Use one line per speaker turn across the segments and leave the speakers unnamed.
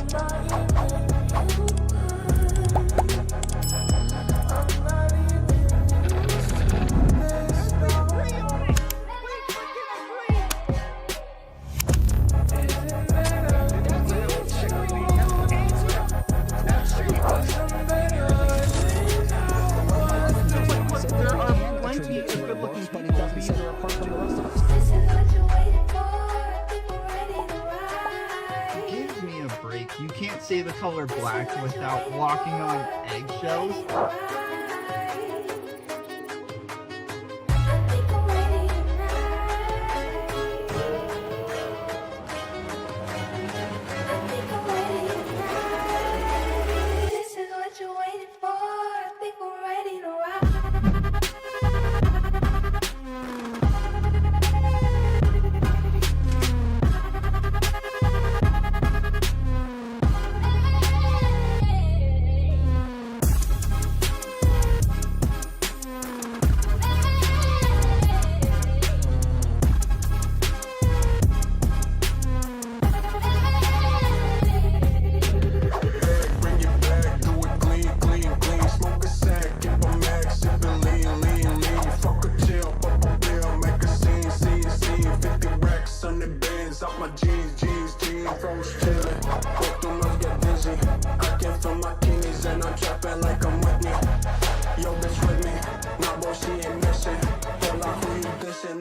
Give me a break. You can't say the color black without walking on eggshells.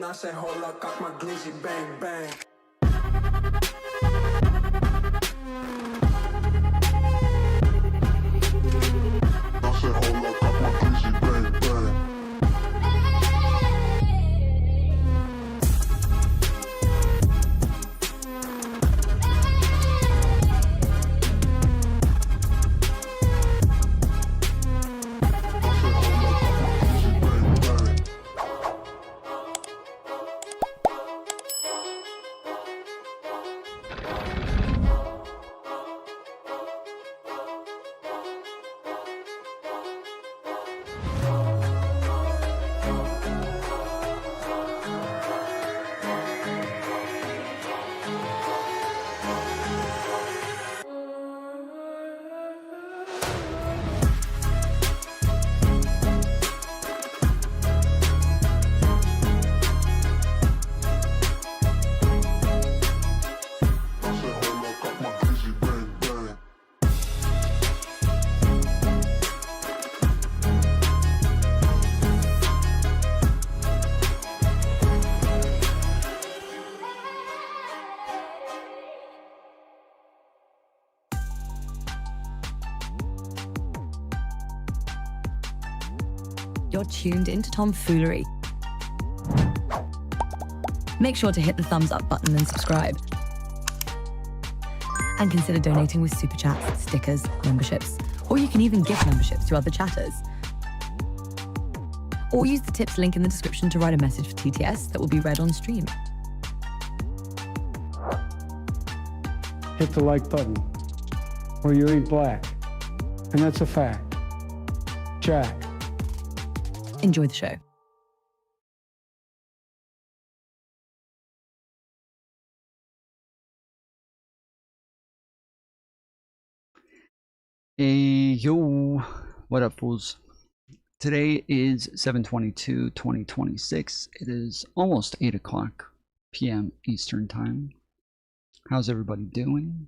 I said, hold up, got my glizzy, bang, bang. I said, hold up, got my glizzy, bang, bang.
You're tuned into Foolery. Make sure to hit the thumbs up button and subscribe. And consider donating with super chats, stickers, memberships, or you can even gift memberships to other chatters. Or use the tips link in the description to write a message for TTS that will be read on stream.
Hit the like button, or you eat black. And that's a fact. Jack.
Enjoy the show.
Hey, yo, what up, fools? Today is 7/22/2026. It is almost 8 o'clock p.m. Eastern Time. How's everybody doing?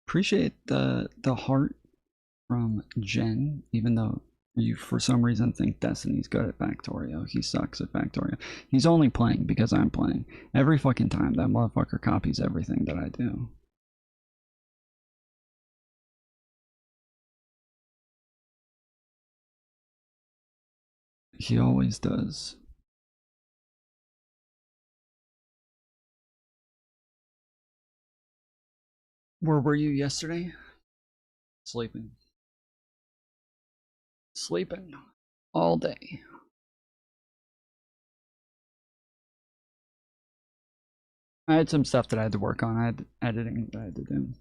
Appreciate the heart from Jen, even though you for some reason think Destiny's good at Factorio. He sucks at Factorio. He's only playing because I'm playing. Every fucking time that motherfucker copies everything that I do. He always does. Where were you yesterday? Sleeping. Sleeping all day. I had some stuff that I had to work on. I had editing that I had to do.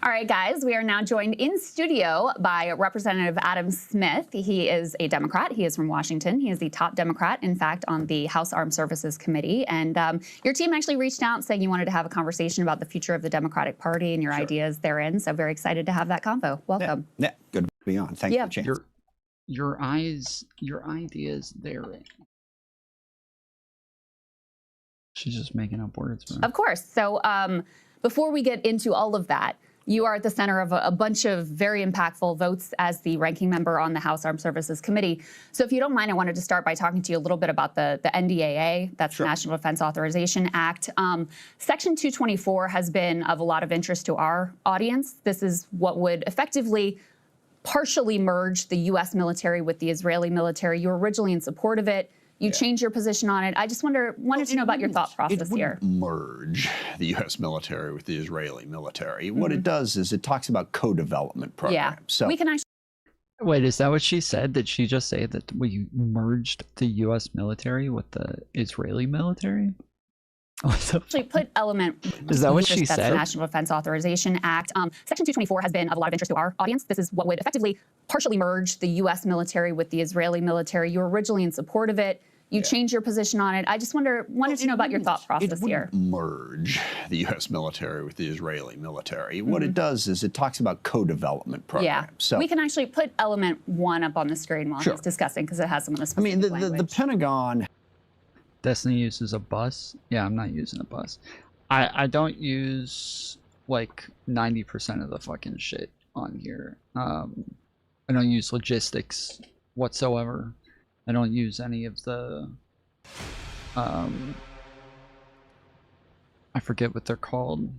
All right, guys, we are now joined in studio by Representative Adam Smith. He is a Democrat. He is from Washington. He is the top Democrat, in fact, on the House Armed Services Committee. And your team actually reached out saying you wanted to have a conversation about the future of the Democratic Party and your ideas therein. So very excited to have that convo. Welcome.
Yeah, good to be on. Thank you for the chance.
Your ideas therein. She's just making up words, man.
Of course. So before we get into all of that, you are at the center of a bunch of very impactful votes as the ranking member on the House Armed Services Committee. So if you don't mind, I wanted to start by talking to you a little bit about the NDAA, that's the National Defense Authorization Act. Section 224 has been of a lot of interest to our audience. This is what would effectively partially merge the U.S. military with the Israeli military. You were originally in support of it. You changed your position on it. I just wanted to know about your thought process here.
It wouldn't merge the U.S. military with the Israeli military. What it does is it talks about co-development programs.
Yeah,
so
we can actually.
Wait, is that what she said? Did she just say that we merged the U.S. military with the Israeli military?
Actually put element.
Is that what she said?
That's the National Defense Authorization Act. Section 224 has been of a lot of interest to our audience. This is what would effectively partially merge the U.S. military with the Israeli military. You were originally in support of it. You changed your position on it. I just wanted to know about your thought process here.
It wouldn't merge the U.S. military with the Israeli military. What it does is it talks about co-development programs.
Yeah,
so
we can actually put element 1 up on the screen while he's discussing because it has some of the specific
the Pentagon.
Destiny uses a bus. Yeah, I'm not using a bus. I don't use like 90% of the fucking shit on here. I don't use logistics whatsoever. I don't use any of the I forget what they're called.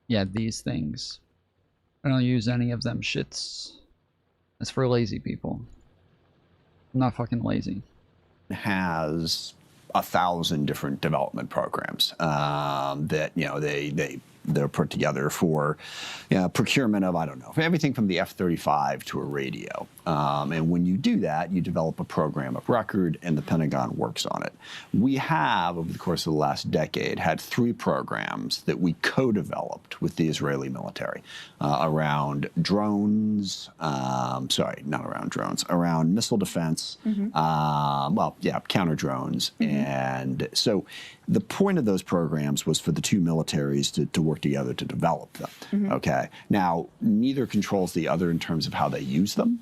Yeah, these things. I don't use any of them shits. That's for lazy people. I'm not fucking lazy.
Has 1,000 different development programs that they're put together for procurement of, I don't know, everything from the F-35 to a radio. And when you do that, you develop a program of record and the Pentagon works on it. We have, over the course of the last decade, had 3 programs that we co-developed with the Israeli military around drones, not around drones, around missile defense, counter drones. And so the point of those programs was for the 2 militaries to work together to develop them. Okay. Now, neither controls the other in terms of how they use them.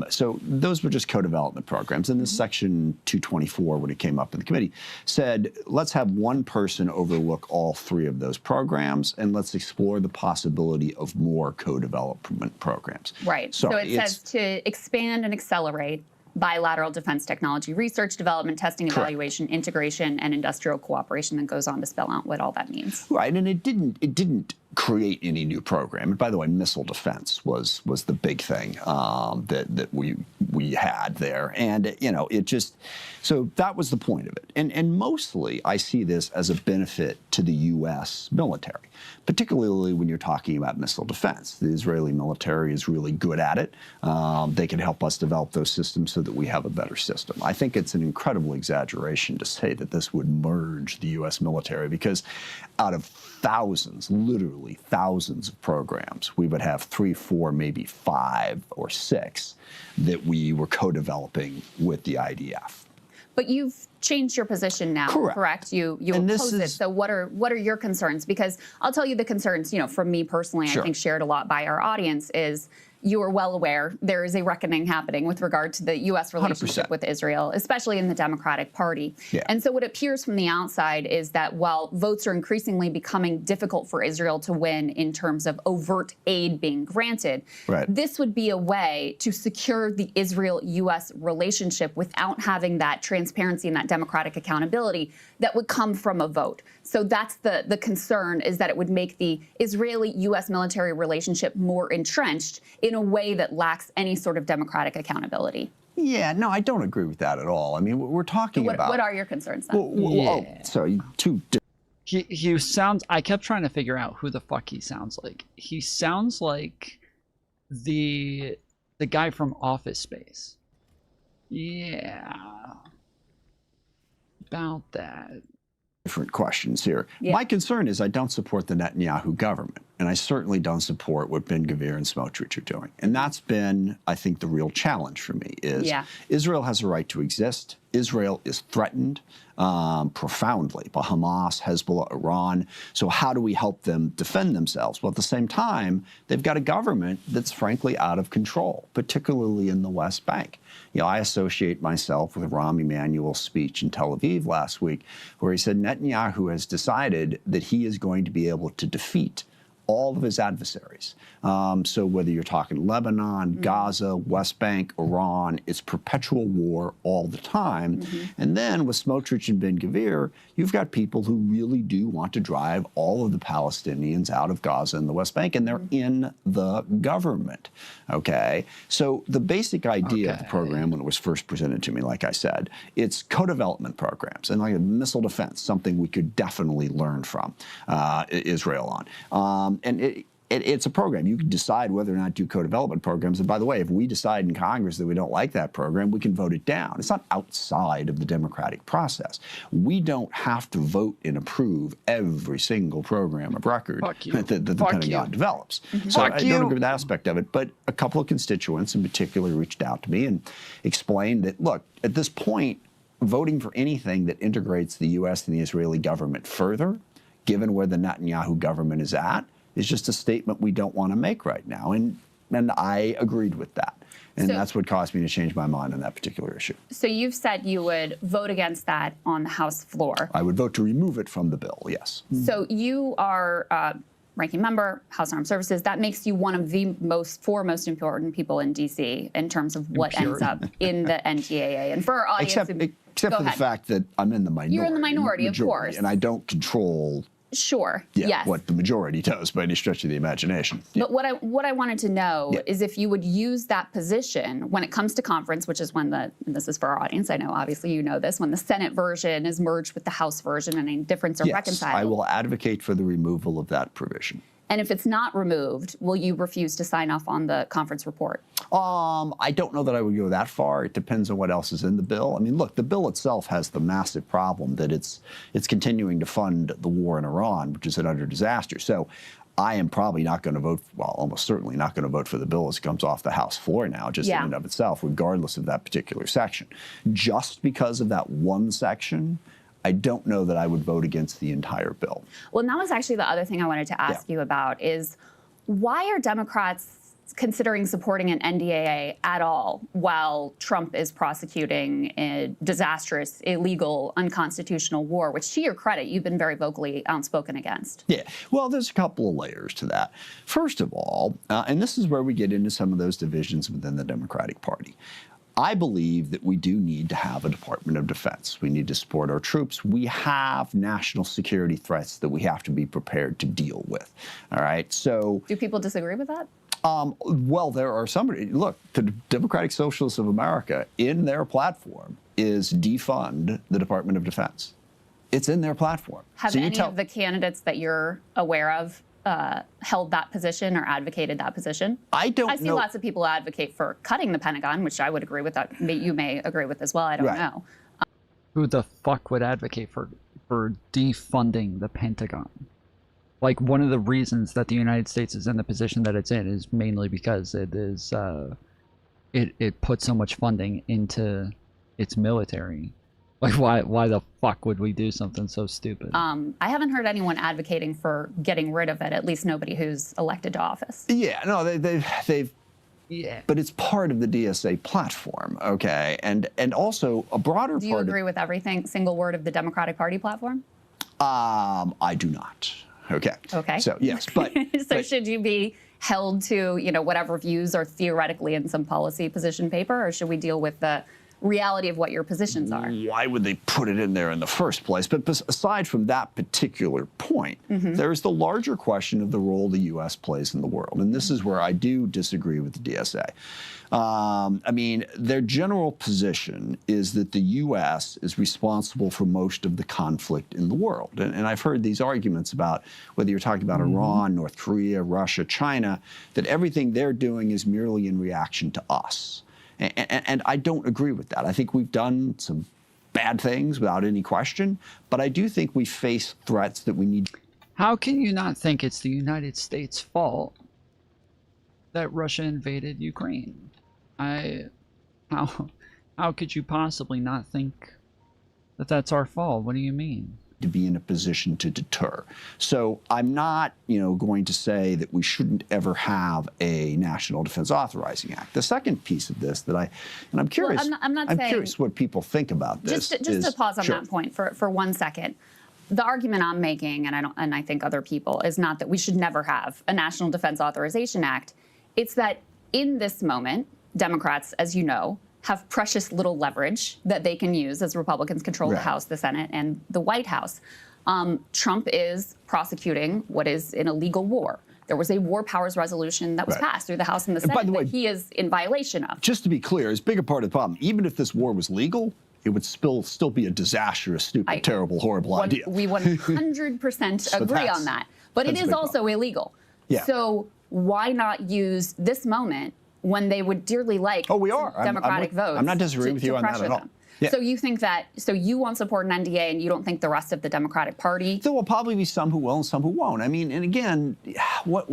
So those were just co-development programs. And this Section 224, when it came up in the committee, said, let's have one person overlook all 3 of those programs, and let's explore the possibility of more co-development programs.
Right. So it says to expand and accelerate bilateral defense technology research, development, testing, evaluation, integration, and industrial cooperation, that goes on to spell out what all that means.
Right, and it didn't create any new program. And by the way, missile defense was the big thing that we had there, and so that was the point of it. And mostly, I see this as a benefit to the U.S. military, particularly when you're talking about missile defense. The Israeli military is really good at it. They can help us develop those systems so that we have a better system. I think it's an incredible exaggeration to say that this would merge the U.S. military, because out of thousands, literally thousands of programs, we would have 3, 4, maybe 5 or 6 that we were co-developing with the IDF.
But you've changed your position now, correct? You oppose it. So what are your concerns? Because I'll tell you the concerns, from me personally, I think shared a lot by our audience, is you are well aware there is a reckoning happening with regard to the U.S. relationship
100%.
with Israel, especially in the Democratic Party. Yeah. And so what appears from the outside is that while votes are increasingly becoming difficult for Israel to win in terms of overt aid being granted, this would be a way to secure the Israel-U.S. relationship without having that transparency and that democratic accountability that would come from a vote. So that's the concern, is that it would make the Israeli-U.S. military relationship more entrenched in a way that lacks any sort of democratic accountability.
Yeah, no, I don't agree with that at all. I mean, we're talking about...
What are your concerns then?
He sounds... I kept trying to figure out who the fuck he sounds like. He sounds like the guy from Office Space. Yeah. about that.
Different questions here.
Yeah.
My concern is I don't support the Netanyahu government, and I certainly don't support what Ben-Gvir and Smotrich are doing. And that's been, I think, the real challenge for me is Israel has a right to exist. Israel is threatened profoundly by Hamas, Hezbollah, Iran. So how do we help them defend themselves? Well, at the same time, they've got a government that's frankly out of control, particularly in the West Bank. You know, I associate myself with Rahm Emanuel's speech in Tel Aviv last week, where he said Netanyahu has decided that he is going to be able to defeat all of his adversaries. So whether you're talking Lebanon, Gaza, West Bank, Iran, it's perpetual war all the time. And then with Smotrich and Ben-Gvir, you've got people who really do want to drive all of the Palestinians out of Gaza and the West Bank, and they're in the government, okay? So the basic idea of the program when it was first presented to me, like I said, it's co-development programs and like a missile defense, something we could definitely learn from Israel on. And it's a program. You can decide whether or not to do co-development programs. And by the way, if we decide in Congress that we don't like that program, we can vote it down. It's not outside of the democratic process. We don't have to vote and approve every single program of record that the Pentagon develops. So I don't agree with that aspect of it. But a couple of constituents in particular reached out to me and explained that, look, at this point, voting for anything that integrates the U.S. and the Israeli government further, given where the Netanyahu government is at, is just a statement we don't want to make right now. And I agreed with that. And that's what caused me to change my mind on that particular issue.
So you've said you would vote against that on the House floor.
I would vote to remove it from the bill, yes.
So you are ranking member, House Armed Services. That makes you one of the four most important people in D.C. in terms of what ends up in the NDAA. And for our audience,
except for the fact that I'm in the minority.
You're in the minority, of course.
And I don't control what the majority does by any stretch of the imagination.
But what I wanted to know is if you would use that position when it comes to conference, which is when and this is for our audience, I know obviously you know this, when the Senate version is merged with the House version and any difference are reconciled.
I will advocate for the removal of that provision.
And if it's not removed, will you refuse to sign off on the conference report?
I don't know that I would go that far. It depends on what else is in the bill. I mean, look, the bill itself has the massive problem that it's continuing to fund the war in Iran, which is an utter disaster. So I am probably not going to vote, well, almost certainly not going to vote for the bill as it comes off the House floor now, just in and of itself, regardless of that particular section. Just because of that one section, I don't know that I would vote against the entire bill.
Well, and that was actually the other thing I wanted to ask you about is why are Democrats considering supporting an NDAA at all while Trump is prosecuting a disastrous, illegal, unconstitutional war, which to your credit, you've been very vocally outspoken against?
Yeah, well, there's a couple of layers to that. First of all, and this is where we get into some of those divisions within the Democratic Party, I believe that we do need to have a Department of Defense. We need to support our troops. We have national security threats that we have to be prepared to deal with. All right, so...
Do people disagree with that?
Well, there are some... Look, the Democratic Socialists of America, in their platform, is defund the Department of Defense. It's in their platform.
Have any of the candidates that you're aware of held that position or advocated that position?
I don't know.
I see lots of people advocate for cutting the Pentagon, which I would agree with. That you may agree with as well. I don't know.
Who the fuck would advocate for defunding the Pentagon? Like, one of the reasons that the United States is in the position that it's in is mainly because it is it puts so much funding into its military. Like, why the fuck would we do something so stupid?
I haven't heard anyone advocating for getting rid of it, at least nobody who's elected to office.
Yeah, no, they've but it's part of the DSA platform, okay? And also a broader part.
Do you agree with everything, single word of the Democratic Party platform?
I do not. Okay.
Okay.
So, yes, but...
Should you be held to, whatever views are theoretically in some policy position paper, or should we deal with the reality of what your positions are?
Why would they put it in there in the first place? But aside from that particular point, there's the larger question of the role the U.S. plays in the world. And this is where I do disagree with the DSA. I mean, their general position is that the U.S. is responsible for most of the conflict in the world. And I've heard these arguments about whether you're talking about Iran, North Korea, Russia, China, that everything they're doing is merely in reaction to us. And I don't agree with that. I think we've done some bad things without any question, but I do think we face threats that we need.
How can you not think it's the United States' fault that Russia invaded Ukraine? How could you possibly not think that that's our fault? What do you mean?
To be in a position to deter. So I'm not, going to say that we shouldn't ever have a National Defense Authorizing Act. The second piece of this and I'm curious,
Well, I'm not saying,
curious what people think about this.
Just to pause on that point for 1 second. The argument I'm making, and I think other people, is not that we should never have a National Defense Authorization Act. It's that in this moment, Democrats, as you know, have precious little leverage that they can use as Republicans control the House, the Senate, and the White House. Trump is prosecuting what is an illegal war. There was a war powers resolution that was passed through the House and the Senate
by the way,
that he is in violation of.
Just to be clear, it's a bigger part of the problem. Even if this war was legal, it would still be a disastrous, stupid, terrible, horrible idea.
We 100% agree on that. But it is also illegal.
Yeah.
So why not use this moment when they would dearly like Democratic votes?
I'm not disagreeing with you on that at all. Yeah.
So you think so you won't support an NDA and you don't think the rest of the Democratic Party?
There will probably be some who will and some who won't. I mean, and again,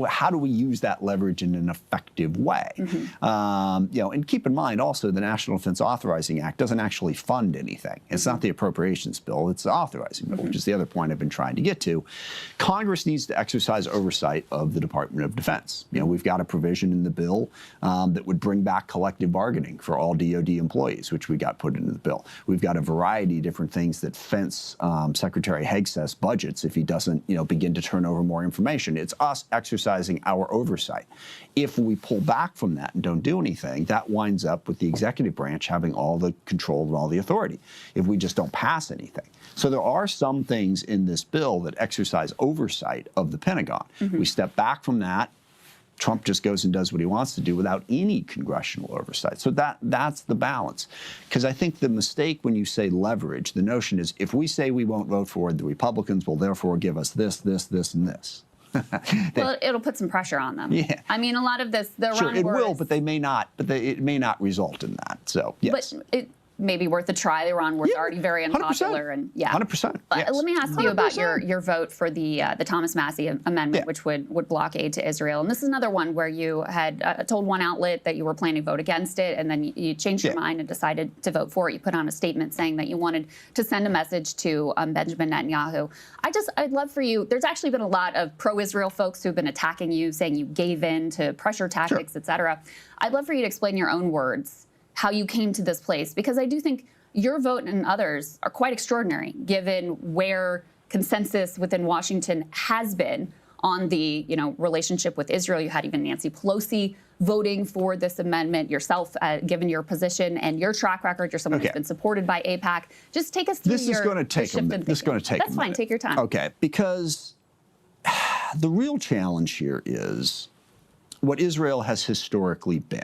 how do we use that leverage in an effective way? And keep in mind also the National Defense Authorizing Act doesn't actually fund anything. It's not the appropriations bill, it's the authorizing bill, which is the other point I've been trying to get to. Congress needs to exercise oversight of the Department of Defense. We've got a provision in the bill that would bring back collective bargaining for all DoD employees, which we got put into the bill. We've got a variety of different things that fence Secretary Hegseth's budgets if he doesn't, begin to turn over more information. It's us exercising our oversight. If we pull back from that and don't do anything, that winds up with the executive branch having all the control and all the authority if we just don't pass anything. So there are some things in this bill that exercise oversight of the Pentagon. We step back from that. Trump just goes and does what he wants to do without any congressional oversight. So that's the balance. Because I think the mistake when you say leverage, the notion is if we say we won't vote for it, the Republicans will therefore give us this, this, this, and this.
Well, it'll put some pressure on them.
Yeah.
I mean, a lot of this, the
sure,
Iran
it
war
will,
is,
but they may not. But it may not result in that. So yes.
But it may be worth a try. The Iran war is already very unpopular,
100%.
and 100%. But
Yes.
let me ask you about
100%.
your vote for the Thomas Massie amendment, which would block aid to Israel. And this is another one where you had told one outlet that you were planning to vote against it, and then you changed your mind and decided to vote for it. You put on a statement saying that you wanted to send a message to Benjamin Netanyahu. I'd love for you. There's actually been a lot of pro-Israel folks who've been attacking you, saying you gave in to pressure tactics, et cetera. I'd love for you to explain in your own words how you came to this place, because I do think your vote and others are quite extraordinary, given where consensus within Washington has been on the relationship with Israel. You had even Nancy Pelosi voting for this amendment yourself, given your position and your track record. You're someone who's been supported by AIPAC. Just take us through
This is going to take a minute. This is going to take.
That's fine. Take your time.
Okay, because the real challenge here is what Israel has historically been.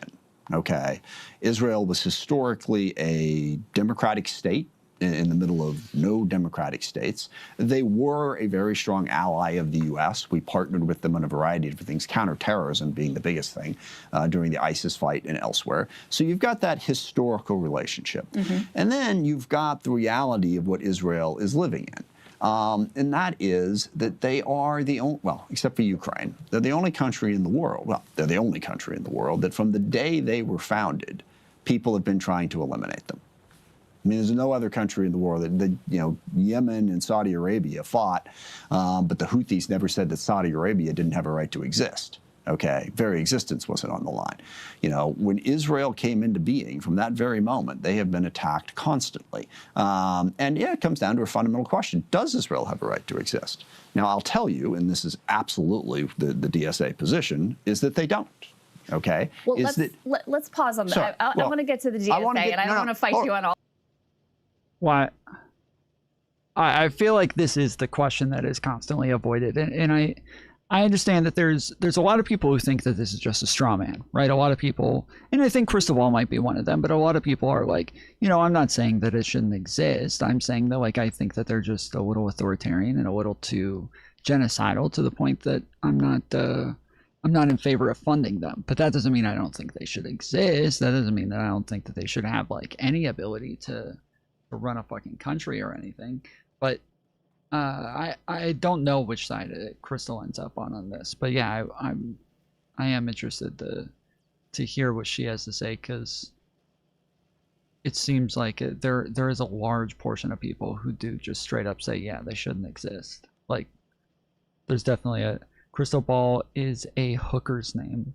Okay, Israel was historically a democratic state in the middle of no democratic states. They were a very strong ally of the U.S. We partnered with them on a variety of different things, counterterrorism being the biggest thing during the ISIS fight and elsewhere. So you've got that historical relationship. And then you've got the reality of what Israel is living in. And that is that they are the only, well, except for Ukraine, they're the only country in the world, they're the only country in the world that from the day they were founded, people have been trying to eliminate them. I mean, there's no other country in the world that Yemen and Saudi Arabia fought, but the Houthis never said that Saudi Arabia didn't have a right to exist. Okay, very existence wasn't on the line. When Israel came into being, from that very moment, they have been attacked constantly. And yeah, it comes down to a fundamental question. Does Israel have a right to exist? Now, I'll tell you, and this is absolutely the DSA position, is that they don't. Okay?
Well, let's pause on that.
Sorry,
I want to get to the DSA, and I don't want to fight you on all.
Why? I feel like this is the question that is constantly avoided, and I understand that there's a lot of people who think that this is just a straw man, right? A lot of people, and I think Cristobal might be one of them, but a lot of people are like, I'm not saying that it shouldn't exist. I'm saying that, I think that they're just a little authoritarian and a little too genocidal to the point that I'm not in favor of funding them. But that doesn't mean I don't think they should exist. That doesn't mean that I don't think that they should have any ability to to run a fucking country or anything. But I don't know which side Crystal ends up on this. But yeah, I am interested to hear what she has to say, because it seems like there is a large portion of people who do just straight up say, yeah, they shouldn't exist. Like, there's definitely a Crystal Ball is a hooker's name.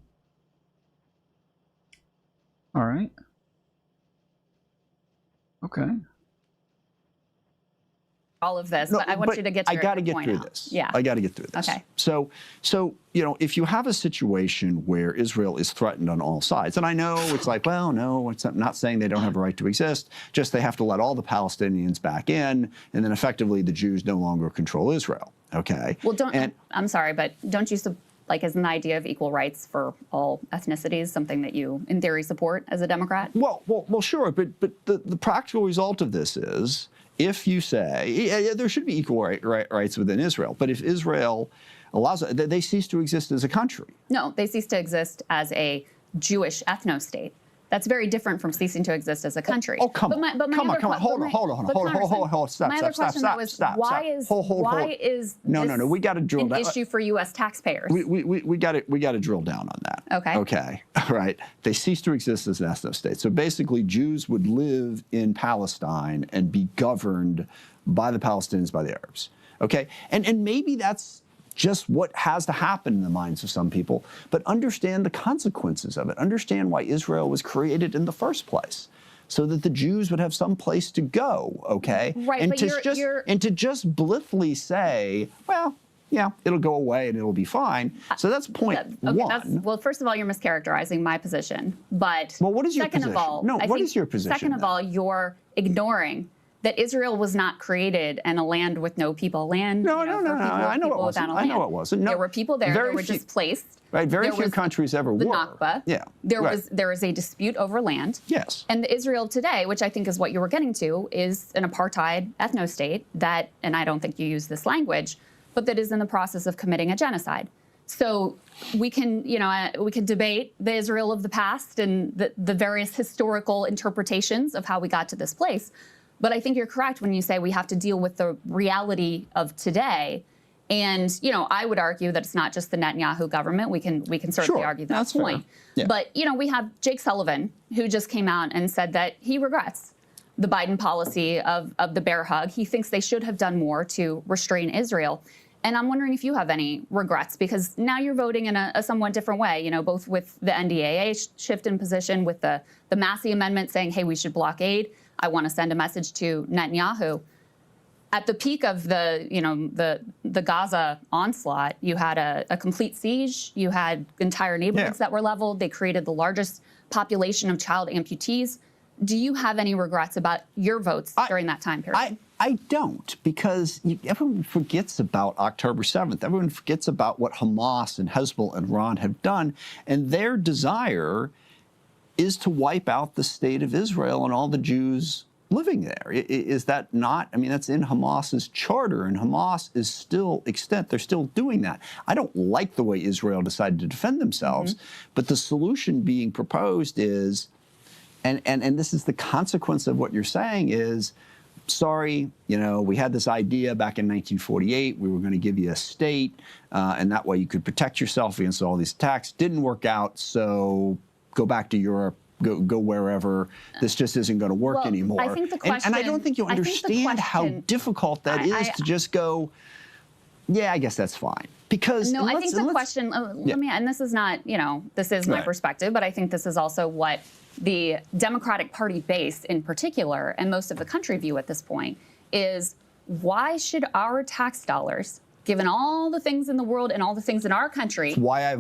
All right. Okay.
All of this,
No,
but I want you to get to
I got to
your
get
point
through
out.
this.
Yeah.
I got to get through this.
Okay.
So, if you have a situation where Israel is threatened on all sides, and I know it's like, well, no, it's not saying they don't have a right to exist, just they have to let all the Palestinians back in, and then effectively the Jews no longer control Israel. Okay.
Well, I'm sorry, but don't you isn't the idea of equal rights for all ethnicities something that you, in theory, support as a Democrat?
Well, sure, but the practical result of this is, if you say, yeah, there should be equal rights within Israel, but if Israel allows it, they cease to exist as a country.
No, they cease to exist as a Jewish ethno-state. That's very different from ceasing to exist as a country.
Oh, come on. Hold on. Stop.
Why is
No. We got to drill down.
An issue for U.S. taxpayers?
We got to drill down on that. Okay. All right. They cease to exist as an ethno-state. So basically, Jews would live in Palestine and be governed by the Palestinians, by the Arabs. Okay. And maybe that's just what has to happen in the minds of some people, but understand the consequences of it. Understand why Israel was created in the first place, so that the Jews would have some place to go, okay?
Right,
and
but
to just blithely say, well, yeah, it'll go away and it'll be fine. So that's point one.
Well, first of all, you're mischaracterizing my position, but
well, what is your position?
Second of all,
what is your position?
Second of all, you're ignoring that Israel was not created in a land with no people.
No. I know it wasn't. I know it wasn't. No,
there were people there. They were displaced.
Right. Very few countries ever were.
The Nakba.
Yeah.
There is a dispute over land.
Yes.
And Israel today, which I think is what you were getting to, is an apartheid ethno-state that, and I don't think you use this language, but that is in the process of committing a genocide. So we can debate the Israel of the past and the various historical interpretations of how we got to this place. But I think you're correct when you say we have to deal with the reality of today. And, I would argue that it's not just the Netanyahu government. We can certainly argue that point.
Yeah.
But, we have Jake Sullivan, who just came out and said that he regrets the Biden policy of the bear hug. He thinks they should have done more to restrain Israel. And I'm wondering if you have any regrets, because now you're voting in a somewhat different way, both with the NDAA shift in position, with the Massey Amendment saying, hey, we should blockade. I want to send a message to Netanyahu. At the peak of the Gaza onslaught, you had a complete siege. You had entire neighborhoods that were leveled. They created the largest population of child amputees. Do you have any regrets about your votes during that time period?
I don't, because everyone forgets about October 7th. Everyone forgets about what Hamas and Hezbollah and Iran have done, and their desire is to wipe out the state of Israel and all the Jews living there. Is that not? I mean, that's in Hamas's charter, and Hamas is still extant. They're still doing that. I don't like the way Israel decided to defend themselves, but the solution being proposed is, and this is the consequence of what you're saying is, sorry, we had this idea back in 1948. We were going to give you a state, and that way you could protect yourself against all these attacks. Didn't work out, so go back to Europe, go wherever. This just isn't going to work anymore.
I think the question,
and I don't think you understand how difficult that is to just go, yeah, I guess that's fine. Because
no, I think the question, and this is not, this is my perspective, but I think this is also what the Democratic Party base in particular, and most of the country view at this point, is why should our tax dollars, given all the things in the world and all the things in our country,
that's why I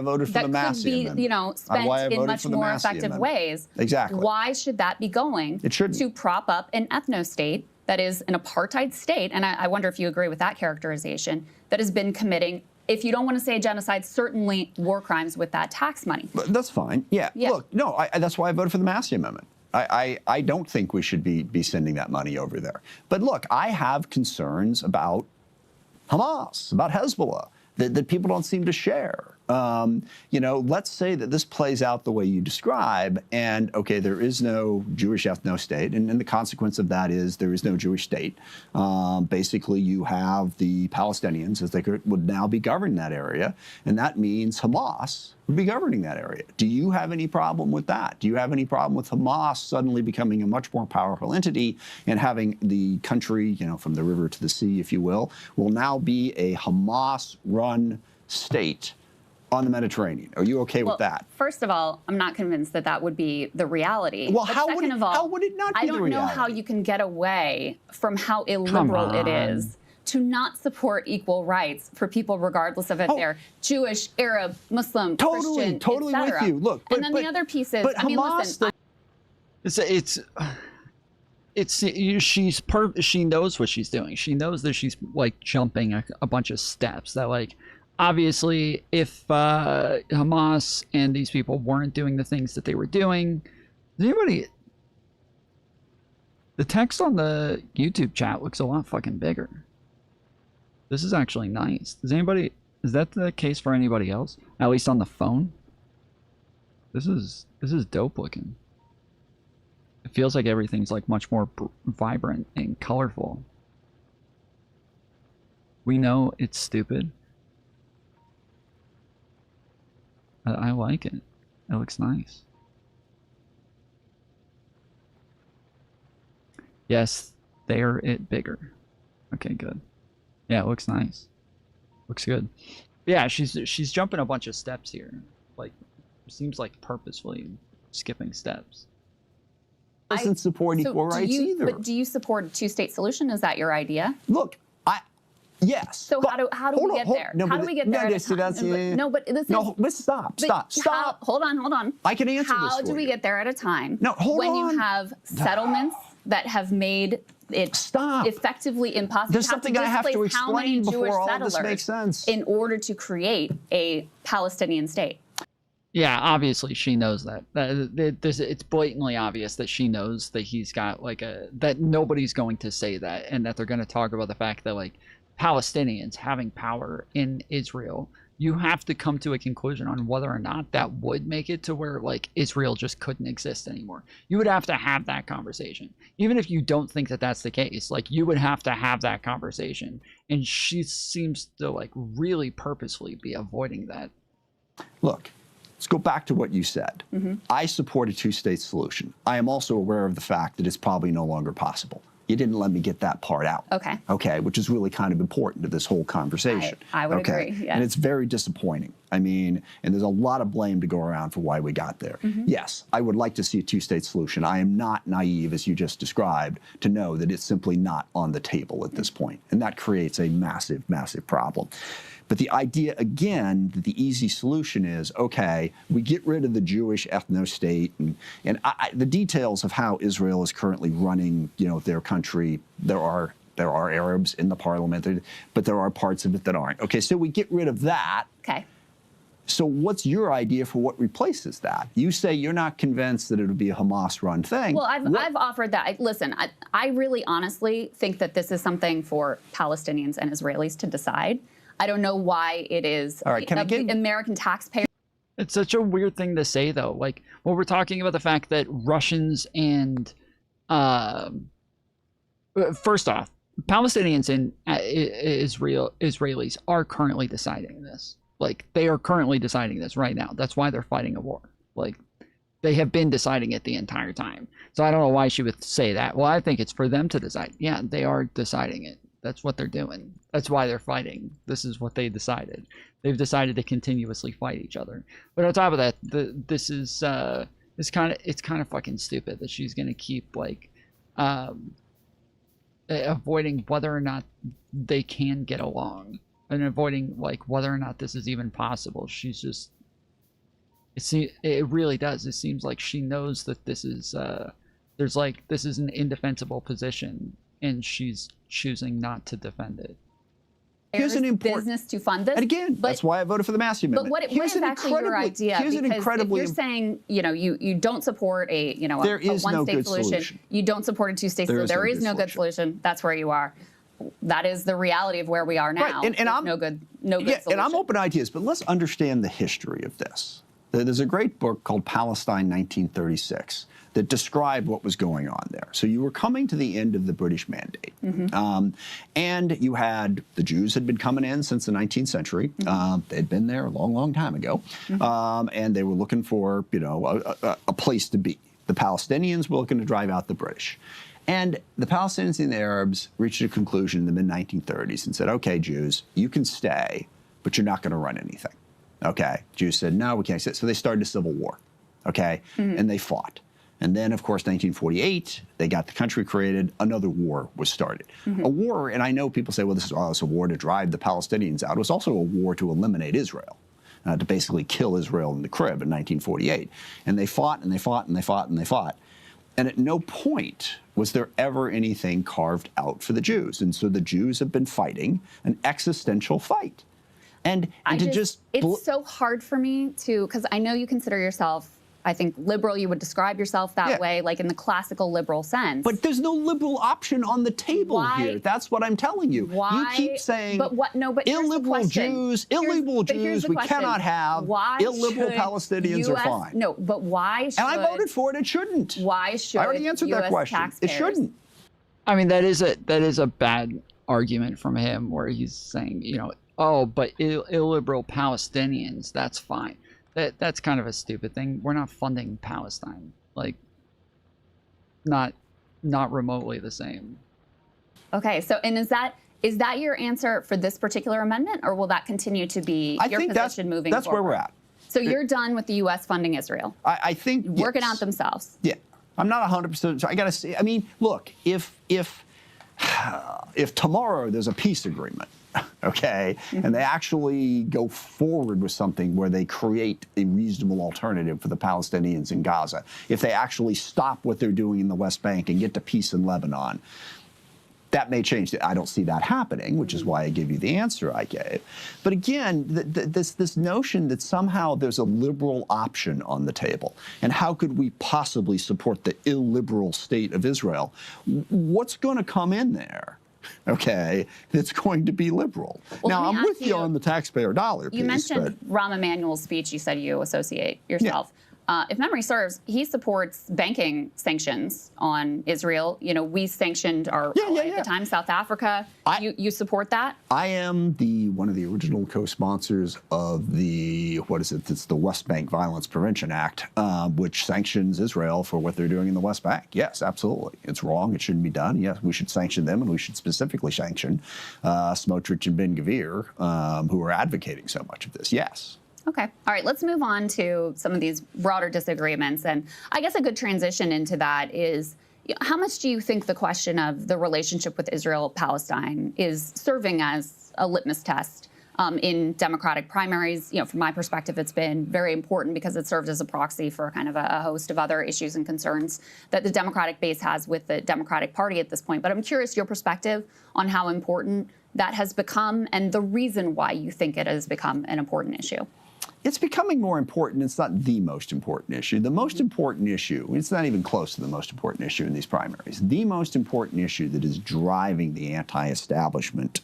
voted for the Massey Amendment.
That could be, spent in much more effective ways.
Exactly.
Why should that be going to prop up an ethno-state that is an apartheid state? And I wonder if you agree with that characterization, that has been committing, if you don't want to say genocide, certainly war crimes with that tax money.
But that's fine. Yeah. Look, no, that's why I voted for the Massey Amendment. I don't think we should be sending that money over there. But look, I have concerns about Hamas, about Hezbollah, that people don't seem to share. Let's say that this plays out the way you describe, and okay, there is no Jewish ethno-state, and the consequence of that is there is no Jewish state. Basically, you have the Palestinians, as they would now be governing that area, and that means Hamas would be governing that area. Do you have any problem with that? Do you have any problem with Hamas suddenly becoming a much more powerful entity and having the country, from the river to the sea, if you will now be a Hamas-run state on the Mediterranean? Are you okay with that?
First of all, I'm not convinced that that would be the reality.
Well,
but
how
second
would it,
of all,
how would it not be
I
the
don't
reality?
know how you can get away from how illiberal it is to not support equal rights for people regardless of if they're Jewish, Arab, Muslim, Christian,
totally
et cetera.
with you. Look,
and then the other piece is,
but
I mean,
Hamas,
listen,
she knows what she's doing. She knows that she's like jumping a bunch of steps that like obviously if Hamas and these people weren't doing the things that they were doing, the text on the YouTube chat looks a lot fucking bigger. This is actually nice. Is that the case for anybody else? At least on the phone? This is dope looking. It feels like everything's like much more vibrant and colorful. We know it's stupid. I like it. It looks nice. Yes, they are it bigger. Okay, good. Yeah, it looks nice. Looks good. Yeah, she's jumping a bunch of steps here. Like, seems like purposefully skipping steps.
Doesn't support equal rights either.
But do you support a two-state solution? Is that your idea?
Look, yes.
So how do we get there?
No,
how do we get there?
No,
but this
no,
is,
stop.
Hold on.
I can answer this
How
for
do we
you.
get there at a time?
No, hold
when
on.
you have settlements that have made it effectively impossible.
There's something I have to explain before all of this makes sense.
In order to create a Palestinian state.
Yeah, obviously she knows that. It's blatantly obvious that she knows that he's got like that nobody's going to say that, and that they're going to talk about the fact that like Palestinians having power in Israel, you have to come to a conclusion on whether or not that would make it to where like Israel just couldn't exist anymore. You would have to have that conversation. Even if you don't think that that's the case, like you would have to have that conversation. And she seems to like really purposefully be avoiding that.
Look, let's go back to what you said. I support a two-state solution. I am also aware of the fact that it's probably no longer possible. You didn't let me get that part out.
Okay.
Okay, which is really kind of important to this whole conversation.
I would agree, yes.
And it's very disappointing. I mean, and there's a lot of blame to go around for why we got there. Yes, I would like to see a two-state solution. I am not naive, as you just described, to know that it's simply not on the table at this point. And that creates a massive, massive problem. But the idea, again, that the easy solution is, okay, we get rid of the Jewish ethno-state, and the details of how Israel is currently running, their country, there are Arabs in the parliament, but there are parts of it that aren't. Okay, so we get rid of that.
Okay.
So what's your idea for what replaces that? You say you're not convinced that it would be a Hamas-run thing.
Well, I've offered that. Listen, I really honestly think that this is something for Palestinians and Israelis to decide. I don't know why it is the American taxpayer.
It's such a weird thing to say, though. Like, when we're talking about the fact that Russians and, first off, Palestinians and Israelis are currently deciding this. Like, they are currently deciding this right now. That's why they're fighting a war. Like, they have been deciding it the entire time. So I don't know why she would say that. Well, I think it's for them to decide. Yeah, they are deciding it. That's what they're doing. That's why they're fighting. This is what they decided. They've decided to continuously fight each other. But on top of that, this is it's kind of fucking stupid that she's gonna keep like avoiding whether or not they can get along and avoiding like whether or not this is even possible. She's just it really does. It seems like she knows that this is this is an indefensible position, and she's choosing not to defend it.
Here's an important
business to fund this.
And again, that's why I voted for the Massey Amendment.
But what is actually your idea?
Here's an incredibly.
If you're saying, you don't support a one-state solution. You don't support a two-state solution. There is no good solution. That's where you are. That is the reality of where we are now.
Right. And I'm
no good no good
Yeah,
solution.
and I'm open to ideas, but let's understand the history of this. There's a great book called Palestine 1936 that described what was going on there. So you were coming to the end of the British mandate. And you had, the Jews had been coming in since the 19th century. They'd been there a long, long time ago. And they were looking for, a place to be. The Palestinians were looking to drive out the British. And the Palestinians and the Arabs reached a conclusion in the mid-1930s and said, okay, Jews, you can stay, but you're not going to run anything. Okay? Jews said, no, we can't stay. So they started a civil war. Okay? And they fought. And then, of course, 1948, they got the country created. Another war was started. A war, and I know people say, well, this is a war to drive the Palestinians out. It was also a war to eliminate Israel, to basically kill Israel in the crib in 1948. And they fought, and they fought, and they fought, and they fought. And at no point was there ever anything carved out for the Jews. And so the Jews have been fighting an existential fight. And it's
so hard for me to, because I know you consider yourself, I think, liberal. You would describe yourself that way, like in the classical liberal sense.
But there's no liberal option on the table here. That's what I'm telling you.
Why?
You keep saying,
but
illiberal Jews, we cannot have. Illiberal Palestinians are fine.
No, but why should?
And I voted for it. It shouldn't.
Why should?
I already answered that question. It shouldn't.
I mean, that is a bad argument from him, where he's saying, oh, but illiberal Palestinians, that's fine. That's kind of a stupid thing. We're not funding Palestine, like, not remotely the same. Okay, so and is that your answer for this particular amendment, or will that continue to be your position moving forward?
That's where we're at.
So you're done with the U.S. funding Israel?
I think
working out themselves.
Yeah, I'm not 100%. I got to say. I mean, look, if tomorrow there's a peace agreement, okay, and they actually go forward with something where they create a reasonable alternative for the Palestinians in Gaza, if they actually stop what they're doing in the West Bank and get to peace in Lebanon, that may change. I don't see that happening, which is why I gave you the answer I gave. But again, this notion that somehow there's a liberal option on the table, and how could we possibly support the illiberal state of Israel? What's going to come in there? Okay, that's going to be liberal.
Well,
now, I'm with you on the taxpayer dollar piece.
You mentioned Rahm Emanuel's speech. You said you associate yourself. If memory serves, he supports banking sanctions on Israel. We sanctioned our ally at the time, South Africa. You support that? I am one of the original co-sponsors of the, it's the West Bank Violence Prevention Act, which sanctions Israel for what they're doing in the West Bank. Yes, absolutely. It's wrong. It shouldn't be done. Yes, we should sanction them, and we should specifically sanction Smotrich and Ben-Gvir, who are advocating so much of this. Yes. Okay. All right. Let's move on to some of these broader disagreements. And I guess a good transition into that is, how much do you think the question of the relationship with Israel-Palestine is serving as a litmus test in Democratic primaries? From my perspective, it's been very important because it served as a proxy for kind of a host of other issues and concerns that the Democratic base has with the Democratic Party at this point. But I'm curious your perspective on how important that has become and the reason why you think it has become an important issue. It's becoming more important. It's not the most important issue. The most important issue, it's not even close to the most important issue in these primaries. The most important issue that is driving the anti-establishment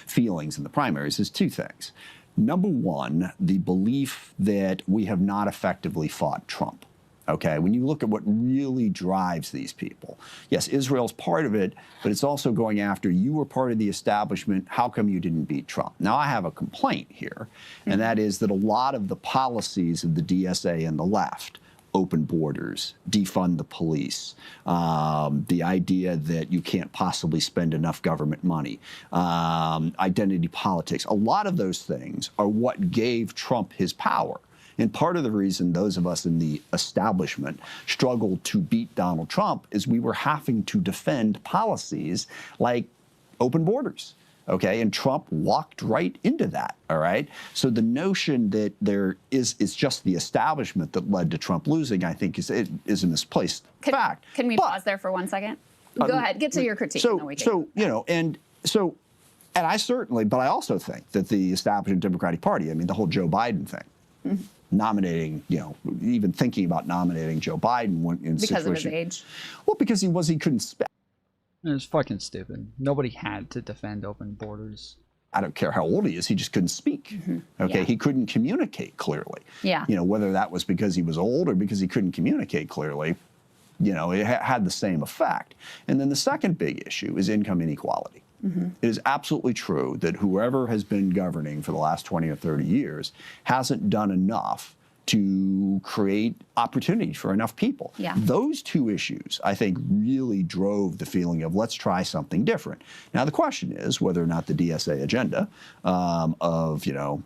feelings in the primaries is two things. Number one, the belief that we have not effectively fought Trump. Okay, when you look at what really drives these people, yes, Israel's part of it, but it's also going after, you were part of the establishment, how come you didn't beat Trump? Now, I have a complaint here, and that is that a lot of the policies of the DSA and the left, open borders, defund the police, the idea that you can't possibly spend enough government money, identity politics, a lot of those things are what gave Trump his power. And part of the reason those of us in the establishment struggled to beat Donald Trump is we were having to defend policies like open borders. Okay, and Trump walked right into that, all right? So the notion that it's just the establishment that led to Trump losing, I think, is a misplaced fact. Can we pause there for 1 second? Go ahead, get to your critique. And I certainly, but I also think that the establishment Democratic Party, I mean, the whole Joe Biden thing, nominating, even thinking about nominating Joe Biden because of his age. Well, because he couldn't spend.
It was fucking stupid. Nobody had to defend open borders.
I don't care how old he is, he just couldn't speak. Okay,
Yeah.
he couldn't communicate clearly.
Yeah.
You know, whether that was because he was old or because he couldn't communicate clearly, you know, it had the same effect. And then the second big issue is income inequality. It is absolutely true that whoever has been governing for the last 20 or 30 years hasn't done enough to create opportunity for enough people.
Yeah.
Those two issues, I think, really drove the feeling of let's try something different. Now, the question is whether or not the DSA agenda of, you know,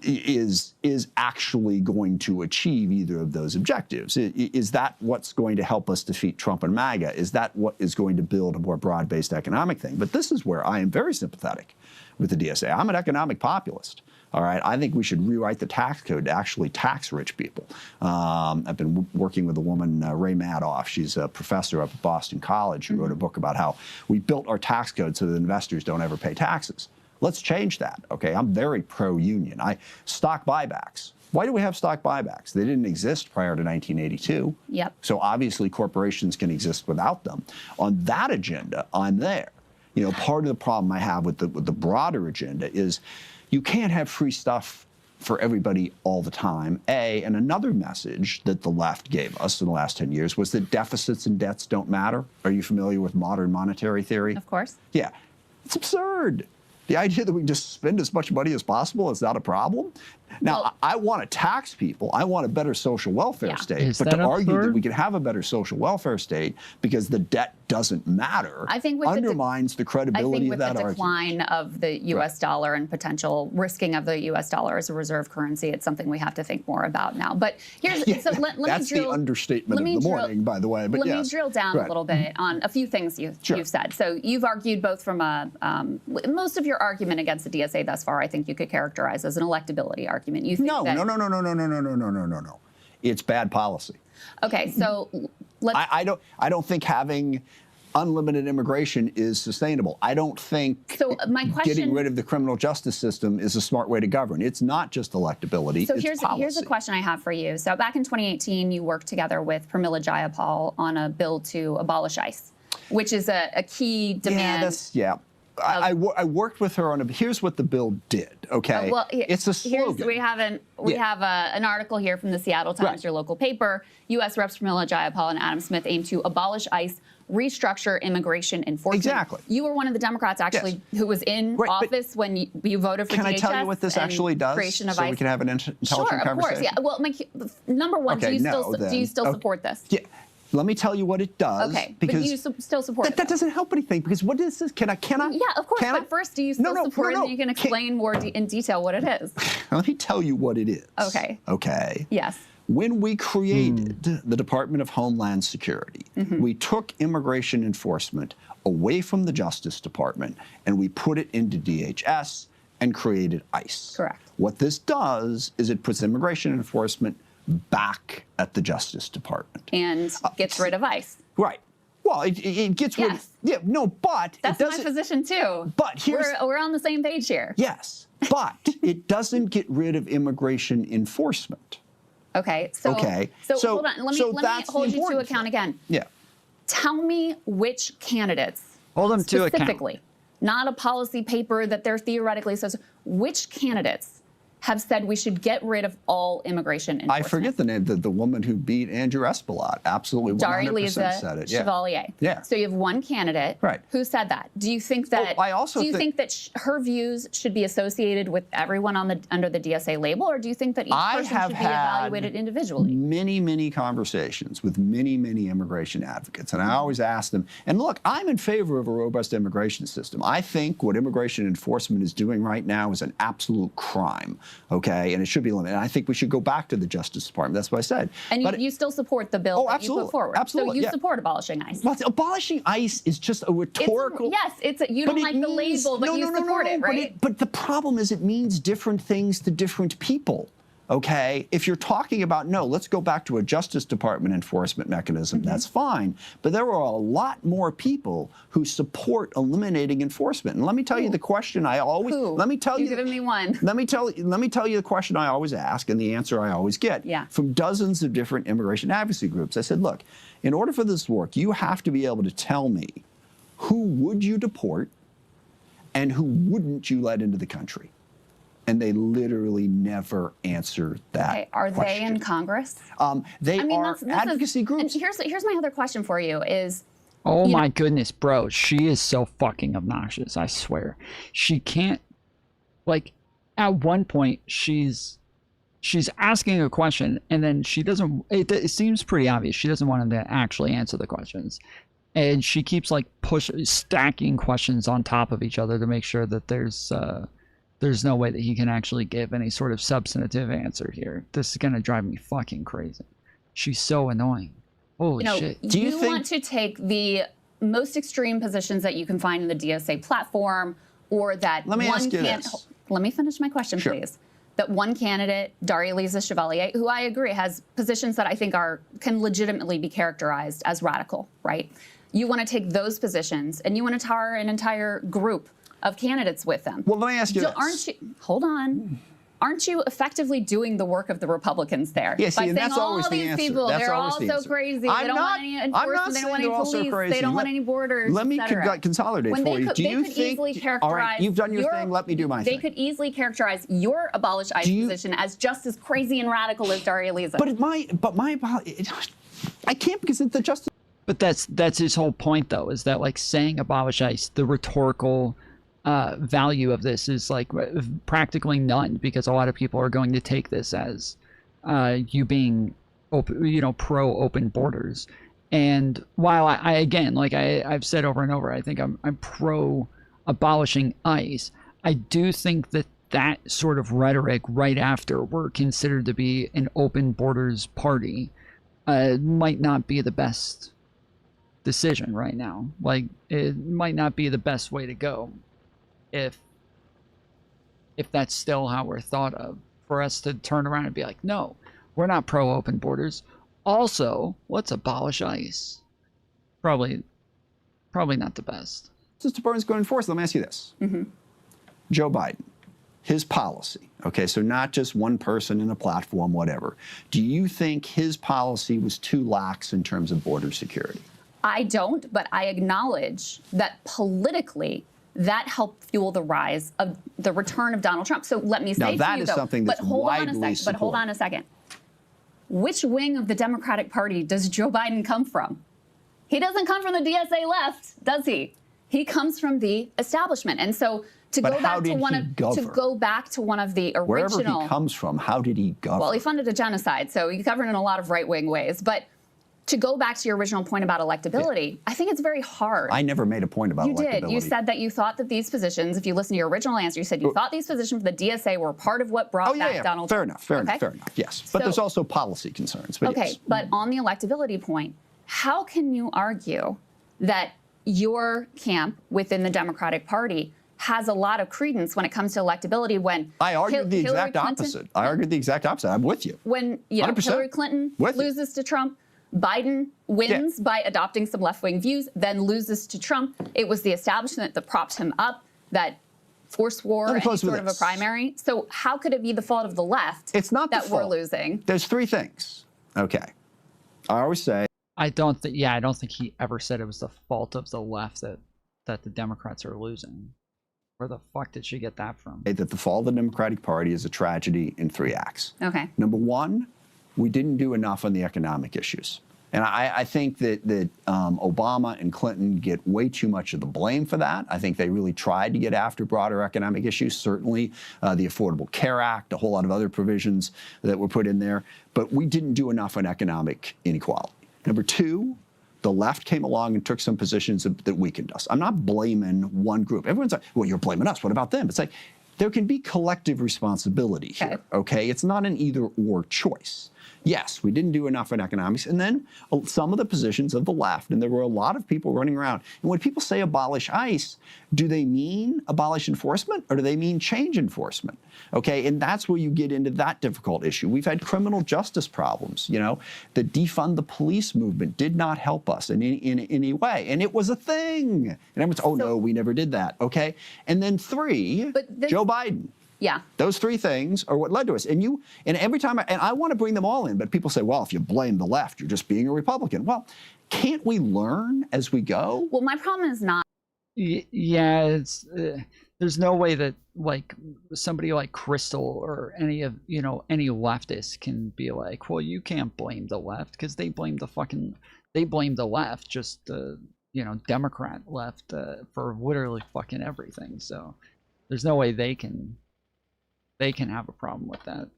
is actually going to achieve either of those objectives. Is that what's going to help us defeat Trump and MAGA? Is that what is going to build a more broad-based economic thing? But this is where I am very sympathetic with the DSA. I'm an economic populist. All right, I think we should rewrite the tax code to actually tax rich people. I've been working with a woman, Ray Madoff. She's a professor up at Boston College who wrote a book about how we built our tax code so that investors don't ever pay taxes. Let's change that, okay? I'm very pro-union. Stock buybacks. Why do we have stock buybacks? They didn't exist prior to 1982.
Yep.
So obviously corporations can exist without them. On that agenda, I'm there. You know, part of the problem I have with the broader agenda is you can't have free stuff for everybody all the time, A. And another message that the left gave us in the last 10 years was that deficits and debts don't matter. Are you familiar with modern monetary theory?
Of course.
Yeah. It's absurd. The idea that we just spend as much money as possible is not a problem. Now,
Well,
I want to tax people. I want a better social welfare
Yeah.
state.
Is
But
that
to argue that
absurd?
we can have a better social welfare state because the debt doesn't matter
I think with
undermines the
I
credibility
think
of
with
that
the
argument.
decline of the U.S. dollar and potential risking of the U.S. dollar as a reserve currency, it's something we have to think more about now. But here's so let me
That's
drill.
the understatement
let
of
me
the
drill-
morning, by the way. But
Let
yes.
me drill down
Right.
a little bit on a few things
Sure.
you've said. So you've argued both from a most of your argument against the DSA thus far, I think you could characterize as an electability argument. You think
No. It's bad policy.
Okay, so let's.
I don't think having unlimited immigration is sustainable. I don't think
So my question-
getting rid of the criminal justice system is a smart way to govern. It's not just electability,
So
it's
here's
policy.
a question I have for you. So back in 2018, you worked together with Pramila Jayapal on a bill to abolish ICE, which is a key demand.
I worked with her on a. Here's what the bill did. Okay, it's a slogan.
We have an article here from the Seattle Times,
Right.
your local paper. U.S. Reps Pramila Jayapal and Adam Smith aim to abolish ICE, restructure immigration enforcement.
Exactly.
You were one of the Democrats actually who was in
Right, but
office when you voted for
Can I
DHS
tell you what this
and
actually does,
creation of
so
ICE.
we can have an intelligent
Sure, of
conversation?
course. Yeah. Well, number one,
Okay,
do you
then.
still support this?
Yeah. Let me tell you what it does.
Okay,
because
but you still support it.
that doesn't help anything. Because what is this? Can I?
Yeah, of course.
Can I?
But first, do you still support it? And you can explain more in detail what it is.
Let me tell you what it is.
Okay.
Okay.
Yes.
When we created the Department of Homeland Security, we took immigration enforcement away from the Justice Department and we put it into DHS and created ICE.
Correct.
What this does is it puts immigration enforcement back at the Justice Department.
And gets rid of ICE.
Right. Well, it gets rid of.
Yes.
Yeah, no, but
That's
it
my
doesn't.
position too.
But here's.
We're on the same page here.
Yes, but it doesn't get rid of immigration enforcement.
Okay. So hold on. Let me
that's the
hold you to
important
account
thing.
again.
Yeah.
Tell me which candidates
Hold them to account.
specifically, not a policy paper that they're theoretically says, which candidates have said we should get rid of all immigration enforcement?
I forget the name. The woman who beat Andrew Espelot absolutely 100%
Dari-Lisa
said it. Yeah.
Chevalier.
Yeah.
So you have one candidate
Right.
who said that. Do you think that?
I also
do you
think-
think that her views should be associated with everyone under the DSA label, or do you think that each
I
person
have
should be
had
evaluated individually?
many conversations with many immigration advocates, and I always ask them, and look, I'm in favor of a robust immigration system. I think what immigration enforcement is doing right now is an absolute crime, okay, and it should be limited. And I think we should go back to the Justice Department. That's what I said.
And
But
you still support the bill that you
absolutely,
put forward.
absolutely,
So you
yeah.
support abolishing ICE.
But abolishing ICE is just a rhetorical.
You
But
don't
it
like the
means-
label, but
no,
you
no, no,
support
no,
it, right?
But the problem is it means different things to different people. Okay, if you're talking about no, let's go back to a Justice Department enforcement mechanism. That's fine. But there are a lot more people who support eliminating enforcement. And let me tell you the question I always.
Who?
Let me tell you.
You've given me one.
Let me tell you the question I always ask and the answer I always get
Yeah.
from dozens of different immigration advocacy groups. I said, look, in order for this to work, you have to be able to tell me who would you deport and who wouldn't you let into the country? And they literally never answer that
Okay, are
question.
they in Congress?
They
I mean,
are advocacy groups.
And here's my other question for you is,
Oh my goodness, bro. She is so fucking obnoxious, I swear. She can't, like, at one point, she's asking a question, and then she doesn't, it seems pretty obvious. She doesn't want him to actually answer the questions. And she keeps, like, stacking questions on top of each other to make sure that there's no way that he can actually give any sort of substantive answer here. This is going to drive me fucking crazy. She's so annoying. Holy shit.
Do you want to take the most extreme positions that you can find in the DSA platform, or that
Let me ask you this.
Let me finish my question,
Sure.
please. That one candidate, Daria-Lisa Chevalier, who I agree has positions that I think can legitimately be characterized as radical, right? You want to take those positions and you want to tar an entire group of candidates with them.
Well, let me ask you this.
Hold on. Aren't you effectively doing the work of the Republicans there?
Yeah, see,
by
and
saying
that's always
all
the
these
answer.
people,
That's
they're all
always the
so
answer.
crazy.
I'm
They don't
not-
want any
I'm
enforcement.
not
They don't
saying
want
they're
any
all so
police.
crazy.
They don't want any borders.
Let me
et cetera.
consolidate
When
for
they
you.
could,
Do
they
you
could
think?
easily characterize.
All right, you've done your thing. Let me do my
They
thing.
could easily characterize your abolish ICE position as just as crazy and radical as Daria-Lisa.
I can't because it's the justice.
But that's his whole point, though, is that, like, saying abolish ICE, the rhetorical value of this is, like, practically none, because a lot of people are going to take this as you being open, pro open borders. And while I again, like I've said over and over, I think I'm pro abolishing ICE. I do think that sort of rhetoric right after we're considered to be an open borders party might not be the best decision right now. Like, it might not be the best way to go if that's still how we're thought of, for us to turn around and be like, no, we're not pro open borders. Also, let's abolish ICE. Probably not the best.
Justice Department's going to enforce. Let me ask you this. Joe Biden, his policy, okay, so not just one person in a platform, whatever. Do you think his policy was too lax in terms of border security?
I don't, but I acknowledge that politically, that helped fuel the rise of the return of Donald Trump. So let me say
Now,
to
that
you,
is
though,
something that's
but hold on a
widely
second. But hold on a second. Which wing of the Democratic Party does Joe Biden come from? He doesn't come from the DSA left, does he? He comes from the establishment. And so to
But
go
how
back
did
to one
he
of
govern?
to go back to one of the
Wherever
original.
he comes from, how did he govern?
Well, he funded a genocide, so he governed in a lot of right-wing ways. But to go back to your original point about electability, I think it's very hard.
I never made a point about
You
electability.
did. You said that you thought that these positions, if you listen to your original answer, you said you thought these positions for the DSA were part of what brought back Donald
fair
Trump.
enough, fair
Okay?
enough, yes. But
So-
there's also policy concerns. But
Okay,
yes.
but on the electability point, how can you argue that your camp within the Democratic Party has a lot of credence when it comes to electability when
I argued the
Hillary
exact
Clinton-
opposite. I argued the exact opposite. I'm with you.
When
100%
Hillary Clinton
with you.
loses to Trump, Biden wins by adopting some left-wing views, then loses to Trump. It was the establishment that propped him up, that forced war,
Let me
any
close with
sort of a
this.
primary. So how could it be the fault of the left
It's not the
that we're
fault.
losing?
There's three things. Okay. I always say
I don't think he ever said it was the fault of the left that the Democrats are losing. Where the fuck did she get that from?
that the fall of the Democratic Party is a tragedy in 3 acts.
Okay.
Number one, we didn't do enough on the economic issues. And I think that Obama and Clinton get way too much of the blame for that. I think they really tried to get after broader economic issues, certainly the Affordable Care Act, a whole lot of other provisions that were put in there. But we didn't do enough on economic inequality. Number two, the left came along and took some positions that weakened us. I'm not blaming one group. Everyone's like, well, you're blaming us. What about them? It's like, there can be collective responsibility here, okay? It's not an either-or choice. Yes, we didn't do enough in economics. And then some of the positions of the left, and there were a lot of people running around. And when people say abolish ICE, do they mean abolish enforcement or do they mean change enforcement? Okay, and that's where you get into that difficult issue. We've had criminal justice problems, the defund the police movement did not help us in any way. And it was a thing. And everyone's, oh no, we never did that, okay? And then three, Joe Biden.
Yeah.
Those three things are what led to us. And every time, I want to bring them all in, but people say, well, if you blame the left, you're just being a Republican. Well, can't we learn as we go?
Well, my problem is not
Yeah, it's there's no way that like somebody like Crystal or any of any leftist can be like, well, you can't blame the left because they blame the left, just the Democrat left for literally fucking everything. So there's no way they can have a problem with that.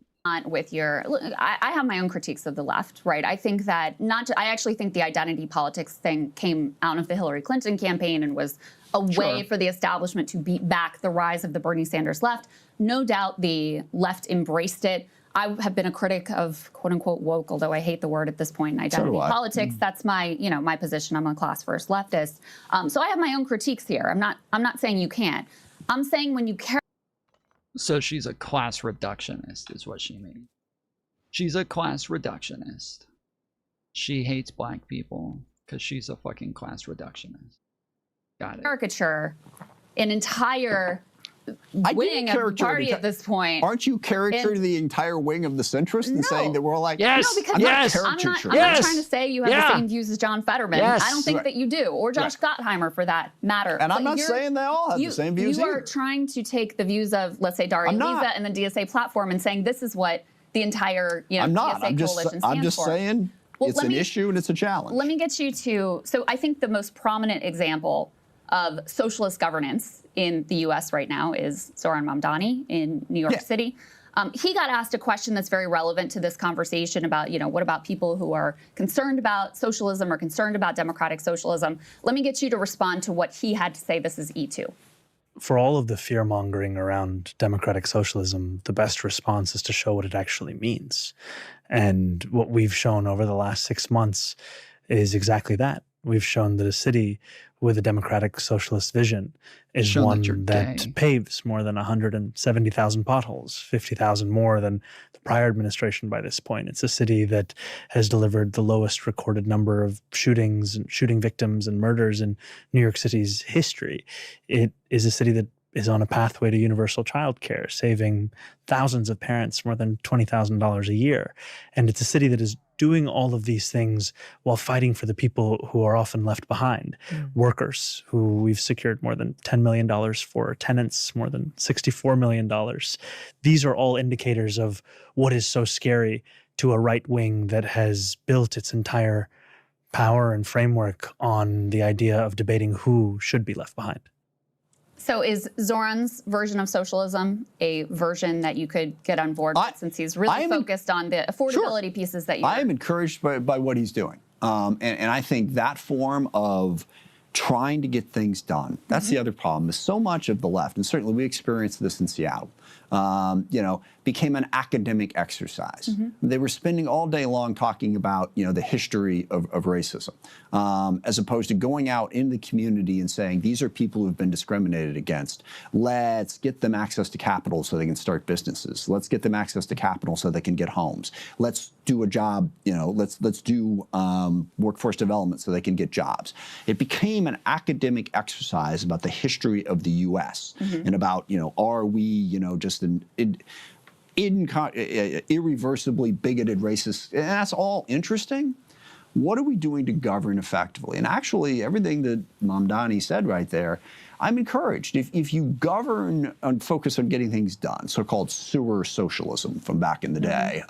With your, I have my own critiques of the left, right? I think that I actually think the identity politics thing came out of the Hillary Clinton campaign and was a way for the establishment to beat back the rise of the Bernie Sanders left. No doubt the left embraced it. I have been a critic of quote unquote woke, although I hate the word at this point in identity politics. That's my, my position. I'm a class first leftist. So I have my own critiques here. I'm not saying you can't. I'm saying when you care.
So she's a class reductionist is what she means. She's a class reductionist. She hates black people because she's a fucking class reductionist. Got it.
Caricature an entire wing of the party at this point.
Aren't you caricaturing the entire wing of the centrist and saying that we're like,
yes,
no, because
I'm not
trying to say you have the same views as John Fetterman. I don't think that you do, or Josh Gottheimer for that matter.
And I'm not saying they all have the same views
You are trying to take the views of, let's say, Daria Liza and the DSA platform and saying this is what the entire
I'm not.
DSA coalition stands
I'm just
for.
saying it's an issue and it's a challenge.
Let me get you to, so I think the most prominent example of socialist governance in the U.S. right now is Zoran Mamdani in New York City. He got asked a question that's very relevant to this conversation about, what about people who are concerned about socialism or concerned about democratic socialism? Let me get you to respond to what he had to say. This is E2.
For all of the fear-mongering around democratic socialism, the best response is to show what it actually means. And what we've shown over the last 6 months is exactly that. We've shown that a city with a democratic socialist vision is one that paves more than 170,000 potholes, 50,000 more than the prior administration by this point. It's a city that has delivered the lowest recorded number of shootings and shooting victims and murders in New York City's history. It is a city that is on a pathway to universal childcare, saving thousands of parents more than $20,000 a year. And it's a city that is doing all of these things while fighting for the people who are often left behind. Workers, who we've secured more than $10 million for, tenants, more than $64 million. These are all indicators of what is so scary to a right wing that has built its entire power and framework on the idea of debating who should be left behind.
So is Zoran's version of socialism a version that you could get on board with, since he's really focused on the affordability pieces that you
I am encouraged by what he's doing. And I think that form of trying to get things done, that's the other problem, is so much of the left, and certainly we experienced this in Seattle, became an academic exercise. They were spending all day long talking about, the history of racism, as opposed to going out in the community and saying, these are people who have been discriminated against. Let's get them access to capital so they can start businesses. Let's get them access to capital so they can get homes. Let's do a job, let's do workforce development so they can get jobs. It became an academic exercise about the history of the U.S. and about, are we, just an irreversibly bigoted racist, and that's all interesting. What are we doing to govern effectively? And actually, everything that Mamdani said right there, I'm encouraged. If you govern and focus on getting things done, so-called sewer socialism from back in the day,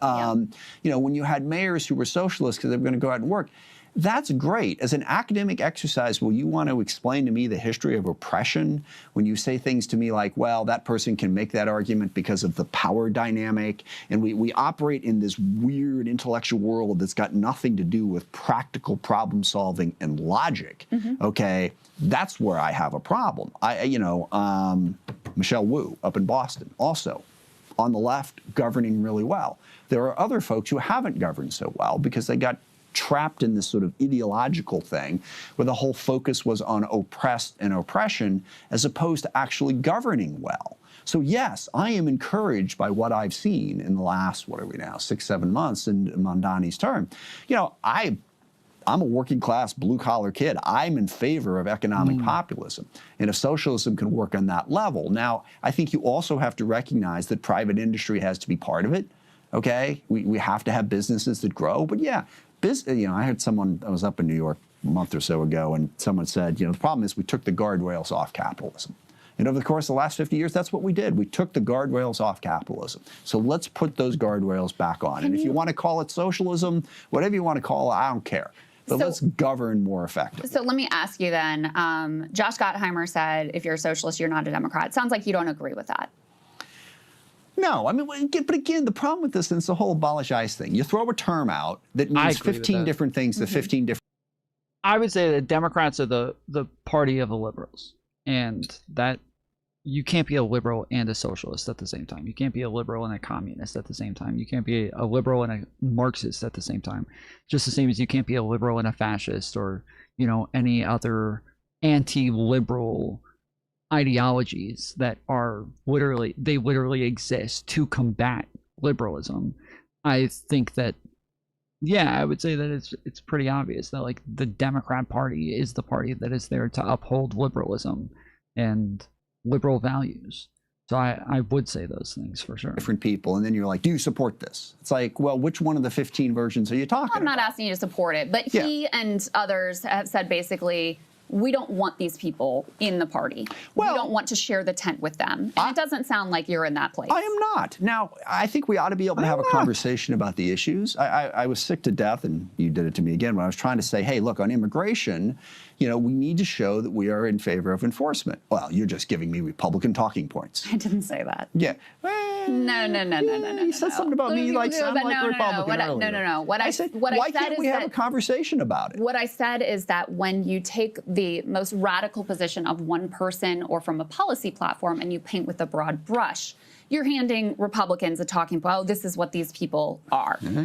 when you had mayors who were socialists because they were going to go out and work, that's great. As an academic exercise, will you want to explain to me the history of oppression when you say things to me like, well, that person can make that argument because of the power dynamic, and we operate in this weird intellectual world that's got nothing to do with practical problem solving and logic, okay? That's where I have a problem. Michelle Wu up in Boston, also on the left, governing really well. There are other folks who haven't governed so well because they got trapped in this sort of ideological thing where the whole focus was on oppressed and oppression as opposed to actually governing well. So yes, I am encouraged by what I've seen in the last, 6-7 months in Mamdani's term. I'm a working class blue collar kid. I'm in favor of economic populism. And if socialism can work on that level. Now, I think you also have to recognize that private industry has to be part of it. Okay, we have to have businesses that grow. But yeah, I heard someone, I was up in New York month or so ago, and someone said, the problem is we took the guardrails off capitalism. And over the course of the last 50 years, that's what we did. We took the guardrails off capitalism. So let's put those guardrails back on. And if you want to call it socialism, whatever you want to call it, I don't care. But let's govern more effectively.
So let me ask you then, Josh Gottheimer said, if you're a socialist, you're not a Democrat. It sounds like you don't agree with that.
No, I mean, but again, the problem with this is the whole abolish ICE thing. You throw a term out that means 15 different things to 15 different.
I would say that Democrats are the party of the liberals, and that you can't be a liberal and a socialist at the same time. You can't be a liberal and a communist at the same time. You can't be a liberal and a Marxist at the same time. Just the same as you can't be a liberal and a fascist, or any other anti-liberal ideologies that are literally exist to combat liberalism. I think that, yeah, I would say that it's pretty obvious that like the Democrat Party is the party that is there to uphold liberalism and liberal values. So I would say those things for sure.
Different people, and then you're like, do you support this? It's like, well, which one of the 15 versions are you talking about?
I'm not asking you to support it, but he and others have said basically, we don't want these people in the party. We don't want to share the tent with them. And it doesn't sound like you're in that place.
I am not. Now, I think we ought to be able to have a conversation about the issues. I was sick to death, and you did it to me again, when I was trying to say, hey, look, on immigration, we need to show that we are in favor of enforcement. Well, you're just giving me Republican talking points.
I didn't say that.
Yeah.
No.
You said something about me sound like a Republican earlier.
No. What I said
why can't
is
we have a conversation about it?
What I said is that when you take the most radical position of one person or from a policy platform and you paint with a broad brush, you're handing Republicans a talking point. Oh, this is what these people are. And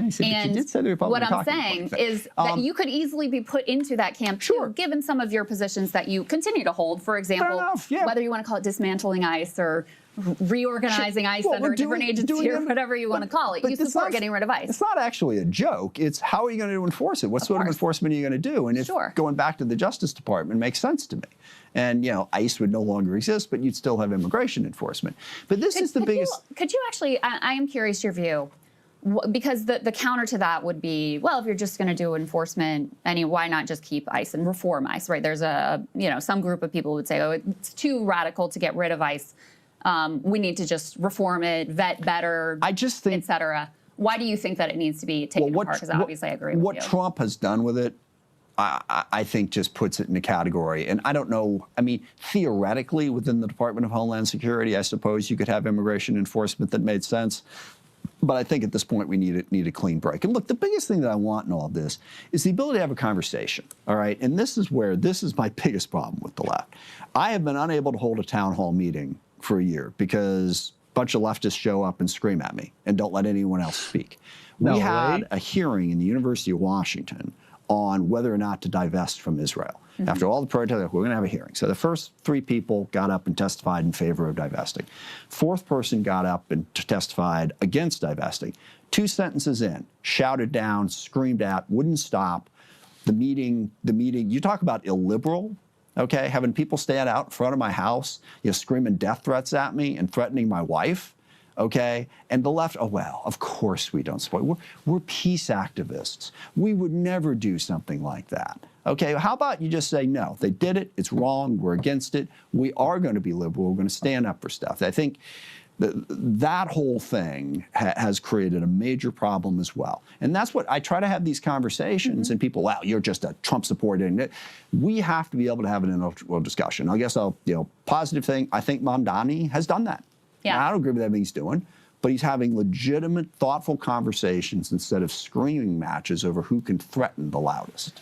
what I'm saying is that you could easily be put into that camp too, given some of your positions that you continue to hold. For example, whether you want to call it dismantling ICE or reorganizing ICE under a different agency or whatever you want to call it. You support getting rid of ICE.
It's not actually a joke. It's how are you going to enforce it? What sort of enforcement are you going to do? And if going back to the Justice Department makes sense to me. And, ICE would no longer exist, but you'd still have immigration enforcement. But this is the biggest...
Could you actually, I am curious your view, because the counter to that would be, well, if you're just going to do enforcement, why not just keep ICE and reform ICE, right? There's some group of people would say, oh, it's too radical to get rid of ICE. We need to just reform it, vet better, et cetera. Why do you think that it needs to be taken apart? Because obviously I agree with you.
What Trump has done with it, I think just puts it in a category. And I don't know, theoretically within the Department of Homeland Security, I suppose you could have immigration enforcement that made sense. But I think at this point we need a clean break. And look, the biggest thing that I want in all of this is the ability to have a conversation, all right? And this is my biggest problem with the left. I have been unable to hold a town hall meeting for a year because a bunch of leftists show up and scream at me and don't let anyone else speak. We had a hearing in the University of Washington on whether or not to divest from Israel. After all the protests, we're going to have a hearing. So the first 3 people got up and testified in favor of divesting. 4th person got up and testified against divesting. 2 sentences in, shouted down, screamed at, wouldn't stop. The meeting, you talk about illiberal, okay? Having people stand out in front of my house, screaming death threats at me and threatening my wife. Okay, and the left, oh, well, of course we don't support. We're peace activists. We would never do something like that. Okay, how about you just say, no, they did it, it's wrong, we're against it, we are going to be liberal, we're going to stand up for stuff. I think that whole thing has created a major problem as well. And that's what I try to have these conversations, and people, wow, you're just a Trump supporter. We have to be able to have an intellectual discussion. I guess positive thing, I think Mamdani has done that. Yeah. Now, I don't agree with everything he's doing, but he's having legitimate, thoughtful conversations instead of screaming matches over who can threaten the loudest.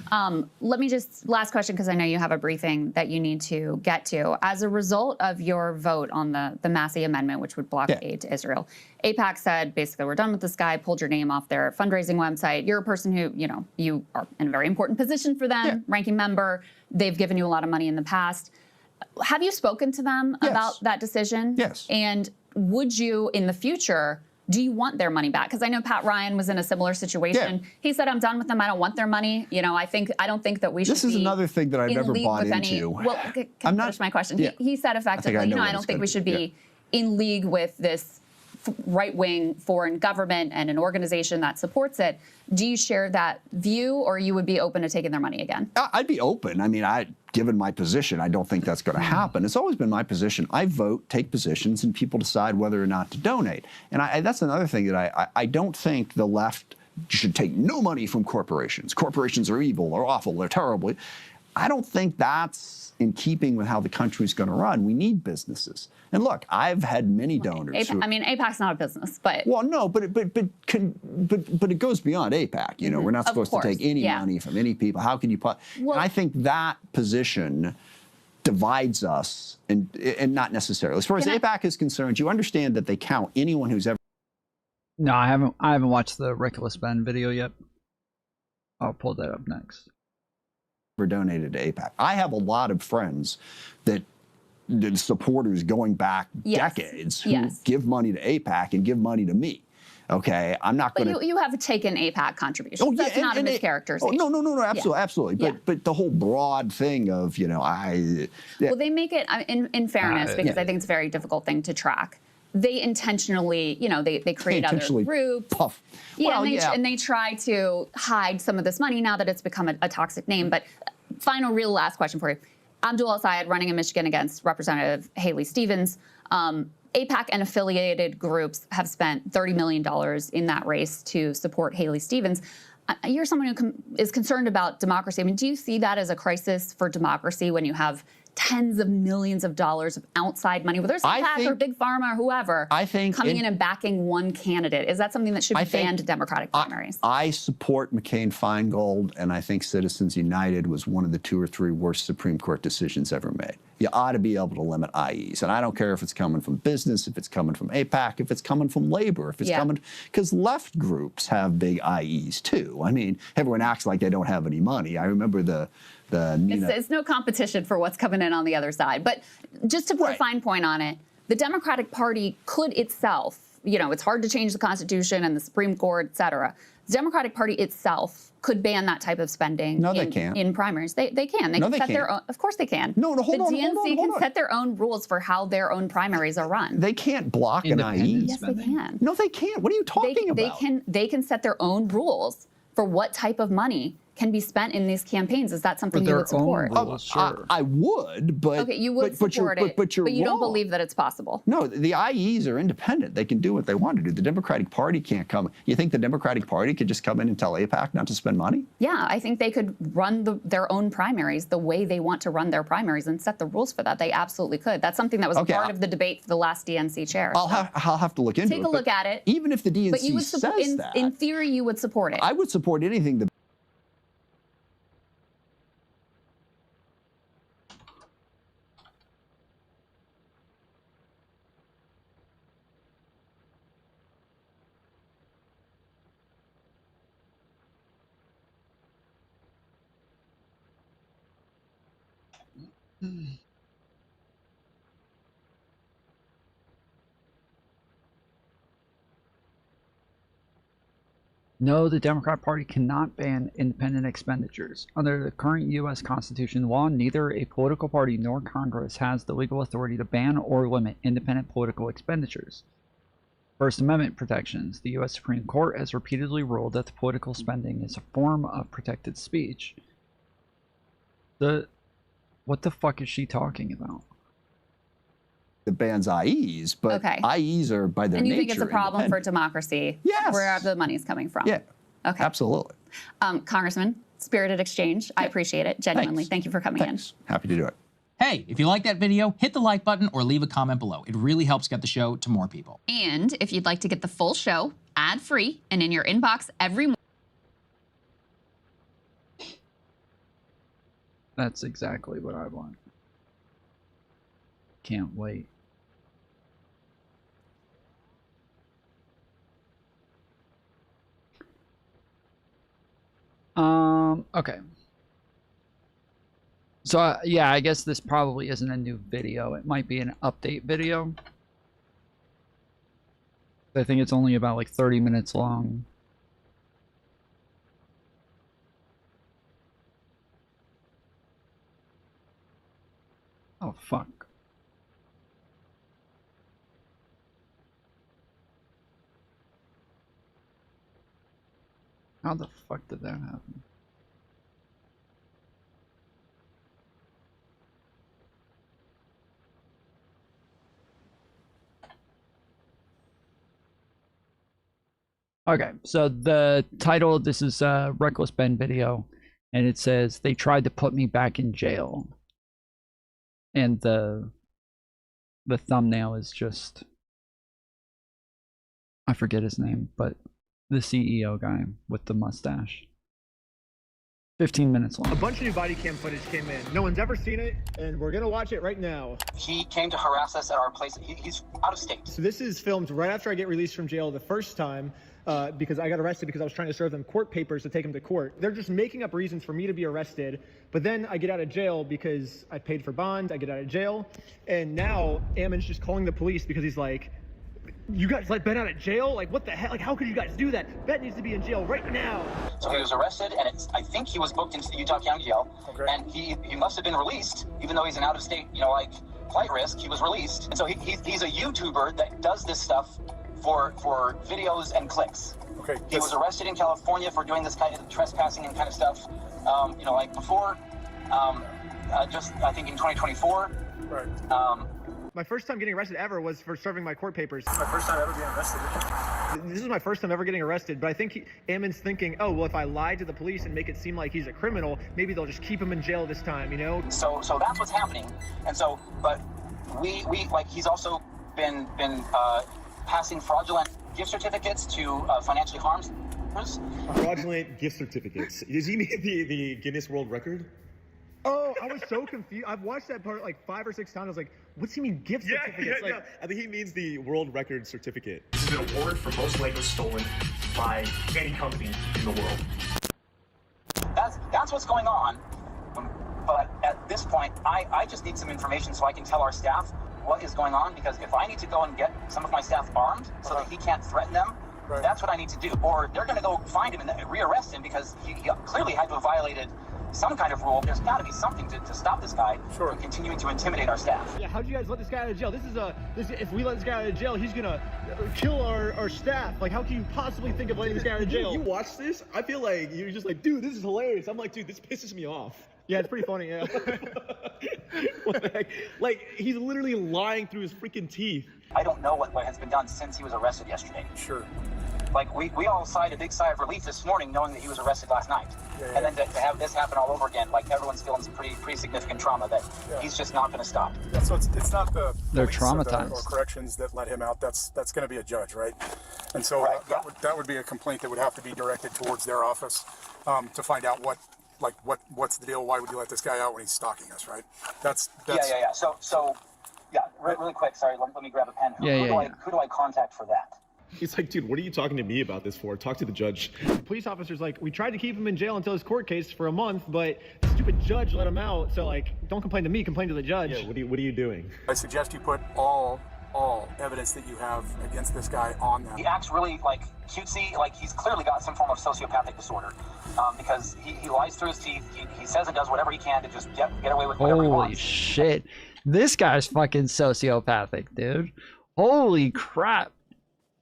Let me last question, because I know you have a briefing that you need to get to. As a result of your vote on the Massey Amendment, which would block aid to Israel, AIPAC said, basically, we're done with this guy, pulled your name off their fundraising website. You're a person who, you are in a very important position for them, ranking member. They've given you a lot of money in the past. Have you spoken to them about that decision?
Yes.
And would you, in the future, do you want their money back? Because I know Pat Ryan was in a similar situation. Yeah. He said, I'm done with them. I don't want their money. I don't think that we should be.
This is another thing that I've never bought into.
Well, can I finish my question? Yeah. He said effectively, I don't think we should be in league with this right-wing foreign government and an organization that supports it. Do you share that view, or you would be open to taking their money again?
I'd be open. I mean, given my position, I don't think that's going to happen. It's always been my position. I vote, take positions, and people decide whether or not to donate. And that's another thing that I don't think the left should take no money from corporations. Corporations are evil, they're awful, they're terrible. I don't think that's in keeping with how the country's going to run. We need businesses. And look, I've had many donors.
I mean, AIPAC's not a business, but
well, no, but it goes beyond AIPAC. You know, we're not supposed to take any money from any people. How can you put? Well, I think that position divides us, and not necessarily. As far as AIPAC is concerned, you understand that they count anyone who's ever.
No, I haven't watched the Reckless Ben video yet. I'll pull that up next.
Donated to AIPAC. I have a lot of friends that supporters going back decades who give money to AIPAC and give money to me. Okay, I'm not going to.
But you have taken AIPAC contributions. Oh, yeah, that's not a mischaracterization.
No, absolutely, absolutely. But the whole broad thing of,
well, they make it in fairness, because I think it's a very difficult thing to track. They intentionally, they create other groups.
Puff.
Yeah, and they try to hide some of this money now that it's become a toxic name. But real last question for you. Abdul El-Sayed running in Michigan against Representative Haley Stevens. AIPAC and affiliated groups have spent $30 million in that race to support Haley Stevens. You're someone who is concerned about democracy. I mean, do you see that as a crisis for democracy when you have tens of millions of dollars of outside money, whether it's AIPAC or Big Pharma or whoever, coming in and backing one candidate? Is that something that should be banned in Democratic primaries?
I support McCain-Feingold, and I think Citizens United was one of the 2 or 3 worst Supreme Court decisions ever made. You ought to be able to limit IEs. And I don't care if it's coming from business, if it's coming from AIPAC, if it's coming from labor, if it's coming, because left groups have big IEs too. I mean, everyone acts like they don't have any money. I remember it's no competition for what's coming in on the other side. But just to put a fine point on it, the Democratic Party could itself, it's hard to change the Constitution and the Supreme Court, et cetera. The Democratic Party itself could ban that type of spending they can't.
In primaries. They can. They can set their own. Of course they can.
Hold on.
The DNC can set their own rules for how their own primaries are run.
They can't block an IE.
Yes, they can.
No, they can't. What are you talking about?
They can set their own rules for what type of money can be spent in these campaigns. Is that something you would support?
Rules, sure.
I would, but
okay, you would support it,
but you
don't believe that it's possible.
No, the IEs are independent. They can do what they want to do. The Democratic Party can't come. You think the Democratic Party could just come in and tell AIPAC not to spend money?
Yeah, I think they could run their own primaries the way they want to run their primaries and set the rules for that. They absolutely could. That's something that was part of the debate for the last DNC chair.
I'll have to look into it.
Take a look at it.
Even if the DNC
but you would support,
says that,
in theory, you would support it.
I would support anything that.
No, the Democrat Party cannot ban independent expenditures. Under the current U.S. Constitution law, neither a political party nor Congress has the legal authority to ban or limit independent political expenditures. First Amendment protections. The U.S. Supreme Court has repeatedly ruled that the political spending is a form of protected speech. What the fuck is she talking about?
That bans IEs, but IEs are by their nature.
And you think it's a problem for democracy?
Yes.
Wherever the money's coming from?
Yeah.
Okay.
Absolutely.
Congressman, spirited exchange. I appreciate it. Genuinely.
Thanks.
Thank you for coming in.
Happy to do it.
Hey, if you like that video, hit the like button or leave a comment below. It really helps get the show to more people.
And if you'd like to get the full show ad-free and in your inbox every morning.
That's exactly what I want. Can't wait. Okay. So, yeah, I guess this probably isn't a new video. It might be an update video. I think it's only about like 30 minutes long. Oh, fuck. How the fuck did that happen? Okay, so the title, this is a Reckless Ben video, and it says, "They tried to put me back in jail." And the thumbnail is just, I forget his name, but the CEO guy with the mustache. 15 minutes long.
A bunch of new body cam footage came in. No one's ever seen it, and we're gonna watch it right now.
He came to harass us at our place. He's out of state.
So this is filmed right after I get released from jail the first time, because I got arrested because I was trying to serve them court papers to take them to court. They're just making up reasons for me to be arrested, but then I get out of jail because I paid for bond, I get out of jail, and now Ammon's just calling the police because he's like, "You guys let Ben out of jail? Like, what the hell? Like, how could you guys do that? Ben needs to be in jail right now."
So he was arrested, and I think he was booked into the Utah County Jail. Okay. And he must have been released, even though he's an out-of-state, like, flight risk. He was released. And so he's a YouTuber that does this stuff for videos and clicks. Okay. He was arrested in California for doing this kind of trespassing and kind of stuff, like before, just, I think, in 2024. Right.
My first time getting arrested ever was for serving my court papers.
My first time ever getting arrested.
This is my first time ever getting arrested, but I think Ammon's thinking, oh, well, if I lie to the police and make it seem like he's a criminal, maybe they'll just keep him in jail this time, you know?
So that's what's happening. And so, but we like, he's also been passing fraudulent gift certificates to financially harmed.
Fraudulent gift certificates. Does he mean the Guinness World Record?
Oh, I was so confused. I've watched that part like 5 or 6 times. I was like, what's he mean gift certificates?
Yeah. I think he means the world record certificate.
This is an award for most Legos stolen by any company in the world.
That's what's going on. But at this point, I just need some information so I can tell our staff what is going on, because if I need to go and get some of my staff armed so that he can't threaten them, that's what I need to do. Or they're going to go find him and rearrest him because he clearly had to have violated some kind of rule. There's got to be something to stop this guy from continuing to intimidate our staff.
Yeah, how'd you guys let this guy out of jail? If we let this guy out of jail, he's gonna kill our staff. Like, how can you possibly think of letting this guy out of jail?
You watch this, I feel like you're just like, dude, this is hilarious. I'm like, dude, this pisses me off.
Yeah, it's pretty funny, yeah.
What the heck? Like, he's literally lying through his freaking teeth.
I don't know what has been done since he was arrested yesterday.
Sure.
Like, we all sighed a big sigh of relief this morning knowing that he was arrested last night. And then to have this happen all over again, like, everyone's feeling some pretty significant trauma that he's just not going to stop.
Yeah, so it's not the
they're
police
traumatized
or corrections that let him out. That's going to be a judge, right? And so that would be a complaint that would have to be directed towards their office to find out what's the deal? Why would you let this guy out when he's stalking us, right? That's
yeah. So really quick. Sorry, let me grab a pen. Who do I contact for that?
He's like, dude, what are you talking to me about this for? Talk to the judge.
The police officer's like, we tried to keep him in jail until his court case for a month, but the stupid judge let him out. So, like, don't complain to me, complain to the judge.
Yeah, what are you doing? I suggest you put all evidence that you have against this guy on them.
He acts really, like, cutesy. Like, he's clearly got some form of sociopathic disorder, because he lies through his teeth. He says and does whatever he can to just get away with whatever he wants.
Holy shit. This guy's fucking sociopathic, dude. Holy crap.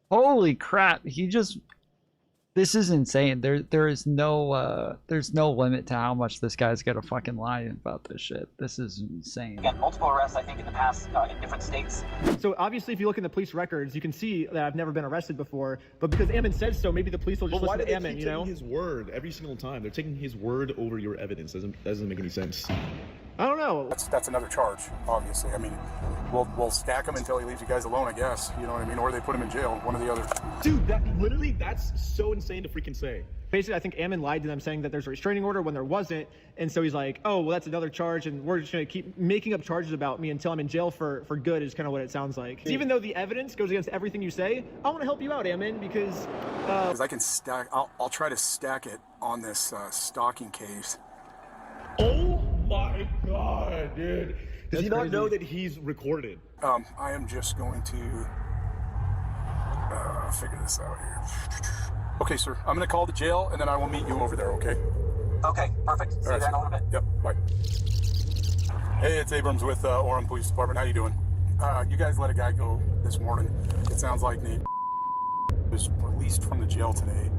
Holy crap. This is insane. There's no limit to how much this guy's gonna fucking lie about this shit. This is insane.
Again, multiple arrests, I think, in the past in different states.
So obviously, if you look in the police records, you can see that I've never been arrested before. But because Ammon said so, maybe the police will just listen to Ammon. You know,
his word every single time. They're taking his word over your evidence. Doesn't make any sense.
I don't know.
That's another charge, obviously. I mean, we'll stack him until he leaves you guys alone, I guess. You know what I mean? Or they put him in jail, one or the other. Dude, that's so insane to freaking say.
Basically, I think Ammon lied to them saying that there's a restraining order when there wasn't. And so he's like, oh, well, that's another charge, and we're just going to keep making up charges about me until I'm in jail for good is kind of what it sounds like. Even though the evidence goes against everything you say, I want to help you out, Ammon, because
I can stack, I'll try to stack it on this stalking case.
Oh my god, dude.
Does he not know that he's recorded? I am just going to figure this out here. Okay, sir. I'm going to call the jail, and then I will meet you over there, okay?
Okay, perfect. See you there in a little bit.
Yep, bye. Hey, it's Abrams with Orem Police Department. How you doing? You guys let a guy go this morning. It sounds like Nate. Was released from the jail today.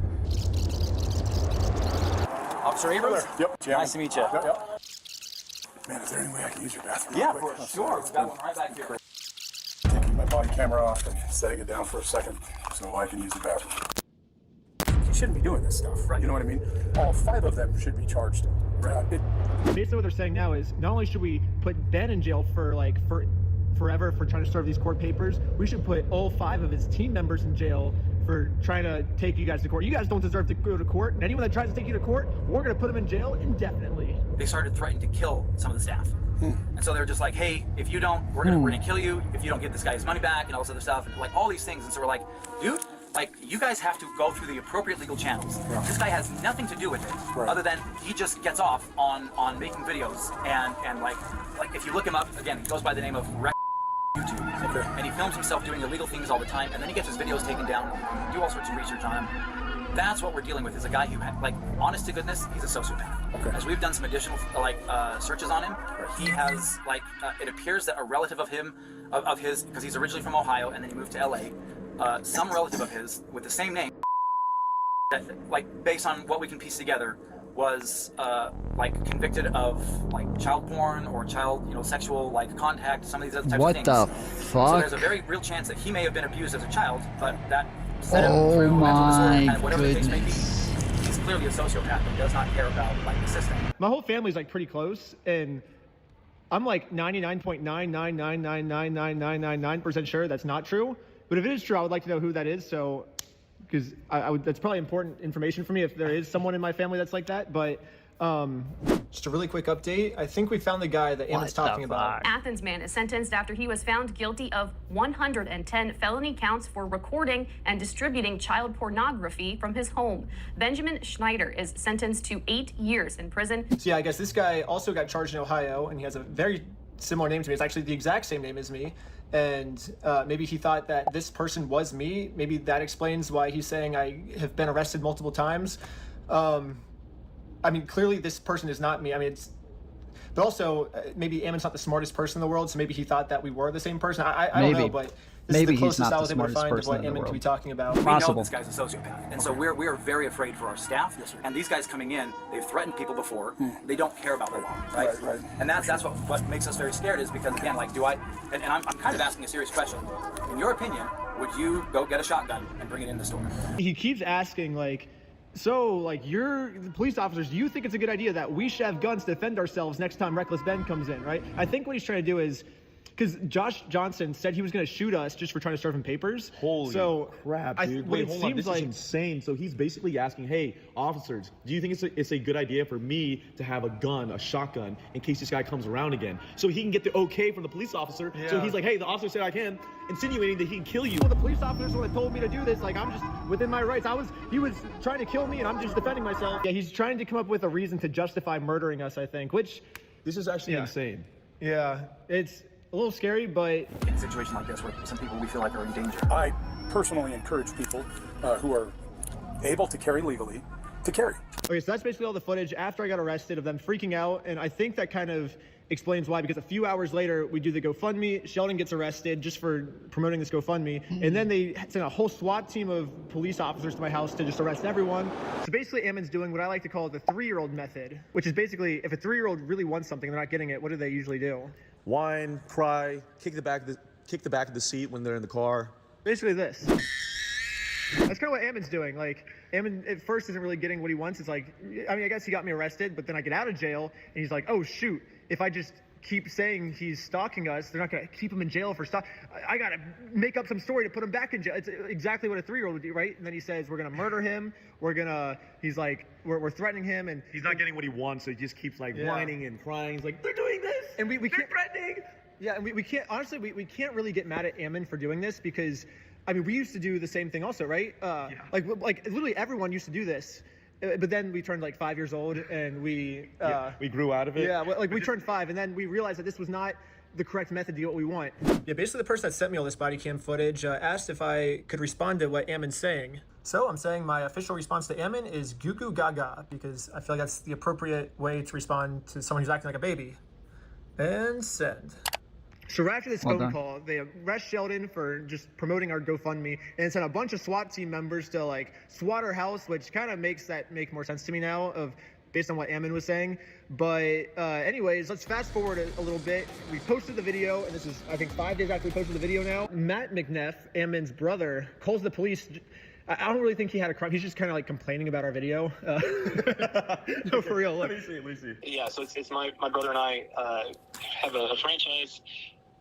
Officer Abrams?
Yep. Jam.
Nice to meet you.
Yep. Man, is there any way I can use your bathroom?
Yeah,
real quick?
for sure. We've got one right back here.
Taking my body camera off and setting it down for a second so I can use the bathroom. You shouldn't be doing this stuff, right? You know what I mean? All 5 of them should be charged.
Basically what they're saying now is not only should we put Ben in jail for forever for trying to serve these court papers, we should put all 5 of his team members in jail for trying to take you guys to court. You guys don't deserve to go to court, and anyone that tries to take you to court, we're going to put them in jail indefinitely.
They started threatening to kill some of the staff. And so they were just like, hey, if you don't, we're gonna kill you if you don't get this guy his money back and all this other stuff, and like all these things. And so we're like, dude, like you guys have to go through the appropriate legal channels. This guy has nothing to do with it, other than he just gets off on making videos and like if you look him up again, he goes by the name of YouTube, and he films himself doing illegal things all the time, and then he gets his videos taken down, do all sorts of research on him. That's what we're dealing with, is a guy who, like, honest to goodness, he's a sociopath. As we've done some additional, searches on him, he has, it appears that a relative of him, of his, because he's originally from Ohio and then he moved to LA, some relative of his with the same name, that, based on what we can piece together, was, convicted of, child porn or child, sexual, contact, some of these other types of things.
What the fuck?
So there's a very real chance that he may have been abused as a child, but that
Oh my
goodness. He's clearly a sociopath and does not care about the system.
My whole family's pretty close, and I'm 99.999999999% sure that's not true. But if it is true, I would like to know who that is. So, because that's probably important information for me if there is someone in my family that's like that. But just a really quick update. I think we found the guy that Ammon's talking about.
Athens man is sentenced after he was found guilty of 110 felony counts for recording and distributing child pornography from his home. Benjamin Schneider is sentenced to 8 years in prison.
So yeah, I guess this guy also got charged in Ohio, and he has a very similar name to me. It's actually the exact same name as me. And maybe he thought that this person was me. Maybe that explains why he's saying I have been arrested multiple times. I mean, clearly this person is not me. I mean, but also maybe Ammon's not the smartest person in the world, so maybe he thought that we were the same person. I don't know, but this is the closest I was able to find of what Ammon could be talking about.
We know this guy's a sociopath, and so we are very afraid for our staff. And these guys coming in, they've threatened people before. They don't care about the law, right? And that's what makes us very scared, is because again, and I'm kind of asking a serious question. In your opinion, would you go get a shotgun and bring it in the store?
He keeps asking so, you're the police officers, do you think it's a good idea that we should have guns to defend ourselves next time Reckless Ben comes in, right? I think what he's trying to do is, because Josh Johnson said he was going to shoot us just for trying to serve him papers.
Holy crap, dude. Wait, hold on. This is insane. So he's basically asking, hey, officers, do you think it's a good idea for me to have a gun, a shotgun, in case this guy comes around again? So he can get the okay from the police officer. Yeah. So he's like, hey, the officer said I can, insinuating that he can kill you. Well, the police officers when they told me to do this, I'm just within my rights. He was trying to kill me and I'm just defending myself. Yeah, he's trying to come up with a reason to justify murdering us, I think, which... This is actually insane.
Yeah, it's a little scary, but...
In a situation like this where some people we feel like are in danger.
I personally encourage people who are able to carry legally to carry.
Okay, so that's basically all the footage after I got arrested of them freaking out, and I think that kind of explains why, because a few hours later, we do the GoFundMe, Sheldon gets arrested just for promoting this GoFundMe, and then they sent a whole SWAT team of police officers to my house to just arrest everyone. So basically, Ammon's doing what I like to call the 3-year-old method, which is basically, if a 3-year-old really wants something, they're not getting it, what do they usually do?
Whine, cry, kick the back of the seat when they're in the car.
Basically this. That's kind of what Ammon's doing. Ammon at first isn't really getting what he wants. It's I guess he got me arrested, but then I get out of jail, and he's like, oh, shoot, if I just keep saying he's stalking us, they're not going to keep him in jail for stalking. I got to make up some story to put him back in jail. It's exactly what a 3-year-old would do, right? And then he says, we're going to murder him. He's like, we're threatening him. And
he's not getting what he wants, so he just keeps whining and crying. He's like, they're doing this.
And we
can't threatening.
Yeah, and we can't, honestly, we can't really get mad at Ammon for doing this because, we used to do the same thing also, right? Literally everyone used to do this. But then we turned 5 years old and we
grew out of it.
Yeah, we turned 5 and then we realized that this was not the correct method to do what we want. Yeah, basically the person that sent me all this body cam footage asked if I could respond to what Ammon's saying. So I'm saying my official response to Ammon is goo goo gaga because I feel like that's the appropriate way to respond to someone who's acting like a baby. And send. So after this
Well
phone
done.
call, they arrest Sheldon for just promoting our GoFundMe and sent a bunch of SWAT team members to like SWAT our house, which kind of makes that make more sense to me now based on what Ammon was saying. But anyways, let's fast forward a little bit. We posted the video, and this is, I think, 5 days after we posted the video now. Matt McNeff, Ammon's brother, calls the police. I don't really think he had a crime. He's just kind of like complaining about our video. No, for real. Look.
Let me see.
Yeah, so it's my brother and I have a franchise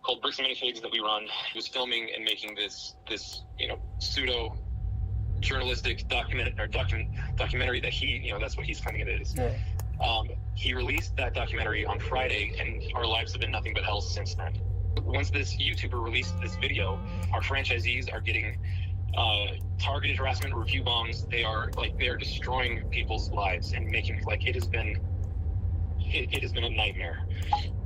called Bricks and Minifigs that we run. He was filming and making this pseudo journalistic documentary that he, that's what he's claiming it is.
Yeah.
He released that documentary on Friday, and our lives have been nothing but hell since then. Once this YouTuber released this video, our franchisees are getting targeted harassment, review bombs. They are destroying people's lives and making it has been a nightmare.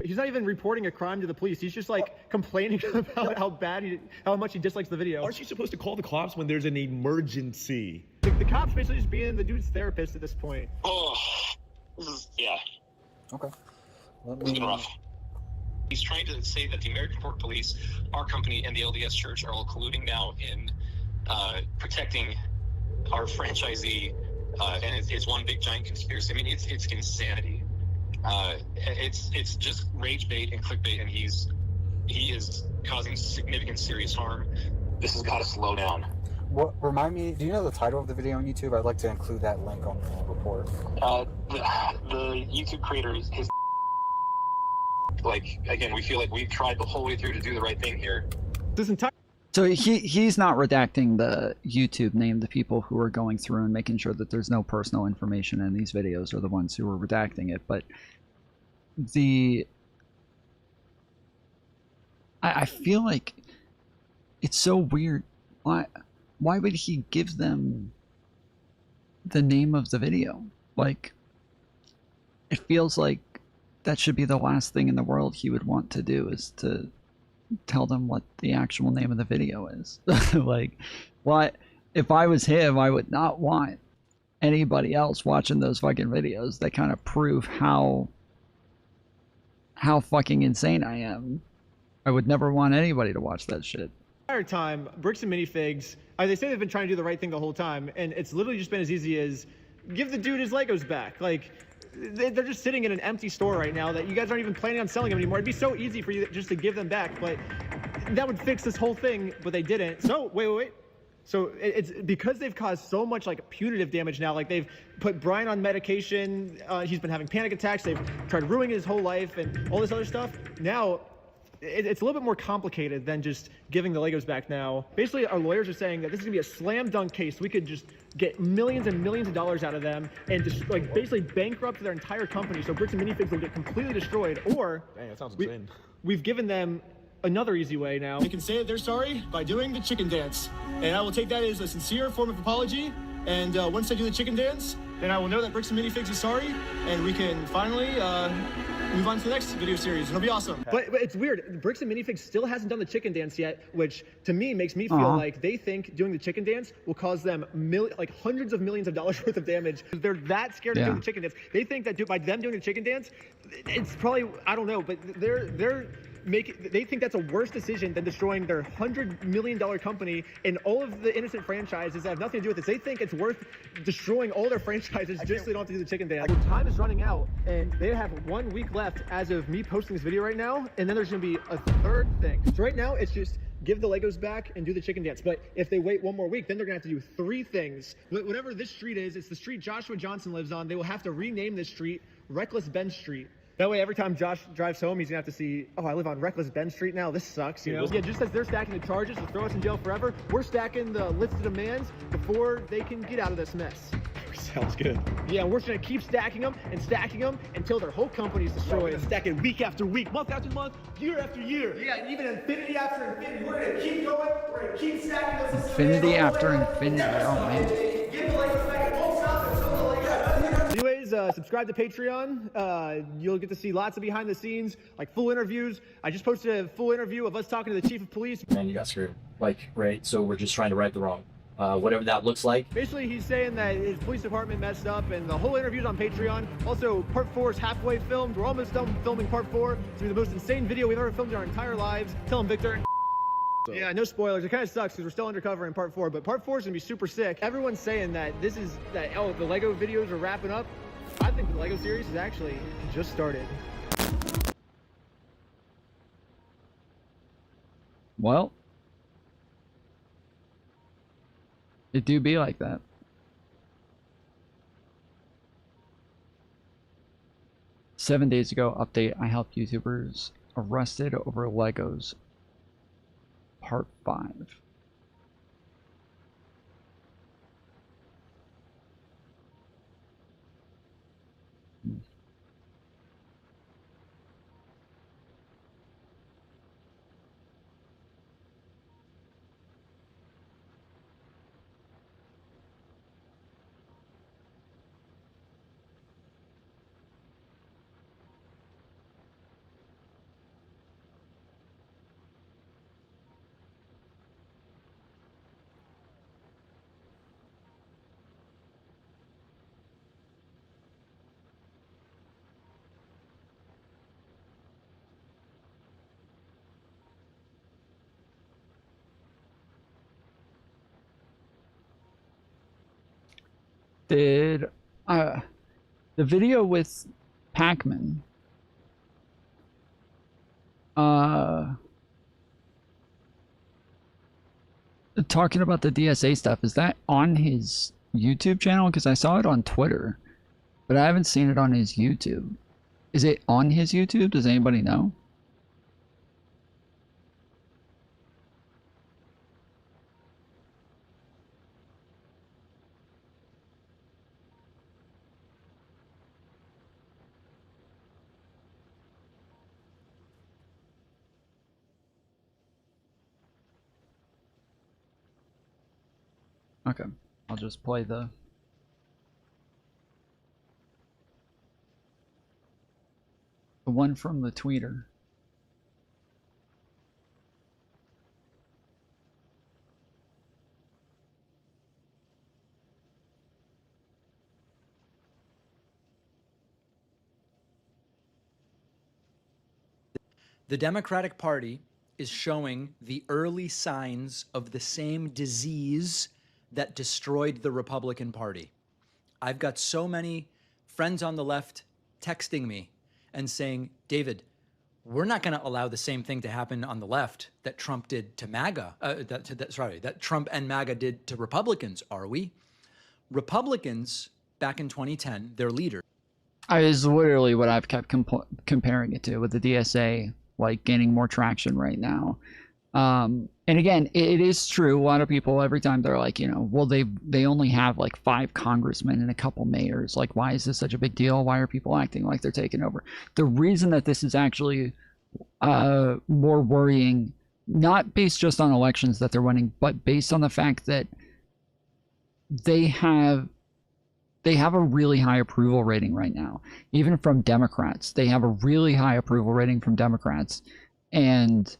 He's not even reporting a crime to the police. He's just like complaining about how much he dislikes the video.
Aren't you supposed to call the cops when there's an emergency?
The cops basically just being the dude's therapist at this point.
Oh, yeah.
Okay.
It's been rough. He's trying to say that the American Fork Police, our company, and the LDS Church are all colluding now in protecting our franchisee, and it's one big giant conspiracy. I mean, it's insanity. It's just rage bait and clickbait, and he is causing significant serious harm. This has got to slow down.
What, remind me, do you know the title of the video on YouTube? I'd like to include that link on the report.
The YouTube creator is his. Again, we feel like we've tried the whole way through to do the right thing here.
So he's not redacting the YouTube name. The people who are going through and making sure that there's no personal information in these videos are the ones who are redacting it. But I feel like it's so weird. Why would he give them the name of the video? Like, it feels like that should be the last thing in the world he would want to do, is to tell them what the actual name of the video is. Like, what if I was him, I would not want anybody else watching those fucking videos that kind of prove how fucking insane I am. I would never want anybody to watch that shit.
Entire time, Bricks and Minifigs, they say they've been trying to do the right thing the whole time, and it's literally just been as easy as give the dude his Legos back. Like, they're just sitting in an empty store right now that you guys aren't even planning on selling them anymore. It'd be so easy for you just to give them back, but that would fix this whole thing, but they didn't. So, wait. So it's because they've caused so much punitive damage now. Like, they've put Brian on medication. He's been having panic attacks. They've tried ruining his whole life and all this other stuff. Now, it's a little bit more complicated than just giving the Legos back now. Basically, our lawyers are saying that this is gonna be a slam dunk case. We could just get millions and millions of dollars out of them and just basically bankrupt their entire company. So Bricks and Minifigs will get completely destroyed. Or
Dang, that sounds insane.
We've given them another easy way now. They can say that they're sorry by doing the chicken dance. And I will take that as a sincere form of apology. And once they do the chicken dance, then I will know that Bricks and Minifigs is sorry, and we can finally move on to the next video series. It'll be awesome. But it's weird. Bricks and Minifigs still hasn't done the chicken dance yet, which to me makes me feel like they think doing the chicken dance will cause them hundreds of millions of dollars worth of damage. They're that scared of doing the chicken dance. They think that by them doing the chicken dance, it's probably, I don't know, but they think that's a worse decision than destroying their $100 million company and all of the innocent franchises that have nothing to do with this. They think it's worth destroying all their franchises just so they don't have to do the chicken dance. Their time is running out, and they have 1 week left as of me posting this video right now, and then there's going to be a third thing. So right now, it's just give the Legos back and do the chicken dance. But if they wait 1 more week, then they're going to have to do 3 things. Whatever this street is, it's the street Joshua Johnson lives on. They will have to rename this street Reckless Ben Street. That way, every time Josh drives home, he's gonna have to see, oh, I live on Reckless Ben Street now. This sucks, you know? Yeah, just as they're stacking the charges to throw us in jail forever, we're stacking the list of demands before they can get out of this mess.
Sounds good.
Yeah, we're just gonna keep stacking them until their whole company's destroyed.
Yeah, stack it week after week, month after month, year after year.
Yeah, even infinity after infinity. We're gonna keep going. We're gonna keep stacking those.
Infinity after infinity. Oh man.
Give the Legos back. It won't stop until the Legos. Anyways, subscribe to Patreon. You'll get to see lots of behind the scenes, like full interviews. I just posted a full interview of us talking to the chief of police.
Man, you got screwed. Right? So we're just trying to right the wrong. whatever that looks like.
Basically, he's saying that his police department messed up, and the whole interview's on Patreon. Also, part 4 is halfway filmed. We're almost done filming part 4. It's gonna be the most insane video we've ever filmed in our entire lives. Tell him, Victor. So. Yeah, no spoilers. It kind of sucks because we're still undercover in part 4, but part 4 is gonna be super sick. Everyone's saying that oh, the Lego videos are wrapping up. I think the Lego series is actually just started.
Well, it do be like that. Seven days ago, update, I helped YouTubers arrested over Legos. Part 5. Did the video with Pac-Man talking about the DSA stuff, is that on his YouTube channel? Because I saw it on Twitter, but I haven't seen it on his YouTube. Is it on his YouTube? Does anybody know? Okay, I'll just play the one from the tweeter.
The Democratic Party is showing the early signs of the same disease that destroyed the Republican Party. I've got so many friends on the left texting me and saying, David, we're not going to allow the same thing to happen on the left that Trump did to MAGA, that Trump and MAGA did to Republicans, are we? Republicans, back in 2010, their leader.
Is literally what I've kept comparing it to, with the DSA like gaining more traction right now. And again, it is true. A lot of people, every time they're like, you know, well, they only have like 5 congressmen and a couple mayors. Like, why is this such a big deal? Why are people acting like they're taking over? The reason that this is actually more worrying, not based just on elections that they're winning, but based on the fact that they have a really high approval rating right now, even from Democrats. They have a really high approval rating from Democrats, and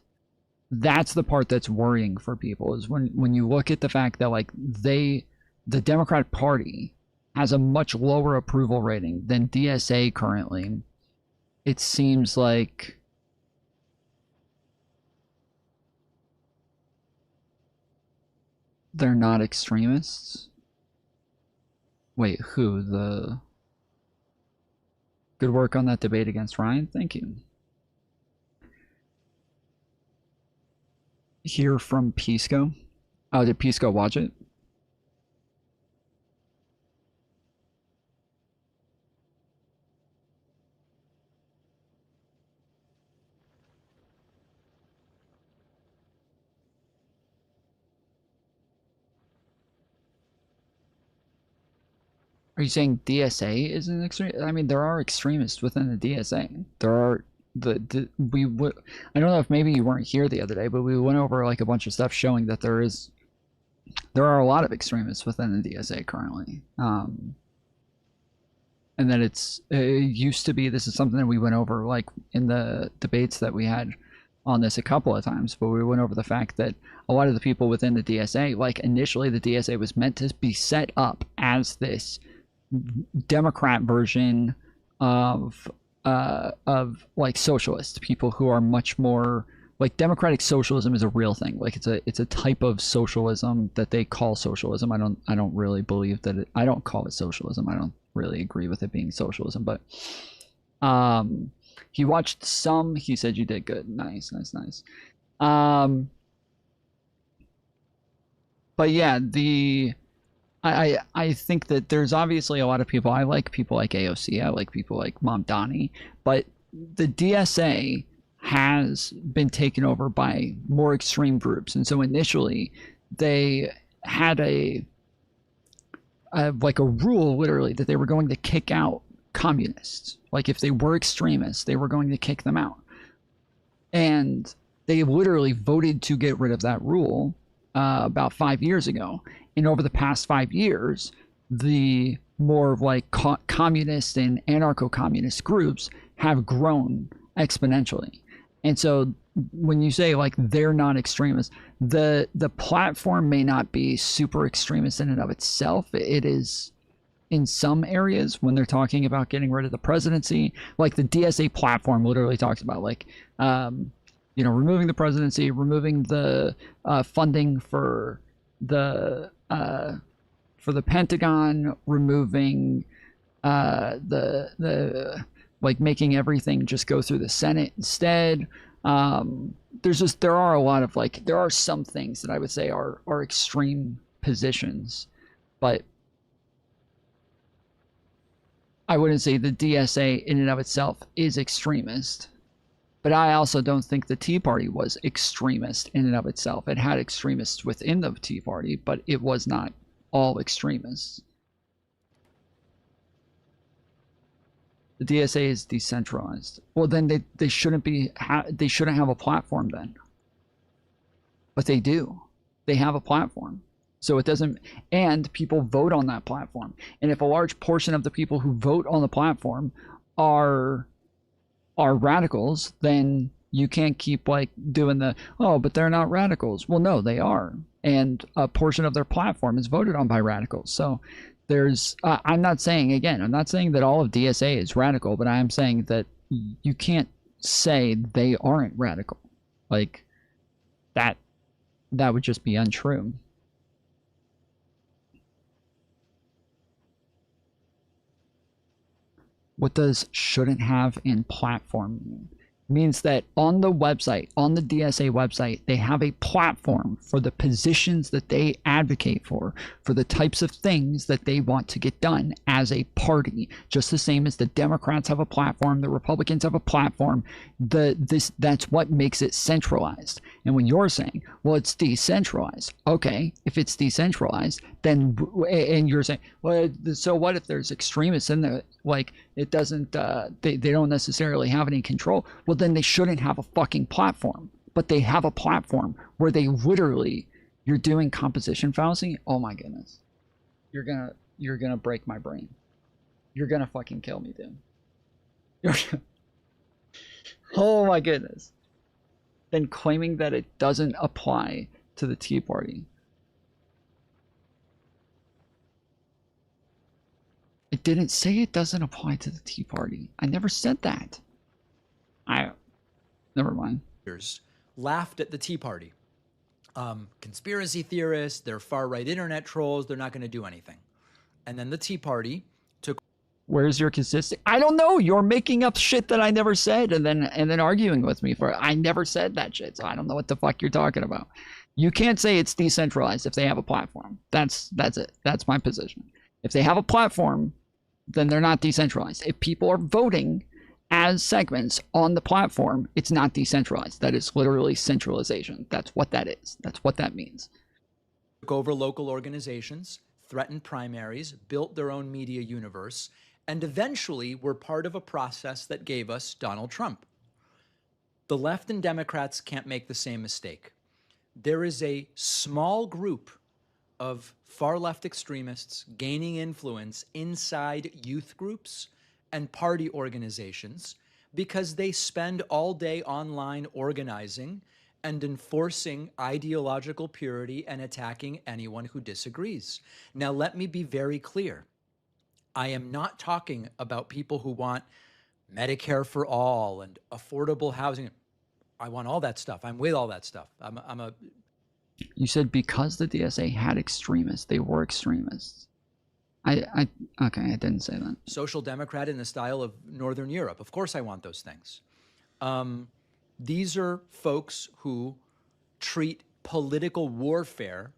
that's the part that's worrying for people, is when you look at the fact that like the Democratic Party has a much lower approval rating than DSA currently. It seems like they're not extremists. Wait, who? The good work on that debate against Ryan? Thank you. Hear from Pisco. Oh, did Pisco watch it? Are you saying DSA is an extreme? I mean, there are extremists within the DSA. There are I don't know if maybe you weren't here the other day, but we went over like a bunch of stuff showing that there are a lot of extremists within the DSA currently. And that it used to be, this is something that we went over like in the debates that we had on this a couple of times, but we went over the fact that a lot of the people within the DSA, like initially the DSA was meant to be set up as this Democrat version of like socialist people who are much more like democratic socialism is a real thing. Like it's a type of socialism that they call socialism. I don't really believe that I don't call it socialism. I don't really agree with it being socialism, but he watched some. He said you did good. Nice. But yeah, I think that there's obviously a lot of people. I like people like AOC. I like people like Mom Donnie. But the DSA has been taken over by more extreme groups, and so initially they had a rule literally that they were going to kick out communists. Like if they were extremists, they were going to kick them out. And they literally voted to get rid of that rule about 5 years ago. And over the past 5 years, the more of like communist and anarcho-communist groups have grown exponentially. And so when you say like they're not extremists, the platform may not be super extremist in and of itself. It is in some areas when they're talking about getting rid of the presidency. Like the DSA platform literally talks about like removing the presidency, removing the funding for the Pentagon, removing the like making everything just go through the Senate instead. There are a lot of like, there are some things that I would say are extreme positions, but I wouldn't say the DSA in and of itself is extremist. But I also don't think the Tea Party was extremist in and of itself. It had extremists within the Tea Party, but it was not all extremists. The DSA is decentralized. Well, then they shouldn't be. They shouldn't have a platform then. But they do. They have a platform. So it doesn't. And people vote on that platform. And if a large portion of the people who vote on the platform are radicals, then you can't keep like doing the, oh, but they're not radicals. Well, no, they are. And a portion of their platform is voted on by radicals. So there's, I'm not saying that all of DSA is radical, but I'm saying that you can't say they aren't radical. Like that would just be untrue. What does shouldn't have in platform mean? It means that on the website, on the DSA website, they have a platform for the positions that they advocate for the types of things that they want to get done as a party, just the same as the Democrats have a platform, the Republicans have a platform. That's what makes it centralized. And when you're saying, well, it's decentralized, okay, if it's decentralized, then, and you're saying, well, so what if there's extremists in there? Like it doesn't, they don't necessarily have any control. Well, then they shouldn't have a fucking platform. But they have a platform where they literally, you're doing composition fallacy. Oh my goodness, you're gonna break my brain. You're gonna fucking kill me, dude. Oh my goodness. Then claiming that it doesn't apply to the Tea Party. It didn't say it doesn't apply to the Tea Party. I never said that. Never mind.
Laughed at the Tea Party. Conspiracy theorists, they're far-right internet trolls, they're not going to do anything. And then the Tea Party took...
Where's your consistency? I don't know. You're making up shit that I never said and then arguing with me for it. I never said that shit, so I don't know what the fuck you're talking about. You can't say it's decentralized if they have a platform. That's it. That's my position. If they have a platform, then they're not decentralized. If people are voting as segments on the platform, it's not decentralized. That is literally centralization. That's what that is. That's what that means.
Took over local organizations, threatened primaries, built their own media universe, and eventually were part of a process that gave us Donald Trump. The left and Democrats can't make the same mistake. There is a small group of far-left extremists gaining influence inside youth groups and party organizations because they spend all day online organizing and enforcing ideological purity and attacking anyone who disagrees. Now, let me be very clear. I am not talking about people who want Medicare for all and affordable housing. I want all that stuff. I'm with all that stuff.
You said because the DSA had extremists, they were extremists. Okay, I didn't say that.
Social democrat in the style of Northern Europe. Of course I want those things. These are folks who treat political warfare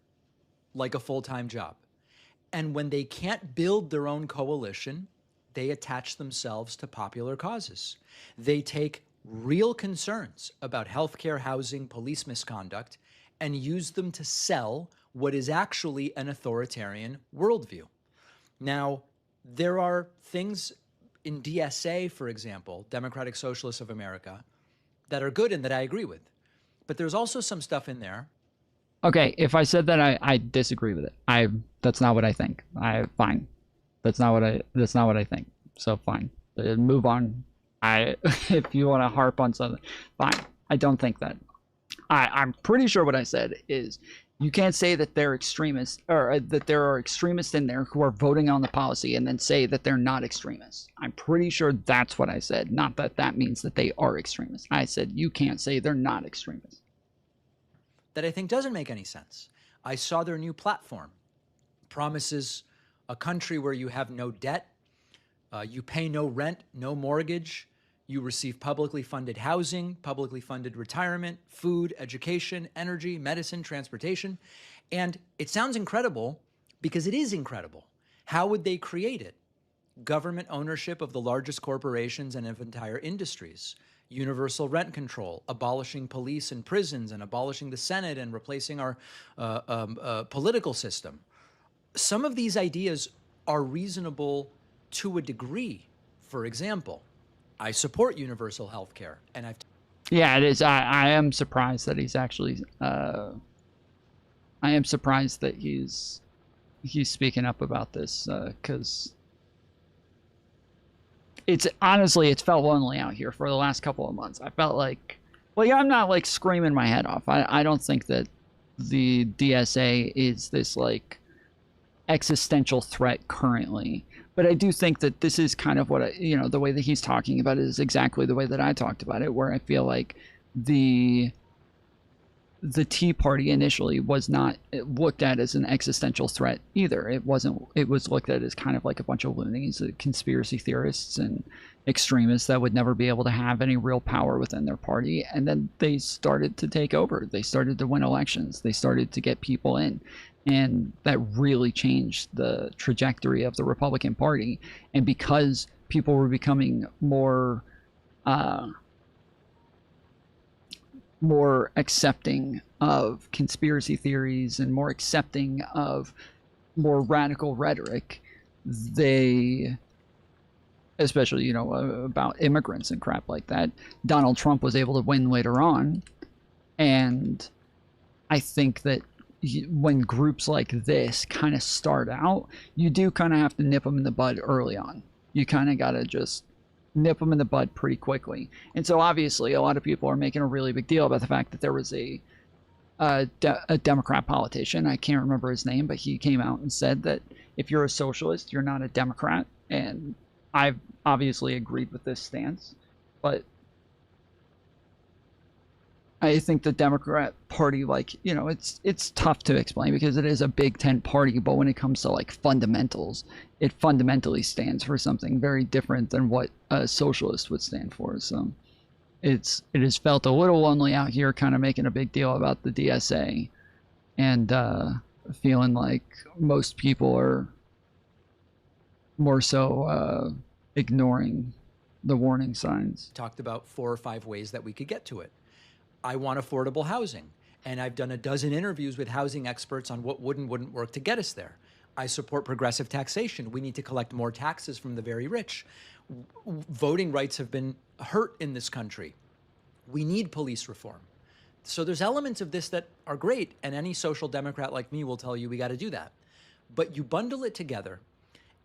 like a full-time job. And when they can't build their own coalition, they attach themselves to popular causes. They take real concerns about healthcare, housing, police misconduct, and use them to sell what is actually an authoritarian worldview. Now, there are things in DSA, for example, Democratic Socialists of America, that are good and that I agree with. But there's also some stuff in there.
Okay, if I said that, I disagree with it. That's not what I think. Fine. That's not what I think. So fine. Move on. If you want to harp on something, fine. I don't think that. I'm pretty sure what I said is you can't say that they're extremists or that there are extremists in there who are voting on the policy and then say that they're not extremists. I'm pretty sure that's what I said. Not that that means that they are extremists. I said you can't say they're not extremists.
That I think doesn't make any sense. I saw their new platform. Promises a country where you have no debt, you pay no rent, no mortgage, you receive publicly funded housing, publicly funded retirement, food, education, energy, medicine, transportation. And it sounds incredible because it is incredible. How would they create it? Government ownership of the largest corporations and of entire industries. Universal rent control, abolishing police and prisons, and abolishing the Senate and replacing our political system. Some of these ideas are reasonable to a degree. For example, I support universal health care, and I've...
Yeah, it is. I am surprised that he's actually... I am surprised that he's speaking up about this, because... It's honestly, it's felt lonely out here for the last couple of months. I felt like, well, yeah, I'm not like screaming my head off. I don't think that the DSA is this like existential threat currently, but I do think that this is kind of what the way that he's talking about it is exactly the way that I talked about it, where I feel like the Tea Party initially was not looked at as an existential threat either. It wasn't. It was looked at as kind of like a bunch of loonies, conspiracy theorists and extremists that would never be able to have any real power within their party. And then they started to take over. They started to win elections. They started to get people in. And that really changed the trajectory of the Republican Party. And because people were becoming more accepting of conspiracy theories and more accepting of more radical rhetoric, they, especially, about immigrants and crap like that, Donald Trump was able to win later on. And I think that when groups like this kind of start out, you do kind of have to nip them in the bud early on. You kind of got to just nip them in the bud pretty quickly. And so obviously a lot of people are making a really big deal about the fact that there was a Democrat politician, I can't remember his name, but he came out and said that if you're a socialist, you're not a Democrat. And I've obviously agreed with this stance, but I think the Democrat Party, it's tough to explain because it is a big tent party, but when it comes to like fundamentals, it fundamentally stands for something very different than what a socialist would stand for. So it has felt a little lonely out here, kind of making a big deal about the DSA and feeling like most people are more so ignoring the warning signs.
Talked about 4 or 5 ways that we could get to it. I want affordable housing, and I've done a dozen interviews with housing experts on what would and wouldn't work to get us there. I support progressive taxation. We need to collect more taxes from the very rich. Voting rights have been hurt in this country. We need police reform. So there's elements of this that are great, and any social democrat like me will tell you we got to do that. But you bundle it together,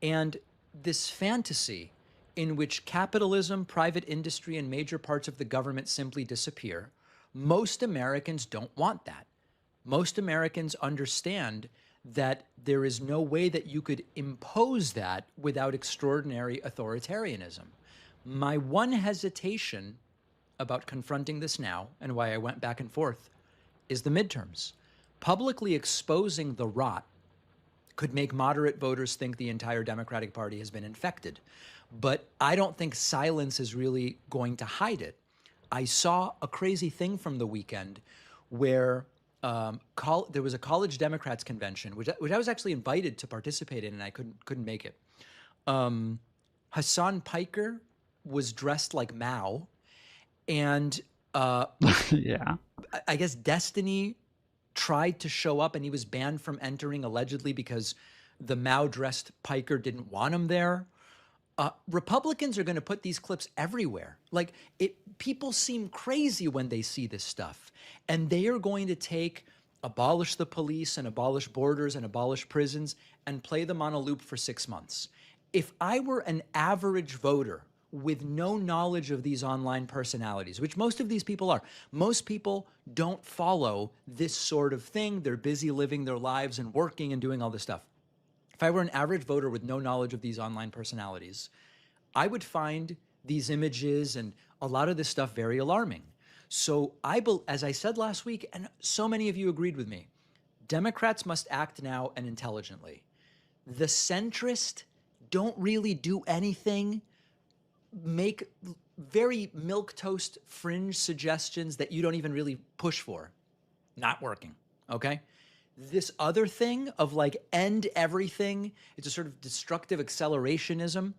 and this fantasy in which capitalism, private industry, and major parts of the government simply disappear, most Americans don't want that. Most Americans understand that there is no way that you could impose that without extraordinary authoritarianism. My one hesitation about confronting this now, and why I went back and forth, is the midterms. Publicly exposing the rot could make moderate voters think the entire Democratic Party has been infected. But I don't think silence is really going to hide it. I saw a crazy thing from the weekend where there was a college Democrats convention, which I was actually invited to participate in, and I couldn't make it. Hassan Piker was dressed like Mao, and
yeah,
I guess Destiny tried to show up, and he was banned from entering allegedly because the Mao-dressed Piker didn't want him there. Republicans are going to put these clips everywhere. Like, people seem crazy when they see this stuff, and they are going to abolish the police and abolish borders and abolish prisons and play them on a loop for 6 months. If I were an average voter with no knowledge of these online personalities, which most of these people are, most people don't follow this sort of thing. They're busy living their lives and working and doing all this stuff. If I were an average voter with no knowledge of these online personalities, I would find these images and a lot of this stuff very alarming. So as I said last week, and so many of you agreed with me, Democrats must act now and intelligently. The centrists don't really do anything, make very milquetoast fringe suggestions that you don't even really push for. Not working, okay? This other thing of like end everything, it's a sort of destructive accelerationism,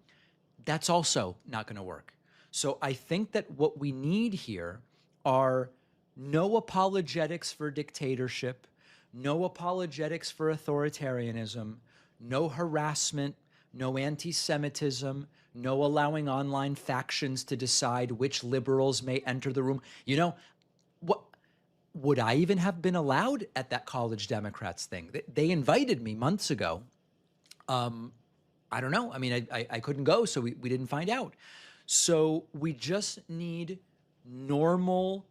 that's also not going to work. So I think that what we need here are no apologetics for dictatorship, no apologetics for authoritarianism, no harassment, no anti-Semitism, no allowing online factions to decide which liberals may enter the room. You know, what would I even have been allowed at that college Democrats thing? They invited me months ago. I don't know. I mean, I couldn't go, so we didn't find out. So we just need normal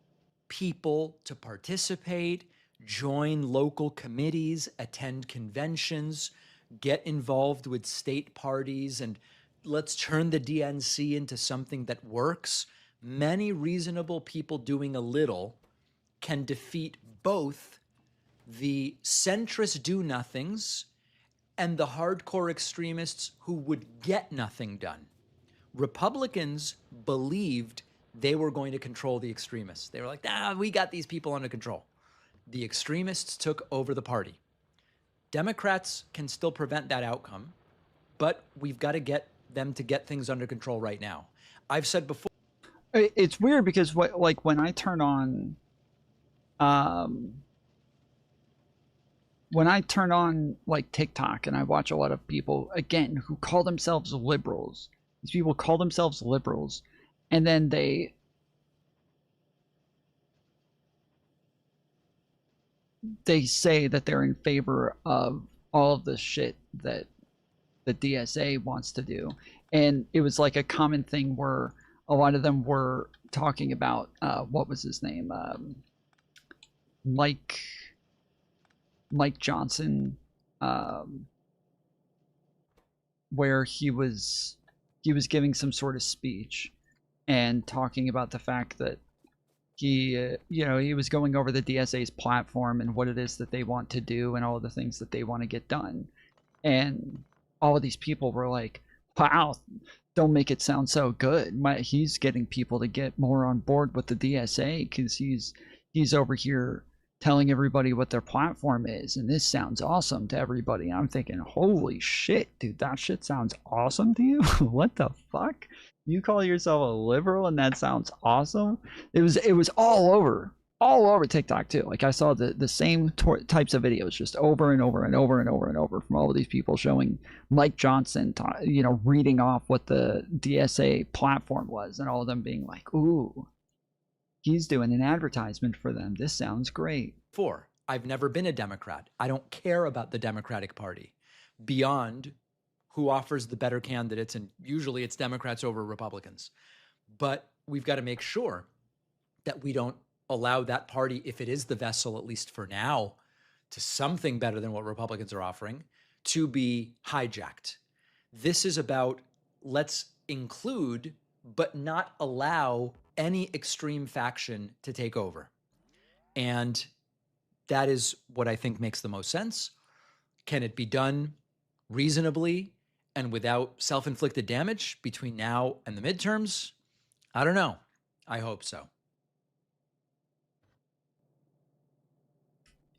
people to participate, join local committees, attend conventions, get involved with state parties, and let's turn the DNC into something that works. Many reasonable people doing a little can defeat both the centrist do-nothings and the hardcore extremists who would get nothing done. Republicans believed they were going to control the extremists. They were like, we got these people under control. The extremists took over the party. Democrats can still prevent that outcome, but we've got to get them to get things under control right now. I've said before.
It's weird because when I turn on like TikTok and I watch a lot of people, again, who call themselves liberals. These people call themselves liberals, and then they say that they're in favor of all of the shit that the DSA wants to do. And it was like a common thing where a lot of them were talking about, what was his name? Mike Johnson, where he was giving some sort of speech and talking about the fact that he was going over the DSA's platform and what it is that they want to do and all of the things that they want to get done. And all of these people were like, wow, don't make it sound so good. He's getting people to get more on board with the DSA because he's over here telling everybody what their platform is, and this sounds awesome to everybody. And I'm thinking, holy shit, dude, that shit sounds awesome to you? What the fuck? You call yourself a liberal and that sounds awesome? It was all over TikTok too. Like I saw the same types of videos just over and over and over and over and over from all of these people showing Mike Johnson, reading off what the DSA platform was, and all of them being like, ooh, he's doing an advertisement for them. This sounds great.
I've never been a Democrat. I don't care about the Democratic Party beyond who offers the better candidates, and usually it's Democrats over Republicans. But we've got to make sure that we don't allow that party, if it is the vessel, at least for now, to something better than what Republicans are offering, to be hijacked. This is about let's include, but not allow any extreme faction to take over. And that is what I think makes the most sense. Can it be done reasonably and without self-inflicted damage between now and the midterms? I don't know. I hope so.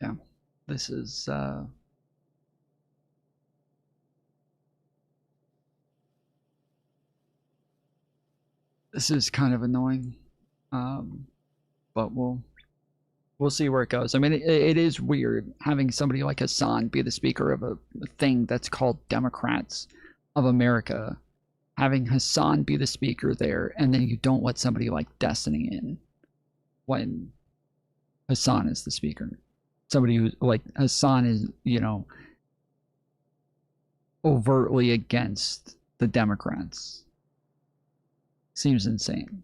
Yeah, this is kind of annoying, but we'll see where it goes. I mean, it is weird having somebody like Hassan be the speaker of a thing that's called Democrats of America, having Hassan be the speaker there, and then you don't let somebody like Destiny in when Hassan is the speaker. Somebody who, like, Hassan is, you know, overtly against the Democrats. Seems insane.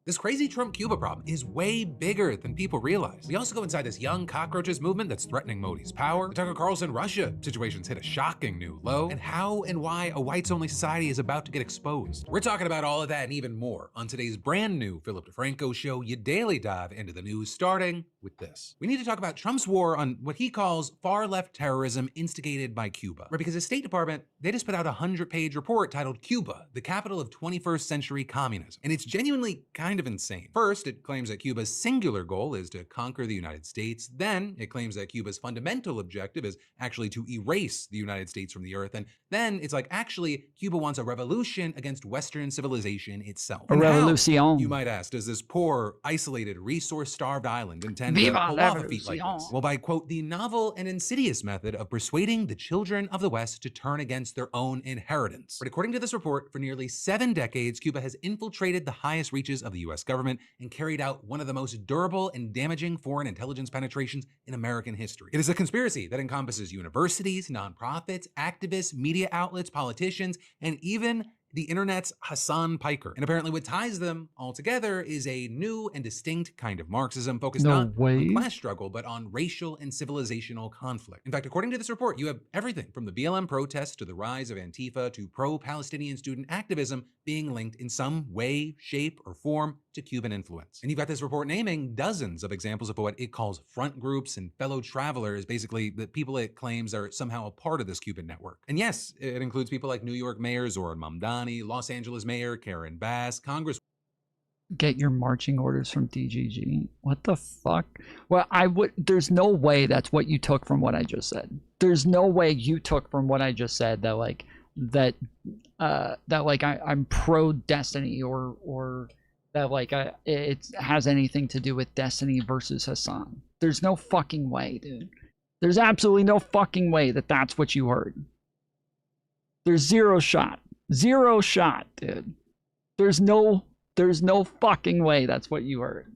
This crazy Trump-Cuba problem is way bigger than people realize. We also go inside this young cockroaches movement that's threatening Modi's power. The Tucker Carlson-Russia situation's hit a shocking new low. And how and why a whites-only society is about to get exposed. We're talking about all of that and even more on today's brand new Philip DeFranco show, your daily dive into the news, starting with this. We need to talk about Trump's war on what he calls far-left terrorism instigated by Cuba. Right, because the State Department, they just put out a 100-page report titled Cuba, the Capital of 21st Century Communism. And it's genuinely kind of insane. First, it claims that Cuba's singular goal is to conquer the United States. Then, it claims that Cuba's fundamental objective is actually to erase the United States from the earth. And then it's like, actually, Cuba wants a revolution against Western civilization itself.
A revolution.
How, you might ask, does this poor, isolated, resource-starved island intend to pull off a feat like this? Well, by, quote, the novel and insidious method of persuading the children of the West to turn against their own inheritance. But according to this report, for nearly 7 decades, Cuba has infiltrated the highest reaches of the U.S. government and carried out one of the most durable and damaging foreign intelligence penetrations in American history. It is a conspiracy that encompasses universities, nonprofits, activists, media outlets, politicians, and even the internet's Hassan Piker. And apparently what ties them all together is a new and distinct kind of Marxism focused not on class struggle, but on racial and civilizational conflict. In fact, according to this report, you have everything from the BLM protests to the rise of Antifa to pro-Palestinian student activism being linked in some way, shape, or form to Cuban influence. And you've got this report naming dozens of examples of what it calls front groups and fellow travelers, basically the people it claims are somehow a part of this Cuban network. And yes, it includes people like New York Mayor Zoran Mamdani, Los Angeles Mayor Karen Bass, Congress.
Get your marching orders from DGG. What the fuck? Well, there's no way that's what you took from what I just said. There's no way you took from what I just said that like I'm pro Destiny or that like it has anything to do with Destiny versus Hassan. There's no fucking way, dude. There's absolutely no fucking way that that's what you heard. There's zero shot, dude. There's no fucking way that's what you heard.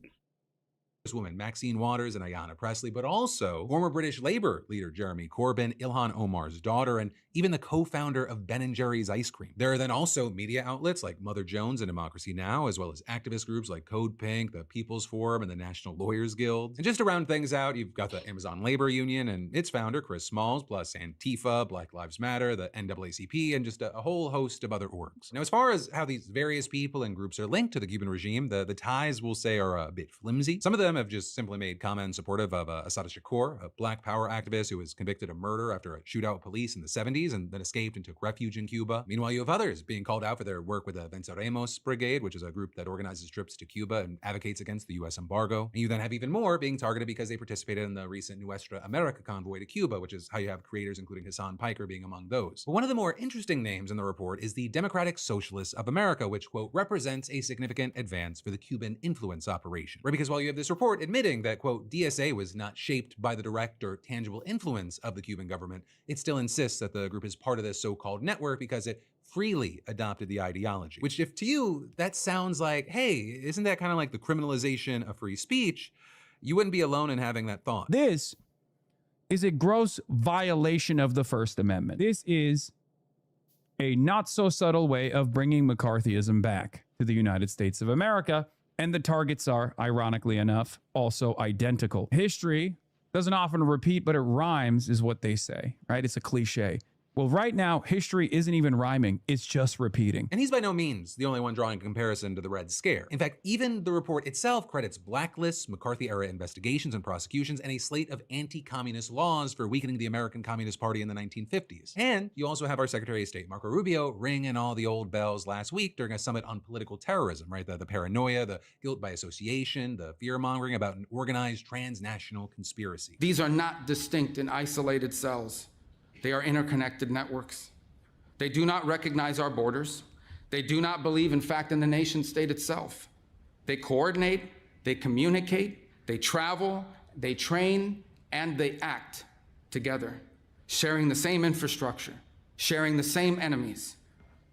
Woman Maxine Waters and Ayanna Pressley, but also former British Labour leader Jeremy Corbyn, Ilhan Omar's daughter, and even the co-founder of Ben & Jerry's ice cream. There are then also media outlets like Mother Jones and Democracy Now!, as well as activist groups like Code Pink, the People's Forum, and the National Lawyers Guild. And just to round things out, you've got the Amazon Labor Union and its founder, Chris Smalls, plus Antifa, Black Lives Matter, the NAACP, and just a whole host of other orgs. Now, as far as how these various people and groups are linked to the Cuban regime, the ties, we'll say, are a bit flimsy. Some of them have just simply made comments supportive of Assata Shakur, a Black Power activist who was convicted of murder after a shootout with police in the 70s and then escaped and took refuge in Cuba. Meanwhile, you have others being called out for their work with the Venceremos Brigade, which is a group that organizes trips to Cuba and advocates against the U.S. embargo. And you then have even more being targeted because they participated in the recent Nuestra America convoy to Cuba, which is how you have creators including Hassan Piker being among those. But one of the more interesting names in the report is the Democratic Socialists of America, which, quote, represents a significant advance for the Cuban influence operation. Right, because while you have this report admitting that, quote, DSA was not shaped by the direct or tangible influence of the Cuban government, it still insists that the group is part of this so-called network because it freely adopted the ideology. Which, if to you, that sounds like, hey, isn't that kind of like the criminalization of free speech? you wouldn't be alone in having that thought.
This is a gross violation of the First Amendment. This is a not so subtle way of bringing McCarthyism back to the United States of America. And the targets are, ironically enough, also identical. History doesn't often repeat, but it rhymes, is what they say, right? It's a cliche. Well, right now, history isn't even rhyming. It's just repeating.
And he's by no means the only one drawing a comparison to the Red Scare. In fact, even the report itself credits blacklists, McCarthy-era investigations and prosecutions, and a slate of anti-communist laws for weakening the American Communist Party in the 1950s. And you also have our Secretary of State, Marco Rubio, ringing all the old bells last week during a summit on political terrorism, right? The paranoia, the guilt by association, the fear-mongering about an organized transnational conspiracy.
These are not distinct and isolated cells. They are interconnected networks. They do not recognize our borders. They do not believe, in fact, in the nation state itself. They coordinate, they communicate, they travel, they train, and they act together, sharing the same infrastructure, sharing the same enemies,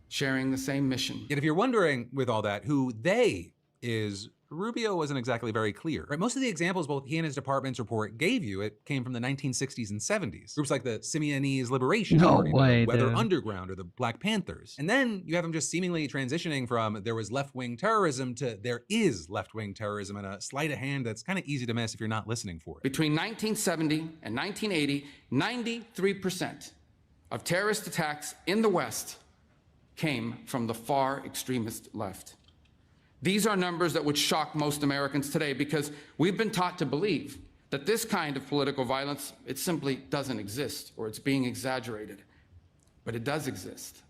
sharing the same mission.
Yet if you're wondering, with all that, who they is, Rubio wasn't exactly very clear. Right? Most of the examples both he and his department's report gave you, it came from the 1960s and 70s. Groups like the Simeonese Liberation Party, the Weather Underground, or the Black Panthers. And then you have him just seemingly transitioning from there was left-wing terrorism to there is left-wing terrorism, and a sleight of hand that's kind of easy to miss if you're not listening for it.
Between 1970 and 1980, 93% of terrorist attacks in the West came from the far extremist left. These are numbers that would shock most Americans today because we've been taught to believe that this kind of political violence, it simply doesn't exist or it's being exaggerated. But it does exist,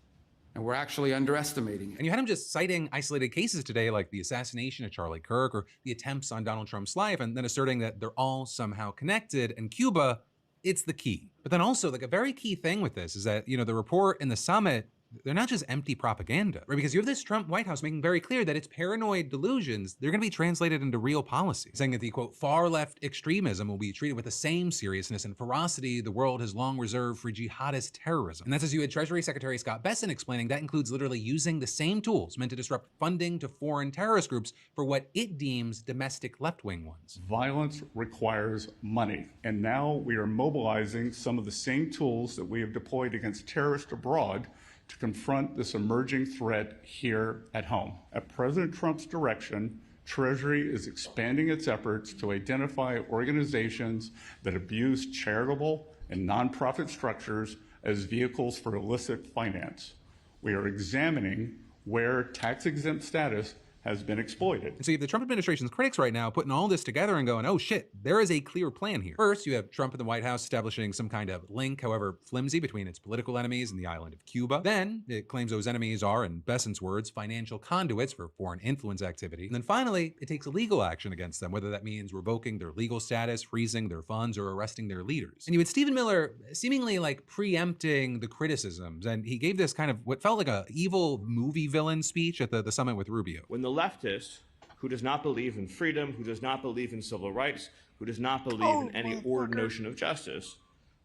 and we're actually underestimating it.
And you had him just citing isolated cases today, like the assassination of Charlie Kirk or the attempts on Donald Trump's life, and then asserting that they're all somehow connected, and Cuba, it's the key. But then also, like, a very key thing with this is that, the report and the summit, they're not just empty propaganda, right? Because you have this Trump White House making very clear that its paranoid delusions, they're going to be translated into real policy, saying that the, quote, far left extremism will be treated with the same seriousness and ferocity the world has long reserved for jihadist terrorism. And that's as you had Treasury Secretary Scott Bessent explaining that includes literally using the same tools meant to disrupt funding to foreign terrorist groups for what it deems domestic left-wing ones.
Violence requires money, and now we are mobilizing some of the same tools that we have deployed against terrorists abroad to confront this emerging threat here at home. At President Trump's direction, Treasury is expanding its efforts to identify organizations that abuse charitable and nonprofit structures as vehicles for illicit finance. We are examining where tax-exempt status has been exploited.
And so you have the Trump administration's critics right now putting all this together and going, oh shit, there is a clear plan here. First, you have Trump and the White House establishing some kind of link, however flimsy, between its political enemies and the island of Cuba. Then it claims those enemies are, in Bessent's words, financial conduits for foreign influence activity. And then finally, it takes legal action against them, whether that means revoking their legal status, freezing their funds, or arresting their leaders. And you had Stephen Miller seemingly like preempting the criticisms, and he gave this kind of what felt like a evil movie villain speech at the summit with Rubio.
When the leftist, who does not believe in freedom, who does not believe in civil rights, who does not believe in any ordered notion of justice,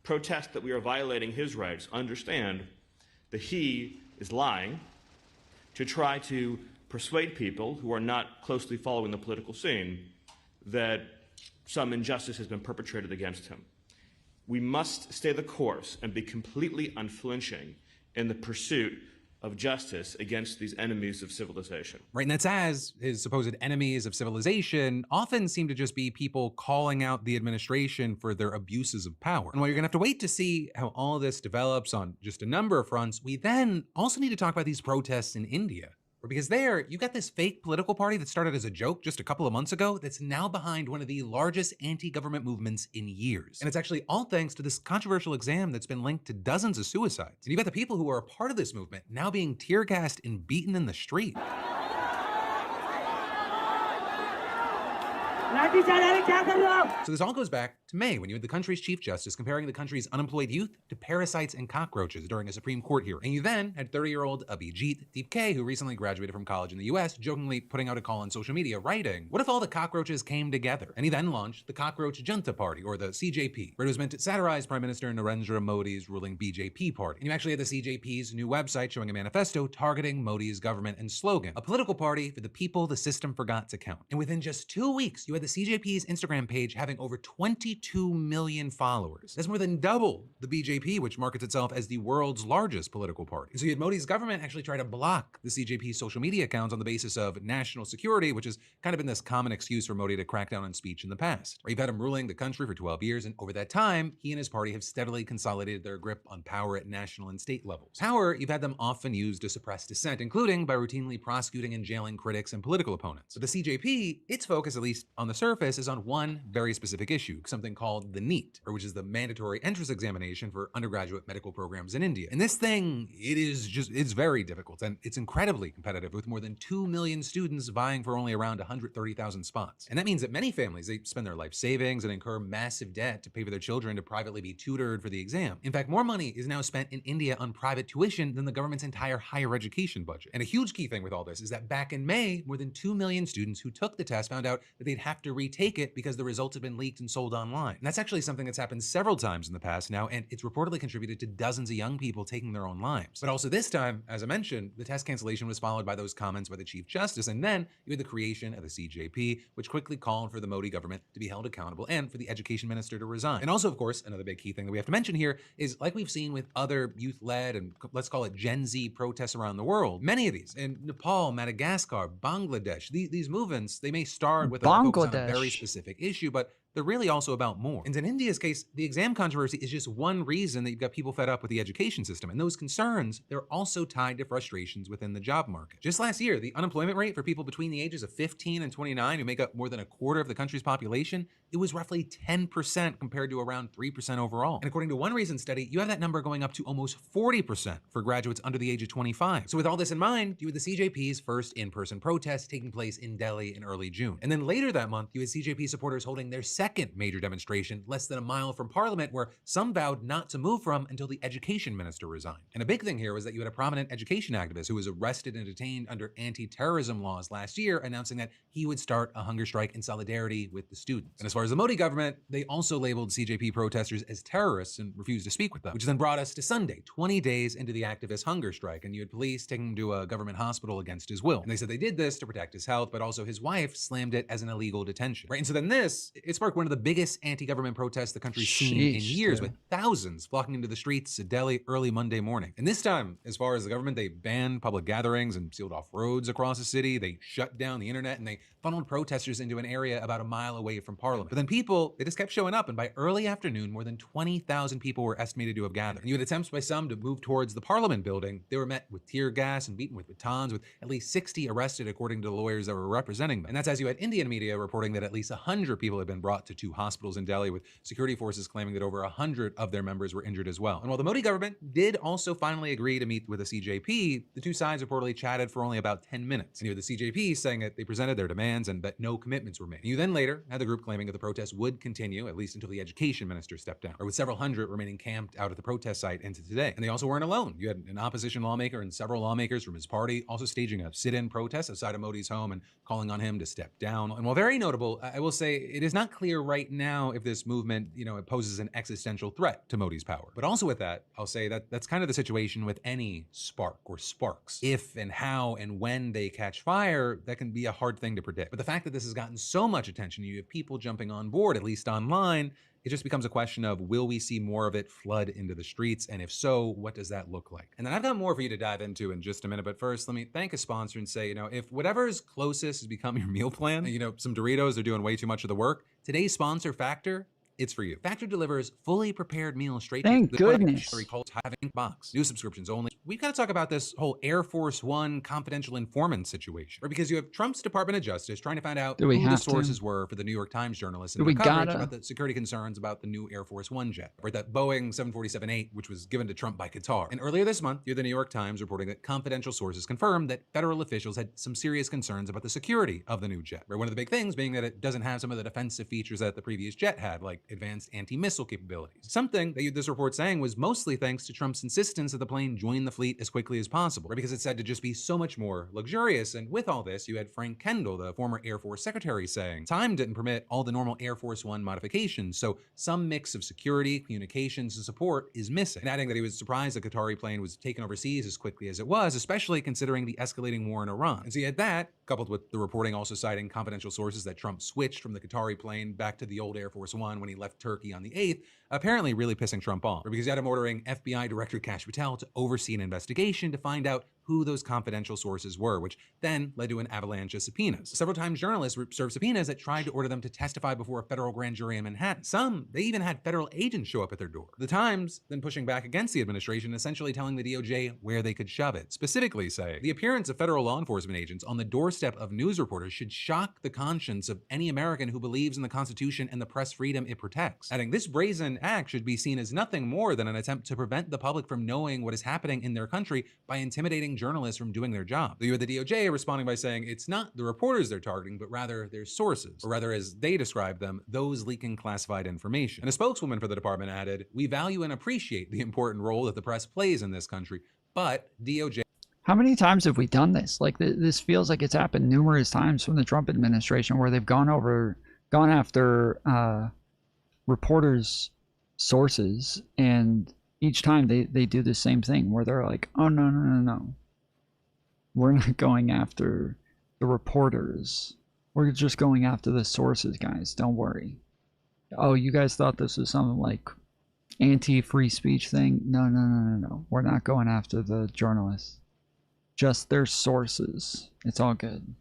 protest that we are violating his rights, understand that he is lying to try to persuade people who are not closely following the political scene that some injustice has been perpetrated against him. We must stay the course and be completely unflinching in the pursuit of justice against these enemies of civilization.
Right, and that's as his supposed enemies of civilization often seem to just be people calling out the administration for their abuses of power. And while you're gonna have to wait to see how all this develops on just a number of fronts, we then also need to talk about these protests in India. Because there, you got this fake political party that started as a joke just a couple of months ago that's now behind one of the largest anti-government movements in years. And it's actually all thanks to this controversial exam that's been linked to dozens of suicides. And you got the people who are a part of this movement now being tear gassed and beaten in the street. So this all goes back to May, when you had the country's Chief Justice comparing the country's unemployed youth to parasites and cockroaches during a Supreme Court hearing. And you then had 30-year-old Abhijit Deepke, who recently graduated from college in the US, jokingly putting out a call on social media, writing, "What if all the cockroaches came together?" And he then launched the Cockroach Junta Party, or the CJP, where it was meant to satirize Prime Minister Narendra Modi's ruling BJP party. And you actually had the CJP's new website showing a manifesto targeting Modi's government and slogan, "A political party for the people the system forgot to count." And within just 2 weeks, you had the CJP's Instagram page having over 22 million followers. That's more than double the BJP, which markets itself as the world's largest political party. And so you had Modi's government actually try to block the CJP's social media accounts on the basis of national security, which has kind of been this common excuse for Modi to crack down on speech in the past. Or you've had him ruling the country for 12 years, and over that time, he and his party have steadily consolidated their grip on power at national and state levels. Power you've had them often use to suppress dissent, including by routinely prosecuting and jailing critics and political opponents. But the CJP, its focus, at least on the surface, is on one very specific issue, something called the NEET, or which is the mandatory entrance examination for undergraduate medical programs in India. And this thing, it's very difficult, and it's incredibly competitive, with more than 2 million students vying for only around 130,000 spots. And that means that many families, they spend their life savings and incur massive debt to pay for their children to privately be tutored for the exam. In fact, more money is now spent in India on private tuition than the government's entire higher education budget. And a huge key thing with all this is that back in May, more than 2 million students who took the test found out that they'd have to retake it because the results had been leaked and sold online. And that's actually something that's happened several times in the past now, and it's reportedly contributed to dozens of young people taking their own lives. But also this time, as I mentioned, the test cancellation was followed by those comments by the Chief Justice, and then you had the creation of the CJP, which quickly called for the Modi government to be held accountable and for the education minister to resign. And also, of course, another big key thing that we have to mention here is, like we've seen with other youth-led and let's call it Gen Z protests around the world, many of these in Nepal, Madagascar, Bangladesh, these movements, they may start with a focus on a very specific issue, but they're really also about more. And in India's case, the exam controversy is just one reason that you've got people fed up with the education system. And those concerns, they're also tied to frustrations within the job market. Just last year, the unemployment rate for people between the ages of 15 and 29, who make up more than a quarter of the country's population, it was roughly 10% compared to around 3% overall. And according to one recent study, you have that number going up to almost 40% for graduates under the age of 25. So with all this in mind, you had the CJP's first in-person protest taking place in Delhi in early June. And then later that month, you had CJP supporters holding their second major demonstration less than a mile from Parliament, where some vowed not to move from until the education minister resigned. And a big thing here was that you had a prominent education activist who was arrested and detained under anti-terrorism laws last year, announcing that he would start a hunger strike in solidarity with the students. And as far as the Modi government, they also labeled CJP protesters as terrorists and refused to speak with them, which then brought us to Sunday, 20 days into the activist hunger strike, and you had police taking him to a government hospital against his will. And they said they did this to protect his health, but also his wife slammed it as an illegal detention. Right? And so then it sparked one of the biggest anti-government protests the country's seen in years, with thousands flocking into the streets of Delhi early Monday morning. And this time, as far as the government, they banned public gatherings and sealed off roads across the city. They shut down the internet, and they funneled protesters into an area about a mile away from Parliament. But then people, they just kept showing up, and by early afternoon, more than 20,000 people were estimated to have gathered. And you had attempts by some to move towards the Parliament building. They were met with tear gas and beaten with batons, with at least 60 arrested, according to the lawyers that were representing them. And that's as you had Indian media reporting that at least 100 people had been brought to 2 hospitals in Delhi, with security forces claiming that over 100 of their members were injured as well. And while the Modi government did also finally agree to meet with the CJP, the two sides reportedly chatted for only about 10 minutes. And you had the CJP saying that they presented their demands and that no commitments were made. And you then later had the group claiming that the protests would continue, at least until the education minister stepped down, or with several hundred remaining camped out at the protest site into today. And they also weren't alone. You had an opposition lawmaker and several lawmakers from his party also staging a sit-in protest outside of Modi's home and calling on him to step down. And while very notable, I will say it is not clear right now if this movement, it poses an existential threat to Modi's power. But also with that, I'll say that that's kind of the situation with any spark or sparks. If and how and when they catch fire, that can be a hard thing to predict. But the fact that this has gotten so much attention, you have people jumping on board, at least online, it just becomes a question of, will we see more of it flood into the streets? And if so, what does that look like? And then I've got more for you to dive into in just a minute. But first, let me thank a sponsor and say, if whatever's closest has become your meal plan, some Doritos are doing way too much of the work, today's sponsor, Factor, it's for you. Factor delivers fully prepared meals straight to the goodness. Having box. New subscriptions only. we've got to talk about this whole Air Force One confidential informant situation. Or because you have Trump's Department of Justice trying to find out who the sources were for the New York Times journalists and their coverage about the security concerns about the new Air Force One jet, or that Boeing 747-8, which was given to Trump by Qatar. And earlier this month, you had the New York Times reporting that confidential sources confirmed that federal officials had some serious concerns about the security of the new jet. Where one of the big things being that it doesn't have some of the defensive features that the previous jet had, like advanced anti-missile capabilities. Something that this report saying was mostly thanks to Trump's insistence that the plane join the fleet as quickly as possible, because it's said to just be so much more luxurious. And with all this, you had Frank Kendall, the former Air Force Secretary, saying time didn't permit all the normal Air Force One modifications, so some mix of security, communications, and support is missing. And adding that he was surprised the Qatari plane was taken overseas as quickly as it was, especially considering the escalating war in Iran. And so you had that, coupled with the reporting also citing confidential sources that Trump switched from the Qatari plane back to the old Air Force One when he left Turkey on the 8th, apparently really pissing Trump off. Because he had him ordering FBI Director Kash Patel to oversee an investigation to find out who those confidential sources were, which then led to an avalanche of subpoenas. Several times journalists served subpoenas that tried to order them to testify before a federal grand jury in Manhattan. Some, they even had federal agents show up at their door. The Times then pushing back against the administration, essentially telling the DOJ where they could shove it, specifically saying the appearance of federal law enforcement agents on the doorstep of news reporters should shock the conscience of any American who believes in the Constitution and the press freedom it protects. Adding, this brazen act should be seen as nothing more than an attempt to prevent the public from knowing what is happening in their country by intimidating journalists from doing their job. You had the DOJ responding by saying it's not the reporters they're targeting, but rather their sources, or rather as they describe them, those leaking classified information. And a spokeswoman for the department added, we value and appreciate the important role that the press plays in this country, but DOJ...
How many times have we done this? Like, this feels like it's happened numerous times from the Trump administration where they've gone after reporters' sources, and each time they do the same thing where they're like, oh, no. We're not going after the reporters. We're just going after the sources, guys. Don't worry. Oh, you guys thought this was something like anti-free speech thing? No. We're not going after the journalists. Just their sources. It's all good.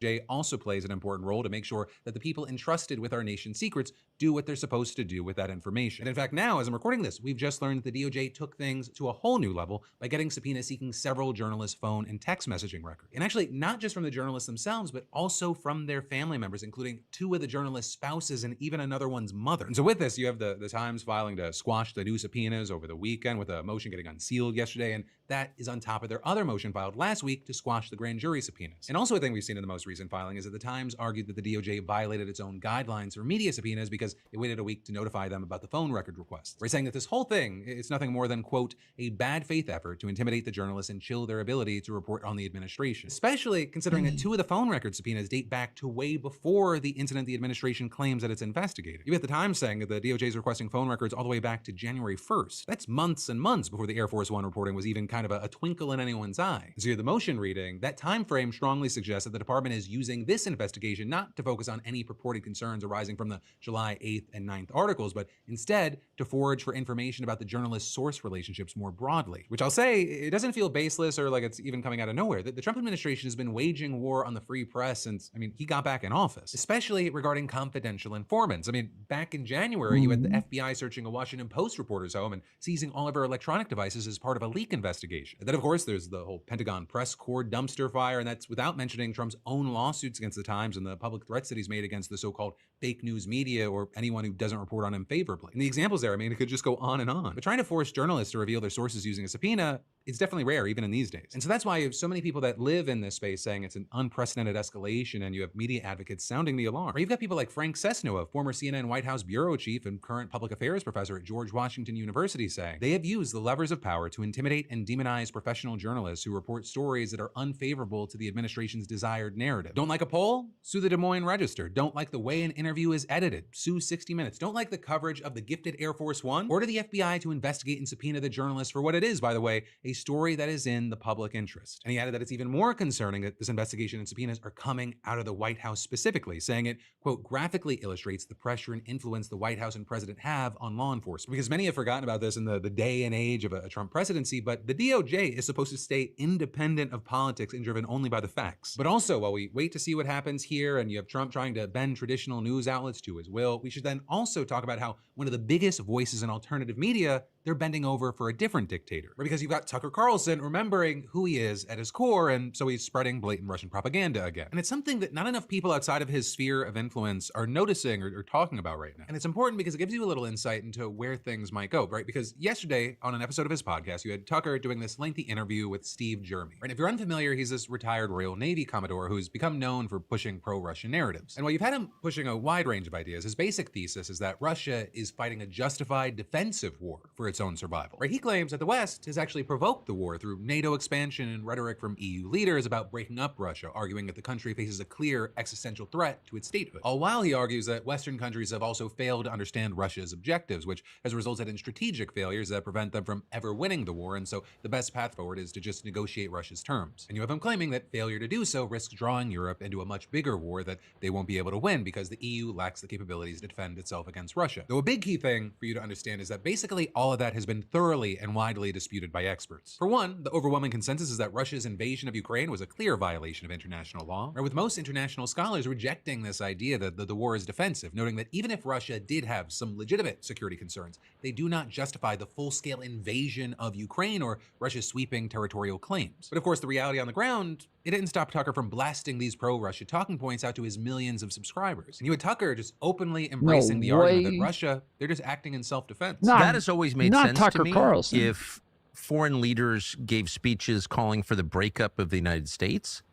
DOJ also plays an important role to make sure that the people entrusted with our nation's secrets do what they're supposed to do with that information. And in fact, now, as I'm recording this, we've just learned that the DOJ took things to a whole new level by getting subpoenas seeking several journalists' phone and text messaging records. And actually, not just from the journalists themselves, but also from their family members, including two of the journalists' spouses and even another one's mother. And so with this, you have the Times filing to squash the new subpoenas over the weekend with a motion getting unsealed yesterday, and that is on top of their other motion filed last week to squash the grand jury subpoenas. And also a thing we've seen in the most recent filing is that the Times argued that the DOJ violated its own guidelines for media subpoenas because it waited a week to notify them about the phone record requests. We're saying that this whole thing, it's nothing more than, quote, a bad faith effort to intimidate the journalists and chill their ability to report on the administration, especially considering that two of the phone record subpoenas date back to way before the incident the administration claims that it's investigating. You have the Times saying that the DOJ is requesting phone records all the way back to January 1st. That's months and months before the Air Force One reporting was even kind of a twinkle in anyone's eye. So you have the motion reading, that time frame strongly suggests that the department is using this investigation not to focus on any purported concerns arising from the July 8th and 9th articles, but instead to forage for information about the journalist source relationships more broadly. Which I'll say, it doesn't feel baseless or like it's even coming out of nowhere. The Trump administration has been waging war on the free press since, he got back in office, especially regarding confidential informants. Back in January, you had the FBI searching a Washington Post reporter's home and seizing all of her electronic devices as part of a leak investigation. And then, of course, there's the whole Pentagon press corps dumpster fire, and that's without mentioning Trump's own lawsuits against the Times and the public threats that he's made against the so-called fake news media or anyone who doesn't report on him favorably. And the examples there, it could just go on and on. But trying to force journalists to reveal their sources using a subpoena, it's definitely rare, even in these days. And so that's why you have so many people that live in this space saying it's an unprecedented escalation, and you have media advocates sounding the alarm. Or you've got people like Frank Cessno, a former CNN White House bureau chief and current public affairs professor at George Washington University, saying they have used the levers of power to intimidate and demonize professional journalists who report stories that are unfavorable to the administration's desired narrative. Don't like a poll? Sue the Des Moines Register. Don't like the way an interview is edited? Sue 60 Minutes. Don't like the coverage of the gifted Air Force One? Order the FBI to investigate and subpoena the journalist for what it is, by the way, a story that is in the public interest. And he added that it's even more concerning that this investigation and subpoenas are coming out of the White House specifically, saying it, quote, graphically illustrates the pressure and influence the White House and president have on law enforcement. Because many have forgotten about this in the day and age of a Trump presidency, but the DOJ is supposed to stay independent of politics and driven only by the facts. But also, while we wait to see what happens here and you have Trump trying to bend traditional news outlets to his will, we should then also talk about how one of the biggest voices in alternative media, they're bending over for a different dictator. Right? Because you've got Tucker Carlson remembering who he is at his core, and so he's spreading blatant Russian propaganda again. And it's something that not enough people outside of his sphere of influence are noticing or talking about right now. And it's important because it gives you a little insight into where things might go, right? Because yesterday, on an episode of his podcast, you had Tucker doing this lengthy interview with Steve Jeremy. Right? If you're unfamiliar, he's this retired Royal Navy Commodore who's become known for pushing pro-Russian narratives. And while you've had him pushing a wide range of ideas, his basic thesis is that Russia is fighting a justified defensive war for its own survival. Right? He claims that the West has actually provoked the war through NATO expansion and rhetoric from EU leaders about breaking up Russia, arguing that the country faces a clear existential threat to its statehood. All while he argues that Western countries have also failed to understand Russia's objectives, which has resulted in strategic failures that prevent them from ever winning the war, and so the best path forward is to just negotiate Russia's terms. And you have him claiming that failure to do so risks drawing Europe into a much bigger war that they won't be able to win because the EU lacks the capabilities to defend itself against Russia. Though a big key thing for you to understand is that basically all of that has been thoroughly and widely disputed by experts. For one, the overwhelming consensus is that Russia's invasion of Ukraine was a clear violation of international law, with most international scholars rejecting this idea that the war is defensive, noting that even if Russia did have some legitimate security concerns, they do not justify the full-scale invasion of Ukraine or Russia's sweeping territorial claims. But of course, the reality on the ground, it didn't stop Tucker from blasting these pro-Russia talking points out to his millions of subscribers. And you had Tucker just openly embracing the argument that Russia, they're just acting in self-defense.
That has always made sense to me. If foreign leaders gave speeches calling for the breakup of the United States,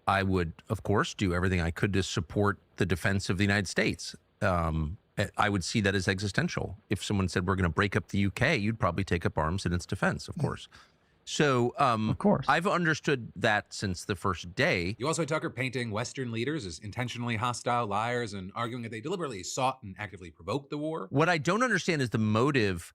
I would, of course, do everything I could to support the defense of the United States. I would see that as existential. If someone said we're going to break up the UK, you'd probably take up arms in its defense, of course. So, of course, I've understood that since the first day.
You also had Tucker painting Western leaders as intentionally hostile liars and arguing that they deliberately sought and actively provoked the war.
What I don't understand is the motive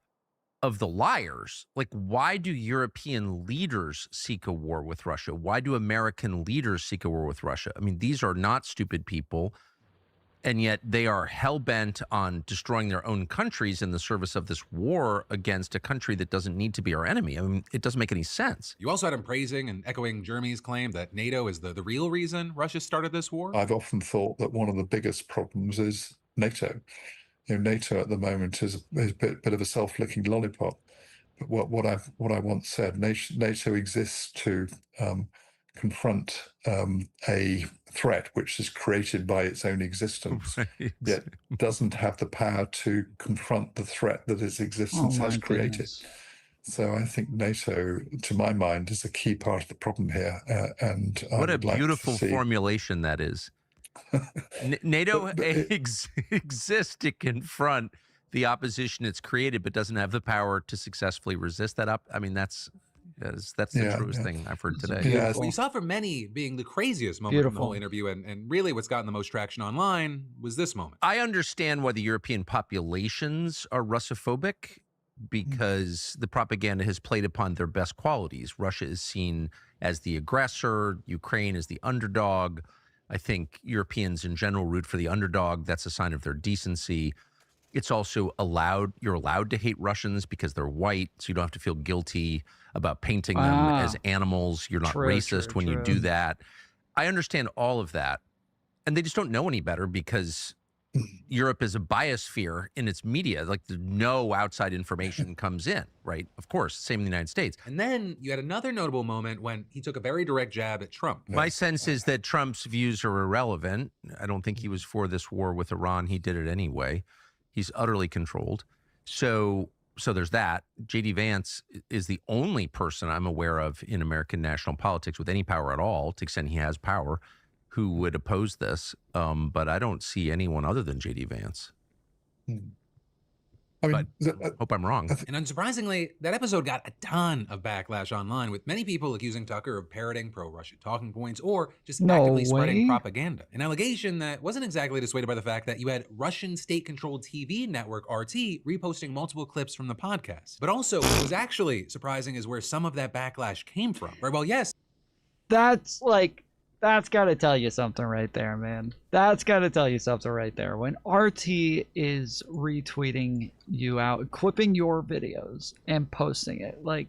of the liars. Like, why do European leaders seek a war with Russia? Why do American leaders seek a war with Russia? I mean, these are not stupid people. And yet they are hell-bent on destroying their own countries in the service of this war against a country that doesn't need to be our enemy. I mean, it doesn't make any sense.
You also had him praising and echoing Jeremy's claim that NATO is the real reason Russia started this war.
I've often thought that one of the biggest problems is NATO. You know, NATO at the moment is a bit of a self-licking lollipop. But what I once said, NATO exists to confront a threat which is created by its own existence, yet doesn't have the power to confront the threat that its existence has created. So I think NATO, to my mind, is a key part of the problem here. And
what a beautiful formulation that is. NATO exists to confront the opposition it's created, but doesn't have the power to successfully resist that up. I mean, that's the truest thing I've heard today.
What you saw from many being the craziest moment in the whole interview, and really what's gotten the most traction online was this moment.
I understand why the European populations are Russophobic, because the propaganda has played upon their best qualities. Russia is seen as the aggressor, Ukraine is the underdog. I think Europeans in general root for the underdog. That's a sign of their decency. It's also you're allowed to hate Russians because they're white, so you don't have to feel guilty about painting them as animals. You're not racist when you do that. I understand all of that. And they just don't know any better because Europe is a biosphere in its media. Like, no outside information comes in, right? Of course, same in the United States.
And then you had another notable moment when he took a very direct jab at Trump.
My sense is that Trump's views are irrelevant. I don't think he was for this war with Iran. He did it anyway. He's utterly controlled. So there's that. J.D. Vance is the only person I'm aware of in American national politics with any power at all, to the extent he has power, who would oppose this. But I don't see anyone other than J.D. Vance. I mean, hope I'm wrong.
And unsurprisingly, that episode got a ton of backlash online, with many people accusing Tucker of parroting pro-Russian talking points or just actively spreading propaganda. An allegation that wasn't exactly dissuaded by the fact that you had Russian state-controlled TV network RT reposting multiple clips from the podcast. But also, what was actually surprising is where some of that backlash came from. Right? Well, yes.
That's got to tell you something right there, man. That's got to tell you something right there. When RT is retweeting you out, clipping your videos and posting it, like,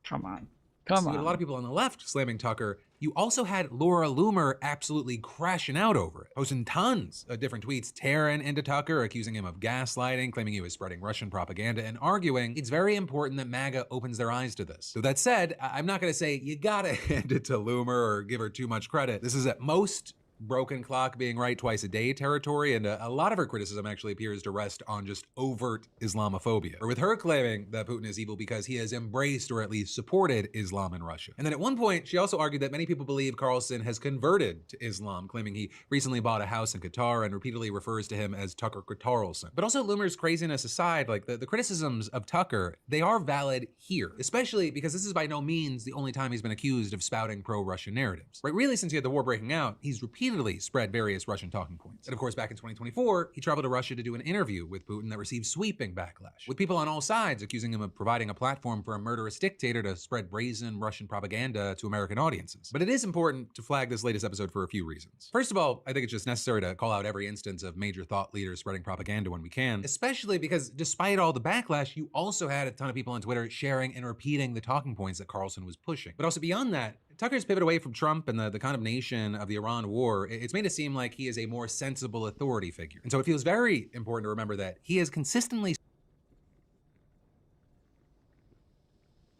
come on.
A lot of people on the left slamming Tucker You also had Laura Loomer absolutely crashing out over it, posting tons of different tweets, tearing into Tucker, accusing him of gaslighting, claiming he was spreading Russian propaganda, and arguing it's very important that MAGA opens their eyes to this. So that said, I'm not going to say you gotta hand it to Loomer or give her too much credit. This is at most broken clock being right twice a day territory, and a lot of her criticism actually appears to rest on just overt Islamophobia, or with her claiming that Putin is evil because he has embraced or at least supported Islam in Russia. And then at one point, she also argued that many people believe Carlson has converted to Islam, claiming he recently bought a house in Qatar and repeatedly refers to him as Tucker Carlson. But also, Loomer's craziness aside, like the criticisms of Tucker, they are valid here, especially because this is by no means the only time he's been accused of spouting pro-Russian narratives. Right, really, since he had the war breaking out, he's repeatedly spread various Russian talking points. And of course, back in 2024, he traveled to Russia to do an interview with Putin that received sweeping backlash, with people on all sides accusing him of providing a platform for a murderous dictator to spread brazen Russian propaganda to American audiences. But it is important to flag this latest episode for a few reasons. First of all, I think it's just necessary to call out every instance of major thought leaders spreading propaganda when we can, especially because despite all the backlash, you also had a ton of people on Twitter sharing and repeating the talking points that Carlson was pushing. But also beyond that, Tucker's pivot away from Trump and the condemnation of the Iran war, it's made it seem like he is a more sensible authority figure. And so it feels very important to remember that he has consistently...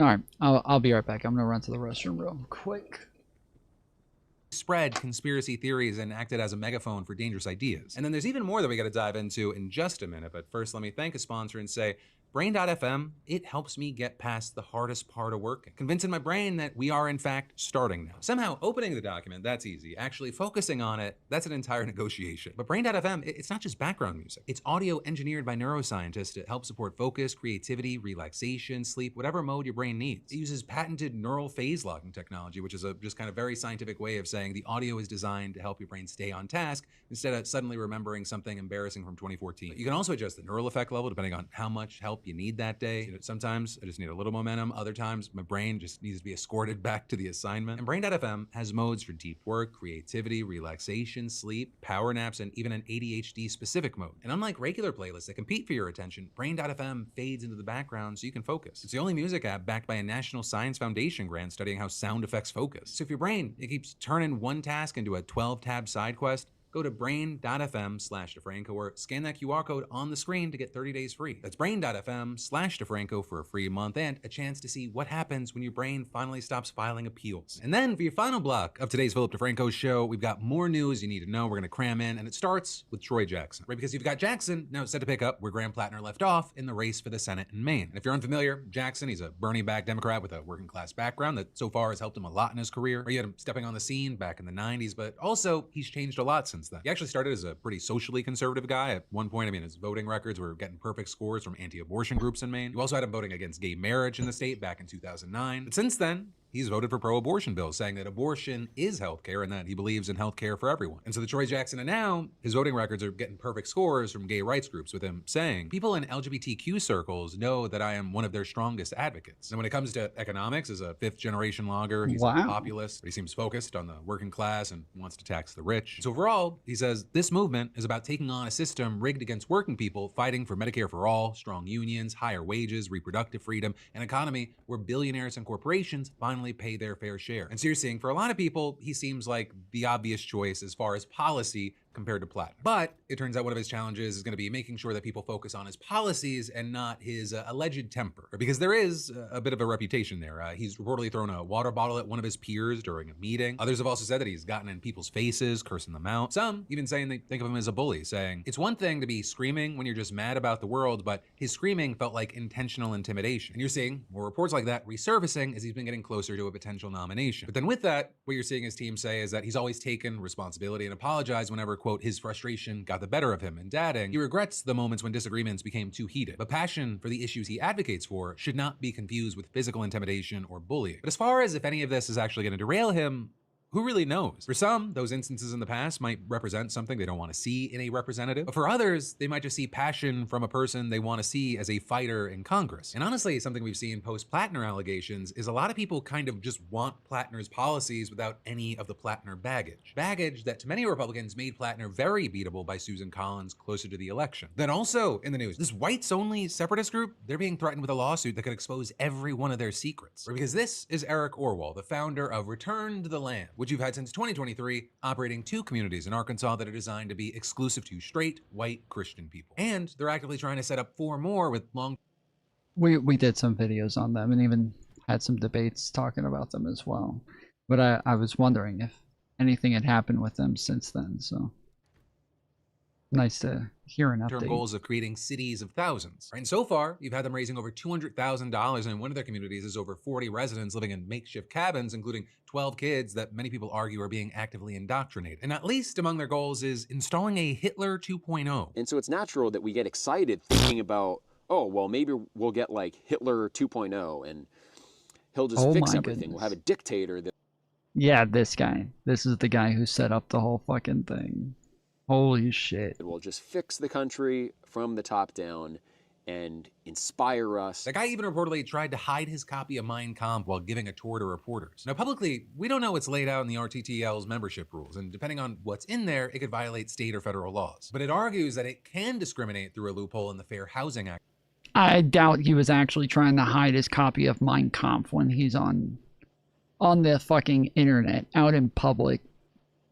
All right, I'll be right back. I'm gonna run to the restroom real quick.
Spread conspiracy theories and acted as a megaphone for dangerous ideas. And then there's even more that we got to dive into in just a minute. But first, let me thank a sponsor and say, Brain.fm, it helps me get past the hardest part of working, convincing my brain that we are in fact starting now. Somehow opening the document, that's easy. Actually focusing on it, that's an entire negotiation. But Brain.fm, it's not just background music. It's audio engineered by neuroscientists to help support focus, creativity, relaxation, sleep, whatever mode your brain needs. It uses patented neural phase logging technology, which is a just kind of very scientific way of saying the audio is designed to help your brain stay on task instead of suddenly remembering something embarrassing from 2014. You can also adjust the neural effect level depending on how much help you need that day. You know, sometimes I just need a little momentum. Other times my brain just needs to be escorted back to the assignment. And Brain.fm has modes for deep work, creativity, relaxation, sleep, power naps, and even an ADHD specific mode. And unlike regular playlists that compete for your attention, Brain.fm fades into the background so you can focus. It's the only music app backed by a National Science Foundation grant studying how sound effects focus. So if your brain, it keeps turning one task into a 12-tab side quest, go to brain.fm/DeFranco or scan that QR code on the screen to get 30 days free. That's brain.fm/DeFranco for a free month and a chance to see what happens when your brain finally stops filing appeals. And then for your final block of today's Philip DeFranco show, we've got more news you need to know. We're going to cram in, and it starts with Troy Jackson, right? Because you've got Jackson now set to pick up where Graham Plattner left off in the race for the Senate in Maine. And if you're unfamiliar, Jackson, he's a Bernie-backed Democrat with a working class background that so far has helped him a lot in his career. Or you had him stepping on the scene back in the 90s, but also he's changed a lot since then. He actually started as a pretty socially conservative guy. At one point, I mean, his voting records were getting perfect scores from anti-abortion groups in Maine. You also had him voting against gay marriage in the state back in 2009. But since then, he's voted for pro-abortion bills, saying that abortion is healthcare and that he believes in healthcare for everyone. And so the Troy Jackson, and now his voting records are getting perfect scores from gay rights groups, with him saying, people in LGBTQ circles know that I am one of their strongest advocates. And when it comes to economics, as a fifth-generation logger, he's a populist, but he seems focused on the working class and wants to tax the rich. So overall, he says, this movement is about taking on a system rigged against working people, fighting for Medicare for all, strong unions, higher wages, reproductive freedom, an economy where billionaires and corporations finally pay their fair share. And so you're seeing, for a lot of people, he seems like the obvious choice as far as policy compared to Platt. But it turns out one of his challenges is going to be making sure that people focus on his policies and not his alleged temper, because there is a bit of a reputation there. He's reportedly thrown a water bottle at one of his peers during a meeting. Others have also said that he's gotten in people's faces, cursing them out. Some even saying they think of him as a bully, saying it's one thing to be screaming when you're just mad about the world, but his screaming felt like intentional intimidation. And you're seeing more reports like that resurfacing as he's been getting closer to a potential nomination. But then with that, what you're seeing his team say is that he's always taken responsibility and apologized whenever, quote, his frustration got the better of him, and adding, he regrets the moments when disagreements became too heated. But passion for the issues he advocates for should not be confused with physical intimidation or bullying. But as far as if any of this is actually going to derail him, who really knows? For some, those instances in the past might represent something they don't want to see in a representative. But for others, they might just see passion from a person they want to see as a fighter in Congress. And honestly, something we've seen post-Plattner allegations is a lot of people kind of just want Plattner's policies without any of the Plattner baggage. Baggage that to many Republicans made Plattner very beatable by Susan Collins closer to the election. Then also in the news, this whites-only separatist group, they're being threatened with a lawsuit that could expose every one of their secrets. Because this is Eric Orwell, the founder of Return to the Land, which you've had since 2023, operating 2 communities in Arkansas that are designed to be exclusive to straight, white Christian people. And they're actively trying to set up 4 more with long...
We did some videos on them and even had some debates talking about them as well. But I was wondering if anything had happened with them since then, so nice to hear an update.
Goals of creating cities of thousands. And so far, you've had them raising over $200,000, and one of their communities is over 40 residents living in makeshift cabins, including 12 kids that many people argue are being actively indoctrinated. And not least among their goals is installing a Hitler 2.0.
And so it's natural that we get excited thinking about, oh, well, maybe we'll get like Hitler 2.0 and he'll just fix everything.
Goodness.
We'll have a dictator that...
Yeah, this guy. This is the guy who set up the whole fucking thing. Holy shit.
It will just fix the country from the top down and inspire us.
The guy even reportedly tried to hide his copy of Mein Kampf while giving a tour to reporters. Now, publicly, we don't know what's laid out in the RTTL's membership rules, and depending on what's in there, it could violate state or federal laws. But it argues that it can discriminate through a loophole in the Fair Housing Act.
I doubt he was actually trying to hide his copy of Mein Kampf when he's on the fucking internet, out in public,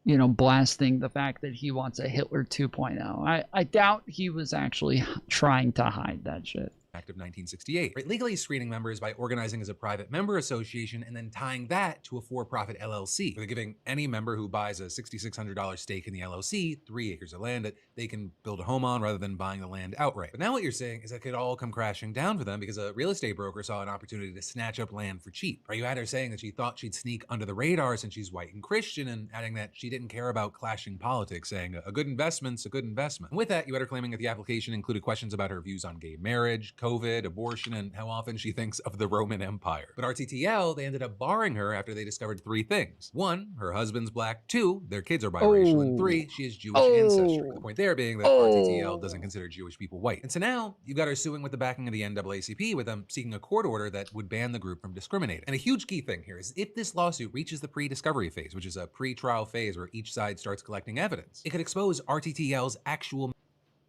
you know, blasting the fact that he wants a Hitler 2.0. I doubt he was actually trying to hide that shit.
Act of 1968, right? Legally screening members by organizing as a private member association and then tying that to a for-profit LLC. They're giving any member who buys a $6,600 stake in the LLC 3 acres of land that they can build a home on rather than buying the land outright. But now what you're saying is that it could all come crashing down for them because a real estate broker saw an opportunity to snatch up land for cheap. Right? You had her saying that she thought she'd sneak under the radar since she's white and Christian, and adding that she didn't care about clashing politics, saying a good investment's a good investment. And with that, you had her claiming that the application included questions about her views on gay marriage, COVID, abortion, and how often she thinks of the Roman Empire. But RTTL, they ended up barring her after they discovered 3 things. 1, her husband's black. 2, their kids are biracial. And 3, she has Jewish ancestry. The point there being that RTTL doesn't consider Jewish people white. And so now, you've got her suing with the backing of the NAACP, with them seeking a court order that would ban the group from discriminating. And a huge key thing here is if this lawsuit reaches the pre-discovery phase, which is a pre-trial phase where each side starts collecting evidence, it could expose RTTL's actual...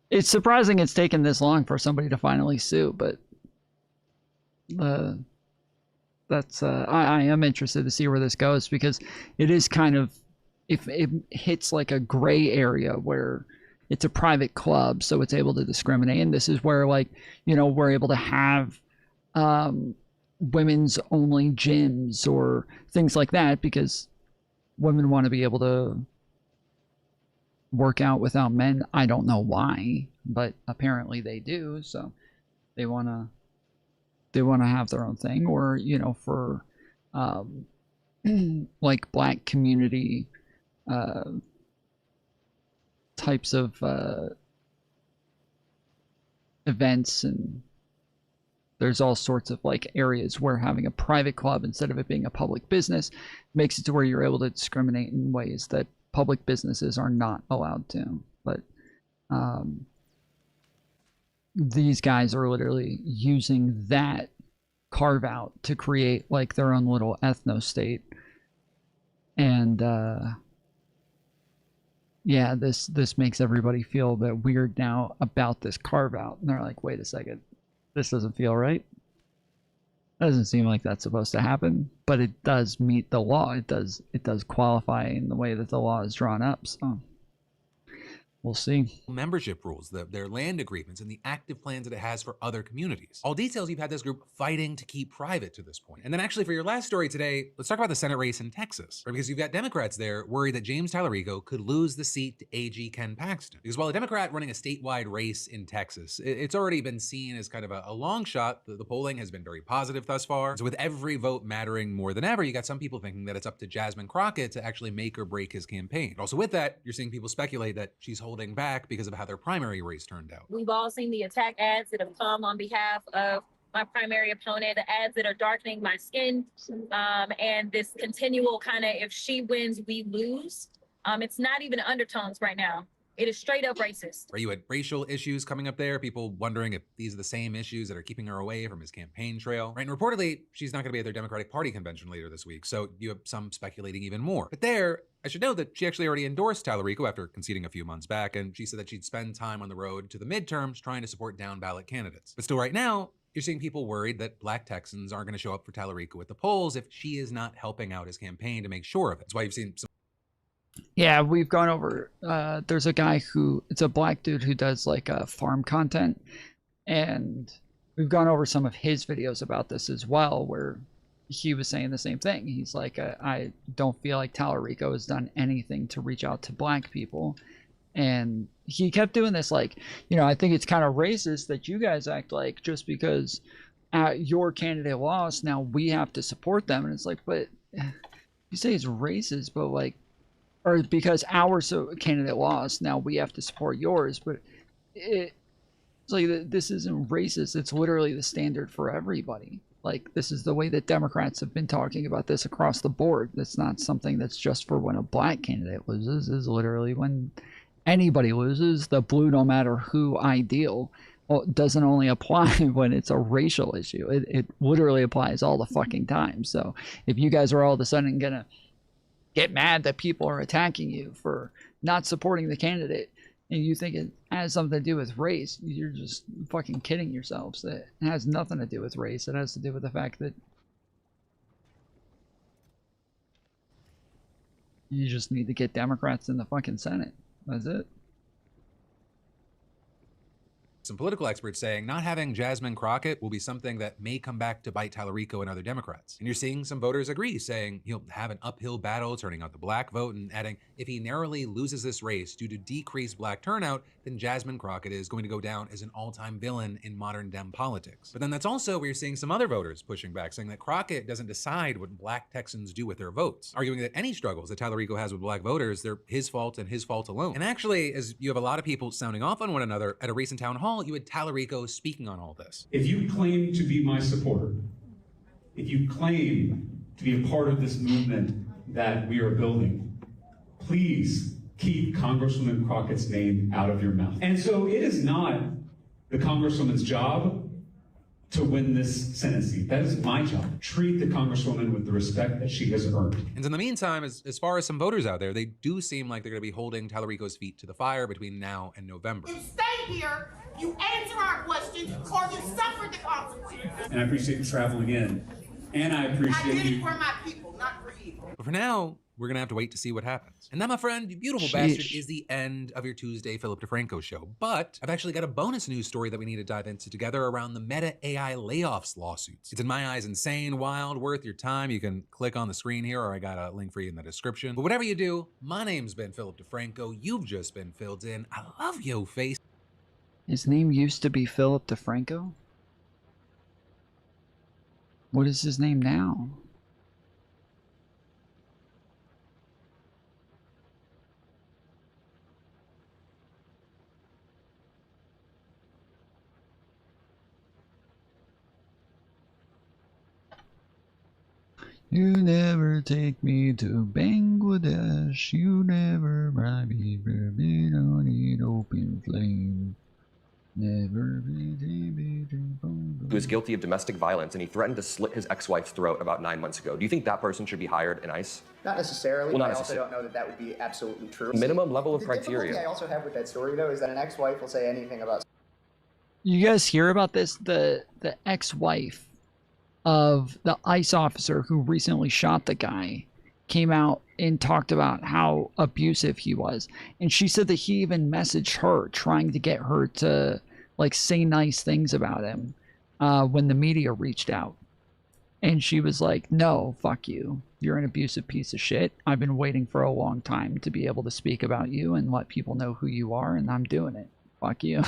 It's surprising it's taken this long for somebody to finally sue, but that's I am interested to see where this goes, because it is kind of, if it hits like a gray area where it's a private club, so it's able to discriminate. And this is where, like, you know, we're able to have women's only gyms or things like that, because women want to be able to work out without men. I don't know why, but apparently they do. So they want to have their own thing. Or, you know, for like black community types of events, and there's all sorts of like areas where having a private club instead of it being a public business makes it to where you're able to discriminate in ways that public businesses are not allowed to. But these guys are literally using that carve out to create like their own little ethno state. And yeah, this makes everybody feel a bit weird now about this carve out. And they're like, wait a second, this doesn't feel right. Doesn't seem like that's supposed to happen, but it does meet the law. It does qualify in the way that the law is drawn up. So we'll see.
Membership rules, their land agreements, and the active plans that it has for other communities. All details you've had this group fighting to keep private to this point. And then actually for your last story today, let's talk about the Senate race in Texas, right? Because you've got Democrats there worried that James Tallarico could lose the seat to AG Ken Paxton. Because while a Democrat running a statewide race in Texas, it's already been seen as kind of a long shot. The polling has been very positive thus far. So with every vote mattering more than ever, you got some people thinking that it's up to Jasmine Crockett to actually make or break his campaign. Also with that, you're seeing people speculate that she's holding back because of how their primary race turned out.
We've all seen the attack ads that have come on behalf of my primary opponent, the ads that are darkening my skin, and this continual kind of, if she wins, we lose. It's not even undertones right now. It is straight up racist.
Are you at racial issues coming up there? People wondering if these are the same issues that are keeping her away from his campaign trail. Right, and reportedly, she's not going to be at their Democratic Party convention later this week, so you have some speculating even more. But there, I should note that she actually already endorsed Tallarico after conceding a few months back, and she said that she'd spend time on the road to the midterms trying to support down-ballot candidates. But still right now, you're seeing people worried that Black Texans aren't going to show up for Tallarico at the polls if she is not helping out his campaign to make sure of it. That's why you've seen some.
Yeah, we've gone over, there's a guy who, it's a Black dude who does like farm content, and we've gone over some of his videos about this as well, where he was saying the same thing. He's like, I don't feel like Tallarico has done anything to reach out to Black people. And he kept doing this, like, you know, I think it's kind of racist that you guys act like just because your candidate lost, now we have to support them. And it's like, but you say it's racist, but like, or because our candidate lost, now we have to support yours. But it's like, this isn't racist. It's literally the standard for everybody. Like, this is the way that Democrats have been talking about this across the board. That's not something that's just for when a Black candidate loses. It's literally when anybody loses. The blue, no matter who ideal, well, doesn't only apply when it's a racial issue. It literally applies all the fucking time. So if you guys are all of a sudden gonna get mad that people are attacking you for not supporting the candidate, and you think it has something to do with race, you're just fucking kidding yourselves. It has nothing to do with race. It has to do with the fact that you just need to get Democrats in the fucking Senate. That's it.
Some political experts saying not having Jasmine Crockett will be something that may come back to bite Tallarico and other Democrats. And you're seeing some voters agree, saying he'll have an uphill battle turning out the Black vote, and adding, if he narrowly loses this race due to decreased Black turnout, then Jasmine Crockett is going to go down as an all-time villain in modern Dem politics. But then that's also where you're seeing some other voters pushing back, saying that Crockett doesn't decide what Black Texans do with their votes, arguing that any struggles that Tallarico has with Black voters, they're his fault and his fault alone. And actually, as you have a lot of people sounding off on one another, at a recent town hall, you had Tallarico speaking on all this.
If you claim to be my supporter, if you claim to be a part of this movement that we are building, please keep Congresswoman Crockett's name out of your mouth. And so it is not the Congresswoman's job to win this Senate seat. That is my job. Treat the Congresswoman with the respect that she has earned.
And in the meantime, as far as some voters out there, they do seem like they're going to be holding Tallarico's feet to the fire between now and November.
You stay here, you answer our questions, or you suffer the consequences.
And I appreciate you traveling in. And I appreciate
I did
you.
it for my people, not for you.
But for now, we're gonna have to wait to see what happens. And that, my friend, you beautiful bastard, is the end of your Tuesday Philip DeFranco show. But I've actually got a bonus news story that we need to dive into together around the Meta AI layoffs lawsuits. It's in my eyes insane, wild, worth your time. You can click on the screen here, or I got a link for you in the description. But whatever you do, my name's been Philip DeFranco. You've just been filled in. I love yo face.
His name used to be Philip DeFranco? What is his name now? You never take me to Bangladesh. You never bribe me for being on an open flame. Never be.
He was guilty of domestic violence and he threatened to slit his ex-wife's throat about 9 months ago. Do you think that person should be hired in ICE?
Not necessarily,
Well,
but
not
I also
necessarily.
don't know that that would be absolutely true.
Minimum level of
The
criteria.
difficulty I also have with that story, though, is that an ex-wife will say anything about...
You guys hear about this? The ex-wife of the ICE officer who recently shot the guy came out and talked about how abusive he was. And she said that he even messaged her trying to get her to like say nice things about him when the media reached out. And she was like, no, fuck you. You're an abusive piece of shit. I've been waiting for a long time to be able to speak about you and let people know who you are, and I'm doing it. Fuck you.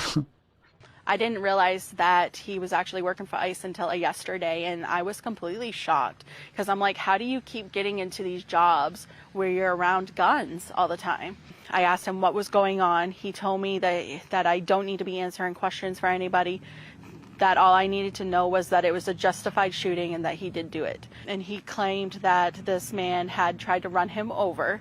I didn't realize that he was actually working for ICE until yesterday, and I was completely shocked because I'm like, how do you keep getting into these jobs where you're around guns all the time? I asked him what was going on. He told me that I don't need to be answering questions for anybody that all I needed to know was that it was a justified shooting and that he did do it. And he claimed that this man had tried to run him over.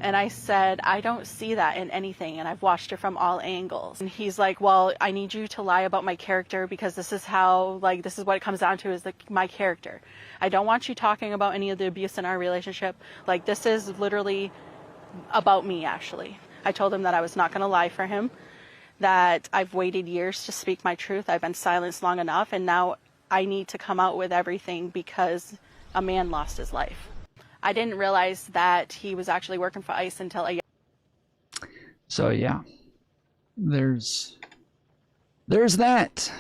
And I said, I don't see that in anything, and I've watched it from all angles. And he's like, well, I need you to lie about my character because this is how, like, this is what it comes down to is my character. I don't want you talking about any of the abuse in our relationship. Like, this is literally about me, actually. I told him that I was not going to lie for him, that I've waited years to speak my truth. I've been silenced long enough, and now I need to come out with everything because a man lost his life. I didn't realize that he was actually working for ICE until a...
So yeah, there's that.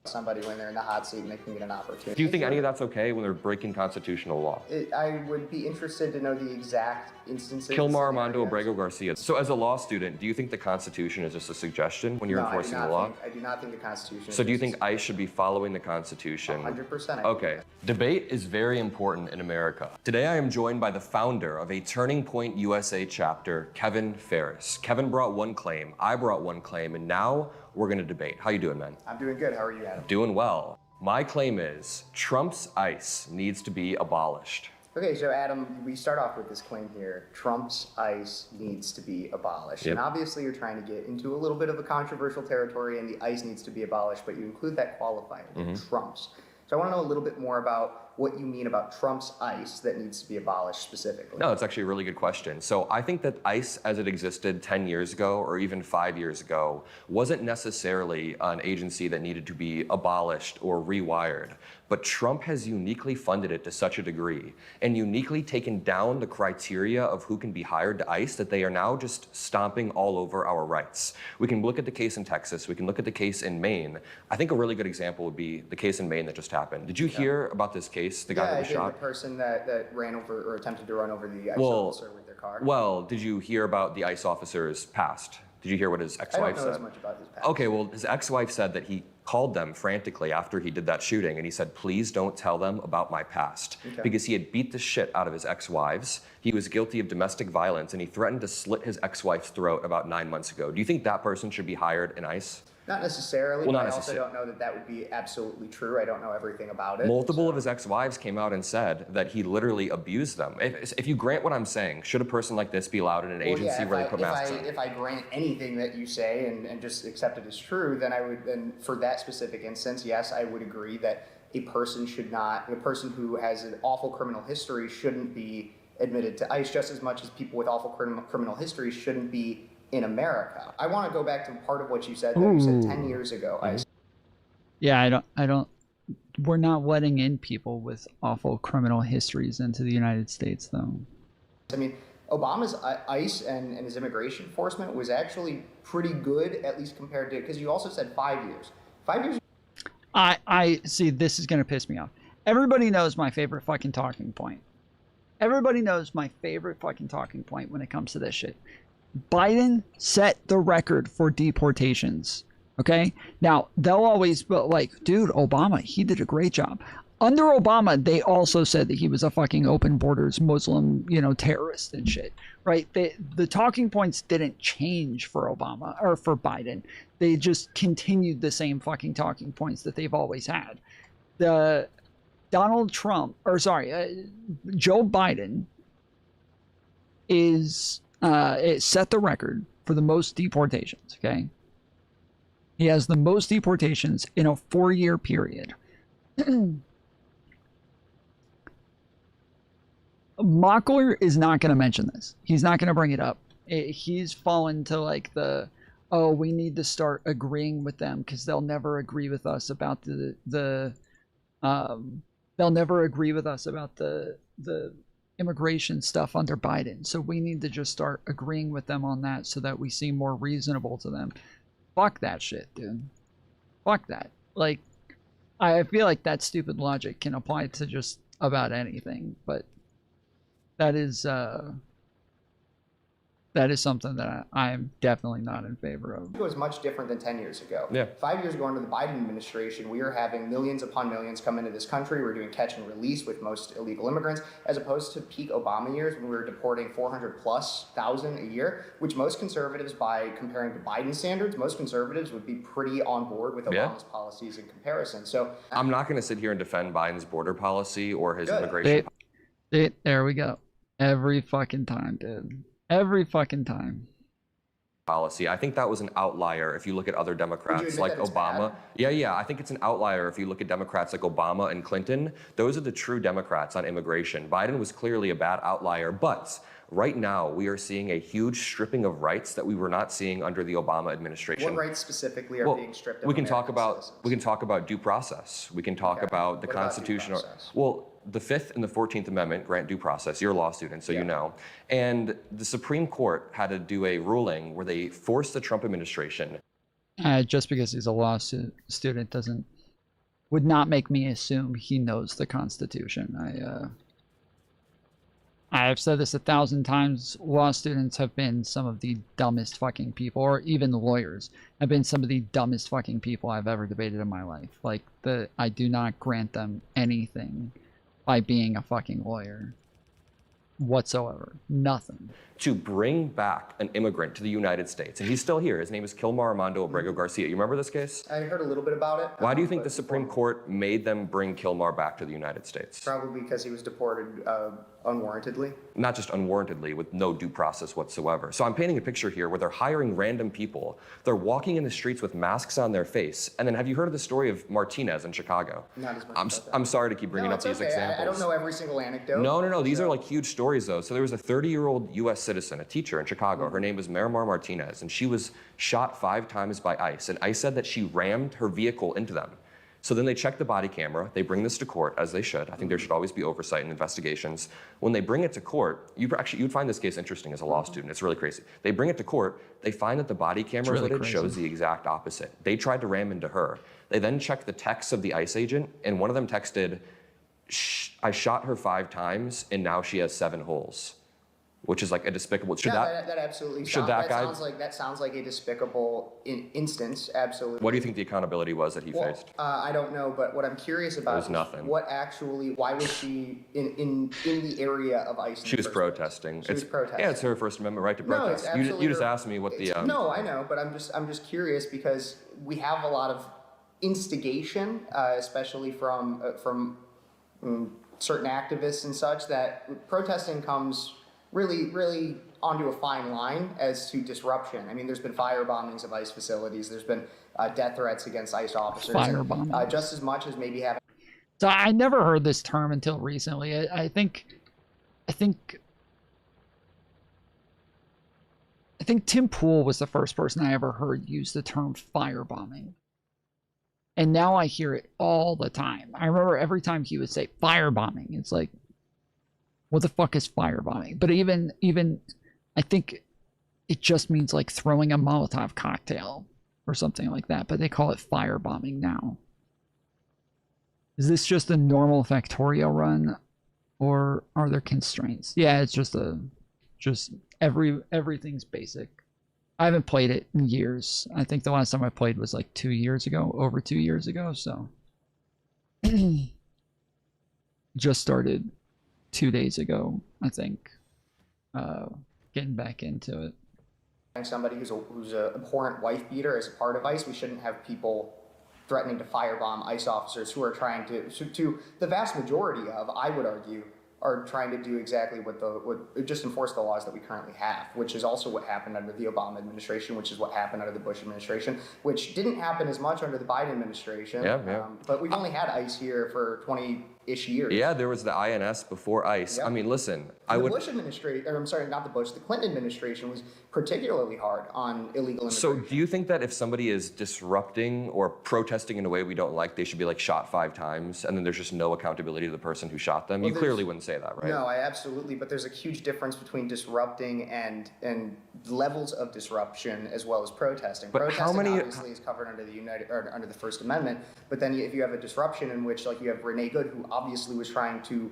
Somebody when they're in the hot seat and they can get an opportunity.
Do you think any of that's okay when they're breaking constitutional law?
I would be interested to know the exact instances.
Kilmar Armando Abrego Garcia. So as a law student, do you think the Constitution is just a suggestion when you're enforcing the law?
I do not think the Constitution.
So do you think ICE should be following the Constitution?
100%.
Okay. Debate is very important in America. Today I am joined by the founder of a Turning Point USA chapter, Kevin Ferris. Kevin brought one claim, I brought one claim, and now we're going to debate. How you doing, man?
I'm doing good. How are you, Adam?
Doing well. My claim is Trump's ICE needs to be abolished.
Okay, so Adam, we start off with this claim here. Trump's ICE needs to be abolished.
Yep.
And obviously you're trying to get into a little bit of a controversial territory and the ICE needs to be abolished, but you include that qualifier, Trump's. So I want to know a little bit more about what you mean about Trump's ICE that needs to be abolished specifically.
No, it's actually a really good question. So I think that ICE as it existed 10 years ago or even 5 years ago wasn't necessarily an agency that needed to be abolished or rewired. But Trump has uniquely funded it to such a degree and uniquely taken down the criteria of who can be hired to ICE that they are now just stomping all over our rights. We can look at the case in Texas. We can look at the case in Maine. I think a really good example would be the case in Maine that just happened. Did you hear about this case, the guy that was shot?
The person that ran over or attempted to run over the ICE officer with their car.
Well, did you hear about the ICE officer's past? Did you hear what his ex-wife said?
I don't know as much about his past.
Okay, well, his ex-wife said that he called them frantically after he did that shooting, and he said, please don't tell them about my past.
Okay.
Because he had beat the shit out of his ex-wives. He was guilty of domestic violence, and he threatened to slit his ex-wife's throat about 9 months ago. Do you think that person should be hired in ICE?
Not necessarily,
Well,
but
not
I also don't know that that would be absolutely true. I don't know everything about it.
Multiple of his ex-wives came out and said that he literally abused them. If you grant what I'm saying, should a person like this be allowed in an agency where they put masks on?
If I grant anything that you say and just accept it as true, then for that specific instance, yes, I would agree that a person who has an awful criminal history shouldn't be admitted to ICE just as much as people with awful criminal histories shouldn't be in America. I want to go back to part of what you said there. You said 10 years ago.
Yeah, I don't. We're not letting in people with awful criminal histories into the United States, though.
I mean, Obama's ICE and his immigration enforcement was actually pretty good, at least compared to, because you also said 5 years. 5 years.
I see. This is gonna piss me off. Everybody knows my favorite fucking talking point. Everybody knows my favorite fucking talking point when it comes to this shit. Biden set the record for deportations. Okay? Now, they'll always be like, dude, Obama, he did a great job. Under Obama, they also said that he was a fucking open borders Muslim, terrorist and shit. Right? The talking points didn't change for Obama or for Biden. They just continued the same fucking talking points that they've always had. Joe Biden it set the record for the most deportations, okay? He has the most deportations in a 4-year period. Mockler is not going to mention this. He's not going to bring it up. He's fallen to like we need to start agreeing with them because they'll never agree with us about they'll never agree with us about the immigration stuff under Biden. So we need to just start agreeing with them on that so that we seem more reasonable to them. Fuck that shit, dude. Fuck that. Like, I feel like that stupid logic can apply to just about anything, but that is
That is something that I am definitely not in favor of.
It was much different than 10 years ago.
Yeah.
5 years ago under the Biden administration, we are having millions upon millions come into this country. We're doing catch and release with most illegal immigrants, as opposed to peak Obama years when we were deporting 400,000+ a year, which most conservatives, by comparing to Biden standards, most conservatives would be pretty on board with Obama's policies in comparison. So
I'm not going to sit here and defend Biden's border policy or his immigration policy.
There we go. Every fucking time, dude. Every fucking time.
Policy. I think that was an outlier if you look at other Democrats like Obama. Yeah, I think it's an outlier if you look at Democrats like Obama and Clinton. Those are the true Democrats on immigration. Biden was clearly a bad outlier, but right now we are seeing a huge stripping of rights that we were not seeing under the Obama administration.
what rights specifically are being stripped of
we can
American
talk about due process. We can talk about the Constitution. Well, the 5th and the 14th Amendment grant due process. You're a law student, so you know. And the Supreme Court had to do a ruling where they forced the Trump administration.
Just because he's a law student would not make me assume he knows the Constitution. I've said this 1,000 times. Law students have been some of the dumbest fucking people, or even lawyers have been some of the dumbest fucking people I've ever debated in my life. Like, I do not grant them anything by being a fucking lawyer whatsoever. Nothing.
To bring back an immigrant to the United States, and he's still here. His name is Kilmar Armando Abrego Garcia. You remember this case?
I heard a little bit about it.
Why do you think the Supreme Court made them bring Kilmar back to the United States?
Probably because he was deported unwarrantedly.
Not just unwarrantedly, with no due process whatsoever. So I'm painting a picture here where they're hiring random people. They're walking in the streets with masks on their face. And then have you heard of the story of Martinez in Chicago?
Not as much.
I'm sorry to keep bringing up these examples.
I don't know every single anecdote.
No. These are like huge stories though. So there was a 30-year-old U.S. citizen, a teacher in Chicago. Her name was Miramar Martinez, and she was shot 5 times by ICE. And ICE said that she rammed her vehicle into them. So then they check the body camera. They bring this to court, as they should. I think there should always be oversight in investigations. When they bring it to court, you'd find this case interesting as a law student. It's really crazy. They bring it to court. They find that the body camera footage shows the exact opposite. They tried to ram into her. They then checked the texts of the ICE agent, and one of them texted, "I shot her 5 times, and now she has 7 holes." Which is like a despicable.
That absolutely sounds like a despicable instance. Absolutely.
What do you think the accountability was that he faced?
I don't know, but what I'm curious about is
nothing.
Why was she in the area of ICE?
She was protesting.
She was protesting.
Yeah, it's her First Amendment right to protest.
No, it's
you just asked me what the.
No, I know, but I'm just curious because we have a lot of instigation, especially from certain activists and such, that protesting comes really onto a fine line as to disruption. I mean, there's been fire bombings of ICE facilities. There's been death threats against ICE officers.
Firebombing.
Just as much as maybe having.
So I never heard this term until recently. I think Tim Pool was the first person I ever heard use the term firebombing. And now I hear it all the time. I remember every time he would say firebombing, it's like, what the fuck is firebombing? But even I think it just means like throwing a Molotov cocktail or something like that. But they call it firebombing now. Is this just a normal Factorio run, or are there constraints? Yeah, it's just everything's basic. I haven't played it in years. I think the last time I played was like 2 years ago, over 2 years ago. So just started 2 days ago, I think, getting back into it.
Somebody who's a abhorrent wife beater as a part of ICE, we shouldn't have people threatening to firebomb ICE officers who are trying to the vast majority of, I would argue, are trying to do exactly what just enforce the laws that we currently have, which is also what happened under the Obama administration, which is what happened under the Bush administration, which didn't happen as much under the Biden administration. But we've only had ICE here for 20-ish years.
Yeah, there was the INS before ICE.
Yep.
I mean, listen,
the Bush administration, or I'm sorry, not the Bush, the Clinton administration was particularly hard on illegal immigration.
So do you think that if somebody is disrupting or protesting in a way we don't like, they should be like shot 5 times and then there's just no accountability to the person who shot them?
Well,
you clearly wouldn't say that, right?
No, I absolutely, but there's a huge difference between disrupting and levels of disruption as well as protesting.
But
protesting
how many
obviously is covered under the under the First Amendment, but then if you have a disruption in which, like, you have Renee Good, who obviously was trying to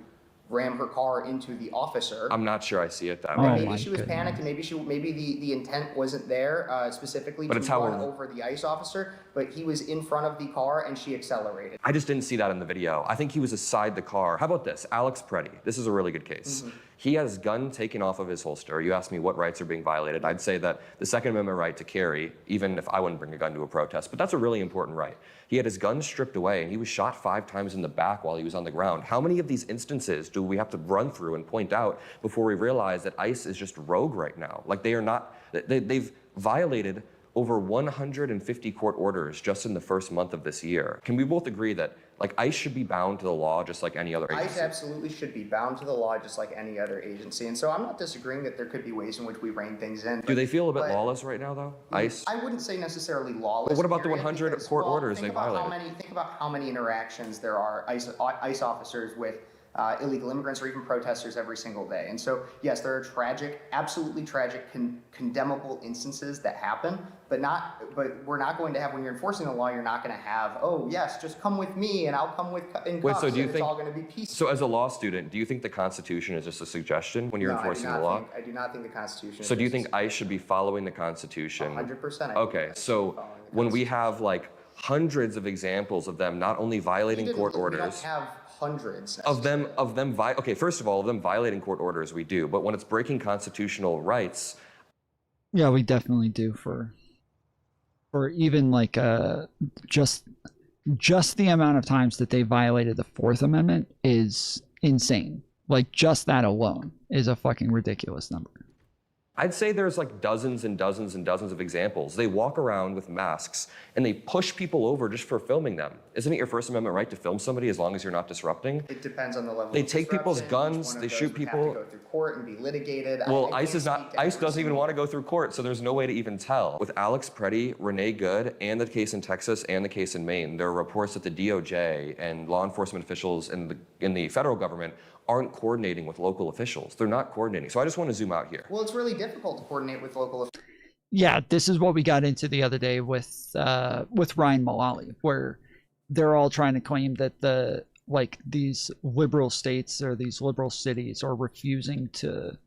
ram her car into the officer.
I'm not sure I see it that
And
way.
maybe she was panicked, and maybe the intent wasn't there specifically to run over the ICE officer, but he was in front of the car and she accelerated.
I just didn't see that in the video. I think he was aside the car. How about this? Alex Preddy. This is a really good case. He had his gun taken off of his holster. You asked me what rights are being violated. I'd say that the Second Amendment right to carry, even if I wouldn't bring a gun to a protest, but that's a really important right. He had his gun stripped away and he was shot 5 times in the back while he was on the ground. How many of these instances do we have to run through and point out before we realize that ICE is just rogue right now? Like they are not, they've violated over 150 court orders just in the first month of this year. Can we both agree that like ICE should be bound to the law just like any other agency?
ICE absolutely should be bound to the law just like any other agency. And so I'm not disagreeing that there could be ways in which we rein things in.
Do they feel a bit lawless right now though, ICE?
I wouldn't say necessarily lawless.
Well, what about the 100 court orders they violated?
Think about how many interactions there are ICE officers with illegal immigrants or even protesters every single day. And so, yes, there are tragic, absolutely tragic, condemnable instances that happen, but we're not going to have, when you're enforcing the law, you're not going to have, oh, yes, just come with me and I'll come with in cuffs and it's all going to be peaceful.
So as a law student, do you think the Constitution is just a suggestion when you're enforcing the law?
I do not think the Constitution
So do you think ICE should be following the Constitution?
100%.
Okay, so when we have like hundreds of examples of them not only violating court orders.
We don't have hundreds
of them okay, first of all, of them violating court orders we do, but when it's breaking constitutional rights,
yeah, we definitely do for even like just the amount of times that they violated the Fourth Amendment is insane. Like just that alone is a fucking ridiculous number.
I'd say there's like dozens and dozens and dozens of examples. They walk around with masks and they push people over just for filming them. Isn't it your First Amendment right to film somebody as long as you're not disrupting?
It depends on the level.
They take people's guns, they shoot people.
Have to go through court and be litigated.
Well, ICE doesn't even want to go through court, so there's no way to even tell. With Alex Preddy, Renee Good, and the case in Texas and the case in Maine, there are reports that the DOJ and law enforcement officials in the federal government aren't coordinating with local officials. They're not coordinating. So I just want to zoom out here.
Well, it's really difficult to coordinate with local officials.
Yeah, this is what we got into the other day with Ryan Mullally, where they're all trying to claim that these liberal states or these liberal cities are refusing to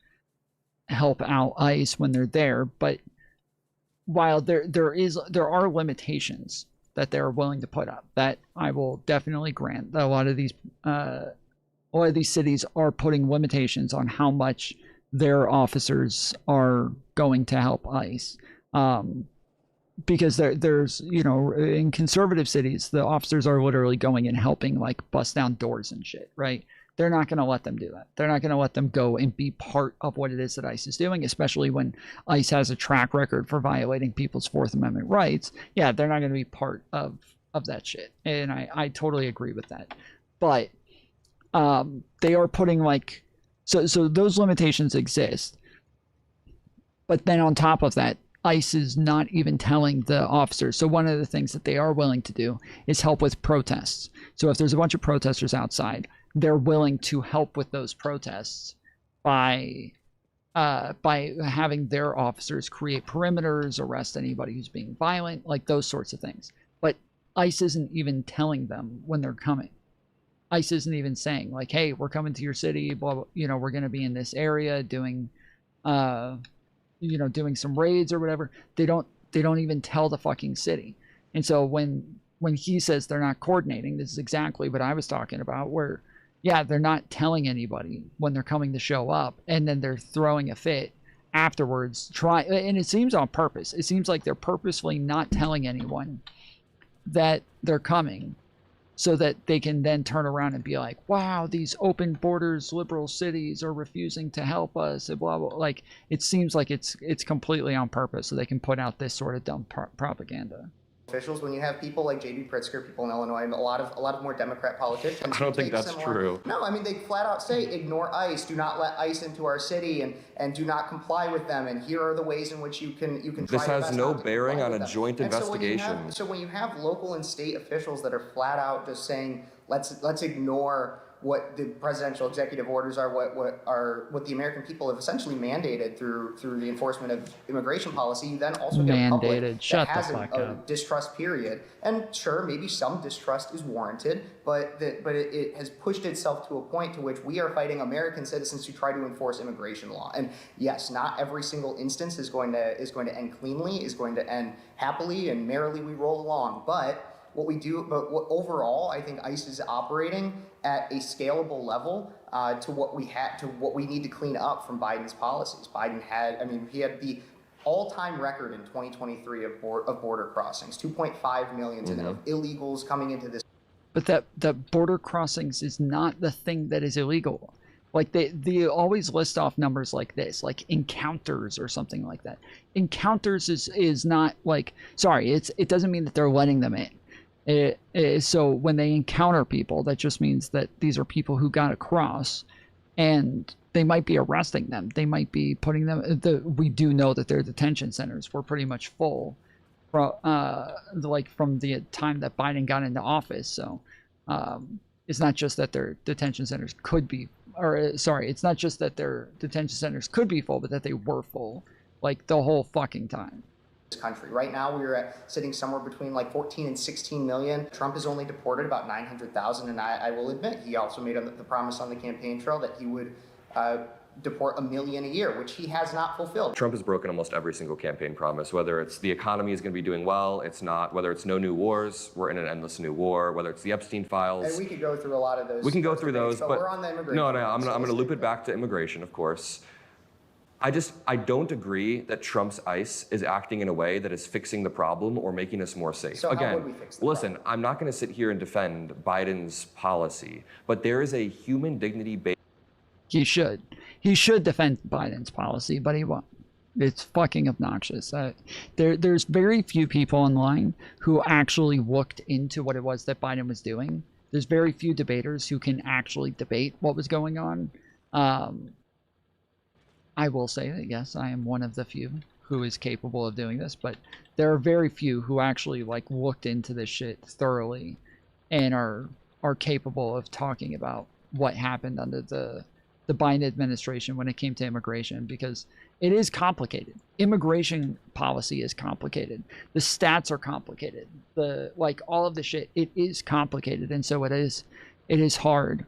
help out ICE when they're there. But while there are limitations that they're willing to put up, that I will definitely grant. That a lot of these cities are putting limitations on how much their officers are going to help ICE. Because there's, in conservative cities, the officers are literally going and helping like bust down doors and shit, right? They're not going to let them do that. They're not going to let them go and be part of what it is that ICE is doing, especially when ICE has a track record for violating people's Fourth Amendment rights. Yeah, they're not going to be part of that shit. And I totally agree with that. But they are putting so those limitations exist, but then on top of that, ICE is not even telling the officers. So one of the things that they are willing to do is help with protests. So if there's a bunch of protesters outside, they're willing to help with those protests by having their officers create perimeters, arrest anybody who's being violent, like those sorts of things. But ICE isn't even telling them when they're coming. ICE isn't even saying like, hey, we're coming to your city, blah, blah, we're going to be in this area doing doing some raids or whatever. They don't even tell the fucking city. And so when he says they're not coordinating, this is exactly what I was talking about, where yeah, they're not telling anybody when they're coming to show up, and then they're throwing a fit afterwards, and it seems on purpose. It seems like they're purposefully not telling anyone that they're coming, so that they can then turn around and be like, wow, these open borders liberal cities are refusing to help us, and blah, blah. Like, it seems like it's completely on purpose, so they can put out this sort of dumb propaganda.
Officials, when you have people like J.B. Pritzker, people in Illinois, and a lot of more Democrat politicians.
I don't think that's true.
No, I mean, they flat out say, ignore ICE, do not let ICE into our city, and do not comply with them, and here are the ways in which you can try.
This has no bearing on a joint investigation.
So when you have local and state officials that are flat out just saying, let's ignore what the presidential executive orders are, what the American people have essentially mandated through the enforcement of immigration policy, you then also get a public that has a distrust period. And sure, maybe some distrust is warranted, but it has pushed itself to a point to which we are fighting American citizens to try to enforce immigration law. And yes, not every single instance is going to end cleanly, is going to end happily and merrily we roll along. But overall, I think ICE is operating at a scalable level to what we need to clean up from Biden's policies. He had the all-time record in 2023 of border crossings, 2.5 million to of illegals coming into this.
But that border crossings is not the thing that is illegal. Like they always list off numbers like this, like encounters or something like that. Encounters is not like, sorry, it doesn't mean that they're letting them in. So when they encounter people, that just means that these are people who got across, and they might be arresting them. They might be putting them. We do know that their detention centers were pretty much full, from the time that Biden got into office. So it's not just that their detention centers could be, it's not just that their detention centers could be full, but that they were full, like the whole fucking time.
Country. Right now, we're sitting somewhere between like 14 and 16 million. Trump has only deported about 900,000, and I will admit, he also made the promise on the campaign trail that he would deport 1 million a year, which he has not fulfilled.
Trump has broken almost every single campaign promise, whether it's the economy is going to be doing well, it's not, whether it's no new wars, we're in an endless new war, whether it's the Epstein files.
And we could go through a lot of those.
We can go through those, but
we're on the immigration.
I'm going to loop it back to immigration, of course. I don't agree that Trump's ICE is acting in a way that is fixing the problem or making us more safe.
So
again,
how would we fix the
listen, problem? I'm not going to sit here and defend Biden's policy, but there is a human dignity based.
He should defend Biden's policy, but he won't. It's fucking obnoxious. There's very few people online who actually looked into what it was that Biden was doing. There's very few debaters who can actually debate what was going on. I will say that, yes, I am one of the few who is capable of doing this, but there are very few who actually looked into this shit thoroughly and are capable of talking about what happened under the Biden administration when it came to immigration, because it is complicated. Immigration policy is complicated. The stats are complicated. All of the shit, it is complicated, and so it is hard.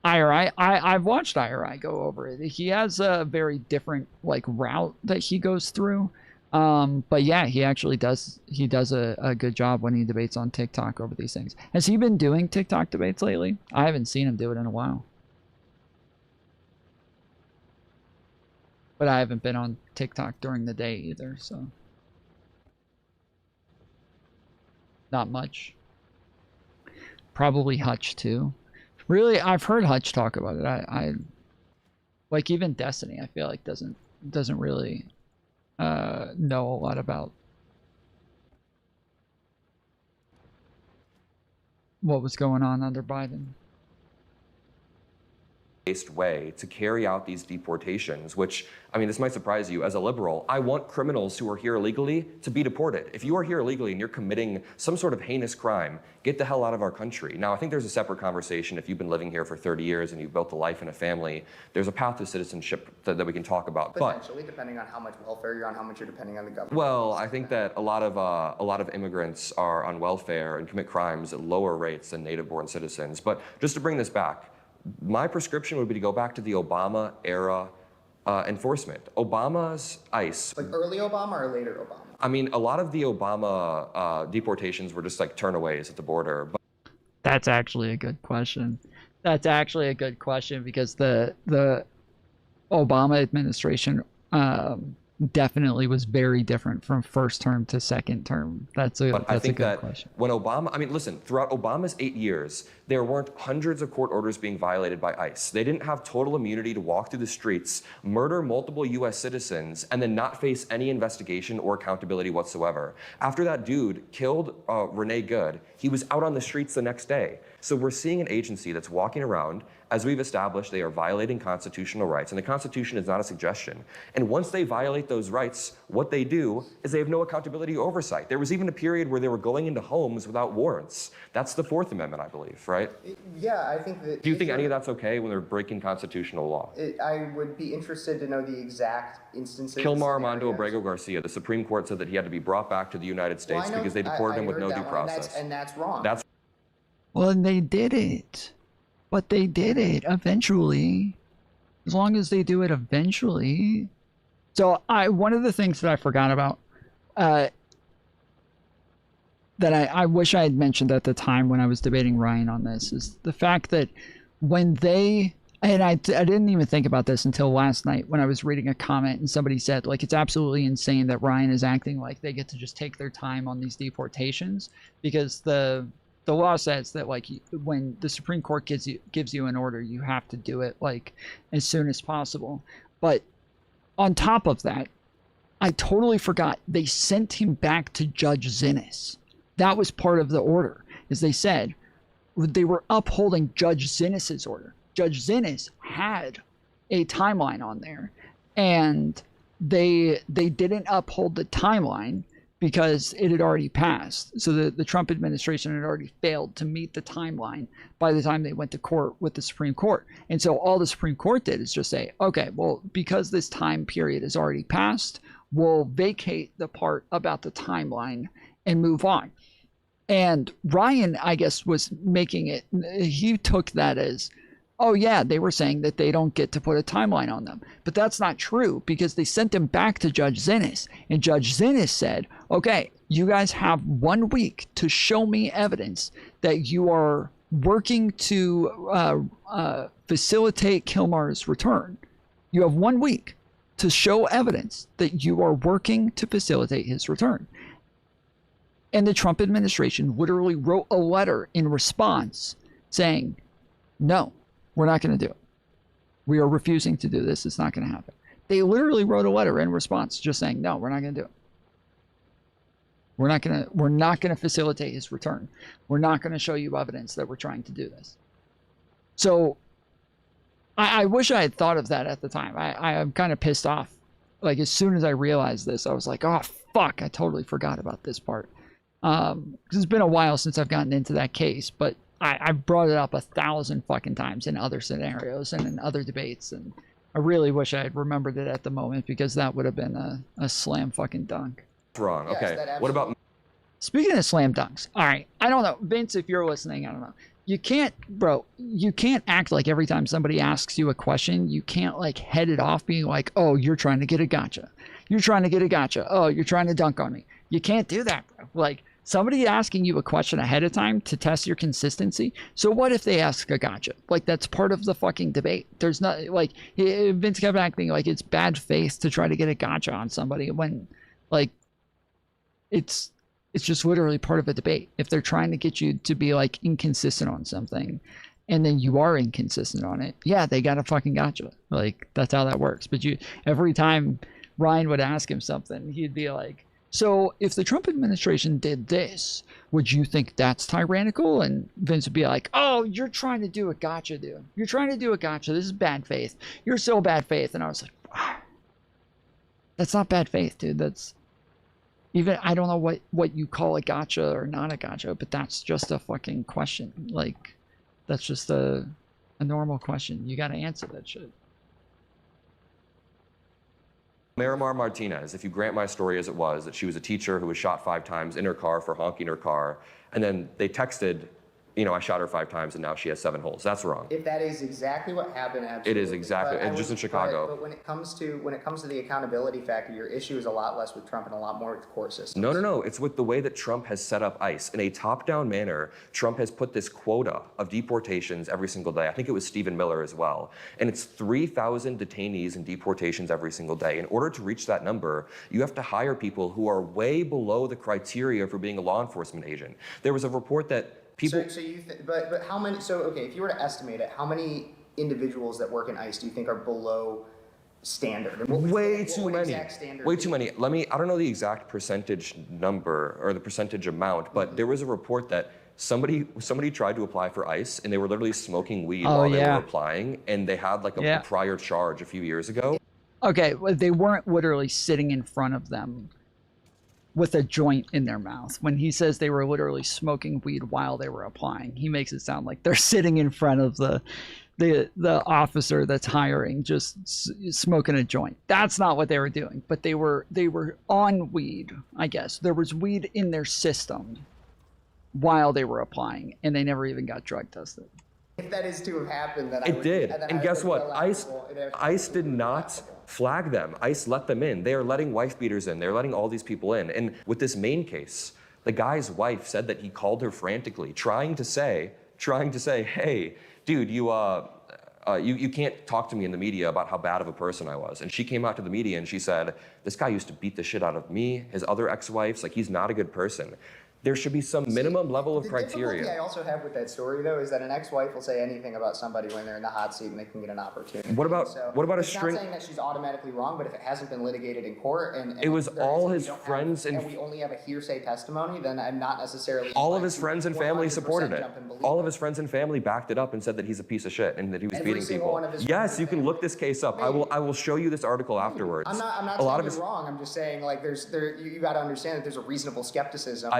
IRI, I've watched IRI go over it. He has a very different route that he goes through. But yeah, he actually does a good job when he debates on TikTok over these things. Has he been doing TikTok debates lately? I haven't seen him do it in a while. But I haven't been on TikTok during the day either, so not much. Probably Hutch too. Really, I've heard Hutch talk about it. I like even Destiny, I feel like doesn't really know a lot about what was going on under Biden.
Way to carry out these deportations, which, I mean, this might surprise you as a liberal. I want criminals who are here illegally to be deported. If you are here illegally and you're committing some sort of heinous crime, get the hell out of our country. Now, I think there's a separate conversation. If you've been living here for 30 years and you've built a life and a family, there's a path to citizenship that we can talk about.
Potentially, depending on how much welfare you're on, how much you're depending on the government.
Well, I think that a lot of immigrants are on welfare and commit crimes at lower rates than native-born citizens. But just to bring this back, my prescription would be to go back to the Obama era enforcement. Obama's ICE.
Like early Obama or later Obama?
I mean, a lot of the Obama deportations were just turnaways at the border. But
that's actually a good question. That's actually a good question, because the Obama administration definitely was very different from first term to second term. That's a good question.
When Obama, I mean, listen, throughout Obama's 8 years, there weren't hundreds of court orders being violated by ICE. They didn't have total immunity to walk through the streets, murder multiple US citizens, and then not face any investigation or accountability whatsoever. After that dude killed Renee Good, he was out on the streets the next day. So we're seeing an agency that's walking around As we've established, they are violating constitutional rights, and the Constitution is not a suggestion. And once they violate those rights, what they do is they have no accountability or oversight. There was even a period where they were going into homes without warrants. That's the Fourth Amendment, I believe, right?
Yeah, I think that...
Do you think any of that's okay when they're breaking constitutional law?
I would be interested to know the exact instances.
Kilmar Armando Abrego Garcia, the Supreme Court said that he had to be brought back to the United States because they deported him with no due process.
And that's wrong.
Well, and they did it. But they did it eventually. As long as they do it eventually. So one of the things that I forgot about, that I wish I had mentioned at the time when I was debating Ryan on this, is the fact that when they, and I didn't even think about this until last night when I was reading a comment and somebody said, like, it's absolutely insane that Ryan is acting like they get to just take their time on these deportations, because the law says that, like, when the Supreme Court gives you an order, you have to do it, like, as soon as possible. But on top of that, I totally forgot they sent him back to Judge Zinnes. That was part of the order, is they said they were upholding Judge Zinnes's order. Judge Zinnes had a timeline on there, and they didn't uphold the timeline because it had already passed. So the Trump administration had already failed to meet the timeline by the time they went to court with the Supreme Court. And so all the Supreme Court did is just say, okay, well, because this time period has already passed, we'll vacate the part about the timeline and move on. And Ryan, I guess, was making it, he took that as, oh yeah, they were saying that they don't get to put a timeline on them. But that's not true, because they sent him back to Judge Zinnes, and Judge Zinnes said, okay, you guys have 1 week to show me evidence that you are working to facilitate Kilmar's return. You have 1 week to show evidence that you are working to facilitate his return. And the Trump administration literally wrote a letter in response saying, no, we're not going to do it. We are refusing to do this. It's not going to happen. They literally wrote a letter in response just saying, no, we're not going to do it. We're not going to facilitate his return. We're not going to show you evidence that we're trying to do this. So I wish I had thought of that at the time. I'm kind of pissed off. Like, as soon as I realized this, I was like, oh, fuck, I totally forgot about this part. Because it's been a while since I've gotten into that case, but I've brought it up 1,000 fucking times in other scenarios and in other debates, and I really wish I had remembered it at the moment, because that would have been a slam fucking dunk.
Wrong. Okay. What about...
Speaking of slam dunks, all right, I don't know. Vince, if you're listening, I don't know. You can't, bro, you can't act like every time somebody asks you a question, you can't, like, head it off being like, oh, you're trying to get a gotcha. You're trying to get a gotcha. Oh, you're trying to dunk on me. You can't do that, bro. Like, somebody asking you a question ahead of time to test your consistency. So what if they ask a gotcha? Like, that's part of the fucking debate. There's not, like, Vince kept acting like it's bad faith to try to get a gotcha on somebody when, like, it's just literally part of a debate. If they're trying to get you to be, like, inconsistent on something, and then you are inconsistent on it, yeah, they got a fucking gotcha. Like, that's how that works. But every time Ryan would ask him something, he'd be like, so if the Trump administration did this, would you think that's tyrannical? And Vince would be like, oh, you're trying to do a gotcha, dude. You're trying to do a gotcha. This is bad faith. You're so bad faith. And I was like, ah, that's not bad faith, dude. That's even, I don't know what you call a gotcha or not a gotcha, but that's just a fucking question. Like, that's just a normal question. You got to answer that shit.
Miramar Martinez, if you grant my story as it was, that she was a teacher who was shot 5 times in her car for honking her car, and then they texted, you know, I shot her 5 times and now she has 7 holes. That's wrong.
If that is exactly what happened, absolutely.
It is exactly, and just in Chicago.
But when it comes to the accountability factor, your issue is a lot less with Trump and a lot more with the court system.
No. It's with the way that Trump has set up ICE. In a top-down manner, Trump has put this quota of deportations every single day. I think it was Stephen Miller as well. And it's 3,000 detainees and deportations every single day. In order to reach that number, you have to hire people who are way below the criteria for being a law enforcement agent. There was a report that people...
So you but how many, so okay, if you were to estimate it, how many individuals that work in ICE do you think are below standard? And
Way too many. Way too
be?
many. I don't know the exact percentage number or the percentage amount, but there was a report that somebody tried to apply for ICE and they were literally smoking weed while they were applying, and they had like a prior charge a few years ago.
Okay, well, they weren't literally sitting in front of them with a joint in their mouth. When he says they were literally smoking weed while they were applying, he makes it sound like they're sitting in front of the officer that's hiring, just smoking a joint. That's not what they were doing, but they were on weed, I guess. There was weed in their system while they were applying, and they never even got drug tested.
If that is to have happened, then
It did. And guess what? ICE did not flag them. ICE let them in. They are letting wife beaters in. They're letting all these people in. And with this main case, the guy's wife said that he called her frantically, trying to say, hey, dude, you can't talk to me in the media about how bad of a person I was. And she came out to the media and she said, this guy used to beat the shit out of me, his other ex-wives, like he's not a good person. There should be some minimum level of criteria.
The difficulty I also have with that story, though, is that an ex-wife will say anything about somebody when they're in the hot seat and they can get an opportunity.
What about a string?
Not saying that she's automatically wrong, but if it hasn't been litigated in court and
it was all his friends
and we only have a hearsay testimony, then I'm not necessarily.
All of his friends and family supported it. All of his friends and family backed it up and said that he's a piece of shit and that he was beating people. Yes, you can look this case up. I will show you this article afterwards.
I'm not saying you're wrong. I'm just saying like you got to understand that there's a reasonable skepticism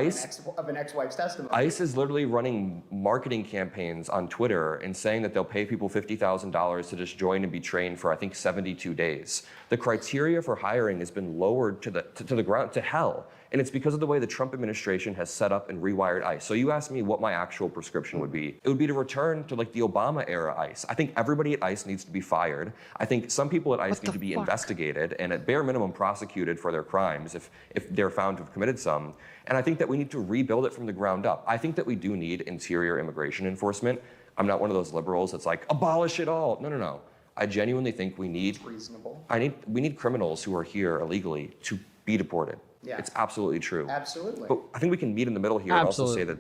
of an ex-wife's testimony.
ICE is literally running marketing campaigns on Twitter and saying that they'll pay people $50,000 to just join and be trained for, I think, 72 days. The criteria for hiring has been lowered to the ground, to hell. And it's because of the way the Trump administration has set up and rewired ICE. So you asked me what my actual prescription would be. It would be to return to like the Obama era ICE. I think everybody at ICE needs to be fired. I think some people at ICE need to be investigated and at bare minimum prosecuted for their crimes if they're found to have committed some. And I think that we need to rebuild it from the ground up. I think that we do need interior immigration enforcement. I'm not one of those liberals that's like, abolish it all. No. I genuinely think we need we need criminals who are here illegally to be deported. Yeah. It's absolutely true.
Absolutely.
But I think we can meet in the middle here and also say that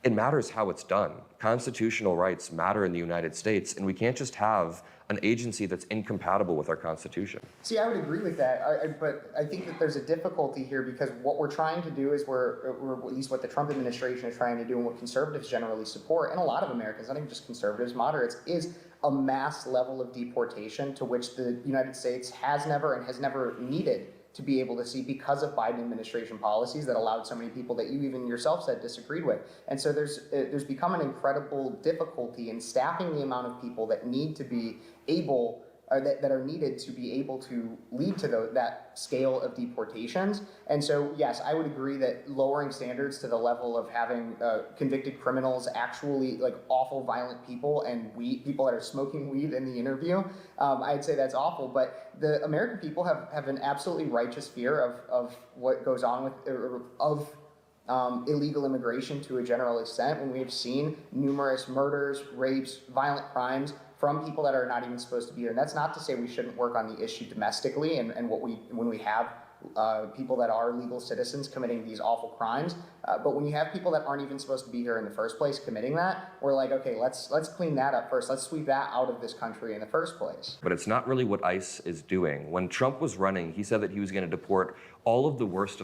it matters how it's done. Constitutional rights matter in the United States, and we can't just have an agency that's incompatible with our Constitution.
See, I would agree with that, but I think that there's a difficulty here because what we're trying to do is we're at least what the Trump administration is trying to do and what conservatives generally support, and a lot of Americans, not even just conservatives, moderates, is a mass level of deportation to which the United States has never needed to be able to see because of Biden administration policies that allowed so many people that you even yourself said disagreed with. And so there's become an incredible difficulty in staffing the amount of people that need to be able that are needed to be able to lead to that scale of deportations. And so, yes, I would agree that lowering standards to the level of having convicted criminals actually like awful violent people and people that are smoking weed in the interview, I'd say that's awful. But the American people have an absolutely righteous fear of what goes on with illegal immigration to a general extent when we've seen numerous murders, rapes, violent crimes from people that are not even supposed to be here. And that's not to say we shouldn't work on the issue domestically and when we have people that are legal citizens committing these awful crimes. But when you have people that aren't even supposed to be here in the first place committing that, we're like, okay, let's clean that up first. Let's sweep that out of this country in the first place.
But it's not really what ICE is doing. When Trump was running, he said that he was going to deport all of the worst,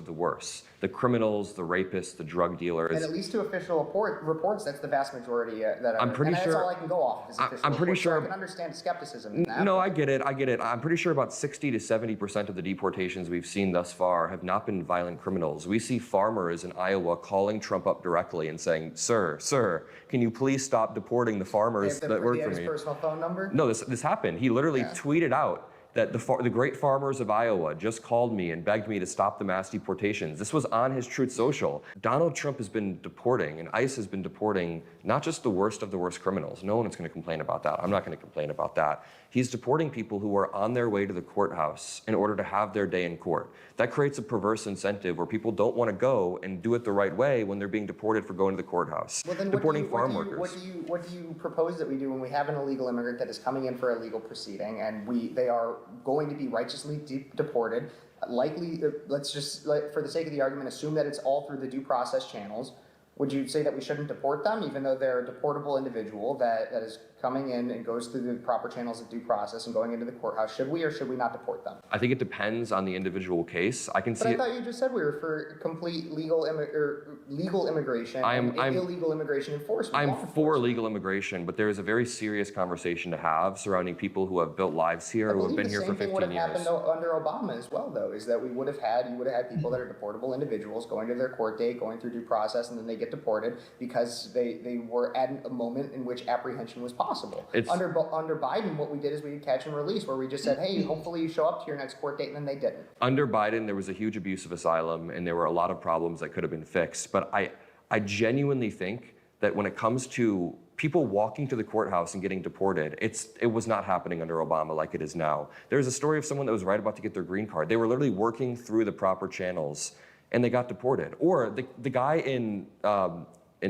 the criminals, the rapists, the drug dealers.
And at least to official reports, that's the vast majority
I'm pretty sure.
That's all I can go off is official
I'm pretty
reports,
sure.
So I can understand skepticism in that.
No, I get it. I'm pretty sure about 60 to 70% of the deportations we've seen thus far have not been violent criminals. We see farmers in Iowa calling Trump up directly and saying, "Sir, can you please stop deporting the farmers that work for me?"
His personal phone number?
No, this happened. He literally tweeted out that the great farmers of Iowa just called me and begged me to stop the mass deportations. This was on his Truth Social. Donald Trump has been deporting, and ICE has been deporting not just the worst of the worst criminals. No one is going to complain about that. I'm not going to complain about that. He's deporting people who are on their way to the courthouse in order to have their day in court. That creates a perverse incentive where people don't want to go and do it the right way when they're being deported for going to the courthouse.
Well, then
deporting farm workers.
What do you propose that we do when we have an illegal immigrant that is coming in for a legal proceeding and they are going to be righteously deported? Likely, let's just, for the sake of the argument, assume that it's all through the due process channels. Would you say that we shouldn't deport them, even though they're a deportable individual that is coming in and goes through the proper channels of due process and going into the courthouse, should we or should we not deport them?
I think it depends on the individual case. I can
But
see
I
it.
thought you just said we were for complete legal immigration and illegal immigration enforcement.
I'm for legal immigration, but there is a very serious conversation to have surrounding people who have built lives here, who have been here for 15 years.
The same thing would have happened under Obama as well, though, is that you would have had people that are deportable individuals going to their court date, going through due process, and then they get deported because they were at a moment in which apprehension was possible. Under Biden, what we did is we did catch and release, where we just said, hey, hopefully you show up to your next court date, and then they didn't.
Under Biden, there was a huge abuse of asylum, and there were a lot of problems that could have been fixed. But I genuinely think that when it comes to people walking to the courthouse and getting deported, it was not happening under Obama like it is now. There's a story of someone that was right about to get their green card. They were literally working through the proper channels, and they got deported. Or the guy in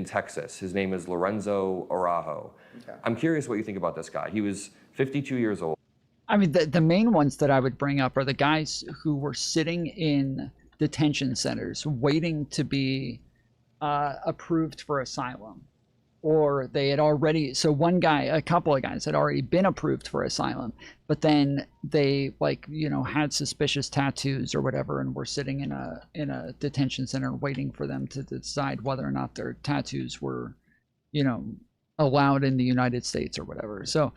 Texas, his name is Lorenzo Araujo. Okay. I'm curious what you think about this guy. He was 52 years old.
I mean, the main ones that I would bring up are the guys who were sitting in detention centers waiting to be approved for asylum. Or they had already, so a couple of guys had already been approved for asylum, but then they had suspicious tattoos or whatever, and were sitting in a detention center waiting for them to decide whether or not their tattoos were, allowed in the United States or whatever. So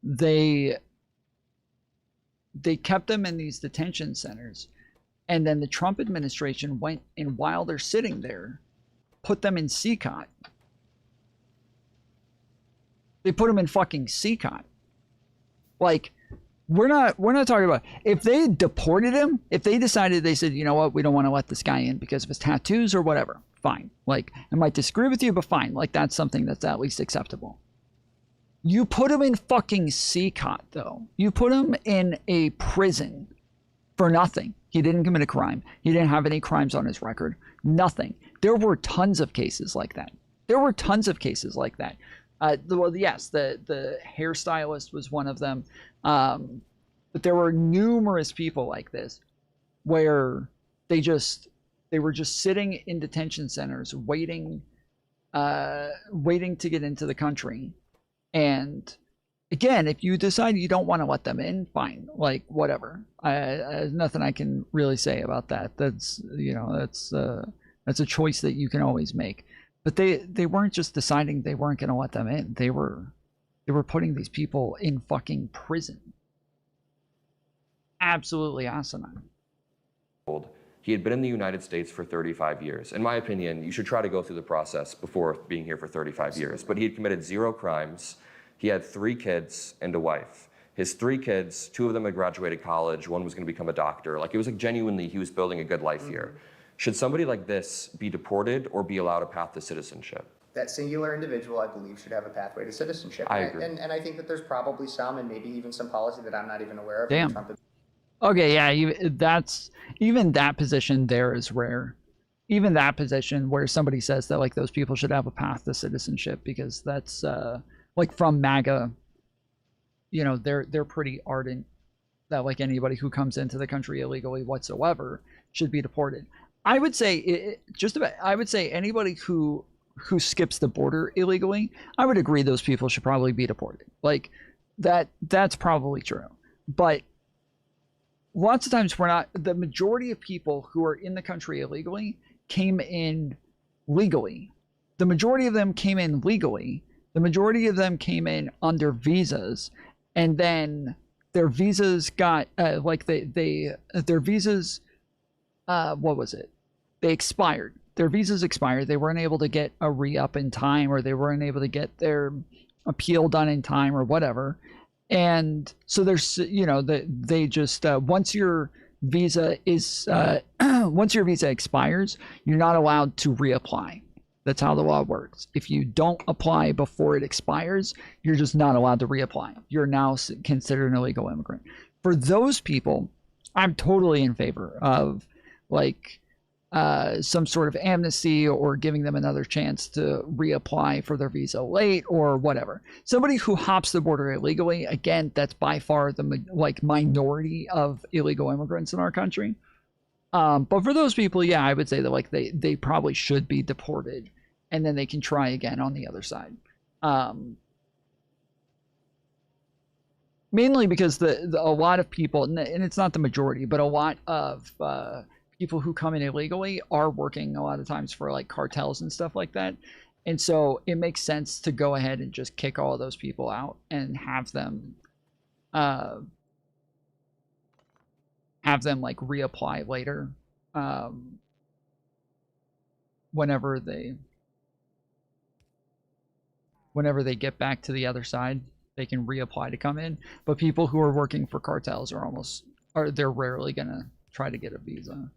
they kept them in these detention centers, and then the Trump administration went, and while they're sitting there, put them in CCOT. They put them in fucking CCOT. Like, we're not talking about, if they had deported him, if they decided, they said, you know what, we don't want to let this guy in because of his tattoos or whatever, fine. Like, I might disagree with you, but fine. Like, that's something that's at least acceptable. You put him in fucking CCOT, though. You put him in a prison for nothing. He didn't commit a crime. He didn't have any crimes on his record. Nothing. There were tons of cases like that. Well, yes, the hairstylist was one of them. But there were numerous people like this where they were just sitting in detention centers waiting to get into the country. And again, if you decide you don't want to let them in, fine, like whatever. There's nothing I can really say about that. That's a choice that you can always make. But they weren't just deciding they weren't going to let them in. They were putting these people in fucking prison. Absolutely asinine.
He had been in the United States for 35 years. In my opinion, you should try to go through the process before being here for 35 years. But he had committed 0 crimes. He had 3 kids and a wife. His 3 kids, 2 of them had graduated college. One was going to become a doctor. Like, it was like genuinely, he was building a good life here. Should somebody like this be deported or be allowed a path to citizenship?
That singular individual, I believe, should have a pathway to citizenship.
I agree.
And I think that there's probably some, and maybe even some policy that I'm not even aware of.
Damn. Okay, yeah, even that position there is rare. Even that position where somebody says that, like, those people should have a path to citizenship, because that's like, from MAGA, they're pretty ardent that, like, anybody who comes into the country illegally whatsoever should be deported. I would say anybody who skips the border illegally, I would agree those people should probably be deported. Like, that's probably true. But lots of times the majority of people who are in the country illegally came in legally. The majority of them came in legally. The majority of them came in under visas, and then their visas got their visas, what was it? They expired. Their visas expired. They weren't able to get a re-up in time, or they weren't able to get their appeal done in time, or whatever. And so there's, they just, once your visa expires, you're not allowed to reapply. That's how the law works. If you don't apply before it expires, you're just not allowed to reapply. You're now considered an illegal immigrant. For those people, I'm totally in favor of, like, some sort of amnesty, or giving them another chance to reapply for their visa late, or whatever. Somebody who hops the border illegally, again, that's by far the minority of illegal immigrants in our country. But for those people, yeah, I would say that, like, they probably should be deported, and then they can try again on the other side. mainly because a lot of people, and it's not the majority, but a lot of people who come in illegally are working a lot of times for like cartels and stuff like that. And so it makes sense to go ahead and just kick all of those people out and have them like reapply later, whenever they get back to the other side, they can reapply to come in. But people who are working for cartels they're rarely gonna try to get a visa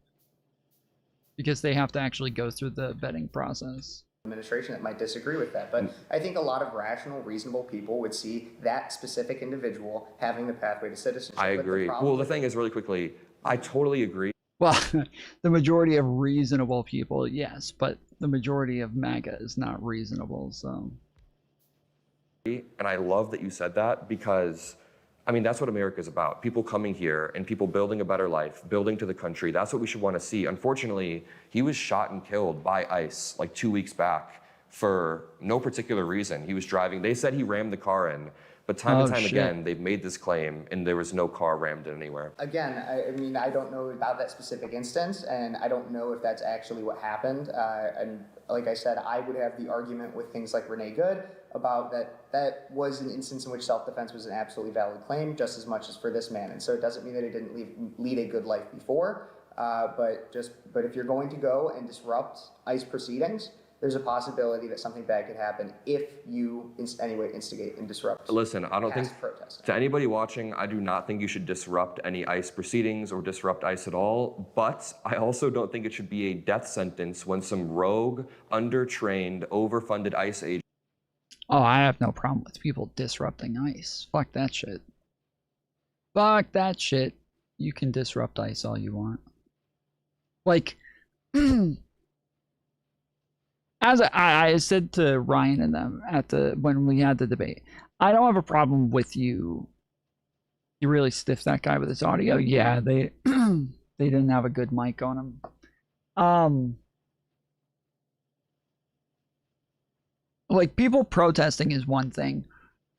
because they have to actually go through the vetting process.
Administration that might disagree with that, but I think a lot of rational, reasonable people would see that specific individual having the pathway to citizenship.
I agree. Well, the thing is, really quickly, I totally agree.
Well, the majority of reasonable people, yes, but the majority of MAGA is not reasonable, so.
And I love that you said that because, I mean, that's what America is about. People coming here and people building a better life, building to the country. That's what we should want to see. Unfortunately, he was shot and killed by ICE like 2 weeks back for no particular reason. He was driving. They said he rammed the car in, but time and time again, they've made this claim and there was no car rammed in anywhere.
Again, I mean, I don't know about that specific instance, and I don't know if that's actually what happened. And like I said, I would have the argument with things like Renee Good about that was an instance in which self-defense was an absolutely valid claim, just as much as for this man. And so it doesn't mean that he didn't lead a good life before, but if you're going to go and disrupt ICE proceedings, there's a possibility that something bad could happen if you in any way instigate and disrupt.
Listen, I don't think,
protest.
to anybody watching, I do not think you should disrupt any ICE proceedings or disrupt ICE at all, but I also don't think it should be a death sentence when some rogue, undertrained, overfunded ICE agent.
Oh, I have no problem with people disrupting ICE. Fuck that shit. Fuck that shit. You can disrupt ICE all you want. Like, as I said to Ryan and them when we had the debate, I don't have a problem with you. You really stiffed that guy with his audio. Yeah, they they didn't have a good mic on him. Like, people protesting is one thing.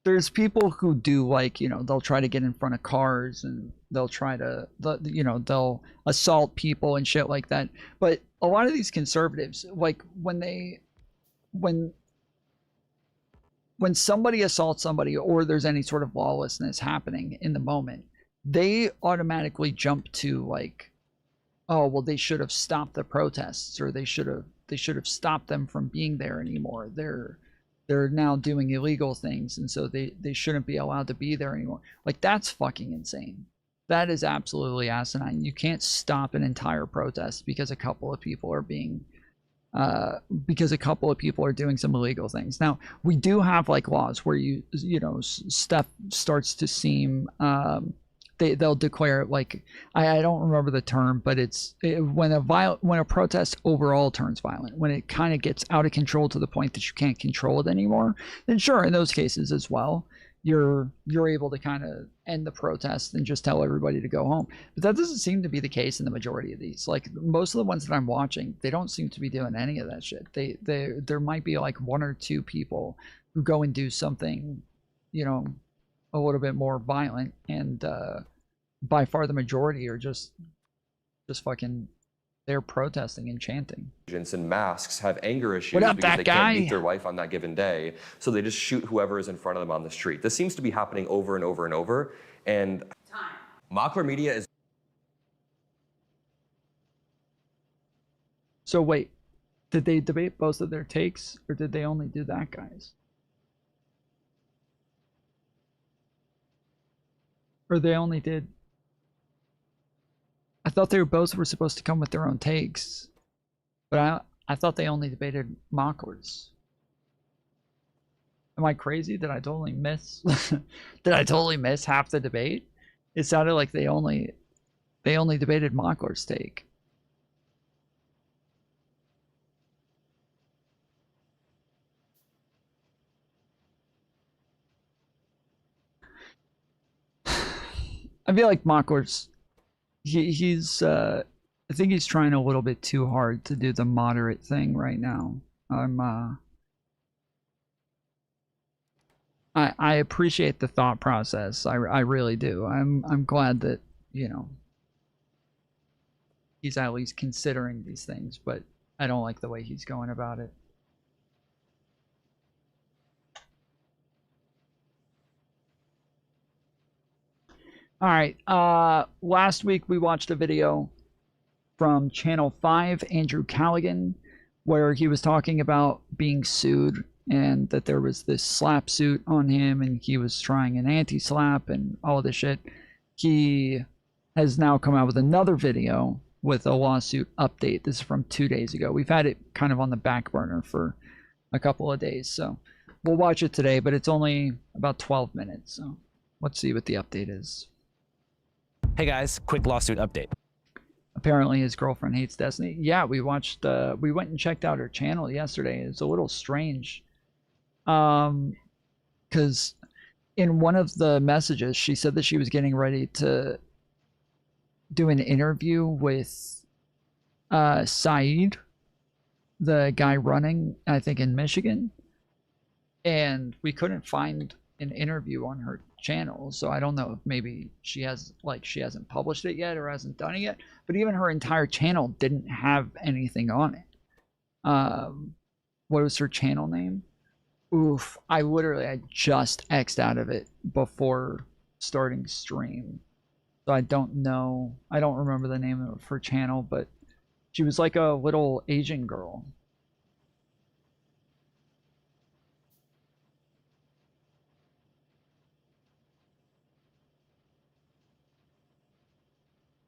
There's people who do, like, you know, they'll try to get in front of cars and they'll try to, you know, they'll assault people and shit like that. But a lot of these conservatives, like, when somebody assaults somebody or there's any sort of lawlessness happening in the moment, they automatically jump to, like, oh, well, they should have stopped the protests, or they should have stopped them from being there anymore. They're now doing illegal things, and so they shouldn't be allowed to be there anymore. Like, that's fucking insane. That is absolutely asinine. You can't stop an entire protest because a couple of people are doing some illegal things. Now, we do have, like, laws where you know, stuff starts to seem they'll declare, like, I don't remember the term, but when a protest overall turns violent, when it kind of gets out of control to the point that you can't control it anymore, then sure, in those cases as well, you're able to kind of end the protest and just tell everybody to go home. But that doesn't seem to be the case in the majority of these. Like, most of the ones that I'm watching, they don't seem to be doing any of that shit. There might be like one or two people who go and do something, you know, a little bit more violent, and by far the majority are just fucking, they're protesting and chanting.
Agents in masks have anger issues
What up,
because
that
they
guy?
can't beat their wife on that given day, so they just shoot whoever is in front of them on the street. This seems to be happening over and over and over, and Mockler Media is...
So wait, did they debate both of their takes, or did they only do that guy's? Or they only did... I thought they both were supposed to come with their own takes, but I thought they only debated Mockler's. Am I crazy? Did I totally miss half the debate? It sounded like they only debated Mockler's take. I feel like Mockler's he's I think he's trying a little bit too hard to do the moderate thing right now. I appreciate the thought process. I really do. I'm glad that, you know, he's at least considering these things, but I don't like the way he's going about it. All right. Last week we watched a video from Channel 5, Andrew Callaghan, where he was talking about being sued and that there was this slap suit on him and he was trying an anti-slap and all this shit. He has now come out with another video with a lawsuit update. This is from 2 days ago. We've had it kind of on the back burner for a couple of days, so we'll watch it today, but it's only about 12 minutes, so let's see what the update is.
Hey guys, quick lawsuit update.
Apparently his girlfriend hates Destiny. Yeah, we watched, we went and checked out her channel yesterday. It's a little strange. Because in one of the messages, she said that she was getting ready to do an interview with Saeed, the guy running, I think, in Michigan. And we couldn't find an interview on her channel, so I don't know if maybe she has, like, she hasn't published it yet or hasn't done it yet, but even her entire channel didn't have anything on it. What was her channel name? Oof, I just X'd out of it before starting stream, so I don't know, I don't remember the name of her channel, but she was like a little Asian girl.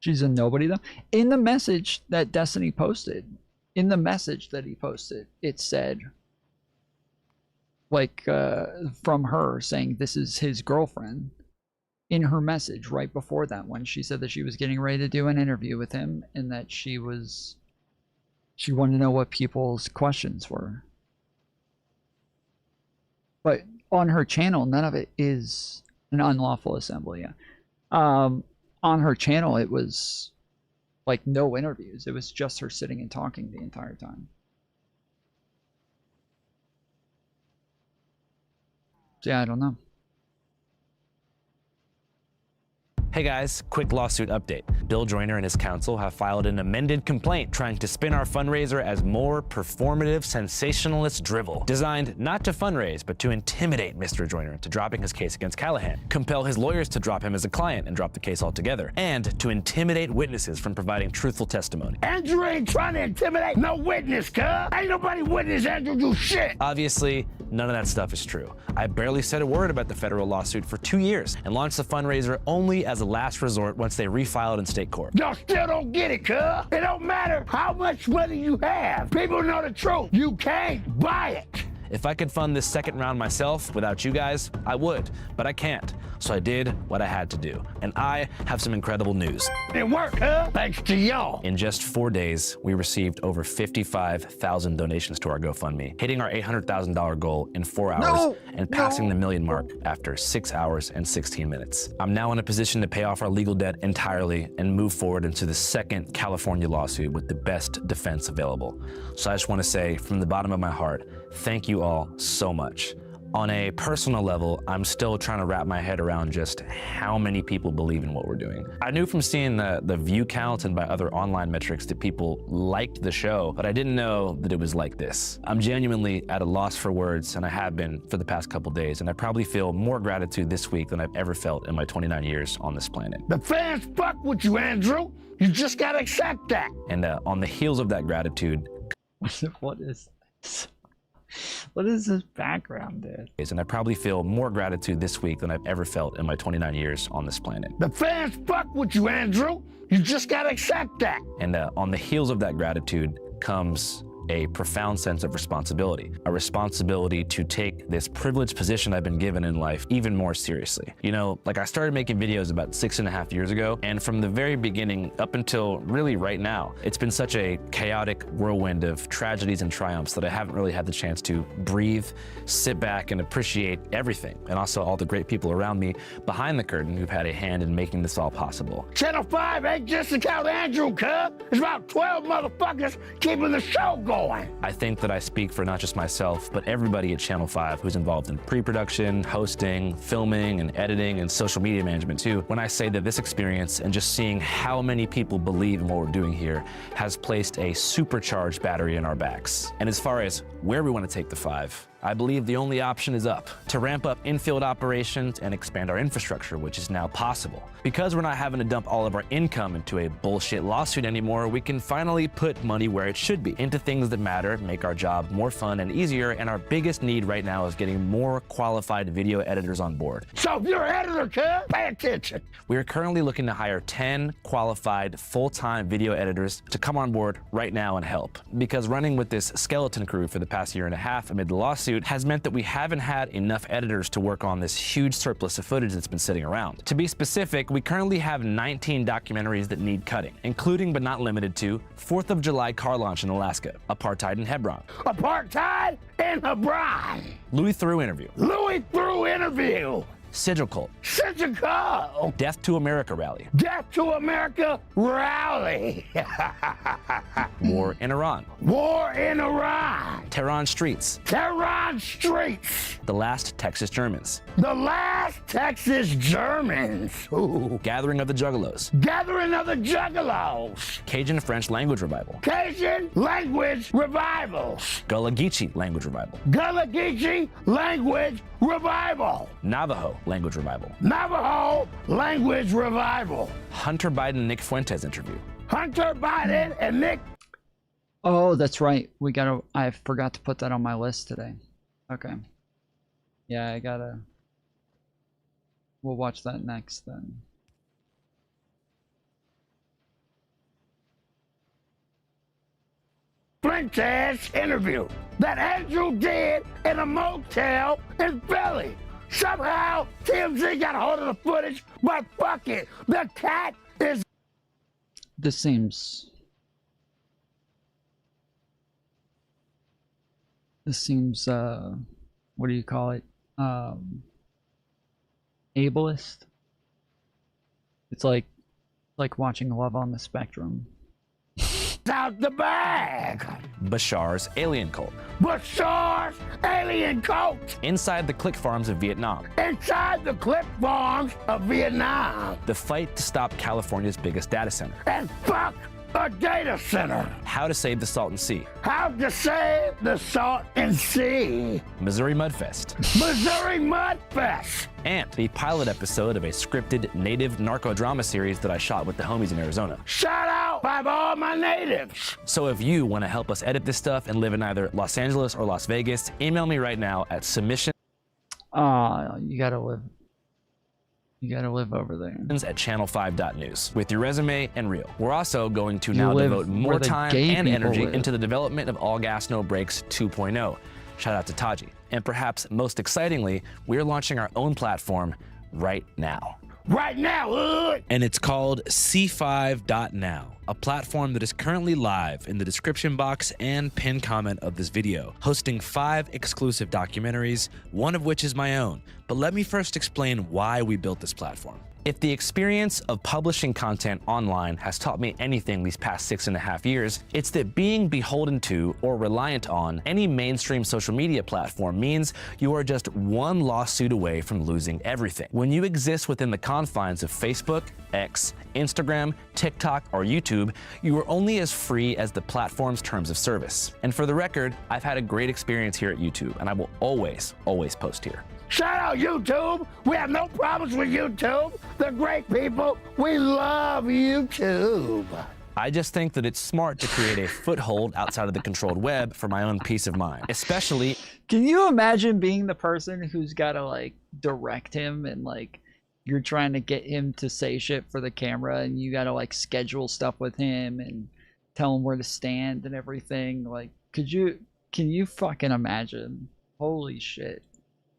She's a nobody though. In the message that Destiny posted, in the message that he posted, it said, like, from her saying this is his girlfriend. In her message right before that, when she said that she was getting ready to do an interview with him and that she wanted to know what people's questions were. But on her channel, none of it is an unlawful assembly. Yeah. On her channel, it was like no interviews. It was just her sitting and talking the entire time. So yeah, I don't know.
Hey guys, quick lawsuit update. Bill Joyner and his counsel have filed an amended complaint trying to spin our fundraiser as more performative, sensationalist drivel, designed not to fundraise, but to intimidate Mr. Joyner into dropping his case against Callahan, compel his lawyers to drop him as a client and drop the case altogether, and to intimidate witnesses from providing truthful testimony.
Andrew ain't trying to intimidate no witness, cuz. Ain't nobody witness Andrew do shit.
Obviously, none of that stuff is true. I barely said a word about the federal lawsuit for 2 years and launched the fundraiser only as a last resort once they refiled in state court.
Y'all still don't get it, cuz. It don't matter how much money you have. People know the truth. You can't buy it.
If I could fund this second round myself without you guys, I would, but I can't. So I did what I had to do. And I have some incredible news.
It worked, huh? Thanks to y'all.
In just 4 days, we received over 55,000 donations to our GoFundMe, hitting our $800,000 goal in 4 hours and passing the million mark after 6 hours and 16 minutes. I'm now in a position to pay off our legal debt entirely and move forward into the second California lawsuit with the best defense available. So I just want to say from the bottom of my heart, thank you all so much. On a personal level, I'm still trying to wrap my head around just how many people believe in what we're doing. I knew from seeing the view count and by other online metrics that people liked the show, but I didn't know that it was like this. I'm genuinely at a loss for words, and I have been for the past couple days, and I probably feel more gratitude this week than I've ever felt in my 29 years on this planet.
The fans fuck with you, Andrew. You just gotta accept that.
And on the heels of that gratitude...
What is this? What is this background, dude?
And I probably feel more gratitude this week than I've ever felt in my 29 years on this planet.
The fans fuck with you, Andrew. You just gotta accept that.
And on the heels of that gratitude comes a profound sense of responsibility, a responsibility to take this privileged position I've been given in life even more seriously. You know, like I started making videos about 6.5 years ago, and from the very beginning up until really right now, it's been such a chaotic whirlwind of tragedies and triumphs that I haven't really had the chance to breathe, sit back, and appreciate everything, and also all the great people around me behind the curtain who've had a hand in making this all possible.
Channel 5 ain't just about Andrew, cuz. It's about 12 motherfuckers keeping the show going. going.
I think that I speak for not just myself, but everybody at Channel 5 who's involved in pre-production, hosting, filming, and editing, and social media management too, when I say that this experience and just seeing how many people believe in what we're doing here has placed a supercharged battery in our backs. And as far as where we want to take the 5, I believe the only option is up, to ramp up in-field operations and expand our infrastructure, which is now possible. Because we're not having to dump all of our income into a bullshit lawsuit anymore, we can finally put money where it should be, into things that matter, make our job more fun and easier, and our biggest need right now is getting more qualified video editors on board.
So if you're an editor, kid, pay attention.
We are currently looking to hire 10 qualified full-time video editors to come on board right now and help. Because running with this skeleton crew for the past year and a half amid the lawsuit has meant that we haven't had enough editors to work on this huge surplus of footage that's been sitting around. To be specific, we currently have 19 documentaries that need cutting, including but not limited to 4th of July car launch in Alaska, apartheid in Hebron,
Apartheid in Hebron.
Louis Theroux interview,
Louis Theroux interview.
Sigil cult,
Sigil cult.
Death to America rally,
Death to America rally.
war in Iran,
War in Iran.
Tehran streets,
Tehran streets.
the last Texas Germans,
The last Texas Germans. Ooh.
gathering of the Juggalos,
Gathering of the Juggalos.
Cajun French language revival,
Cajun language revivals.
Gullah Geechee language revival,
Gullah Geechee language revival.
Navajo language revival,
Navajo language revival.
Hunter Biden Nick Fuentes interview,
Hunter Biden and Nick.
Oh, that's right. I forgot to put that on my list today. Okay. Yeah, we'll watch that next then.
Fuentes interview that Andrew did in a motel in Philly. Somehow TMZ got a hold of the footage, but fuck it. The cat is.
This seems what do you call it? Ableist. It's like watching Love on the Spectrum.
Out the bag.
Bashar's alien cult,
Bashar's alien cult.
inside the click farms of Vietnam,
Inside the clip farms of Vietnam.
the fight to stop California's biggest data center,
And fuck a data center.
how to save the Salton Sea,
How to save the Salton Sea.
Missouri Mudfest,
Missouri Mudfest.
and the pilot episode of a scripted native narco drama series that I shot with the homies in Arizona.
Shout out by all my natives.
So if you want to help us edit this stuff and live in either Los Angeles or Las Vegas, email me right now at submissions
You gotta live over there.
at channel5.news with your resume and reel. We're also going to now
live
devote
where
more
the
time
gay
and
people
energy
live.
into the development of All Gas No Brakes 2.0. Shout out to Taji. And perhaps most excitingly, we're launching our own platform right now.
Right now, hood.
And it's called C5.now, a platform that is currently live in the description box and pinned comment of this video, hosting 5 exclusive documentaries, one of which is my own. But let me first explain why we built this platform. If the experience of publishing content online has taught me anything these past 6.5 years, it's that being beholden to or reliant on any mainstream social media platform means you are just one lawsuit away from losing everything. When you exist within the confines of Facebook, X, Instagram, TikTok, or YouTube, you are only as free as the platform's terms of service. And for the record, I've had a great experience here at YouTube, and I will always post here.
Shout out YouTube. We have no problems with YouTube. They're great people. We love YouTube.
I just think that it's smart to create a foothold outside of the controlled web for my own peace of mind, especially.
Can you imagine being the person who's gotta like direct him and like you're trying to get him to say shit for the camera and you gotta like schedule stuff with him and tell him where to stand and everything? Like, can you fucking imagine? Holy shit.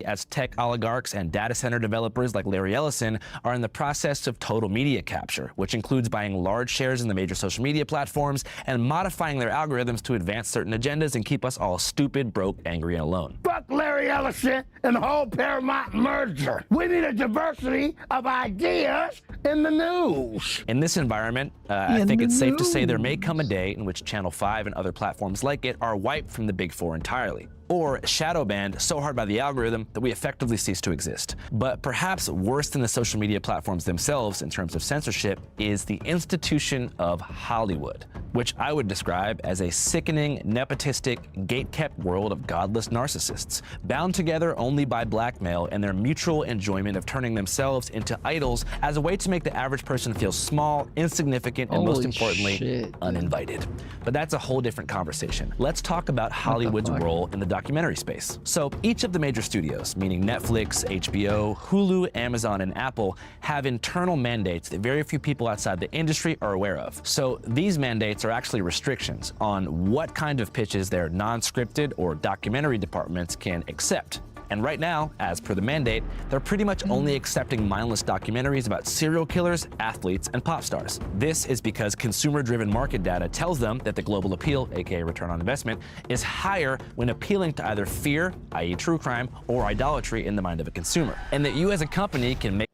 As tech oligarchs and data center developers like Larry Ellison are in the process of total media capture, which includes buying large shares in the major social media platforms and modifying their algorithms to advance certain agendas and keep us all stupid, broke, angry, and alone.
Fuck Larry Ellison and the whole Paramount merger. We need a diversity of ideas in the news.
In this environment, I think it's safe to say there may come a day in which Channel 5 and other platforms like it are wiped from the Big Four entirely, or shadow banned so hard by the algorithm that we effectively cease to exist. But perhaps worse than the social media platforms themselves in terms of censorship is the institution of Hollywood, which I would describe as a sickening, nepotistic, gate-kept world of godless narcissists, bound together only by blackmail and their mutual enjoyment of turning themselves into idols as a way to make the average person feel small, insignificant, and most importantly, uninvited. But that's a whole different conversation. Let's talk about Hollywood's role in the documentary space. So each of the major studios, meaning Netflix, HBO, Hulu, Amazon, and Apple, have internal mandates that very few people outside the industry are aware of. So these mandates are actually restrictions on what kind of pitches their non-scripted or documentary departments can accept. And right now, as per the mandate, they're pretty much only accepting mindless documentaries about serial killers, athletes, and pop stars. This is because consumer-driven market data tells them that the global appeal, aka return on investment, is higher when appealing to either fear, i.e. true crime, or idolatry in the mind of a consumer. And that you as a company can make...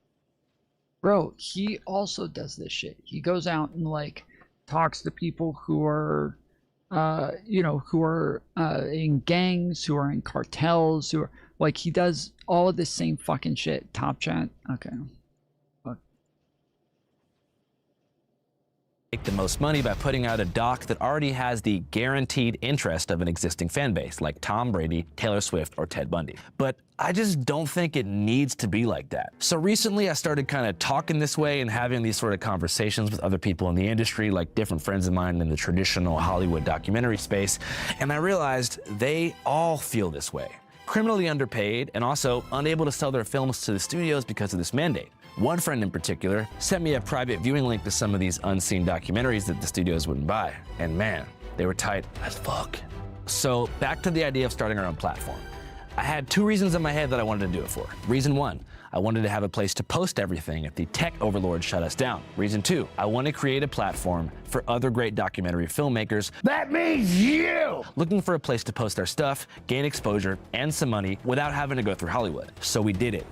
Bro, he also does this shit. He goes out and like talks to people who are who are in gangs, who are in cartels, who are like, he does all of this same fucking shit. Top Chat. Okay. Fuck.
Make the most money by putting out a doc that already has the guaranteed interest of an existing fan base, like Tom Brady, Taylor Swift, or Ted Bundy. But I just don't think it needs to be like that. So recently I started kind of talking this way and having these sort of conversations with other people in the industry, like different friends of mine in the traditional Hollywood documentary space, and I realized they all feel this way. Criminally underpaid and also unable to sell their films to the studios because of this mandate. One friend in particular sent me a private viewing link to some of these unseen documentaries that the studios wouldn't buy. And man, they were tight as fuck. So back to the idea of starting our own platform. I had two reasons in my head that I wanted to do it for. Reason one, I wanted to have a place to post everything if the tech overlords shut us down. Reason two, I want to create a platform for other great documentary filmmakers.
That means you!
Looking for a place to post our stuff, gain exposure, and some money without having to go through Hollywood. So we did it.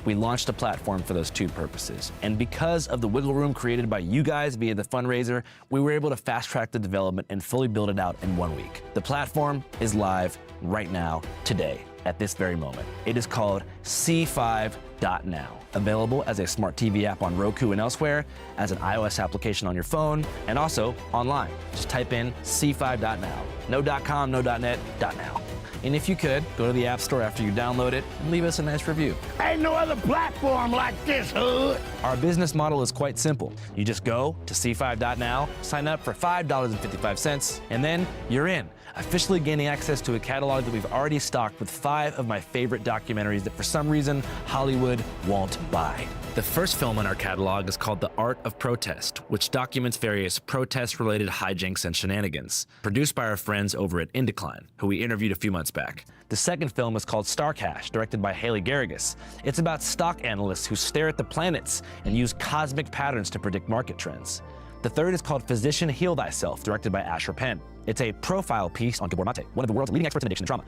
We launched a platform for those two purposes. And because of the wiggle room created by you guys via the fundraiser, we were able to fast track the development and fully build it out in 1 week. The platform is live right now, today, at this very moment. It is called C5.now. Available as a smart TV app on Roku and elsewhere, as an iOS application on your phone, and also online. Just type in C5.now. No .com, no .net, .now. And if you could, go to the App Store after you download it and leave us a nice review.
Ain't no other platform like this, hood.
Our business model is quite simple. You just go to C5.now, sign up for $5.55, and then you're in. Officially gaining access to a catalog that we've already stocked with 5 of my favorite documentaries that for some reason Hollywood won't buy. The first film in our catalog is called The Art of Protest, which documents various protest-related hijinks and shenanigans, produced by our friends over at Indecline, who we interviewed a few months back. The second film is called Starcash, directed by Haley Garrigus. It's about stock analysts who stare at the planets and use cosmic patterns to predict market trends. The third is called Physician Heal Thyself, directed by Asher Penn. It's a profile piece on Gabor Mate, one of the world's leading experts in addiction and trauma.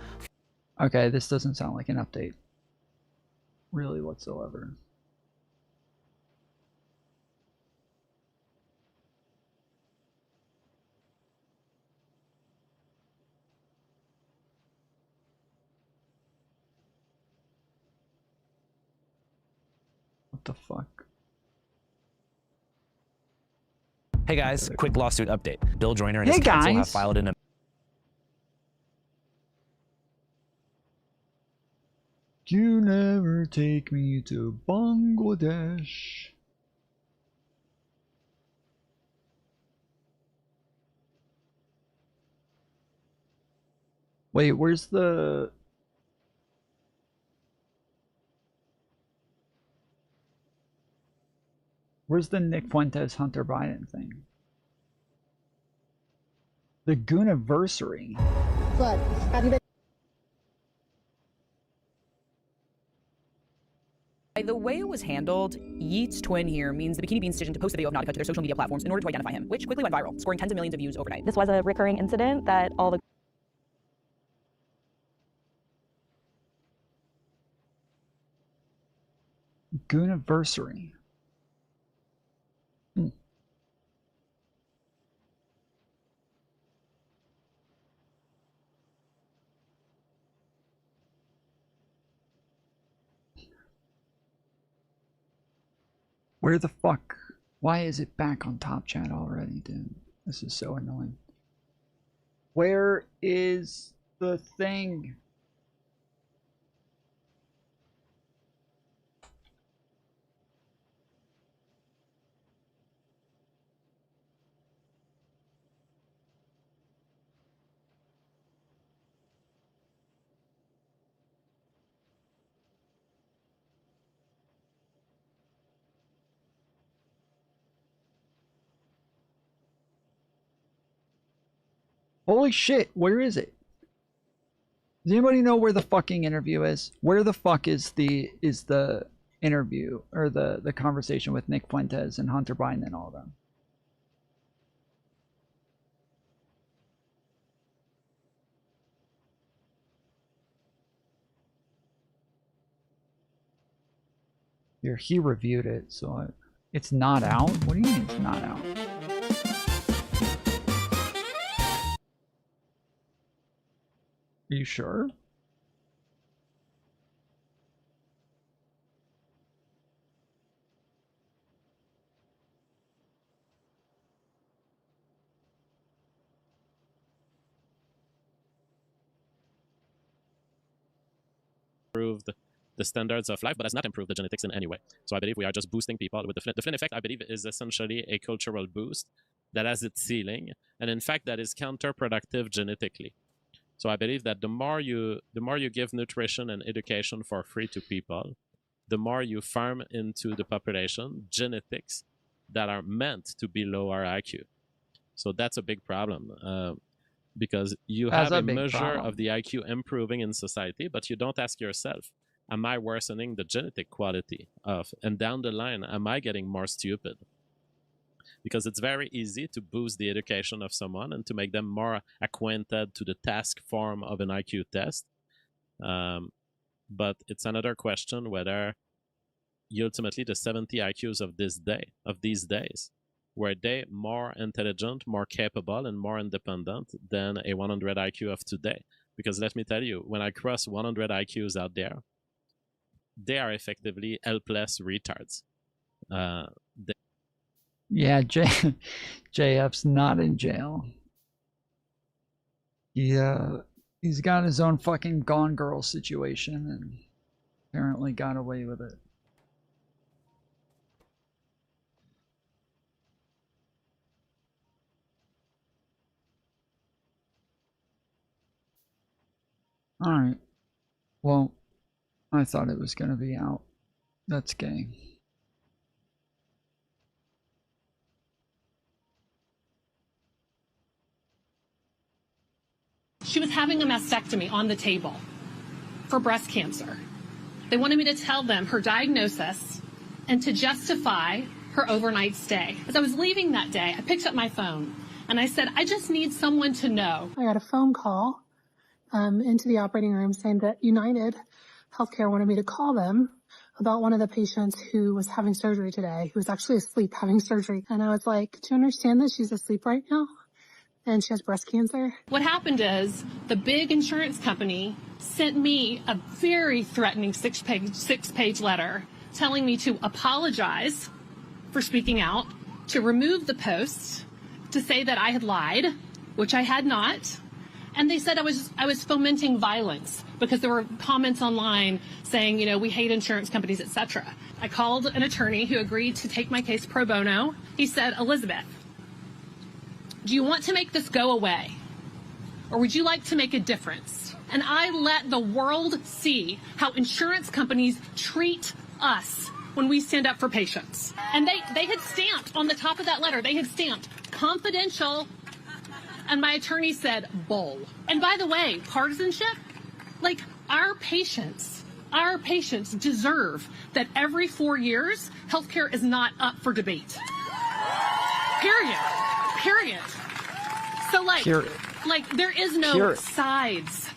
Okay, this doesn't sound like an update. Really whatsoever. What the fuck?
Hey guys, quick lawsuit update. Bill Joyner and
Hey
his counsel have
guys.
filed an
You never take me to Bangladesh. Wait, where's the... Where's the Nick Fuentes Hunter Biden thing? The Gooniversary.
Look, have you been...
By the way it was handled, Yeet's twin here means the Bikini Bean's decision to post the video of Nautica to their social media platforms in order to identify him, which quickly went viral, scoring tens of millions of views overnight.
This was a recurring incident that all the...
Gooniversary.
Where the fuck? Why is it back on top chat already, dude? This is so annoying. Where is the thing? Holy shit, where is it? Does anybody know where the fucking interview is? Where the fuck is the interview or the conversation with Nick Fuentes and Hunter Biden and all of them? Here, he reviewed it, so it's not out? What do you mean it's not out? Are you sure?
Improved the standards of life, but has not improved the genetics in any way. So I believe we are just boosting people with the Flynn. The Flynn effect, I believe, is essentially a cultural boost that has its ceiling, and in fact, that is counterproductive genetically. So I believe that the more you give nutrition and education for free to people, the more you farm into the population genetics that are meant to be lower IQ. So that's a big problem because you have a measure of the IQ improving in society, but you don't ask yourself, am I worsening the genetic quality of, and down the line, am I getting more stupid? Because it's very easy to boost the education of someone and to make them more acquainted to the task form of an IQ test. But it's another question whether ultimately the 70 IQs of these days, were they more intelligent, more capable, and more independent than a 100 IQ of today? Because let me tell you, when I cross 100 IQs out there, they are effectively helpless retards.
Yeah, JF's not in jail. He's got his own fucking Gone Girl situation and apparently got away with it. Alright. Well, I thought it was gonna be out. That's gay.
She was having a mastectomy on the table for breast cancer. They wanted me to tell them her diagnosis and to justify her overnight stay. As I was leaving that day, I picked up my phone and I said, I just need someone to know. I got a phone call into the operating room saying that United Healthcare wanted me to call them about one of the patients who was having surgery today, who was actually asleep having surgery. And I was like, do you understand that she's asleep right now? And she has breast cancer. What happened is the big insurance company sent me a very threatening six-page letter telling me to apologize for speaking out, to remove the post, to say that I had lied, which I had not. And they said I was fomenting violence because there were comments online saying, you know, we hate insurance companies, etc. I called an attorney who agreed to take my case pro bono. He said, Elizabeth, do you want to make this go away? Or would you like to make a difference? And I let the world see how insurance companies treat us when we stand up for patients. And they had stamped on the top of that letter, they had stamped confidential. And my attorney said, bull. And by the way, partisanship, like our patients deserve that every 4 years, healthcare is not up for debate. Period. So like there is no sides.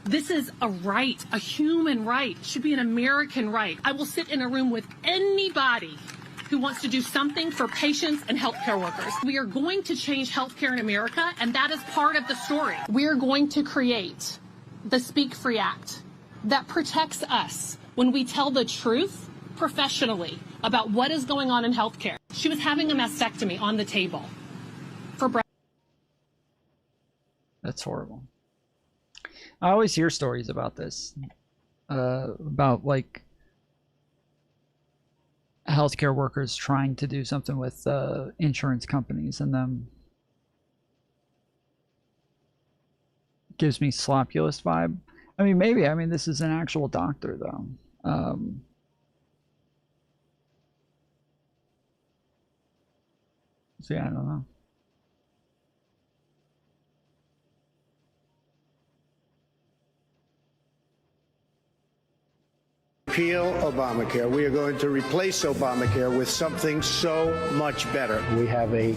This is a right, a human right. It should be an American right. I will sit in a room with anybody who wants to do something for patients and healthcare workers. We are going to change healthcare in America, and that is part of the story. We are going to create the Speak Free Act that protects us when we tell the truth professionally about what is going on in healthcare. She was having a mastectomy on the table for breast.
That's horrible. I always hear stories about this, about like healthcare workers trying to do something with insurance companies, and them gives me slopulous vibe. I mean, maybe. I mean, this is an actual doctor, though. So yeah, I don't know.
Repeal Obamacare. We are going to replace Obamacare with something so much better.
We have a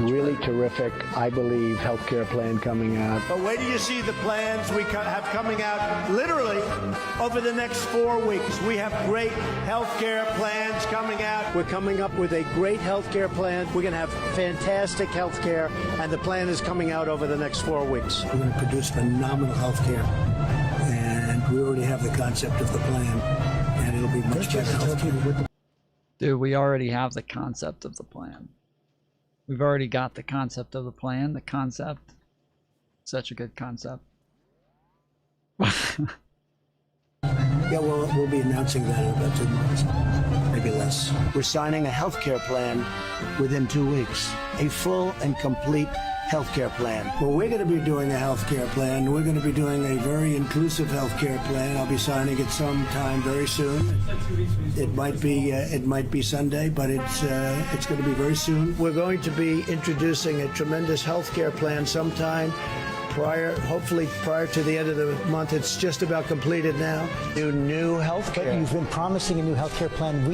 really terrific, I believe, healthcare plan coming out.
But wait till you see the plans we have coming out literally over the next 4 weeks. We have great healthcare plans coming out.
We're coming up with a great healthcare plan. We're going to have fantastic healthcare, and the plan is coming out over the next 4 weeks.
We're going to produce phenomenal healthcare, and we already have the concept of the plan. And it'll be much better healthcare.
Dude, we already have the concept of the plan. We've already got the concept of the plan, the concept. Such a good concept.
Yeah, well, we'll be announcing that in about 2 months, maybe less. We're signing a healthcare plan within 2 weeks. A full and complete healthcare plan. Well, we're going to be doing a healthcare plan. We're going to be doing a very inclusive healthcare plan. I'll be signing it sometime very soon. It might be Sunday, but it's going to be very soon. We're going to be introducing a tremendous healthcare plan sometime hopefully prior to the end of the month. It's just about completed now. New health care.
But you've been promising a new health care plan.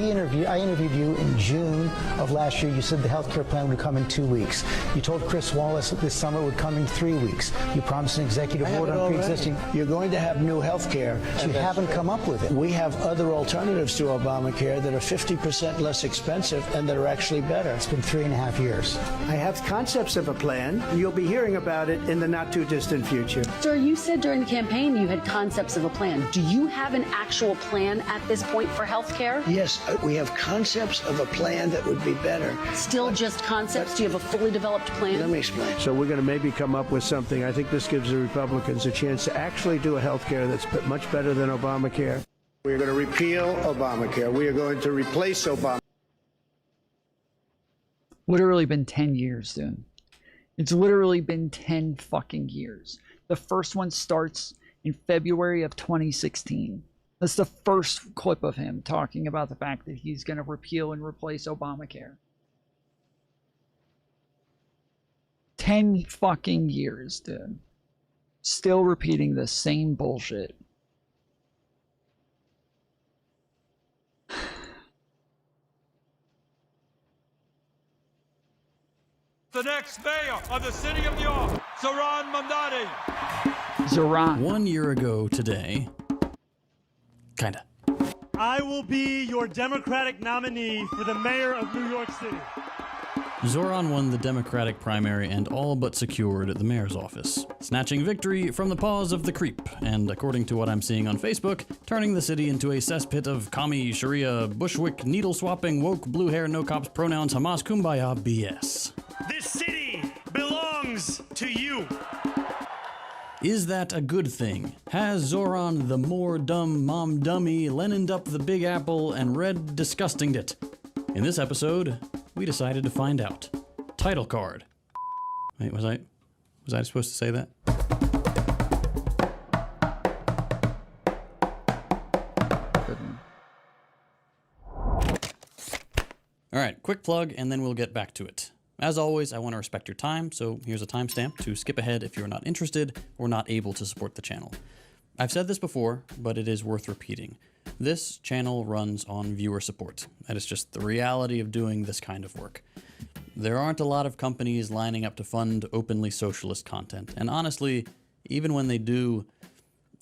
I interviewed you in June of last year. You said the health care plan would come in 2 weeks. You told Chris Wallace that this summer it would come in 3 weeks. You promised an executive order on pre-existing.
You're going to have new health care.
But you haven't come up with it.
We have other alternatives to Obamacare that are 50% less expensive and that are actually better.
It's been 3.5 years.
I have concepts of a plan, and you'll be hearing about it in the not too distant future.
Sir, you said during the campaign you had concepts of a plan. Do you have an actual plan at this point for health care?
Yes, we have concepts of a plan that would be better.
Still just concepts? Do you have a fully developed plan?
Let me explain. So we're going to maybe come up with something. I think this gives the Republicans a chance to actually do a health care that's much better than Obamacare. We're going to repeal Obamacare. We are going to replace Obamacare.
Literally been 10 years, dude. It's literally been 10 fucking years. The first one starts in February of 2016. That's the first clip of him talking about the fact that he's going to repeal and replace Obamacare. 10 fucking years, dude. Still repeating the same bullshit.
The next mayor of the city of New York, Zohran Mamdani.
Zohran.
1 year ago today, kinda.
I will be your Democratic nominee for the mayor of New York City.
Zohran won the Democratic primary and all but secured the mayor's office, snatching victory from the paws of the creep, and according to what I'm seeing on Facebook, turning the city into a cesspit of commie, Sharia, Bushwick, needle-swapping, woke, blue hair, no cops, pronouns, Hamas, kumbaya, BS.
This city belongs to you.
Is that a good thing? Has Zohran, the more dumb mom dummy, Lenin'd up the Big Apple and read disgustinged it? In this episode, we decided to find out. Title card. Wait, was I supposed to say that? All right, quick plug, and then we'll get back to it. As always, I want to respect your time, so here's a timestamp to skip ahead if you're not interested or not able to support the channel. I've said this before, but it is worth repeating. This channel runs on viewer support. That is just the reality of doing this kind of work. There aren't a lot of companies lining up to fund openly socialist content, and honestly, even when they do,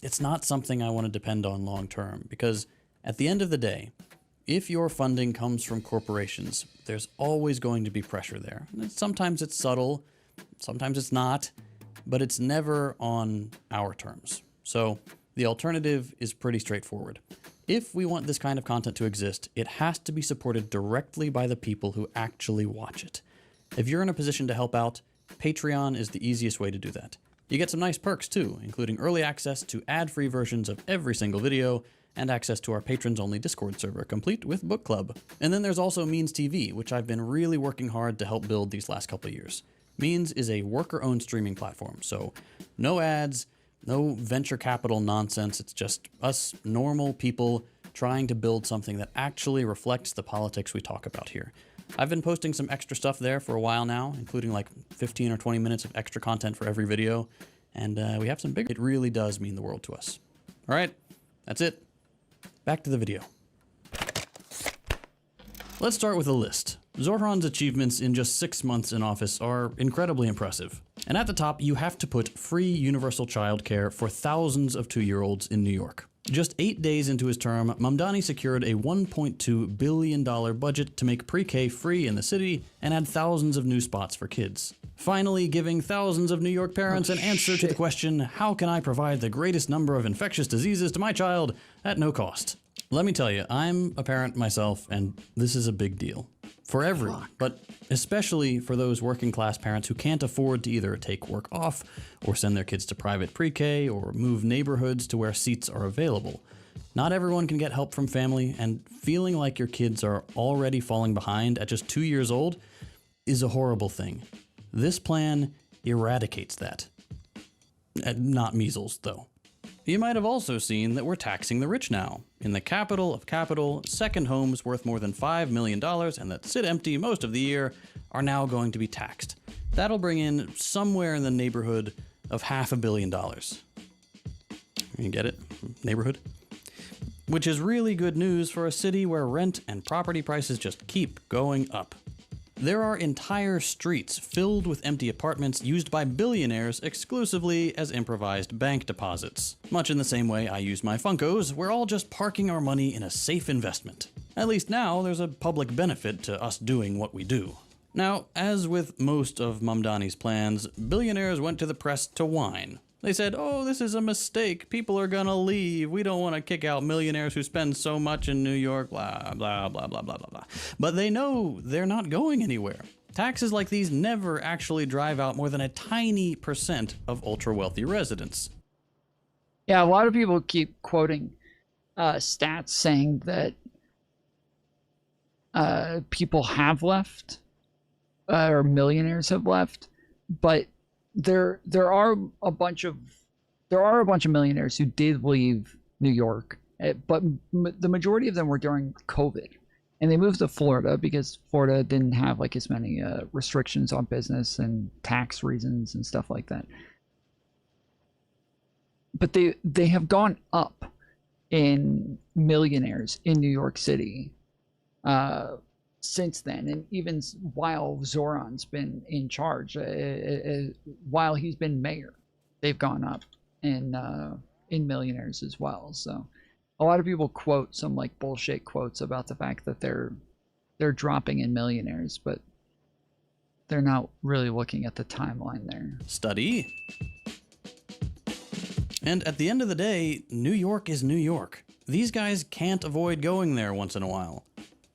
it's not something I want to depend on long term, because at the end of the day, if your funding comes from corporations, there's always going to be pressure there. Sometimes it's subtle, sometimes it's not, but it's never on our terms. So the alternative is pretty straightforward. If we want this kind of content to exist, it has to be supported directly by the people who actually watch it. If you're in a position to help out, Patreon is the easiest way to do that. You get some nice perks too, including early access to ad-free versions of every single video, and access to our patrons-only Discord server, complete with book club. And then there's also Means TV, which I've been really working hard to help build these last couple of years. Means is a worker-owned streaming platform, so no ads, no venture capital nonsense. It's just us normal people trying to build something that actually reflects the politics we talk about here. I've been posting some extra stuff there for a while now, including like 15 or 20 minutes of extra content for every video, and we have some big... It really does mean the world to us. All right, that's it. Back to the video. Let's start with a list. Zohran's achievements in just 6 months in office are incredibly impressive. And at the top, you have to put free universal childcare for thousands of 2-year-olds in New York. Just 8 days into his term, Mamdani secured a $1.2 billion budget to make pre-K free in the city and add thousands of new spots for kids. Finally giving thousands of New York parents an answer to the question, how can I provide the greatest number of infectious diseases to my child at no cost? Let me tell you, I'm a parent myself, and this is a big deal. For everyone, but especially for those working class parents who can't afford to either take work off or send their kids to private pre-K or move neighborhoods to where seats are available. Not everyone can get help from family, and feeling like your kids are already falling behind at just 2 years old is a horrible thing. This plan eradicates that. Not measles, though. You might have also seen that we're taxing the rich now. In the capital of capital, second homes worth more than $5 million and that sit empty most of the year are now going to be taxed. That'll bring in somewhere in the neighborhood of $500 million. You get it? Neighborhood? Which is really good news for a city where rent and property prices just keep going up. There are entire streets filled with empty apartments used by billionaires exclusively as improvised bank deposits. Much in the same way I use my Funkos, we're all just parking our money in a safe investment. At least now there's a public benefit to us doing what we do. Now, as with most of Mamdani's plans, billionaires went to the press to whine. They said, oh, this is a mistake. People are gonna leave. We don't want to kick out millionaires who spend so much in New York, blah, blah, blah, blah, blah, blah, blah. But they know they're not going anywhere. Taxes like these never actually drive out more than a tiny % of ultra-wealthy residents.
Yeah, a lot of people keep quoting stats saying that people have left, or millionaires have left, but there are a bunch of millionaires who did leave New York, but the majority of them were during COVID, and they moved to Florida because Florida didn't have like as many restrictions on business and tax reasons and stuff like that. But they have gone up in millionaires in New York City since then, and even while Zohran's been in charge, while he's been mayor, they've gone up in millionaires as well. So a lot of people quote some like bullshit quotes about the fact that they're dropping in millionaires, but they're not really looking at the timeline there.
Study. And at the end of the day, New York is New York. These guys can't avoid going there once in a while.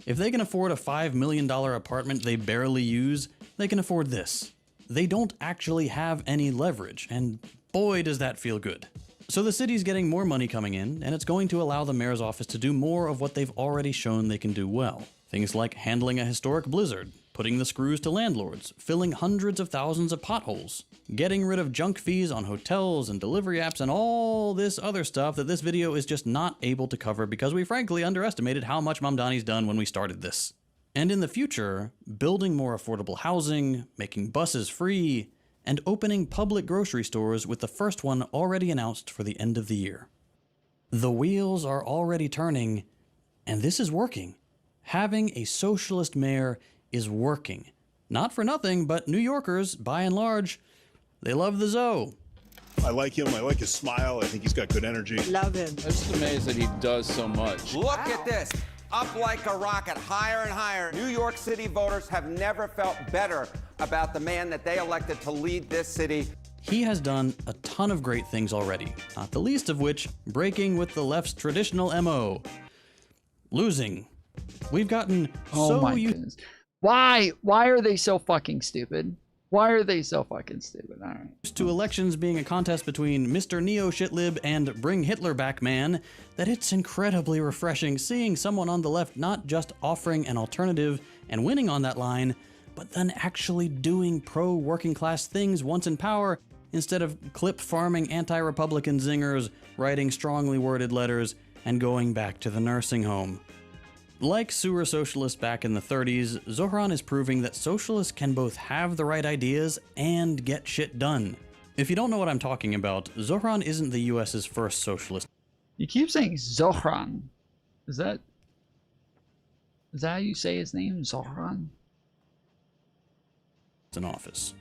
If they can afford a $5 million apartment they barely use, they can afford this. They don't actually have any leverage, and boy does that feel good. So the city's getting more money coming in, and it's going to allow the mayor's office to do more of what they've already shown they can do well. Things like handling a historic blizzard, putting the screws to landlords, filling hundreds of thousands of potholes, getting rid of junk fees on hotels and delivery apps, and all this other stuff that this video is just not able to cover because we frankly underestimated how much Mamdani's done when we started this. And in the future, building more affordable housing, making buses free, and opening public grocery stores with the first one already announced for the end of the year. The wheels are already turning, and this is working. Having a socialist mayor is working. Not for nothing, but New Yorkers, by and large, they love the Zoe.
I like him. I like his smile. I think he's got good energy.
Love him.
I'm just amazed that he does so much.
Look at this. Up like a rocket, higher and higher. New York City voters have never felt better about the man that they elected to lead this city.
He has done a ton of great things already, not the least of which breaking with the left's traditional MO. losing. We've gotten
Oh my goodness. Why are they so fucking stupid? Why are they so fucking stupid? All right.
To elections being a contest between Mr. Neo Shitlib and Bring Hitler Back Man, that it's incredibly refreshing seeing someone on the left not just offering an alternative and winning on that line, but then actually doing pro-working class things once in power, instead of clip farming anti-Republican zingers, writing strongly worded letters, and going back to the nursing home. Like sewer socialists back in the 30s, Zohran is proving that socialists can both have the right ideas and get shit done. If you don't know what I'm talking about, Zohran isn't the US's first socialist.
You keep saying Zohran. Is that how you say his name? Zohran?
In office.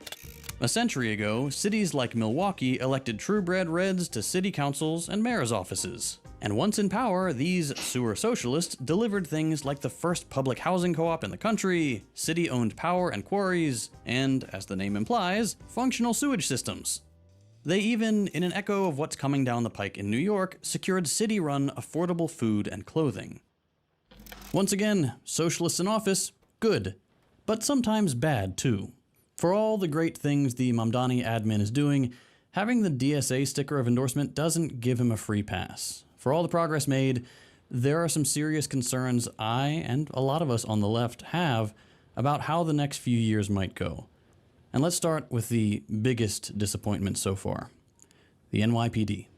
A century ago, cities like Milwaukee elected true-bred Reds to city councils and mayor's offices. And once in power, these sewer socialists delivered things like the first public housing co-op in the country, city-owned power and quarries, and, as the name implies, functional sewage systems. They even, in an echo of what's coming down the pike in New York, secured city-run affordable food and clothing. Once again, socialists in office, good, but sometimes bad too. For all the great things the Mamdani admin is doing, having the DSA sticker of endorsement doesn't give him a free pass. For all the progress made, there are some serious concerns I, and a lot of us on the left, have about how the next few years might go. And let's start with the biggest disappointment so far. The NYPD.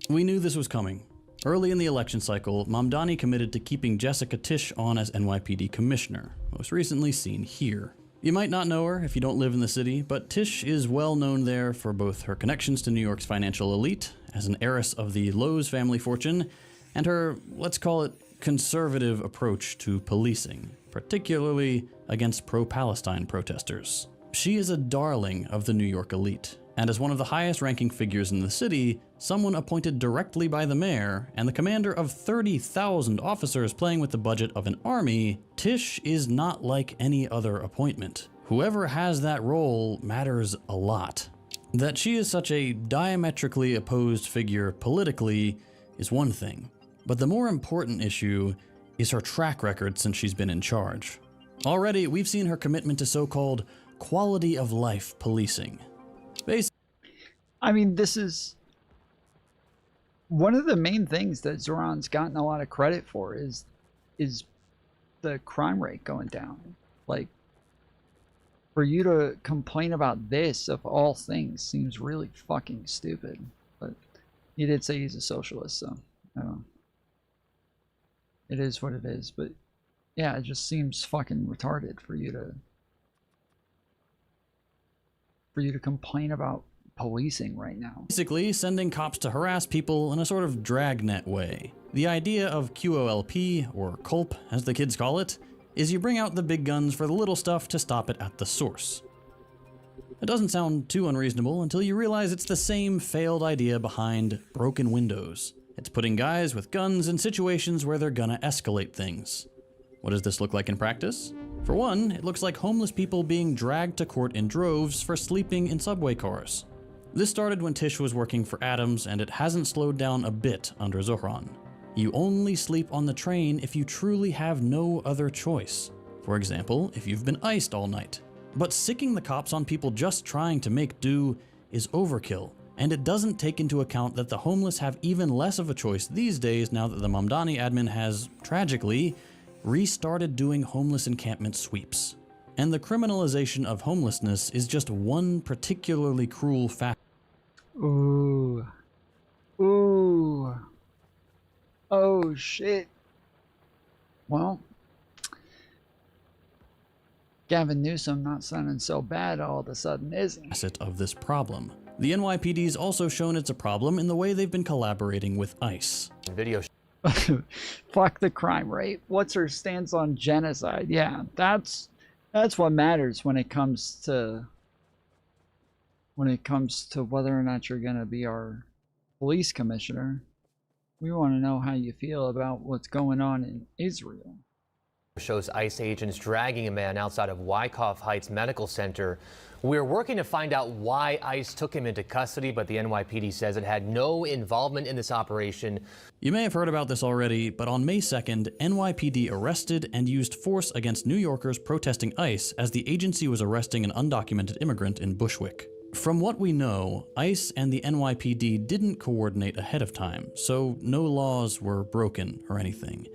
We knew this was coming. Early in the election cycle, Mamdani committed to keeping Jessica Tisch on as NYPD commissioner, most recently seen here. You might not know her if you don't live in the city, but Tisch is well known there for both her connections to New York's financial elite, as an heiress of the Lowe's family fortune, and her, let's call it, conservative approach to policing, particularly against pro-Palestine protesters. She is a darling of the New York elite, and as one of the highest-ranking figures in the city, someone appointed directly by the mayor and the commander of 30,000 officers playing with the budget of an army, Tisch is not like any other appointment. Whoever has that role matters a lot. That she is such a diametrically opposed figure politically is one thing, but the more important issue is her track record since she's been in charge. Already, we've seen her commitment to so-called quality of life policing.
I mean, this is one of the main things that Zohran's gotten a lot of credit for is the crime rate going down. Like, for you to complain about this of all things seems really fucking stupid. But he did say he's a socialist, so I don't know. It is what it is, but yeah, it just seems fucking retarded for you to complain about policing right now.
Basically, sending cops to harass people in a sort of dragnet way. The idea of QOLP, or COLP as the kids call it, is you bring out the big guns for the little stuff to stop it at the source. It doesn't sound too unreasonable until you realize it's the same failed idea behind broken windows. It's putting guys with guns in situations where they're gonna escalate things. What does this look like in practice? For one, it looks like homeless people being dragged to court in droves for sleeping in subway cars. This started when Tisch was working for Adams, and it hasn't slowed down a bit under Zohran. You only sleep on the train if you truly have no other choice. For example, if you've been iced all night. But sicking the cops on people just trying to make do is overkill, and it doesn't take into account that the homeless have even less of a choice these days now that the Mamdani admin has, tragically, restarted doing homeless encampment sweeps. And the criminalization of homelessness is just one particularly cruel fact.
Ooh. Ooh. Oh shit. Well, Gavin Newsom not sounding so bad all of a sudden, is he?
Facet of this problem. The NYPD's also shown it's a problem in the way they've been collaborating with ICE. Video.
Fuck the crime rate. What's her stance on genocide? Yeah, that's what matters when it comes to whether or not you're gonna be our police commissioner. We want to know how you feel about what's going on in Israel.
Shows ICE agents dragging a man outside of Wyckoff Heights Medical Center. We're working to find out why ICE took him into custody, but the NYPD says it had no involvement in this operation.
You may have heard about this already, but on May 2nd, NYPD arrested and used force against New Yorkers protesting ICE as the agency was arresting an undocumented immigrant in Bushwick. From what we know, ICE and the NYPD didn't coordinate ahead of time, so no laws were broken or anything.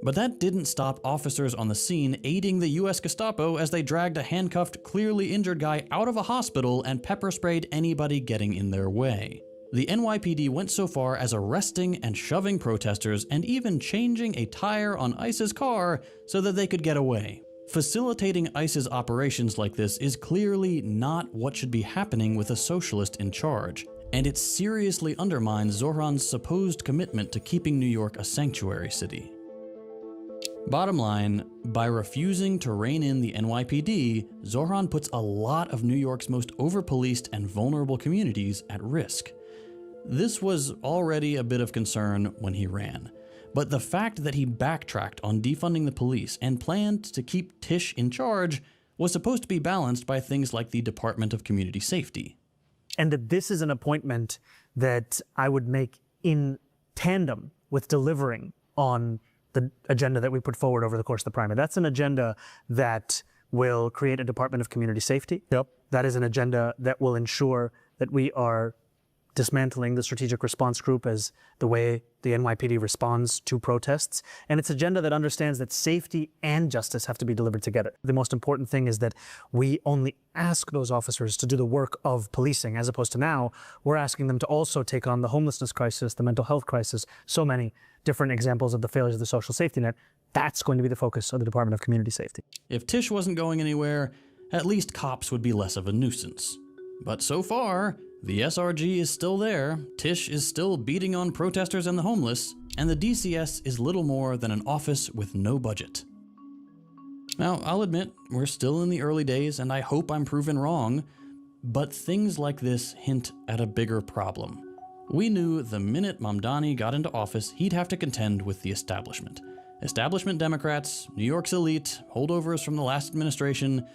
But that didn't stop officers on the scene aiding the US Gestapo as they dragged a handcuffed, clearly injured guy out of a hospital and pepper sprayed anybody getting in their way. The NYPD went so far as arresting and shoving protesters and even changing a tire on ICE's car so that they could get away. Facilitating ICE's operations like this is clearly not what should be happening with a socialist in charge, and it seriously undermines Zohran's supposed commitment to keeping New York a sanctuary city. Bottom line, by refusing to rein in the NYPD, Zohran puts a lot of New York's most over-policed and vulnerable communities at risk. This was already a bit of concern when he ran, but the fact that he backtracked on defunding the police and planned to keep Tisch in charge was supposed to be balanced by things like the Department of Community Safety.
And that this is an appointment that I would make in tandem with delivering on the agenda that we put forward over the course of the primary. That's an agenda that will create a Department of Community Safety. Yep. That is an agenda that will ensure that we are dismantling the strategic response group as the way the NYPD responds to protests. And it's an agenda that understands that safety and justice have to be delivered together. The most important thing is that we only ask those officers to do the work of policing, as opposed to now, we're asking them to also take on the homelessness crisis, the mental health crisis, so many different examples of the failures of the social safety net. That's going to be the focus of the Department of Community Safety.
If Tisch wasn't going anywhere, at least cops would be less of a nuisance. But so far, the SRG is still there, Tisch is still beating on protesters and the homeless, and the DCS is little more than an office with no budget. Now, I'll admit, we're still in the early days, and I hope I'm proven wrong, but things like this hint at a bigger problem. We knew the minute Mamdani got into office, he'd have to contend with the establishment. Establishment Democrats, New York's elite, holdovers from the last administration.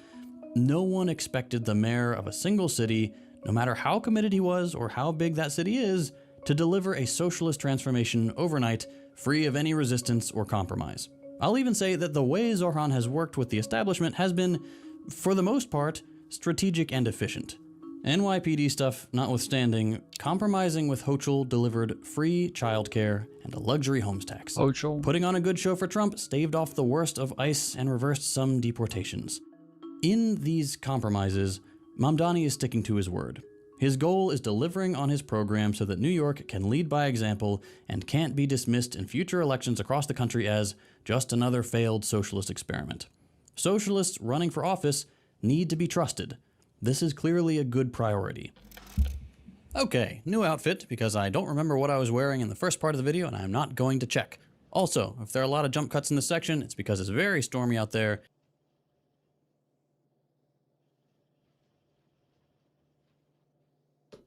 No one expected the mayor of a single city, no matter how committed he was or how big that city is, to deliver a socialist transformation overnight, free of any resistance or compromise. I'll even say that the way Zohran has worked with the establishment has been, for the most part, strategic and efficient. NYPD stuff notwithstanding, compromising with Hochul delivered free childcare and a luxury homes tax.
Hochul.
Putting on a good show for Trump staved off the worst of ICE and reversed some deportations. In these compromises, Mamdani is sticking to his word. His goal is delivering on his program so that New York can lead by example and can't be dismissed in future elections across the country as just another failed socialist experiment. Socialists running for office need to be trusted. This is clearly a good priority. Okay, new outfit because I don't remember what I was wearing in the first part of the video and I'm not going to check. Also, if there are a lot of jump cuts in this section, it's because it's very stormy out there.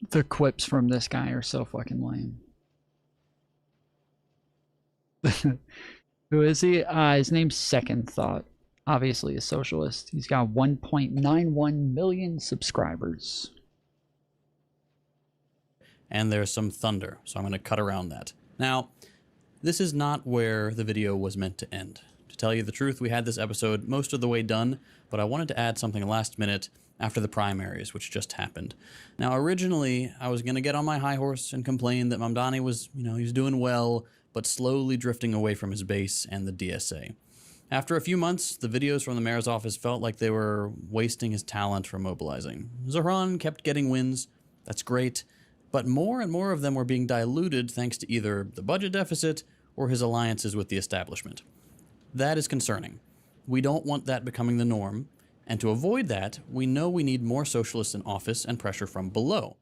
The quips from this guy are so fucking lame. Who is he? His name's Second Thought. Obviously a socialist. He's got 1.91 million subscribers.
And there's some thunder, so I'm going to cut around that. Now, this is not where the video was meant to end. To tell you the truth, we had this episode most of the way done, but I wanted to add something last minute after the primaries, which just happened. Now, originally, I was going to get on my high horse and complain that Mamdani was, he was doing well, but slowly drifting away from his base and the DSA. After a few months, the videos from the mayor's office felt like they were wasting his talent for mobilizing. Zohran kept getting wins, that's great, but more and more of them were being diluted thanks to either the budget deficit or his alliances with the establishment. That is concerning. We don't want that becoming the norm, and to avoid that, we know we need more socialists in office and pressure from below.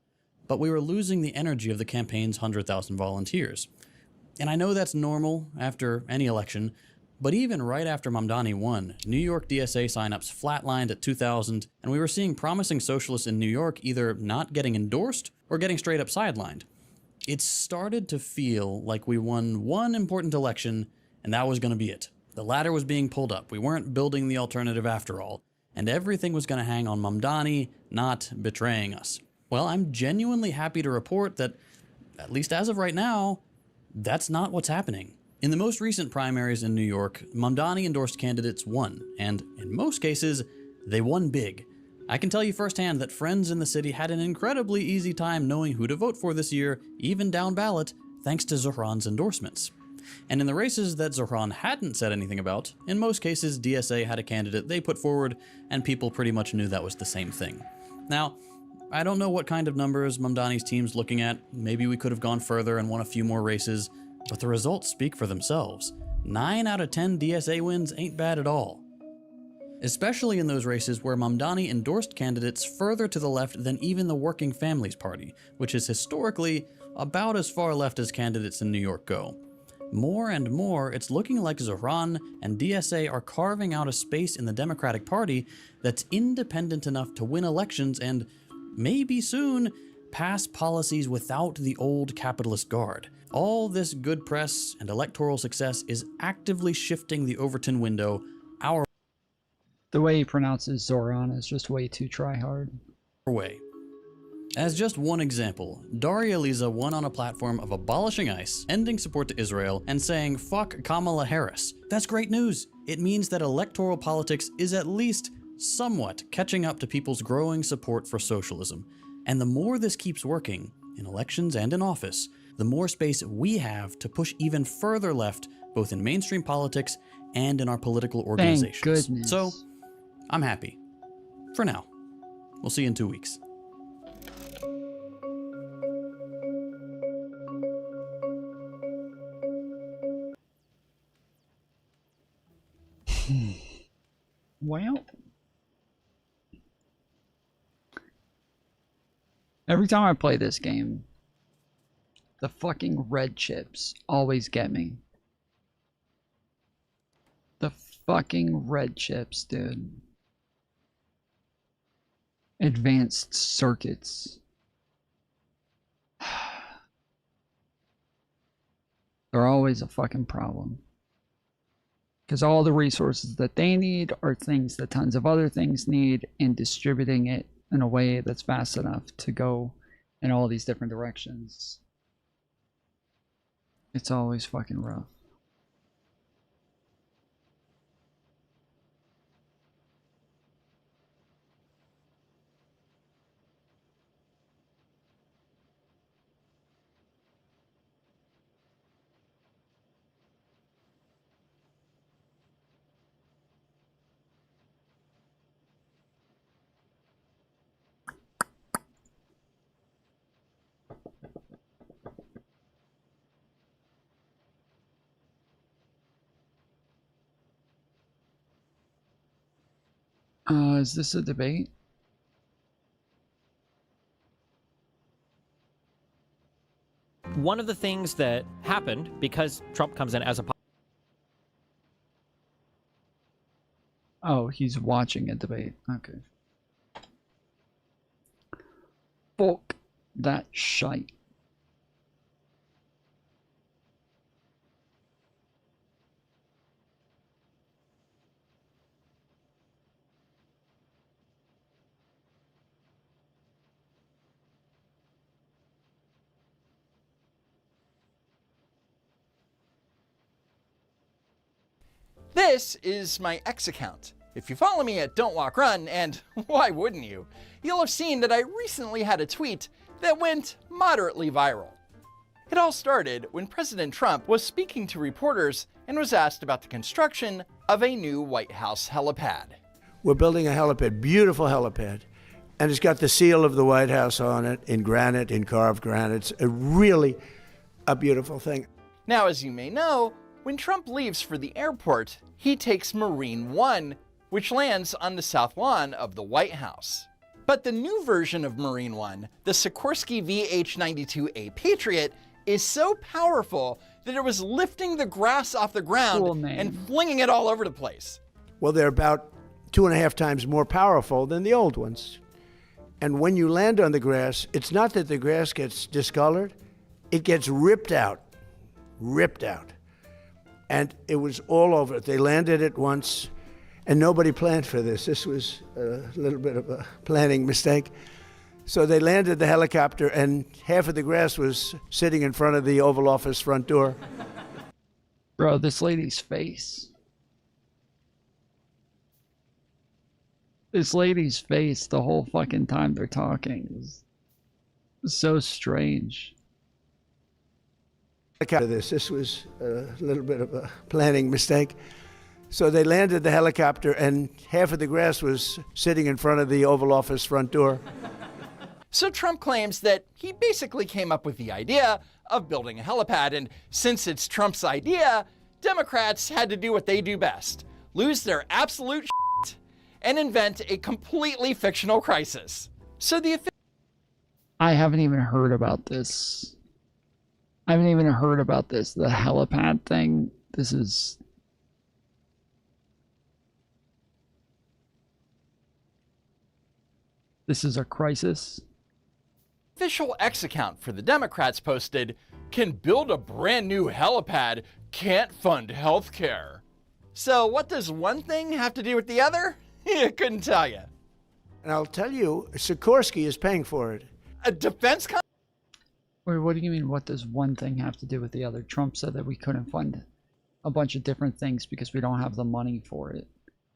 But we were losing the energy of the campaign's 100,000 volunteers. And I know that's normal after any election, but even right after Mamdani won, New York DSA signups flatlined at 2,000, and we were seeing promising socialists in New York either not getting endorsed or getting straight up sidelined. It started to feel like we won one important election, and that was going to be it. The ladder was being pulled up. We weren't building the alternative after all. And everything was going to hang on Mamdani not betraying us. Well, I'm genuinely happy to report that, at least as of right now, that's not what's happening. In the most recent primaries in New York, Mamdani-endorsed candidates won, and in most cases, they won big. I can tell you firsthand that friends in the city had an incredibly easy time knowing who to vote for this year, even down ballot, thanks to Zohran's endorsements. And in the races that Zohran hadn't said anything about, in most cases DSA had a candidate they put forward, and people pretty much knew that was the same thing. Now, I don't know what kind of numbers Mamdani's team's looking at. Maybe we could have gone further and won a few more races, but the results speak for themselves. 9 out of 10 DSA wins ain't bad at all. Especially in those races where Mamdani endorsed candidates further to the left than even the Working Families Party, which is historically about as far left as candidates in New York go. More and more, it's looking like Zohran and DSA are carving out a space in the Democratic Party that's independent enough to win elections and, maybe soon, pass policies without the old capitalist guard. All this good press and electoral success is actively shifting the Overton window our
The way he pronounces Zoran is just way too try-hard.
way. As just one example, Daria Liza won on a platform of abolishing ICE, ending support to Israel, and saying fuck Kamala Harris. That's great news. It means that electoral politics is at least somewhat catching up to people's growing support for socialism. And the more this keeps working, in elections and in office, the more space we have to push even further left, both in mainstream politics and in our political organizations.
Thank goodness.
So, I'm happy. For now. We'll see you in 2 weeks.
Well, every time I play this game, the fucking red chips always get me. The fucking red chips, dude. Advanced circuits. They're always a fucking problem. Because all the resources that they need are things that tons of other things need, and distributing it in a way that's fast enough to go in all these different directions. It's always fucking rough. Is this a debate?
One of the things that happened, because Trump comes in as a...
Oh, he's watching a debate. Okay. Fuck that shite.
This is my X account. If you follow me at Don't Walk Run, and why wouldn't you, you'll have seen that I recently had a tweet that went moderately viral. It all started when President Trump was speaking to reporters and was asked about the construction of a new White House helipad.
We're building a helipad, beautiful helipad, and it's got the seal of the White House on it, in granite, in carved granite. It's really a beautiful thing.
Now, as you may know, when Trump leaves for the airport, he takes Marine One, which lands on the south lawn of the White House. But the new version of Marine One, the Sikorsky VH-92A Patriot, is so powerful that it was lifting the grass off the ground and flinging it all over the place.
Well, they're about 2.5 times more powerful than the old ones. And when you land on the grass, it's not that the grass gets discolored, it gets ripped out. Ripped out. And it was all over. They landed it once, and nobody planned for this. This was a little bit of a planning mistake. So they landed the helicopter, and half of the grass was sitting in front of the Oval Office front door.
Bro, this lady's face. This lady's face the whole fucking time they're talking is so strange.
This was a little bit of a planning mistake. So they landed the helicopter, and half of the grass was sitting in front of the Oval Office front door.
So Trump claims that he basically came up with the idea of building a helipad, and since it's Trump's idea, Democrats had to do what they do best: lose their absolute shit and invent a completely fictional crisis. So
I haven't even heard about this. I haven't even heard about this, the helipad thing. This is a crisis.
Official X account for the Democrats posted, "Can build a brand new helipad, can't fund healthcare." So what does one thing have to do with the other? I couldn't tell you.
And I'll tell you, Sikorsky is paying for it.
A defense
Wait, what do you mean, what does one thing have to do with the other? Trump said that we couldn't fund a bunch of different things because we don't have the money for it.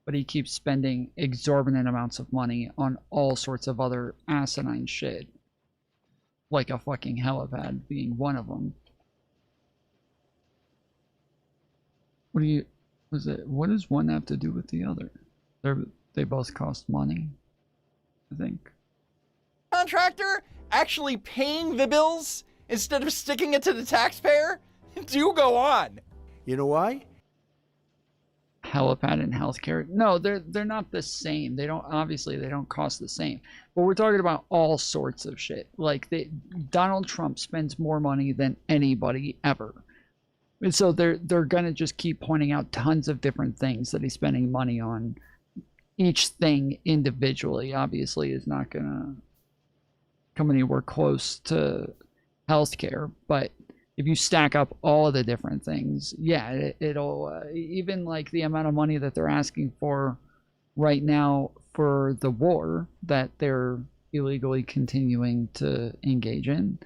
But he keeps spending exorbitant amounts of money on all sorts of other asinine shit. Like a fucking helipad being one of them. What does one have to do with the other? They both cost money, I think.
contractor actually paying the bills instead of sticking it to the taxpayer? Do go on.
You know why?
Helipad and healthcare. No, they're not the same. They don't cost the same. But we're talking about all sorts of shit. Like Donald Trump spends more money than anybody ever. And so they're gonna just keep pointing out tons of different things that he's spending money on. Each thing individually obviously is not gonna come anywhere close to healthcare, but if you stack up all of the different things, yeah, it'll even like the amount of money that they're asking for right now for the war that they're illegally continuing to engage in,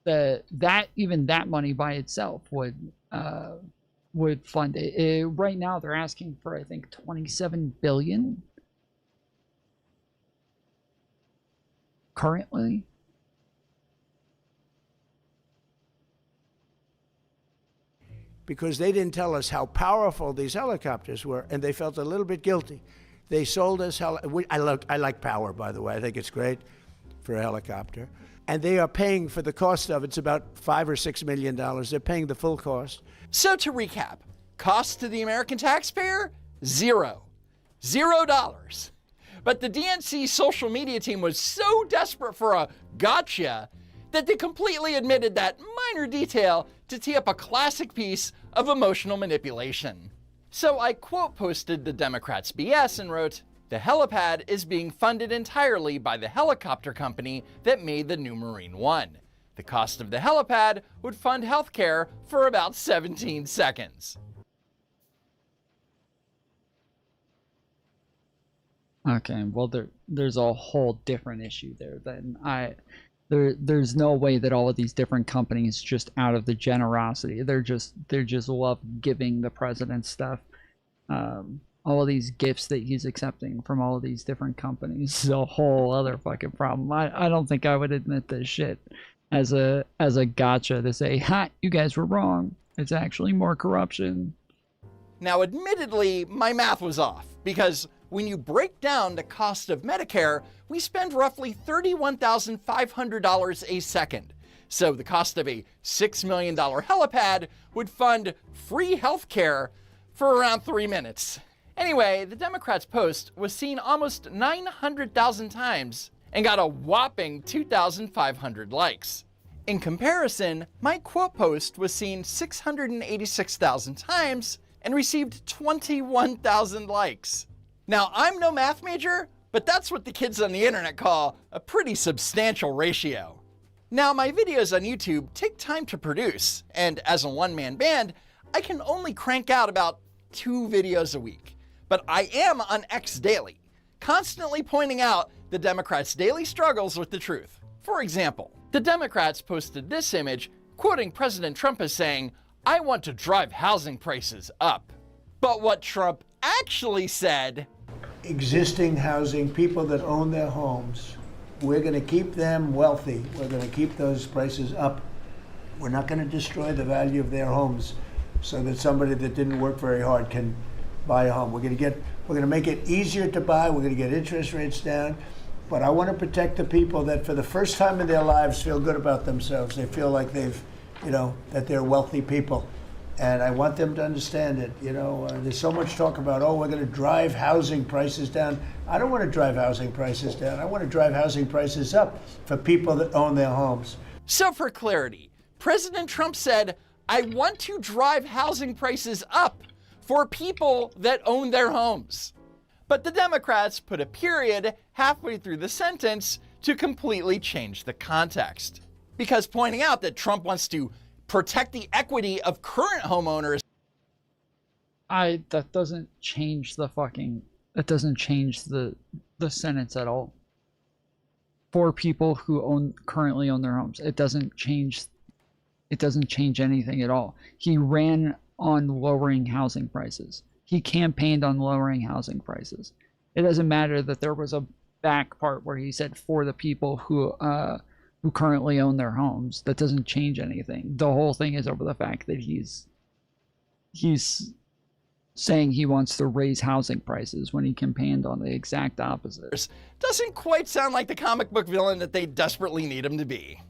that money by itself would fund it. Right now they're asking for, I think, $27 billion currently.
Because they didn't tell us how powerful these helicopters were, and they felt a little bit guilty. They sold us I like power, by the way. I think it's great for a helicopter. And they are paying for the cost of it. It's about $5 or $6 million. They're paying the full cost.
So to recap, cost to the American taxpayer? $0. But the DNC social media team was so desperate for a gotcha that they completely admitted that minor detail to tee up a classic piece of emotional manipulation. So I quote posted the Democrats' BS and wrote, "The helipad is being funded entirely by the helicopter company that made the new Marine One. The cost of the helipad would fund healthcare for about 17 seconds.
Okay, well there's a whole different issue there then. There's no way that all of these different companies, just out of the generosity, they're just love giving the president stuff. All of these gifts that he's accepting from all of these different companies is a whole other fucking problem. I don't think I would admit this shit as a gotcha to say, ha, you guys were wrong. It's actually more corruption.
Now, admittedly, my math was off, because when you break down the cost of Medicare, we spend roughly $31,500 a second. So the cost of a $6 million helipad would fund free healthcare for around 3 minutes. Anyway, the Democrats' post was seen almost 900,000 times and got a whopping 2,500 likes. In comparison, my quote post was seen 686,000 times and received 21,000 likes. Now, I'm no math major, but that's what the kids on the internet call a pretty substantial ratio. Now, my videos on YouTube take time to produce, and as a one-man band, I can only crank out about 2 videos a week. But I am on X daily, constantly pointing out the Democrats' daily struggles with the truth. For example, the Democrats posted this image quoting President Trump as saying, "I want to drive housing prices up." But what Trump actually said,
existing housing, people that own their homes, we're going to keep them wealthy. We're going to keep those prices up. We're not going to destroy the value of their homes so that somebody that didn't work very hard can buy a home. We're going to make it easier to buy. We're going to get interest rates down. But I want to protect the people that for the first time in their lives feel good about themselves. They feel like they've, that they're wealthy people. And I want them to understand it. There's so much talk about, we're going to drive housing prices down. I don't want to drive housing prices down. I want to drive housing prices up for people that own their homes.
So for clarity, President Trump said, "I want to drive housing prices up for people that own their homes." But the Democrats put a period halfway through the sentence to completely change the context. Because pointing out that Trump wants to protect the equity of current homeowners.
That doesn't change the sentence at all. For people who currently own their homes, it doesn't change anything at all. He ran on lowering housing prices. He campaigned on lowering housing prices. It doesn't matter that there was a back part where he said for the people who currently own their homes. That doesn't change anything. The whole thing is over the fact that he's saying he wants to raise housing prices when he campaigned on the exact opposite.
Doesn't quite sound like the comic book villain that they desperately need him to be.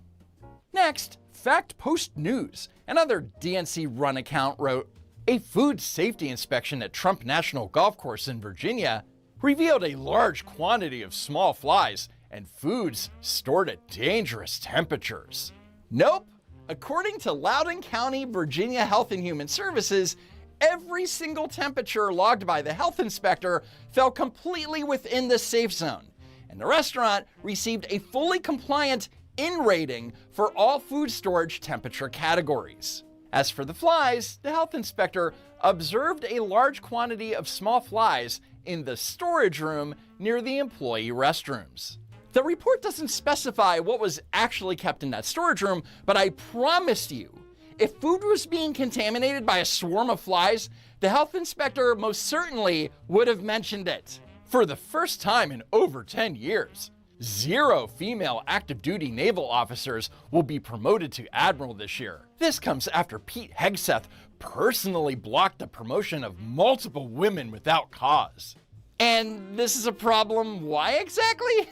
Next, Fact Post News, another DNC-run account, wrote, "A food safety inspection at Trump National Golf Course in Virginia revealed a large quantity of small flies and foods stored at dangerous temperatures." Nope. According to Loudoun County, Virginia Health and Human Services, every single temperature logged by the health inspector fell completely within the safe zone, and the restaurant received a fully compliant IN rating for all food storage temperature categories. As for the flies, the health inspector observed a large quantity of small flies in the storage room near the employee restrooms. The report doesn't specify what was actually kept in that storage room, but I promise you, if food was being contaminated by a swarm of flies, the health inspector most certainly would have mentioned it. For the first time in over 10 years, 0 female active duty naval officers will be promoted to admiral this year. This comes after Pete Hegseth personally blocked the promotion of multiple women without cause. And this is a problem. Why exactly?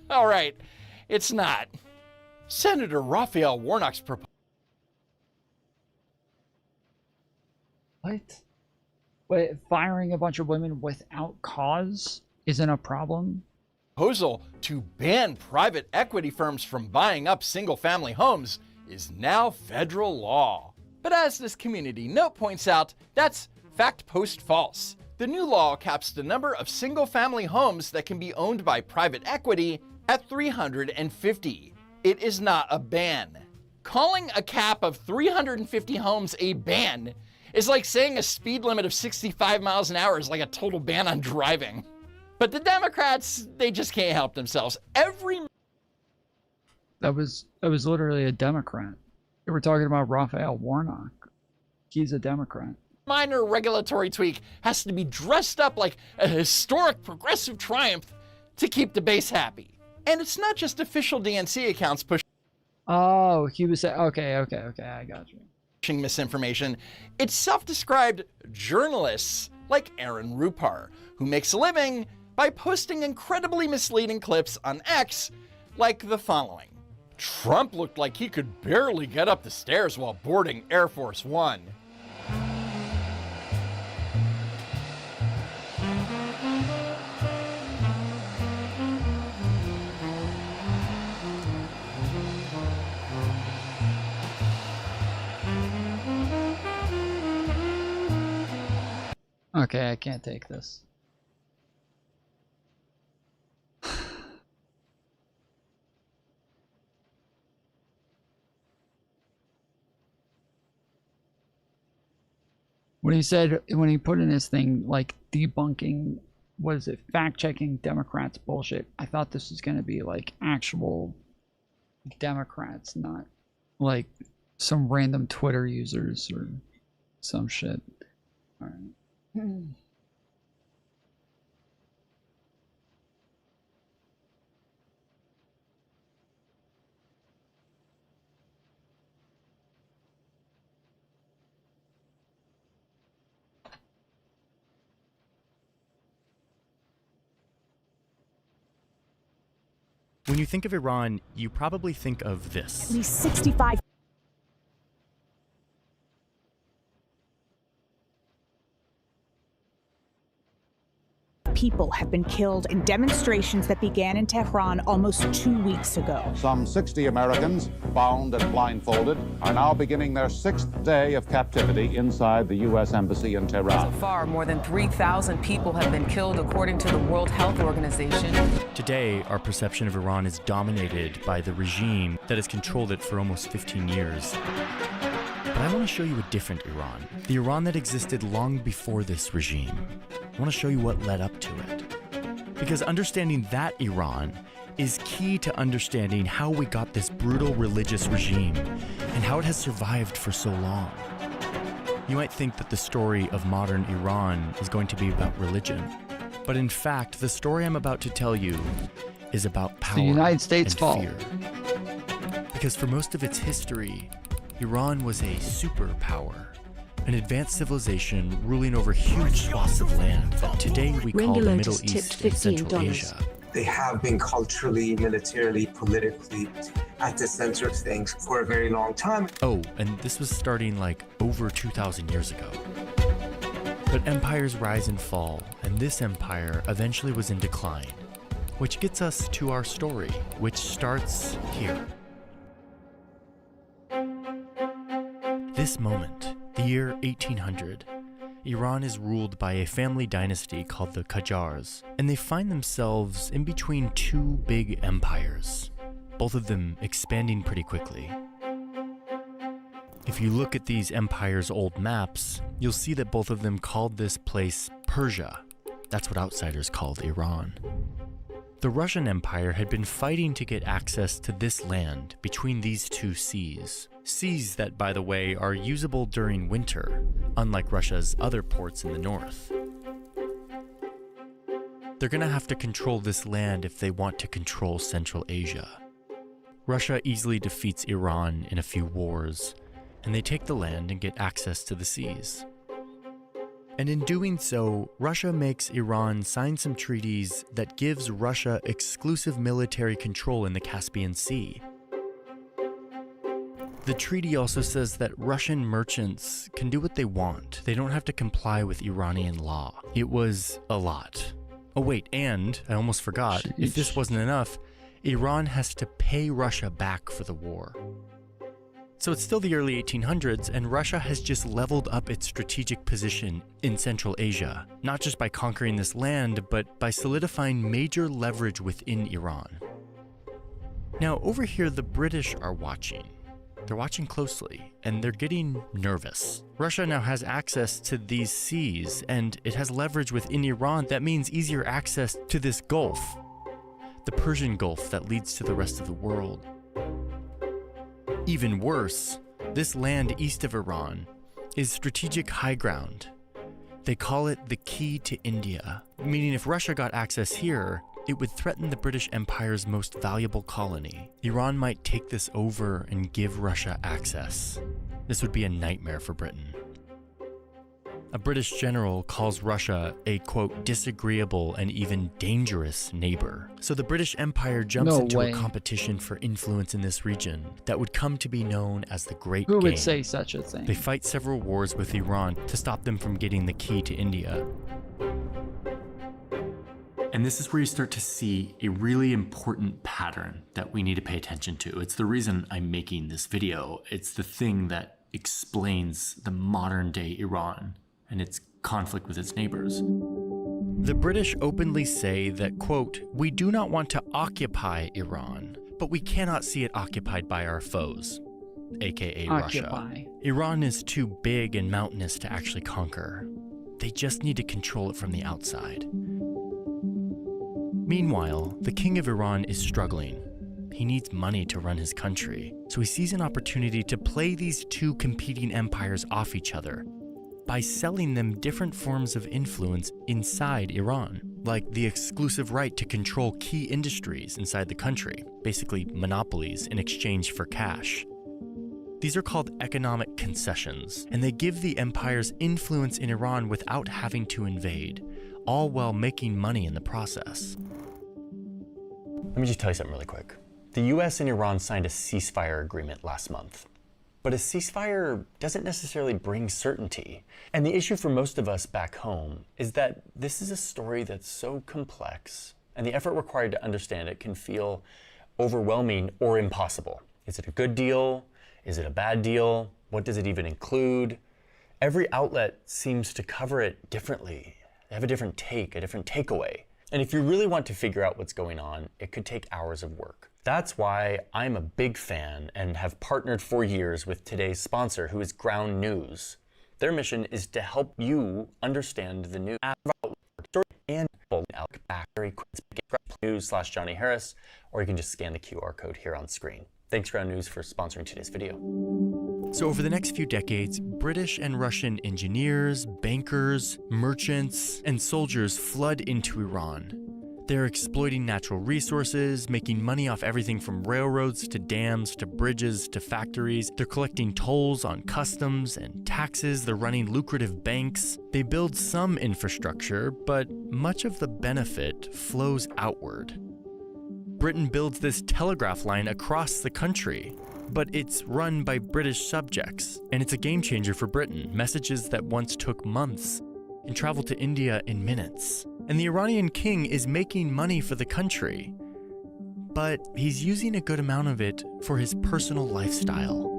All right, it's not. Senator Raphael Warnock's proposal.
What? Wait, firing a bunch of women without cause isn't a problem?
Proposal to ban private equity firms from buying up single-family homes is now federal law. But as this community note points out, that's fact post false. The new law caps the number of single-family homes that can be owned by private equity at 350. It is not a ban. Calling a cap of 350 homes a ban is like saying a speed limit of 65 miles an hour is like a total ban on driving. But the Democrats, they just can't help themselves.
That was literally a Democrat. They were talking about Raphael Warnock. He's a Democrat.
Minor regulatory tweak has to be dressed up like a historic progressive triumph to keep the base happy. And it's not just official DNC accounts pushing.
Oh, he was saying, okay, I got you.
Pushing misinformation. It's self-described journalists like Aaron Rupar, who makes a living by posting incredibly misleading clips on X, like the following. Trump looked like he could barely get up the stairs while boarding Air Force One.
Okay, I can't take this. When he said, when he put in his thing, like debunking, what is it, fact-checking Democrats bullshit, I thought this was going to be like actual Democrats, not like some random Twitter users or some shit. All right.
When you think of Iran, you probably think of this.
At least 65 people have been killed in demonstrations that began in Tehran almost 2 weeks ago.
Some 60 Americans, bound and blindfolded, are now beginning their 6th day of captivity inside the U.S. Embassy in Tehran.
So far, more than 3,000 people have been killed, according to the World Health Organization.
Today, our perception of Iran is dominated by the regime that has controlled it for almost 15 years. But I want to show you a different Iran, the Iran that existed long before this regime. I want to show you what led up to it. Because understanding that Iran is key to understanding how we got this brutal religious regime and how it has survived for so long. You might think that the story of modern Iran is going to be about religion, but in fact, the story I'm about to tell you is about power.
The United States fall.
Fear. Because for most of its history, Iran was a superpower, an advanced civilization ruling over huge swaths of land that today we call the Middle East and Central Asia.
They have been culturally, militarily, politically at the center of things for a very long time.
Oh, and this was starting like over 2,000 years ago. But empires rise and fall, and this empire eventually was in decline, which gets us to our story, which starts here. This moment, the year 1800, Iran is ruled by a family dynasty called the Qajars, and they find themselves in between two big empires, both of them expanding pretty quickly. If you look at these empires' old maps, you'll see that both of them called this place Persia. That's what outsiders called Iran. The Russian Empire had been fighting to get access to this land between these two seas. Seas that, by the way, are usable during winter, unlike Russia's other ports in the north. They're gonna have to control this land if they want to control Central Asia. Russia easily defeats Iran in a few wars, and they take the land and get access to the seas. And in doing so, Russia makes Iran sign some treaties that gives Russia exclusive military control in the Caspian Sea. The treaty also says that Russian merchants can do what they want. They don't have to comply with Iranian law. It was a lot. Oh wait, and I almost forgot, if this wasn't enough, Iran has to pay Russia back for the war. So it's still the early 1800s, and Russia has just leveled up its strategic position in Central Asia, not just by conquering this land, but by solidifying major leverage within Iran. Now, over here, the British are watching. They're watching closely, and they're getting nervous. Russia now has access to these seas, and it has leverage within Iran that means easier access to this Gulf, the Persian Gulf that leads to the rest of the world. Even worse, this land east of Iran is strategic high ground. They call it the key to India, meaning if Russia got access here, it would threaten the British Empire's most valuable colony. Iran might take this over and give Russia access. This would be a nightmare for Britain. A British general calls Russia a, quote, disagreeable and even dangerous neighbor. So the British Empire jumps into a competition for influence in this region that would come to be known as the Great Game.
Who would say such a thing?
They fight several wars with Iran to stop them from getting the key to India. And this is where you start to see a really important pattern that we need to pay attention to. It's the reason I'm making this video. It's the thing that explains the modern day Iran and its conflict with its neighbors. The British openly say that, quote, we do not want to occupy Iran, but we cannot see it occupied by our foes. aka
Occupy.
Russia. Iran is too big and mountainous to actually conquer. They just need to control it from the outside. Meanwhile, the king of Iran is struggling. He needs money to run his country, so he sees an opportunity to play these two competing empires off each other by selling them different forms of influence inside Iran, like the exclusive right to control key industries inside the country, basically monopolies in exchange for cash. These are called economic concessions, and they give the empires influence in Iran without having to invade, all while making money in the process.
Let me just tell you something really quick. The US and Iran signed a ceasefire agreement last month. But a ceasefire doesn't necessarily bring certainty. And the issue for most of us back home is that this is a story that's so complex, and the effort required to understand it can feel overwhelming or impossible. Is it a good deal? Is it a bad deal? What does it even include? Every outlet seems to cover it differently. They have a different take, a different takeaway. And if you really want to figure out what's going on, it could take hours of work. That's why I'm a big fan and have partnered for years with today's sponsor, who is Ground News. Their mission is to help you understand the news and news/Johnny Harris, or you can just scan the QR code here on screen. Thanks, Ground News, for sponsoring today's video.
So over the next few decades, British and Russian engineers, bankers, merchants, and soldiers flood into Iran. They're exploiting natural resources, making money off everything from railroads to dams to bridges to factories. They're collecting tolls on customs and taxes. They're running lucrative banks. They build some infrastructure, but much of the benefit flows outward. Britain builds this telegraph line across the country, but it's run by British subjects, and it's a game changer for Britain. Messages that once took months and traveled to India in minutes. And the Iranian king is making money for the country, but he's using a good amount of it for his personal lifestyle.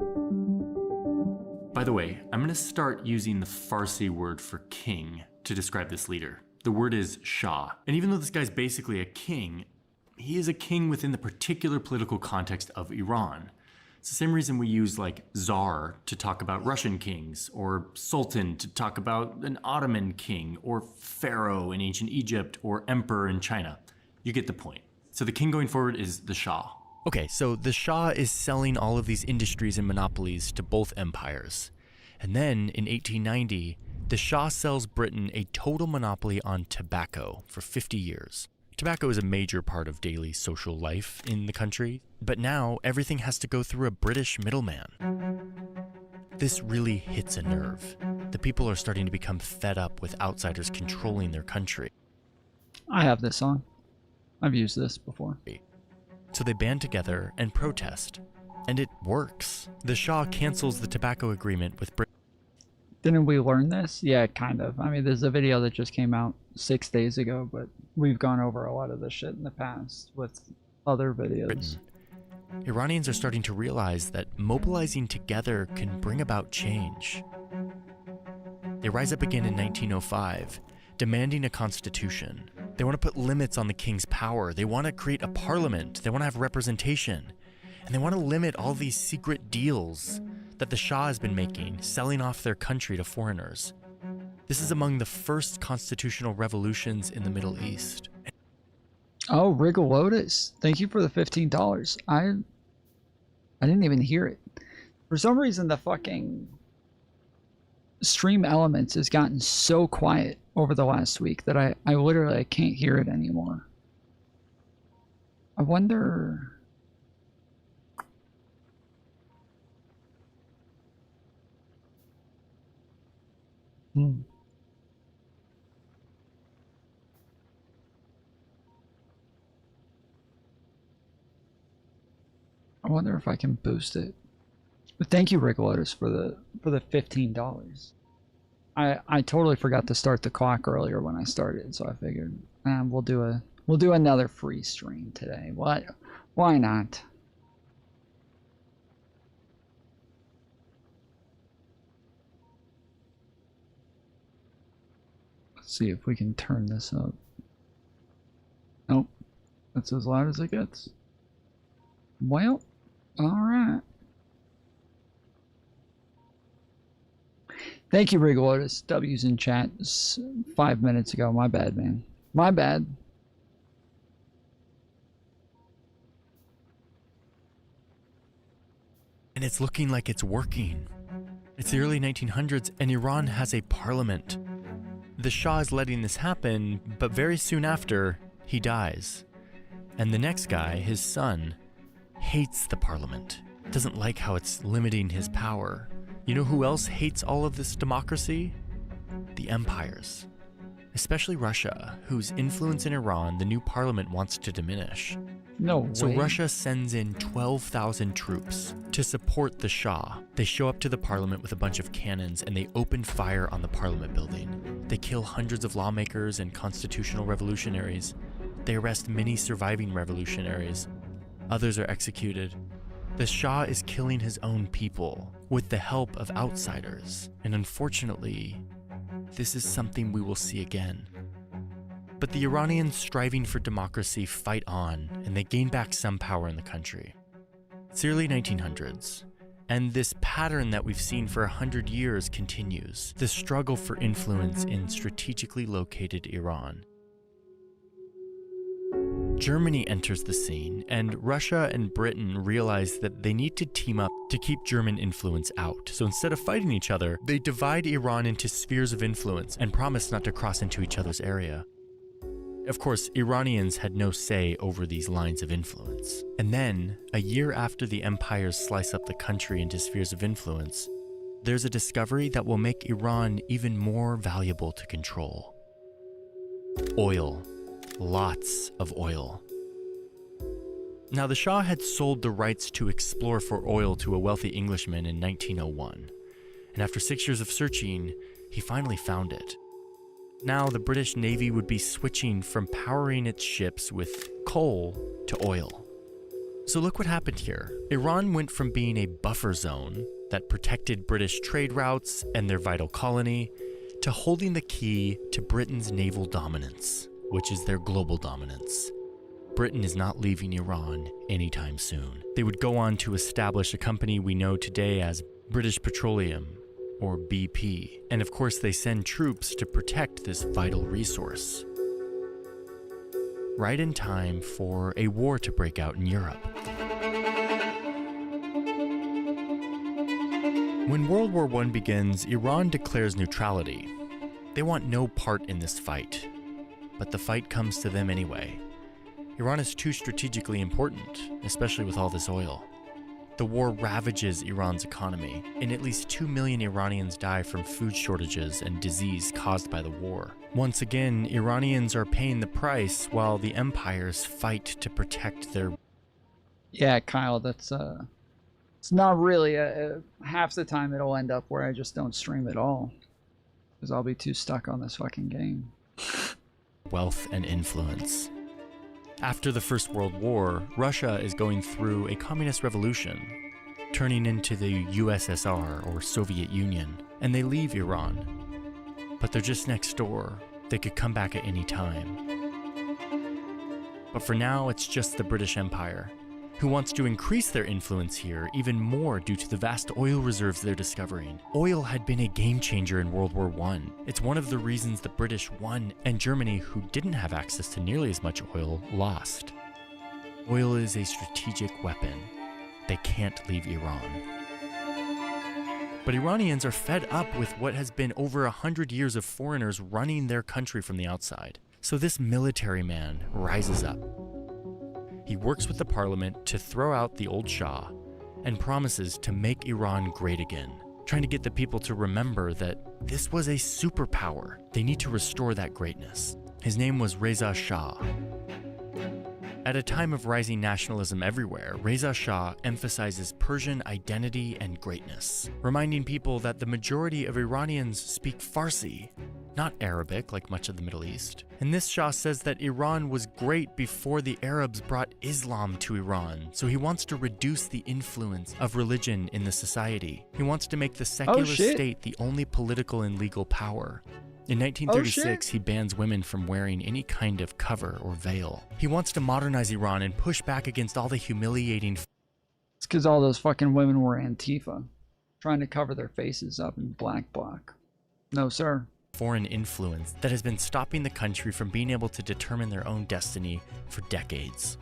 By the way, I'm going to start using the Farsi word for king to describe this leader. The word is Shah. And even though this guy's basically a king, he is a king within the particular political context of Iran. It's the same reason we use like Tsar to talk about Russian kings, or Sultan to talk about an Ottoman king, or Pharaoh in ancient Egypt, or Emperor in China. You get the point. So the king going forward is the Shah. Okay, so the Shah is selling all of these industries and monopolies to both empires. And then in 1890, the Shah sells Britain a total monopoly on tobacco for 50 years. Tobacco is a major part of daily social life in the country, but now everything has to go through a British middleman. This really hits a nerve. The people are starting to become fed up with outsiders controlling their country.
I have this on. I've used this before.
So they band together and protest, and it works. The Shah cancels the tobacco agreement with Britain.
Didn't we learn this? Yeah, kind of. I mean, there's a video that just came out 6 days ago, but we've gone over a lot of this shit in the past with other videos.
Iranians are starting to realize that mobilizing together can bring about change. They rise up again in 1905, demanding a constitution. They want to put limits on the king's power. They want to create a parliament. They want to have representation. And they want to limit all these secret deals that the Shah has been making, selling off their country to foreigners. This is among the first constitutional revolutions in the Middle East.
Oh, Wriggle Lotus, thank you for the $15. I didn't even hear it. For some reason, the fucking Stream Elements has gotten so quiet over the last week that I literally can't hear it anymore. I wonder... I wonder if I can boost it. But thank you, Rick Lotus, for the $15. I totally forgot to start the clock earlier when I started, so I figured we'll do another free stream today. Why not? Let's see if we can turn this up. Nope, that's as loud as it gets. Well, alright. Thank you, Regal Otis. W's in chat 5 minutes ago. My bad, man. My bad.
And it's looking like it's working. It's the early 1900s and Iran has a parliament. The Shah is letting this happen, but very soon after, he dies. And the next guy, his son, hates the parliament. Doesn't like how it's limiting his power. You know who else hates all of this democracy? The empires. Especially Russia, whose influence in Iran the new parliament wants to diminish.
No
So
way.
Russia sends in 12,000 troops to support the Shah. They show up to the parliament with a bunch of cannons and they open fire on the parliament building. They kill hundreds of lawmakers and constitutional revolutionaries. They arrest many surviving revolutionaries. Others are executed. The Shah is killing his own people with the help of outsiders. And unfortunately, this is something we will see again. But the Iranians striving for democracy fight on, and they gain back some power in the country. It's the early 1900s, and this pattern that we've seen for 100 years continues, the struggle for influence in strategically located Iran. Germany enters the scene, and Russia and Britain realize that they need to team up to keep German influence out. So instead of fighting each other, they divide Iran into spheres of influence and promise not to cross into each other's area. Of course, Iranians had no say over these lines of influence. And then, a year after the empires slice up the country into spheres of influence, there's a discovery that will make Iran even more valuable to control. Oil. Lots of oil. Now, the Shah had sold the rights to explore for oil to a wealthy Englishman in 1901. And after 6 years of searching, he finally found it. Now, the British Navy would be switching from powering its ships with coal to oil. So look what happened here. Iran went from being a buffer zone that protected British trade routes and their vital colony to holding the key to Britain's naval dominance, which is their global dominance. Britain is not leaving Iran anytime soon. They would go on to establish a company we know today as British Petroleum, or BP. And of course, they send troops to protect this vital resource. Right in time for a war to break out in Europe. When World War I begins, Iran declares neutrality. They want no part in this fight, but the fight comes to them anyway. Iran is too strategically important, especially with all this oil. The war ravages Iran's economy, and at least 2 million Iranians die from food shortages and disease caused by the war. Once again, Iranians are paying the price while the empires fight to protect their...
Yeah, Kyle, that's it's not really half the time it'll end up where I just don't stream at all, because I'll be too stuck on this fucking game.
wealth and influence. After the First World War, Russia is going through a communist revolution, turning into the USSR or Soviet Union, and they leave Iran. But they're just next door. They could come back at any time. But for now, it's just the British Empire, who wants to increase their influence here even more due to the vast oil reserves they're discovering. Oil had been a game changer in World War I. It's one of the reasons the British won, and Germany, who didn't have access to nearly as much oil, lost. Oil is a strategic weapon. They can't leave Iran. But Iranians are fed up with what has been over 100 years of foreigners running their country from the outside. So this military man rises up. He works with the parliament to throw out the old Shah and promises to make Iran great again, trying to get the people to remember that this was a superpower. They need to restore that greatness. His name was Reza Shah. At a time of rising nationalism everywhere, Reza Shah emphasizes Persian identity and greatness, reminding people that the majority of Iranians speak Farsi, not Arabic like much of the Middle East. And this Shah says that Iran was great before the Arabs brought Islam to Iran, so he wants to reduce the influence of religion in the society. He wants to make the secular state the only political and legal power. In 1936, he bans women from wearing any kind of cover or veil. He wants to modernize Iran and push back against all the humiliating...
It's because all those fucking women were Antifa, trying to cover their faces up in black bloc. No, sir.
Foreign influence that has been stopping the country from being able to determine their own destiny for decades.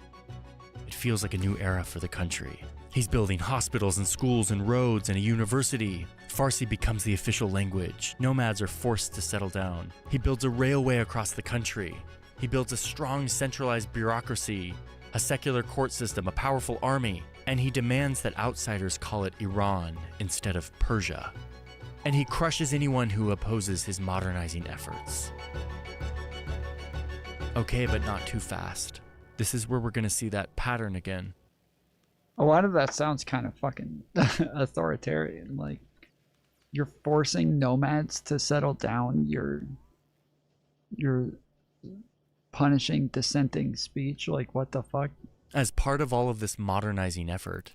It feels like a new era for the country. He's building hospitals and schools and roads and a university. Farsi becomes the official language. Nomads are forced to settle down. He builds a railway across the country. He builds a strong centralized bureaucracy, a secular court system, a powerful army, and he demands that outsiders call it Iran instead of Persia. And he crushes anyone who opposes his modernizing efforts. Okay, but not too fast. This is where we're gonna see that pattern again.
A lot of that sounds kind of fucking authoritarian. Like, you're forcing nomads to settle down. You're punishing dissenting speech. Like, what the fuck?
As part of all of this modernizing effort,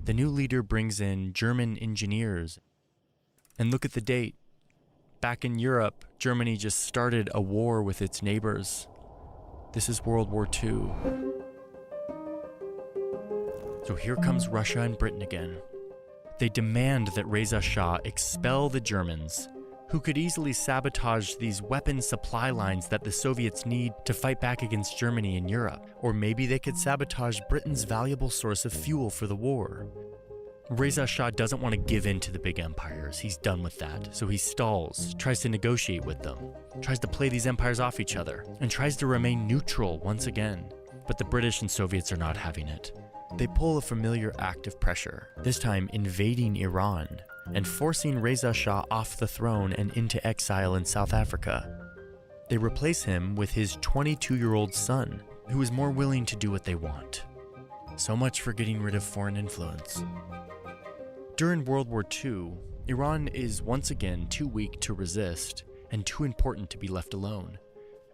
the new leader brings in German engineers. And look at the date. Back in Europe, Germany just started a war with its neighbors. This is World War II. So here comes Russia and Britain again. They demand that Reza Shah expel the Germans, who could easily sabotage these weapon supply lines that the Soviets need to fight back against Germany in Europe. Or maybe they could sabotage Britain's valuable source of fuel for the war. Reza Shah doesn't want to give in to the big empires. He's done with that. So he stalls, tries to negotiate with them, tries to play these empires off each other, and tries to remain neutral once again. But the British and Soviets are not having it. They pull a familiar act of pressure, this time invading Iran and forcing Reza Shah off the throne and into exile in South Africa. They replace him with his 22-year-old son, who is more willing to do what they want. So much for getting rid of foreign influence. During World War II, Iran is once again too weak to resist and too important to be left alone.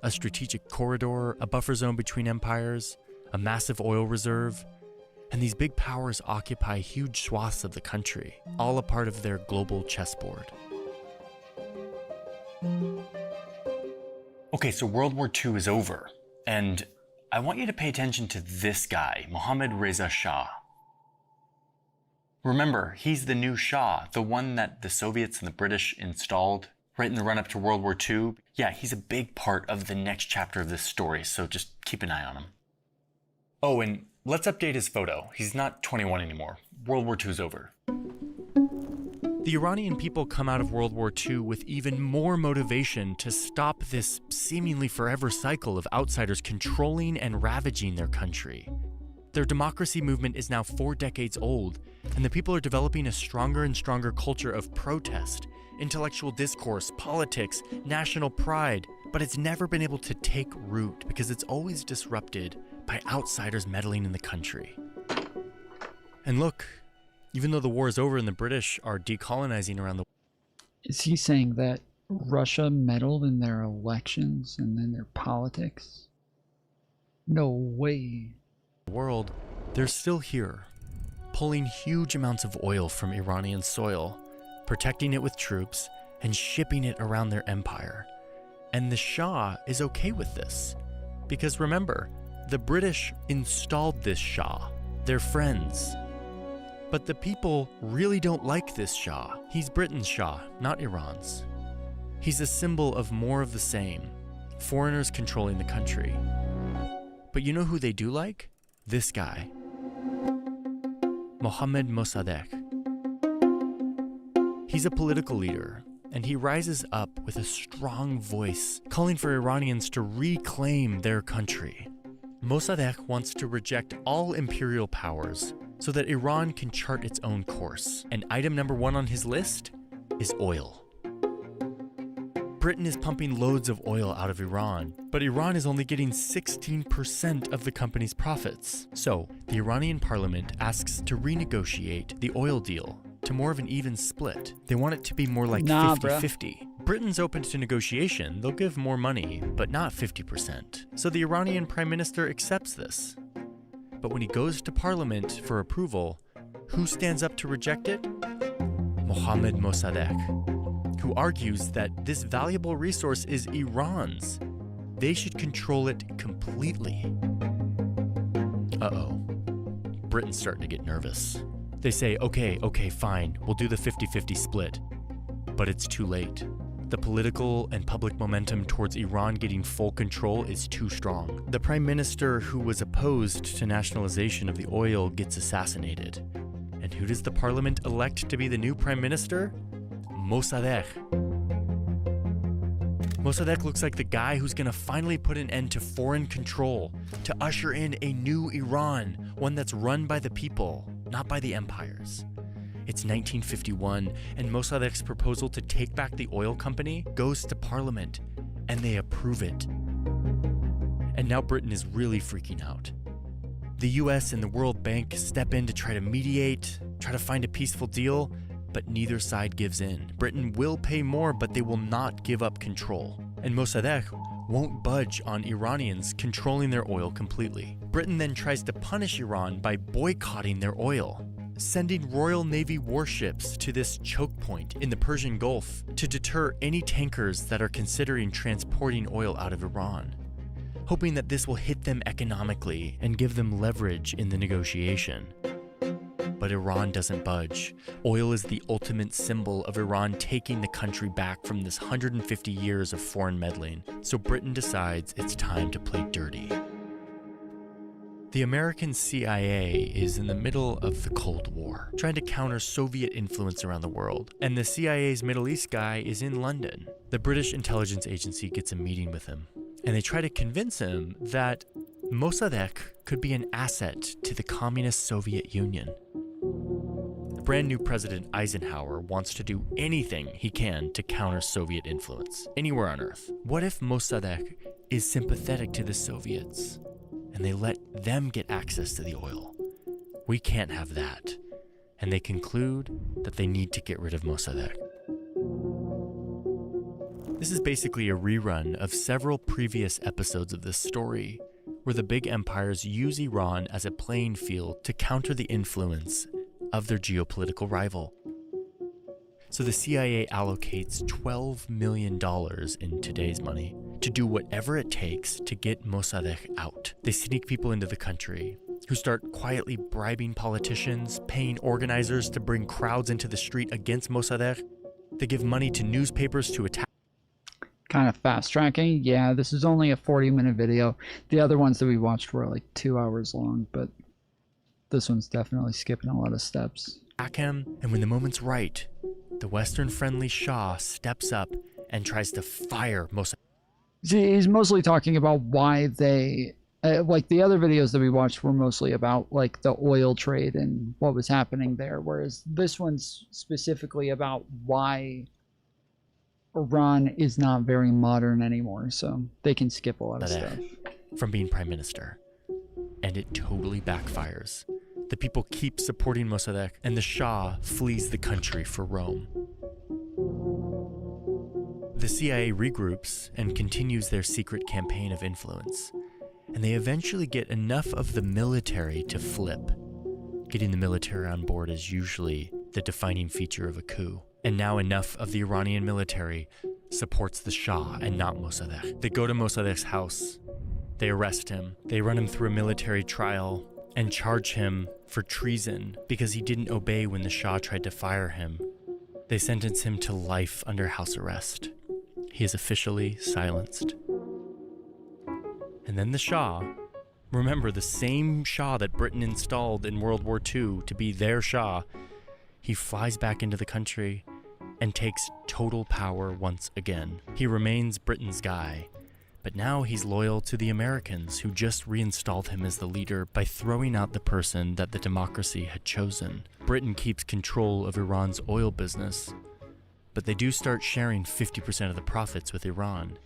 A strategic corridor, a buffer zone between empires, a massive oil reserve, and these big powers occupy huge swaths of the country, all a part of their global chessboard.
Okay, so World War II is over, and I want you to pay attention to this guy, Mohammad Reza Shah. Remember, he's the new Shah, the one that the Soviets and the British installed right in the run-up to World War II. Yeah, he's a big part of the next chapter of this story, so just keep an eye on him. Oh, and let's update his photo. He's not 21 anymore. World War II's over.
The Iranian people come out of World War II with even more motivation to stop this seemingly forever cycle of outsiders controlling and ravaging their country. Their democracy movement is now 4 decades old, and the people are developing a stronger and stronger culture of protest, intellectual discourse, politics, national pride, but it's never been able to take root because it's always disrupted by outsiders meddling in the country. And look, even though the war is over and the British are decolonizing around the world.
Is he saying that Russia meddled in their elections and in their politics? No way.
World, they're still here, pulling huge amounts of oil from Iranian soil, protecting it with troops, and shipping it around their empire. And the Shah is okay with this. Because remember, the British installed this Shah, their friends. But the people really don't like this Shah. He's Britain's Shah, not Iran's. He's a symbol of more of the same, foreigners controlling the country. But you know who they do like? This guy, Mohammad Mossadegh. He's a political leader, and he rises up with a strong voice, calling for Iranians to reclaim their country. Mossadegh wants to reject all imperial powers so that Iran can chart its own course. And item number 1 on his list is oil. Britain is pumping loads of oil out of Iran, but Iran is only getting 16% of the company's profits. So, the Iranian parliament asks to renegotiate the oil deal to more of an even split. They want it to be more like 50-50. Britain's open to negotiation. They'll give more money, but not 50%. So the Iranian prime minister accepts this. But when he goes to parliament for approval, who stands up to reject it? Mohammad Mossadegh, who argues that this valuable resource is Iran's. They should control it completely. Uh-oh. Britain's starting to get nervous. They say, okay, fine, we'll do the 50-50 split. But it's too late. The political and public momentum towards Iran getting full control is too strong. The prime minister who was opposed to nationalization of the oil gets assassinated. And who does the parliament elect to be the new prime minister? Mossadegh. Mossadegh looks like the guy who's gonna finally put an end to foreign control, to usher in a new Iran, one that's run by the people, not by the empires. It's 1951, and Mossadegh's proposal to take back the oil company goes to parliament, and they approve it. And now Britain is really freaking out. The US and the World Bank step in to try to mediate, try to find a peaceful deal, but neither side gives in. Britain will pay more, but they will not give up control. And Mossadegh won't budge on Iranians controlling their oil completely. Britain then tries to punish Iran by boycotting their oil, sending Royal Navy warships to this choke point in the Persian Gulf to deter any tankers that are considering transporting oil out of Iran, hoping that this will hit them economically and give them leverage in the negotiation. But Iran doesn't budge. Oil is the ultimate symbol of Iran taking the country back from this 150 years of foreign meddling. So Britain decides it's time to play dirty. The American CIA is in the middle of the Cold War, trying to counter Soviet influence around the world. And the CIA's Middle East guy is in London. The British intelligence agency gets a meeting with him, and they try to convince him that Mossadegh could be an asset to the communist Soviet Union. Brand new President Eisenhower wants to do anything he can to counter Soviet influence anywhere on Earth. What if Mossadegh is sympathetic to the Soviets and they let them get access to the oil? We can't have that. And they conclude that they need to get rid of Mossadegh. This is basically a rerun of several previous episodes of this story, where the big empires use Iran as a playing field to counter the influence of their geopolitical rival. So the CIA allocates $12 million in today's money to do whatever it takes to get Mossadegh out. They sneak people into the country who start quietly bribing politicians, paying organizers to bring crowds into the street against Mossadegh. They give money to newspapers to attack.
Kind of fast tracking. Yeah, this is only a 40-minute video. The other ones that we watched were like 2 hours long, but this one's definitely skipping a lot of steps.
Attack him, and when the moment's right, the Western-friendly Shah steps up and tries to fire Mossadegh.
See, he's mostly talking about why they, like the other videos that we watched were mostly about like the oil trade and what was happening there, whereas this one's specifically about why Iran is not very modern anymore, so they can skip a lot of stuff.
From being prime minister. And it totally backfires. The people keep supporting Mossadegh, and the Shah flees the country for Rome. The CIA regroups and continues their secret campaign of influence, and they eventually get enough of the military to flip. Getting the military on board is usually the defining feature of a coup. And now enough of the Iranian military supports the Shah and not Mossadegh. They go to Mossadegh's house, they arrest him, they run him through a military trial, and charge him for treason because he didn't obey when the Shah tried to fire him. They sentence him to life under house arrest. He is officially silenced. And then the Shah, remember the same Shah that Britain installed in World War II to be their Shah, he flies back into the country and takes total power once again. He remains Britain's guy, but now he's loyal to the Americans who just reinstalled him as the leader by throwing out the person that the democracy had chosen. Britain keeps control of Iran's oil business, but they do start sharing 50% of the profits with Iran.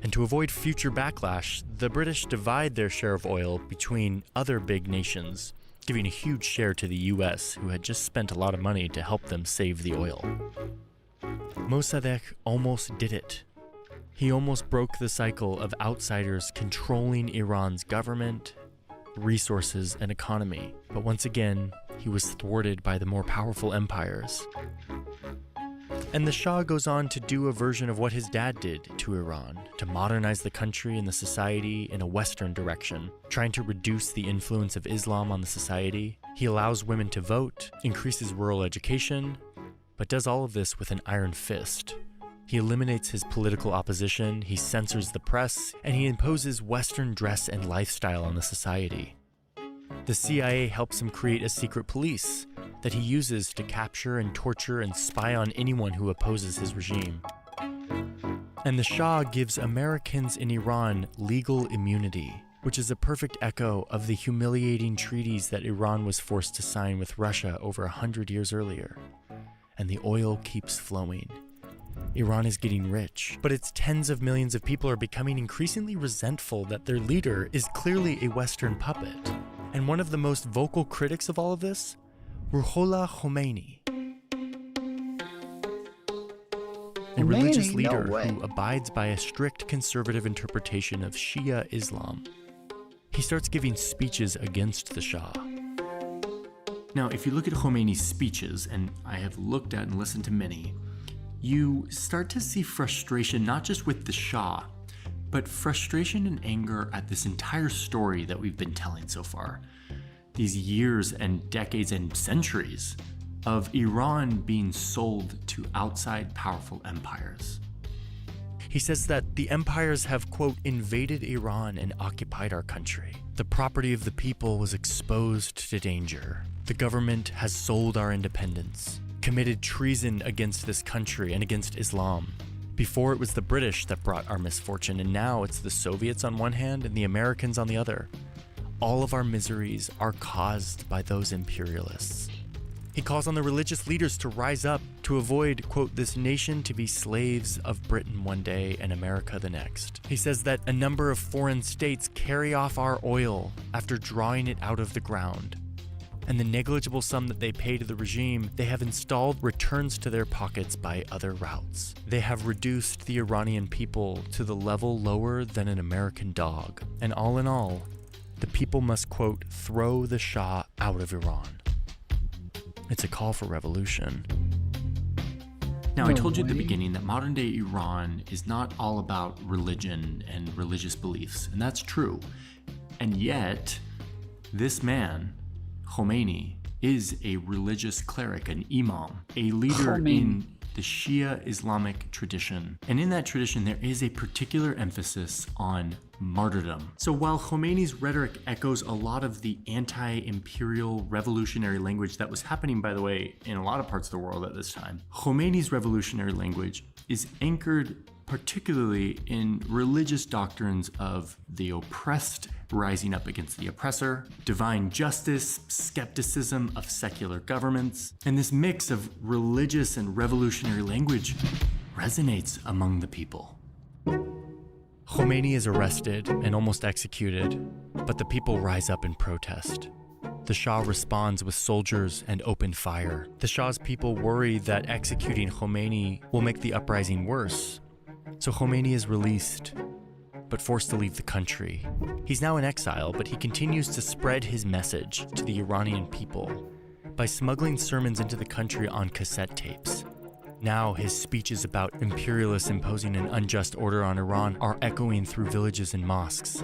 And to avoid future backlash, the British divide their share of oil between other big nations, giving a huge share to the US, who had just spent a lot of money to help them save the oil. Mossadegh almost did it. He almost broke the cycle of outsiders controlling Iran's government, resources, and economy. But once again, he was thwarted by the more powerful empires. And the Shah goes on to do a version of what his dad did to Iran, to modernize the country and the society in a Western direction, trying to reduce the influence of Islam on the society. He allows women to vote, increases rural education, but does all of this with an iron fist, He eliminates his political opposition, he censors the press, and he imposes Western dress and lifestyle on the society. The CIA helps him create a secret police that he uses to capture and torture and spy on anyone who opposes his regime. And the Shah gives Americans in Iran legal immunity, which is a perfect echo of the humiliating treaties that Iran was forced to sign with Russia over 100 years earlier. And the oil keeps flowing. Iran is getting rich, but its tens of millions of people are becoming increasingly resentful that their leader is clearly a Western puppet. And one of the most vocal critics of all of this, Ruhollah Khomeini, a religious leader who abides by a strict conservative interpretation of Shia Islam. He starts giving speeches against the Shah. Now, if you look at Khomeini's speeches, and I have looked at and listened to many, you start to see frustration not just with the Shah, but frustration and anger at this entire story that we've been telling so far. These years and decades and centuries of Iran being sold to outside powerful empires. He says that the empires have, quote, invaded Iran and occupied our country. The property of the people was exposed to danger. The government has sold our independence, committed treason against this country and against Islam. Before it was the British that brought our misfortune, and now it's the Soviets on one hand and the Americans on the other. All of our miseries are caused by those imperialists. He calls on the religious leaders to rise up to avoid, quote, this nation to be slaves of Britain one day and America the next. He says that a number of foreign states carry off our oil after drawing it out of the ground. And the negligible sum that they pay to the regime, they have installed returns to their pockets by other routes. They have reduced the Iranian people to the level lower than an American dog. And all in all, the people must, quote, throw the Shah out of Iran. It's a call for revolution. Now, I told you at the beginning that modern day Iran is not all about religion and religious beliefs, and that's true. And yet, this man, Khomeini, is a religious cleric, an imam, a leader in the Shia Islamic tradition. And in that tradition, there is a particular emphasis on martyrdom. So while Khomeini's rhetoric echoes a lot of the anti-imperial revolutionary language that was happening, by the way, in a lot of parts of the world at this time, Khomeini's revolutionary language is anchored particularly in religious doctrines of the oppressed rising up against the oppressor, divine justice, skepticism of secular governments, and this mix of religious and revolutionary language resonates among the people. Khomeini is arrested and almost executed, but the people rise up in protest. The Shah responds with soldiers and open fire. The Shah's people worry that executing Khomeini will make the uprising worse. So Khomeini is released, but forced to leave the country. He's now in exile, but he continues to spread his message to the Iranian people by smuggling sermons into the country on cassette tapes. Now his speeches about imperialists imposing an unjust order on Iran are echoing through villages and mosques.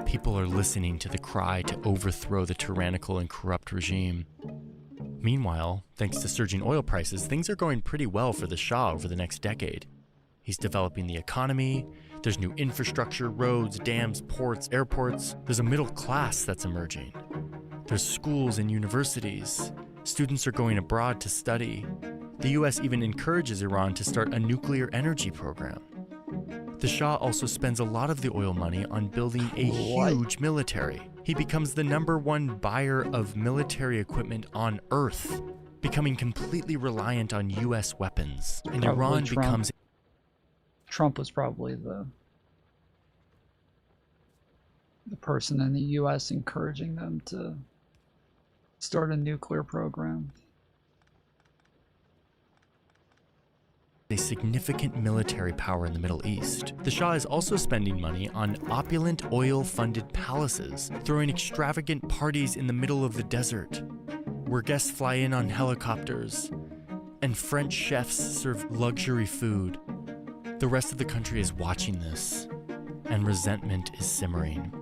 People are listening to the cry to overthrow the tyrannical and corrupt regime. Meanwhile, thanks to surging oil prices, things are going pretty well for the Shah over the next decade. He's developing the economy, there's new infrastructure, roads, dams, ports, airports. There's a middle class that's emerging. There's schools and universities. Students are going abroad to study. The US even encourages Iran to start a nuclear energy program. The Shah also spends a lot of the oil money on building a huge military. He becomes the #1 buyer of military equipment on Earth, becoming completely reliant on US weapons. And Iran becomes...
Trump was probably the person in the US encouraging them to start a nuclear program.
A significant military power in the Middle East. The Shah is also spending money on opulent oil-funded palaces, throwing extravagant parties in the middle of the desert, where guests fly in on helicopters, and French chefs serve luxury food. The rest of the country is watching this, and resentment is simmering.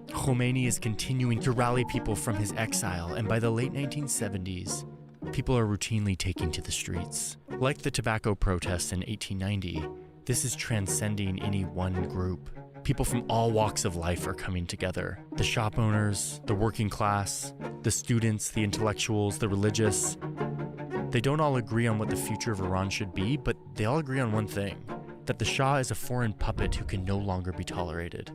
Khomeini is continuing to rally people from his exile, and by the late 1970s, people are routinely taking to the streets. Like the tobacco protests in 1890, this is transcending any one group. People from all walks of life are coming together. The shop owners, the working class, the students, the intellectuals, the religious. They don't all agree on what the future of Iran should be, but they all agree on one thing, that the Shah is a foreign puppet who can no longer be tolerated.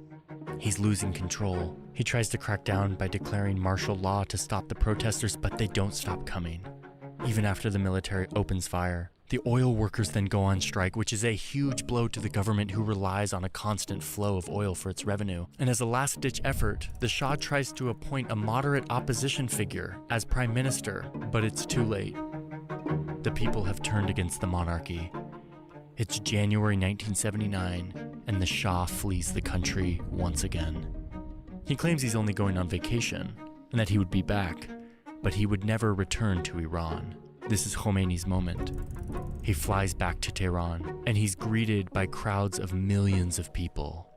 He's losing control. He tries to crack down by declaring martial law to stop the protesters, but they don't stop coming. Even after the military opens fire, the oil workers then go on strike, which is a huge blow to the government who relies on a constant flow of oil for its revenue. And as a last-ditch effort, the Shah tries to appoint a moderate opposition figure as prime minister, but it's too late. The people have turned against the monarchy. It's January 1979, and the Shah flees the country once again. He claims he's only going on vacation, and that he would be back, but he would never return to Iran. This is Khomeini's moment. He flies back to Tehran, and he's greeted by crowds of millions of people.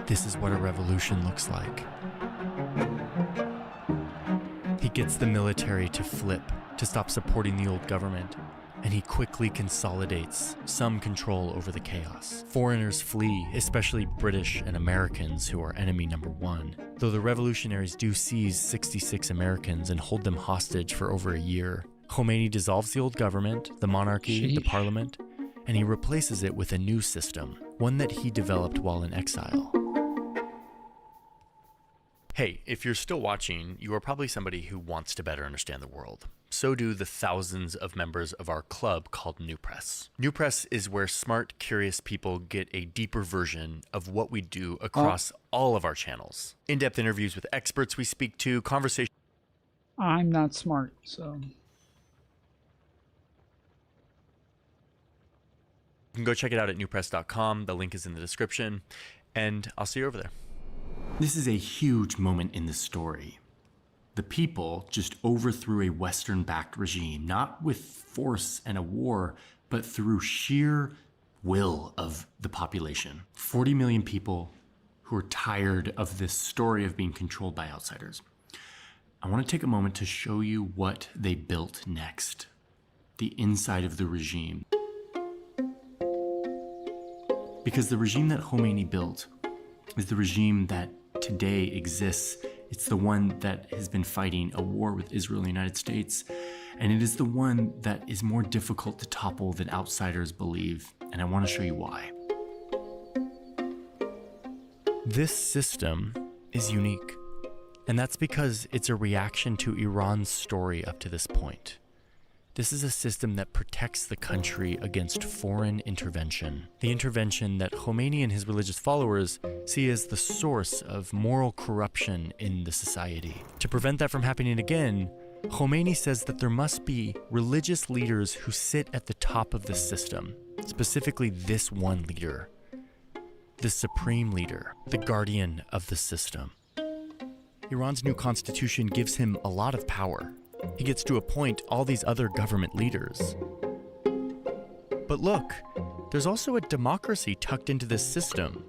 This is what a revolution looks like. He gets the military to flip, to stop supporting the old government, and he quickly consolidates some control over the chaos. Foreigners flee, especially British and Americans, who are enemy number one. Though the revolutionaries do seize 66 Americans and hold them hostage for over a year, Khomeini dissolves the old government, the monarchy, the parliament, and he replaces it with a new system, one that he developed while in exile. Hey, if you're still watching, you are probably somebody who wants to better understand the world. So do the thousands of members of our club called New Press. New Press is where smart, curious people get a deeper version of what we do across all of our channels. In-depth interviews with experts we speak to, conversations.
I'm not smart, so.
You can go check it out at newpress.com. The link is in the description, and I'll see you over there. This is a huge moment in the story. The people just overthrew a Western-backed regime, not with force and a war, but through sheer will of the population. 40 million people who are tired of this story of being controlled by outsiders. I want to take a moment to show you what they built next. The inside of the regime. Because the regime that Khomeini built is the regime that today exists. It's the one that has been fighting a war with Israel and the United States, and it is the one that is more difficult to topple than outsiders believe, and I want to show you why. This system is unique, and that's because it's a reaction to Iran's story up to this point. This is a system that protects the country against foreign intervention. The intervention that Khomeini and his religious followers see as the source of moral corruption in the society. To prevent that from happening again, Khomeini says that there must be religious leaders who sit at the top of the system, specifically this one leader, the supreme leader, the guardian of the system. Iran's new constitution gives him a lot of power. He gets to appoint all these other government leaders. But look, there's also a democracy tucked into this system.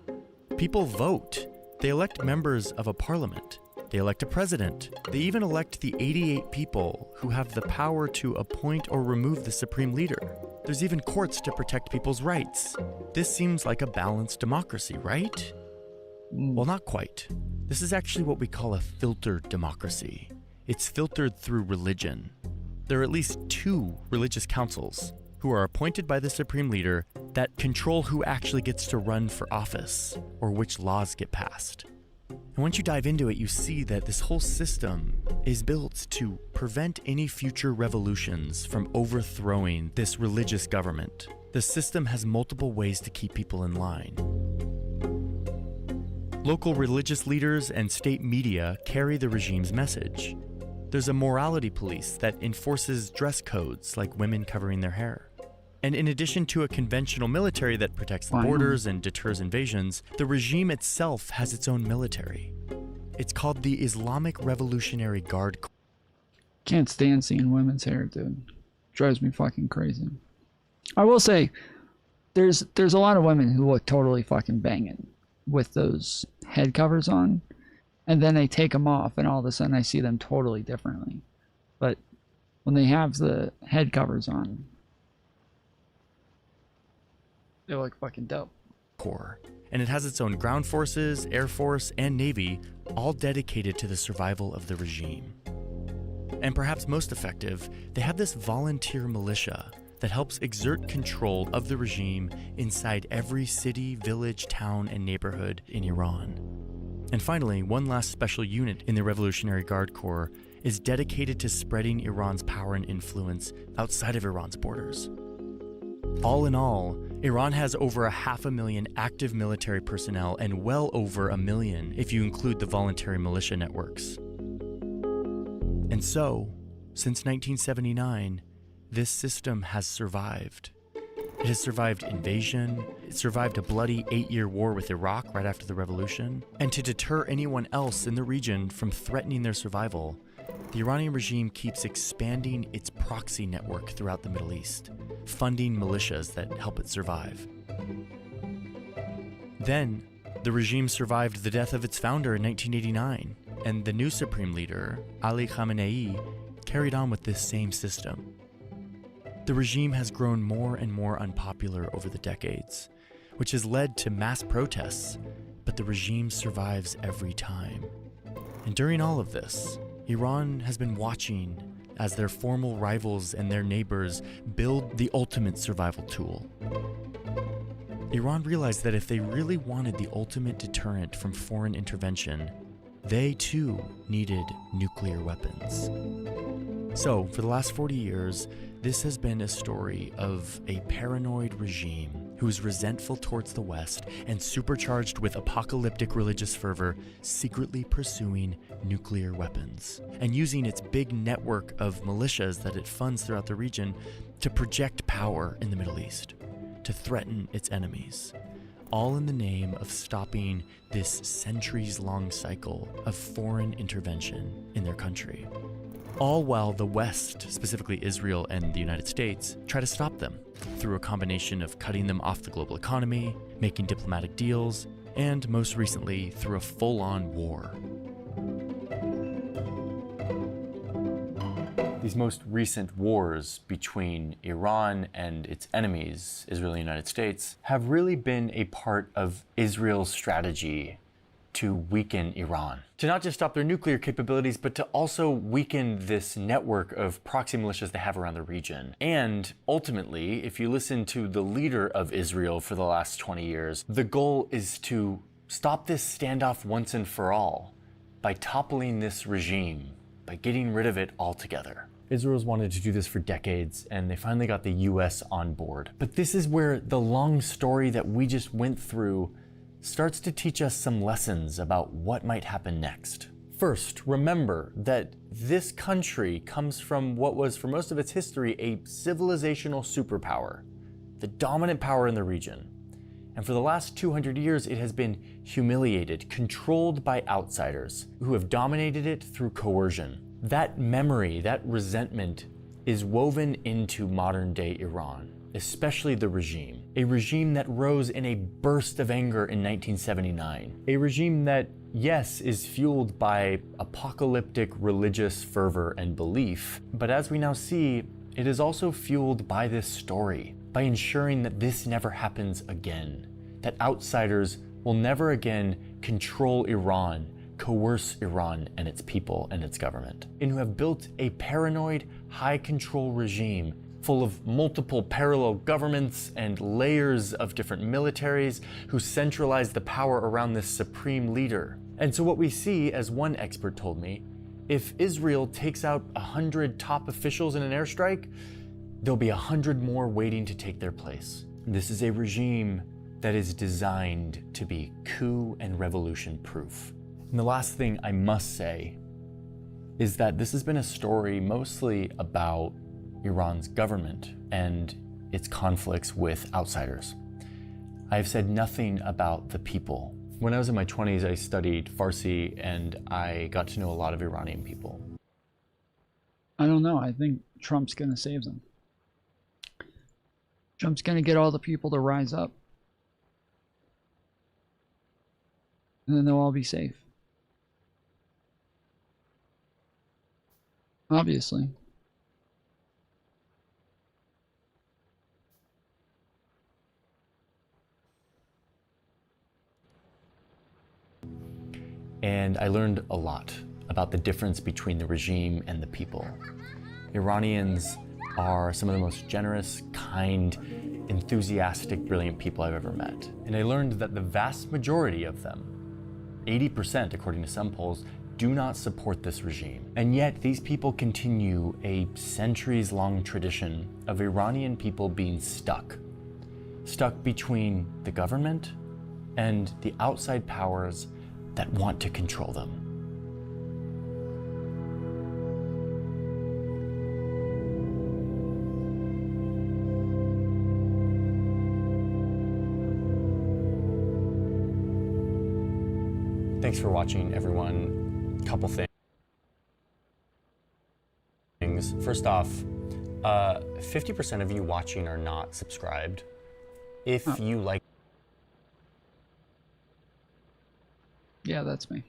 People vote. They elect members of a parliament. They elect a president. They even elect the 88 people who have the power to appoint or remove the supreme leader. There's even courts to protect people's rights. This seems like a balanced democracy, right? Well, not quite. This is actually what we call a filtered democracy. It's filtered through religion. There are at least 2 religious councils who are appointed by the supreme leader that control who actually gets to run for office or which laws get passed. And once you dive into it, you see that this whole system is built to prevent any future revolutions from overthrowing this religious government. The system has multiple ways to keep people in line. Local religious leaders and state media carry the regime's message. There's a morality police that enforces dress codes like women covering their hair. And in addition to a conventional military that protects the borders and deters invasions, the regime itself has its own military. It's called the Islamic Revolutionary Guard.
Can't stand seeing women's hair, dude. Drives me fucking crazy. I will say, there's a lot of women who look totally fucking banging with those head covers on.
and then they take them off, and all of a sudden I see them totally differently. But when they have the head covers on, they look fucking dope.
Corps. And it has its own ground forces, air force, and navy, all dedicated to the survival of the regime. And perhaps most effective, they have this volunteer militia that helps exert control of the regime inside every city, village, town, and neighborhood in Iran. And finally, one last special unit in the Revolutionary Guard Corps is dedicated to spreading Iran's power and influence outside of Iran's borders. All in all, Iran has over 500,000 active military personnel and well over 1 million if you include the voluntary militia networks. And so, since 1979, this system has survived. It has survived invasion, it survived a bloody 8-year war with Iraq right after the revolution, and to deter anyone else in the region from threatening their survival, the Iranian regime keeps expanding its proxy network throughout the Middle East, funding militias that help it survive. Then, the regime survived the death of its founder in 1989, and the new supreme leader, Ali Khamenei, carried on with this same system. The regime has grown more and more unpopular over the decades, which has led to mass protests, but the regime survives every time. And during all of this, Iran has been watching as their formal rivals and their neighbors build the ultimate survival tool. Iran realized that if they really wanted the ultimate deterrent from foreign intervention, they too needed nuclear weapons. So, for the last 40 years, this has been a story of a paranoid regime who is resentful towards the West and supercharged with apocalyptic religious fervor, secretly pursuing nuclear weapons and using its big network of militias that it funds throughout the region to project power in the Middle East, to threaten its enemies, all in the name of stopping this centuries-long cycle of foreign intervention in their country. All while the West, specifically Israel and the United States, try to stop them through a combination of cutting them off the global economy, making diplomatic deals, and most recently through a full-on war. These most recent wars between Iran and its enemies, Israel and the United States, have really been a part of Israel's strategy to weaken Iran. To not just stop their nuclear capabilities, but to also weaken this network of proxy militias they have around the region. And ultimately, if you listen to the leader of Israel for the last 20 years, the goal is to stop this standoff once and for all by toppling this regime, by getting rid of it altogether. Israel's wanted to do this for decades, and they finally got the US on board. But this is where the long story that we just went through starts to teach us some lessons about what might happen next. First, remember that this country comes from what was, for most of its history, a civilizational superpower, the dominant power in the region. And for the last 200 years, it has been humiliated, controlled by outsiders who have dominated it through coercion. That memory, that resentment, is woven into modern-day Iran, especially the regime. A regime that rose in a burst of anger in 1979. A regime that, yes, is fueled by apocalyptic religious fervor and belief, but as we now see, it is also fueled by this story, by ensuring that this never happens again, that outsiders will never again control Iran, coerce Iran and its people and its government, and who have built a paranoid, high-control regime full of multiple parallel governments and layers of different militaries who centralize the power around this supreme leader. And so what we see, as one expert told me, if Israel takes out 100 top officials in an airstrike, there'll be 100 more waiting to take their place. This is a regime that is designed to be coup and revolution proof. And the last thing I must say is that this has been a story mostly about Iran's government and its conflicts with outsiders. I have said nothing about the people. When I was in my 20s, I studied Farsi and I got to know a lot of Iranian people.
I don't know. I think Trump's going to save them. Trump's going to get all the people to rise up. And then they'll all be safe.
Obviously.
And I learned a lot about the difference between the regime and the people. Iranians are some of the most generous, kind, enthusiastic, brilliant people I've ever met. And I learned that the vast majority of them, 80% according to some polls, do not support this regime. And yet these people continue a centuries-long tradition of Iranian people being stuck between the government and the outside powers that want to control them. Thanks for watching, everyone. Couple things. First off, 50% of you watching are not subscribed. If you like...
Yeah, that's me.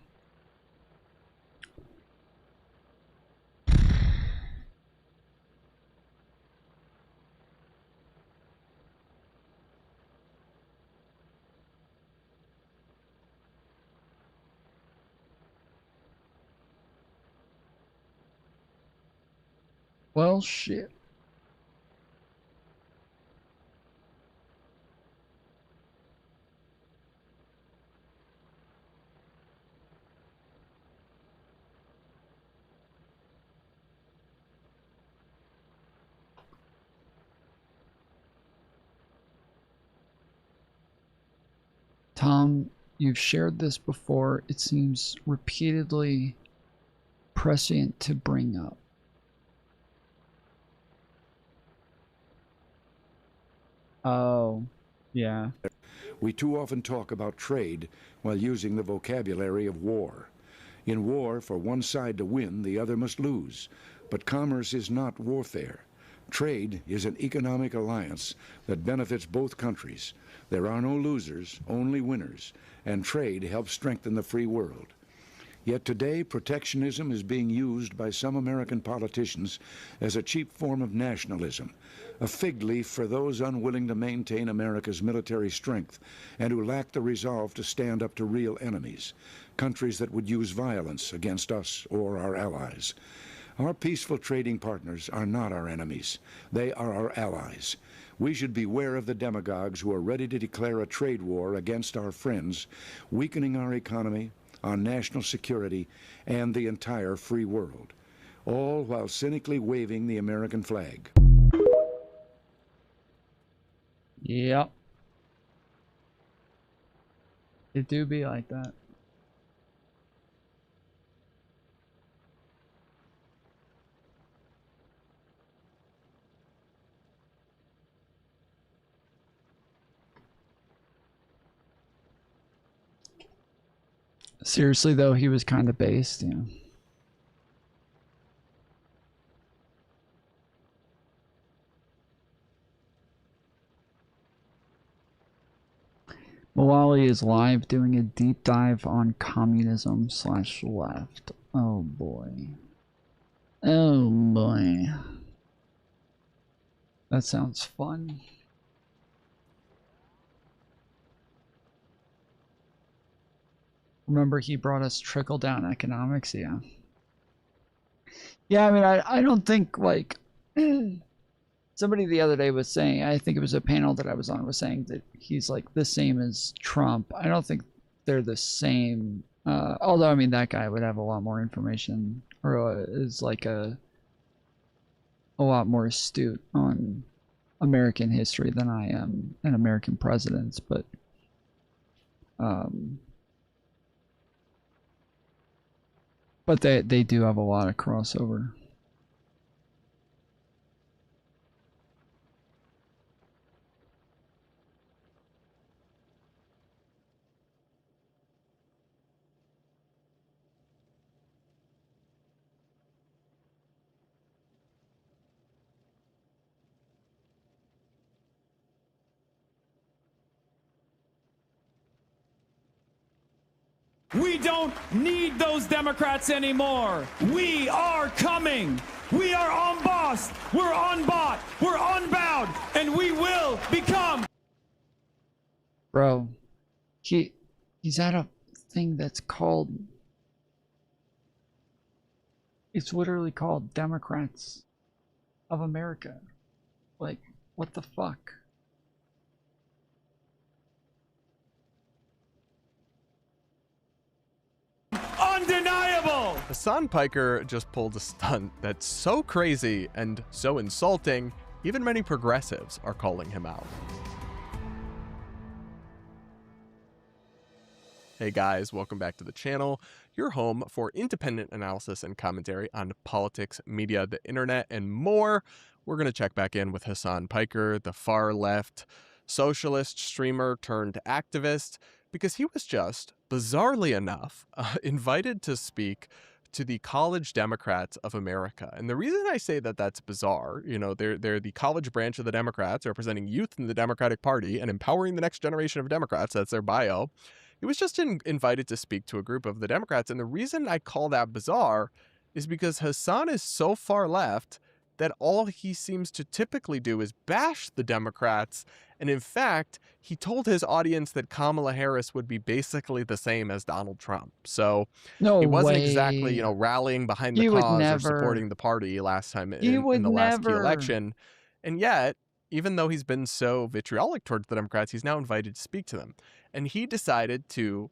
Well, shit. Tom, you've shared this before. It seems repeatedly prescient to bring up. Oh, yeah.
We too often talk about trade while using the vocabulary of war. In war, for one side to win, the other must lose. But commerce is not warfare. Trade is an economic alliance that benefits both countries. There are no losers, only winners, and trade helps strengthen the free world. Yet today, protectionism is being used by some American politicians as a cheap form of nationalism, a fig leaf for those unwilling to maintain America's military strength and who lack the resolve to stand up to real enemies, countries that would use violence against us or our allies. Our peaceful trading partners are not our enemies. They are our allies. We should beware of the demagogues who are ready to declare a trade war against our friends, weakening our economy, our national security, and the entire free world, all while cynically waving the American flag.
Yep. It do be like that. Seriously though, he was kind of based, yeah. Malali is live doing a deep dive on communism / left. Oh boy. Oh boy. That sounds fun. Remember he brought us trickle-down economics, yeah. Yeah, I mean, I don't think, like, somebody the other day was saying, I think it was a panel that I was on, was saying that he's, like, the same as Trump. I don't think they're the same, although, I mean, that guy would have a lot more information, or is, like, a lot more astute on American history than I am, and American presidents, but, but they do have a lot of crossover.
We don't need those Democrats anymore. We are coming. We are unbossed. We're unbought. We're unbound. And we will become.
Bro, he's at a thing that's called, it's literally called Democrats of America. Like, what the fuck?
Undeniable!
Hassan Piker just pulled a stunt that's so crazy and so insulting, even many progressives are calling him out. Hey guys, welcome back to the channel, your home for independent analysis and commentary on politics, media, the internet, and more. We're going to check back in with Hassan Piker, the far-left socialist streamer turned activist, because he was just, bizarrely enough, invited to speak to the College Democrats of America. And the reason I say that that's bizarre, you know, they're the college branch of the Democrats, representing youth in the Democratic Party and empowering the next generation of Democrats. That's their bio. He was just invited to speak to a group of the Democrats. And the reason I call that bizarre is because Hassan is so far left that all he seems to typically do is bash the Democrats. And in fact, he told his audience that Kamala Harris would be basically the same as Donald Trump. So he wasn't exactly, you know, rallying behind the cause or supporting the party last time in the last key election. And yet, even though he's been so vitriolic towards the Democrats, he's now invited to speak to them. And he decided to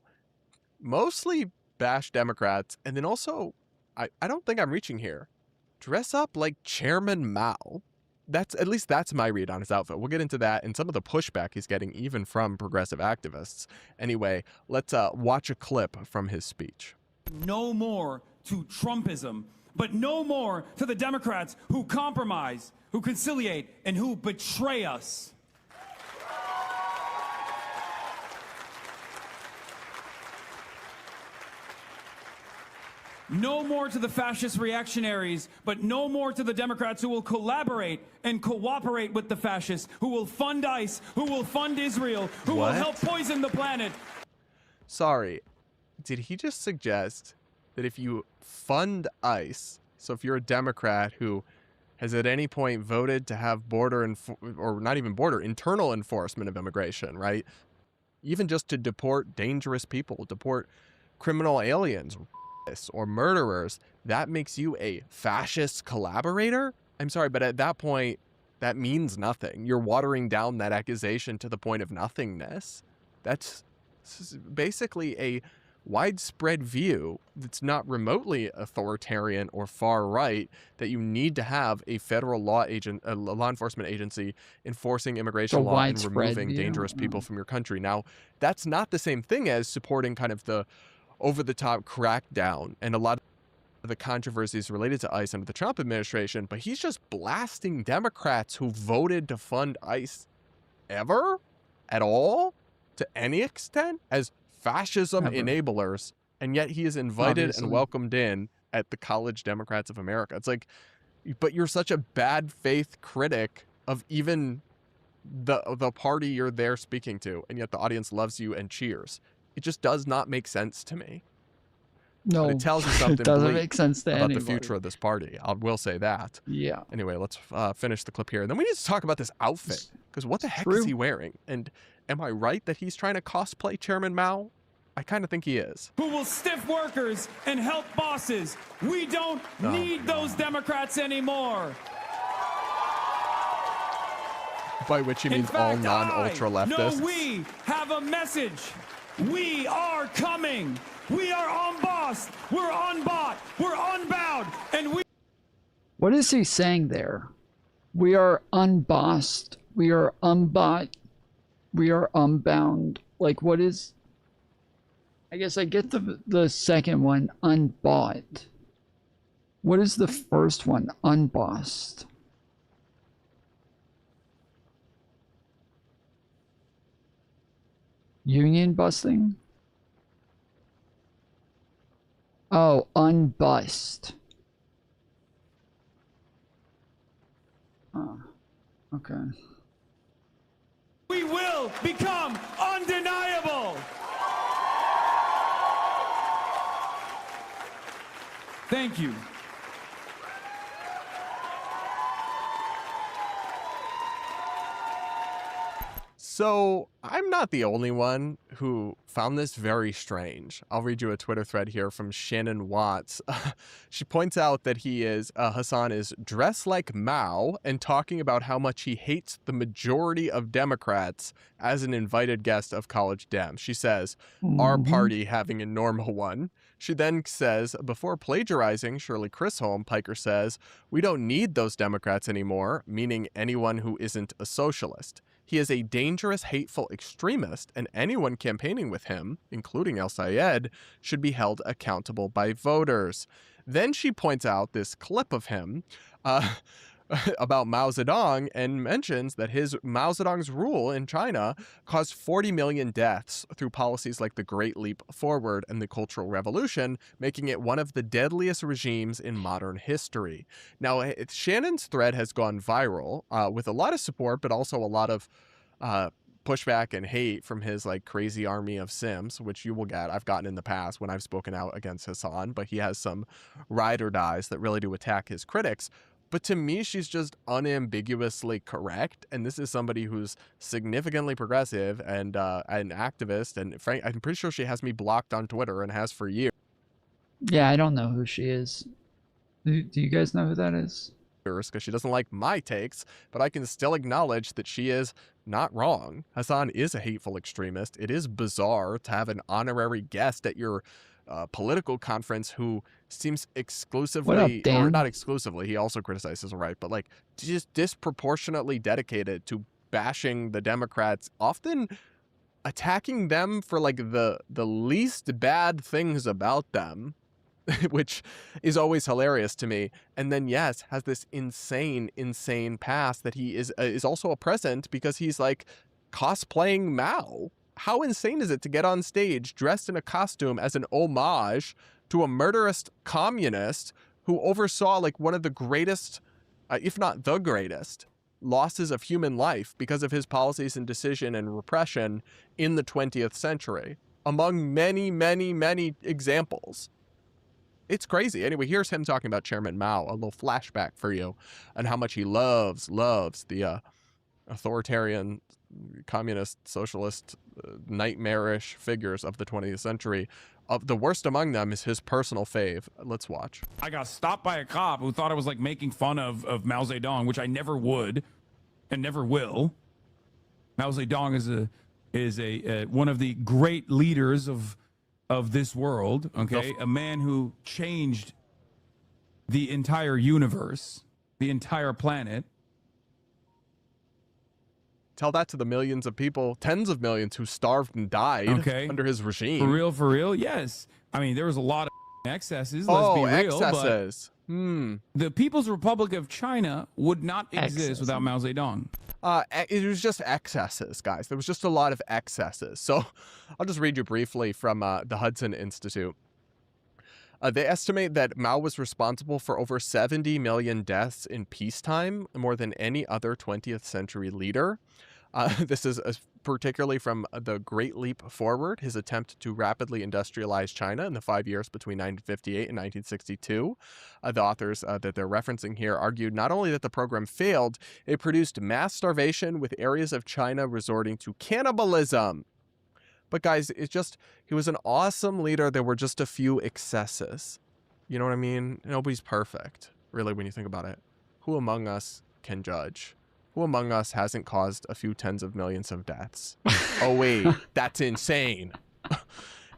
mostly bash Democrats, and then also, I don't think I'm reaching here, dress up like Chairman Mao. At least that's my read on his outfit. We'll get into that and some of the pushback he's getting even from progressive activists. Anyway, let's watch a clip from his speech.
No more to Trumpism, but no more to the Democrats who compromise, who conciliate, and who betray us. No more to the fascist reactionaries, but no more to the Democrats who will collaborate and cooperate with the fascists, who will fund ICE, who will fund Israel, who will help poison the planet.
Sorry, did he just suggest that if you fund ICE, so if you're a Democrat who has at any point voted to have internal enforcement of immigration, right? Even just to deport dangerous people, deport criminal aliens, or murderers, that makes you a fascist collaborator? I'm sorry, but at that point, that means nothing. You're watering down that accusation to the point of nothingness. That's basically a widespread view that's not remotely authoritarian or far right, that you need to have a federal law enforcement agency enforcing immigration law and removing dangerous people from your country. Now, that's not the same thing as supporting kind of the over-the-top crackdown and a lot of the controversies related to ICE under the Trump administration, but he's just blasting Democrats who voted to fund ICE ever, at all, to any extent, as fascism enablers, and yet he is invited and welcomed in at the College Democrats of America. It's like, but you're such a bad faith critic of even the party you're there speaking to, and yet the audience loves you and cheers. It just does not make sense to me.
No,
but it tells you something
it doesn't make sense to
about
anybody.
the future of this party. I will say that.
Yeah.
Anyway, let's finish the clip here. And then we need to talk about this outfit, because what the heck is he wearing? And am I right that he's trying to cosplay Chairman Mao? I kind of think he is.
Who will stiff workers and help bosses. We don't need those Democrats anymore.
By which he means all non-ultra leftists.
No, we have a message. We are coming. We are unbossed. We're unbought. We're unbound. And we...
What is he saying there? We are unbossed. We are unbought. We are unbound. Like, what is... I guess I get the second one, unbought. What is the first one, unbossed? Union busting? Oh, unbust. Oh, okay.
We will become undeniable. Thank you.
So I'm not the only one who found this very strange. I'll read you a Twitter thread here from Shannon Watts. She points out that Hassan is dressed like Mao and talking about how much he hates the majority of Democrats as an invited guest of College Dem. She says, our party having a normal one. She then says, before plagiarizing Shirley Chisholm, Piker says, we don't need those Democrats anymore, meaning anyone who isn't a socialist. He is a dangerous, hateful extremist, and anyone campaigning with him, including El Sayed, should be held accountable by voters. Then she points out this clip of him about Mao Zedong and mentions that Mao Zedong's rule in China caused 40 million deaths through policies like the Great Leap Forward and the Cultural Revolution, making it one of the deadliest regimes in modern history. Now, Shannon's thread has gone viral with a lot of support, but also a lot of pushback and hate from his like crazy army of Sims, which you will get. I've gotten in the past when I've spoken out against Hassan, but he has some ride or dies that really do attack his critics. But to me, she's just unambiguously correct. And this is somebody who's significantly progressive and an activist. And I'm pretty sure she has me blocked on Twitter and has for years.
Yeah, I don't know who she is. Do you guys know who that is?
Because she doesn't like my takes, but I can still acknowledge that she is not wrong. Hassan is a hateful extremist. It is bizarre to have an honorary guest at your political conference who seems exclusively, or not exclusively, he also criticizes the right, but like just disproportionately dedicated to bashing the Democrats, often attacking them for like the least bad things about them, which is always hilarious to me. And then, yes, has this insane past that he is also a present because he's like cosplaying Mao. How insane is it to get on stage dressed in a costume as an homage to a murderous communist who oversaw like one of the greatest, if not the greatest, losses of human life because of his policies and decision and repression in the 20th century, among many, many, many examples. It's crazy. Anyway, here's him talking about Chairman Mao, a little flashback for you, and how much he loves the authoritarian, communist, socialist, nightmarish figures of the 20th century. The worst among them is his personal fave. Let's watch.
I got stopped by a cop who thought I was like making fun of Mao Zedong, which I never would and never will. Mao Zedong is a one of the great leaders of this world, okay? A man who changed the entire universe, the entire planet.
Tell that to the millions of people, tens of millions who starved and died under his regime.
For real? Yes. I mean, there was a lot of excesses, let's be real.
Excesses.
The People's Republic of China would not exist without Mao Zedong.
It was just excesses, guys. There was just a lot of excesses. So I'll just read you briefly from the Hudson Institute. They estimate that Mao was responsible for over 70 million deaths in peacetime, more than any other 20th century leader. This is particularly from the Great Leap Forward, his attempt to rapidly industrialize China in the 5 years between 1958 and 1962. The authors that they're referencing here argued not only that the program failed, it produced mass starvation with areas of China resorting to cannibalism. But guys, he was an awesome leader. There were just a few excesses. You know what I mean? Nobody's perfect, really, when you think about it. Who among us can judge? Who among us hasn't caused a few tens of millions of deaths? Oh, wait, that's insane.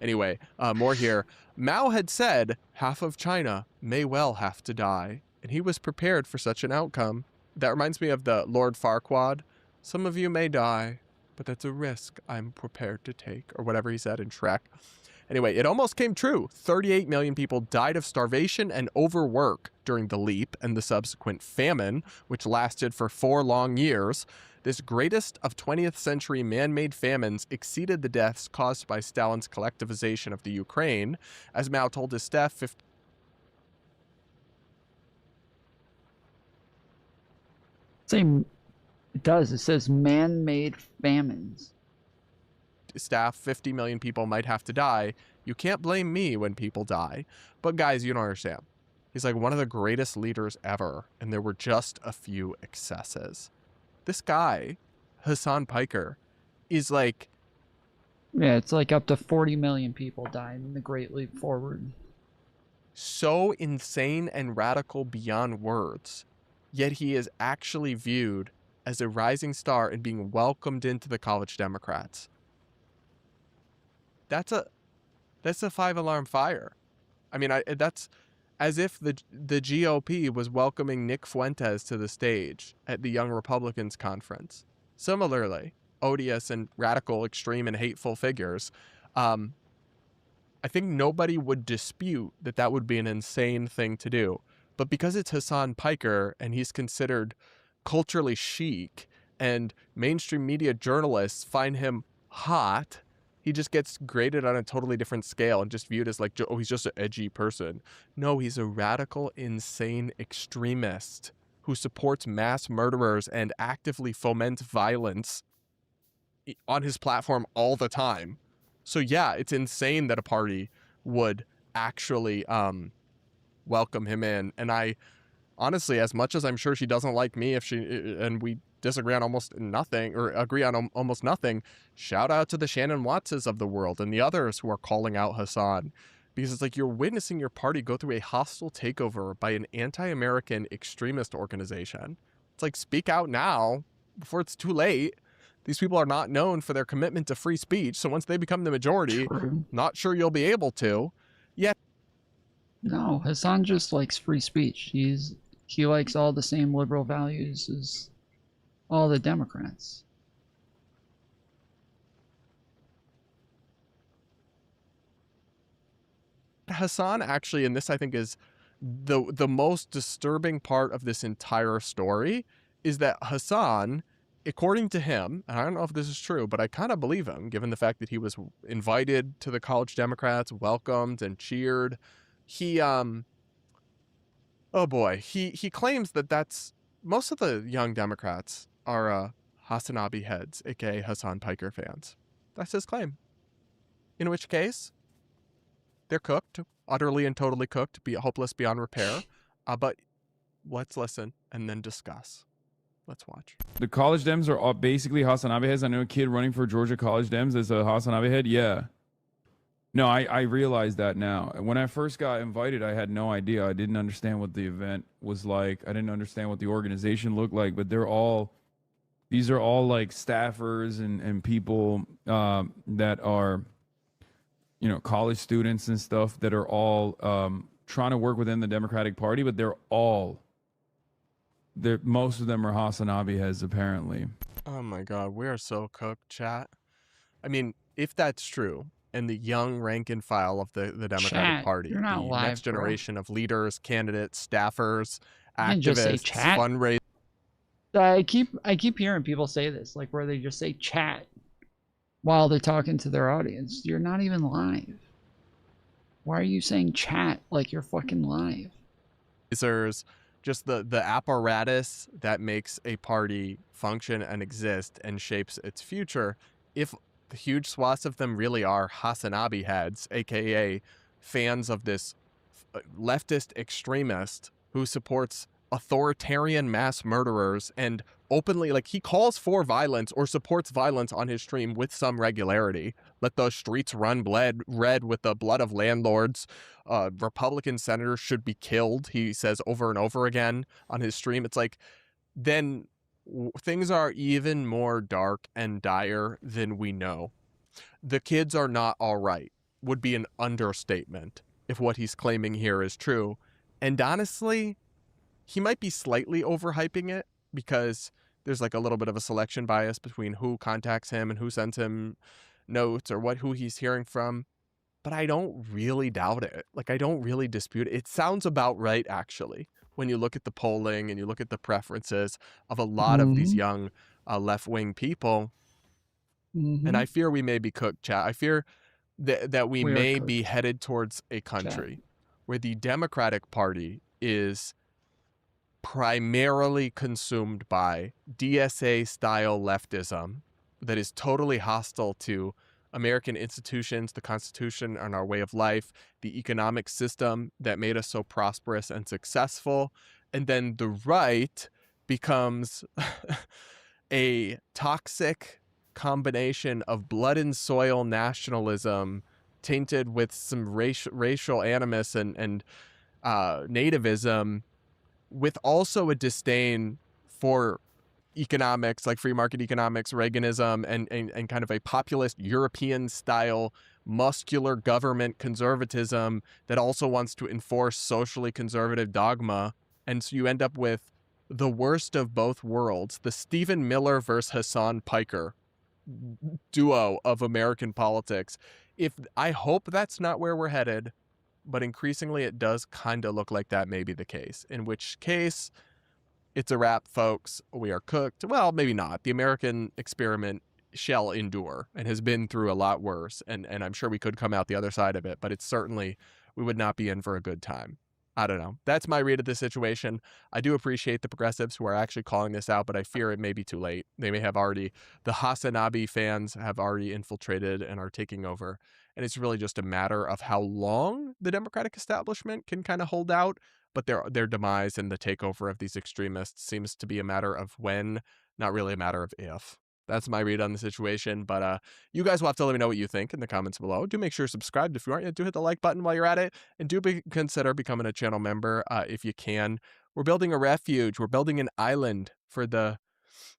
Anyway, more here. Mao had said half of China may well have to die, and he was prepared for such an outcome. That reminds me of the Lord Farquaad. Some of you may die, but that's a risk I'm prepared to take, or whatever he said in Shrek. Anyway, it almost came true. 38 million people died of starvation and overwork during the leap and the subsequent famine, which lasted for 4 long years. This greatest of 20th century man-made famines exceeded the deaths caused by Stalin's collectivization of the Ukraine. As Mao told his staff,
It does. It says man-made famines.
Staff, 50 million people might have to die. You can't blame me when people die. But guys, you don't understand. He's like one of the greatest leaders ever, and there were just a few excesses. This guy, Hassan Piker, is like...
Yeah, it's like up to 40 million people died in the Great Leap Forward.
So insane and radical beyond words, yet he is actually viewed as a rising star and being welcomed into the college Democrats. That's a 5-alarm fire. I mean, that's as if the GOP was welcoming Nick Fuentes to the stage at the Young Republicans Conference. Similarly, odious and radical, extreme, and hateful figures. I think nobody would dispute that that would be an insane thing to do. But because it's Hassan Piker and he's considered culturally chic and mainstream media journalists find him hot, he just gets graded on a totally different scale and just viewed as like, oh, he's just an edgy person. No, he's a radical, insane extremist who supports mass murderers and actively foments violence on his platform all the time. So yeah, it's insane that a party would actually welcome him in. And I honestly, as much as I'm sure she doesn't like me and we disagree on almost nothing or agree on almost nothing, shout out to the Shannon Wattses of the world and the others who are calling out Hassan, because it's like you're witnessing your party go through a hostile takeover by an anti-American extremist organization. It's like, speak out now before it's too late. These people are not known for their commitment to free speech, so once they become the majority, not sure you'll be able to. Yeah.
No, Hassan just likes free speech. He likes all the same liberal values as all the Democrats.
Hassan actually, and this I think is the most disturbing part of this entire story, is that Hassan, according to him, and I don't know if this is true, but I kind of believe him, given the fact that he was invited to the college Democrats, welcomed and cheered. He, oh boy, he claims that that's, most of the young Democrats are Hassanabi heads, aka Hassan Piker fans. That's his claim. In which case, they're cooked, utterly and totally cooked, hopeless beyond repair. But let's listen and then discuss. Let's watch.
The college Dems are all basically Hassanabi heads. I know a kid running for Georgia college Dems is a Hassanabi head. Yeah. No, I realize that now. When I first got invited, I had no idea. I didn't understand what the event was like. I didn't understand what the organization looked like, but these are all like staffers and people that are, college students and stuff that are all trying to work within the Democratic Party, but most of them are Hassanabi heads, apparently.
Oh my God, we are so cooked, chat. I mean, if that's true, and the young rank and file of the Democratic Party,
you're not
the
live,
next generation of leaders, candidates, staffers,
can't just say
activists,
chat.
fundraisers.
I keep hearing people say this, like where they just say chat while they're talking to their audience. You're not even live. Why are you saying chat like you're fucking live?
There's just the apparatus that makes a party function and exist and shapes its future. If the huge swaths of them really are Hassanabi heads, aka fans of this leftist extremist who supports authoritarian mass murderers and openly, like, he calls for violence or supports violence on his stream with some regularity. Let the streets run red with the blood of landlords. Republican senators should be killed, he says over and over again on his stream. It's like, then things are even more dark and dire than we know. The kids are not all right would be an understatement if what he's claiming here is true. And honestly, he might be slightly overhyping it because there's like a little bit of a selection bias between who contacts him and who sends him notes or who he's hearing from. But I don't really doubt it. Like, I don't really dispute it. It sounds about right, actually, when you look at the polling and you look at the preferences of a lot of these young left-wing people. And I fear we may be cooked, chat. I fear that we may be headed towards a country where the Democratic Party is primarily consumed by DSA-style leftism that is totally hostile to American institutions, the Constitution, and our way of life, the economic system that made us so prosperous and successful. And then the right becomes a toxic combination of blood and soil nationalism tainted with some racial animus and nativism, with also a disdain for economics, like free market economics, Reaganism, and kind of a populist European style muscular government conservatism that also wants to enforce socially conservative dogma. And so you end up with the worst of both worlds, the Stephen Miller versus Hassan Piker duo of American politics. I hope that's not where we're headed, but increasingly it does kind of look like that may be the case, in which case it's a wrap, folks. We are cooked. Well, maybe not. The American experiment shall endure and has been through a lot worse, and I'm sure we could come out the other side of it, but it's certainly, we would not be in for a good time. I don't know. That's my read of the situation. I do appreciate the progressives who are actually calling this out, but I fear it may be too late. They may have already, the Hasanabi fans have already infiltrated and are taking over. And it's really just a matter of how long the Democratic establishment can kind of hold out. But their demise and the takeover of these extremists seems to be a matter of when, not really a matter of if. That's my read on the situation. But you guys will have to let me know what you think in the comments below. Do make sure you're subscribed if you aren't yet. Do hit the like button while you're at it. And do consider becoming a channel member if you can. We're building a refuge. We're building an island for the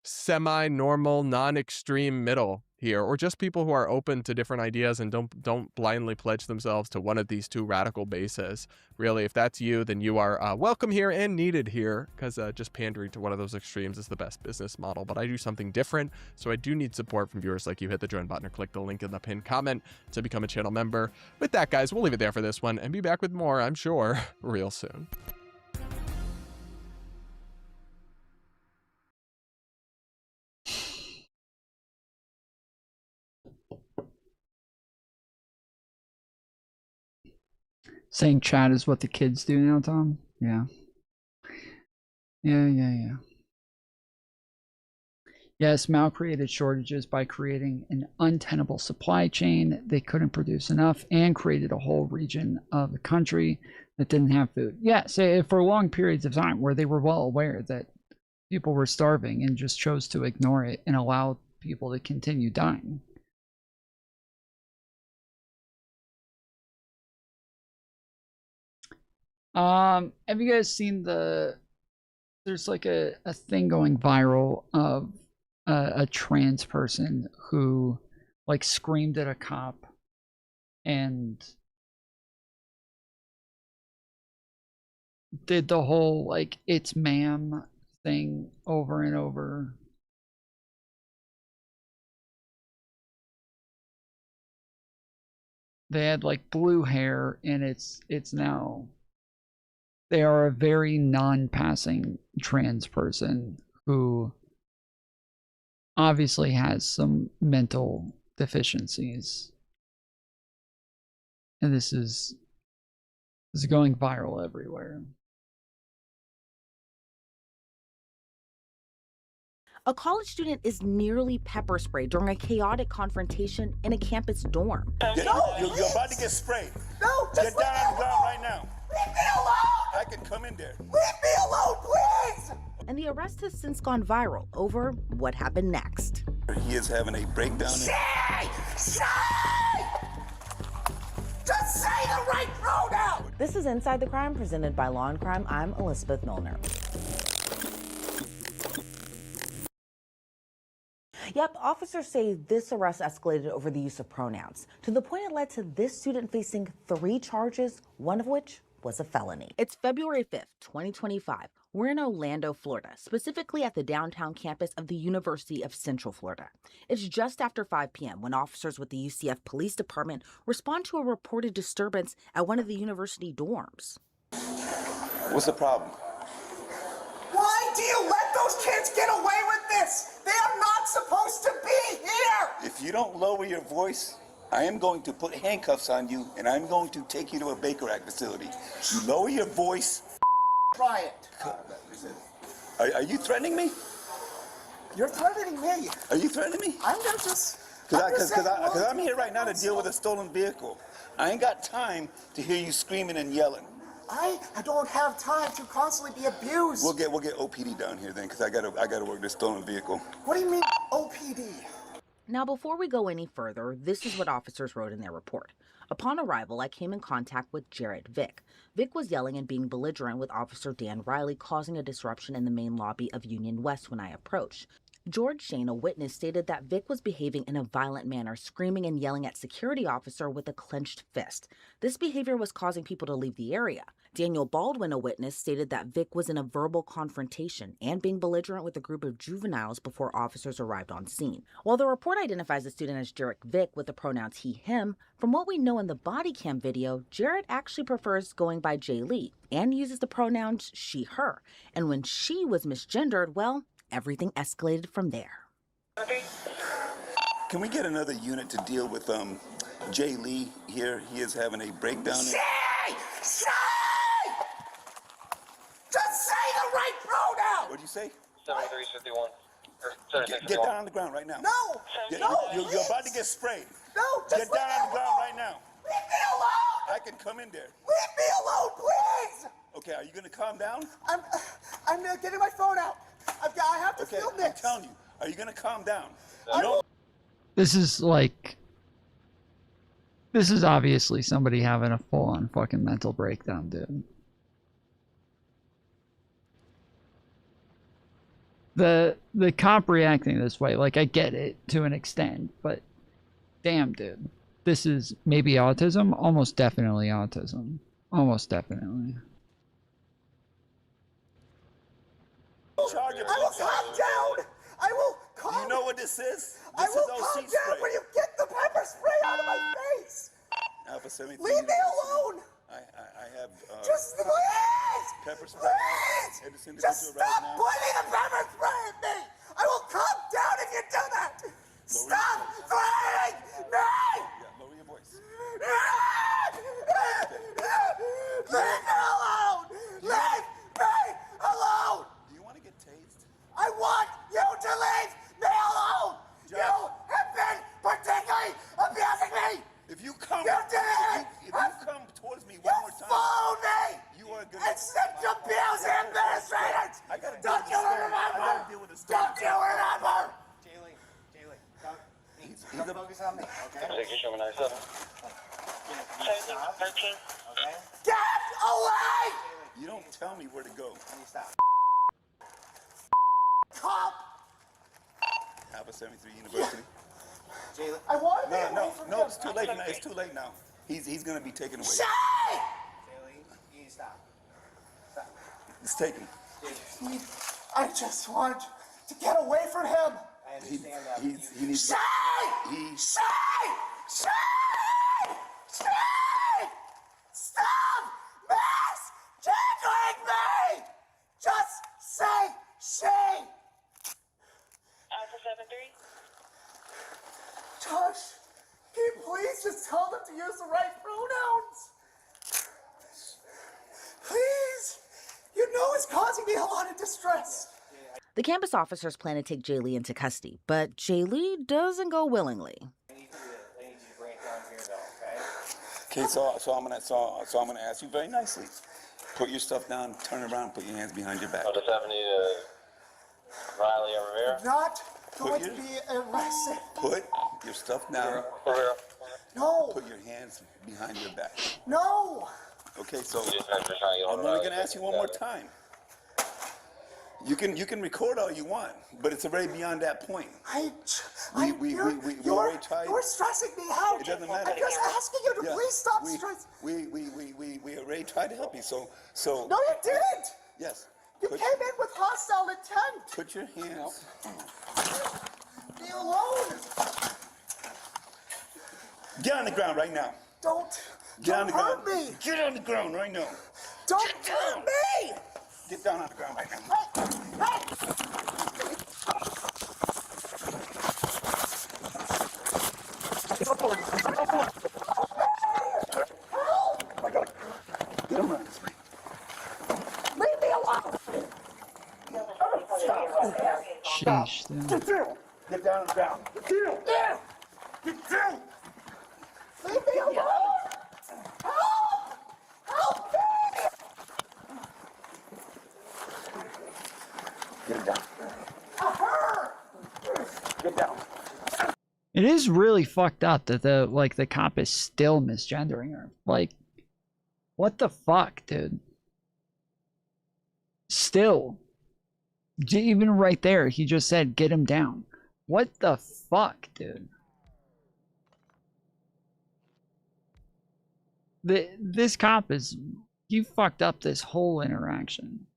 semi-normal, non-extreme middle here, or just people who are open to different ideas and don't blindly pledge themselves to one of these two radical bases. Really, if that's you, then you are welcome here and needed here, because just pandering to one of those extremes is the best business model. But I do something different, so I do need support from viewers like you. Hit the join button or click the link in the pinned comment to become a channel member. With that, guys, we'll leave it there for this one and be back with more, I'm sure, real soon.
Saying chat is what the kids do now, Tom? Yeah. Yeah. Yes, Mao created shortages by creating an untenable supply chain. They couldn't produce enough and created a whole region of the country that didn't have food. Yeah, so for long periods of time where they were well aware that people were starving and just chose to ignore it and allow people to continue dying. Have you guys seen there's like a thing going viral of a trans person who like screamed at a cop and did the whole like "it's ma'am" thing over and over. They had like blue hair, and it's now they are a very non-passing trans person who obviously has some mental deficiencies. And this is going viral everywhere.
A college student is nearly pepper sprayed during a chaotic confrontation in a campus dorm.
No, you're about to get sprayed.
No,
get down on the ground right now.
Leave me alone!
I can come in there.
Leave me alone, please! And the arrest has since gone viral over what happened next.
He is having a breakdown.
Say! Just say the right pronoun! This is Inside the Crime, presented by Law and Crime. I'm Elizabeth Milner. Yep, officers say this arrest escalated over the use of pronouns, to the point it led to this student facing 3 charges, one of which was a felony. It's February 5th, 2025. We're in Orlando, Florida, specifically at the downtown campus of the University of Central Florida. It's just after 5 p.m. when officers with the UCF Police Department respond to a reported disturbance at one of the university dorms.
What's the problem?
Why do you let those kids get away with this? They are not supposed to be here!
If you don't lower your voice, I am going to put handcuffs on you, and I'm going to take you to a Baker Act facility. You lower your voice.
Try it.
Are you threatening me?
You're threatening me.
Are you threatening me?
I'm just
Because I'm here right now to deal with a stolen vehicle. I ain't got time to hear you screaming and yelling.
I don't have time to constantly be abused.
We'll get OPD down here then, because I gotta work this stolen vehicle.
What do you mean, OPD?
Now, before we go any further, this is what officers wrote in their report. Upon arrival, I came in contact with Jarrett Vick. Vick was yelling and being belligerent with Officer Dan Riley, causing a disruption in the main lobby of Union West when I approached. George Shane, a witness, stated that Vick was behaving in a violent manner, screaming and yelling at security officer with a clenched fist. This behavior was causing people to leave the area. Daniel Baldwin, a witness, stated that Vick was in a verbal confrontation and being belligerent with a group of juveniles before officers arrived on scene. While the report identifies the student as Jarrett Vick with the pronouns he, him, from what we know in the body cam video, Jarrett actually prefers going by Jay Lee and uses the pronouns she, her. And when she was misgendered, well, everything escalated from there.
Can we get another unit to deal with Jay Lee here? He is having a breakdown.
Say! Just say the right pronoun!
What'd you say?
7351.
Get down on the ground right now.
No!
You're about to get sprayed.
No, just
get down on the ground right now.
Leave me alone!
I can come in there.
Leave me alone, please!
Okay, are you gonna calm down?
I'm getting my phone out. I have to film this.
I'm telling you, are you gonna calm down?
This is like, this is obviously somebody having a full-on fucking mental breakdown, dude. The cop reacting this way, like, I get it to an extent, but damn, dude, this is maybe autism, almost definitely autism, almost definitely.
I will calm down. I will calm.
You know what this is?
I will calm down when you get the pepper spray out of my face.
Alpha 73.
Leave me alone.
I have
just please.
Pepper spray.
Please. Just stop pointing the pepper spray at me. I will calm down if you do that. Stop threatening me.
Yeah, lower your voice.
Leave me alone. Leave me alone.
Do you want to get tased?
I want you to leave me alone! You have been particularly abusing me!
If you come towards me one more time,
follow me!
You are gonna
and sent abuse administrators! Don't you remember? Don't you remember?
Jaylee, don't focus on me, okay? Take your show 97. 13. Okay?
Get away!
You don't tell me where to go.
Stop.
Cop!
Alpha 73 University.
Jaylee.
I want to be away from
No,
him.
it's too late now. It's too late now. He's gonna be taken away.
Shay!
Jaylee, you need to stop. Stop.
It's taken.
I just want to get away from him.
I understand that.
He needs
Shay! Shay! Stop misgendering me! Just say she!
Alpha 73?
Josh, can you please just tell them to use the right pronouns? Please! You know it's causing me a lot of distress.
The campus officers plan to take Jay Lee into custody, but Jay Lee doesn't go willingly.
I need you to bring it down here, though,
Okay, so I'm gonna ask you very nicely. Put your stuff down, turn around, put your hands behind your back.
What does that need Riley over here?
Not going to be arrested.
Put your stuff down.
No.
Put your hands behind your back.
No.
Okay, so I'm only gonna ask you one more time. You can record all you want, but it's already beyond that point. We already tried.
You're stressing me out.
It doesn't matter.
I'm just asking you to please stop stressing.
We already tried to help you. So.
No, you didn't.
Yes.
You came in with hostile intent.
Put your hands.
Be alone.
Get on the ground right now.
Don't
hurt me. Get on the ground right now.
Don't hurt me.
Get down on the ground right now. Get him around this way.
Leave me alone.
Sheesh, dude.
Get down. Get down on the ground. Get down.
Get down! Leave me alone! Help! Help me! Get down. Get down.
It is really fucked up that the cop is still misgendering her. Like, what the fuck, dude? Still. Even right there, he just said, get him down. What the fuck, dude? This cop is... You fucked up this whole interaction.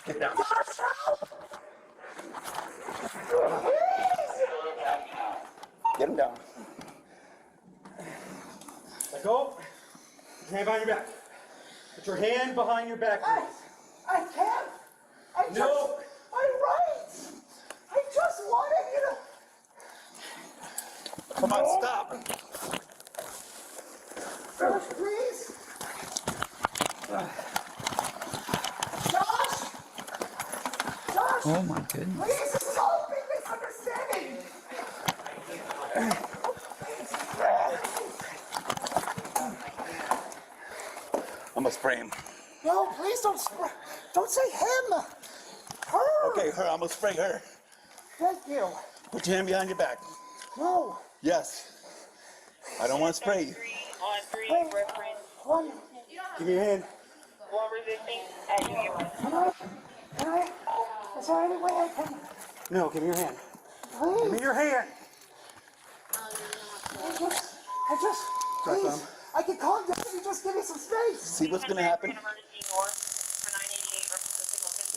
Get down. Get him down.
Let go. Put your hand behind your back. Put your hand behind your back.
I can't.
No.
I'm right. I just wanted you to.
Come on, stop.
Josh, please. Josh. Josh.
Oh my goodness.
Please, this is all a big misunderstanding.
I'm gonna spray him.
No, please don't spray. Don't say him. Her.
Okay, her. I'm gonna spray her.
Thank you.
Put your hand behind your back.
No.
Yes. I don't want to spray you.
One.
Give me your hand.
Can I? Is there any way I can?
No, give me your hand.
Please.
Give me your hand.
I just.
Sorry,
Please.
Tom.
I can calm down if you just give me some space.
See what's gonna happen?
And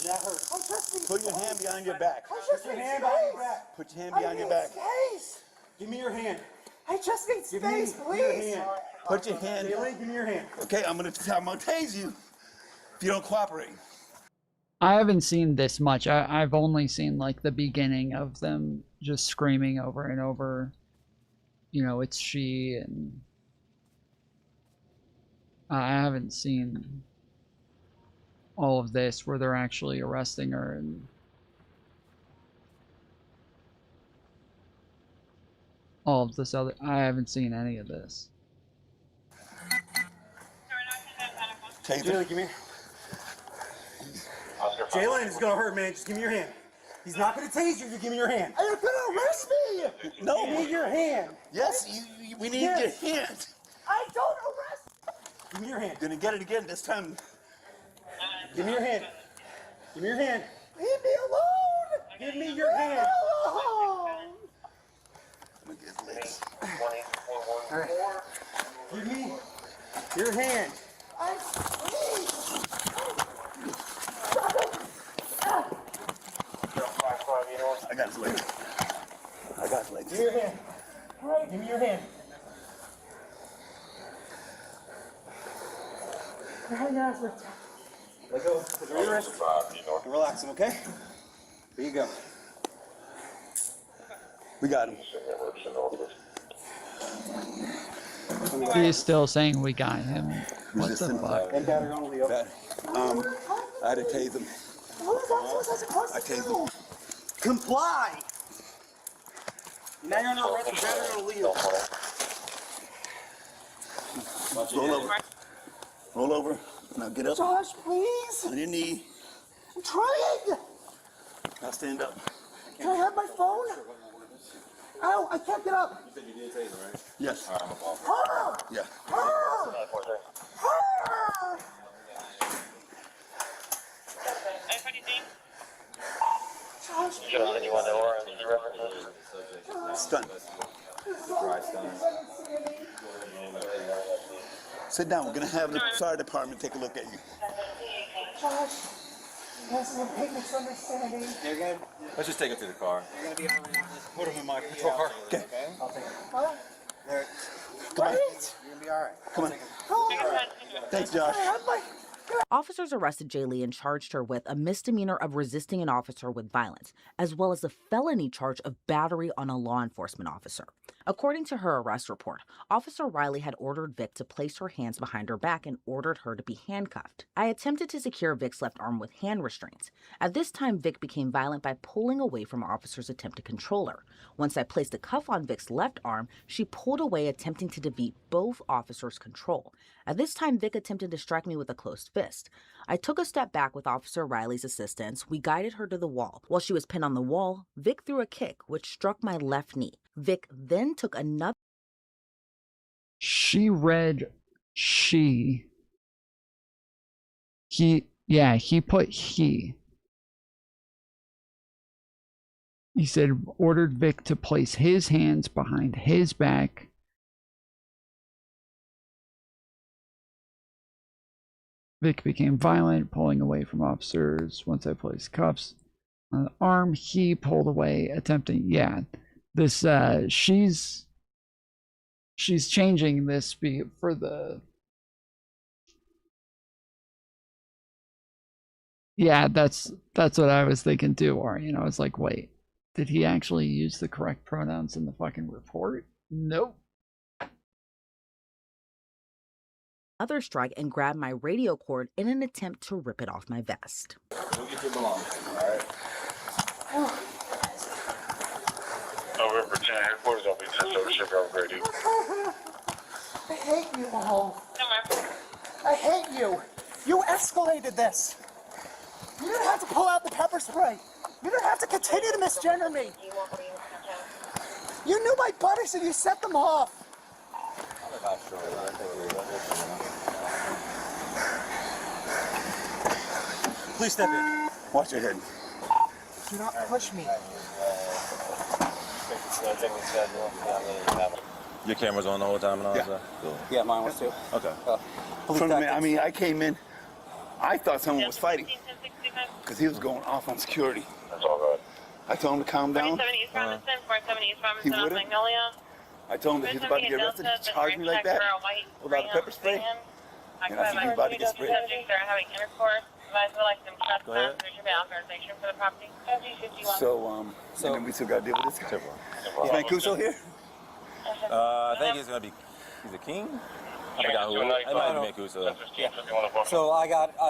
that hurts.
I just need
Put your hand behind your back.
I just
Put your
need
hand
space.
behind your back.
Put your hand behind your back.
Space.
Give me your hand.
I just need
Give
space,
me
please.
your hand.
Put your hand.
Jalen, give me your hand.
Okay, I'm gonna tase you if you don't cooperate.
I haven't seen this much. I've only seen like the beginning of them just screaming over and over. You know, it's she, and I haven't seen all of this where they're actually arresting her and all of this other. I haven't seen any of this.
Jalen, give me. Jalen, it's gonna hurt, man. Just give me your hand. He's not gonna tase you. You give me your hand.
You're gonna arrest me.
No.
Give me your hand.
Yes, we need your hand.
I don't arrest.
Give me your hand.
Gonna get it again this time.
Give me your hand. Give me your hand.
Leave me alone.
Give me your hand.
Alone.
I'm gonna get his legs.
All right. Give me your hand.
Please.
I got his legs. I got his legs.
Give me your hand. All right. Give me your hand. Let go. Put your wrist. Relax him, okay? There you go.
We got him.
He's still saying we got him. What the fuck?
And battery on Leo.
I had to tase him.
What was I supposed
I
to
tased
do?
him.
Comply. Now you're on arrest for battery on Leo.
Roll over. Roll over. Now get up.
Josh, please.
On your knee.
I'm trying.
Now stand up.
Can I have my phone? Ow, I can't get up.
You said you did tase him, right? Yes.
Her.
Yeah.
Her. Her. Josh,
Stun. Sit down. We're gonna have the fire department take a look at you.
Josh, this is a big misunderstanding.
You're good? Let's just take it to the car.
You're gonna be able to put him in my patrol car.
Okay.
I'll take it.
What?
There.
Come on.
Wait.
You're gonna be all right.
Come on.
Hold on.
Thanks, Josh.
Can I have my
Officers arrested Jaylee and charged her with a misdemeanor of resisting an officer with violence, as well as a felony charge of battery on a law enforcement officer. According to her arrest report, Officer Riley had ordered Vic to place her hands behind her back and ordered her to be handcuffed. I attempted to secure Vic's left arm with hand restraints. At this time, Vic became violent by pulling away from Officer's attempt to control her. Once I placed a cuff on Vic's left arm, she pulled away, attempting to defeat both officers' control. At this time, Vic attempted to strike me with a closed fist. I took a step back with Officer Riley's assistance. We guided her to the wall. While she was pinned on the wall, Vic threw a kick, which struck my left knee. Vic then took another.
She read she. He put he. He said, ordered Vic to place his hands behind his back. Vic became violent, pulling away from officers. Once I placed cuffs on the arm, he pulled away, attempting, this, she's changing this for the, that's what I was thinking too, or, I was like, wait, did he actually use the correct pronouns in the fucking report? Nope.
Other strike and grabbed my radio cord in an attempt to rip it off my vest.
Go get your belongings, all right?
Over Virginia headquarters, I'll be sent over to ship over Grady.
I hate you, Mo. I hate you. You escalated this. You didn't have to pull out the pepper spray. You didn't have to continue to misgender me. You knew my buddies and you set them off.
Please step in.
Watch your head.
Do not push me.
Your camera's on the whole time and all that stuff? Cool.
Yeah, mine was too.
Okay.
From the minute, I mean, I came in, I thought someone was fighting because he was going off on security.
That's all good.
I told him to calm down.
47 East Robinson, 47 East
He
Robinson on
wouldn't.
Magnolia.
I told him that he was about to get arrested. He charged me like that without a pepper spray. And I said, he's about to get sprayed.
Subjects are having intercourse. Advise like them trespass. There should be authorization for the property.
So, and then we still got to deal with this guy. Is Mancuso here?
I think he's a king. I forgot who. It might be Mancuso.
Yeah. So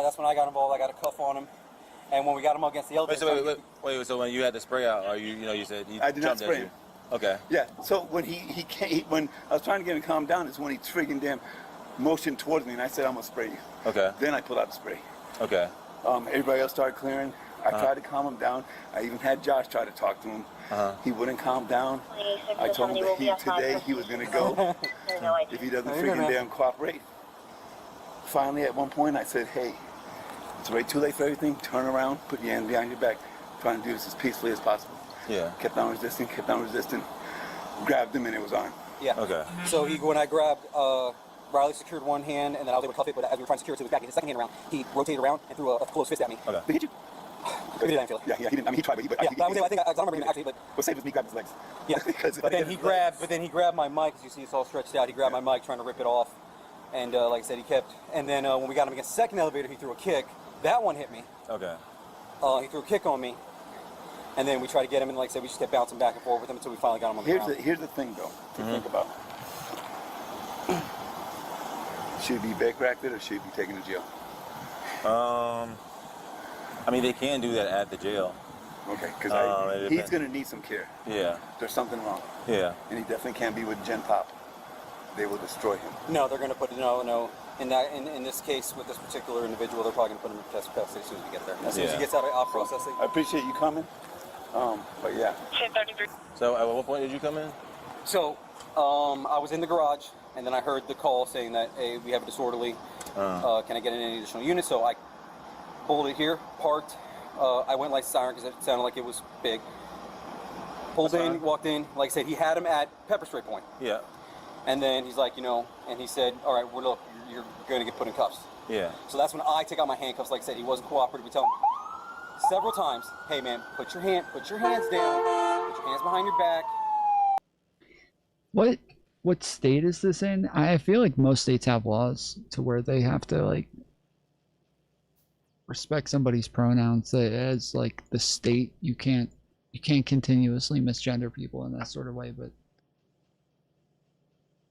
that's when I got involved. I got a cuff on him. And when we got him against the elevator.
Wait, so when you had the spray out, or you said he
I did not
jumped at
spray
you?
him.
Okay.
Yeah, so when he came, when I was trying to get him to calm down, is when he friggin' damn motioned towards me, and I said, I'm gonna spray you.
Okay.
Then I pulled out the spray.
Okay.
Everybody else started clearing. I tried to calm him down. I even had Josh try to talk to him. He wouldn't calm down. I told him that today he was gonna go if he doesn't friggin' damn cooperate. Finally, at one point, I said, hey, it's way too late for everything. Turn around, put your hand behind your back. Trying to do this as peacefully as possible.
Yeah.
Kept on resisting, grabbed him, and it was on.
Yeah.
Okay.
So when I grabbed, Riley secured one hand, and then I was able to cuff it, but as we were trying to secure it, so he was back, his second hand around, he rotated around and threw a closed fist at me.
Okay.
Did he hit you?
He didn't feel it.
Yeah, he didn't. I mean, he tried, but
I don't remember him actually, but
what saved was me grabbing his legs.
Yeah. But then he grabbed my mic, as you see, it's all stretched out. He grabbed my mic, trying to rip it off, and like I said, he kept. And then when we got him against the second elevator, he threw a kick. That one hit me.
Okay.
He threw a kick on me. And then we tried to get him, and like I said, we just kept bouncing back and forth with him until we finally got him on the ground.
Here's the thing, though, to think about. Should he be back-racked or should he be taken to jail?
I mean, they can do that at the jail.
Okay, because he's going to need some care.
Yeah.
There's something wrong.
Yeah.
And he definitely can't be with Gen Pop. They will destroy him.
No, they're going to put no. In this case, with this particular individual, they're probably going to put him in test custody as soon as we get there. As soon as he gets out of processing.
I appreciate you coming. But yeah.
So at what point did you come in?
So I was in the garage, and then I heard the call saying that, hey, we have a disorderly. Can I get in any additional units? So I pulled it here, parked. I went like siren because it sounded like it was big. Pulled in, walked in. Like I said, he had him at pepper spray point.
Yeah.
And then he's like, and he said, all right, well, look, you're going to get put in cuffs.
Yeah.
So that's when I take out my handcuffs. Like I said, he wasn't cooperative. We tell him several times, hey man, put your hands down, put your hands behind your back.
What state is this in? I feel like most states have laws to where they have to like
respect somebody's pronouns. As like the state, you can't continuously misgender people in that sort of way, but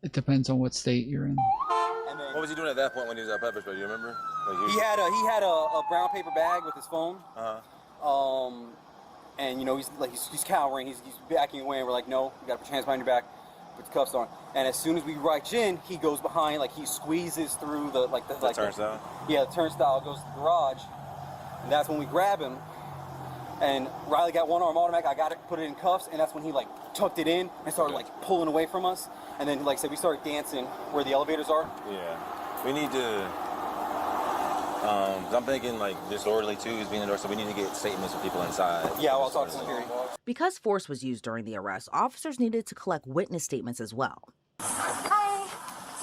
it depends on what state you're in.
What was he doing at that point when he was at pepper spray? Do you remember? Like
He had a brown paper bag with his phone. And you know he's cowering. He's backing away, and we're like, no, you gotta put your hands behind your back, put the cuffs on. And as soon as we reach in, he goes behind, like he squeezes through the turnstile. Yeah, the turnstile goes to the garage, and that's when we grab him. And Riley got one arm automatic. I got it, put it in cuffs, and that's when he like tucked it in and started like pulling away from us. And then, like I said, we started dancing where the elevators are.
Yeah, we need to. I'm thinking like disorderly too is being indoors, so we need to get statements from people inside.
Yeah, I'll talk to them here.
Because force was used during the arrest, officers needed to collect witness statements as well.
Hi.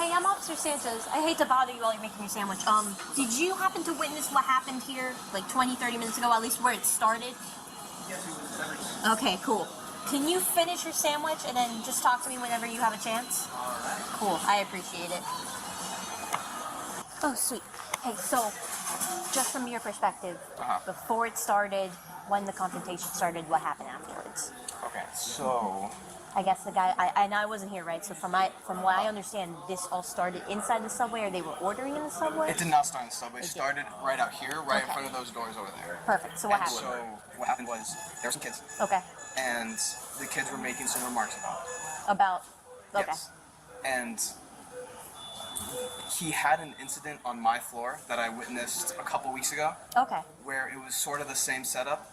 Hey, I'm Officer Sanchez. I hate to bother you while you're making your sandwich. Did you happen to witness what happened here like 20, 30 minutes ago, at least where it started? Okay, cool. Can you finish your sandwich and then just talk to me whenever you have a chance? Cool, I appreciate it. Oh, sweet. Hey, so, just from your perspective, before it started, when the confrontation started, what happened afterwards?
Okay, so...
I guess the guy, I wasn't here, right? So from what I understand, this all started inside the subway, or they were ordering in the subway?
It did not start in the subway. It started right out here, right in front of those doors over there.
Perfect. So what happened?
So what happened was, there were some kids.
Okay.
And the kids were making some remarks about it.
About? Okay.
Yes. And he had an incident on my floor that I witnessed a couple weeks ago.
Okay.
Where it was sort of the same setup.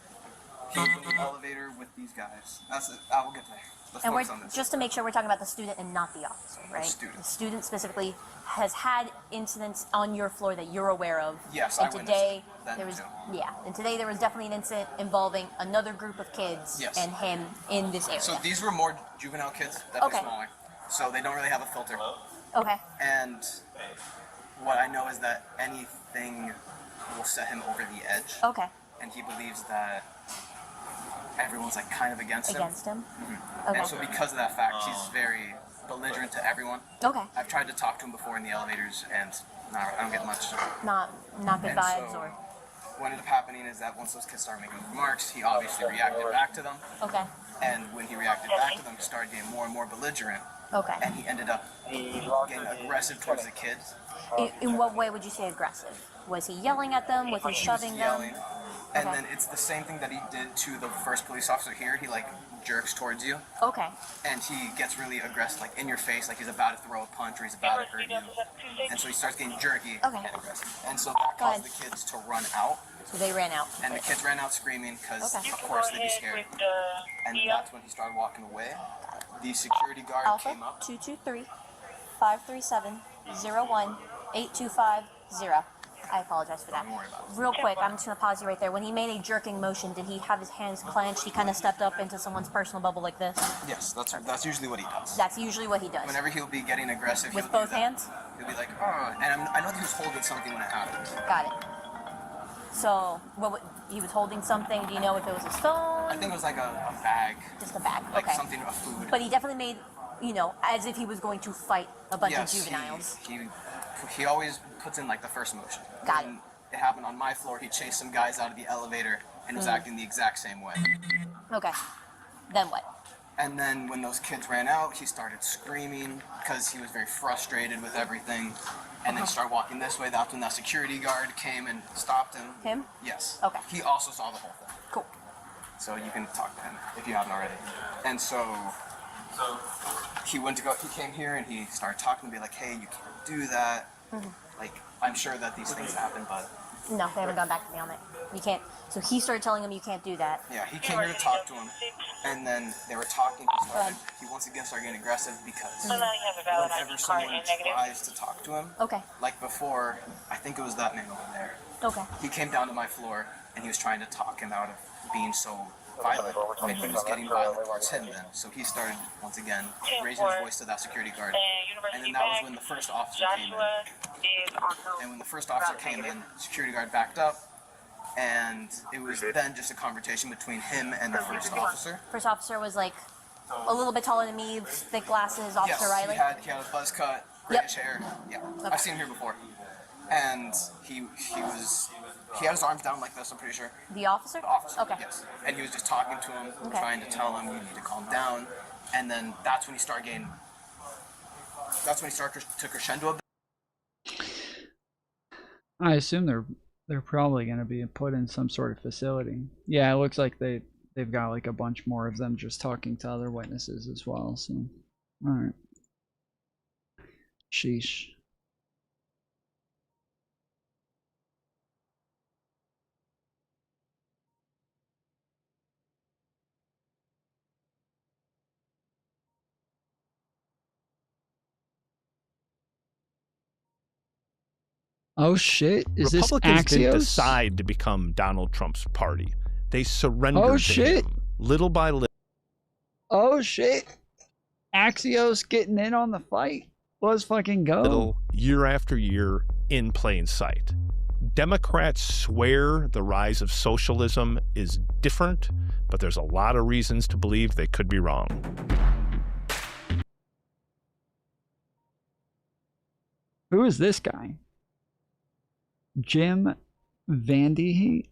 He was in the elevator with these guys. That's it. I will get there. Let's
And we're,
focus on this.
just to make sure we're talking about the student and not the officer, right? The
student.
The student specifically has had incidents on your floor that you're aware of.
Yes,
and
I witnessed
today
that
there was
too.
and today there was definitely an incident involving another group of kids
Yes.
and him in this area.
So these were more juvenile kids, definitely
Okay.
smaller. So they don't really have a filter.
Okay.
And what I know is that anything will set him over the edge.
Okay.
And he believes that everyone's like kind of against him.
Mhm. Okay.
And so because of that fact, he's very belligerent to everyone.
Okay.
I've tried to talk to him before in the elevators, and I don't get much.
Not good
And
vibes
so
or.
what ended up happening is that once those kids started making remarks, he obviously reacted back to them.
Okay.
And when he reacted back to them, he started getting more and more belligerent.
Okay.
And he ended up getting aggressive towards the kids.
In what way would you say aggressive? Was he yelling at them? Was he shoving them?
Yelling. And
Okay.
then it's the same thing that he did to the first police officer here. He like jerks towards you.
Okay.
And he gets really aggressive, like in your face, like he's about to throw a punch or he's about to hurt you. And so he starts getting jerky and aggressive. And so that caused the kids to run out.
So they ran out.
And the kids ran out screaming because,
Okay.
of course, they'd be scared. And that's when he started walking away. The security guard
Alpha
came up.
223-537-01-8250. I apologize for that. Real quick, I'm just going to pause you right there. When he made a jerking motion, did he have his hands clenched? He kind of stepped up into someone's personal bubble like this?
Yes, that's usually what he does.
That's usually what he does.
Whenever he'll be getting aggressive,
With
he'll
both
do that.
hands?
He'll be like, oh, and I know that he was holding something when it happened.
Got it. So, he was holding something. Do you know if it was his phone?
I think it was like a bag.
Just a bag,
Like
okay.
something of food.
But he definitely made, as if he was going to fight a bunch of juveniles.
He always puts in like the first motion.
Got
When it happened on my floor, he chased some guys out of the elevator and was acting the exact same way.
Okay. Then what?
And then when those kids ran out, he started screaming because he was very frustrated with everything. And then he started walking this way. That's when that security guard came and stopped him.
Him?
Yes.
Okay.
He also saw the whole thing.
Cool.
So you can talk to him if you haven't already. And so he came here and he started talking to me like, hey, you can't do that. Like, I'm sure that these things happen, but
No, they haven't gone back to me on it. You can't. So he started telling him you can't do that.
yeah, he came here to talk to him, and then they were talking. He once again started getting aggressive because whenever someone tries to talk to him,
Okay.
like before, I think it was that man over there.
Okay.
He came down to my floor and he was trying to talk him out of being so violent, and he was getting violent towards him then. So he started once again raising his voice to that security guard, and then that was when the first officer came in. And when the first officer came in, the security guard backed up. And it was then just a confrontation between him and the first officer.
First officer was like a little bit taller than me, thick glasses, Officer
Yes,
Riley.
he had a buzz cut, grayish hair. Yeah, I've seen him here before. And he was He had his arms down like this, I'm pretty sure.
The officer?
The officer,
Okay.
yes. And he was just talking to him,
Okay.
trying to tell him, you need to calm down. And then that's when he started getting, that's when he started to crescendo a bit.
I assume they're probably going to be put in some sort of facility. Yeah, it looks like they've got like a bunch more of them just talking to other witnesses as well. So, all right. Sheesh. Oh shit! Is this
Republicans didn't
Axios?
decide to become Donald Trump's party. They surrendered to him, little by little.
Oh shit! Axios getting in on the fight. Let's fucking go.
Year after year, in plain sight. Democrats swear the rise of socialism is different, but there's a lot of reasons to believe they could be wrong.
Who is this guy? Jim Vandehei?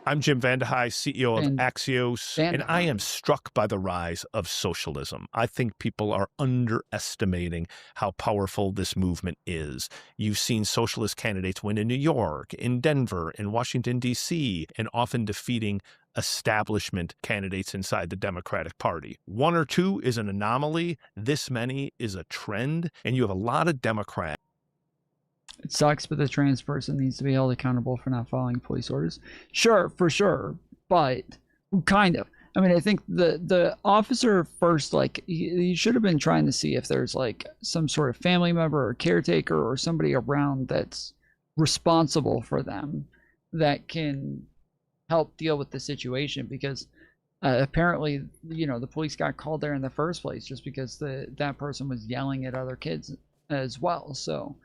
I'm Jim Vandehei, CEO of Axios, and I am struck by the rise of socialism. I think people are underestimating how powerful this movement is. You've seen socialist candidates win in New York, in Denver, in Washington, D.C., and often defeating establishment candidates inside the Democratic Party. One or two is an anomaly. This many is a trend, and you have a lot of Democrats.
It sucks, but the trans person needs to be held accountable for not following police orders. Sure, for sure, but kind of. I mean, I think the officer first, like, he should have been trying to see if there's like some sort of family member or caretaker or somebody around that's responsible for them that can help deal with the situation, because apparently, you know, the police got called there in the first place just because that person was yelling at other kids as well. So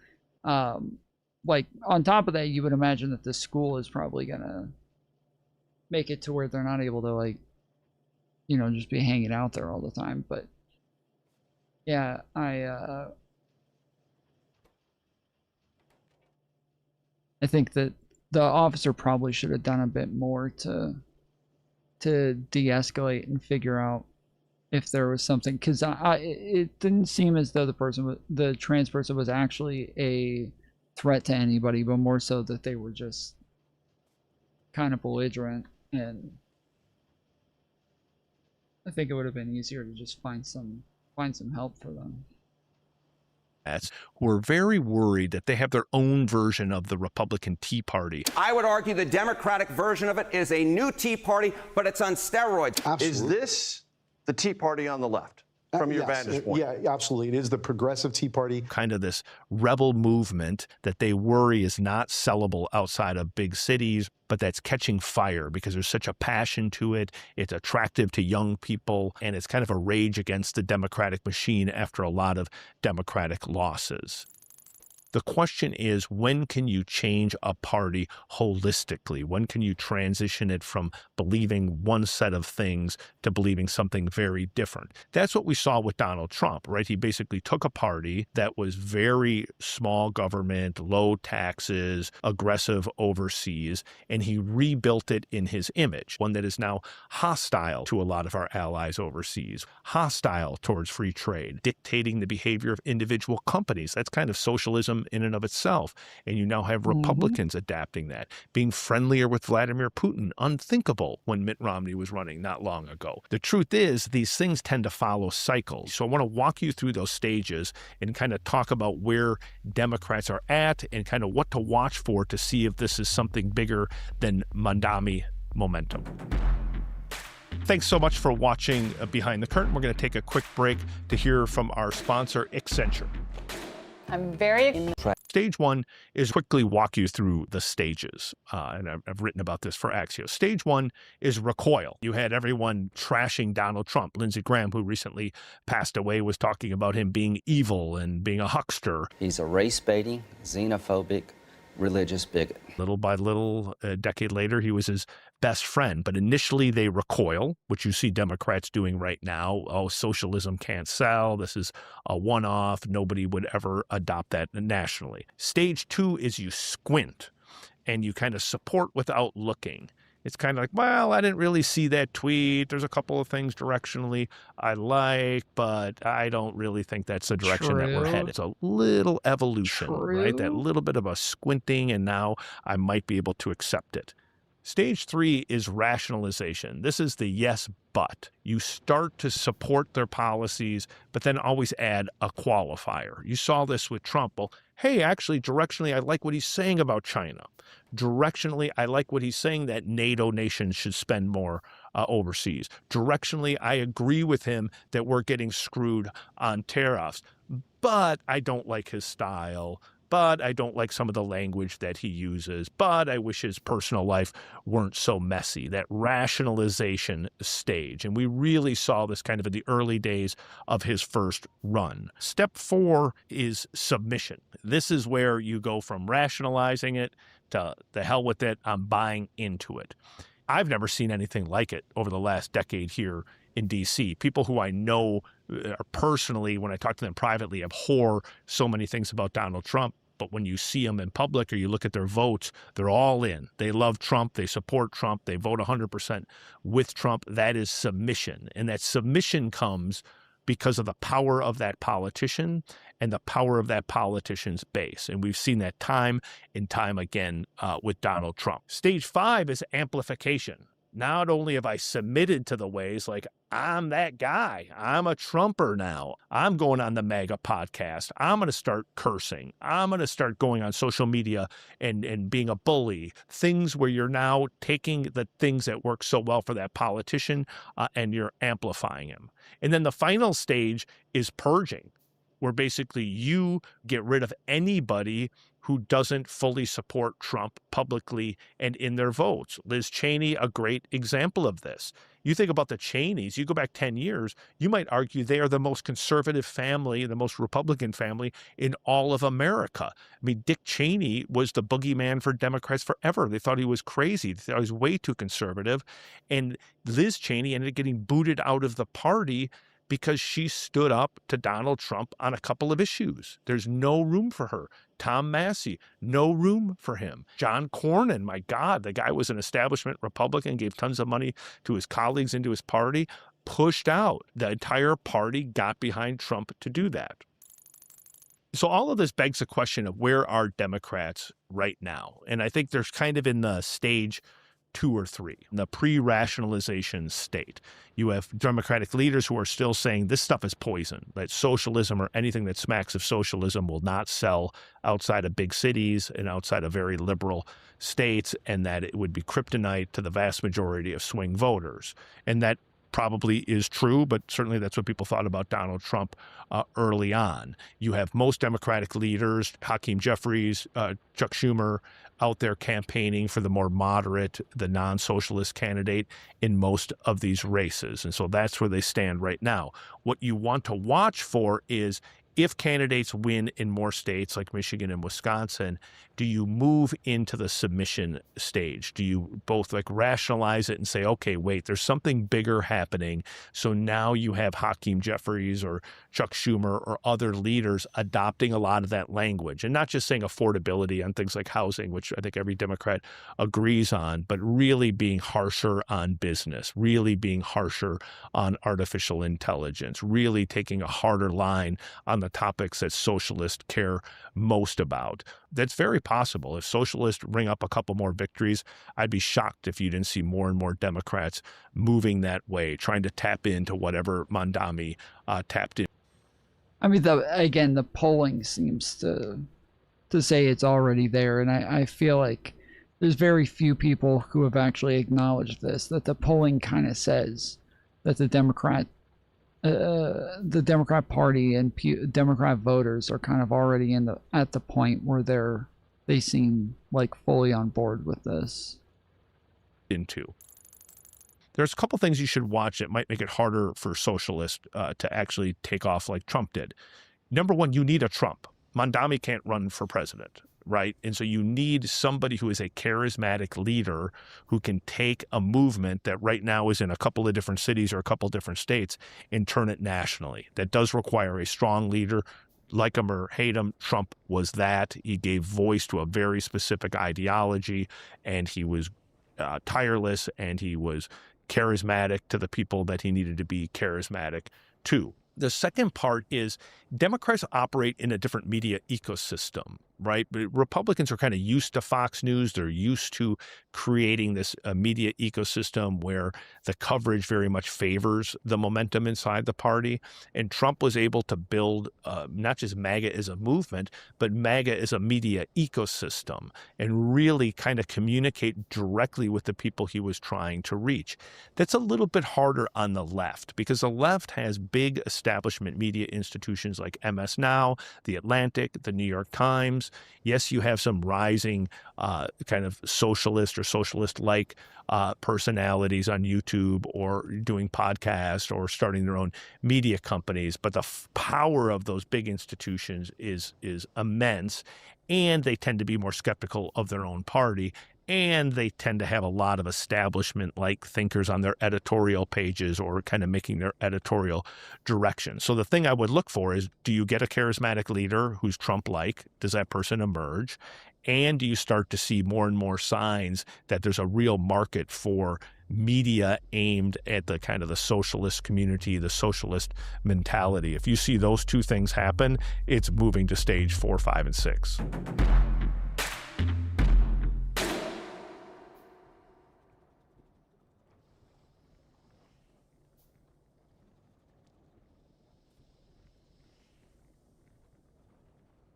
like, on top of that, you would imagine that the school is probably gonna make it to where they're not able to, like, you know, just be hanging out there all the time. But yeah, I think that the officer probably should have done a bit more to de-escalate and figure out if there was something, because it didn't seem as though the trans person was actually a threat to anybody, but more so that they were just kind of belligerent. And I think it would have been easier to just find some help for them.
Who are very worried that they have their own version of the Republican Tea Party.
I would argue the Democratic version of it is a new Tea Party, but it's on steroids.
Absolutely. Is this the Tea Party on the left, from your vantage point?
Yeah, absolutely. It is the progressive Tea Party.
Kind of this rebel movement that they worry is not sellable outside of big cities, but that's catching fire because there's such a passion to it. It's attractive to young people, and it's kind of a rage against the Democratic machine after a lot of Democratic losses. The question is, when can you change a party holistically? When can you transition it from believing one set of things to believing something very different? That's what we saw with Donald Trump, right? He basically took a party that was very small government, low taxes, aggressive overseas, and he rebuilt it in his image, one that is now hostile to a lot of our allies overseas, hostile towards free trade, dictating the behavior of individual companies. That's kind of socialism in and of itself. And you now have Republicans adapting that, being friendlier with Vladimir Putin, unthinkable when Mitt Romney was running not long ago. The truth is, these things tend to follow cycles. So I want to walk you through those stages and kind of talk about where Democrats are at and kind of what to watch for to see if this is something bigger than Mandami momentum. Thanks so much for watching Behind the Curtain. We're going to take a quick break to hear from our sponsor, Accenture.
I'm very...
Stage one is quickly walk you through the stages, and I've written about this for Axios. Stage one is recoil. You had everyone trashing Donald Trump. Lindsey Graham, who recently passed away, was talking about him being evil and being a huckster.
He's a race-baiting, xenophobic, religious bigot.
Little by little, a decade later, he was as best friend. But initially they recoil, which you see Democrats doing right now. Oh, socialism can't sell. This is a one-off. Nobody would ever adopt that nationally. Stage 2 is you squint and you kind of support without looking. It's kind of like, well, I didn't really see that tweet. There's a couple of things directionally I like, but I don't really think that's the direction that we're headed. It's a little evolution, right? That little bit of a squinting, and now I might be able to accept it. Stage 3 is rationalization. This is the yes, but. You start to support their policies, but then always add a qualifier. You saw this with Trump. Well, hey, actually, directionally, I like what he's saying about China. Directionally, I like what he's saying that NATO nations should spend more overseas. Directionally, I agree with him that we're getting screwed on tariffs, but I don't like his style. But I don't like some of the language that he uses, but I wish his personal life weren't so messy, that rationalization stage. And we really saw this kind of in the early days of his first run. Step 4 is submission. This is where you go from rationalizing it to the hell with it, I'm buying into it. I've never seen anything like it over the last decade here in D.C. People who I know personally, when I talk to them privately, abhor so many things about Donald Trump. But when you see them in public or you look at their votes, they're all in. They love Trump. They support Trump. They vote 100% with Trump. That is submission. And that submission comes because of the power of that politician and the power of that politician's base. And we've seen that time and time again with Donald Trump. Stage 5 is amplification. Not only have I submitted to the ways, like, I'm that guy. I'm a Trumper now. I'm going on the MAGA podcast. I'm going to start cursing. I'm going to start going on social media and being a bully. Things where you're now taking the things that work so well for that politician and you're amplifying him. And then the final stage is purging, where basically you get rid of anybody who doesn't fully support Trump publicly and in their votes. Liz Cheney, a great example of this. You think about the Cheneys, you go back 10 years, you might argue they are the most conservative family, the most Republican family in all of America. I mean, Dick Cheney was the boogeyman for Democrats forever. They thought he was crazy. They thought he was way too conservative. And Liz Cheney ended up getting booted out of the party because she stood up to Donald Trump on a couple of issues. There's no room for her. Tom Massey, no room for him. John Cornyn, my God, the guy was an establishment Republican, gave tons of money to his colleagues into his party, pushed out. The entire party got behind Trump to do that. So all of this begs the question of where are Democrats right now? And I think there's kind of in the stage 2 or 3, the pre-rationalization state. You have Democratic leaders who are still saying this stuff is poison, that socialism or anything that smacks of socialism will not sell outside of big cities and outside of very liberal states, and that it would be kryptonite to the vast majority of swing voters. And that probably is true, but certainly that's what people thought about Donald Trump early on. You have most Democratic leaders, Hakeem Jeffries, Chuck Schumer, out there campaigning for the more moderate, the non-socialist candidate in most of these races. And so that's where they stand right now. What you want to watch for is if candidates win in more states like Michigan and Wisconsin, do you move into the submission stage? Do you both like rationalize it and say, okay, wait, there's something bigger happening. So now you have Hakeem Jeffries or Chuck Schumer or other leaders adopting a lot of that language and not just saying affordability on things like housing, which I think every Democrat agrees on, but really being harsher on business, really being harsher on artificial intelligence, really taking a harder line on the topics that socialists care most about. That's very possible. If socialists ring up a couple more victories, I'd be shocked if you didn't see more and more Democrats moving that way, trying to tap into whatever Mondami tapped in.
I mean, the polling seems to say it's already there, and I feel like there's very few people who have actually acknowledged this, that the polling kind of says that the Democrat Party and Democrat voters are kind of already at the point where they seem like fully on board with this.
There's a couple things you should watch that might make it harder for socialists to actually take off like Trump did. Number one, you need a Trump. Mondami can't run for president. right? And so you need somebody who is a charismatic leader who can take a movement that right now is in a couple of different cities or a couple of different states and turn it nationally. That does require a strong leader. Like him or hate him, Trump was that. He gave voice to a very specific ideology, and he was tireless, and he was charismatic to the people that he needed to be charismatic to. The second part is Democrats operate in a different media ecosystem, right? But Republicans are kind of used to Fox News. They're used to creating this media ecosystem where the coverage very much favors the momentum inside the party. And Trump was able to build not just MAGA as a movement, but MAGA as a media ecosystem and really kind of communicate directly with the people he was trying to reach. That's a little bit harder on the left because the left has big establishment media institutions like MS Now, The Atlantic, The New York Times. Yes, you have some rising kind of socialist or socialist-like personalities on YouTube or doing podcasts or starting their own media companies, but the power of those big institutions is immense, and they tend to be more skeptical of their own party. And they tend to have a lot of establishment-like thinkers on their editorial pages or kind of making their editorial direction. So the thing I would look for is, do you get a charismatic leader who's Trump-like? Does that person emerge? And do you start to see more and more signs that there's a real market for media aimed at the kind of the socialist community, the socialist mentality? If you see those two things happen, it's moving to stage 4, 5, and 6.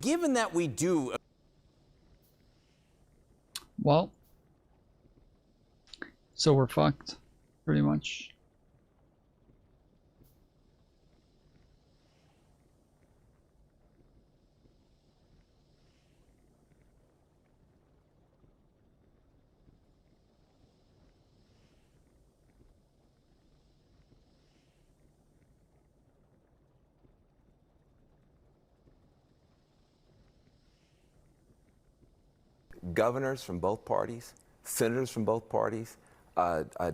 Given that we do...
Well, so we're fucked, pretty much.
Governors from both parties, senators from both parties,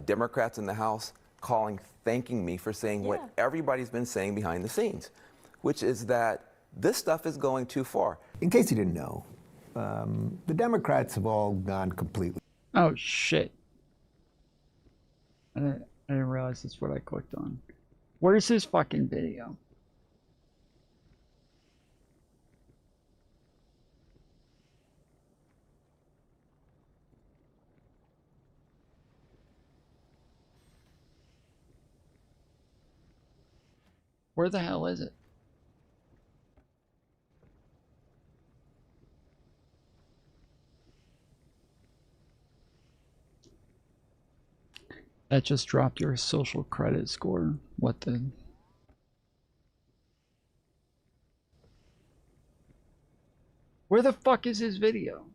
Democrats in the House thanking me for saying what everybody's been saying behind the scenes, which is that this stuff is going too far.
In case you didn't know, the Democrats have all gone completely.
Oh, shit. I didn't realize that's what I clicked on. Where's his fucking video? Where the hell is it? That just dropped your social credit score. What the? Where the fuck is his video?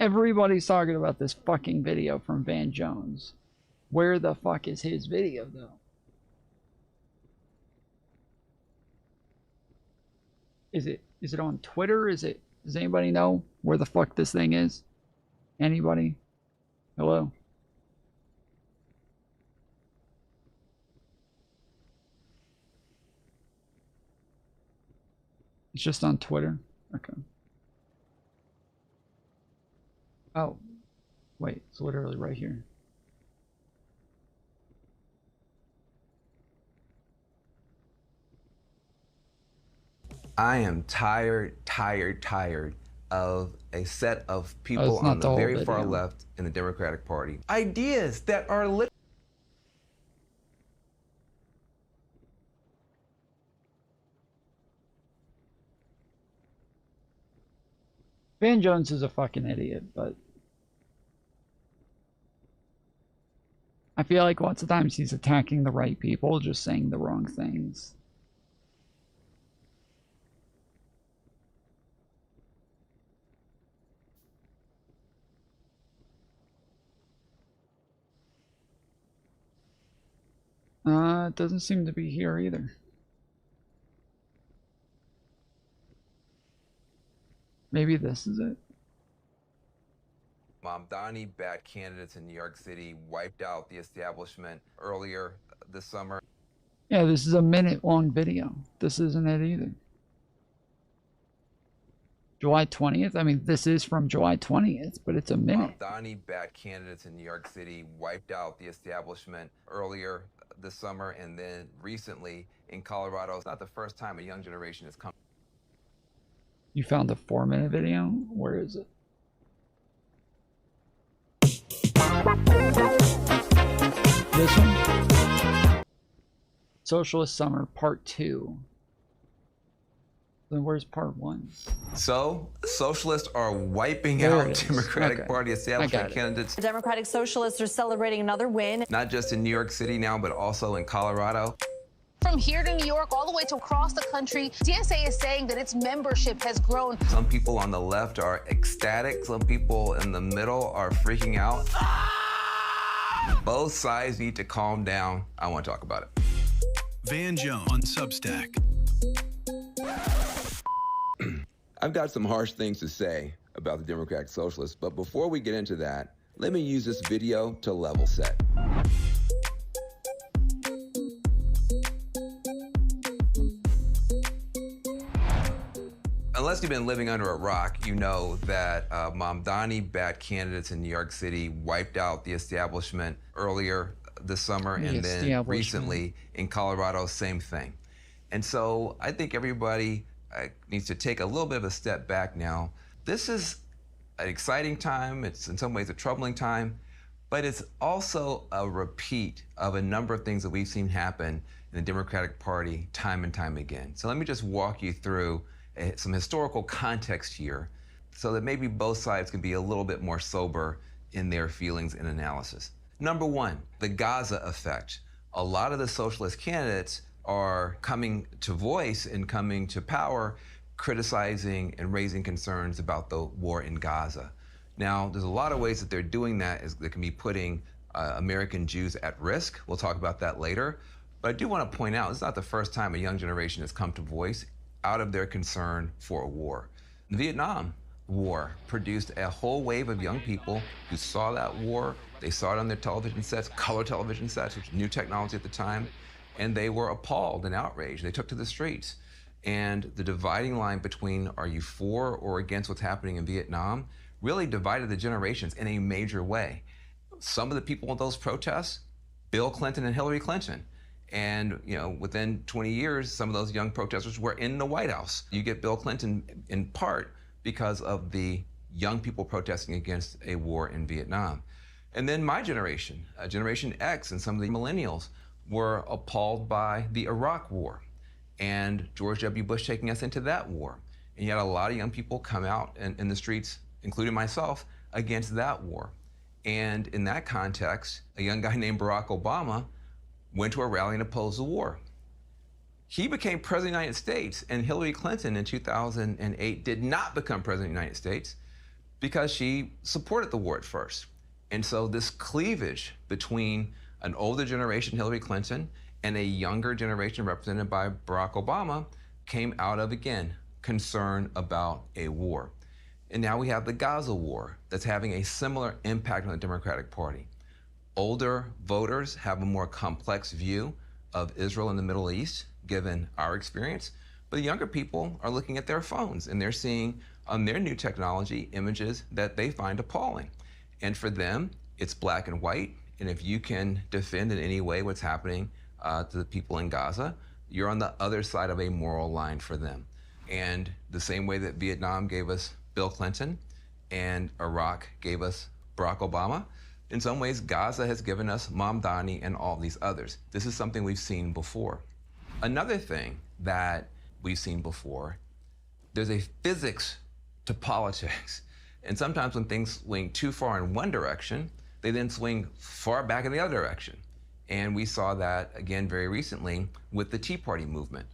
Everybody's talking about this fucking video from Van Jones. Where the fuck is his video, though? Is it on Twitter? Does anybody know where the fuck this thing is? Anybody? Hello? It's just on Twitter? Okay. Oh, wait, it's literally right here.
I am tired of a set of people on the very far left in the Democratic Party. Ideas that are
Van Jones is a fucking idiot, but I feel like lots of times he's attacking the right people, just saying the wrong things. It doesn't seem to be here either. Maybe this is it.
Mamdani backed candidates in New York City wiped out the establishment earlier this summer.
Yeah, this is a minute-long video. This isn't it either. July 20th? I mean, this is from July 20th, but it's a minute.
Mamdani backed candidates in New York City wiped out the establishment earlier this summer, and then recently in Colorado. It's not the first time a young generation has come.
You found the 4-minute video? Where is it? This one? Socialist Summer Part 2. Then where's Part 1?
So, socialists are wiping
There
out
it is.
Democratic
Okay.
Party
I got
establishment
it.
candidates,
The Democratic Socialists are celebrating another win.
not just in New York City now, but also in Colorado.
From here to New York, all the way to across the country, DSA is saying that its membership has grown.
Some people on the left are ecstatic. Some people in the middle are freaking out. Both sides need to calm down. I want to talk about it.
Van Jones on Substack.
I've got some harsh things to say about the Democratic Socialists, but before we get into that, let me use this video to level set. Unless you've been living under a rock, you know that Mamdani-backed candidates in New York City wiped out the establishment earlier this summer, and then recently in Colorado, same thing. And so I think everybody needs to take a little bit of a step back now. This is an exciting time. It's in some ways a troubling time, but it's also a repeat of a number of things that we've seen happen in the Democratic Party time and time again. So let me just walk you through some historical context here so that maybe both sides can be a little bit more sober in their feelings and analysis. Number one, the Gaza effect. A lot of the socialist candidates are coming to voice and coming to power, criticizing and raising concerns about the war in Gaza. Now, there's a lot of ways that they're doing that that can be putting American Jews at risk. We'll talk about that later. But I do want to point out, it's not the first time a young generation has come to voice out of their concern for a war. The Vietnam War produced a whole wave of young people who saw that war. They saw it on their television sets, color television sets, which was new technology at the time, and they were appalled and outraged. They took to the streets. And the dividing line between are you for or against what's happening in Vietnam really divided the generations in a major way. Some of the people in those protests, Bill Clinton and Hillary Clinton. And within 20 years, some of those young protesters were in the White House. You get Bill Clinton in part because of the young people protesting against a war in Vietnam. And then my generation, Generation X, and some of the millennials were appalled by the Iraq War and George W. Bush taking us into that war. And you had a lot of young people come out in the streets, including myself, against that war. And in that context, a young guy named Barack Obama went to a rally and opposed the war. He became president of the United States, and Hillary Clinton in 2008 did not become president of the United States because she supported the war at first. And so this cleavage between an older generation, Hillary Clinton, and a younger generation represented by Barack Obama came out of, again, concern about a war. And now we have the Gaza war that's having a similar impact on the Democratic Party. Older voters have a more complex view of Israel and the Middle East, given our experience. But the younger people are looking at their phones and they're seeing on their new technology images that they find appalling. And for them, it's black and white. And if you can defend in any way what's happening to the people in Gaza, you're on the other side of a moral line for them. And the same way that Vietnam gave us Bill Clinton and Iraq gave us Barack Obama, in some ways, Gaza has given us Mamdani and all these others. This is something we've seen before. Another thing that we've seen before, there's a physics to politics. And sometimes when things swing too far in one direction, they then swing far back in the other direction. And we saw that again very recently with the Tea Party movement.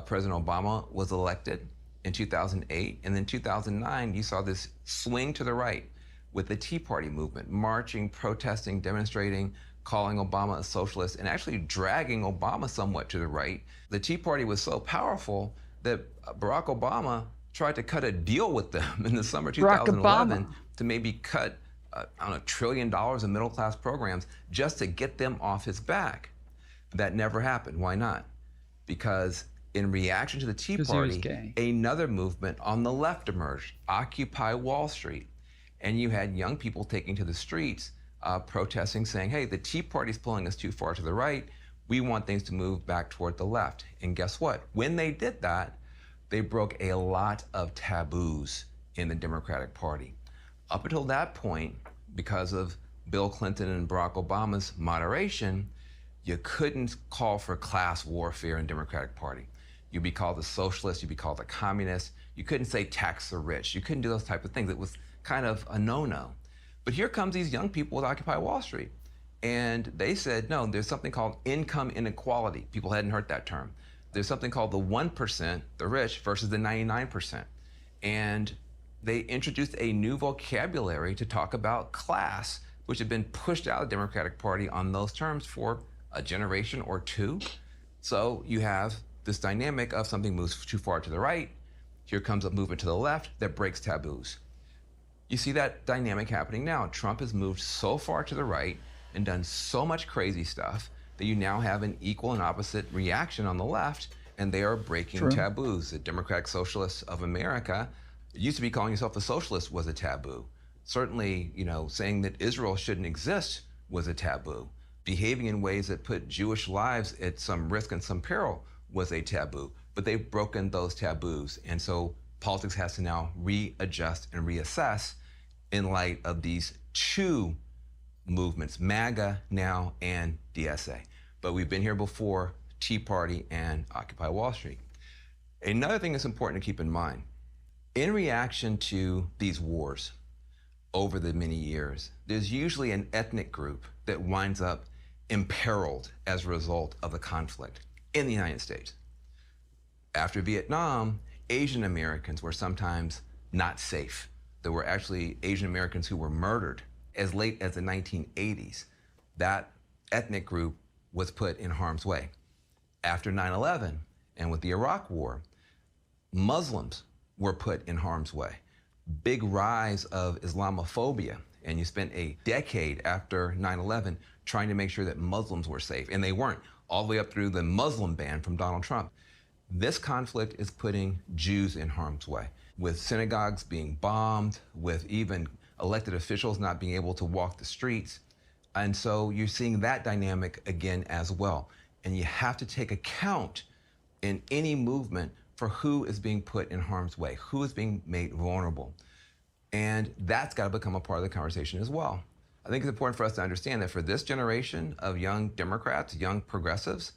President Obama was elected in 2008, and then 2009, you saw this swing to the right with the Tea Party movement, marching, protesting, demonstrating calling Obama a socialist and actually dragging Obama somewhat to the right. The Tea Party was so powerful that Barack Obama tried to cut a deal with them in the summer 2011 to maybe cut, I don't know, $1 trillion in middle-class programs just to get them off his back. That never happened. Why not? Because in reaction to the Tea Party, another movement on the left emerged, Occupy Wall Street. And you had young people taking to the streets, protesting, saying, hey, the Tea Party's pulling us too far to the right. We want things to move back toward the left. And guess what? When they did that, they broke a lot of taboos in the Democratic Party. Up until that point, because of Bill Clinton and Barack Obama's moderation, you couldn't call for class warfare in the Democratic Party. You'd be called a socialist, you'd be called a communist. You couldn't say tax the rich. You couldn't do those type of things. It was kind of a no-no. But here comes these young people with Occupy Wall Street. And they said, no, there's something called income inequality. People hadn't heard that term. There's something called the 1%, the rich, versus the 99%. And they introduced a new vocabulary to talk about class, which had been pushed out of the Democratic Party on those terms for a generation or two. So you have this dynamic of something moves too far to the right. Here comes a movement to the left that breaks taboos. You see that dynamic happening now. Trump has moved so far to the right and done so much crazy stuff that you now have an equal and opposite reaction on the left, and they are breaking taboos. The Democratic Socialists of America, it used to be calling yourself a socialist was a taboo. Certainly, you know, saying that Israel shouldn't exist was a taboo. Behaving in ways that put Jewish lives at some risk and some peril was a taboo. But they've broken those taboos, and so politics has to now readjust and reassess in light of these two movements, MAGA now and DSA. But we've been here before, Tea Party and Occupy Wall Street. Another thing that's important to keep in mind, in reaction to these wars over the many years, there's usually an ethnic group that winds up imperiled as a result of the conflict in the United States. After Vietnam, Asian Americans were sometimes not safe. There were actually Asian Americans who were murdered as late as the 1980s. That ethnic group was put in harm's way. After 9/11 and with the Iraq War, Muslims were put in harm's way. Big rise of Islamophobia, and you spent a decade after 9/11 trying to make sure that Muslims were safe, and they weren't, all the way up through the Muslim ban from Donald Trump. This conflict is putting Jews in harm's way, with synagogues being bombed, with even elected officials not being able to walk the streets. And so you're seeing that dynamic again as well. And you have to take account in any movement for who is being put in harm's way, who is being made vulnerable. And that's got to become a part of the conversation as well. I think it's important for us to understand that for this generation of young Democrats, young progressives,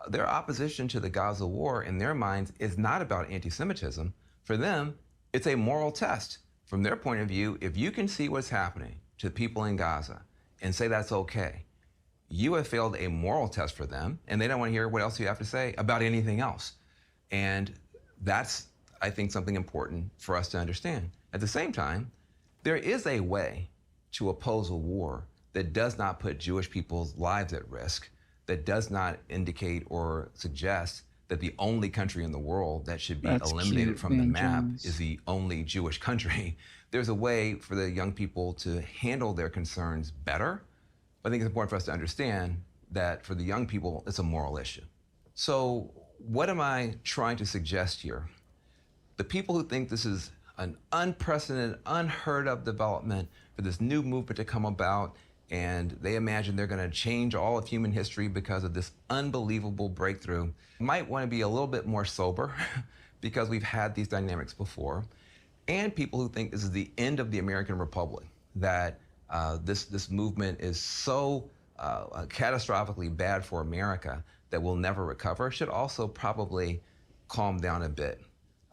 their opposition to the Gaza war in their minds is not about anti-Semitism. For them, it's a moral test. From their point of view, if you can see what's happening to people in Gaza and say that's okay, you have failed a moral test for them, and they don't want to hear what else you have to say about anything else. And that's, I think, something important for us to understand. At the same time, there is a way to oppose a war that does not put Jewish people's lives at risk, that does not indicate or suggest that the only country in the world that should be eliminated from the map is the only Jewish country. There's a way for the young people to handle their concerns better. But I think it's important for us to understand that for the young people, it's a moral issue. So what am I trying to suggest here? The people who think this is an unprecedented, unheard of development for this new movement to come about, and they imagine they're going to change all of human history because of this unbelievable breakthrough, might want to be a little bit more sober because we've had these dynamics before. And people who think this is the end of the American Republic, that this movement is so catastrophically bad for America that we'll never recover, should also probably calm down a bit.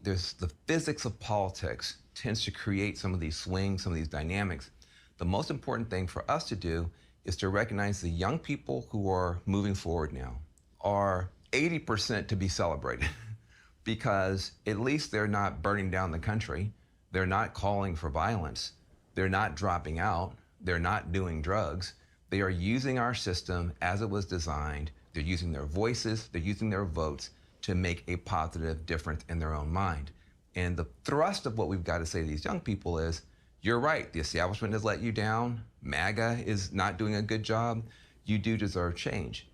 There's the physics of politics tends to create some of these swings, some of these dynamics. The most important thing for us to do is to recognize the young people who are moving forward now are 80% to be celebrated because at least they're not burning down the country. They're not calling for violence. They're not dropping out. They're not doing drugs. They are using our system as it was designed. They're using their voices, they're using their votes to make a positive difference in their own mind. And the thrust of what we've got to say to these young people is, you're right, the establishment has let you down, MAGA is not doing a good job, you do deserve change.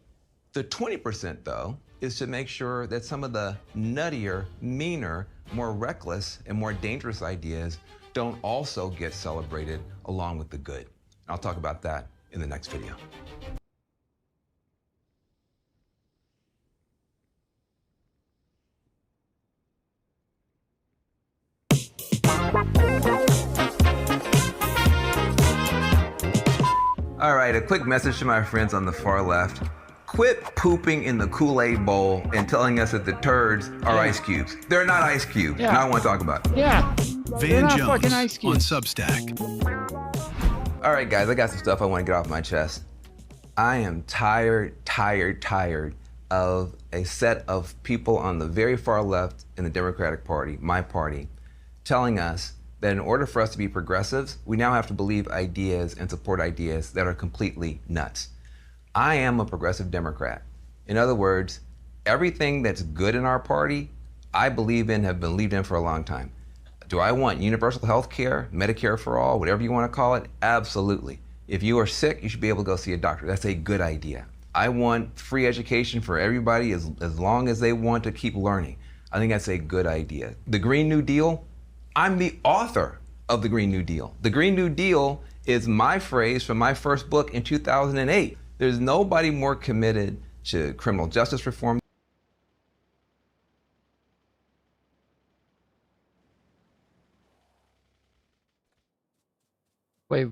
The 20%, though, is to make sure that some of the nuttier, meaner, more reckless, and more dangerous ideas don't also get celebrated along with the good. I'll talk about that in the next video. All right, a quick message to my friends on the far left. Quit pooping in the Kool-Aid bowl and telling us that the turds are ice cubes. They're not ice cubes, and I want to talk about it.
Yeah.
Van Jones on Substack.
All right, guys, I got some stuff I want to get off my chest. I am tired of a set of people on the very far left in the Democratic Party, my party, telling us that in order for us to be progressives, we now have to believe ideas and support ideas that are completely nuts. I am a progressive Democrat. In other words, everything that's good in our party, I believe in, have believed in for a long time. Do I want universal health care, Medicare for all, whatever you want to call it? Absolutely. If you are sick, you should be able to go see a doctor. That's a good idea. I want free education for everybody as long as they want to keep learning. I think that's a good idea. The Green New Deal, I'm the author of the Green New Deal. The Green New Deal is my phrase from my first book in 2008. There's nobody more committed to criminal justice reform.
Wait.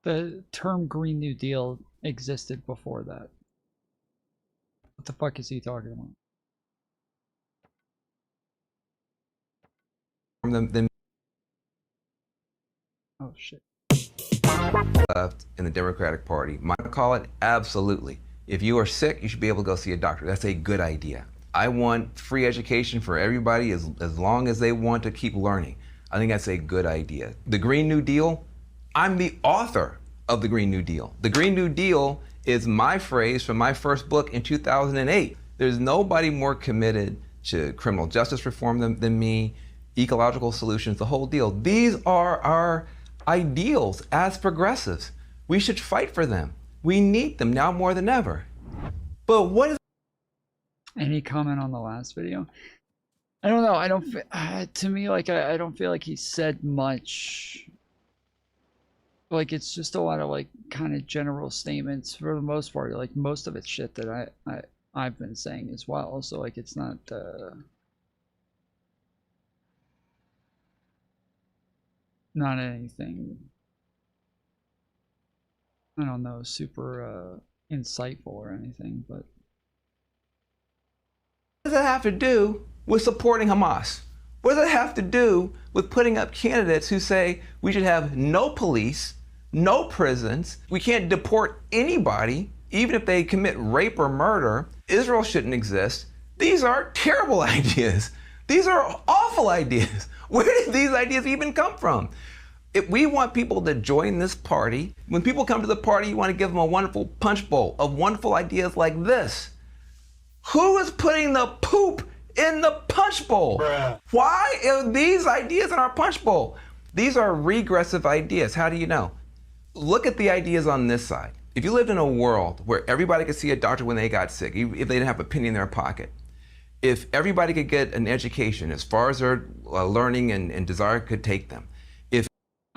The term Green New Deal existed before that. What the fuck is he talking about? Oh shit.
Left in the Democratic Party, might call it absolutely. If you are sick, you should be able to go see a doctor. That's a good idea. I want free education for everybody as long as they want to keep learning. I think that's a good idea. The Green New Deal, I'm the author of the Green New Deal. The Green New Deal is my phrase from my first book in 2008. There's nobody more committed to criminal justice reform than me, ecological solutions, the whole deal. These are our ideals as progressives. We should fight for them. We need them now more than ever. But what is...
Any comment on the last video? I don't know. I don't. To me, like I don't feel like he said much. Like it's just a lot of like kind of general statements for the most part. Like most of it's shit that I've been saying as well. So like it's not. Not anything, I don't know, super insightful or anything, but...
What does that have to do with supporting Hamas? What does it have to do with putting up candidates who say we should have no police, no prisons, we can't deport anybody, even if they commit rape or murder, Israel shouldn't exist? These are terrible ideas. These are awful ideas. Where did these ideas even come from? If we want people to join this party, when people come to the party, you want to give them a wonderful punch bowl of wonderful ideas like this. Who is putting the poop in the punch bowl? Bruh. Why are these ideas in our punch bowl? These are regressive ideas. How do you know? Look at the ideas on this side. If you lived in a world where everybody could see a doctor when they got sick, even if they didn't have a penny in their pocket, if everybody could get an education as far as their learning and desire could take them,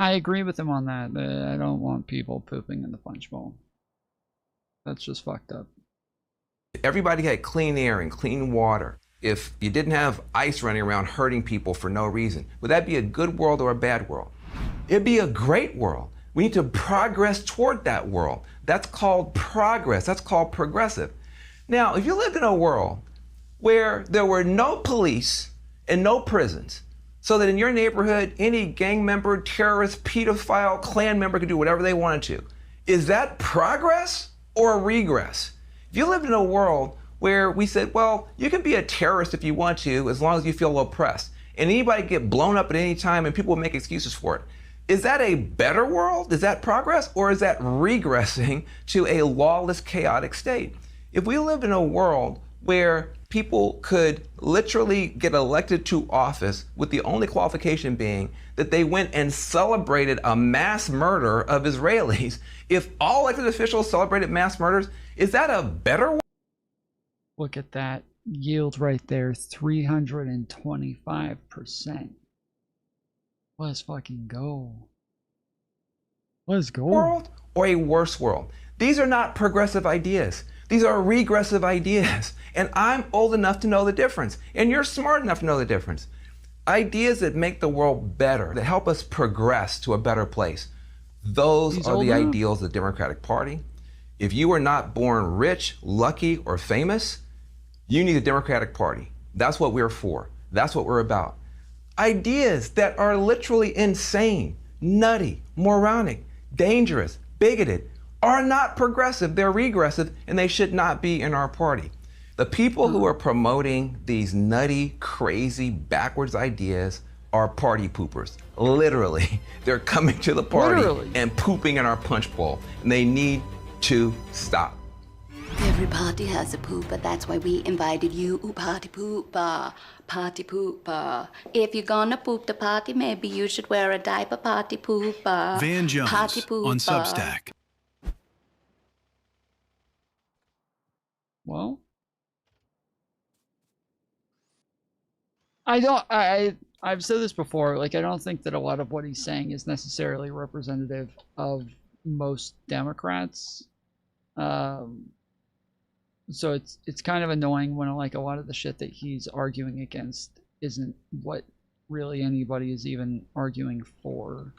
I agree with him on that. I don't want people pooping in the punch bowl. That's just fucked up.
Everybody had clean air and clean water. If you didn't have ice running around hurting people for no reason, would that be a good world or a bad world? It'd be a great world. We need to progress toward that world. That's called progress. That's called progressive. Now, if you lived in a world where there were no police and no prisons, so that in your neighborhood, any gang member, terrorist, pedophile, Klan member could do whatever they wanted to, is that progress or regress? If you lived in a world where we said, well, you can be a terrorist if you want to, as long as you feel oppressed, and anybody can get blown up at any time and people will make excuses for it, Is that a better world? Is that progress? Or is that regressing to a lawless, chaotic state? If we lived in a world where people could literally get elected to office with the only qualification being that they went and celebrated a mass murder of Israelis, if all elected officials celebrated mass murders, is that a better world?
Look at that yield right there, 325%. Let's fucking go. Let's go.
World or a worse world? These are not progressive ideas. These are regressive ideas. And I'm old enough to know the difference. And you're smart enough to know the difference. Ideas that make the world better, that help us progress to a better place. Those are the ideals of the Democratic Party. If you were not born rich, lucky, or famous, you need the Democratic Party. That's what we're for. That's what we're about. Ideas that are literally insane, nutty, moronic, dangerous, bigoted, are not progressive, they're regressive, and they should not be in our party. The people who are promoting these nutty, crazy, backwards ideas are party poopers. Literally, they're coming to the party and pooping in our punch bowl, and they need to stop.
Every party has a pooper, that's why we invited you, party pooper, party pooper. If you're gonna poop the party, maybe you should wear a diaper, party pooper.
Van Jones
party pooper.
on Substack.
Well, I've said this before, like, I don't think that a lot of what he's saying is necessarily representative of most Democrats. So it's kind of annoying when like a lot of the shit that he's arguing against isn't what really anybody is even arguing for.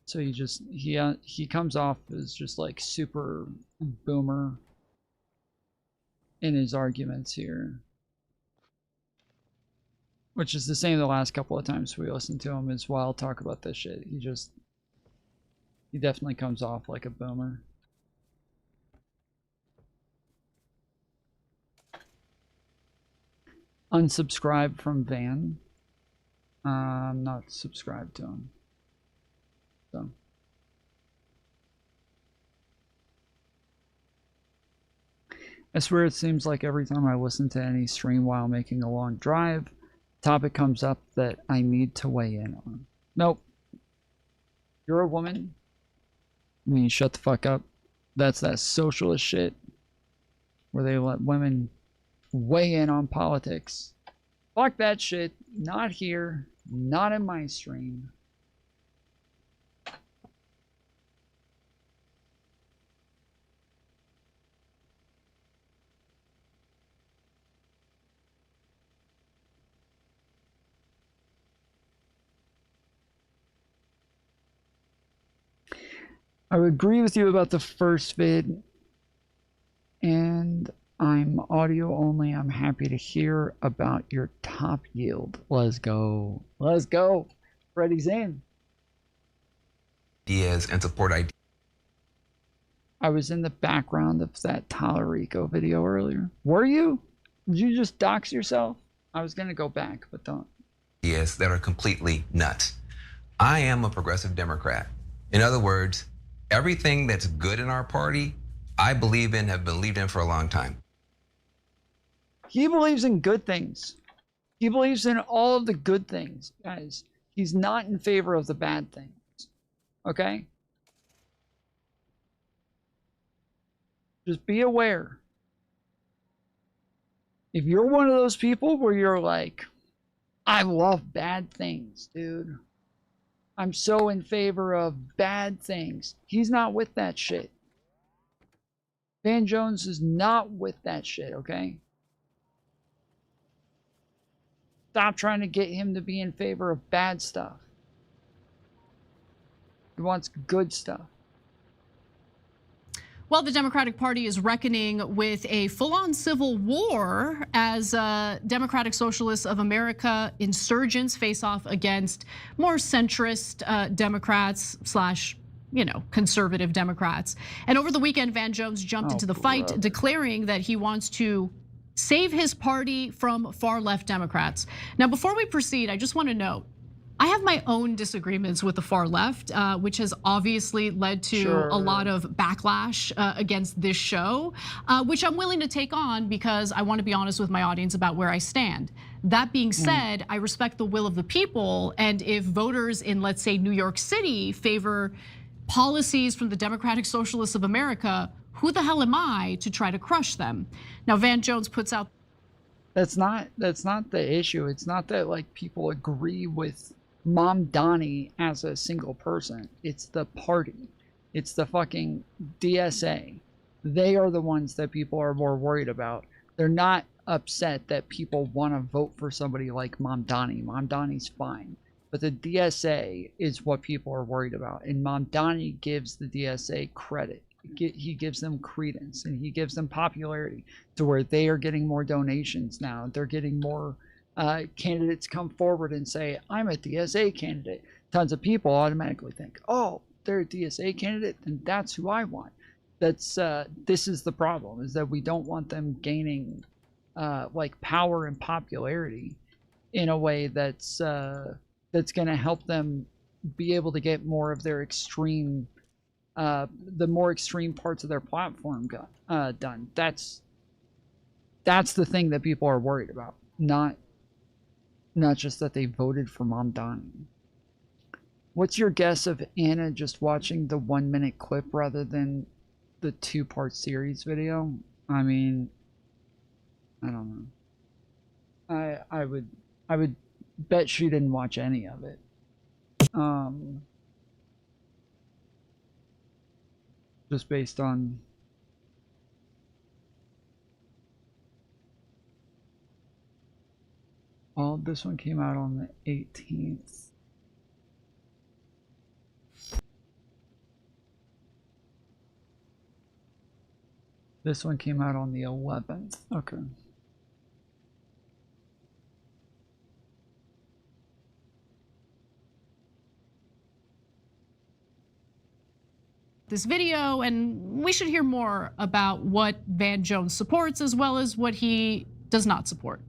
So he comes off as just like super boomer in his arguments here, which is the same the last couple of times we listened to him as well talk about this shit. He definitely comes off like a boomer. Unsubscribe from Van. I'm not subscribed to him. So. I swear it seems like every time I listen to any stream while making a long drive, topic comes up that I need to weigh in on. Nope. You're a woman. I mean, shut the fuck up. That's that socialist shit where they let women weigh in on politics. Fuck that shit. Not here. Not in my stream. I would agree with you about the first vid, and I'm audio only. I'm happy to hear about your top yield. Let's go. Let's go. Freddy's in.
Ideas and support ideas.
I was in the background of that Tallarico video earlier. Were you? Did you just dox yourself? I was going to go back, but don't.
Ideas that are completely nuts. I am a progressive Democrat. In other words, everything that's good in our party, I believe in, have believed in for a long time.
He believes in good things. He believes in all of the good things, guys. He's not in favor of the bad things. Okay? Just be aware. If you're one of those people where you're like, I love bad things, dude. I'm so in favor of bad things. He's not with that shit. Van Jones is not with that shit, okay? Stop trying to get him to be in favor of bad stuff. He wants good stuff.
Well, the Democratic Party is reckoning with a full-on civil war as Democratic Socialists of America insurgents face off against more centrist Democrats slash, conservative Democrats. And over the weekend, Van Jones jumped into the fight, declaring that he wants to save his party from far-left Democrats. Now, before we proceed, I just want to note, I have my own disagreements with the far left, which has obviously led to a lot of backlash against this show, which I'm willing to take on because I want to be honest with my audience about where I stand. That being said, I respect the will of the people, and if voters in, let's say, New York City favor policies from the Democratic Socialists of America, who the hell am I to try to crush them? Now, Van Jones puts out.
That's not the issue. It's not that like people agree with Mom Donnie as a single person. It's the party. It's the fucking DSA. They are the ones that people are more worried about. They're not upset that people want to vote for somebody like Mom Donnie. Mom Donnie's fine. But the DSA is what people are worried about. And Mom Donnie gives the DSA credit. He gives them credence and he gives them popularity to where they are getting more donations now. They're getting more candidates come forward and say, I'm a DSA candidate. Tons of people automatically think, oh, they're a DSA candidate, then that's who I want. This is the problem, is that we don't want them gaining like power and popularity in a way that's going to help them be able to get more of their extreme, the more extreme parts of their platform done. That's the thing that people are worried about, not just that they voted for Mom Donnie. What's your guess of Anna just watching the 1-minute clip rather than the 2-part series video? I mean, I don't know. I would bet she didn't watch any of it. Just based on this one came out on the 18th. This one came out on the 11th. Okay.
This video, and we should hear more about what Van Jones supports as well as what he does not support.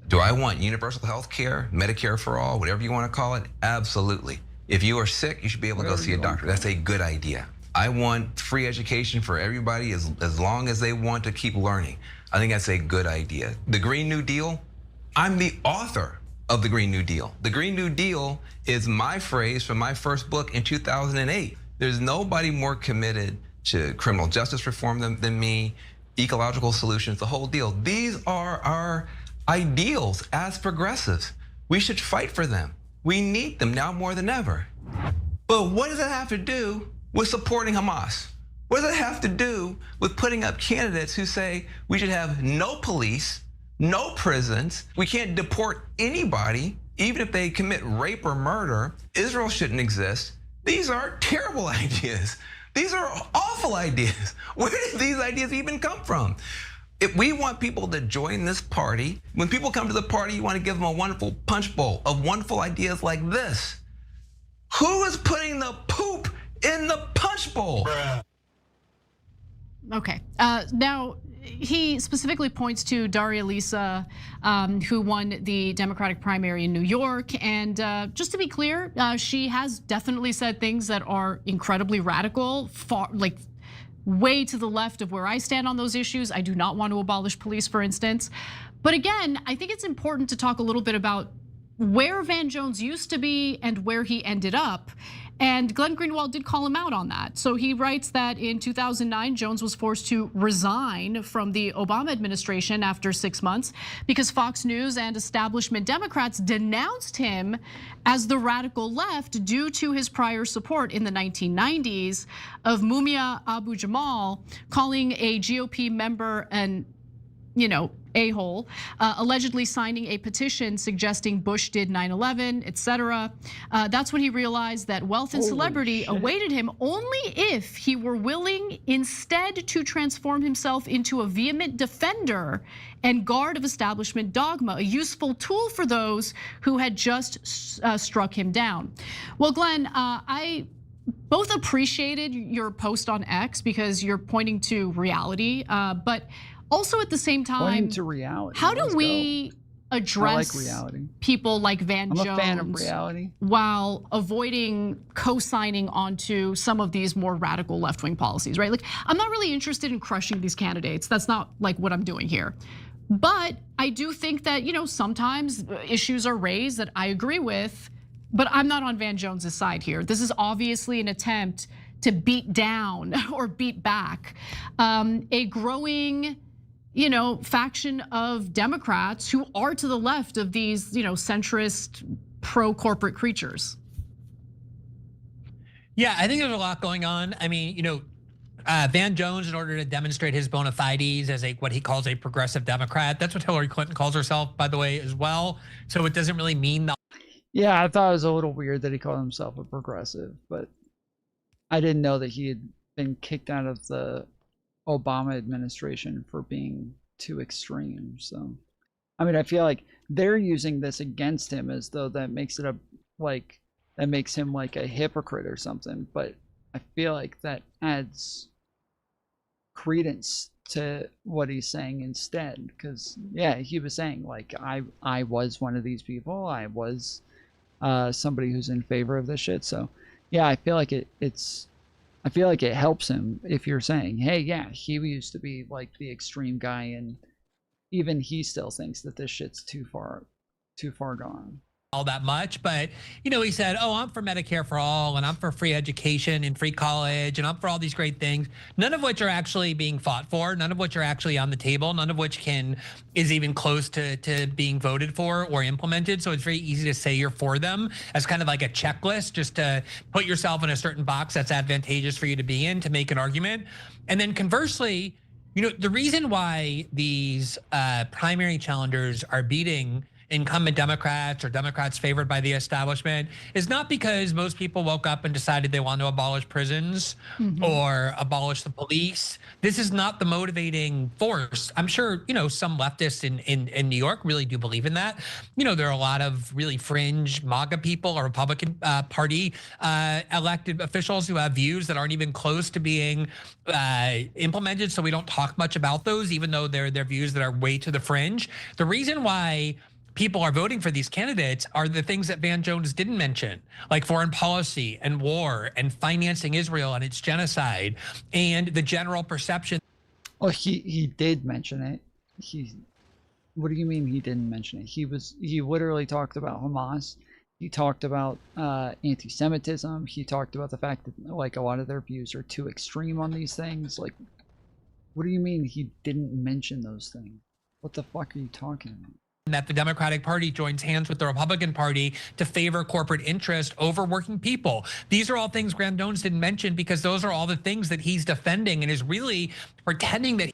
Do I want universal health care, Medicare for all, whatever you want to call it? Absolutely. If you are sick, you should be able to go see a doctor. That's a good idea. I want free education for everybody as long as they want to keep learning. I think that's a good idea. The Green New Deal, I'm the author of the Green New Deal. The Green New Deal is my phrase from my first book in 2008. There's nobody more committed to criminal justice reform than me, ecological solutions, the whole deal. These are our ideals as progressives. We should fight for them. We need them now more than ever. But what does that have to do with supporting Hamas? What does that have to do with putting up candidates who say we should have no police, no prisons, we can't deport anybody, even if they commit rape or murder, Israel shouldn't exist? These are terrible ideas. These are awful ideas. Where did these ideas even come from? If we want people to join this party, when people come to the party, you want to give them a wonderful punch bowl of wonderful ideas like this. Who is putting the poop in the punch bowl?
Okay, now he specifically points to Daria Lisa, who won the Democratic primary in New York. And just to be clear, she has definitely said things that are incredibly radical, far, like way to the left of where I stand on those issues. I do not want to abolish police, for instance. But again, I think it's important to talk a little bit about where Van Jones used to be and where he ended up. And Glenn Greenwald did call him out on that. So he writes that in 2009, Jones was forced to resign from the Obama administration after 6 months because Fox News and establishment Democrats denounced him as the radical left due to his prior support in the 1990s of Mumia Abu-Jamal, calling a GOP member an, a-hole, allegedly signing a petition suggesting Bush did 9/11, etc. That's when he realized that wealth and celebrity awaited him only if he were willing instead to transform himself into a vehement defender and guard of establishment dogma, a useful tool for those who had just struck him down. Well, Glenn, I both appreciated your post on X because you're pointing to reality, but also at the same time,
to reality.
how do we address people like Van Jones.
I'm a fan of reality.
While avoiding co-signing onto some of these more radical left-wing policies, right? Like, I'm not really interested in crushing these candidates. That's not like what I'm doing here. But I do think that, sometimes issues are raised that I agree with, but I'm not on Van Jones's side here. This is obviously an attempt to beat down or beat back a growing faction of Democrats who are to the left of these, centrist, pro-corporate creatures.
Yeah, I think there's a lot going on. I mean, Van Jones, in order to demonstrate his bona fides as what he calls a progressive Democrat, that's what Hillary Clinton calls herself, by the way, as well. So it doesn't really mean that.
Yeah, I thought it was a little weird that he called himself a progressive, but I didn't know that he had been kicked out of the Obama administration for being too extreme. So, I mean, I feel like they're using this against him as though that makes it that makes him like a hypocrite or something. But I feel like that adds credence to what he's saying instead, because yeah, he was saying like I was one of these people. I was somebody who's in favor of this shit. So yeah, I feel like I feel like it helps him if you're saying, hey, yeah, he used to be like the extreme guy, and even he still thinks that this shit's too far gone.
All that much, but he said, oh, I'm for Medicare for all, and I'm for free education and free college, and I'm for all these great things, none of which are actually being fought for, none of which are actually on the table, none of which is even close to being voted for or implemented. So it's very easy to say you're for them as kind of like a checklist, just to put yourself in a certain box that's advantageous for you to be in to make an argument. And then conversely, the reason why these primary challengers are beating incumbent Democrats or Democrats favored by the establishment is not because most people woke up and decided they want to abolish prisons or abolish the police. This is not the motivating force. I'm sure, some leftists in New York really do believe in that. There are a lot of really fringe MAGA people or Republican Party elected officials who have views that aren't even close to being implemented. So we don't talk much about those, even though they're views that are way to the fringe. The reason why people are voting for these candidates are the things that Van Jones didn't mention, like foreign policy and war and financing Israel and its genocide and the general perception.
Oh, he did mention it. What do you mean he didn't mention it? He literally talked about Hamas. He talked about anti-Semitism. He talked about the fact that like a lot of their views are too extreme on these things. Like, what do you mean he didn't mention those things? What the fuck are you talking about?
That the Democratic Party joins hands with the Republican Party to favor corporate interest over working people. These are all things Van Jones didn't mention because those are all the things that he's defending and is really pretending that.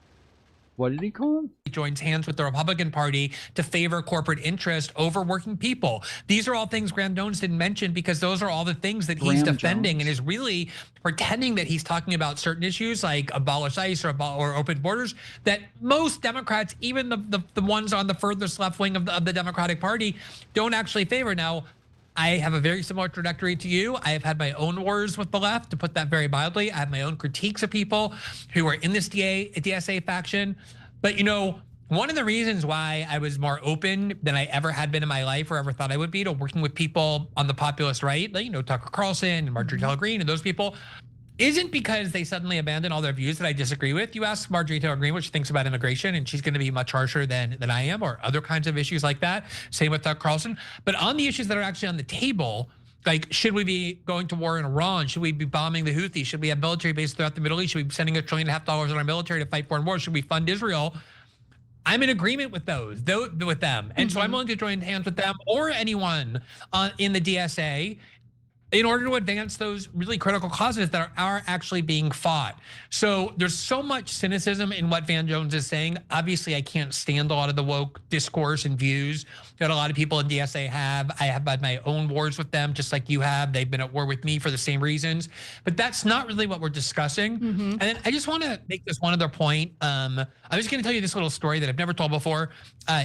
What did he call him?
He joins hands with the Republican Party to favor corporate interest over working people. These are all things Van Jones didn't mention because those are all the things that he's defending and is really pretending that he's talking about certain issues like abolish ICE or open borders that most Democrats, even the ones on the furthest left wing of the Democratic Party, don't actually favor. Now, I have a very similar trajectory to you. I have had my own wars with the left, to put that very mildly. I have my own critiques of people who are in this DSA faction. But one of the reasons why I was more open than I ever had been in my life or ever thought I would be to working with people on the populist right, like, Tucker Carlson and Marjorie Taylor Greene and those people, isn't because they suddenly abandon all their views that I disagree with. You ask Marjorie Taylor Greene what she thinks about immigration, and she's going to be much harsher than I am, or other kinds of issues like that. Same with Tucker Carlson. But on the issues that are actually on the table, like, should we be going to war in Iran? Should we be bombing the Houthis? Should we have military bases throughout the Middle East? Should we be spending $1.5 trillion on our military to fight foreign wars? Should we fund Israel? I'm in agreement with with them. And so I'm willing to join hands with them or anyone in the DSA in order to advance those really critical causes that are actually being fought. So there's so much cynicism in what Van Jones is saying. Obviously, I can't stand a lot of the woke discourse and views that a lot of people in DSA have. I have had my own wars with them, just like you have. They've been at war with me for the same reasons. But that's not really what we're discussing. And then I just want to make this one other point. I'm just going to tell you this little story that I've never told before.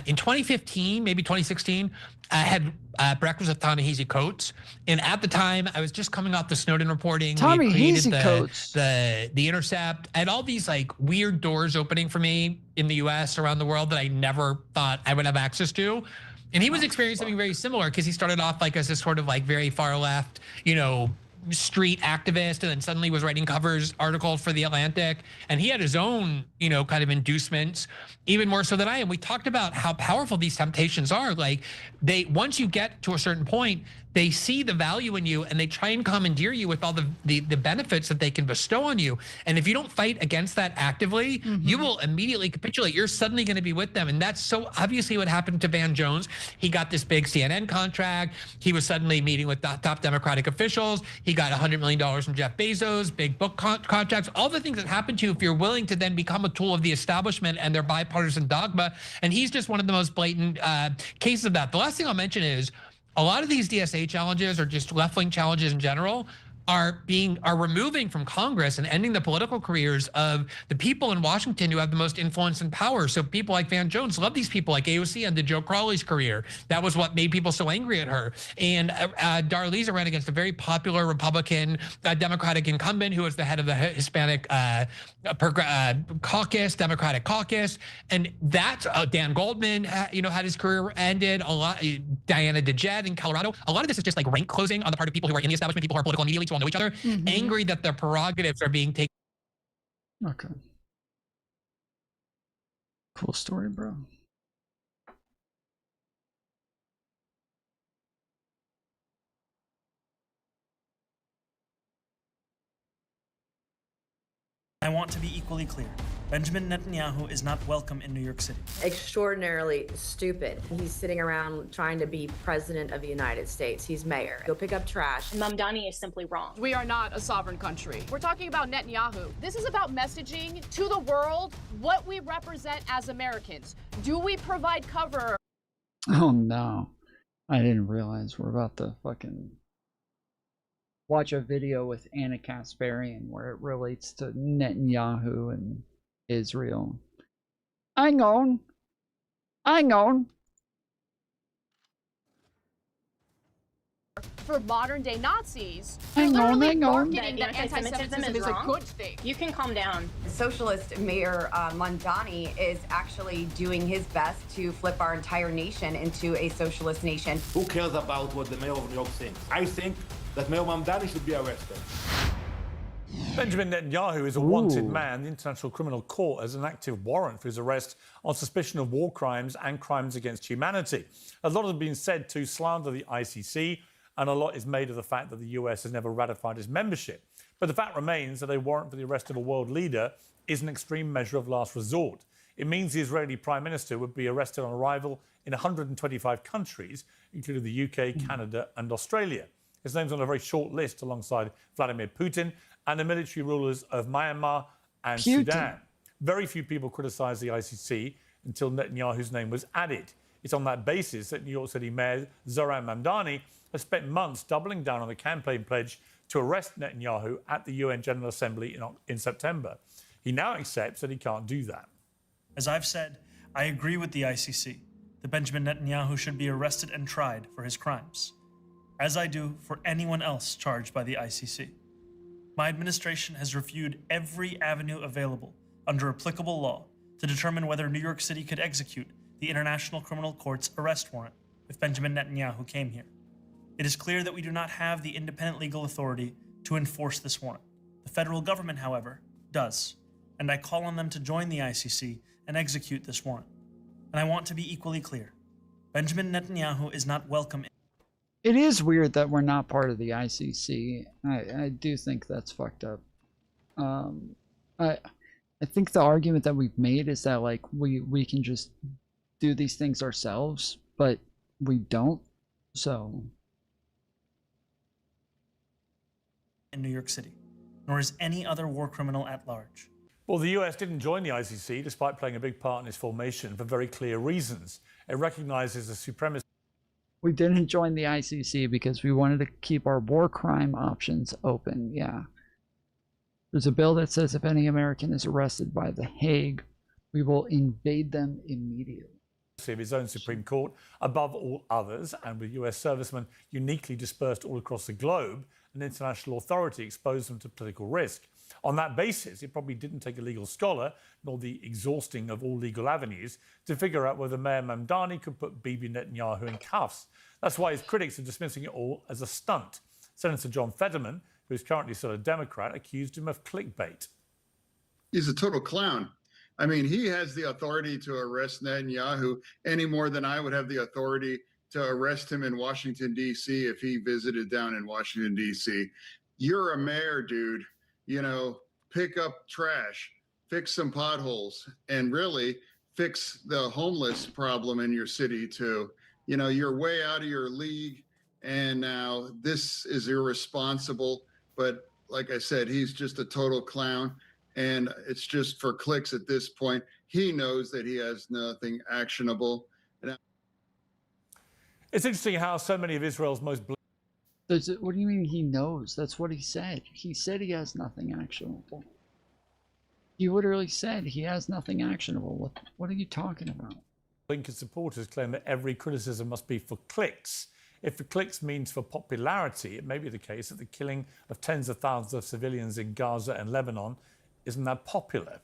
In 2015, maybe 2016, had breakfast with Ta-Nehisi Coates, and at the time I was just coming off the Snowden reporting.
Ta-Nehisi Coates,
the Intercept, and all these like weird doors opening for me in the U.S. around the world that I never thought I would have access to. And he was experiencing something very similar because he started off like as this sort of like very far left, street activist, and then suddenly was writing covers articles for The Atlantic, and he had his own kind of inducements, even more so than I am. We talked about how powerful these temptations are. Like once you get to a certain point, they see the value in you and they try and commandeer you with all the benefits that they can bestow on you. And if you don't fight against that actively, you will immediately capitulate. You're suddenly going to be with them. And that's so obviously what happened to Van Jones. He got this big CNN contract. He was suddenly meeting with top Democratic officials. He got $100 million from Jeff Bezos, big book contracts, all the things that happen to you if you're willing to then become a tool of the establishment and their bipartisan dogma. And he's just one of the most blatant cases of that. The last thing I'll mention is, a lot of these DSA challenges, or just left-wing challenges in general, are removing from Congress and ending the political careers of the people in Washington who have the most influence and power. So people like Van Jones love these people, like AOC ended Joe Crowley's career. That was what made people so angry at her. And Darlisa ran against a very popular Republican Democratic incumbent who was the head of the Hispanic caucus, Democratic caucus. And that Dan Goldman, had his career ended. A lot, Diana DeJet in Colorado. A lot of this is just like rank closing on the part of people who are in the establishment, people who are political immediately, who all know each other, angry that their prerogatives are being taken.
Okay. Cool story, bro.
I want to be equally clear. Benjamin Netanyahu is not welcome in New York City.
Extraordinarily stupid. He's sitting around trying to be president of the United States. He's mayor. Go pick up trash.
Mamdani is simply wrong.
We are not a sovereign country. We're talking about Netanyahu. This is about messaging to the world what we represent as Americans. Do we provide cover?
Oh no. I didn't realize we're about to fucking watch a video with Anna Kasparian where it relates to Netanyahu and Israel. Hang on.
For modern day Nazis,
Hang on.
marketing that anti-Semitism is a good thing.
You can calm down. Socialist Mayor Mamdani is actually doing his best to flip our entire nation into a socialist nation.
Who cares about what the mayor of New York thinks? I think that Mayor Mamdani should be arrested.
Benjamin Netanyahu is a wanted man. The International Criminal Court has an active warrant for his arrest on suspicion of war crimes and crimes against humanity. A lot has been said to slander the ICC, and a lot is made of the fact that the US has never ratified its membership. But the fact remains that a warrant for the arrest of a world leader is an extreme measure of last resort. It means the Israeli Prime Minister would be arrested on arrival in 125 countries, including the UK, Canada, and Australia. His name's on a very short list alongside Vladimir Putin and the military rulers of Myanmar and Sudan. Very few people criticised the ICC until Netanyahu's name was added. It's on that basis that New York City Mayor Zohran Mamdani has spent months doubling down on the campaign pledge to arrest Netanyahu at the UN General Assembly in September. He now accepts that he can't do that.
As I've said, I agree with the ICC that Benjamin Netanyahu should be arrested and tried for his crimes, as I do for anyone else charged by the ICC. My administration has reviewed every avenue available under applicable law to determine whether New York City could execute the International Criminal Court's arrest warrant if Benjamin Netanyahu came here. It is clear that we do not have the independent legal authority to enforce this warrant. The federal government, however, does, and I call on them to join the ICC and execute this warrant. And I want to be equally clear. Benjamin Netanyahu is not welcome.
It is weird that we're not part of the ICC. I do think that's fucked up. I think the argument that we've made is that like we can just do these things ourselves, but we don't. So
in New York City, nor is any other war criminal at large.
Well, the US didn't join the ICC despite playing a big part in its formation for very clear reasons. It recognizes the supremacy.
We didn't join the ICC because we wanted to keep our war crime options open. Yeah. There's a bill that says if any American is arrested by The Hague, we will invade them immediately.
of his own Supreme Court above all others, and with US servicemen uniquely dispersed all across the globe, an international authority exposed them to political risk. On that basis, it probably didn't take a legal scholar, nor the exhausting of all legal avenues, to figure out whether Mayor Mamdani could put Bibi Netanyahu in cuffs. That's why his critics are dismissing it all as a stunt. Senator John Fetterman, who is currently still a Democrat, accused him of clickbait.
He's a total clown. I mean, he has the authority to arrest Netanyahu any more than I would have the authority to arrest him in Washington, D.C. if he visited down in Washington, D.C. You're a mayor, dude. You know, pick up trash, fix some potholes, and really fix the homeless problem in your city too. You know, you're way out of your league, and now this is irresponsible. But like I said, he's just a total clown. And it's just for clicks at this point. He knows that he has nothing actionable.
It's interesting how so many of Israel's most...
What do you mean he knows? That's what he said. He said he has nothing actionable. He literally said he has nothing actionable. What are you talking about?
Lincoln supporters claim that every criticism must be for clicks. If for clicks means for popularity, it may be the case that the killing of tens of thousands of civilians in Gaza and Lebanon isn't that popular.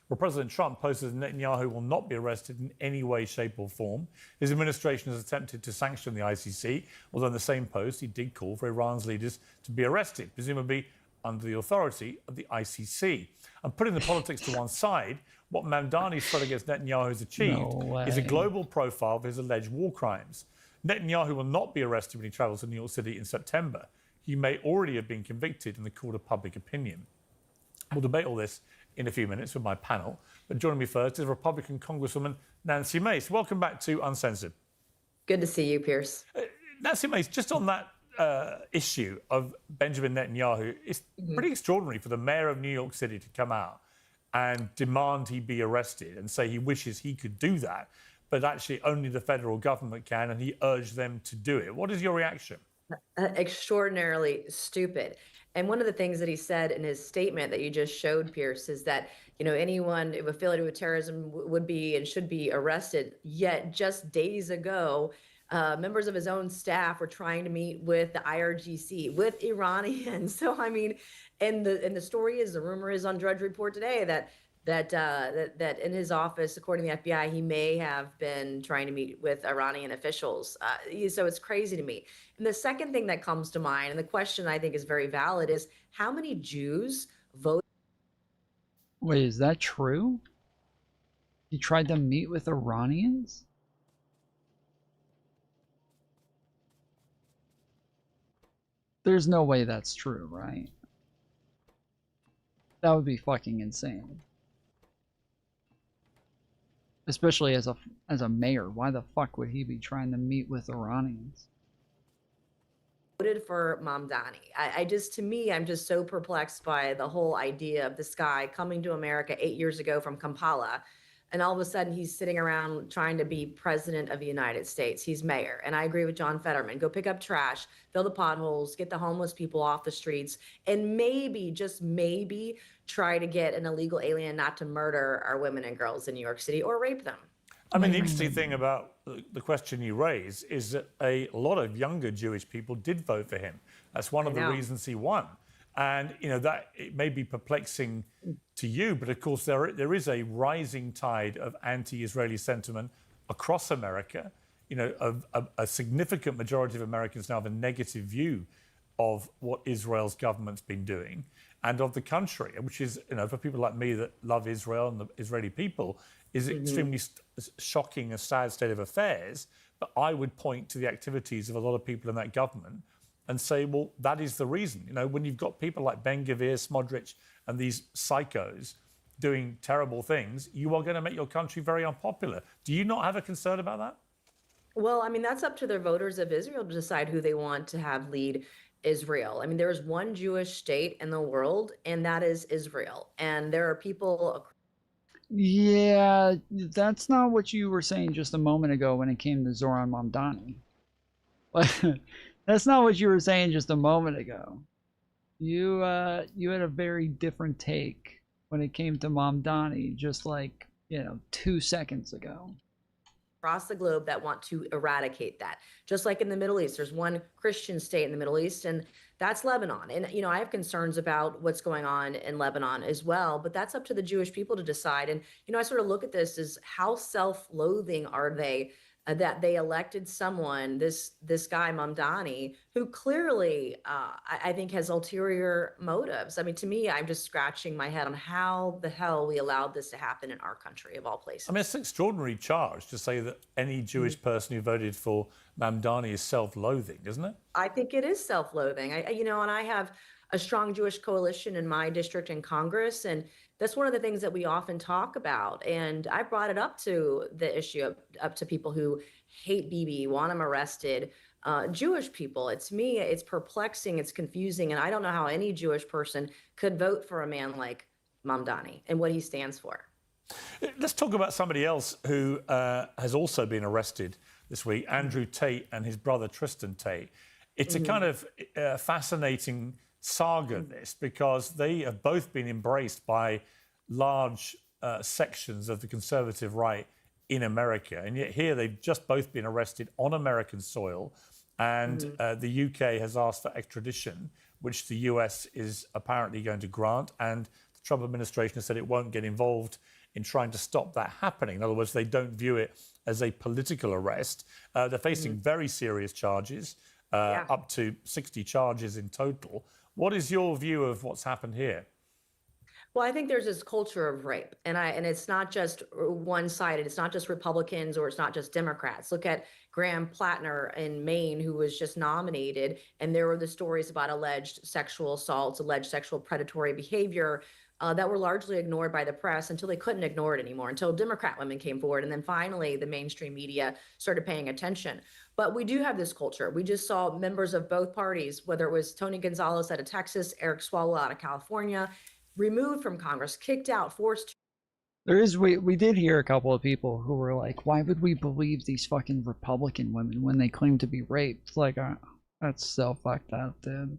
Well, President Trump posted that Netanyahu will not be arrested in any way, shape or form. His administration has attempted to sanction the ICC, although in the same post he did call for Iran's leaders to be arrested, presumably under the authority of the ICC. And putting the politics to one side, what Mamdani's threat against Netanyahu has achieved is a global profile of his alleged war crimes. Netanyahu will not be arrested when he travels to New York City in September. He may already have been convicted in the court of public opinion. We'll debate all this in a few minutes with my panel. But joining me first is Republican Congresswoman Nancy Mace. Welcome back to Uncensored.
Good to see you, Pierce.
Nancy Mace, just on that issue of Benjamin Netanyahu, it's pretty extraordinary for the mayor of New York City to come out and demand he be arrested and say he wishes he could do that, but actually only the federal government can, and he urged them to do it. What is your reaction?
Extraordinarily stupid. And one of the things that he said in his statement that you just showed, Pierce, is that, you know, anyone affiliated with terrorism would be and should be arrested. Yet just days ago, members of his own staff were trying to meet with the IRGC, with Iranians. So, I mean, and the story is, the rumor is on Drudge Report today that in his office, according to the FBI, he may have been trying to meet with Iranian officials. So it's crazy to me. And the second thing that comes to mind, and the question I think is very valid, is how many Jews vote?
Wait, is that true? He tried to meet with Iranians? There's no way that's true, right? That would be fucking insane. Especially as a mayor, why the fuck would he be trying to meet with Iranians?
Voted for Mamdani. To me, I'm just so perplexed by the whole idea of this guy coming to America 8 years ago from Kampala, and all of a sudden he's sitting around trying to be president of the United States. He's mayor. And I agree with John Fetterman. Go pick up trash, fill the potholes, get the homeless people off the streets, and maybe, just maybe, try to get an illegal alien not to murder our women and girls in New York City or rape them.
I mean, the interesting thing about the question you raise is that a lot of younger Jewish people did vote for him. That's one of the reasons he won. And, you know, that it may be perplexing to you, but of course there is a rising tide of anti-Israeli sentiment across America. You know, a significant majority of Americans now have a negative view of what Israel's government's been doing and of the country, which is, you know, for people like me that love Israel and the Israeli people, is extremely shocking, a sad state of affairs. But I would point to the activities of a lot of people in that government and say, well, that is the reason. You know, when you've got people like Ben-Gvir, Smotrich, and these psychos doing terrible things, you are going to make your country very unpopular. Do you not have a concern about that?
Well, I mean, that's up to the voters of Israel to decide who they want to have lead Israel. I mean, there is one Jewish state in the world, and that is Israel. And there are people...
Yeah, that's not what you were saying just a moment ago when it came to Zoran Mamdani. That's not what you were saying just a moment ago. You had a very different take when it came to Mamdani just like, 2 seconds ago.
across the globe that want to eradicate that. Just like in the Middle East, there's one Christian state in the Middle East, and that's Lebanon. And, you know, I have concerns about what's going on in Lebanon as well, but that's up to the Jewish people to decide. And, you know, I sort of look at this as how self-loathing are they that they elected someone, this guy Mamdani, who clearly I think has ulterior motives. I mean, to me, I'm just scratching my head on how the hell we allowed this to happen in our country, of all places.
I mean, it's an extraordinary charge to say that any Jewish person who voted for Mamdani is self-loathing, isn't it?
I think it is self-loathing. You know, and I have a strong Jewish coalition in my district in Congress, and that's one of the things that we often talk about. And I brought it up to the issue up to people who hate Bibi, want him arrested, Jewish people. It's me. It's perplexing. It's confusing, and I don't know how any Jewish person could vote for a man like Mamdani and what he stands for.
Let's talk about somebody else who has also been arrested this week, Andrew Tate and his brother Tristan Tate. It's a kind of fascinating saga, this, because they have both been embraced by large sections of the conservative right in America. And yet here they've just both been arrested on American soil. And the UK has asked for extradition, which the US is apparently going to grant. And the Trump administration has said it won't get involved in trying to stop that happening. In other words, they don't view it as a political arrest. They're facing very serious charges, up to 60 charges in total. What is your view of what's happened here?
Well, I think there's this culture of rape, and it's not just one-sided. It's not just Republicans or it's not just Democrats. Look at Graham Plattner in Maine, who was just nominated, and there were the stories about alleged sexual assaults, alleged sexual predatory behavior that were largely ignored by the press until they couldn't ignore it anymore, until Democrat women came forward. And then finally, the mainstream media started paying attention. But we do have this culture. We just saw members of both parties, whether it was Tony Gonzalez out of Texas, Eric Swalwell out of California, removed from Congress, kicked out, forced.
We did hear a couple of people who were like, why would we believe these fucking Republican women when they claim to be raped? Like, that's so fucked up, dude.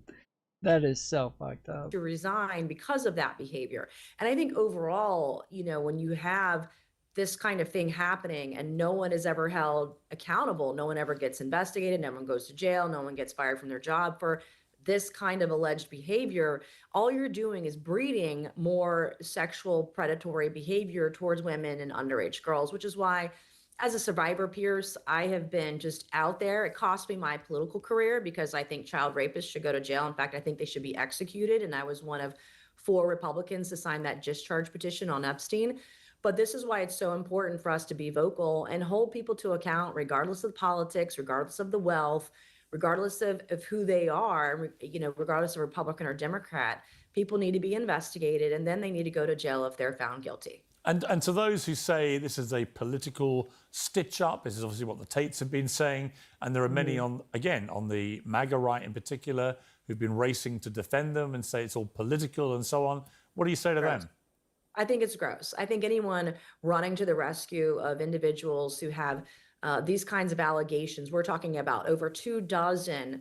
That is so fucked up.
To resign because of that behavior. And I think overall, you know, when you have this kind of thing happening and no one is ever held accountable, no one ever gets investigated, no one goes to jail, no one gets fired from their job for this kind of alleged behavior, all you're doing is breeding more sexual predatory behavior towards women and underage girls, which is why as a survivor, Pierce, I have been just out there. It cost me my political career because I think child rapists should go to jail. In fact, I think they should be executed. And I was one of 4 Republicans to sign that discharge petition on Epstein. But this is why it's so important for us to be vocal and hold people to account, regardless of politics, regardless of the wealth, regardless of who they are, you know, regardless of Republican or Democrat. People need to be investigated, and then they need to go to jail if they're found guilty.
And to those who say this is a political stitch-up, this is obviously what the Tates have been saying, and there are many on the MAGA right in particular, who've been racing to defend them and say it's all political and so on. What do you say to them?
I think it's gross. I think anyone running to the rescue of individuals who have these kinds of allegations, we're talking about over 24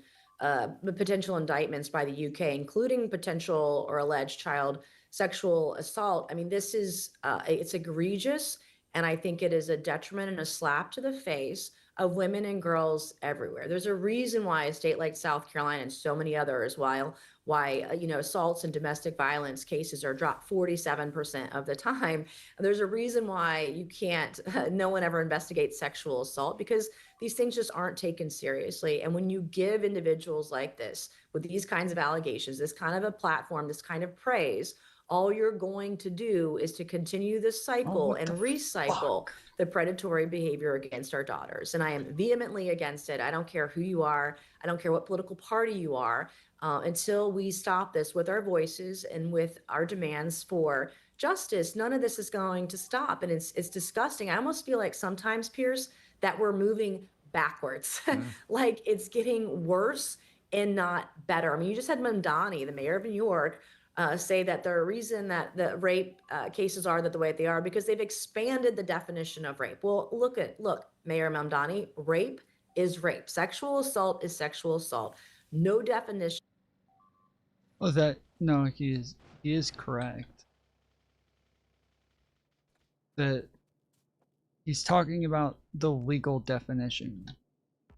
potential indictments by the UK, including potential or alleged child sexual assault. I mean, this is, it's egregious. And I think it is a detriment and a slap to the face of women and girls everywhere. There's a reason why a state like South Carolina and so many others, why you know, assaults and domestic violence cases are dropped 47% of the time. There's a reason why you can't, no one ever investigates sexual assault, because these things just aren't taken seriously. And when you give individuals like this, with these kinds of allegations, this kind of a platform, this kind of praise, all you're going to do is to continue this cycle and recycle the predatory behavior against our daughters. And I am vehemently against it. I don't care who you are. I don't care what political party you are. Until we stop this with our voices and with our demands for justice, none of this is going to stop. And it's disgusting. I almost feel like sometimes, Pierce, that we're moving backwards. Like it's getting worse and not better. I mean, you just had Mamdani, the mayor of New York, say that the reason that the rape cases are the way they are because they've expanded the definition of rape. Well, look, Mayor Mamdani, rape is rape. Sexual assault is sexual assault. No definition.
Oh, no, he is correct. That
He's talking about the legal definition.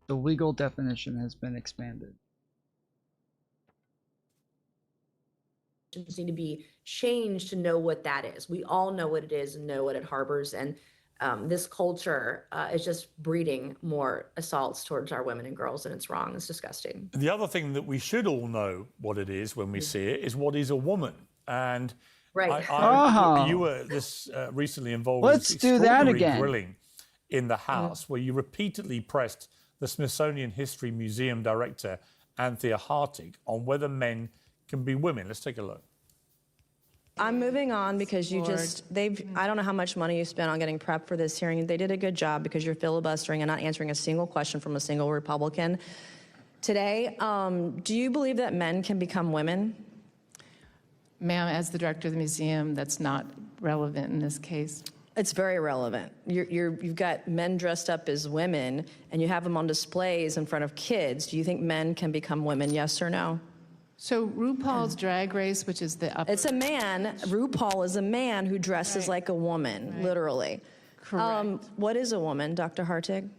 The legal definition has been expanded.
Need to be changed to know what that is. We all know what it is and know what it harbors, and this culture is just breeding more assaults towards our women and girls, and it's wrong. It's disgusting.
The other thing that we should all know what it is when we see it is what is a woman. And
right.
you were recently involved
Let's
with
do that
extraordinary
again.
grilling in the House, where you repeatedly pressed the Smithsonian History Museum director, Anthea Hartig, on whether men can be women. Let's take a look.
I'm moving on because you I don't know how much money you spent on getting prepped for this hearing. They did a good job because you're filibustering and not answering a single question from a single Republican. Today, do you believe that men can become women?
Ma'am, as the director of the museum, that's not relevant in this case.
It's very relevant. You've got men dressed up as women and you have them on displays in front of kids. Do you think men can become women, yes or no?
So RuPaul's Drag Race, which is the upper...
It's a man. RuPaul is a man who dresses like a woman, literally.
Correct.
What is a woman, Dr. Hartig?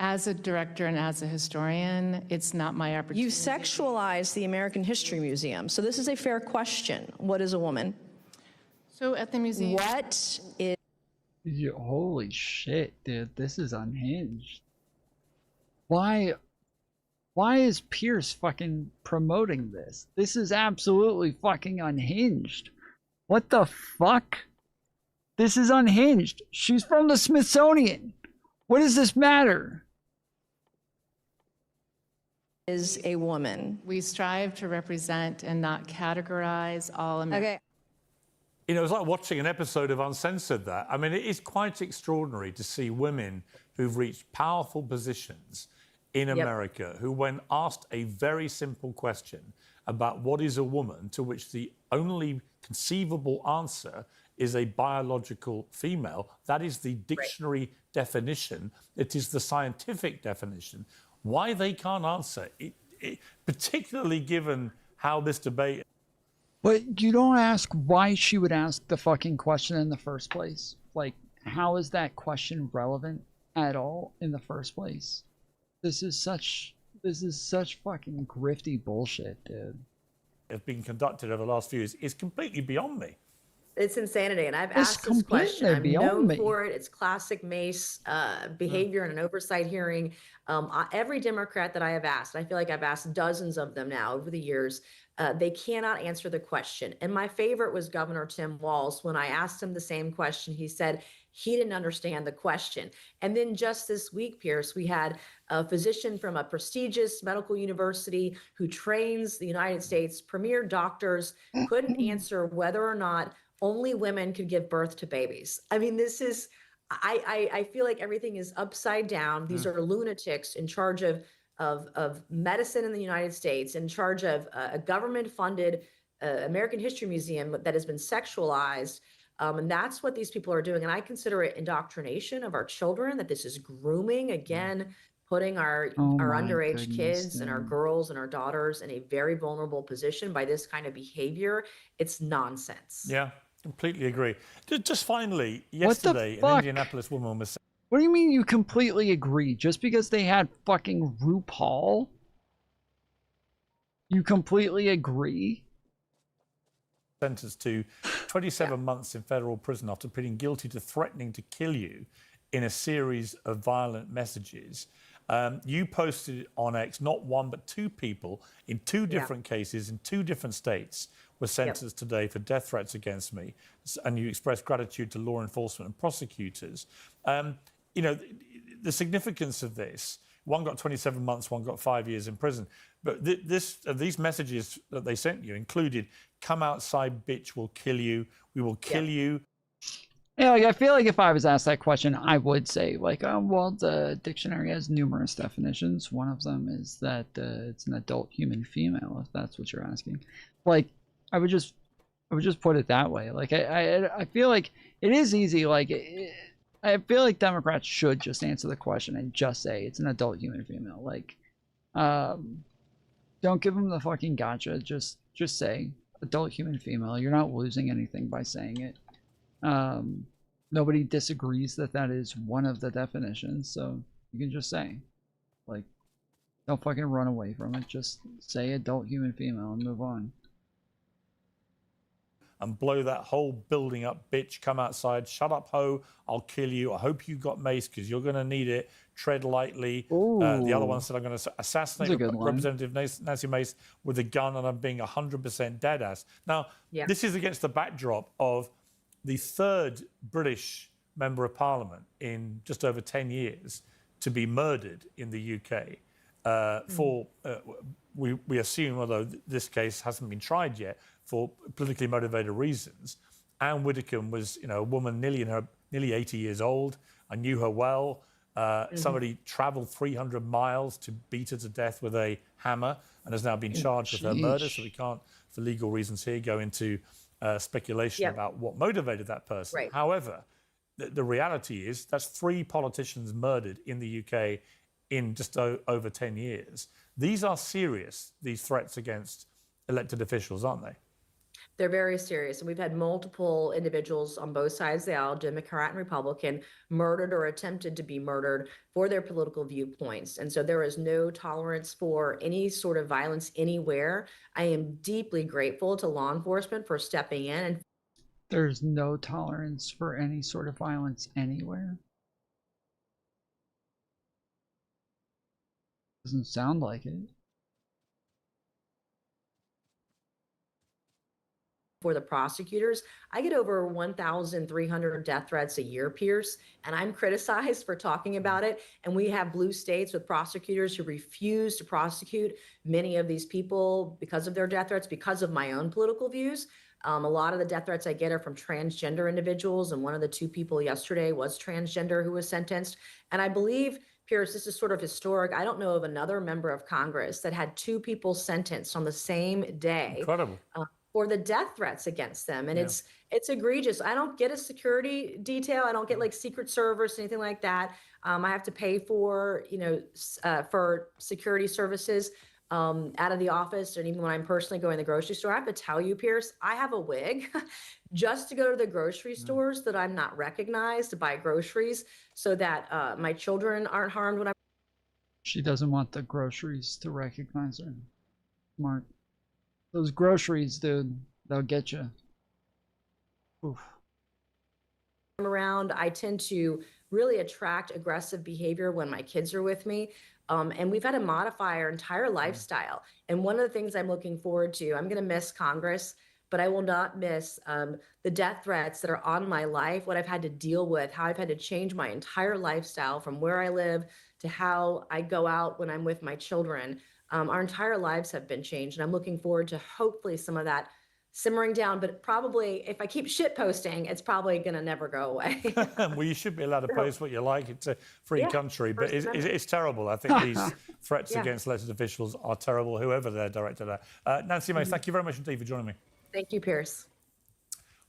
As a director and as a historian, it's not my opportunity.
You sexualize the American History Museum. So this is a fair question. What is a woman?
So at the museum...
What is...
Holy shit, dude. This is unhinged. Why is Pierce fucking promoting this? This is absolutely fucking unhinged. What the fuck? This is unhinged. She's from the Smithsonian. What does this matter?
Is a woman.
We strive to represent and not categorize all Americans.
Okay.
You know, it's like watching an episode of Uncensored that. I mean, it is quite extraordinary to see women who've reached powerful positions in America who, when asked a very simple question about what is a woman, to which the only conceivable answer is a biological female, that is the dictionary definition, it is the scientific definition, why they can't answer, particularly given how this debate...
But you don't ask why she would ask the fucking question in the first place. Like, how is that question relevant at all in the first place? This is such fucking grifty bullshit, dude.
Have been conducted over the last few years is completely beyond me.
It's insanity, and I've asked this question. I'm known for it. It's classic Mace behavior in an oversight hearing. Every Democrat that I have asked, I feel like I've asked dozens of them now over the years, they cannot answer the question. And my favorite was Governor Tim Walz. When I asked him the same question, he said he didn't understand the question. And then just this week, Pierce, we had a physician from a prestigious medical university who trains the United States premier doctors couldn't answer whether or not only women could give birth to babies. I mean, this is, I feel like everything is upside down. These are lunatics in charge of medicine in the United States, in charge of a government-funded American History Museum that has been sexualized. And that's what these people are doing. And I consider it indoctrination of our children, that this is grooming, again, putting our underage kids and our girls and our daughters in a very vulnerable position by this kind of behavior. It's nonsense.
Yeah, completely agree. Just finally, yesterday, an Indianapolis woman was...
What do you mean you completely agree? Just because they had fucking RuPaul? You completely agree?
Sentenced to 27 months in federal prison after pleading guilty to threatening to kill you in a series of violent messages. You posted on X, not one but two people in two different cases in two different states were sentenced today for death threats against me, and you expressed gratitude to law enforcement and prosecutors. You know, the significance of this, one got 27 months, one got 5 years in prison. But these messages that they sent you included, come outside, bitch, we'll kill you, we will kill you.
Yeah, like, I feel like if I was asked that question, I would say, like, well, the dictionary has numerous definitions. One of them is that it's an adult human female, if that's what you're asking. Like, I would just put it that way. Like, I feel like it is easy, like... I feel like Democrats should just answer the question and just say it's an adult human female. Like, don't give them the fucking gotcha. Just say adult human female. You're not losing anything by saying it.
Nobody disagrees that that is one of the definitions, so you can just say, like, don't fucking run away from it. Just say adult human female and move on.
And blow that whole building up, bitch. Come outside. Shut up, ho. I'll kill you. I hope you got mace because you're going to need it. Tread lightly. The other one said, I'm going to assassinate Representative Nancy Mace with a gun and I'm being 100% dead ass. Now, this is against the backdrop of the third British member of parliament in just over 10 years to be murdered in the UK for, we assume, although this case hasn't been tried yet, for politically motivated reasons. Anne Widdecombe was, a woman nearly 80 years old. I knew her well. Somebody travelled 300 miles to beat her to death with a hammer and has now been charged with her murder. So we can't, for legal reasons here, go into speculation about what motivated that person.
Right.
However, the reality is that's 3 politicians murdered in the UK in just over 10 years. These are serious, these threats against elected officials, aren't they?
They're very serious. And we've had multiple individuals on both sides of the aisle, Democrat and Republican, murdered or attempted to be murdered for their political viewpoints. And so there is no tolerance for any sort of violence anywhere. I am deeply grateful to law enforcement for stepping in. And
there's no tolerance for any sort of violence anywhere. Doesn't sound like it.
For the prosecutors, I get over 1,300 death threats a year, Pierce, and I'm criticized for talking about it. And we have blue states with prosecutors who refuse to prosecute many of these people because of their death threats, because of my own political views. A lot of the death threats I get are from transgender individuals, and one of the 2 people yesterday was transgender who was sentenced. And I believe, Pierce, this is sort of historic. I don't know of another member of Congress that had 2 people sentenced on the same day.
Incredible.
For the death threats against them. And it's egregious. I don't get a security detail. I don't get like Secret Service, anything like that. I have to pay for, for security services out of the office. And even when I'm personally going to the grocery store, I have to tell you, Pierce, I have a wig just to go to the grocery stores that I'm not recognized to buy groceries so that my children aren't harmed when I'm.
She doesn't want the groceries to recognize her. Smart. Those groceries, dude, they'll get you. Oof.
Around, I tend to really attract aggressive behavior when my kids are with me. And we've had to modify our entire lifestyle. And one of the things I'm looking forward to, I'm going to miss Congress, but I will not miss the death threats that are on my life, what I've had to deal with, how I've had to change my entire lifestyle from where I live to how I go out when I'm with my children. Our entire lives have been changed, and I'm looking forward to hopefully some of that simmering down. But probably, if I keep shit posting, it's probably going to never go away.
Well, you should be allowed to post what you like. It's a free country, but it's terrible. I think these threats against elected officials are terrible, whoever they're directed at. Nancy Mace, thank you very much indeed for joining me.
Thank you, Pierce.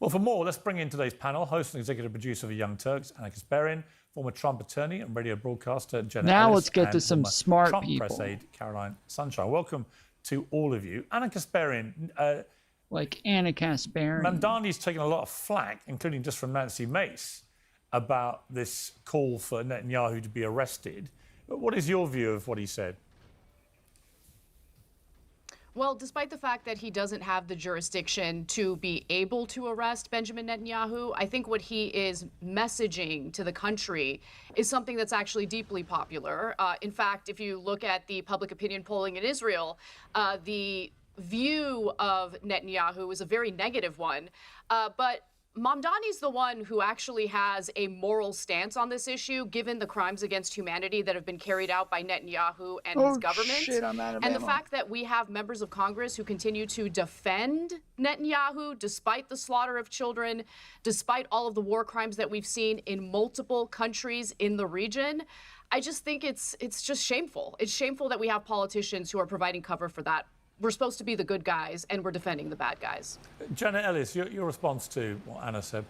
Well, for more, let's bring in today's panel, host and executive producer of The Young Turks, Anna Kasparian, former Trump attorney and radio broadcaster Jenna
Now
Ellis,
let's get to some smart
Trump
people.
press aide Caroline Sunshine. Welcome to all of you. Anna Kasparian.
Like Anna Kasparian.
Mamdani's taken a lot of flack, including just from Nancy Mace, about this call for Netanyahu to be arrested. But what is your view of what he said?
Well, despite the fact that he doesn't have the jurisdiction to be able to arrest Benjamin Netanyahu, I think what he is messaging to the country is something that's actually deeply popular. In fact, if you look at the public opinion polling in Israel, the view of Netanyahu is a very negative one. But Mamdani's the one who actually has a moral stance on this issue, given the crimes against humanity that have been carried out by Netanyahu and his government.
Shit, I'm out of
and
ammo.
the fact that we have members of Congress who continue to defend Netanyahu despite the slaughter of children, despite all of the war crimes that we've seen in multiple countries in the region, I just think it's just shameful. It's shameful that we have politicians who are providing cover for that. We're supposed to be the good guys, and we're defending the bad guys.
Jenna Ellis, your response to what Anna said?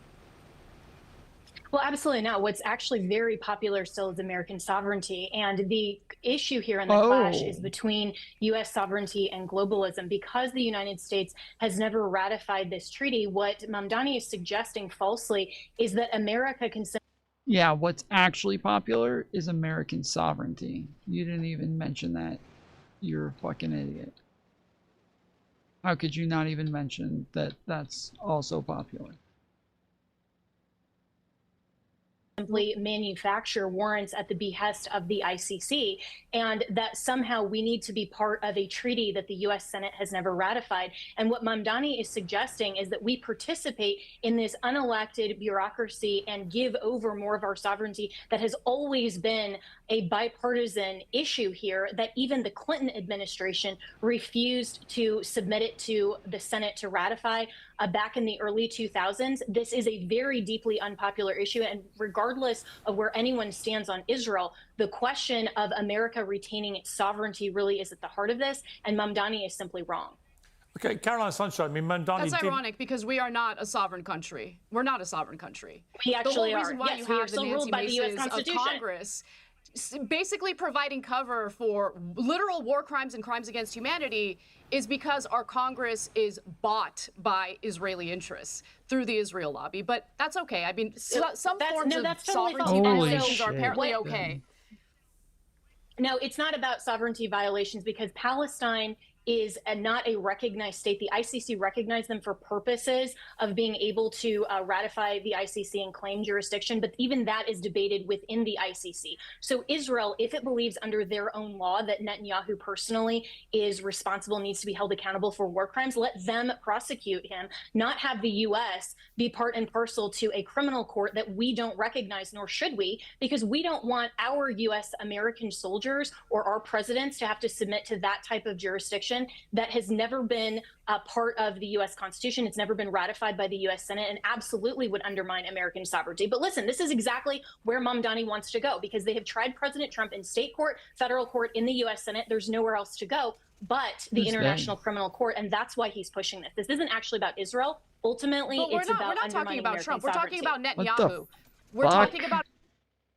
Well, absolutely not. What's actually very popular still is American sovereignty. And the issue here in the clash is between U.S. sovereignty and globalism. Because the United States has never ratified this treaty, what Mamdani is suggesting falsely is that America can...
Yeah, what's actually popular is American sovereignty. You didn't even mention that. You're a fucking idiot. How could you not even mention that that's also popular?
Simply manufacture warrants at the behest of the ICC, and that somehow we need to be part of a treaty that the U.S. Senate has never ratified. And what Mamdani is suggesting is that we participate in this unelected bureaucracy and give over more of our sovereignty that has always been a bipartisan issue here, that even the Clinton administration refused to submit it to the Senate to ratify back in the early 2000s. This is a very deeply unpopular issue, and regardless of where anyone stands on Israel, the question of America retaining its sovereignty really is at the heart of this, and Mamdani is simply wrong.
Okay, Caroline Sunshine, I mean, Mamdani
That's ironic because we are not a sovereign country. We're not a sovereign country.
We actually
the whole reason
are.
why
Yes,
you
we are
have the
still
Nancy
ruled by the U.S.
Maces of
Constitution.
Congress basically providing cover for literal war crimes and crimes against humanity is because our Congress is bought by Israeli interests through the Israel lobby. But that's okay. I mean, some forms of sovereignty violations are apparently okay.
No, it's not about sovereignty violations because Palestine is not a recognized state. The ICC recognized them for purposes of being able to ratify the ICC and claim jurisdiction, but even that is debated within the ICC. So Israel, if it believes under their own law that Netanyahu personally is responsible, needs to be held accountable for war crimes, let them prosecute him, not have the U.S. be part and parcel to a criminal court that we don't recognize, nor should we, because we don't want our U.S. American soldiers or our presidents to have to submit to that type of jurisdiction that has never been a part of the U.S. Constitution. It's never been ratified by the U.S. Senate and absolutely would undermine American sovereignty. But listen, this is exactly where Mamdani wants to go because they have tried President Trump in state court, federal court, in the U.S. Senate. There's nowhere else to go but the International Criminal Court, and that's why he's pushing this. This isn't actually about Israel. Ultimately, it's about
we're not talking about
American
Trump. We're talking
sovereignty.
about Netanyahu. We're talking about...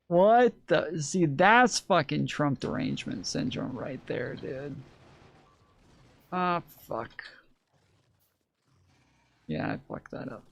What the? See, that's fucking Trump derangement syndrome right there, dude. Ah, fuck. Yeah, I fucked that up.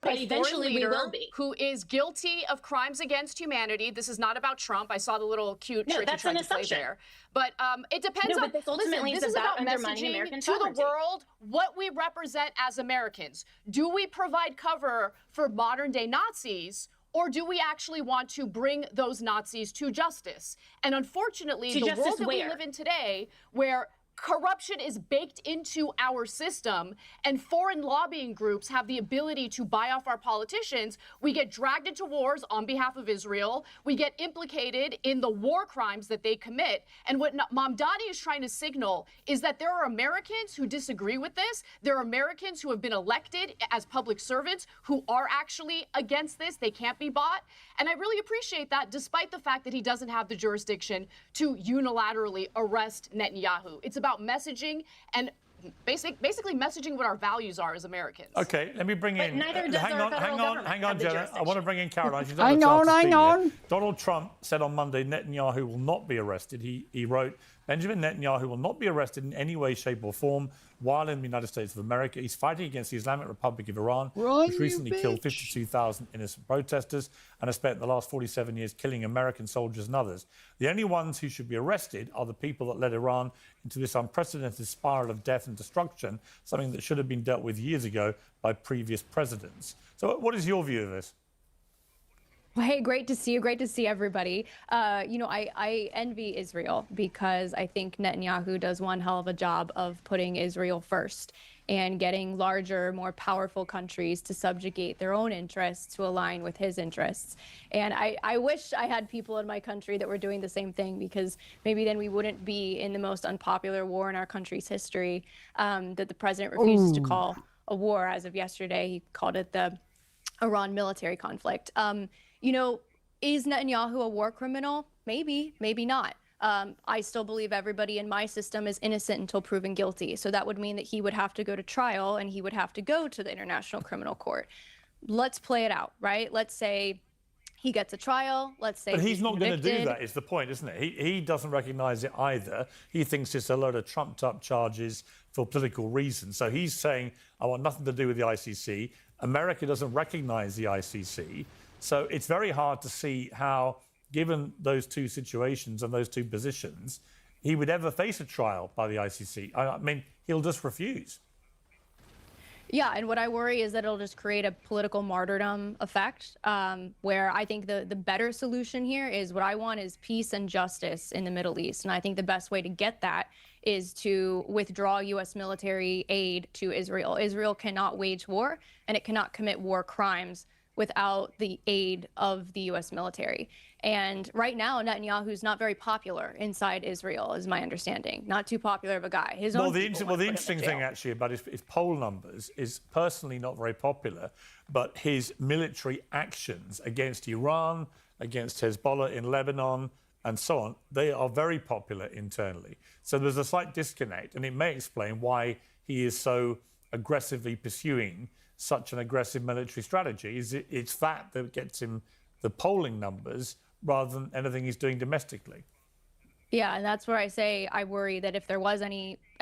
But eventually we will be.
Who is guilty of crimes against humanity. This is not about Trump. I saw the little cute trick
that's
you tried
an
to play
assumption.
there. But it depends on...
But this ultimately
this
is
is
about
about
undermining
messaging
American
to the
sovereignty.
world what we represent as Americans. Do we provide cover for modern-day Nazis, or do we actually want to bring those Nazis to justice? And unfortunately,
To
the
justice
world that we
where?
live in today, where corruption is baked into our system and foreign lobbying groups have the ability to buy off our politicians, we get dragged into wars on behalf of Israel. We get implicated in the war crimes that they commit. And what Mamdani is trying to signal is that there are Americans who disagree with this. There are Americans who have been elected as public servants who are actually against this. They can't be bought. And I really appreciate that, despite the fact that he doesn't have the jurisdiction to unilaterally arrest Netanyahu. It's about messaging and basically messaging what our values are as Americans.
Okay, let me bring in.
neither does our federal government
hang on,
have the
Jenna. I want to bring in Caroline. She's
Hang on.
Donald Trump said on Monday Netanyahu will not be arrested. He wrote, Benjamin Netanyahu will not be arrested in any way, shape, or form while in the United States of America. He's fighting against the Islamic Republic of Iran, which recently killed 52,000 innocent protesters and has spent the last 47 years killing American soldiers and others. The only ones who should be arrested are the people that led Iran into this unprecedented spiral of death and destruction, something that should have been dealt with years ago by previous presidents. So what is your view of this?
Well, hey, great to see you. Great to see everybody. I envy Israel because I think Netanyahu does one hell of a job of putting Israel first and getting larger, more powerful countries to subjugate their own interests to align with his interests. And I wish I had people in my country that were doing the same thing, because maybe then we wouldn't be in the most unpopular war in our country's history that the president refuses to call a war. As of yesterday, he called it the Iran military conflict. Is Netanyahu a war criminal? Maybe, maybe not. I still believe everybody in my system is innocent until proven guilty. So that would mean that he would have to go to trial and he would have to go to the International Criminal Court. Let's play it out, right? Let's say he gets a trial. Let's say
but he's not going to do
convicted.
that, is the point, isn't it? He doesn't recognise it either. He thinks it's a load of trumped-up charges for political reasons. So he's saying, I want nothing to do with the ICC. America doesn't recognise the ICC. So it's very hard to see how, given those two situations and those two positions, he would ever face a trial by the ICC. I mean, he'll just refuse.
Yeah, and what I worry is that it'll just create a political martyrdom effect, where I think the better solution here is what I want is peace and justice in the Middle East. And I think the best way to get that is to withdraw U.S. military aid to Israel. Israel cannot wage war, and it cannot commit war crimes without the aid of the U.S. military. And right now, Netanyahu's not very popular inside Israel, is my understanding. Not too popular of a guy. The
interesting thing actually about his poll numbers is personally not very popular, but his military actions against Iran, against Hezbollah in Lebanon, and so on, they are very popular internally. So there's a slight disconnect, and it may explain why he is so aggressively pursuing such an aggressive military strategy. It's that gets him the polling numbers rather than anything he's doing domestically.
Yeah, and that's where I say I worry that if there was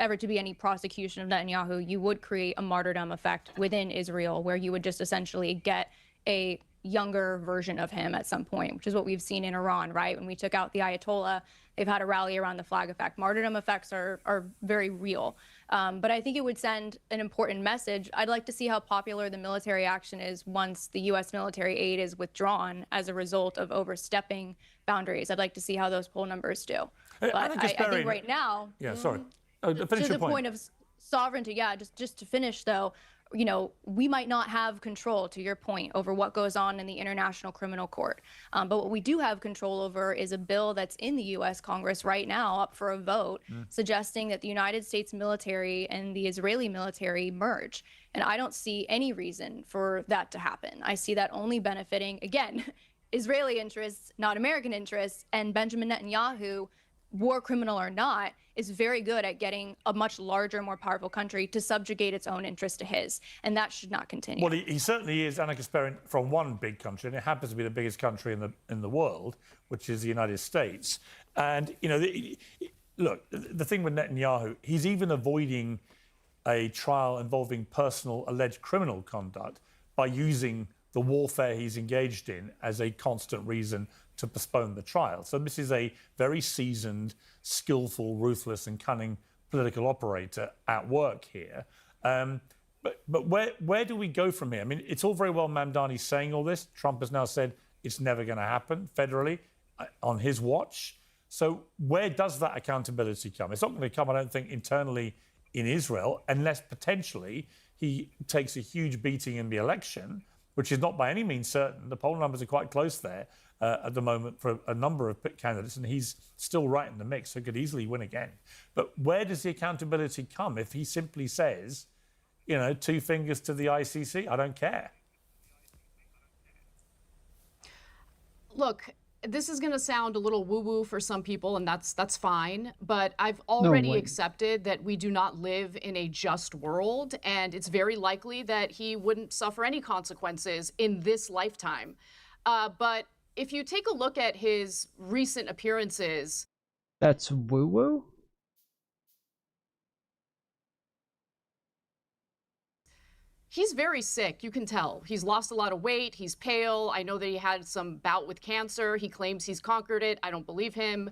ever to be any prosecution of Netanyahu, you would create a martyrdom effect within Israel, where you would just essentially get a younger version of him at some point, which is what we've seen in Iran, right? When we took out the Ayatollah, they've had a rally around the flag effect. Martyrdom effects are very real. But I think it would send an important message. I'd like to see how popular the military action is once the U.S. military aid is withdrawn as a result of overstepping boundaries. I'd like to see how those poll numbers do. But I think right now,
yeah, sorry.
To the point of sovereignty, yeah, just to finish though, you know, we might not have control, to your point, over what goes on in the International Criminal Court. But what we do have control over is a bill that's in the U.S. Congress right now up for a vote, suggesting that the United States military and the Israeli military merge. And I don't see any reason for that to happen. I see that only benefiting, again, Israeli interests, not American interests. And Benjamin Netanyahu, war criminal or not, is very good at getting a much larger, more powerful country to subjugate its own interest to his. And that should not continue.
Well, he certainly is Anna Kasparian from one big country, and it happens to be the biggest country in the world, which is the United States. And, you know, look, the thing with Netanyahu, he's even avoiding a trial involving personal alleged criminal conduct by using the warfare he's engaged in as a constant reason to postpone the trial. So this is a very seasoned, skillful, ruthless and cunning political operator at work here. But where do we go from here? I mean, it's all very well Mamdani saying all this. Trump has now said it's never going to happen federally on his watch. So where does that accountability come? It's not going to come, I don't think, internally in Israel, unless potentially he takes a huge beating in the election, which is not by any means certain. The poll numbers are quite close there at the moment for a number of candidates, and he's still right in the mix, so could easily win again. But where does the accountability come if he simply says, you know, 2 fingers to the ICC, I don't care?
Look, this is going to sound a little woo-woo for some people, and that's fine. But I've already accepted that we do not live in a just world, and it's very likely that he wouldn't suffer any consequences in this lifetime. But if you take a look at his recent appearances,
that's woo-woo?
he's very sick. You can tell. He's lost a lot of weight. He's pale. I know that he had some bout with cancer. He claims he's conquered it. I don't believe him.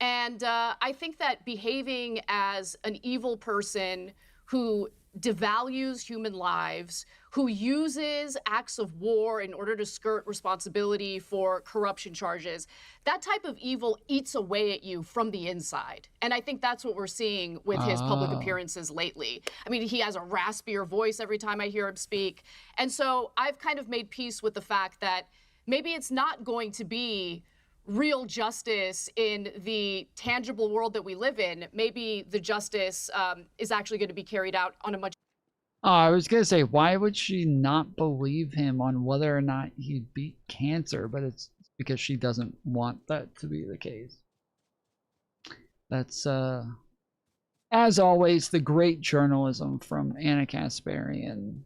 And I think that behaving as an evil person who devalues human lives, who uses acts of war in order to skirt responsibility for corruption charges, that type of evil eats away at you from the inside. And I think that's what we're seeing with his public appearances lately. I mean, he has a raspier voice every time I hear him speak. And so I've kind of made peace with the fact that maybe it's not going to be real justice in the tangible world that we live in. Maybe the justice is actually going to be carried out on a much...
Oh, I was going to say, why would she not believe him on whether or not he beat cancer? But it's because she doesn't want that to be the case.
That's as always the great journalism from Anna Kasparian.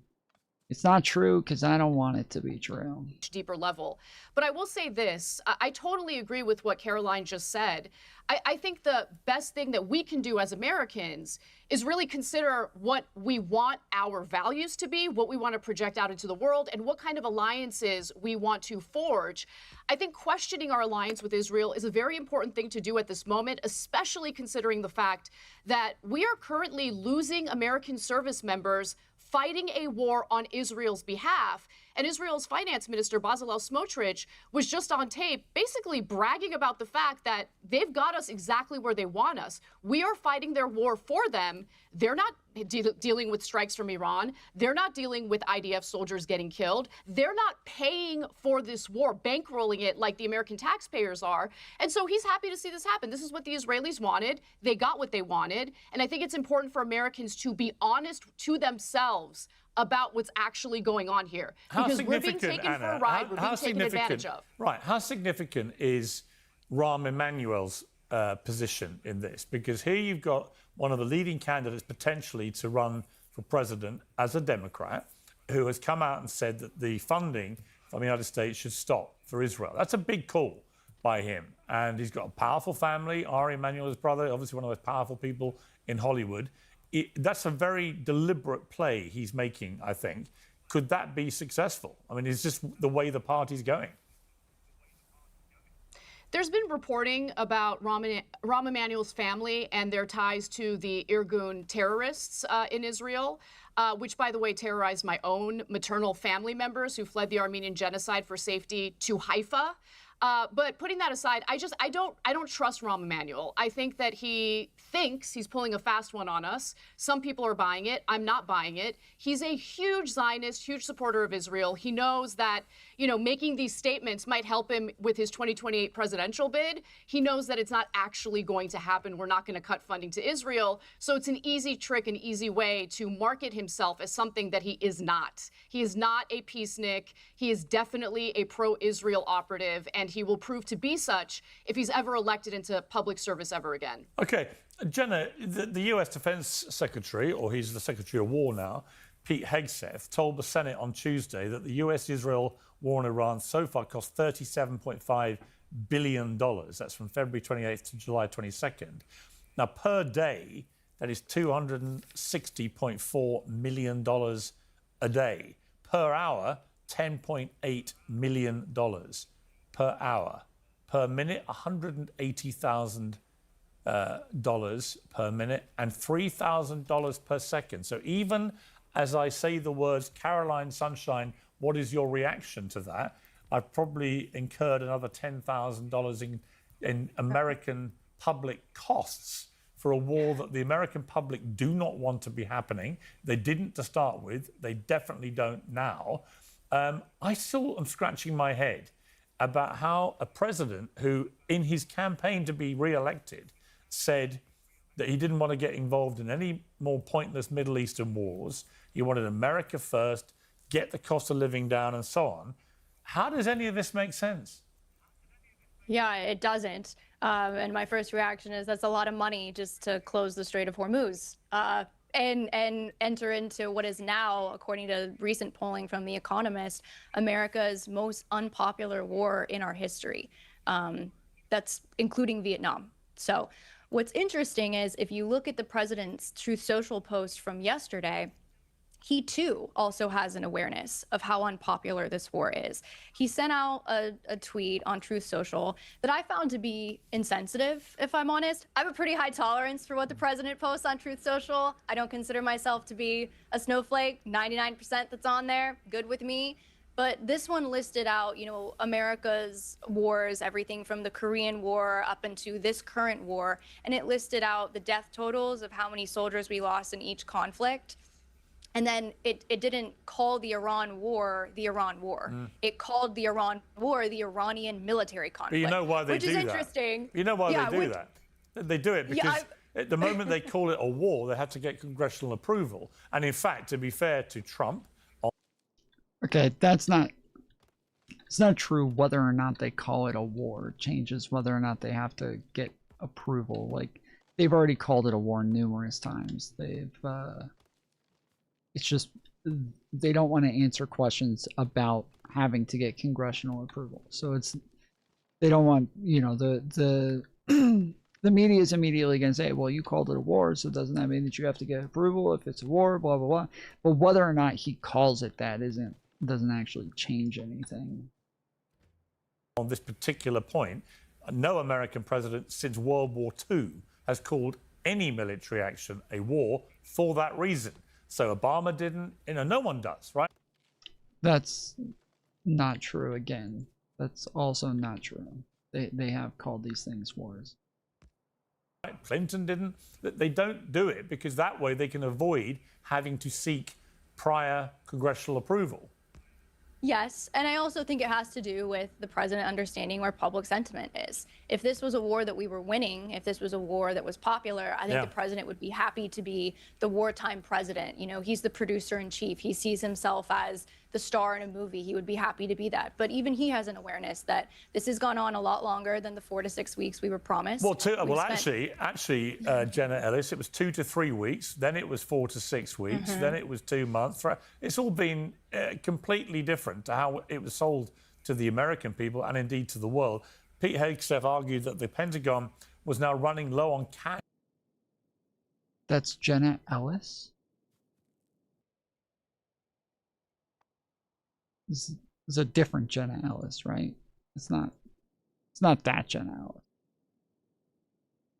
It's not true because I don't want it to be true.
Deeper level. But I will say this, I totally agree with what Caroline just said. I think the best thing that we can do as Americans is really consider what we want our values to be, what we want to project out into the world, and what kind of alliances we want to forge. I think questioning our alliance with Israel is a very important thing to do at this moment, especially considering the fact that we are currently losing American service members fighting a war on Israel's behalf. And Israel's finance minister, Bezalel Smotrich, was just on tape basically bragging about the fact that they've got us exactly where they want us. We are fighting their war for them. They're not dealing with strikes from Iran. They're not dealing with IDF soldiers getting killed. They're not paying for this war, bankrolling it like the American taxpayers are. And so he's happy to see this happen. This is what the Israelis wanted. They got what they wanted. And I think it's important for Americans to be honest to themselves about what's actually going on here. Because we're being taken for a ride, we're being taken advantage of.
Right, how significant is Rahm Emanuel's position in this? Because here you've got one of the leading candidates potentially to run for president as a Democrat, who has come out and said that the funding from the United States should stop for Israel. That's a big call by him. And he's got a powerful family. Ari Emanuel's brother, obviously one of the most powerful people in Hollywood. That's a very deliberate play he's making, I think. Could that be successful? I mean, it's just the way the party's going.
There's been reporting about Rahm Emanuel's family and their ties to the Irgun terrorists in Israel, which, by the way, terrorized my own maternal family members who fled the Armenian genocide for safety to Haifa. But putting that aside, I don't trust Rahm Emanuel. I think that he thinks he's pulling a fast one on us. Some people are buying it. I'm not buying it. He's a huge Zionist, huge supporter of Israel. He knows that, you know, making these statements might help him with his 2028 presidential bid. He knows that it's not actually going to happen. We're not going to cut funding to Israel. So it's an easy trick, an easy way to market himself as something that he is not. He is not a peacenik. He is definitely a pro-Israel operative, and he will prove to be such if he's ever elected into public service ever again.
Okay, Jenna, the US Defense Secretary, or he's the Secretary of War now, Pete Hegseth, told the Senate on Tuesday that the US-Israel war in Iran so far cost $37.5 billion. That's from February 28th to July 22nd. Now, per day, that is $260.4 million a day. Per hour, $10.8 million per hour. Per minute, $180,000 per minute, and $3,000 per second. So even as I say the words, Caroline Sunshine, what is your reaction to that? I've probably incurred another $10,000 in American public costs for a war that the American public do not want to be happening. They didn't to start with. They definitely don't now. I still am scratching my head about how a president who, in his campaign to be re-elected, said that he didn't want to get involved in any more pointless Middle Eastern wars. He wanted America first, get the cost of living down, and so on. How does any of this make sense?
Yeah, it doesn't. And my first reaction is that's a lot of money just to close the Strait of Hormuz and enter into what is now, according to recent polling from The Economist, America's most unpopular war in our history. That's including Vietnam. So what's interesting is if you look at the president's Truth Social post from yesterday, he too also has an awareness of how unpopular this war is. He sent out a tweet on Truth Social that I found to be insensitive, if I'm honest. I have a pretty high tolerance for what the president posts on Truth Social. I don't consider myself to be a snowflake. 99% that's on there, good with me. But this one listed out, you know, America's wars, everything from the Korean War up into this current war. And it listed out the death totals of how many soldiers we lost in each conflict. And then it didn't call the Iran war the Iran war. It called the Iran war the Iranian military conflict.
But you know why they do that?
Which is interesting.
You know why they do that? They do it because at the moment they call it a war, they have to get congressional approval. And in fact, to be fair to Trump...
Okay, it's not true whether or not they call it a war. It changes whether or not they have to get approval. Like, they've already called it a war numerous times. It's just they don't want to answer questions about having to get congressional approval. So they don't want, you know, the media is immediately going to say, well, you called it a war, so doesn't that mean that you have to get approval if it's a war, blah, blah, blah. But whether or not he calls it that doesn't actually change anything.
On this particular point, no American president since World War II has called any military action a war for that reason. So Obama didn't, you know, no one does, right?
That's not true again. That's also not true. They have called these things wars.
Clinton didn't. They don't do it because that way they can avoid having to seek prior congressional approval.
Yes, and I also think it has to do with the president understanding where public sentiment is. If this was a war that we were winning, if this was a war that was popular, I think the president would be happy to be the wartime president. You know, he's the producer in chief. He sees himself as the star in a movie. He would be happy to be that. But even he has an awareness that this has gone on a lot longer than the 4 to 6 weeks we were promised.
Well, actually, Jenna Ellis, it was 2 to 3 weeks. Then it was 4 to 6 weeks. Then it was 2 months. It's all been completely different to how it was sold to the American people and indeed to the world. Pete Hegseth argued that the Pentagon was now running low on cash.
That's Jenna Ellis? This is a different Jenna Ellis, right? It's not that Jenna Ellis.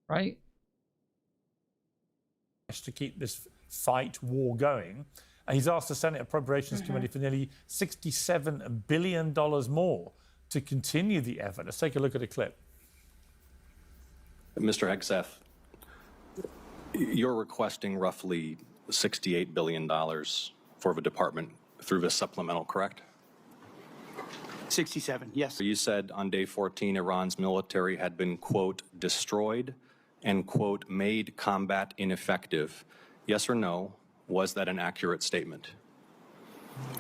Right?
To keep this war going. He's asked the Senate Appropriations Committee for nearly $67 billion more to continue the effort. Let's take a look at a clip.
Mr. Hegseth, you're requesting roughly $68 billion for the department through this supplemental, correct?
67, yes.
You said on day 14, Iran's military had been, quote, destroyed and, quote, made combat ineffective. Yes or no? Was that an accurate statement?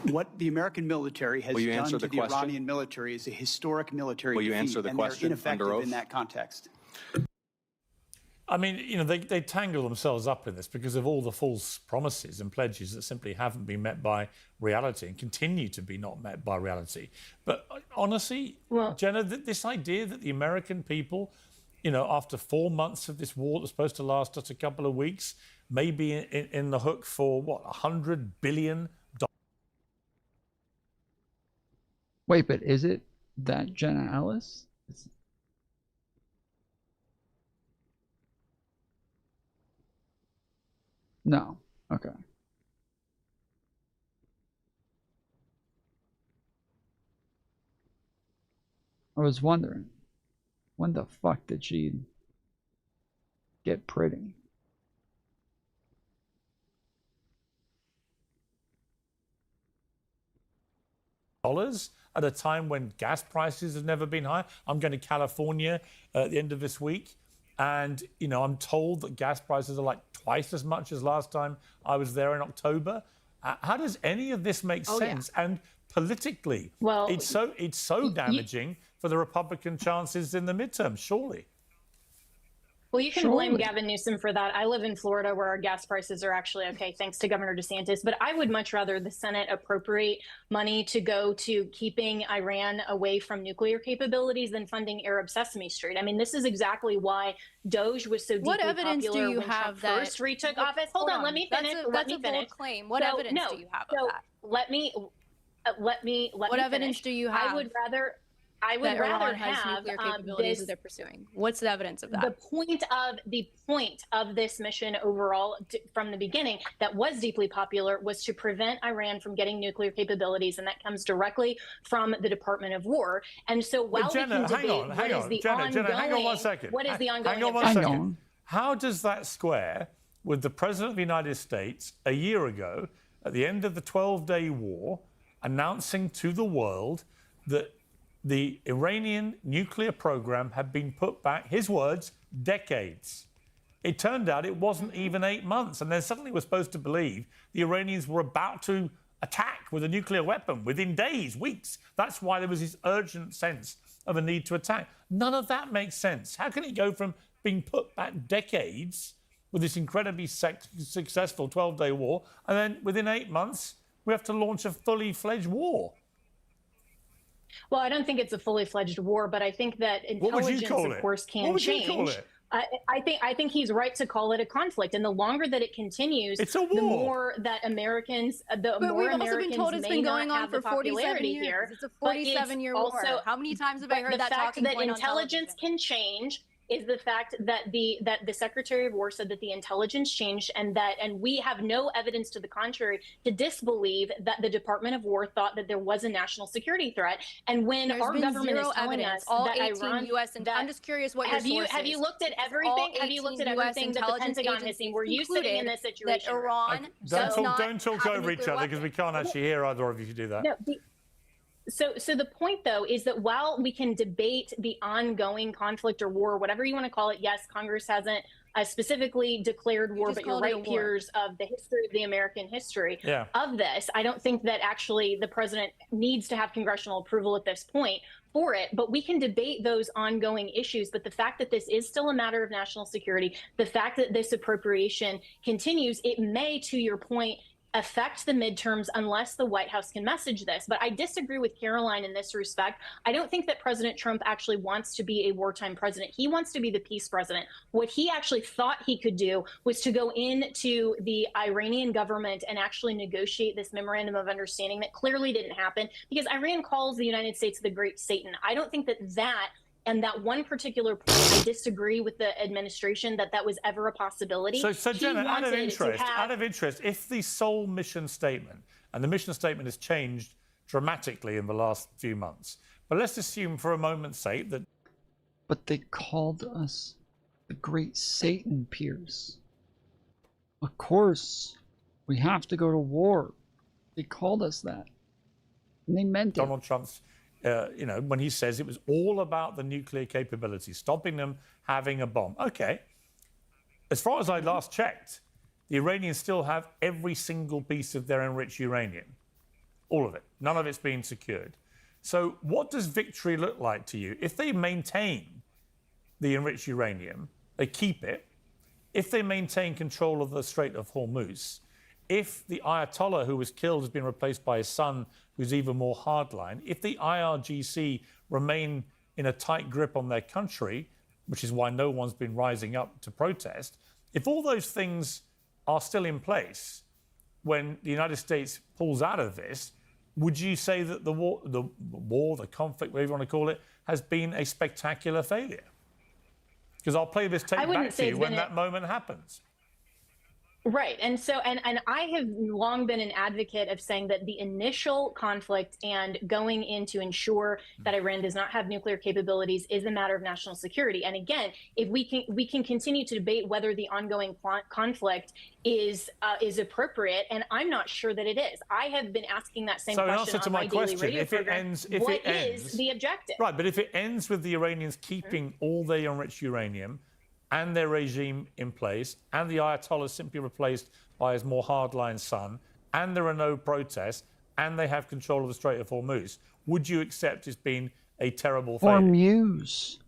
What the American military has done to the
question?
Iranian military is a historic military
Will you
defeat,
answer the
and
question
they're
under
ineffective
oath?
in that context.
I mean, you know, they tangle themselves up in this because of all the false promises and pledges that simply haven't been met by reality and continue to be not met by reality. But honestly, Jenna, this idea that the American people, you know, after 4 months of this war that's supposed to last just a couple of weeks, may be in the hook for, what, $100 billion?
Wait, but is it that Jenna Ellis? No. Okay. I was wondering, when the fuck did she get pretty?
At a time when gas prices have never been higher. I'm going to California at the end of this week, and you know, I'm told that gas prices are like twice as much as last time I was there in October. How does any of this make sense? Yeah. And politically, it's so damaging for the Republican chances in the midterm, surely.
Well, you can blame Gavin Newsom for that. I live in Florida where our gas prices are actually okay, thanks to Governor DeSantis. But I would much rather the Senate appropriate money to go to keeping Iran away from nuclear capabilities than funding Arab Sesame Street. I mean, this is exactly why Doge was so deeply popular.
What evidence do you have that
first retook office? Hold on, let me finish.
That's a bold claim. What evidence do you have of that?
Let me
What evidence do you have?
I would rather
has
have
nuclear capabilities that they're pursuing. What's the evidence of that?
The point of this mission overall, from the beginning, that was deeply popular, was to prevent Iran from getting nuclear capabilities, and that comes directly from the Department of War. And so, while
Jenna,
we can debate what is the ongoing,
hang on 1 second.
What is the ongoing?
Hang on 1 second. How does that square with the President of the United States a year ago, at the end of the 12-day war, announcing to the world that the Iranian nuclear program had been put back, his words, decades? It turned out it wasn't even 8 months. And then suddenly we're supposed to believe the Iranians were about to attack with a nuclear weapon within days, weeks. That's why there was this urgent sense of a need to attack. None of that makes sense. How can it go from being put back decades with this incredibly successful 12-day war, and then within 8 months, we have to launch a fully fledged war.
Well, I don't think it's a fully fledged war, but I think that intelligence, of course, can change. I think he's right to call it a conflict, and the longer that it continues, the more that Americans,
But we've also been told it's been going on for 47 years.
Here,
it's a 47-year war. How many times have I heard that talking point on television?
The fact that intelligence can change is the fact that the Secretary of War said that the intelligence changed, and we have no evidence to the contrary to disbelieve that the Department of War thought that there was a national security threat. And when our government is telling us that Iran,
I'm just curious what your source is.
Have you looked at everything? Have you looked at everything that the Pentagon has seen? Were you sitting in this situation?
That Iran
don't talk over each other, because we can't actually hear either of you do that.
No, So the point, though, is that while we can debate the ongoing conflict or war, whatever you want to call it, yes, Congress hasn't specifically declared war, but you're right, peers of the history of the American history of this. I don't think that actually the president needs to have congressional approval at this point for it, but we can debate those ongoing issues. But the fact that this is still a matter of national security, the fact that this appropriation continues, it may, to your point, affect the midterms unless the White House can message this. But I disagree with Caroline in this respect. I don't think that President Trump actually wants to be a wartime president. He wants to be the peace president. What he actually thought he could do was to go into the Iranian government and actually negotiate this memorandum of understanding that clearly didn't happen, because Iran calls the United States the Great Satan. I don't think that and that one particular point, I disagree with the administration that was ever a possibility.
So Jenna, out of interest, if the sole mission statement, and the mission statement has changed dramatically in the last few months, but let's assume for a moment's sake that...
But they called us the Great Satan, Pierce. Of course, we have to go to war. They called us that. And they meant it.
Donald Trump's... when he says it was all about the nuclear capability, stopping them having a bomb. Okay. As far as I last checked, the Iranians still have every single piece of their enriched uranium. All of it. None of it's been secured. So what does victory look like to you? If they maintain the enriched uranium, they keep it. If they maintain control of the Strait of Hormuz, if the Ayatollah who was killed has been replaced by his son, who's even more hardline, if the IRGC remain in a tight grip on their country, which is why no one's been rising up to protest, if all those things are still in place when the United States pulls out of this, would you say that the conflict, whatever you want to call it, has been a spectacular failure? Because I'll play this tape back to you when that moment happens.
Right. And so, and I have long been an advocate of saying that the initial conflict and going in to ensure that Iran does not have nuclear capabilities is a matter of national security. And again, if we can continue to debate whether the ongoing conflict is appropriate, and I'm not sure that it is. I have been asking that same question on my daily radio program. What is the objective?
Right, but if it ends with the Iranians keeping all their enriched uranium and their regime in place, and the Ayatollah simply replaced by his more hardline son, and there are no protests, and they have control of the Strait of Hormuz, would you accept as being a terrible failure?
Hormuz.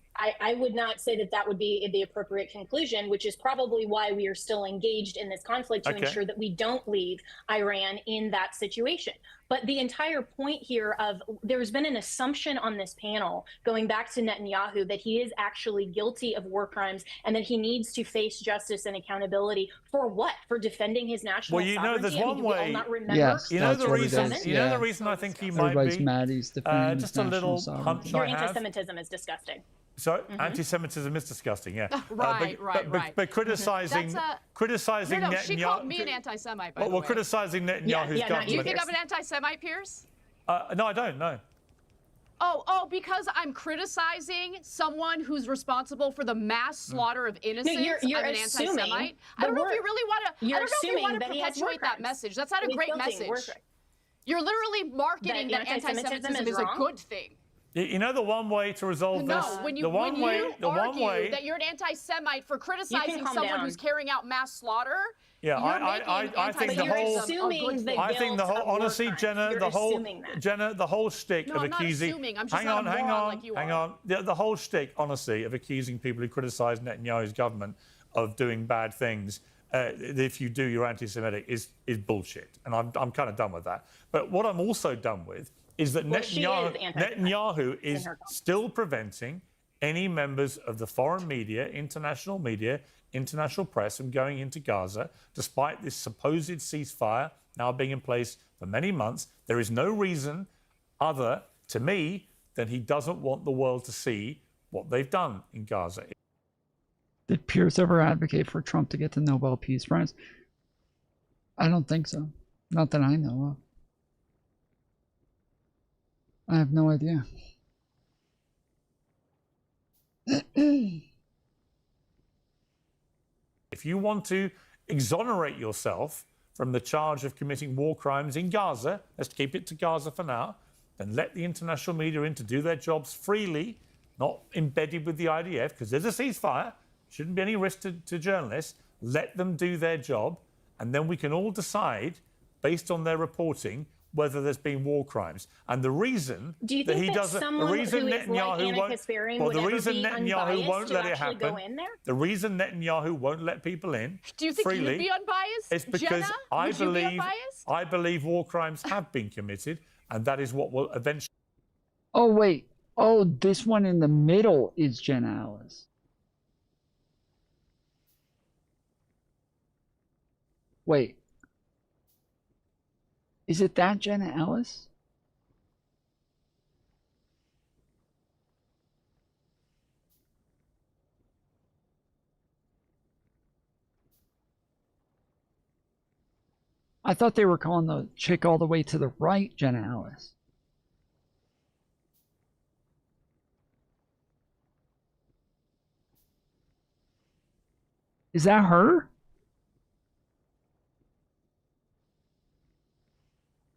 I would not say that would be the appropriate conclusion, which is probably why we are still engaged in this conflict to ensure that we don't leave Iran in that situation. But the entire point here of there's been an assumption on this panel going back to Netanyahu that he is actually guilty of war crimes and that he needs to face justice and accountability for what? For defending his national sovereignty?
Well, there's one way.
Yes,
you know the reason. You know the reason I think he might be.
Mad he's defending
just a little hunch
Your
I have.
anti-Semitism is disgusting.
So anti-Semitism is disgusting, yeah.
Right.
But criticizing
No,
Netanyahu.
she called me an anti-Semite, by the way.
Well, criticizing Netanyahu's government.
You think I'm an anti-Semite, Pierce?
No, I don't, no.
Oh, because I'm criticizing someone who's responsible for the mass slaughter of innocents.
You're
I'm an
assuming
anti-Semite. I don't know if you really want to. I don't know if you want to
that he has
perpetuate that message. That's not a great message. You're literally marketing that anti-Semitism is a good thing.
You know the one way to resolve
No,
this?
when you
the one way
that you're an anti-Semite for criticizing
calm
someone
down.
who's carrying out mass slaughter.
Yeah,
you're making
I think the whole. I think the whole. Honestly, Jenna, the whole shtick
No,
of
I'm not
accusing.
assuming. I'm just
hang
not a
on,
moron like you
hang
are.
on. The whole shtick, honestly, of accusing people who criticise Netanyahu's government of doing bad things. If you do, you're anti-Semitic. Is bullshit, and I'm kind of done with that. But what I'm also done with is that Netanyahu is still preventing any members of the foreign media, international press from going into Gaza, despite this supposed ceasefire now being in place for many months. There is no reason other, to me, than he doesn't want the world to see what they've done in Gaza.
Did Pierce ever advocate for Trump to get the Nobel Peace Prize? I don't think so. Not that I know of. I have no idea.
If you want to exonerate yourself from the charge of committing war crimes in Gaza, let's keep it to Gaza for now, then let the international media in to do their jobs freely, not embedded with the IDF, because there's a ceasefire, shouldn't be any risk to journalists. Let them do their job, and then we can all decide, based on their reporting, whether there's been war crimes. And the reason
Do you
that
think
he
that
doesn't,
someone
the reason
who is like
Netanyahu
Anna
won't,
Kasparian
well,
would
the
ever
reason
be
Netanyahu
unbiased
won't
to
let it
actually
happen,
go in there?
the reason Netanyahu won't let people in
Do you think
freely,
you'd be unbiased?
it's because
Jenna?
I
Would you be
believe
unbiased?
I believe war crimes have been committed, and that is what will eventually.
Oh, wait. Oh, this one in the middle is Jenna Ellis. Wait. Is it that Jenna Ellis? I thought they were calling the chick all the way to the right Jenna Ellis. Is that her?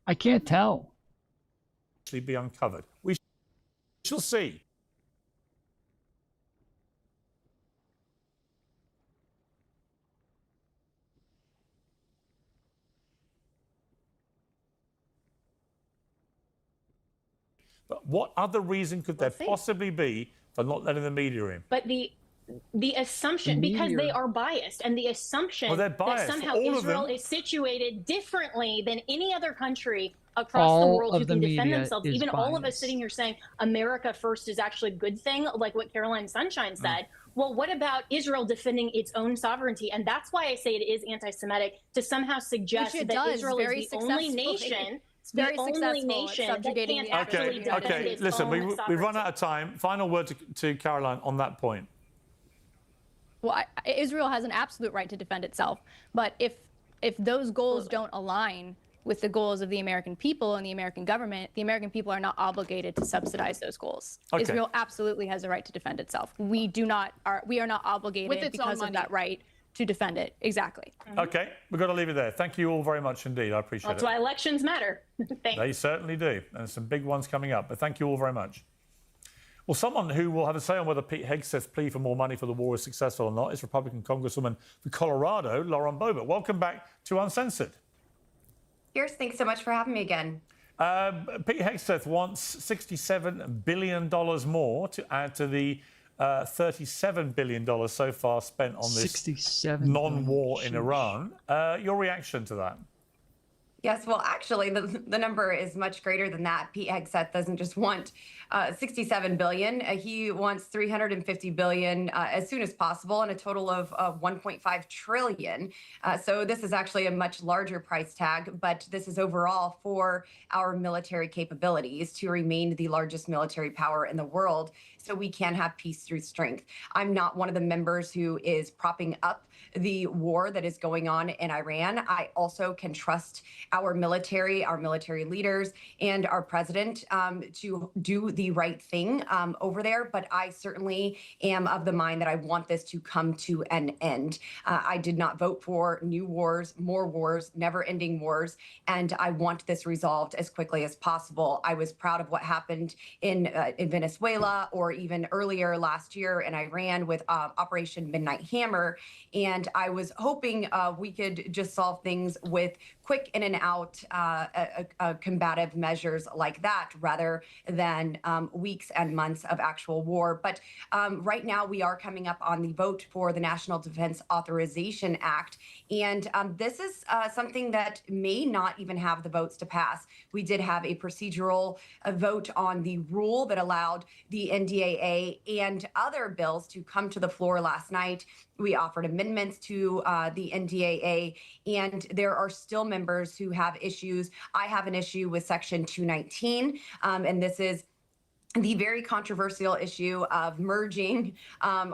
I can't tell.
Be uncovered. We shall see. But what other reason could there possibly be for not letting the media in?
But the assumption, because they are biased, and the assumption
they're
that
biased.
somehow
All of
Israel
them.
is situated differently than any other country across
All
the world who
of the
can defend
media
themselves.
is
Even all of us
biased.
sitting here saying America first is actually a good thing, like what Caroline Sunshine said. Well, what about Israel defending its own sovereignty? And that's why I say it is anti-Semitic to somehow suggest
Which it
that
does
Israel
very
is the only
successfully.
nation.
It's very
the only
successful at
nation that
subjugating
can't
the
actually
United
defend
Okay,
its
listen,
own
we've run out of time. Final word to Caroline on that point.
Well, Israel has an absolute right to defend itself, but if those goals don't align with the goals of the American people and the American government, the American people are not obligated to subsidize those goals.
Okay.
Israel absolutely has a right to defend itself. We are not obligated
With its own
because of
money.
that right to defend it. Exactly.
Okay, we've got to leave it there. Thank you all very much indeed. I appreciate
That's
it.
why elections matter. Thanks.
They certainly do, and some big ones coming up. But thank you all very much. Well, someone who will have a say on whether Pete Hegseth's plea for more money for the war is successful or not is Republican Congresswoman for Colorado, Lauren Boebert. Welcome back to Uncensored.
Pierce, thanks so much for having me again.
Pete Hegseth wants $67 billion more to add to the $37 billion so far spent on this
67
non-war in Iran. Your reaction to that?
Yes, well, actually, the number is much greater than that. Pete Hegseth doesn't just want $67 billion. He wants $350 billion as soon as possible, and a total of $1.5 trillion. So this is actually a much larger price tag, but this is overall for our military capabilities to remain the largest military power in the world, so we can have peace through strength. I'm not one of the members who is propping up the war that is going on in Iran. I also can trust our military leaders, and our president to do the right thing over there. But I certainly am of the mind that I want this to come to an end. I did not vote for new wars, more wars, never-ending wars, and I want this resolved as quickly as possible. I was proud of what happened in Venezuela, or even earlier last year in Iran with Operation Midnight Hammer, and I was hoping we could just solve things with quick in and out combative measures like that, rather than weeks and months of actual war. But right now we are coming up on the vote for the National Defense Authorization Act, and this is something that may not even have the votes to pass. We did have a procedural vote on the rule that allowed the NDAA and other bills to come to the floor last night. We offered amendments to the NDAA, and there are still members who have issues. I have an issue with Section 219, and this is the very controversial issue of merging,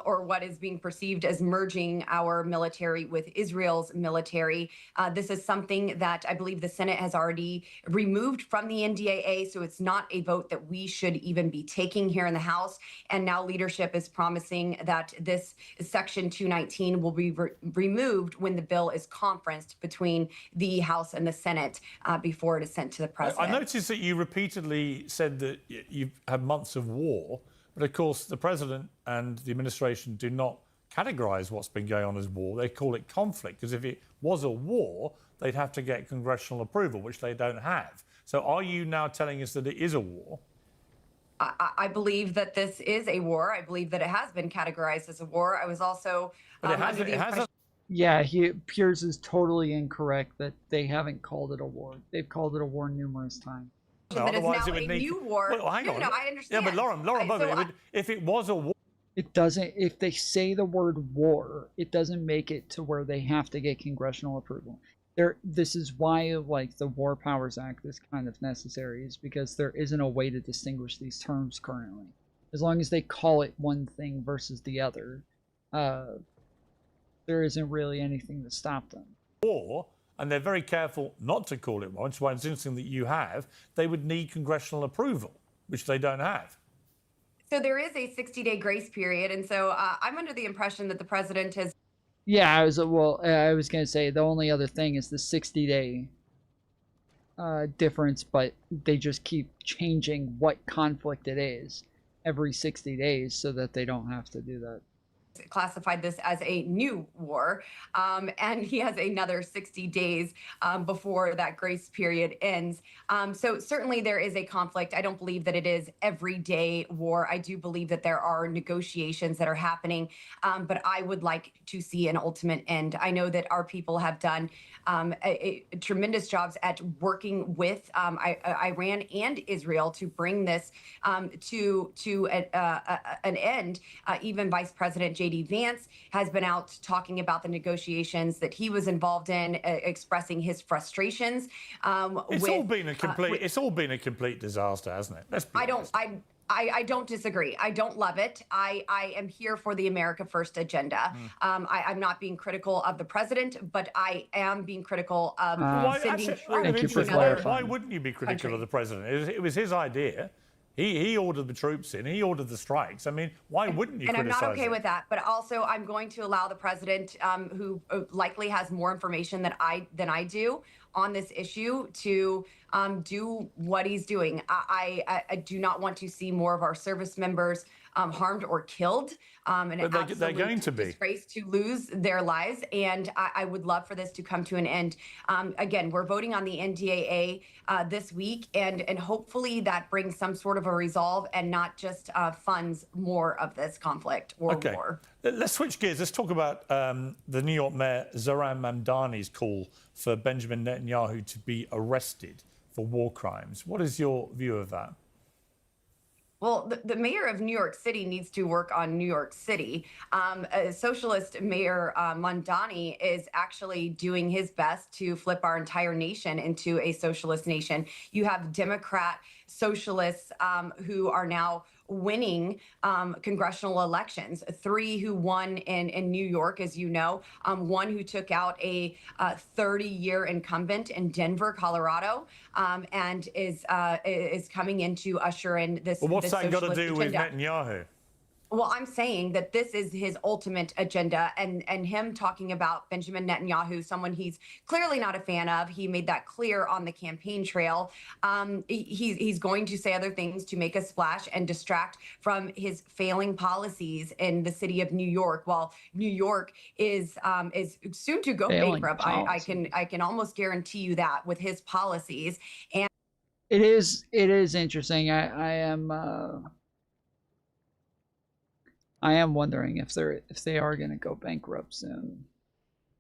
or what is being perceived as merging our military with Israel's military. This is something that I believe the Senate has already removed from the NDAA, so it's not a vote that we should even be taking here in the House. And now leadership is promising that this Section 219 will be removed when the bill is conferenced between the House and the Senate before it is sent to the President.
I noticed that you repeatedly said that you've had months of war, but of course the president and the administration do not categorize what's been going on as war. They call it conflict, because if it was a war, they'd have to get congressional approval, which they don't have. So are you now telling us that it is a war?
I believe that this is a war. I believe that it has been categorized as a war. I was also
Yeah, Piers is totally incorrect that they haven't called it a war. They've called it a war numerous times.
That it's now a new war.
Well, hang on.
No, I understand.
Yeah, but Lauren, if it was a war,
it doesn't. If they say the word war, it doesn't make it to where they have to get congressional approval. This is why, like, the War Powers Act is kind of necessary, is because there isn't a way to distinguish these terms currently. As long as they call it one thing versus the other, there isn't really anything to stop them.
War, and they're very careful not to call it one, which is why it's interesting that you have, they would need congressional approval, which they don't have.
So there is a 60-day grace period, and so I'm under the impression that the president has...
Yeah, I was going to say the only other thing is the 60-day difference, but they just keep changing what conflict it is every 60 days so that they don't have to do that.
Classified this as a new war, and he has another 60 days before that grace period ends. So certainly there is a conflict. I don't believe that it is everyday war. I do believe that there are negotiations that are happening, but I would like to see an ultimate end. I know that our people have done tremendous jobs at working with Iran and Israel to bring this to an end. Even Vice President J.D. Vance has been out talking about the negotiations that he was involved in, expressing his frustrations.
It's all been a complete disaster, hasn't it? Let's be honest.
I don't disagree. I don't love it. I am here for the America First agenda. I'm not being critical of the president, but I am being critical of sending troops to another.
Why wouldn't you be critical of the president? It was his idea. He ordered the troops in. He ordered the strikes. I mean, why wouldn't you criticize
I'm not okay
it?
with that. But also, I'm going to allow the president, who likely has more information than I do on this issue, to do what he's doing. I do not want to see more of our service members harmed or killed. And
they're going to be.
Disgrace to lose their lives. And I would love for this to come to an end. Again, we're voting on the NDAA this week, and hopefully that brings some sort of a resolve and not just funds more of this conflict or war.
Let's switch gears. Let's talk about the New York Mayor Zohran Mamdani's call for Benjamin Netanyahu to be arrested for war crimes. What is your view of that?
Well, the mayor of New York City needs to work on New York City. Socialist Mayor Mamdani is actually doing his best to flip our entire nation into a socialist nation. You have Democrat socialists who are now winning congressional elections. 3 who won in New York, as you know, 1 who took out a 30-year incumbent in Denver, Colorado, and is coming in to usher in this.
Well, what's
this
that got to
socialist
do with
agenda.
Netanyahu?
Well, I'm saying that this is his ultimate agenda, and him talking about Benjamin Netanyahu, someone he's clearly not a fan of. He made that clear on the campaign trail. He's going to say other things to make a splash and distract from his failing policies in the city of New York. While New York is soon to go bankrupt, I can almost guarantee you that with his policies. And
it is interesting. I am wondering if they are going to go bankrupt soon.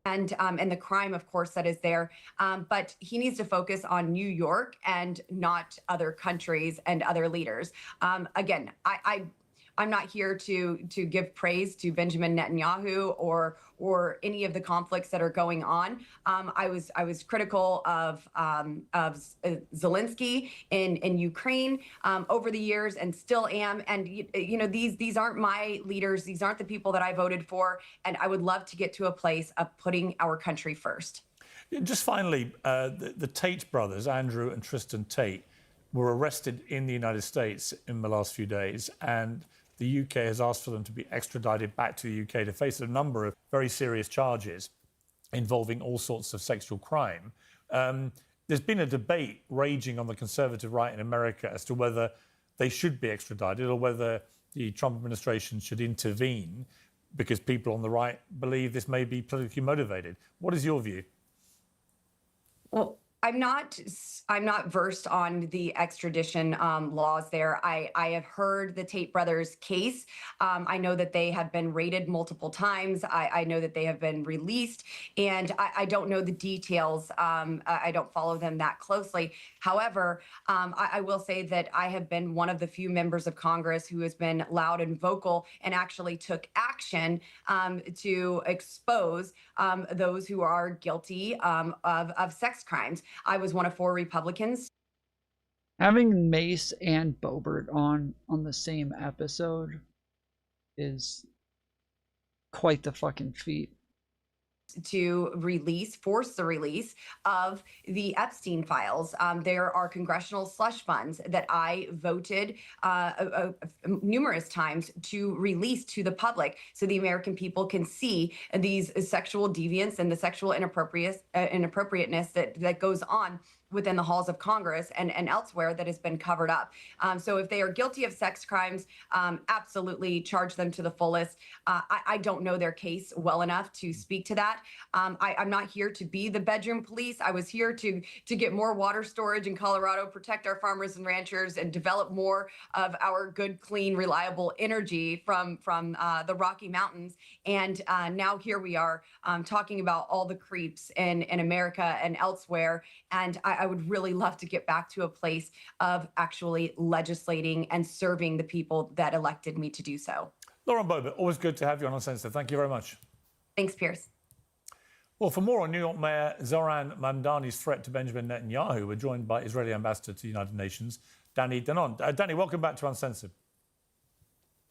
And the crime, of course, that is there. But he needs to focus on New York and not other countries and other leaders. Again, I'm not here to give praise to Benjamin Netanyahu or any of the conflicts that are going on. I was critical of Zelensky in Ukraine over the years, and still am. And you know, these aren't my leaders. These aren't the people that I voted for. And I would love to get to a place of putting our country first.
Just finally, the Tate brothers, Andrew and Tristan Tate, were arrested in the United States in the last few days, and the UK has asked for them to be extradited back to the UK to face a number of very serious charges involving all sorts of sexual crime. There's been a debate raging on the conservative right in America as to whether they should be extradited or whether the Trump administration should intervene because people on the right believe this may be politically motivated. What is your view?
Well, I'm not versed on the extradition laws there. I have heard the Tate brothers case. I know that they have been raided multiple times. I know that they have been released, and I don't know the details. I don't follow them that closely. However, I will say that I have been one of the few members of Congress who has been loud and vocal and actually took action to expose those who are guilty of sex crimes. I was one of 4 Republicans.
Having Mace and Boebert on the same episode is quite the fucking feat.
To force the release of the Epstein files. There are congressional slush funds that I voted numerous times to release to the public so the American people can see these sexual deviance and the sexual inappropriateness that goes on within the halls of Congress and elsewhere that has been covered up. So if they are guilty of sex crimes, absolutely charge them to the fullest. I don't know their case well enough to speak to that. I'm not here to be the bedroom police. I was here to get more water storage in Colorado, protect our farmers and ranchers, and develop more of our good, clean, reliable energy from the Rocky Mountains. And now here we are talking about all the creeps in America and elsewhere. And I would really love to get back to a place of actually legislating and serving the people that elected me to do so.
Lauren Boebert, always good to have you on Uncensored. Thank you very much.
Thanks, Piers.
Well, for more on New York Mayor Zoran Mamdani's threat to Benjamin Netanyahu, we're joined by Israeli Ambassador to the United Nations, Danny Danon. Danny, welcome back to Uncensored.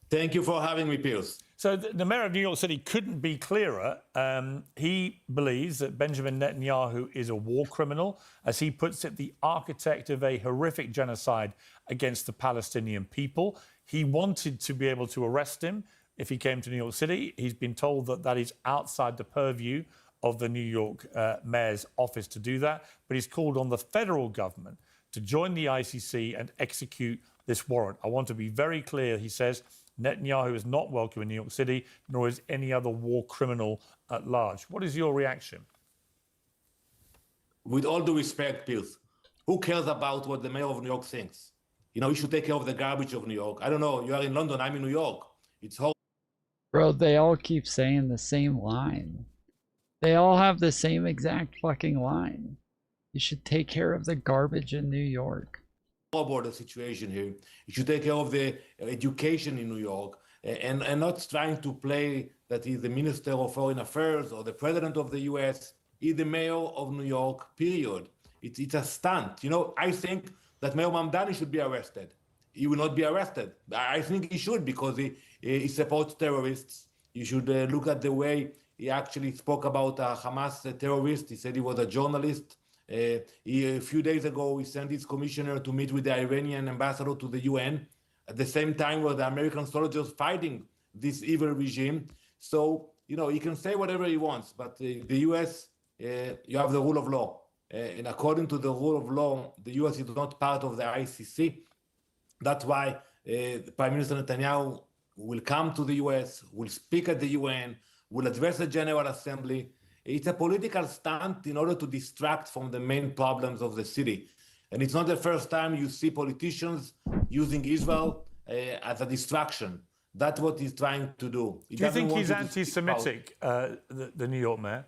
Thank you for having me, Piers.
So the mayor of New York City couldn't be clearer. He believes that Benjamin Netanyahu is a war criminal. As he puts it, the architect of a horrific genocide against the Palestinian people. He wanted to be able to arrest him if he came to New York City. He's been told that that is outside the purview of the New York mayor's office to do that. But he's called on the federal government to join the ICC and execute this warrant. I want to be very clear, he says, Netanyahu is not welcome in New York City, nor is any other war criminal at large. What is your reaction?
With all due respect, Piers, who cares about what the mayor of New York thinks? You know, you should take care of the garbage of New York. I don't know, you are in London, I'm in New York. It's horrible.
Bro, they all keep saying the same line. They all have the same exact fucking line. You should take care of the garbage in New York.
About the situation here. You should take care of the education in New York and not trying to play that he's the Minister of Foreign Affairs or the President of the US. He's the Mayor of New York, period. It's a stunt. You know, I think that Mayor Mamdani should be arrested. he will not be arrested. I think he should, because he supports terrorists. You should look at the way he actually spoke about a Hamas terrorist. He said he was a journalist. A few days ago, he sent his commissioner to meet with the Iranian ambassador to the UN at the same time where the American soldiers fighting this evil regime. So, you know, he can say whatever he wants, but the US, you have the rule of law. And according to the rule of law, the US is not part of the ICC. That's why Prime Minister Netanyahu will come to the US, will speak at the UN, will address the General Assembly. It's a political stunt in order to distract from the main problems of the city. And it's not the first time you see politicians using Israel as a distraction. That's what he's trying to do.
Do you think he's anti-Semitic, the New York mayor?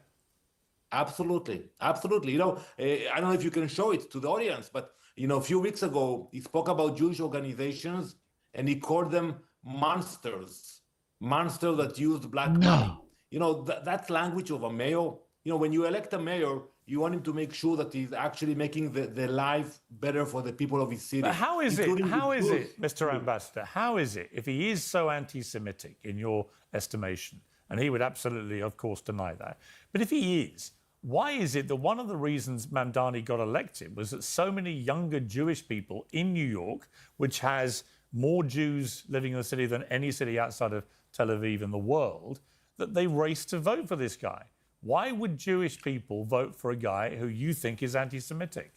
Absolutely, absolutely. You know, I don't know if you can show it to the audience, but you know, a few weeks ago, he spoke about Jewish organizations and he called them monsters that used black money. You know, that's language of a mayor. You know, when you elect a mayor, you want him to make sure that he's actually making the life better for the people of his city.
But how is it, Mr. Ambassador, how is it, if he is so anti-Semitic in your estimation, and he would absolutely, of course, deny that, but if he is, why is it that one of the reasons Mamdani got elected was that so many younger Jewish people in New York, which has more Jews living in the city than any city outside of Tel Aviv in the world, that they raced to vote for this guy? Why would Jewish people vote for a guy who you think is anti-Semitic?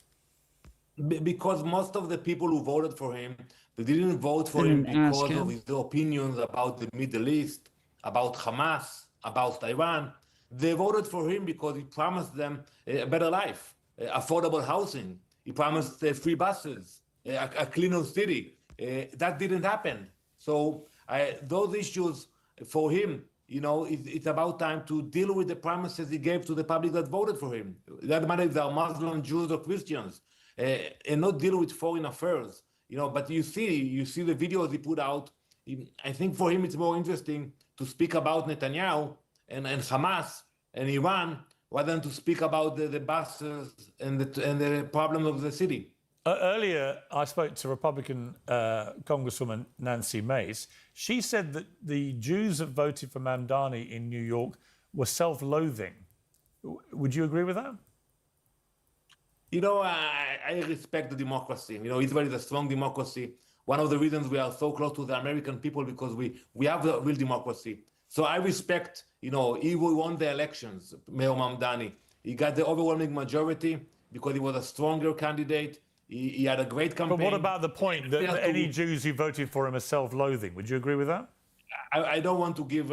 Because most of the people who voted for him, they didn't vote for him because of his opinions about the Middle East, about Hamas, about Iran. They voted for him because he promised them a better life, affordable housing. He promised free buses, a cleaner city. That didn't happen. So those issues for him, you know, it's about time to deal with the promises he gave to the public that voted for him. It doesn't matter if they're Muslims, Jews, or Christians, and not deal with foreign affairs. You know, but you see the videos he put out. I think for him it's more interesting to speak about Netanyahu and Hamas and Iran rather than to speak about the buses and the problem of the city.
Earlier, I spoke to Republican Congresswoman Nancy Mace. She said that the Jews that voted for Mamdani in New York were self-loathing. Would you agree with that?
You know, I respect the democracy. You know, Israel is a strong democracy. One of the reasons we are so close to the American people because we have the real democracy. So I respect, you know, he won the elections, Mayor Mamdani. He got the overwhelming majority because he was a stronger candidate. He had a great campaign.
But what about the point that any Jews who voted for him are self-loathing? Would you agree with that?
I don't want to give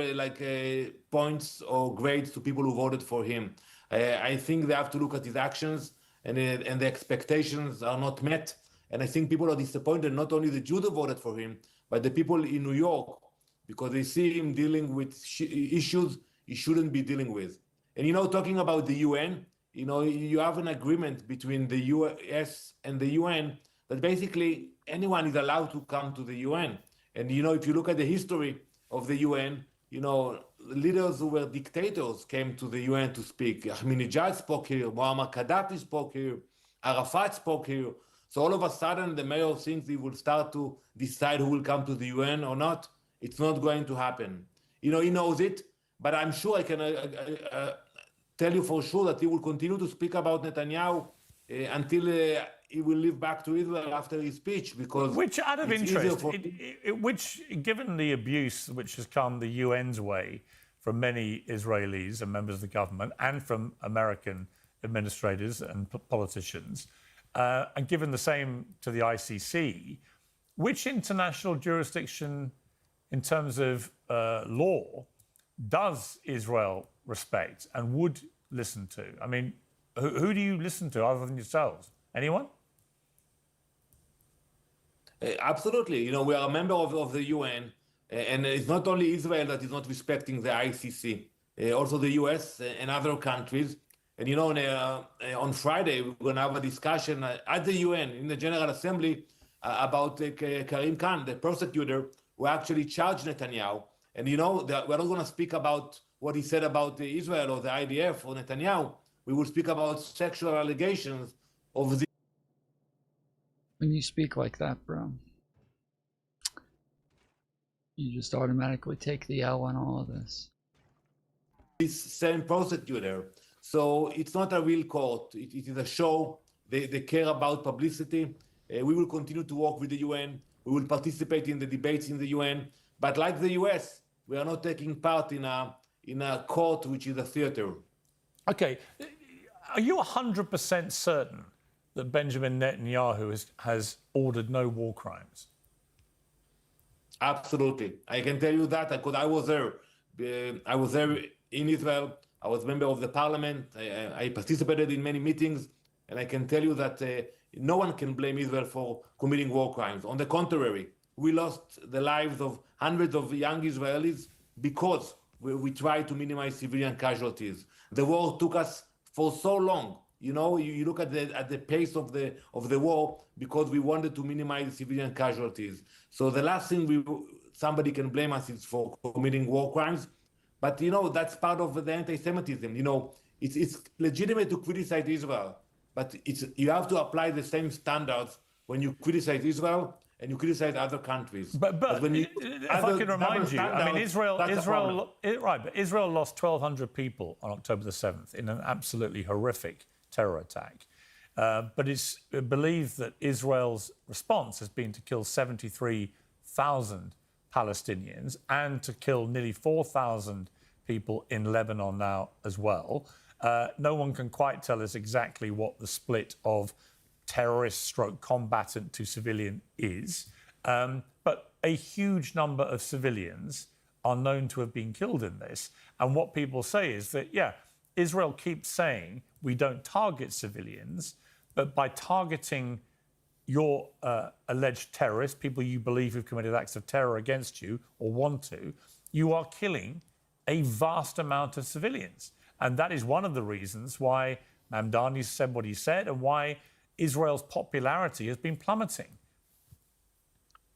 points or grades to people who voted for him. I think they have to look at his actions and the expectations are not met. And I think people are disappointed, not only the Jews who voted for him, but the people in New York, because they see him dealing with issues he shouldn't be dealing with. And, you know, talking about the UN, you know, you have an agreement between the US and the UN that basically anyone is allowed to come to the UN. And, you know, if you look at the history of the UN, you know, leaders who were dictators came to the UN to speak. Ahmadinejad spoke here, Muammar Gaddafi spoke here, Arafat spoke here. So all of a sudden, the mayor thinks he will start to decide who will come to the UN or not. It's not going to happen. You know, he knows it, but I'm sure I can tell you for sure that he will continue to speak about Netanyahu until he will live back to Israel after his speech. Because
which, out of interest, which, given the abuse which has come the UN's way from many Israelis and members of the government and from American administrators and politicians, and given the same to the ICC, which international jurisdiction in terms of law does Israel respect and would listen to? I mean, who do you listen to other than yourselves? Anyone?
Absolutely. You know, we are a member of the UN, and it's not only Israel that is not respecting the ICC, also the US and other countries. And, you know, on Friday, we're going to have a discussion at the UN in the General Assembly about Karim Khan, the prosecutor who actually charged Netanyahu. And, you know, we're not going to speak about what he said about Israel or the IDF or Netanyahu. We will speak about sexual allegations of the...
When you speak like that, bro, You just automatically take the L on all of this.
This same prosecutor. So it's not a real court. It is a show. They care about publicity. We will continue to work with the UN. We will participate in the debates in the UN. But like the US, we are not taking part in a court which is a theater.
Okay, are you 100% certain that Benjamin Netanyahu has ordered no war crimes?
Absolutely. I can tell you that because I was there. I was there in Israel. I was a member of the parliament. I participated in many meetings. And I can tell you that no one can blame Israel for committing war crimes. On the contrary, we lost the lives of hundreds of young Israelis because we tried to minimize civilian casualties. The war took us for so long. You know, you look at the pace of the war because we wanted to minimize civilian casualties. So the last thing somebody can blame us is for committing war crimes. But you know, that's part of the anti-Semitism. You know, it's legitimate to criticize Israel, but you have to apply the same standards when you criticize Israel and you criticize other countries.
But
when
if I can remind you, I mean, Israel lost 1,200 people on October the 7th in an absolutely horrific terror attack. But it's believed that Israel's response has been to kill 73,000 Palestinians and to kill nearly 4,000 people in Lebanon now as well. No one can quite tell us exactly what the split of terrorist/combatant to civilian is, but a huge number of civilians are known to have been killed in this. And what people say is that, yeah, Israel keeps saying we don't target civilians, but by targeting your alleged terrorists, people you believe who've committed acts of terror against you or want to, you are killing a vast amount of civilians. And that is one of the reasons why Mamdani said what he said and why Israel's popularity has been plummeting.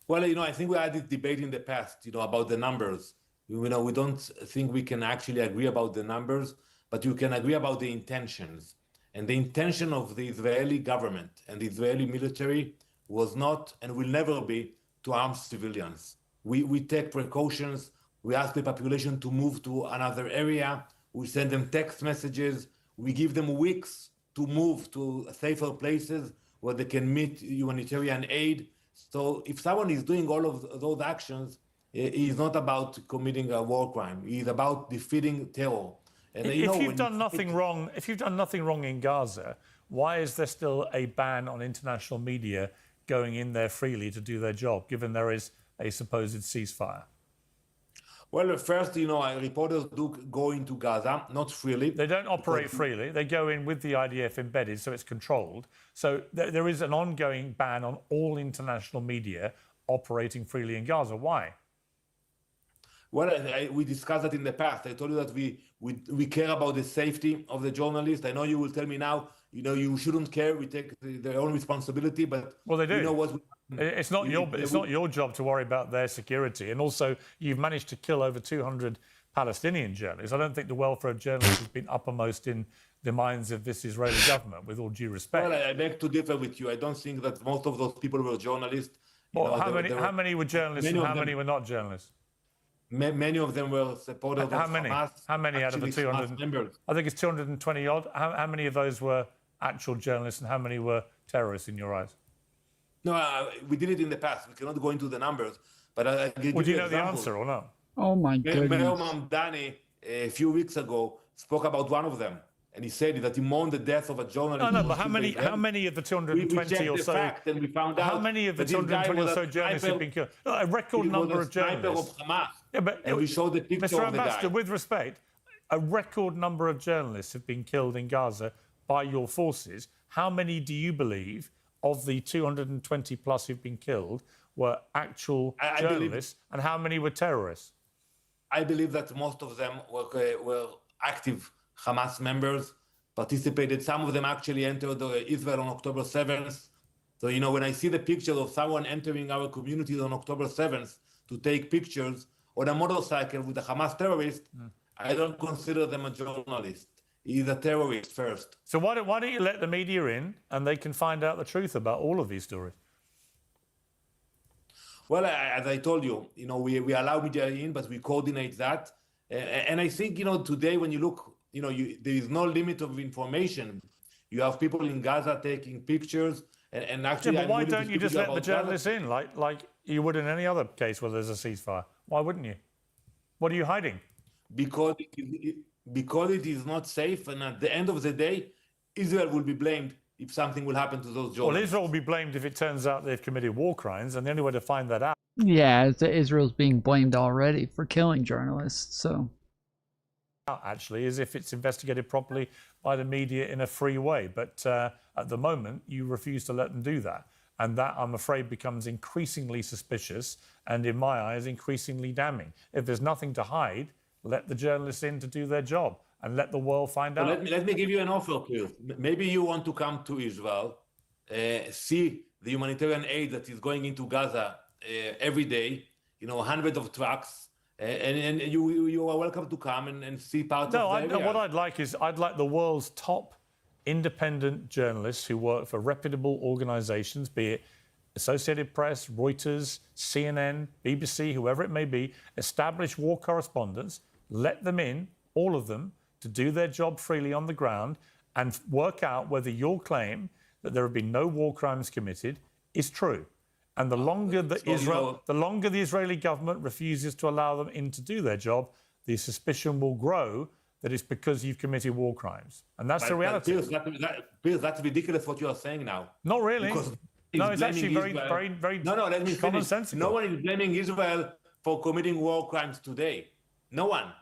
Well, you know, I think we had this debate in the past, you know, about the numbers. You know, we don't think we can actually agree about the numbers, but you can agree about the intentions. And the intention of the Israeli government and the Israeli military was not and will never be to arm civilians. We take precautions. We ask the population to move to another area. We send them text messages. We give them weeks to move to safer places where they can meet humanitarian aid. So if someone is doing all of those actions, it's not about committing a war crime. It's about defeating terror. And
if you've done nothing wrong in Gaza, why is there still a ban on international media going in there freely to do their job, given there is a supposed ceasefire?
Well, first, you know, reporters do go into Gaza, not freely.
They don't operate freely. They go in with the IDF embedded, so it's controlled. So there is an ongoing ban on all international media operating freely in Gaza. Why?
Well, we discussed that in the past. I told you that we care about the safety of the journalists. I know you will tell me now, you know, you shouldn't care. We take their own responsibility, but
well, they do.
You know what?
It's not your job to worry about their security. And also, you've managed to kill over 200 Palestinian journalists. I don't think the welfare of journalists has been uppermost in the minds of this Israeli government, with all due respect.
Well, I beg to differ with you. I don't think that most of those people were journalists.
Well, how many were journalists and how many were not journalists?
Many of them were supporters of Hamas.
How many out of the 200? I think it's 220 odd. How many of those were actual journalists and how many were terrorists in your eyes?
No, we did it in the past. We cannot go into the numbers, but I give
Would you know
examples.
the answer or no?
Oh my goodness.
Mayor Mamdani a few weeks ago spoke about one of them, and he said that he mourned the death of a journalist.
No, but how many of the 220 or so?
Fact, and we found out
how many of the 220 or so journalists have been killed? No, a record number of journalists.
Of Hamas.
Yeah, but
and we showed the picture
Mr.
of the guy.
Ambassador, with respect, a record number of journalists have been killed in Gaza by your forces. How many do you believe of the 220 plus who've been killed were actual journalists, and how many were terrorists?
I believe that most of them were active Hamas members, participated. Some of them actually entered Israel on October 7th. So, you know, when I see the picture of someone entering our communities on October 7th to take pictures on a motorcycle with a Hamas terrorist, I don't consider them a journalist. He's a terrorist first.
So why don't you let the media in and they can find out the truth about all of these stories?
Well, as I told you, we allow media in, but we coordinate that. And I think, today when you look, there is no limit of information. You have people in Gaza taking pictures, and actually,
but
I'm
why
willing to
don't you
speak
just
with
let the
about
journalists
Gaza.
in, like you would in any other case where there's a ceasefire? Why wouldn't you? What are you hiding?
Because it is not safe, and at the end of the day, Israel will be blamed if something will happen to those journalists.
Well, Israel will be blamed if it turns out they've committed war crimes, and the only way to find that out.
Yeah, Israel's being blamed already for killing journalists, so.
Actually, is if it's investigated properly by the media in a free way. But at the moment, you refuse to let them do that. And that, I'm afraid, becomes increasingly suspicious and, in my eyes, increasingly damning. If there's nothing to hide, let the journalists in to do their job and let the world find out.
Let me give you an offer, Pierce. Maybe you want to come to Israel, see the humanitarian aid that is going into Gaza every day, hundreds of trucks, and you are welcome to come and see part of the area.
What I'd like is I'd like the world's top independent journalists who work for reputable organizations, be it Associated Press, Reuters, CNN, BBC, whoever it may be, established war correspondents, let them in, all of them, to do their job freely on the ground and work out whether your claim that there have been no war crimes committed is true. And the longer the Israeli government refuses to allow them in to do their job, the suspicion will grow that it's because you've committed war crimes. And that's the reality.
Pierce, that's ridiculous what you are saying now.
Not really.
Because
no, it's actually very
let me finish.
commonsensical.
No one is blaming Israel for committing war crimes today. No one.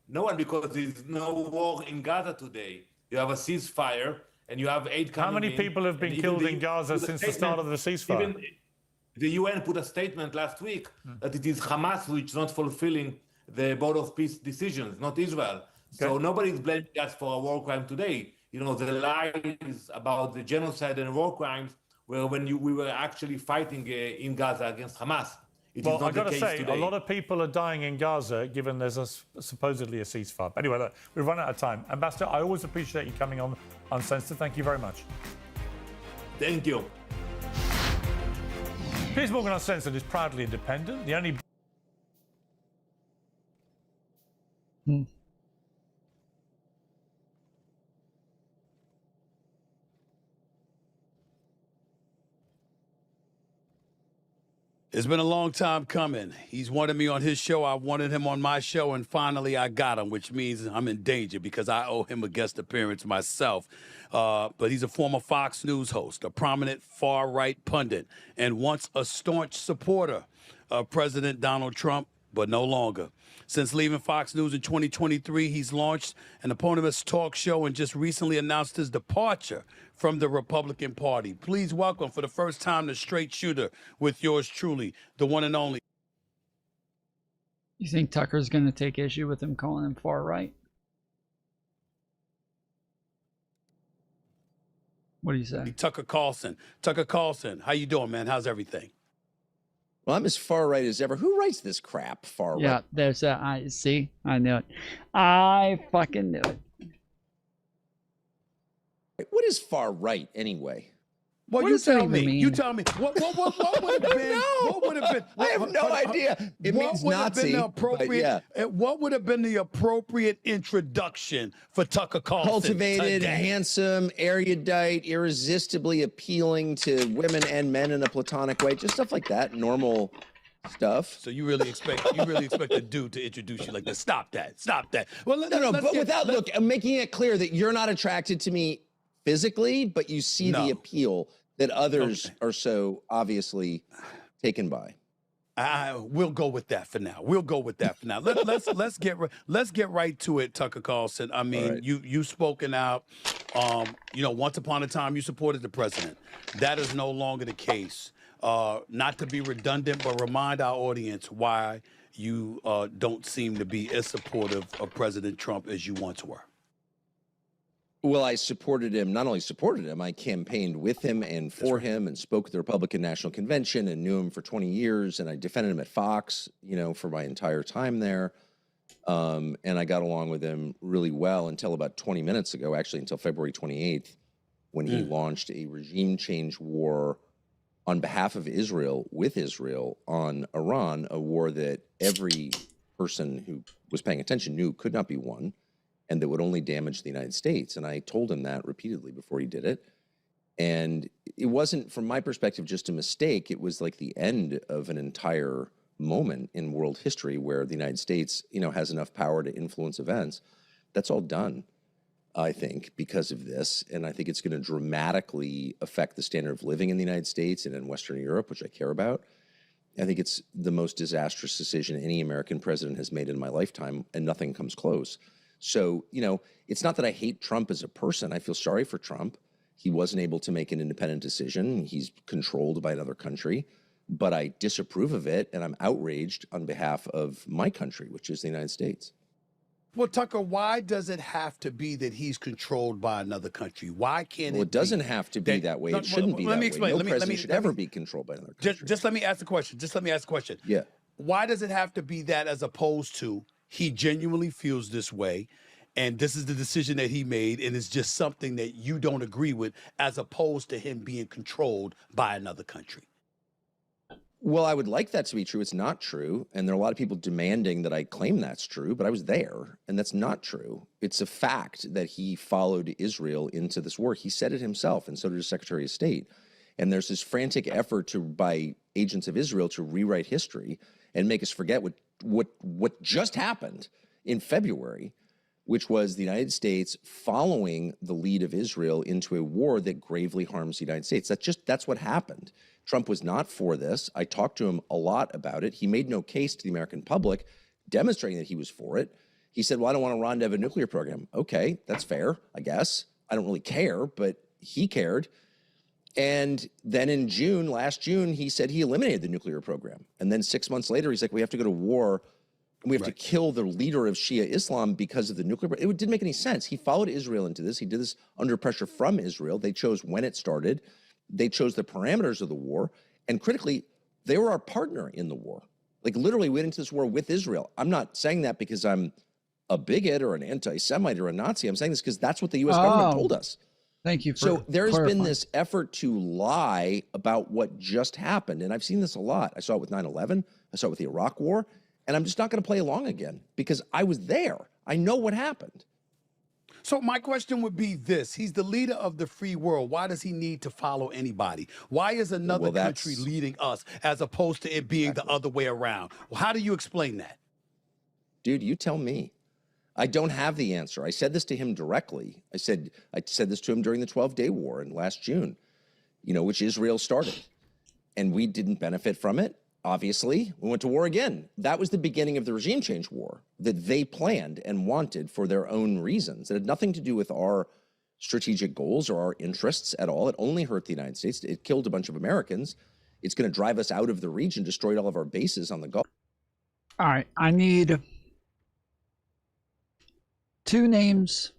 No one, because there's no war in Gaza today. You have a ceasefire, and you have aid coming in.
How many people have been killed in Gaza since the start of the ceasefire?
Even the UN put a statement last week that it is Hamas which is not fulfilling the Board of Peace decisions, not Israel. So nobody's blaming us for a war crime today. The lies about the genocide and war crimes were when we were actually fighting in Gaza against Hamas.
Well, I've got to say, a lot of people are dying in Gaza, given there's supposedly a ceasefire. But anyway, look, we've run out of time. Ambassador, I always appreciate you coming on Uncensored. Thank you very much.
Thank you.
Piers Morgan Uncensored is proudly independent. The only...
It's been a long time coming. He's wanted me on his show. I wanted him on my show, and finally I got him, which means I'm in danger because I owe him a guest appearance myself. But he's a former Fox News host, a prominent far-right pundit, and once a staunch supporter of President Donald Trump, but no longer. Since leaving Fox News in 2023, he's launched an eponymous talk show and just recently announced his departure from the Republican Party. Please welcome, for the first time, the straight shooter with yours truly, the one and only.
You think Tucker's going to take issue with him calling him far right? What do you say?
Tucker Carlson. Tucker Carlson, how you doing, man? How's everything?
Well, I'm as far right as ever. Who writes this crap, far right?
Yeah, there's a, I see. I knew it. I fucking knew it.
What is far right anyway?
Well,
What
you
does that
tell
even
me.
mean?
You tell me. What would have been? What would have been?
I have no idea. It means Nazi.
What would have been the appropriate introduction for Tucker Carlson?
Cultivated,
today?
handsome, erudite, irresistibly appealing to women and men in a platonic way. Just stuff like that. Normal stuff.
So you really expect a dude to introduce you like that? Stop that! Stop that! Well,
But I'm making it clear that you're not attracted to me physically, but you see the appeal that others are so obviously taken by.
We'll go with that for now. Let's get right to it, Tucker Carlson. I mean, you've spoken out. Once upon a time you supported the president. That is no longer the case. Not to be redundant, but remind our audience why you don't seem to be as supportive of President Trump as you once were.
Well, I supported him, not only supported him, I campaigned with him and for him and spoke at the Republican National Convention and knew him for 20 years. And I defended him at Fox, for my entire time there. And I got along with him really well until about 20 minutes ago, actually until February 28th, when he launched a regime change war on behalf of Israel, with Israel, on Iran, a war that every person who was paying attention knew could not be won and that would only damage the United States. And I told him that repeatedly before he did it. And it wasn't, from my perspective, just a mistake. It was like the end of an entire moment in world history where the United States, has enough power to influence events. That's all done, I think, because of this. And I think it's going to dramatically affect the standard of living in the United States and in Western Europe, which I care about. I think it's the most disastrous decision any American president has made in my lifetime, and nothing comes close. So, it's not that I hate Trump as a person. I feel sorry for Trump. He wasn't able to make an independent decision. He's controlled by another country. But I disapprove of it, and I'm outraged on behalf of my country, which is the United States.
Well, Tucker, why does it have to be that he's controlled by another country? Why can't
it doesn't have to be that way. It shouldn't be that way.
Let me explain.
No president should ever be controlled by another country.
Just let me ask the question.
Yeah.
Why does it have to be that, as opposed to he genuinely feels this way, and this is the decision that he made, and it's just something that you don't agree with, as opposed to him being controlled by another country?
Well, I would like that to be true. It's not true. And there are a lot of people demanding that I claim that's true, but I was there, and that's not true. It's a fact that he followed Israel into this war. He said it himself, and so did his Secretary of State. And there's this frantic effort by agents of Israel to rewrite history and make us forget what just happened in February, which was the United States following the lead of Israel into a war that gravely harms the United States. That's what happened. Trump was not for this. I talked to him a lot about it. He made no case to the American public demonstrating that he was for it. He said, well, I don't want Iran to have a nuclear program. Okay, that's fair, I guess. I don't really care, but he cared. And then in last June, he said he eliminated the nuclear program. And then 6 months later, he's like, we have to go to war. And we have to kill the leader of Shia Islam because of the nuclear. It didn't make any sense. He followed Israel into this. He did this under pressure from Israel. They chose when it started. They chose the parameters of the war. And critically, they were our partner in the war. Like, literally, we went into this war with Israel. I'm not saying that because I'm a bigot or an anti-Semite or a Nazi. I'm saying this because that's what the U.S. government told us.
Thank you for
So there's
clarifying.
been this effort to lie about what just happened. And I've seen this a lot. I saw it with 9/11. I saw it with the Iraq War. And I'm just not going to play along again because I was there. I know what happened.
So my question would be this. He's the leader of the free world. Why does he need to follow anybody? Why is another country leading us as opposed to it being the other way around? Well, how do you explain that?
Dude, you tell me. I don't have the answer. I said this to him directly. I said this to him during the 12-day war in last June, which Israel started. And we didn't benefit from it. Obviously, we went to war again. That was the beginning of the regime change war that they planned and wanted for their own reasons. It had nothing to do with our strategic goals or our interests at all. It only hurt the United States. It killed a bunch of Americans. It's going to drive us out of the region, destroyed all of our bases on the Gulf.
All right, I need 2 names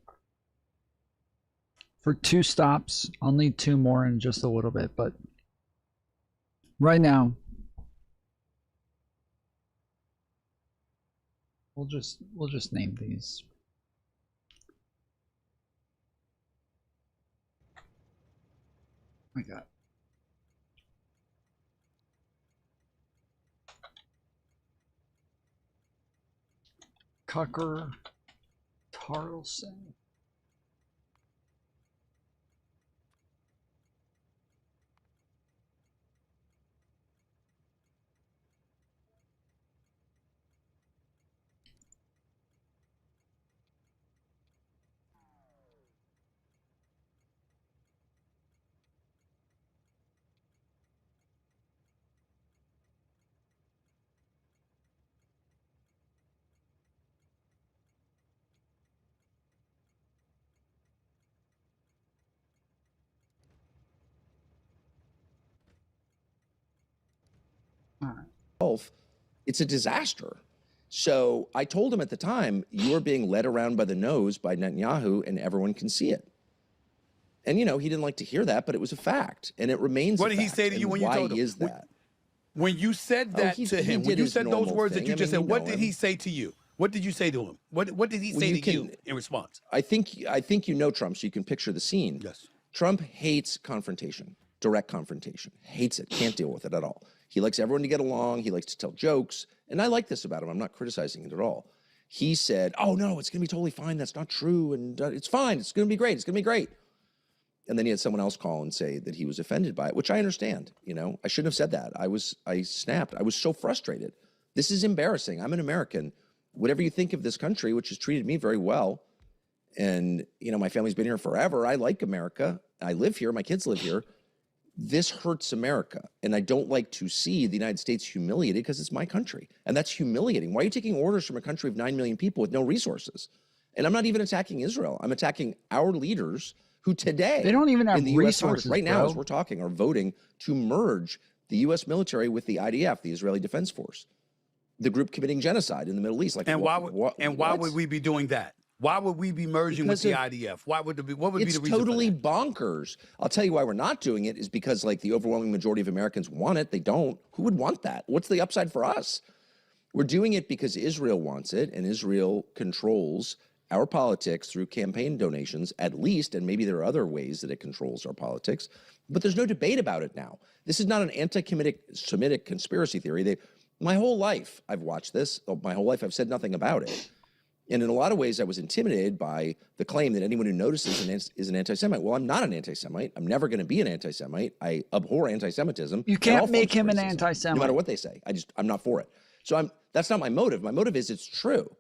for 2 stops. I'll need 2 more in just a little bit, but right now, we'll just name these. I got Tucker Carlson.
Gulf, it's a disaster. So I told him at the time, you're being led around by the nose by Netanyahu, and everyone can see it. And, he didn't like to hear that, but it was a fact. And it remains
What
a
did he
fact.
say to you
And
when you told him?
Why is that?
When you said that to him, when you said those words that you just said, what did he say to you? What did you say to him? What did he say to you in response?
I think you know Trump, so you can picture the scene.
Yes.
Trump hates confrontation. direct confrontation. Hates it, can't deal with it at all. He likes everyone to get along. He likes to tell jokes. And I like this about him. I'm not criticizing it at all. He said, oh, no, it's going to be totally fine. That's not true. And it's fine. It's going to be great. It's going to be great. And then he had someone else call and say that he was offended by it, which I understand. You know, I shouldn't have said that. I snapped. I was so frustrated. This is embarrassing. I'm an American. Whatever you think of this country, which has treated me very well, and, you know, my family's been here forever. I like America. I live here. My kids live here. This hurts America. And I don't like to see the United States humiliated because it's my country. And that's humiliating. Why are you taking orders from a country of 9 million people with no resources? And I'm not even attacking Israel. I'm attacking our leaders who today,
they don't even have
in the US Congress,
resources
right now,
bro.
as we're talking, are voting to merge the US military with the IDF, the Israeli Defense Force, the group committing genocide in the Middle East. Like,
and why would we be doing that? Why would we be merging with the IDF? What would be the reason?
It's totally bonkers. I'll tell you why we're not doing it is because, like, the overwhelming majority of Americans want it. They don't. Who would want that? What's the upside for us? We're doing it because Israel wants it, and Israel controls our politics through campaign donations, at least, and maybe there are other ways that it controls our politics. But there's no debate about it now. This is not an anti-Semitic conspiracy theory. My whole life, I've watched this. My whole life, I've said nothing about it. And in a lot of ways, I was intimidated by the claim that anyone who notices is an anti-Semite. Well, I'm not an anti-Semite. I'm never going to be an anti-Semite. I abhor anti-Semitism.
You can't make him an anti-Semite.
No matter what they say. I'm not for it. So that's not my motive. My motive is it's true.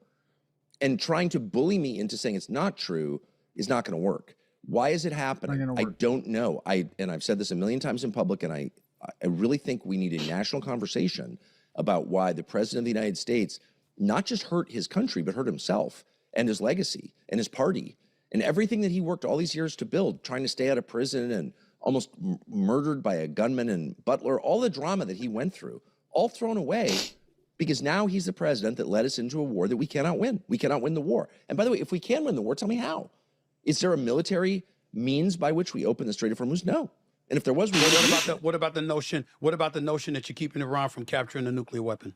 And trying to bully me into saying it's not true is not going to work. Why is it happening? I don't know. And I've said this a million times in public, and I really think we need a national conversation about why the president of the United States not just hurt his country, but hurt himself and his legacy and his party and everything that he worked all these years to build, trying to stay out of prison and almost murdered by a gunman in Butler, all the drama that he went through, all thrown away because now he's the president that led us into a war that we cannot win. We cannot win the war. And by the way, if we can win the war, tell me how. Is there a military means by which we open the Strait of Hormuz? No. And if there was,
what about the notion that you're keeping Iran from capturing a nuclear weapon?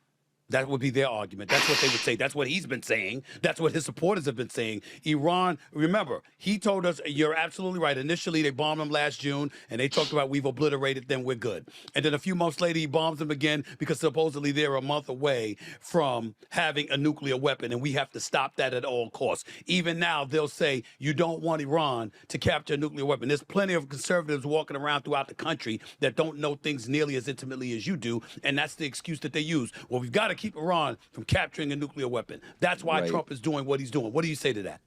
That would be their argument. That's what they would say. That's what he's been saying. That's what his supporters have been saying. Iran, remember, he told us, you're absolutely right. Initially, they bombed them last June, and they talked about we've obliterated them, we're good. And then a few months later, he bombs them again because supposedly they're a month away from having a nuclear weapon, and we have to stop that at all costs. Even now, they'll say you don't want Iran to capture a nuclear weapon. There's plenty of conservatives walking around throughout the country that don't know things nearly as intimately as you do, and that's the excuse that they use. Well, we've got to keep Iran from capturing a nuclear weapon. That's why Trump is doing what he's doing. What do you say to that?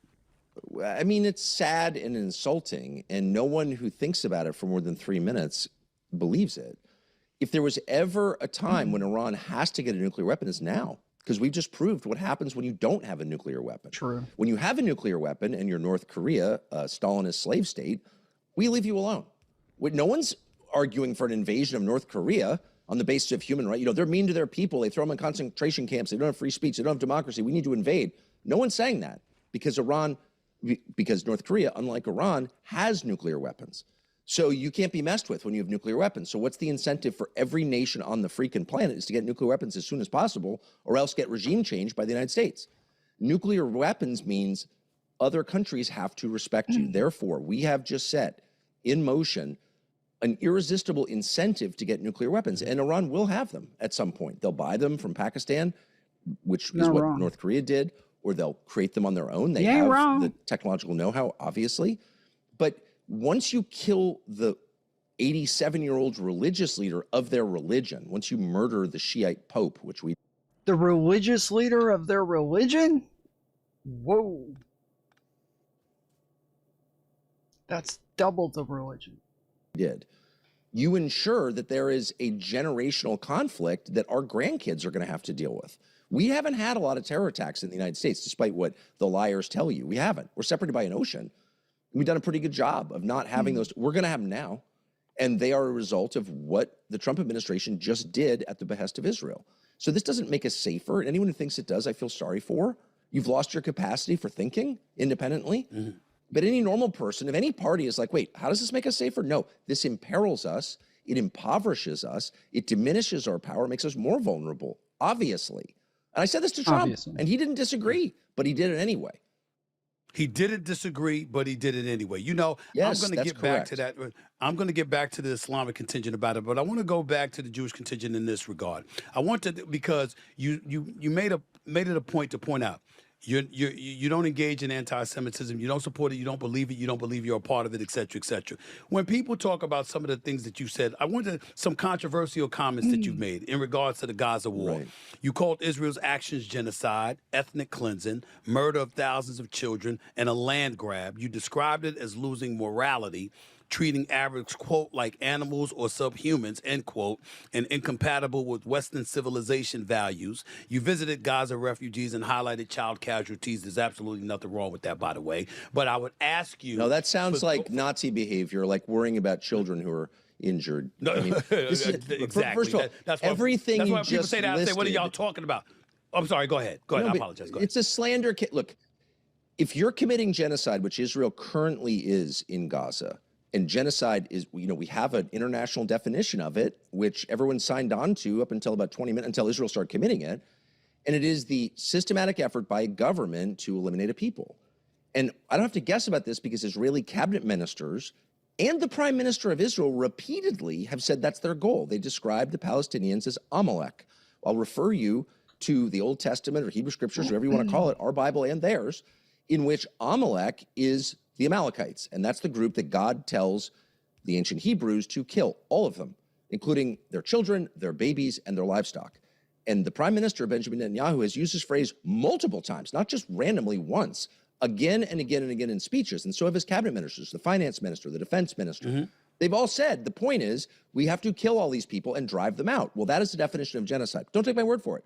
I mean, it's sad and insulting, and no one who thinks about it for more than 3 minutes believes it. If there was ever a time when Iran has to get a nuclear weapon, it's now, because we've just proved what happens when you don't have a nuclear weapon.
True.
When you have a nuclear weapon and you're North Korea, a Stalinist slave state, we leave you alone. No one's arguing for an invasion of North Korea on the basis of human rights. You know, they're mean to their people. They throw them in concentration camps. They don't have free speech. They don't have democracy. We need to invade. No one's saying that because North Korea, unlike Iran, has nuclear weapons. So you can't be messed with when you have nuclear weapons. So what's the incentive for every nation on the freaking planet is to get nuclear weapons as soon as possible or else get regime change by the United States. Nuclear weapons means other countries have to respect you. Therefore, we have just set in motion an irresistible incentive to get nuclear weapons, and Iran will have them at some point. They'll buy them from Pakistan, which is what North Korea did, or they'll create them on their own. They have the technological know-how, obviously. But once you kill the 87-year-old religious leader of their religion, once you murder the Shiite Pope, which we...
The religious leader of their religion? Whoa. That's double the religion.
Did. You ensure that there is a generational conflict that our grandkids are going to have to deal with. We haven't had a lot of terror attacks in the United States, despite what the liars tell you. We haven't. We're separated by an ocean. We've done a pretty good job of not having those. We're going to have them now. And they are a result of what the Trump administration just did at the behest of Israel. So this doesn't make us safer. And anyone who thinks it does, I feel sorry for. You've lost your capacity for thinking independently. But any normal person of any party is like, wait, how does this make us safer? No, this imperils us. It impoverishes us. It diminishes our power, makes us more vulnerable, obviously. And I said this to Trump, and he didn't disagree, but he did it anyway.
He didn't disagree, but he did it anyway. You know,
Yes,
I'm going to
that's
get back to
correct.
that. I'm going to get back to the Islamic contingent about it, but I want to go back to the Jewish contingent in this regard. I want to, because you made it a point to point out you don't engage in anti-Semitism. You don't support it. You don't believe it. You don't believe you're a part of it, et cetera, et cetera. When people talk about some of the things that you said, I wanted some controversial comments that you've made in regards to the Gaza war.
Right.
You called Israel's actions genocide, ethnic cleansing, murder of thousands of children, and a land grab. You described it as losing morality, treating Arabs, quote, like animals or subhumans, end quote, and incompatible with Western civilization values. You visited Gaza refugees and highlighted child casualties. There's absolutely nothing wrong with that, by the way. But I would ask you...
No, that sounds like Nazi behavior, like worrying about children who are injured. I mean, this is,
exactly.
First of all,
That's why,
everything
that's
you
why people
just
say that. I say, what are y'all
listed-
talking about? I'm sorry, go ahead. Go ahead,
No,
I
but
apologize. Go ahead.
It's a slander. Look, if you're committing genocide, which Israel currently is in Gaza, and genocide is, you know, we have an international definition of it, which everyone signed on to up until about 20 minutes, until Israel started committing it. And it is the systematic effort by a government to eliminate a people. And I don't have to guess about this because Israeli cabinet ministers and the prime minister of Israel repeatedly have said that's their goal. They describe the Palestinians as Amalek. I'll refer you to the Old Testament or Hebrew scriptures, whatever you want to call it, our Bible and theirs, in which Amalek is the Amalekites. And that's the group that God tells the ancient Hebrews to kill, all of them, including their children, their babies, and their livestock. And the prime minister, Benjamin Netanyahu, has used this phrase multiple times, not just randomly once, again and again and again in speeches. And so have his cabinet ministers, the finance minister, the defense minister. They've all said the point is we have to kill all these people and drive them out. Well, that is the definition of genocide. Don't take my word for it.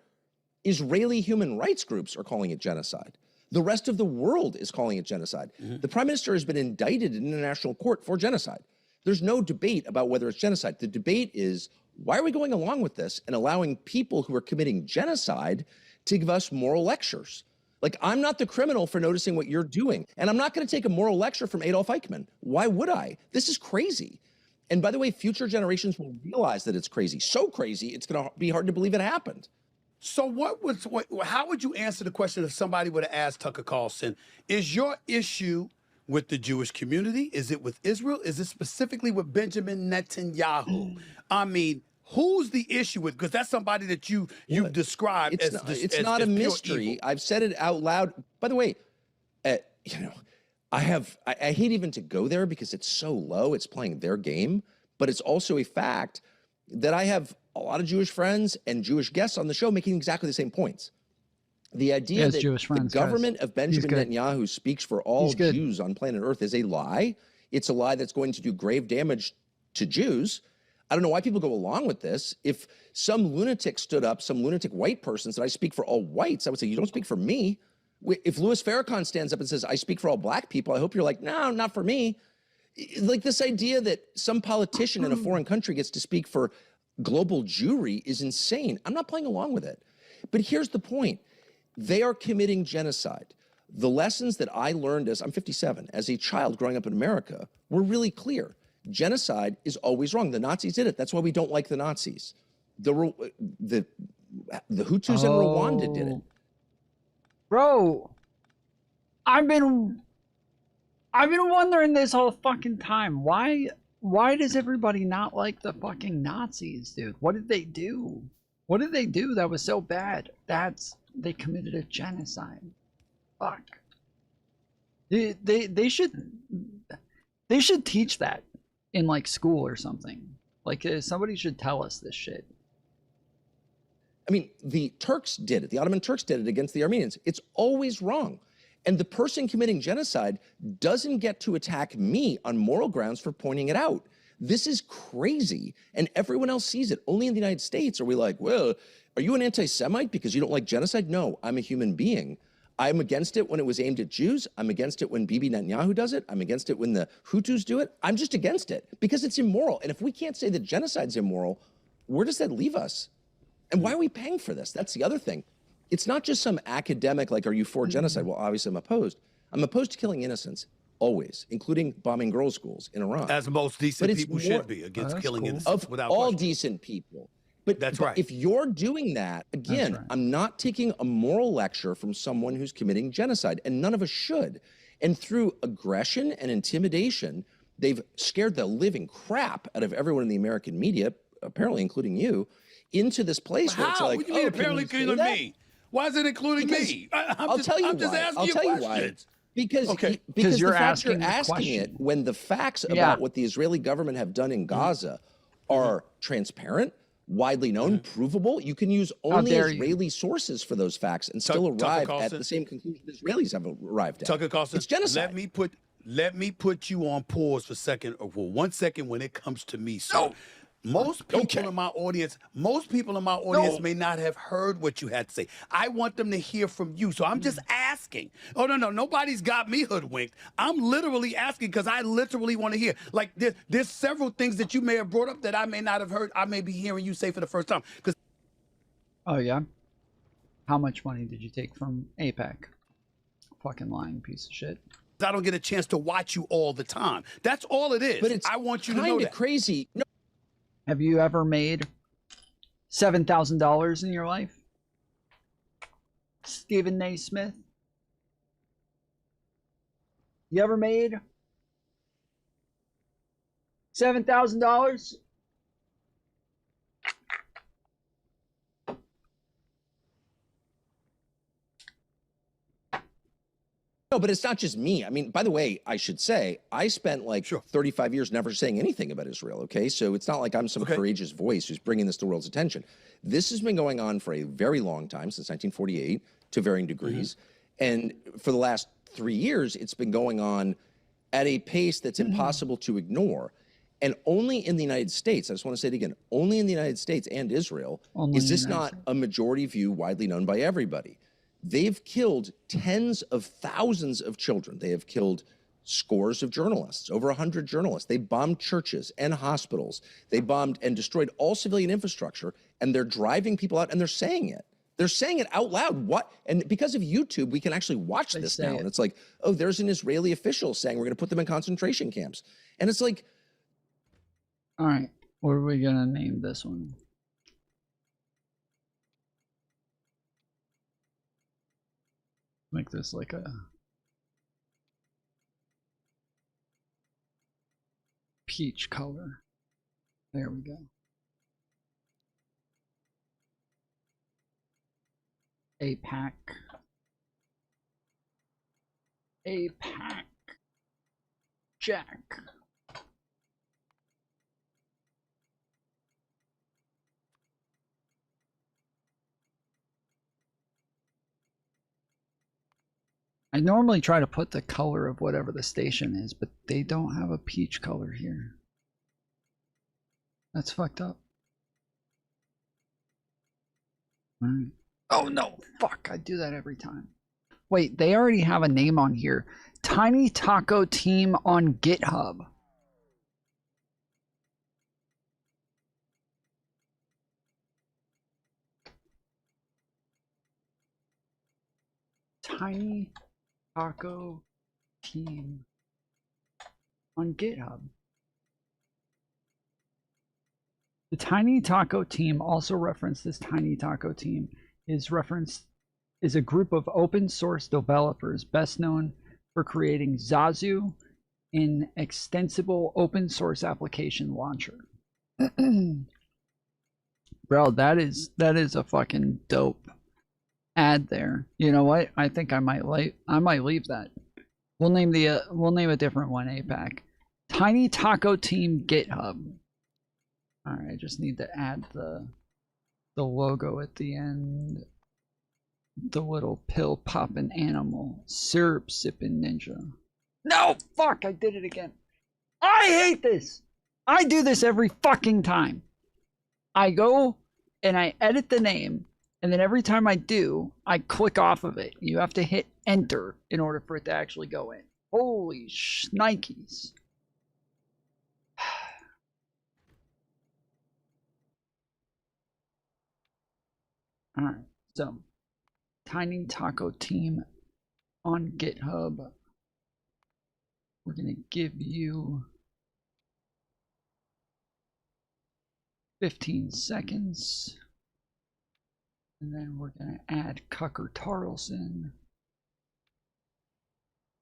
Israeli human rights groups are calling it genocide. The rest of the world is calling it genocide. The prime minister has been indicted in international court for genocide. There's no debate about whether it's genocide. The debate is, why are we going along with this and allowing people who are committing genocide to give us moral lectures? Like, I'm not the criminal for noticing what you're doing. And I'm not going to take a moral lecture from Adolf Eichmann. Why would I? This is crazy. And by the way, future generations will realize that it's crazy. So crazy, it's going to be hard to believe it happened.
So how would you answer the question if somebody would have asked Tucker Carlson, is your issue with the Jewish community? Is it with Israel? Is it specifically with Benjamin Netanyahu? I mean, who's the issue with? Because that's somebody that you've described
it's
as
not, it's not a mystery. I've said it out loud. By the way, you know, I hate even to go there because it's so low. It's playing their game, but it's also a fact that I have a lot of Jewish friends and Jewish guests on the show making exactly the same points. The idea that the government of Benjamin Netanyahu speaks for all Jews on planet Earth is a lie. It's a lie that's going to do grave damage to Jews. I don't know why people go along with this. If some lunatic stood up, some lunatic white person said, I speak for all whites, I would say, you don't speak for me. If Louis Farrakhan stands up and says, I speak for all black people, I hope you're like, no, not for me. Like, this idea that some politician in a foreign country gets to speak for global Jewry is insane. I'm not playing along with it. But here's the point. They are committing genocide. The lessons that I learned I'm 57, as a child growing up in America, were really clear. Genocide is always wrong. The Nazis did it. That's why we don't like the Nazis. The Hutus in Rwanda did it.
Bro, I've been wondering this whole fucking time. Why does everybody not like the fucking Nazis, dude? What did they do? What did they do that was so bad? They committed a genocide. Fuck. They should teach that in like school or something. Like somebody should tell us this shit.
I mean, the Turks did it. The Ottoman Turks did it against the Armenians. It's always wrong. And the person committing genocide doesn't get to attack me on moral grounds for pointing it out. This is crazy. And everyone else sees it. Only in the United States are we like, well, are you an anti-Semite because you don't like genocide? No, I'm a human being. I'm against it when it was aimed at Jews. I'm against it when Bibi Netanyahu does it. I'm against it when the Hutus do it. I'm just against it because it's immoral. And if we can't say that genocide's immoral, where does that leave us? And why are we paying for this? That's the other thing. It's not just some academic, like, are you for genocide? Well, obviously I'm opposed. I'm opposed to killing innocents, always, including bombing girls' schools in Iran.
As most decent people should be, against killing innocents, without
all
question.
decent people. But
that's right.
If you're doing that, again, I'm not taking a moral lecture from someone who's committing genocide, and none of us should. And through aggression and intimidation, they've scared the living crap out of everyone in the American media, apparently including you, into this place where it's
How?
like,
What do you mean
oh,
apparently
can you
including
say that?
me? Why is it including
Because
me?
I'll tell you
I'm just
why.
asking
I'll
you
tell you why.
questions.
Because
Okay.
because
you're
the fact
asking
you're
the
asking
question.
it when the facts
Yeah.
about what the Israeli government have done in Gaza are transparent, widely known, provable. You can use only
dare you.
Israeli sources for those facts and still
Tucker
arrive at
Carlson?
the same conclusion Israelis have arrived at.
Tucker Carlson,
It's genocide.
let me put you on pause for 1 second when it comes to me, sir. Most people in my audience, may not have heard what you had to say. I want them to hear from you. So I'm just asking. Oh, no, nobody's got me hoodwinked. I'm literally asking because I literally want to hear. Like there's several things that you may have brought up that I may not have heard. I may be hearing you say for the first time.
Oh yeah. How much money did you take from APEC? Fucking lying piece of shit.
I don't get a chance to watch you all the time. That's all it is.
But it's
I want you to know
kind
that.
of crazy. No.
Have you ever made $7,000 in your life? Stephen Naismith? You ever made $7,000?
No, but it's not just me. I mean, by the way, I should say, I spent like 35 years never saying anything about Israel, okay? So it's not like I'm some courageous voice who's bringing this to the world's attention. This has been going on for a very long time, since 1948, to varying degrees. And for the last 3 years, it's been going on at a pace that's impossible to ignore. And only in the United States, I just want to say it again, only in the United States and Israel is this not a majority view widely known by everybody. They've killed tens of thousands of children. They have killed scores of journalists, over 100 journalists. They bombed churches and hospitals. They bombed and destroyed all civilian infrastructure, and they're driving people out, and they're saying it. They're saying it out loud. What? And because of YouTube, we can actually watch this now. And it's like, oh, there's an Israeli official saying we're going to put them in concentration camps. And it's like,
all right, what are we gonna name this one? Make this like a peach color. There we go. APAC. APAC. Jack. I normally try to put the color of whatever the station is, but they don't have a peach color here. That's fucked up. Alright. Oh no, fuck, I do that every time. Wait, they already have a name on here. Tiny Taco Team on GitHub. Tiny Taco Team on GitHub. The Tiny Taco Team, also referenced this Tiny Taco Team, is a group of open source developers best known for creating Zazu, an extensible open source application launcher. Bro, that is a fucking dope ad there. You know what? I think I might leave that. We'll name a different one, APAC. Tiny Taco Team GitHub. All right, I just need to add the logo at the end. The little pill popping animal, syrup sipping ninja. No, fuck, I did it again. I hate this. I do this every fucking time. I go and I edit the name, and then every time I do, I click off of it. You have to hit enter in order for it to actually go in. Holy shnikes. All right, so Tiny Taco Team on GitHub. We're gonna give you 15 seconds, and then we're gonna add Cucker Tarlson.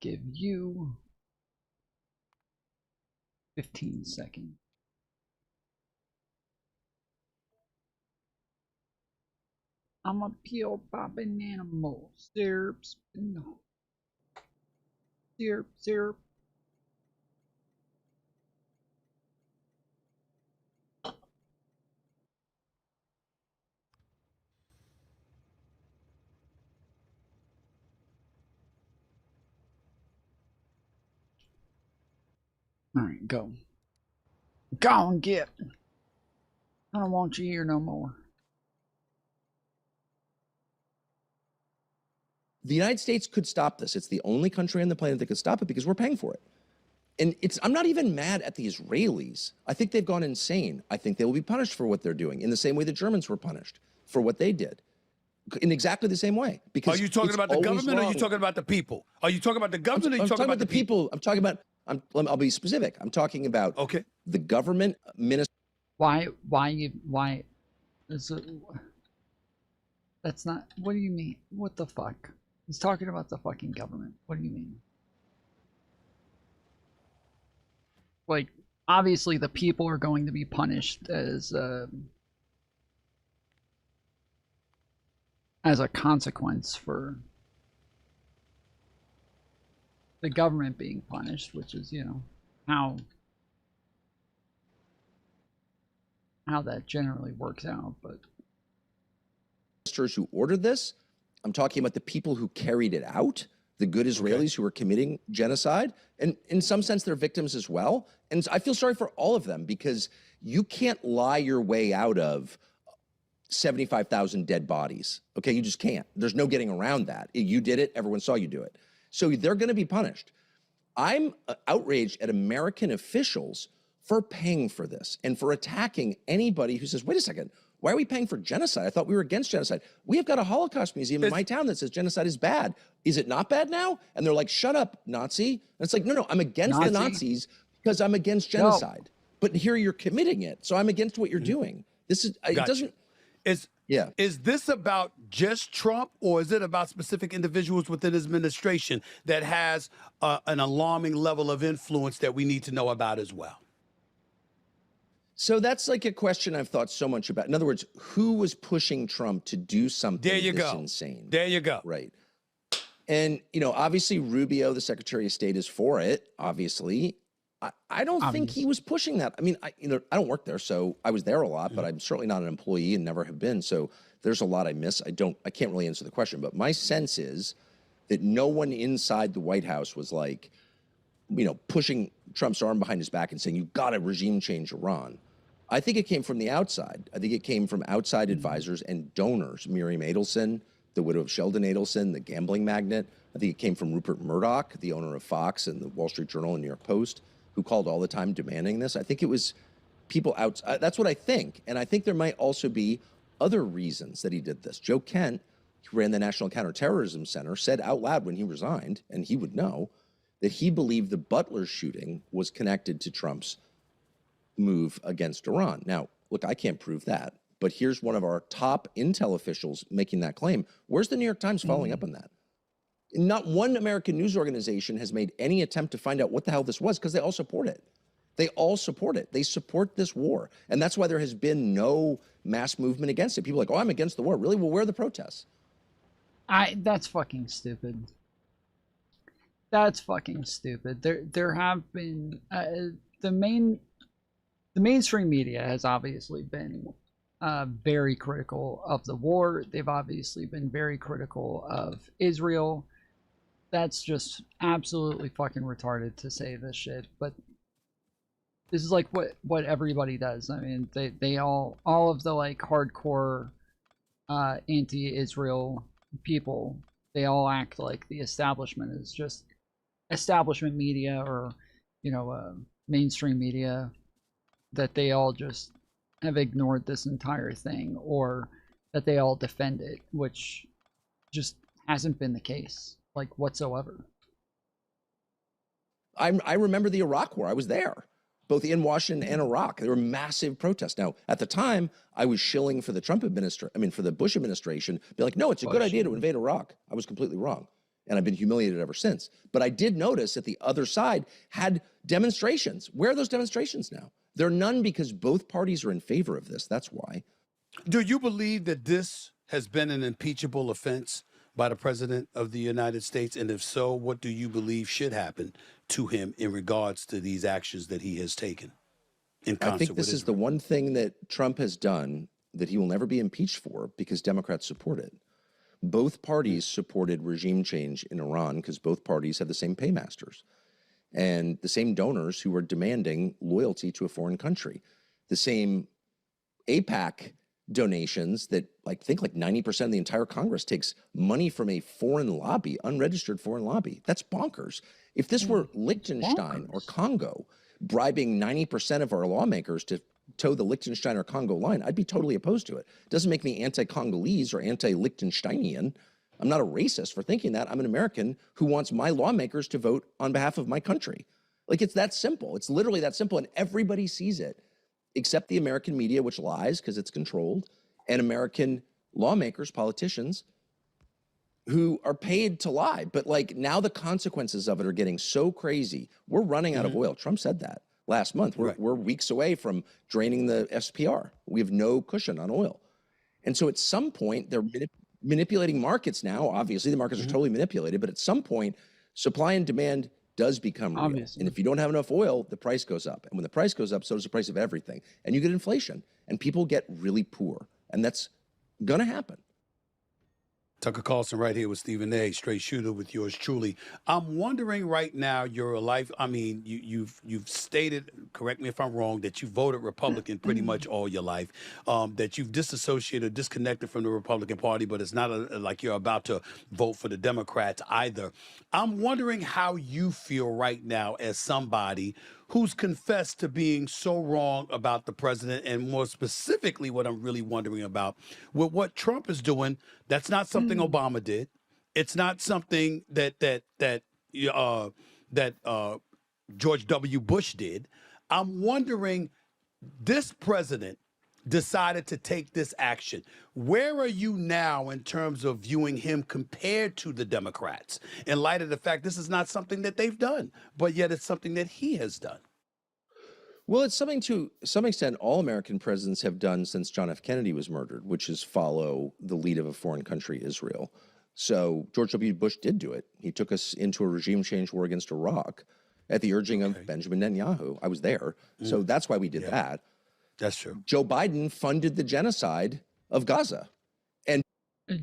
give you 15 seconds. I'm a peel popping animal. Syrup, no. Syrup. Alright, go. Go and get. I don't want you here no more.
The United States could stop this. It's the only country on the planet that could stop it because we're paying for it. And I'm not even mad at the Israelis. I think they've gone insane. I think they will be punished for what they're doing in the same way the Germans were punished for what they did. In exactly the same way. Because
are you talking about the government or are you talking about the people? Are you talking about the government or are you talking about the people?
I'm talking about, I'll be specific. I'm talking about the government minister.
Why is it, that's not, what do you mean? What the fuck? He's talking about the fucking government. What do you mean? Like, obviously the people are going to be punished as a consequence for the government being punished, which is, you know, how that generally works out. But
ministers who ordered this, I'm talking about the people who carried it out, the good Israelis who are committing genocide, and in some sense they're victims as well. And I feel sorry for all of them because you can't lie your way out of 75,000 dead bodies. Okay, you just can't. There's no getting around that. You did it, everyone saw you do it. So they're going to be punished. I'm outraged at American officials for paying for this and for attacking anybody who says, wait a second, why are we paying for genocide? I thought we were against genocide. We have got a Holocaust museum in my town that says genocide is bad. Is it not bad now? And they're like, shut up, Nazi. And it's like, no, I'm against the Nazis because I'm against genocide. No. But here you're committing it. So I'm against what you're doing. This is, it doesn't.
Is this about just Trump, or is it about specific individuals within his administration that has an alarming level of influence that we need to know about as well?
So that's like a question I've thought so much about. In other words, who was pushing Trump to do something insane?
There you go.
Right. And, you know, obviously Rubio, the Secretary of State, is for it, obviously. I don't think he was pushing that. I mean, I don't work there, so I was there a lot, but I'm certainly not an employee and never have been. So there's a lot I miss. I can't really answer the question, but my sense is that no one inside the White House was like, you know, pushing Trump's arm behind his back and saying, you've got to regime change Iran. I think it came from the outside. I think it came from outside advisors and donors. Miriam Adelson, the widow of Sheldon Adelson, the gambling magnate. I think it came from Rupert Murdoch, the owner of Fox and the Wall Street Journal and New York Post, who called all the time demanding this. I think it was people outside. That's what I think. And I think there might also be other reasons that he did this. Joe Kent, who ran the National Counterterrorism Center, said out loud when he resigned, and he would know, that he believed the Butler shooting was connected to Trump's move against Iran. Now, look, I can't prove that, but here's one of our top intel officials making that claim. Where's the New York Times following up on that? Not one American news organization has made any attempt to find out what the hell this was because they all support it. They all support it. They support this war. And that's why there has been no mass movement against it. People are like, oh, I'm against the war. Really? Well, where are the protests?
That's fucking stupid. That's fucking stupid. There have been the mainstream media has obviously been very critical of the war. They've obviously been very critical of Israel. That's just absolutely fucking retarded to say this shit. But this is like what everybody does. I mean, they all of the like hardcore anti-Israel people, they all act like the establishment is just establishment media or, you know, mainstream media, that they all just have ignored this entire thing, or that they all defend it, which just hasn't been the case, like, whatsoever.
I remember the Iraq War. I was there, both in Washington and Iraq. There were massive protests. Now, at the time, I was shilling for the for the Bush administration, be like, no, it's a good idea to invade Iraq. I was completely wrong. and I've been humiliated ever since. But I did notice that the other side had demonstrations. Where are those demonstrations now? There are none because both parties are in favor of this. That's why.
Do you believe that this has been an impeachable offense by the President of the United States? And if so, what do you believe should happen to him in regards to these actions that he has taken in concert
I think this
with
is the one thing that Trump has done that he will never be impeached for because Democrats support it. Both parties supported regime change in Iran because both parties have the same paymasters and the same donors who are demanding loyalty to a foreign country. The same AIPAC donations that I think like 90% of the entire Congress takes money from a foreign lobby, unregistered foreign lobby. That's bonkers. If this were Liechtenstein or Congo bribing 90% of our lawmakers to toe the Liechtenstein or Congo line, I'd be totally opposed to it. It doesn't make me anti-Congolese or anti-Liechtensteinian. I'm not a racist for thinking that. I'm an American who wants my lawmakers to vote on behalf of my country. Like, it's that simple. It's literally that simple, and everybody sees it, except the American media, which lies because it's controlled, and American lawmakers, politicians, who are paid to lie. But like, now the consequences of it are getting so crazy. We're running out of oil. Trump said that last month. We're weeks away from draining the SPR. We have no cushion on oil. And so at some point, they're manipulating markets now. Obviously, the markets are totally manipulated, but at some point, supply and demand does become real. And if you don't have enough oil, the price goes up. And when the price goes up, so does the price of everything. And you get inflation, and people get really poor. And that's gonna happen.
Tucker Carlson right here with Stephen A. Straight shooter with yours truly. I'm wondering right now, your life. I mean, you've stated, correct me if I'm wrong, that you voted Republican pretty much all your life. That you've disassociated, disconnected from the Republican Party, but it's not like you're about to vote for the Democrats either. I'm wondering how you feel right now as somebody who's confessed to being so wrong about the president, and more specifically, what I'm really wondering about with what Trump is doing. That's not something Obama did. It's not something that George W. Bush did. I'm wondering, this president decided to take this action. Where are you now in terms of viewing him compared to the Democrats, in light of the fact this is not something that they've done, but yet it's something that he has done?
Well, it's something to some extent all American presidents have done since John F. Kennedy was murdered, which is follow the lead of a foreign country, Israel. So George W. Bush did do it. He took us into a regime change war against Iraq at the urging of Benjamin Netanyahu. I was there. So that's why we did that.
That's true.
Joe Biden funded the genocide of Gaza. And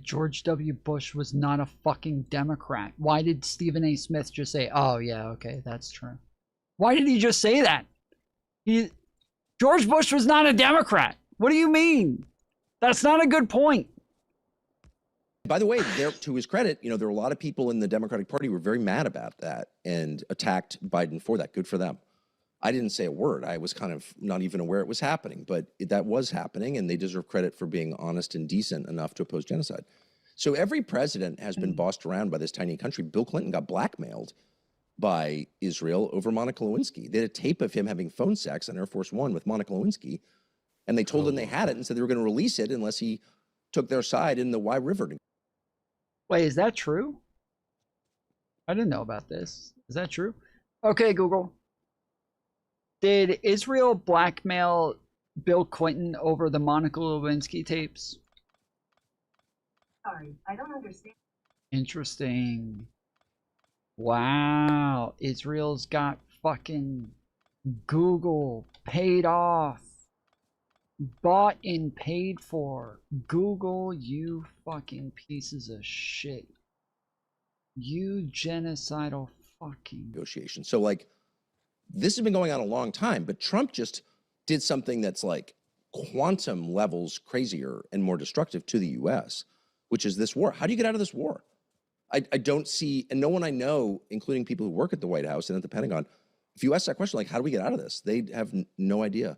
George W. Bush was not a fucking Democrat. Why did Stephen A. Smith just say, oh, yeah, okay, that's true? Why did he just say that? George Bush was not a Democrat. What do you mean? That's not a good point.
By the way, there, to his credit, there were a lot of people in the Democratic Party who were very mad about that and attacked Biden for that. Good for them. I didn't say a word. I was kind of not even aware it was happening, but that was happening, and they deserve credit for being honest and decent enough to oppose genocide. So every president has been bossed around by this tiny country. Bill Clinton got blackmailed by Israel over Monica Lewinsky. They had a tape of him having phone sex on Air Force One with Monica Lewinsky, and they told him they had it and said they were going to release it unless he took their side in the Wye River.
Wait, is that true? I didn't know about this. Is that true? Okay, Google. Did Israel blackmail Bill Clinton over the Monica Lewinsky tapes?
Sorry, I don't understand.
Interesting. Wow, Israel's got fucking Google paid off. Bought and paid for. Google, you fucking pieces of shit. You genocidal fucking
negotiation. So like, this has been going on a long time, but Trump just did something that's like quantum levels crazier and more destructive to the US, which is this war. How do you get out of this war? I don't see, and no one I know, including people who work at the White House and at the Pentagon, if you ask that question, like, how do we get out of this? They have no idea.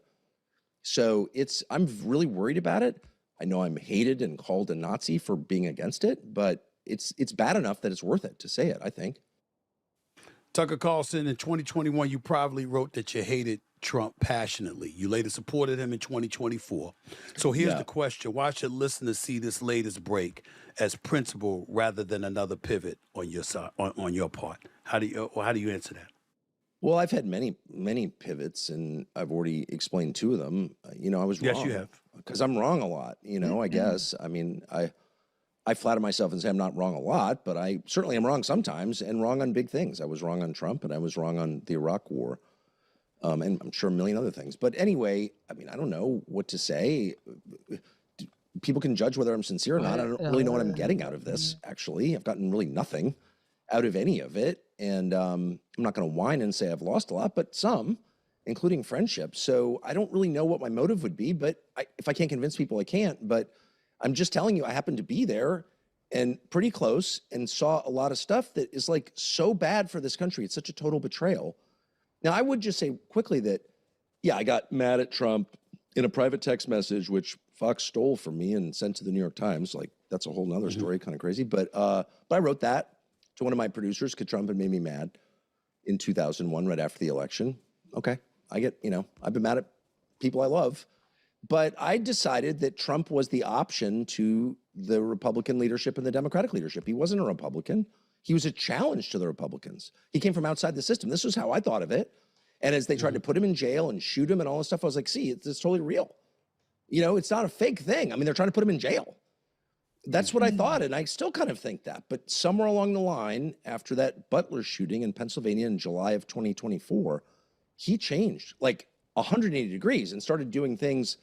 So I'm really worried about it. I know I'm hated and called a Nazi for being against it, but it's bad enough that it's worth it to say it, I think.
Tucker Carlson, in 2021, you probably wrote that you hated Trump passionately. You later supported him in 2024. So here's
Yeah.
the question. Why should listeners see this latest break as principle rather than another pivot on your side, on your part? How do you answer that?
Well, I've had many pivots, and I've already explained two of them. I was wrong.
Yes, you have.
Because I'm wrong a lot, I guess. I mean, I flatter myself and say I'm not wrong a lot, but I certainly am wrong sometimes, and wrong on big things. I was wrong on Trump, and I was wrong on the Iraq War, and I'm sure a million other things. But anyway, I mean, I don't know what to say. People can judge whether I'm sincere or not. I don't really know what I'm getting out of this, actually. I've gotten really nothing out of any of it. And I'm not going to whine and say I've lost a lot, but some, including friendships. So I don't really know what my motive would be, but if I can't convince people, I can't. But I'm just telling you, I happened to be there and pretty close and saw a lot of stuff that is like so bad for this country. It's such a total betrayal. Now, I would just say quickly that, yeah, I got mad at Trump in a private text message, which Fox stole from me and sent to the New York Times. Like, that's a whole nother story, kind of crazy. But I wrote that to one of my producers because Trump had made me mad in 2001, right after the election. Okay, I've been mad at people I love. But I decided that Trump was the option to the Republican leadership and the Democratic leadership. He wasn't a Republican. He was a challenge to the Republicans. He came from outside the system. This was how I thought of it. And as they tried to put him in jail and shoot him and all this stuff, I was like, see, it's totally real. It's not a fake thing. I mean, they're trying to put him in jail. That's what I thought, and I still kind of think that. But somewhere along the line, after that Butler shooting in Pennsylvania in July of 2024, he changed like 180 degrees and started doing things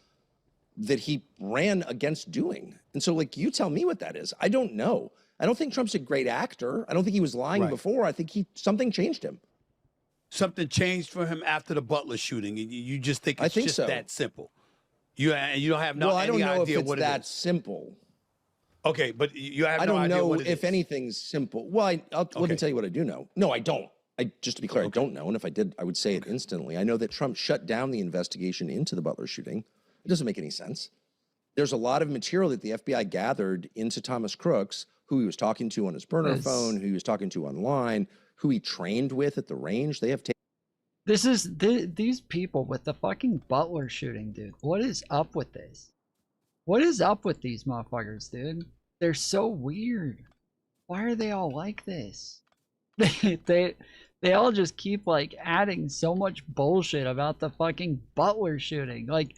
that he ran against doing. And so, like, you tell me what that is. I don't know. I don't think Trump's a great actor. I don't think he was lying before. I think something changed him.
Something changed for him after the Butler shooting. You just think it's just
so.
that simple. You don't have no
Well, I don't
any
know if
idea
it's
what
that
it is.
simple.
Okay, but you have
I
no
don't
idea
know
what it
if
is.
anything's simple. Well, let me tell you what I do know. No, I don't. Just to be clear, I don't know. And if I did, I would say it instantly. I know that Trump shut down the investigation into the Butler shooting. It doesn't make any sense. There's a lot of material that the FBI gathered into Thomas Crooks, who he was talking to on his burner phone, who he was talking to online, who he trained with at the range. They have
These people with the fucking Butler shooting, dude. What is up with this? What is up with these motherfuckers, dude? They're so weird. Why are they all like this? They all just keep like adding so much bullshit about the fucking Butler shooting. Like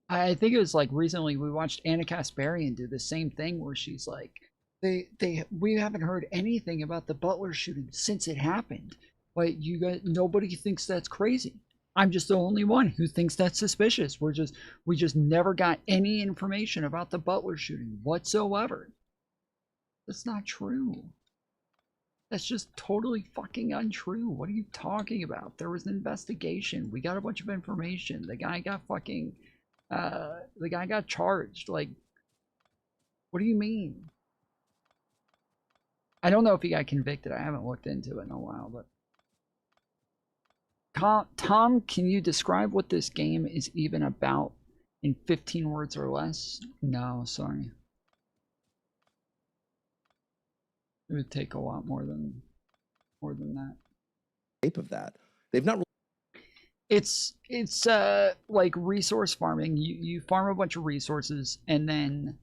I think it was like recently we watched Anna Kasparian do the same thing where she's like, we haven't heard anything about the Butler shooting since it happened. But you guys, nobody thinks that's crazy. I'm just the only one who thinks that's suspicious. We just never got any information about the Butler shooting whatsoever. That's not true. That's just totally fucking untrue. What are you talking about? There was an investigation. We got a bunch of information. The guy got fucking, the guy got charged. Like, what do you mean? I don't know if he got convicted. I haven't looked into it in a while, but. Tom, can you describe what this game is even about in 15 words or less? No, sorry. It would take a lot more than that.
Tape of that. They've not.
It's like resource farming. You farm a bunch of resources, and then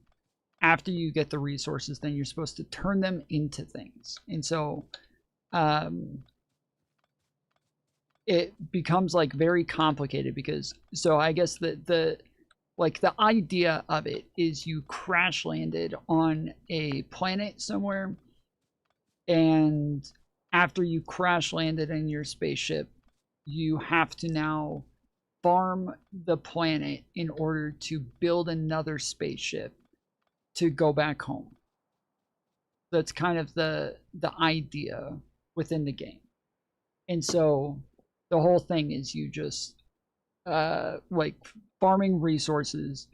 after you get the resources, then you're supposed to turn them into things. And so, it becomes like very complicated because I guess the idea of it is you crash landed on a planet somewhere, and after you crash landed in your spaceship, you have to now farm the planet in order to build another spaceship to go back home. That's kind of the idea within the game. And so the whole thing is you just like farming resources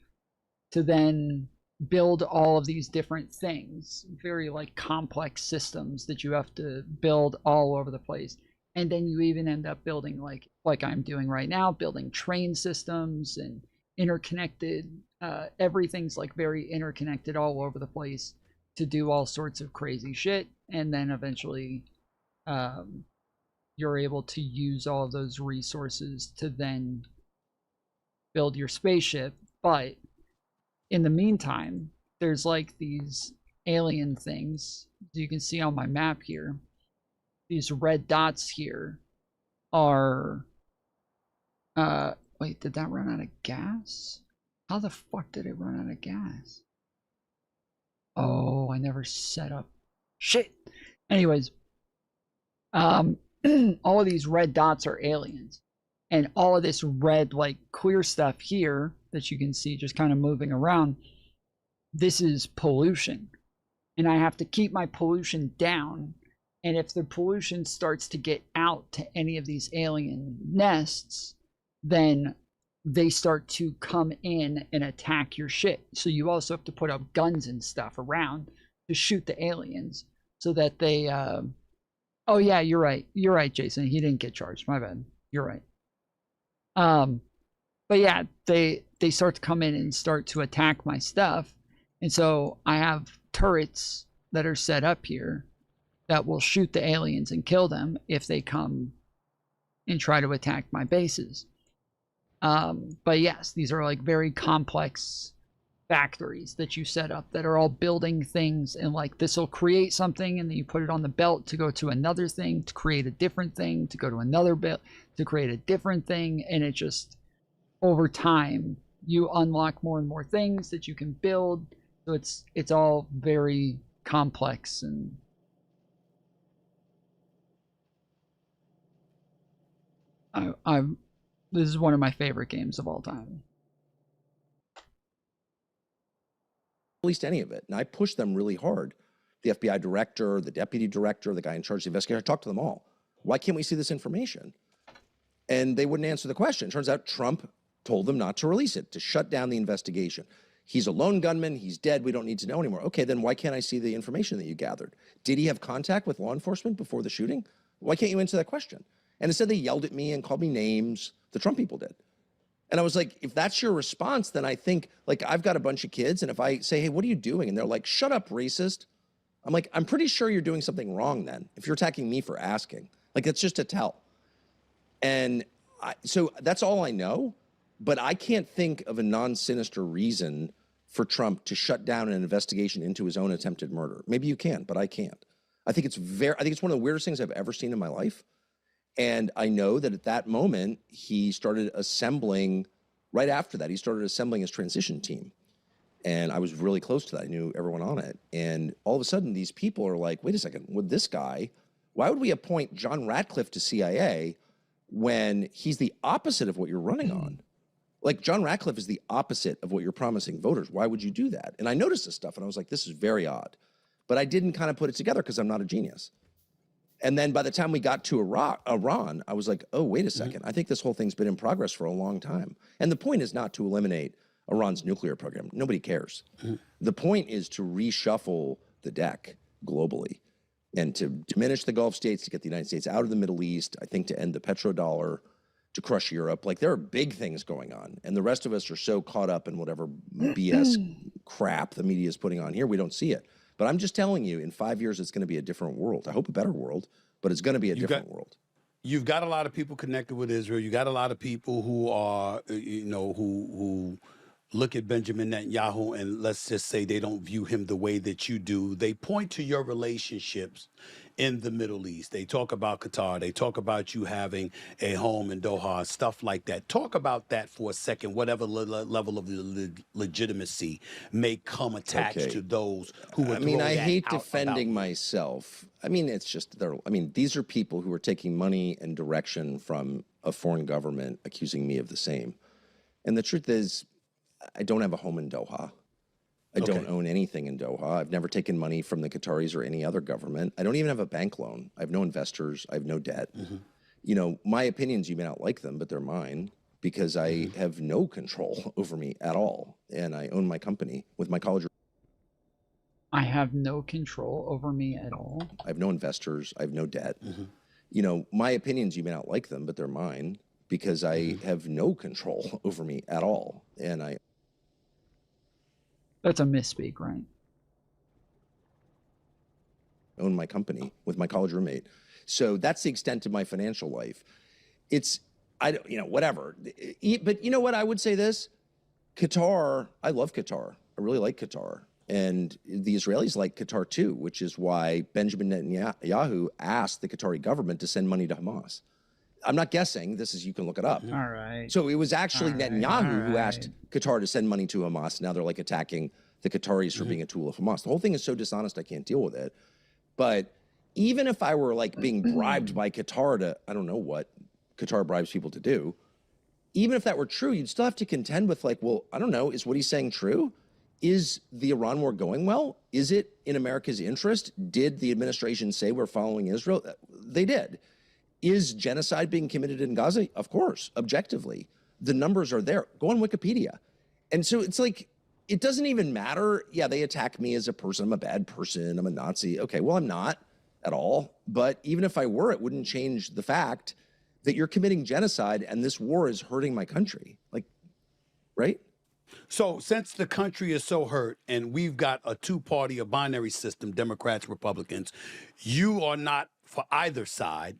to then build all of these different things, very like complex systems that you have to build all over the place. And then you even end up building like I'm doing right now, building train systems and interconnected, everything's like very interconnected all over the place to do all sorts of crazy shit. And then eventually you're able to use all of those resources to then build your spaceship. But in the meantime, there's like these alien things. As you can see on my map here, these red dots here are wait, did that run out of gas? How the fuck did it run out of gas? Oh, I never set up shit. Anyways, all of these red dots are aliens, and all of this red like clear stuff here that you can see just kind of moving around, this is pollution, and I have to keep my pollution down. And if the pollution starts to get out to any of these alien nests, then they start to come in and attack your shit. So you also have to put up guns and stuff around to shoot the aliens so that they oh yeah, you're right, Jason, he didn't get charged, my bad, you're right. But yeah, they start to come in and start to attack my stuff, and so I have turrets that are set up here that will shoot the aliens and kill them if they come and try to attack my bases. But yes, these are like very complex factories that you set up that are all building things, and like this will create something, and then you put it on the belt to go to another thing, to create a different thing, to go to another belt, to create a different thing, and it just, over time, you unlock more and more things that you can build. So it's all very complex, and this is one of my favorite games of all time.
Released any of it, and I pushed them really hard. The FBI director, the deputy director, the guy in charge of the investigation, I talked to them all. Why can't we see this information? And they wouldn't answer the question. Turns out Trump told them not to release it, to shut down the investigation. He's a lone gunman, he's dead, we don't need to know anymore. Okay, then why can't I see the information that you gathered? Did he have contact with law enforcement before the shooting? Why can't you answer that question? And instead they yelled at me and called me names, the Trump people did. And I was like, if that's your response, then I think, like, I've got a bunch of kids, and if I say, hey, what are you doing? And they're like, shut up, racist. I'm like, I'm pretty sure you're doing something wrong then, if you're attacking me for asking. Like, that's just a tell. And so that's all I know, but I can't think of a non-sinister reason for Trump to shut down an investigation into his own attempted murder. Maybe you can, but I can't. I think it's one of the weirdest things I've ever seen in my life. And I know that at that moment, he started assembling, right after that, he started assembling his transition team. And I was really close to that. I knew everyone on it. And all of a sudden, these people are like, wait a second, with this guy, why would we appoint John Ratcliffe to CIA when he's the opposite of what you're running on? Like, John Ratcliffe is the opposite of what you're promising voters. Why would you do that? And I noticed this stuff, and I was like, this is very odd. But I didn't kind of put it together because I'm not a genius. And then by the time we got to Iran, I was like, oh, wait a second. I think this whole thing's been in progress for a long time. And the point is not to eliminate Iran's nuclear program. Nobody cares. The point is to reshuffle the deck globally and to diminish the Gulf states, to get the United States out of the Middle East, I think to end the petrodollar, to crush Europe. Like, there are big things going on. And the rest of us are so caught up in whatever BS crap the media is putting on here, we don't see it. But I'm just telling you, in 5 years, it's going to be a different world. I hope a better world, but it's going to be a different world.
You've got a lot of people connected with Israel. You got a lot of people who are, who look at Benjamin Netanyahu and let's just say they don't view him the way that you do. They point to your relationships in the Middle East. They talk about Qatar. They talk about you having a home in Doha, stuff like that. Talk about that for a second, whatever level of legitimacy may come attached to those who would throw
I
that
hate
out
defending
about
myself. I mean, it's just, these are people who are taking money and direction from a foreign government accusing me of the same. And the truth is, I don't have a home in Doha. I don't own anything in Doha. I've never taken money from the Qataris or any other government. I don't even have a bank loan. I have no investors. I have no debt. You know, my opinions, you may not like them, but they're mine because I have no control over me at all. And I own my company with my college.
I have no control over me at all.
I have no investors. I have no debt. You know, my opinions, you may not like them, but they're mine because I have no control over me at all. And I
That's a misspeak, right?
own my company with my college roommate. So that's the extent of my financial life. It's, whatever. But you know what? I would say this. Qatar, I love Qatar. I really like Qatar. And the Israelis like Qatar too, which is why Benjamin Netanyahu asked the Qatari government to send money to Hamas. I'm not guessing. You can look it up.
All right.
So it was actually Netanyahu who asked Qatar to send money to Hamas. Now they're like attacking the Qataris for being a tool of Hamas. The whole thing is so dishonest, I can't deal with it. But even if I were like being bribed by Qatar to, I don't know what Qatar bribes people to do, even if that were true, you'd still have to contend with like, well, I don't know, is what he's saying true? Is the Iran war going well? Is it in America's interest? Did the administration say we're following Israel? They did. Is genocide being committed in Gaza? Of course, objectively. The numbers are there. Go on Wikipedia. And so it's like, it doesn't even matter. Yeah, they attack me as a person. I'm a bad person. I'm a Nazi. Okay, well, I'm not at all. But even if I were, it wouldn't change the fact that you're committing genocide and this war is hurting my country. Like, right?
So since the country is so hurt and we've got a two-party, a binary system, Democrats, Republicans, you are not for either side.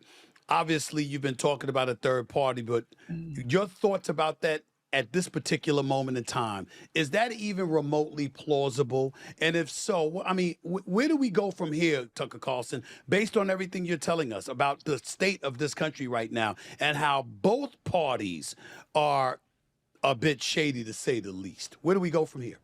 Obviously, you've been talking about a third party, but your thoughts about that at this particular moment in time, is that even remotely plausible? And if so, I mean, where do we go from here, Tucker Carlson, based on everything you're telling us about the state of this country right now and how both parties are a bit shady, to say the least? Where do we go from here?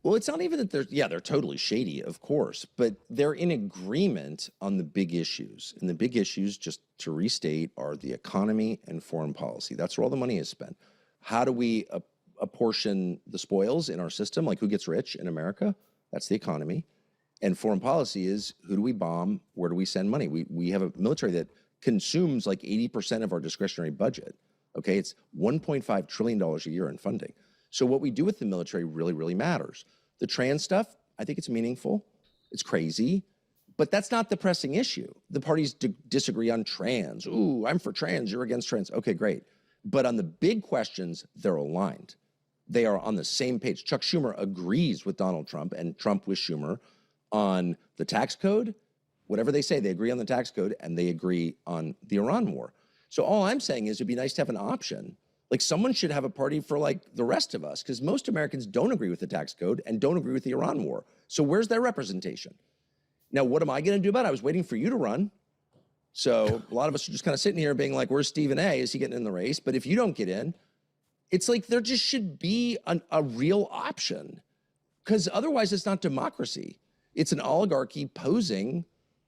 Well, it's not even that they're totally shady, of course, but they're in agreement on the big issues. And the big issues, just to restate, are the economy and foreign policy. That's where all the money is spent. How do we apportion the spoils in our system? Like, who gets rich in America? That's the economy. And foreign policy is, who do we bomb? Where do we send money? We have a military that consumes like 80% of our discretionary budget. Okay, it's $1.5 trillion a year in funding. So what we do with the military really, really matters. The trans stuff, I think it's meaningful. It's crazy, but that's not the pressing issue. The parties disagree on trans. Ooh, I'm for trans, you're against trans. Okay, great. But on the big questions, they're aligned. They are on the same page. Chuck Schumer agrees with Donald Trump and Trump with Schumer on the tax code. Whatever they say, they agree on the tax code and they agree on the Iran war. So all I'm saying is it'd be nice to have an option. Like, someone should have a party for like the rest of us, because most Americans don't agree with the tax code and don't agree with the Iran war. So where's their representation? Now, what am I going to do about it? I was waiting for you to run. So a lot of us are just kind of sitting here being like, where's Stephen A? Is he getting in the race? But if you don't get in, it's like there just should be a real option, because otherwise it's not democracy. It's an oligarchy posing,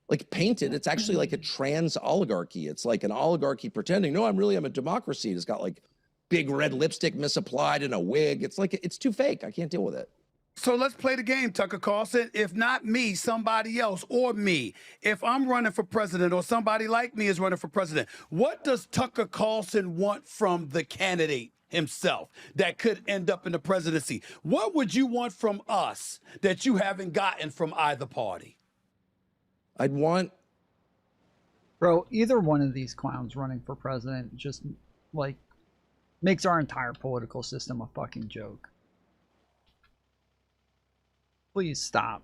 like painted. It's actually like a trans oligarchy. It's like an oligarchy pretending, no, I'm a democracy. It's got like big red lipstick misapplied and a wig. It's like, it's too fake. I can't deal with it.
So let's play the game, Tucker Carlson. If not me, somebody else, or me. If I'm running for president or somebody like me is running for president, what does Tucker Carlson want from the candidate himself that could end up in the presidency? What would you want from us that you haven't gotten from either party?
I'd want...
Bro, either one of these clowns running for president just, like, makes our entire political system a fucking joke. Please stop.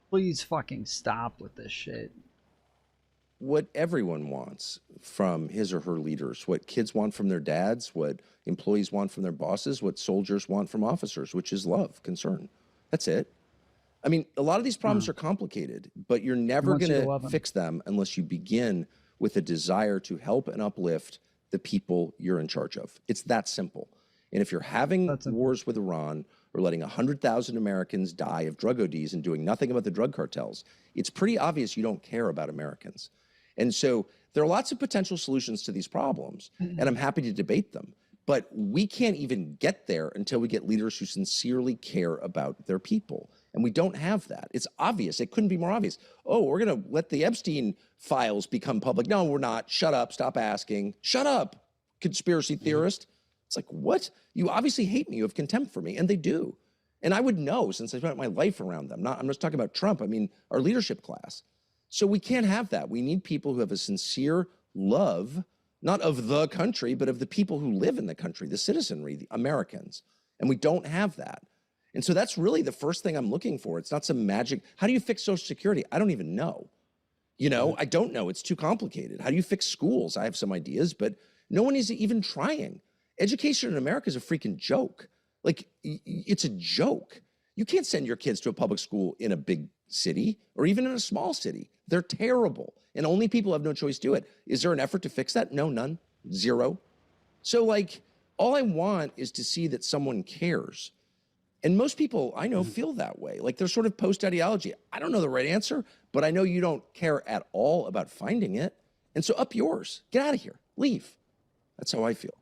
Please fucking stop with this shit.
What everyone wants from his or her leaders, what kids want from their dads, what employees want from their bosses, what soldiers want from officers, which is love, concern. That's it. I mean, a lot of these problems are complicated, but you're never going to fix them unless you begin with a desire to help and uplift the people you're in charge of. It's that simple. And if you're having wars with Iran or letting 100,000 Americans die of drug ODs and doing nothing about the drug cartels, it's pretty obvious you don't care about Americans. And so there are lots of potential solutions to these problems, and I'm happy to debate them. But we can't even get there until we get leaders who sincerely care about their people. And we don't have that. It's obvious. It couldn't be more obvious. Oh, we're going to let the Epstein files become public. No, we're not. Shut up. Stop asking. Shut up, conspiracy theorist. It's like, what? You obviously hate me. You have contempt for me. And they do. And I would know, since I spent my life around them. I'm just talking about Trump. I mean, our leadership class. So we can't have that. We need people who have a sincere love, not of the country, but of the people who live in the country, the citizenry, the Americans. And we don't have that. And so that's really the first thing I'm looking for. It's not some magic. How do you fix Social Security? I don't even know. You know, I don't know. It's too complicated. How do you fix schools? I have some ideas, but no one is even trying. Education in America is a freaking joke. Like, it's a joke. You can't send your kids to a public school in a big city or even in a small city. They're terrible. And only people have no choice to do it. Is there an effort to fix that? No, none. Zero. So, like, all I want is to see that someone cares. And most people I know feel that way. Like, they're sort of post-ideology. I don't know the right answer, but I know you don't care at all about finding it. And so up yours. Get out of here. Leave. That's how I feel.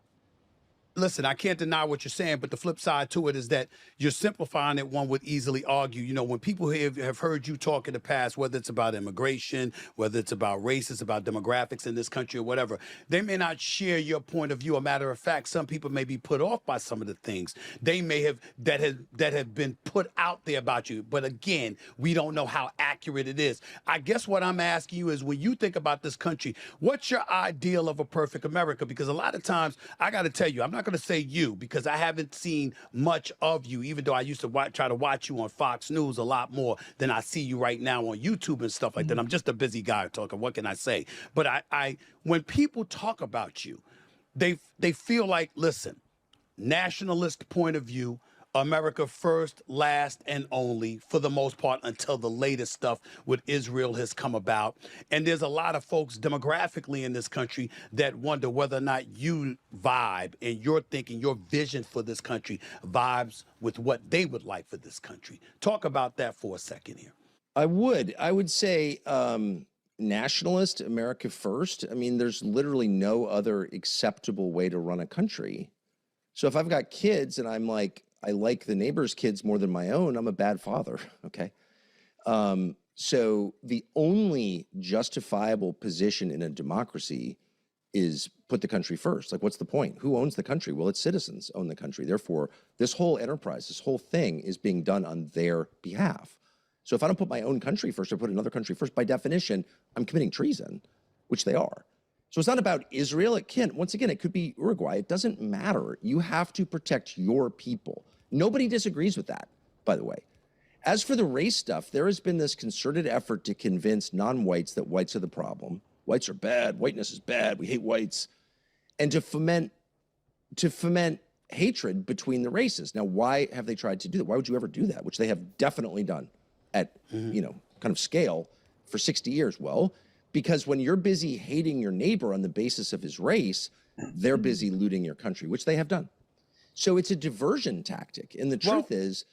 Listen, I can't deny what you're saying, but the flip side to it is that you're simplifying it. One would easily argue, you know, when people have heard you talk in the past, whether it's about immigration, whether it's about race, it's about demographics in this country or whatever, they may not share your point of view. A matter of fact, some people may be put off by some of the things they may have that have been put out there about you. But again, we don't know how accurate it is. I guess what I'm asking you is, when you think about this country, what's your ideal of a perfect America? Because a lot of times, I got to tell you, I'm not going to say you because I haven't seen much of you, even though I used to try to watch you on Fox News a lot more than I see you right now on YouTube and stuff like that. I'm just a busy guy talking. What can I say? But I when people talk about you, they feel like, listen, nationalist point of view, America first, last, and only, for the most part, until the latest stuff with Israel has come about. And there's a lot of folks demographically in this country that wonder whether or not you vibe and your thinking, your vision for this country vibes with what they would like for this country. Talk about that for a second here.
I would say nationalist, America first. I mean, there's literally no other acceptable way to run a country. So if I've got kids and I'm like, I like the neighbor's kids more than my own, I'm a bad father, okay? So the only justifiable position in a democracy is put the country first. Like, what's the point? Who owns the country? Well, its citizens own the country. Therefore, this whole enterprise, this whole thing is being done on their behalf. So if I don't put my own country first or put another country first, by definition, I'm committing treason, which they are. So it's not about Israel. It can't, once again, it could be Uruguay. It doesn't matter. You have to protect your people. Nobody disagrees with that, by the way. As for the race stuff, there has been this concerted effort to convince non-whites that whites are the problem. Whites are bad. Whiteness is bad. We hate whites. And to foment hatred between the races. Now, why have they tried to do that? Why would you ever do that? Which they have definitely done at, you know, kind of scale for 60 years. Well, because when you're busy hating your neighbor on the basis of his race, they're busy looting your country, which they have done. So it's a diversion tactic. And the truth is,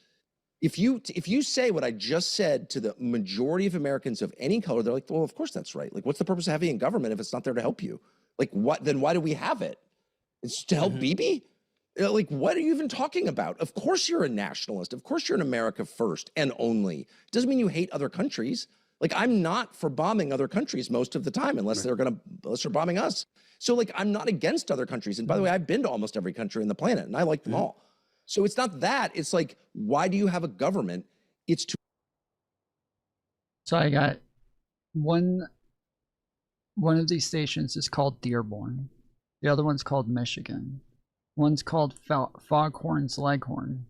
if you say what I just said to the majority of Americans of any color, they're like, well, of course that's right. Like, what's the purpose of having a government if it's not there to help you? Like, what? Then why do we have it? It's to help Bibi? Like, what are you even talking about? Of course you're a nationalist. Of course you're an America first and only. Doesn't mean you hate other countries. Like, I'm not for bombing other countries most of the time, unless they're bombing us. So, like, I'm not against other countries. And by the way, I've been to almost every country on the planet, and I like them all. So it's not that. It's like, why do you have a government? It's to.
So I got one of these stations is called Dearborn. The other one's called Michigan. One's called Foghorn's Leghorn.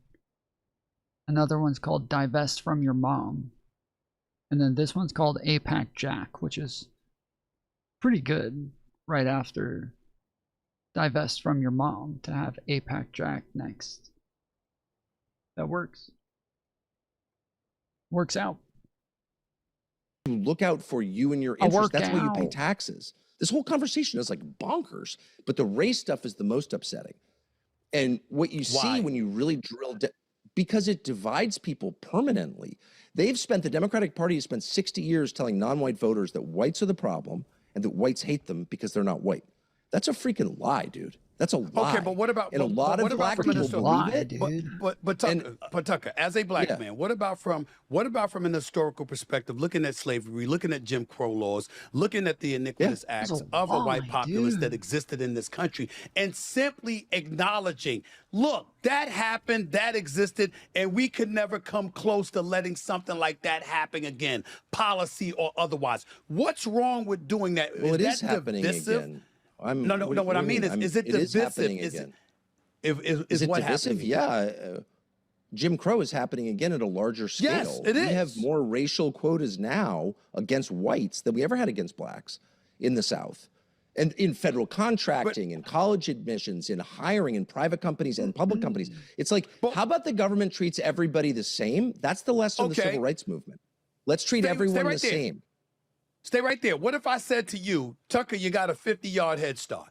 Another one's called Divest from Your Mom. And then this one's called APAC Jack, which is pretty good right after Divest from Your Mom to have APAC Jack next. That works. Works out.
Look out for you and your interests. That's why you pay taxes. This whole conversation is like bonkers, but the race stuff is the most upsetting. And what you see when you really drill down, because it divides people permanently. The Democratic Party has spent 60 years telling non-white voters that whites are the problem and that whites hate them because they're not white. That's a freaking lie, dude. That's a lie.
Okay, but what about?
And a lot of black people believe it.
But Tucker, as a black man, what about from an historical perspective, looking at slavery, looking at Jim Crow laws, looking at the iniquitous acts of a white populace that existed in this country, and simply acknowledging, look, that happened, that existed, and we could never come close to letting something like that happen again, policy or otherwise. What's wrong with doing that?
Well, it is
that
happening
divisive?
again.
What I mean is it divisive?
Is it
what
divisive?
happened?
Yeah. Jim Crow is happening again at a larger scale.
Yes, it is.
We have more racial quotas now against whites than we ever had against blacks in the South. And in federal contracting, in college admissions, in hiring, in private companies and public companies. It's like, how about the government treats everybody the same? That's the lesson of the civil rights movement. Let's treat everyone the same.
Stay right there. What if I said to you, Tucker, you got a 50-yard head start?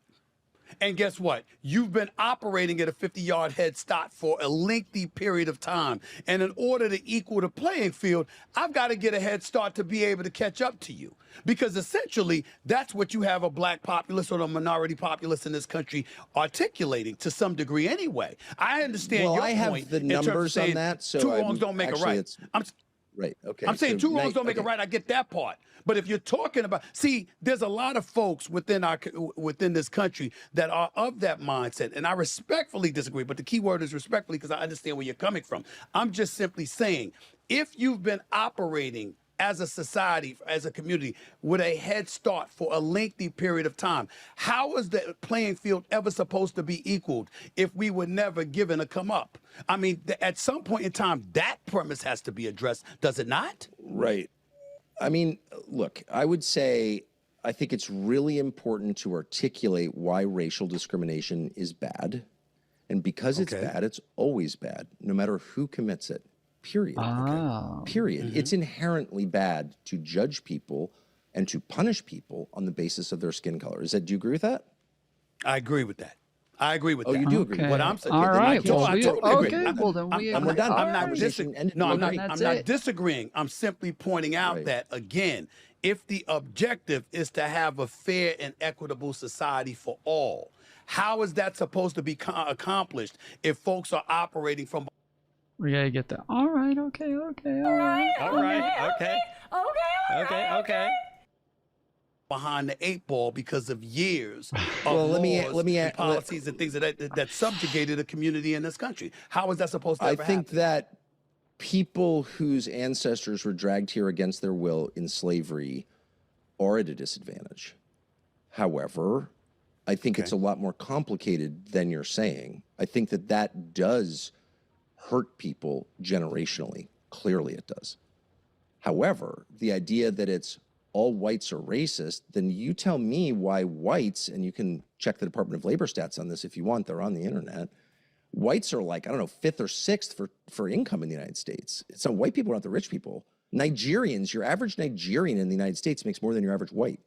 And guess what? You've been operating at a 50-yard head start for a lengthy period of time. And in order to equal the playing field, I've got to get a head start to be able to catch up to you. Because essentially, that's what you have a black populace or a minority populace in this country articulating to some degree anyway. I understand your point.
Well, I have the numbers on that, so
two wrongs don't make a right.
Right, okay.
I'm saying two wrongs don't make a right. I get that part. But if you're talking about, see, there's a lot of folks within this country that are of that mindset, and I respectfully disagree. But the key word is respectfully, because I understand where you're coming from. I'm just simply saying, if you've been operating as a society, as a community, with a head start for a lengthy period of time, how is the playing field ever supposed to be equaled if we were never given a come up? I mean, at some point in time, that premise has to be addressed, does it not?
Right. I mean, look, I would say I think it's really important to articulate why racial discrimination is bad. And because it's bad, it's always bad, no matter who commits it. Period. Period. It's inherently bad to judge people and to punish people on the basis of their skin color. Do you agree with that?
I agree with that. I agree with that.
Oh, you do agree.
What I'm saying.
All right.
Well, I totally agree.
Well, then
we're done.
I'm not disagreeing. I'm simply pointing out that, again, if the objective is to have a fair and equitable society for all, how is that supposed to be accomplished if folks are operating from...
We gotta get that. All right, okay.
behind the eight ball because of years of
laws
policies and things that subjugated a community in this country. How is that supposed to ever happen?
I think that people whose ancestors were dragged here against their will in slavery are at a disadvantage. However, I think it's a lot more complicated than you're saying. I think that does hurt people generationally. Clearly it does. However, the idea that it's all whites are racist, then you tell me why whites, and you can check the Department of Labor stats on this if you want, they're on the internet. Whites are like, I don't know, 5th or 6th for income in the United States. So white people are not the rich people. Nigerians, your average Nigerian in the United States makes more than your average white.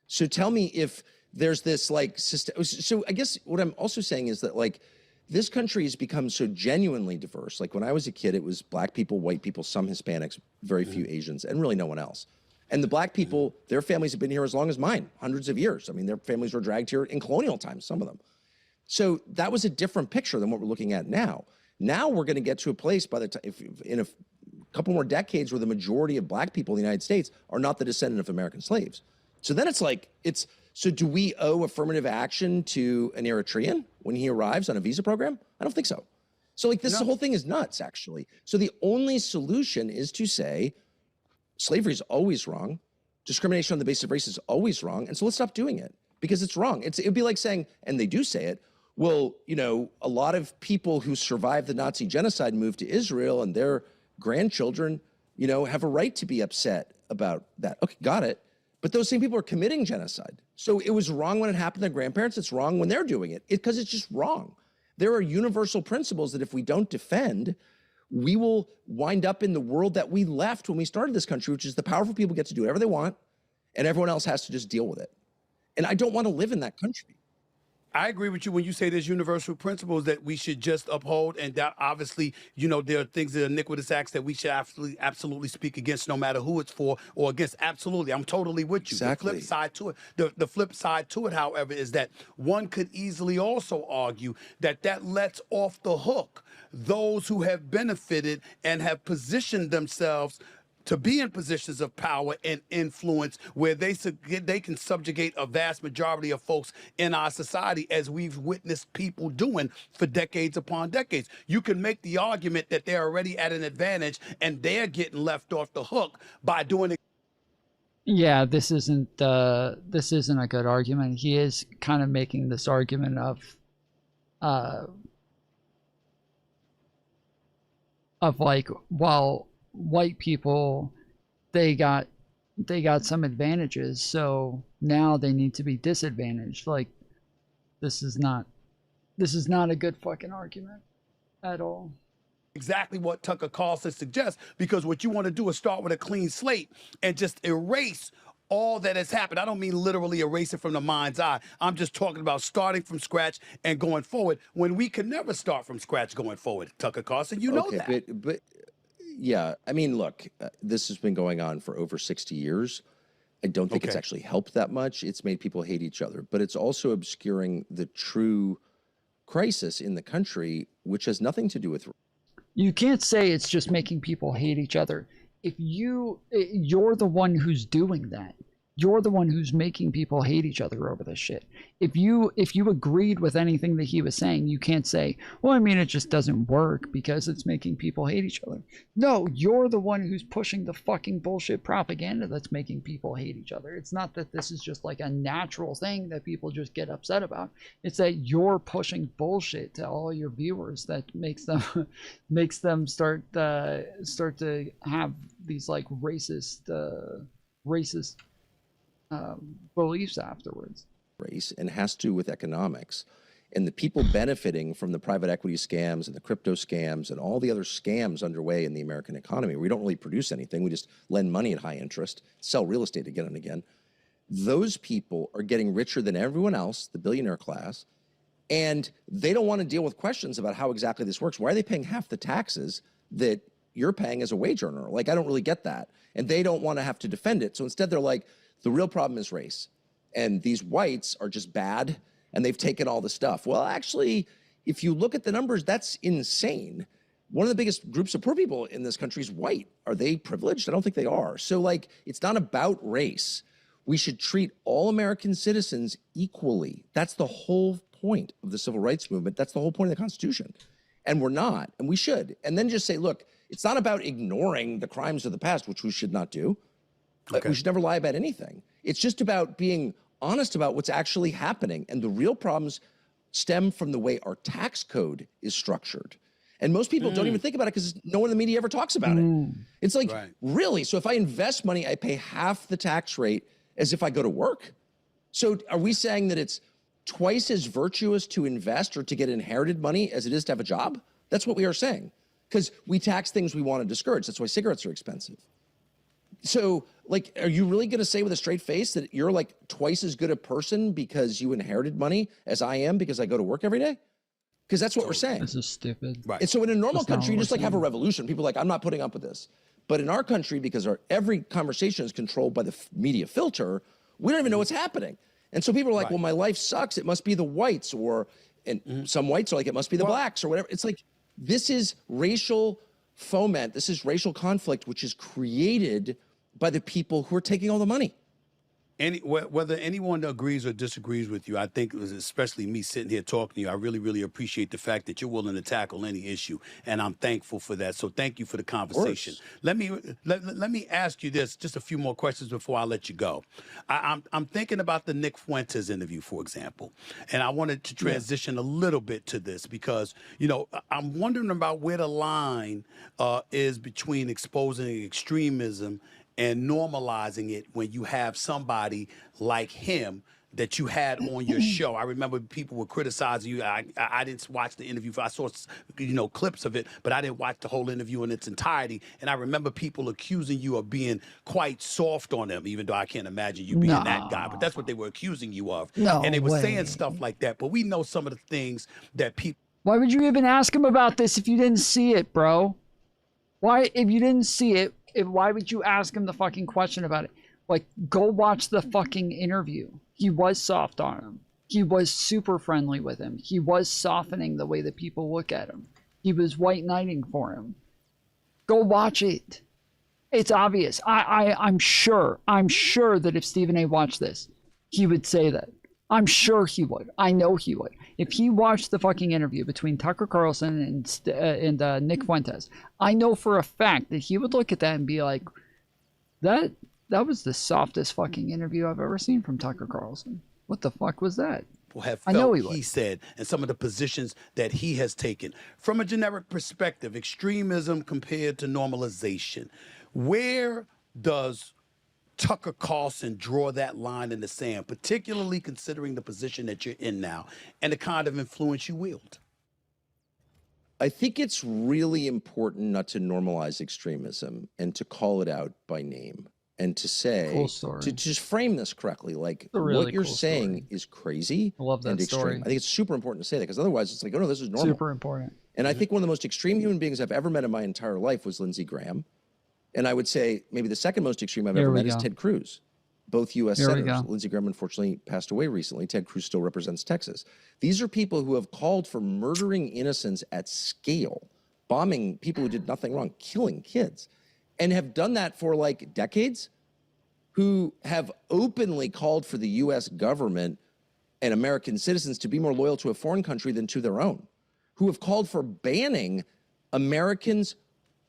So tell me if there's this like system. So I guess what I'm also saying is that like, this country has become so genuinely diverse. Like when I was a kid, it was black people, white people, some Hispanics, very few Asians, and really no one else. And the black people, their families have been here as long as mine, hundreds of years. I mean, their families were dragged here in colonial times, some of them. So that was a different picture than what we're looking at now. Now we're going to get to a place by the time, in a couple more decades, where the majority of black people in the United States are not the descendant of American slaves. So then it's like, so do we owe affirmative action to an Eritrean when he arrives on a visa program? I don't think so. So like this whole thing is nuts, actually. So the only solution is to say slavery is always wrong. Discrimination on the basis of race is always wrong. And so let's stop doing it because it's wrong. It'd be like saying, and they do say it, well, you know, a lot of people who survived the Nazi genocide moved to Israel and their grandchildren, you know, have a right to be upset about that. Okay, got it. But those same people are committing genocide. So it was wrong when it happened to their grandparents. It's wrong when they're doing it because it's just wrong. There are universal principles that if we don't defend, we will wind up in the world that we left when we started this country, which is the powerful people get to do whatever they want and everyone else has to just deal with it. And I don't want to live in that country.
I agree with you when you say there's universal principles that we should just uphold, and that obviously, you know, there are things that are iniquitous acts that we should absolutely speak against, no matter who it's for or against. Absolutely, I'm totally with you.
Exactly.
The flip side to it, the flip side to it, however, is that one could easily also argue that lets off the hook those who have benefited and have positioned themselves to be in positions of power and influence where they can subjugate a vast majority of folks in our society, as we've witnessed people doing for decades upon decades. You can make the argument that they're already at an advantage and they're getting left off the hook by doing it.
Yeah, this isn't a good argument. He is kind of making this argument of of like, well, white people, they got some advantages, so now they need to be disadvantaged. Like, this is not a good fucking argument at all.
Exactly what Tucker Carlson suggests, because what you want to do is start with a clean slate and just erase all that has happened. I don't mean literally erase it from the mind's eye. I'm just talking about starting from scratch and going forward, when we can never start from scratch going forward. Tucker Carlson, you know that.
But yeah, I mean, look, this has been going on for over 60 years. I don't think it's actually helped that much. It's made people hate each other, but it's also obscuring the true crisis in the country, which has nothing to do with.
You can't say it's just making people hate each other. If you're the one who's doing that. You're the one who's making people hate each other over this shit. If you agreed with anything that he was saying, you can't say, well, I mean, it just doesn't work because it's making people hate each other. No, you're the one who's pushing the fucking bullshit propaganda that's making people hate each other. It's not that this is just like a natural thing that people just get upset about. It's that you're pushing bullshit to all your viewers that makes them start to have these like racist beliefs afterwards.
Race and has to do with economics, and the people benefiting from the private equity scams and the crypto scams and all the other scams underway in the American economy. We don't really produce anything. We just lend money at high interest, sell real estate again and again. Those people are getting richer than everyone else, the billionaire class, and they don't want to deal with questions about how exactly this works. Why are they paying half the taxes that you're paying as a wage earner? Like, I don't really get that. And they don't want to have to defend it. So instead they're like, the real problem is race. And these whites are just bad, and they've taken all the stuff. Well, actually, if you look at the numbers, that's insane. One of the biggest groups of poor people in this country is white. Are they privileged? I don't think they are. So, like, it's not about race. We should treat all American citizens equally. That's the whole point of the civil rights movement. That's the whole point of the Constitution. And we're not, and we should. And then just say, look, it's not about ignoring the crimes of the past, which we should not do. We should never lie about anything. It's just about being honest about what's actually happening. And the real problems stem from the way our tax code is structured. And most people don't even think about it because no one in the media ever talks about it. It's like, really? So if I invest money, I pay half the tax rate as if I go to work? So are we saying that it's twice as virtuous to invest or to get inherited money as it is to have a job? That's what we are saying. Because we tax things we want to discourage. That's why cigarettes are expensive. So, like, are you really going to say with a straight face that you're like twice as good a person because you inherited money as I am because I go to work every day? Because that's what we're saying.
This is stupid.
Right. And so in a normal country, you just like have a revolution. People are like, I'm not putting up with this. But in our country, because every conversation is controlled by the media filter, we don't even know what's happening. And so people are like, well, my life sucks. It must be the whites, and some whites are like, it must be the blacks or whatever. It's like, this is racial foment. This is racial conflict, which is created by the people who are taking all the money.
Whether anyone agrees or disagrees with you, I think, especially me sitting here talking to you, I really, really appreciate the fact that you're willing to tackle any issue, and I'm thankful for that. So thank you for the conversation. Let me ask you this, just a few more questions before I let you go. I'm thinking about the Nick Fuentes interview, for example, and I wanted to transition a little bit to this because, you know, I'm wondering about where the line is between exposing extremism and normalizing it when you have somebody like him that you had on your show. I remember people were criticizing you. I didn't watch the interview. I saw, clips of it, but I didn't watch the whole interview in its entirety. And I remember people accusing you of being quite soft on him, even though I can't imagine you being that guy. But that's what they were accusing you of. And they were saying stuff like that. But we know some of the things that people...
Why would you even ask him about this if you didn't see it, bro? Why, if you didn't see it, why would you ask him the fucking question about it? Like, go watch the fucking interview. He was soft on him. He was super friendly with him. He was softening the way that people look at him. He was white knighting for him. Go watch it. It's obvious. I'm sure that if Stephen A. watched this, he would say that. I'm sure he would. I know he would. If he watched the fucking interview between Tucker Carlson and Nick Fuentes, I know for a fact that he would look at that and be like, that was the softest fucking interview I've ever seen from Tucker Carlson. What the fuck was that?
people have
I know
felt
he would.
he said and some of the positions that he has taken. From a generic perspective, extremism compared to normalization, where does Tucker Carlson draw that line in the sand, particularly considering the position that you're in now and the kind of influence you wield?
I think it's really important not to normalize extremism and to call it out by name and to say,
Cool story.
to just frame this correctly. Like,
a really
what you're
cool
saying
story.
is crazy
I love that
and extreme.
story.
I think it's super important to say that because otherwise it's like, oh no, this is normal.
Super important.
And I think one of the most extreme human beings I've ever met in my entire life was Lindsey Graham. And I would say maybe the second most extreme I've
Here
ever
we
met is
go.
Ted Cruz. Both U.S.
Here we
senators.
go.
Lindsey Graham unfortunately passed away recently. Ted Cruz still represents Texas. These are people who have called for murdering innocents at scale, bombing people who did nothing wrong, killing kids, and have done that for like decades, who have openly called for the U.S. government and American citizens to be more loyal to a foreign country than to their own, who have called for banning Americans'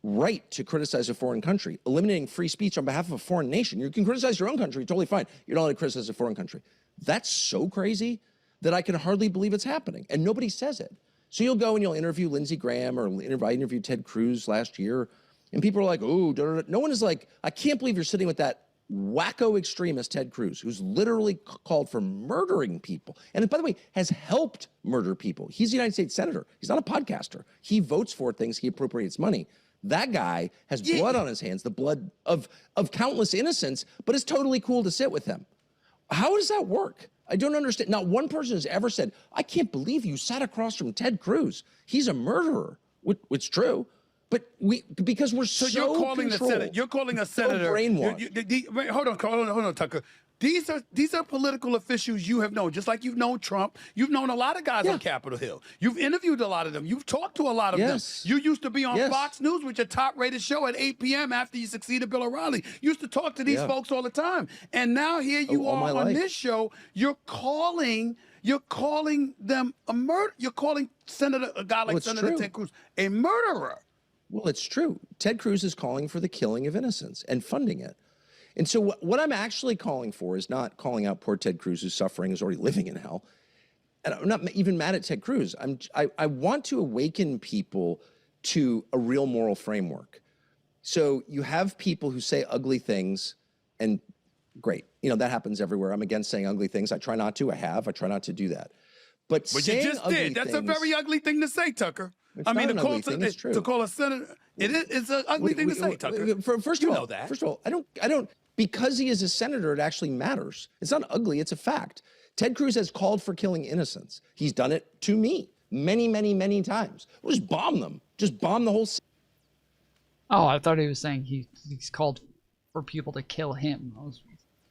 right to criticize a foreign country, eliminating free speech on behalf of a foreign nation. You can criticize your own country, totally fine. You're not allowed to criticize a foreign country. That's so crazy that I can hardly believe it's happening, and nobody says it. So you'll go and you'll interview Lindsey Graham, or I interviewed Ted Cruz last year, and people are like, oh, no one is like, I can't believe you're sitting with that wacko extremist Ted Cruz, who's literally called for murdering people. And by the way, has helped murder people. He's a United States Senator. He's not a podcaster. He votes for things. He appropriates money. That guy has blood on his hands, the blood of countless innocents, but it's totally cool to sit with him. How does that work? I don't understand. Not one person has ever said, I can't believe you sat across from Ted Cruz. He's a murderer, which is true. But because we're so
you're calling
controlled,
the Senate. You're calling a senator.
So brainwashed.
Wait, hold on, Tucker. These are political officials you have known, just like you've known Trump. You've known a lot of guys on Capitol Hill. You've interviewed a lot of them. You've talked to a lot of them. You used to be on Fox News with your top-rated show at 8 p.m. after you succeeded Bill O'Reilly. You used to talk to these folks all the time. And now here you are on this show. You're calling them a murder. You're calling a guy like Senator Ted Cruz a murderer.
Well, it's true. Ted Cruz is calling for the killing of innocents and funding it. And so what I'm actually calling for is not calling out poor Ted Cruz, who's suffering, who's already living in hell. And I'm not even mad at Ted Cruz. I want to awaken people to a real moral framework. So you have people who say ugly things, and great. You know, that happens everywhere. I'm against saying ugly things. I try not to. I try not to do that. But
you
saying
just did. That's a very ugly thing to say, Tucker.
It's not an ugly thing, it's true.
To call a senator, it's an ugly thing to say, Tucker.
First of all, I don't. Because he is a senator, it actually matters. It's not ugly, it's a fact. Ted Cruz has called for killing innocents. He's done it to me many, many, many times. We'll just bomb them. Just bomb the whole city.
Oh, I thought he was saying he's called for people to kill him. That was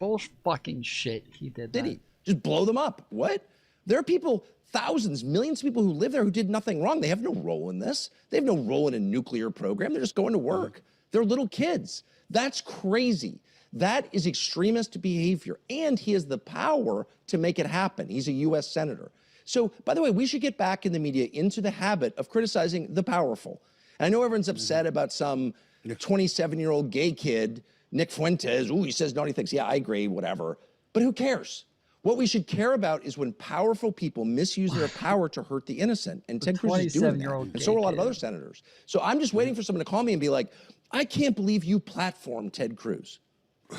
bullshit fucking shit he did.
Did he? Just blow them up. What? There are people, thousands, millions of people who live there who did nothing wrong. They have no role in this. They have no role in a nuclear program. They're just going to work. They're little kids. That's crazy. That is extremist behavior, and he has the power to make it happen. He's a U.S. senator. So, by the way, we should get back in the media into the habit of criticizing the powerful. And I know everyone's upset about some 27-year-old gay kid, Nick Fuentes. Ooh, he says naughty things. Yeah, I agree, whatever. But who cares? What we should care about is when powerful people misuse their power to hurt the innocent. And Ted Cruz is doing that. And so are a lot of other senators. So I'm just waiting for someone to call me and be like, I can't believe you platformed Ted Cruz.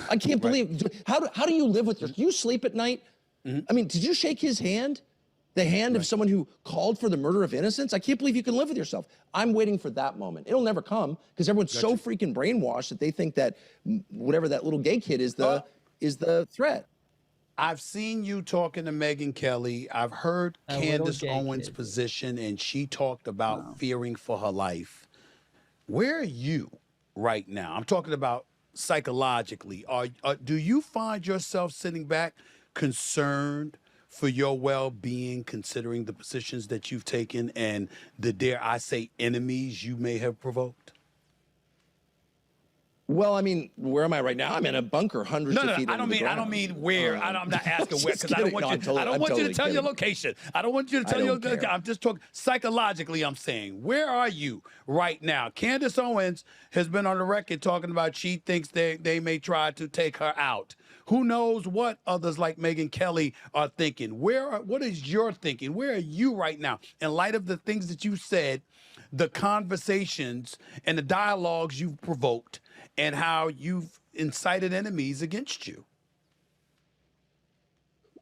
I can't believe. How do you live with your? Do you sleep at night? I mean, did you shake his hand? The hand of someone who called for the murder of innocents? I can't believe you can live with yourself. I'm waiting for that moment. It'll never come because everyone's so freaking brainwashed that they think that whatever that little gay kid is the threat.
I've seen you talking to Megyn Kelly. I've heard Candace Owens' position, and she talked about fearing for her life. Where are you right now? I'm talking about psychologically. Do you find yourself sitting back concerned for your well-being, considering the positions that you've taken and the, dare I say, enemies you may have provoked?
Well, I mean, where am I right now? I'm in a bunker, hundreds of feet under the ground.
I don't mean where. I'm not asking where because I don't want you to tell your location. I don't want you to tell your location. I'm just talking psychologically. I'm saying, where are you right now? Candace Owens has been on the record talking about she thinks they may try to take her out. Who knows what others like Megyn Kelly are thinking? What is your thinking? Where are you right now? In light of the things that you said, the conversations and the dialogues you've provoked, and how you've incited enemies against you.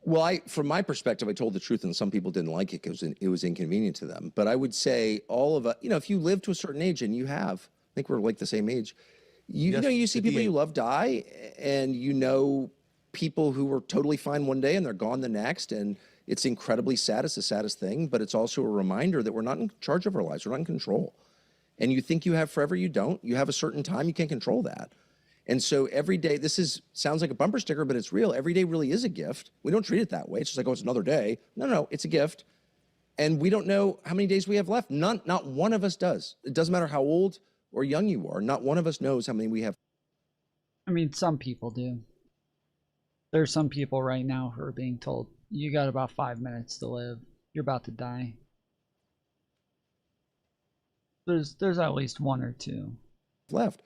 Well, from my perspective, I told the truth, and some people didn't like it because it was inconvenient to them. But I would say all of us, if you live to a certain age, and you have, I think we're like the same age, you see people you love die, and people who were totally fine one day and they're gone the next, and it's incredibly sad. It's the saddest thing, but it's also a reminder that we're not in charge of our lives. We're not in control. And you think you have forever, you don't. You have a certain time, you can't control that. And so every day, sounds like a bumper sticker, but it's real. Every day really is a gift. We don't treat it that way. It's just like, oh, it's another day. No, it's a gift. And we don't know how many days we have left. Not one of us does. It doesn't matter how old or young you are. Not one of us knows how many we have.
I mean, some people do. There's some people right now who are being told, you got about 5 minutes to live. You're about to die. There's at least one or two
left.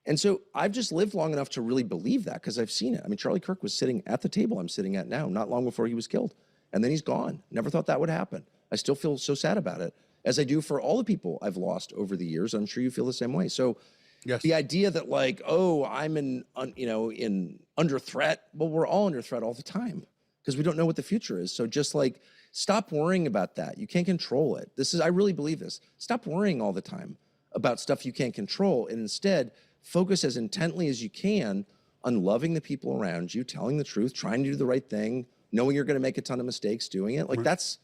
And so I've just lived long enough to really believe that because I've seen it. I mean, Charlie Kirk was sitting at the table I'm sitting at now, not long before he was killed. And then he's gone. Never thought that would happen. I still feel so sad about it, as I do for all the people I've lost over the years. I'm sure you feel the same way. So the idea that like, oh, I'm under threat. Well, we're all under threat all the time because we don't know what the future is. So just like, stop worrying about that. You can't control it. I really believe this. Stop worrying all the time about stuff you can't control, and instead focus as intently as you can on loving the people around you, telling the truth, trying to do the right thing, knowing you're going to make a ton of mistakes doing it. Like that's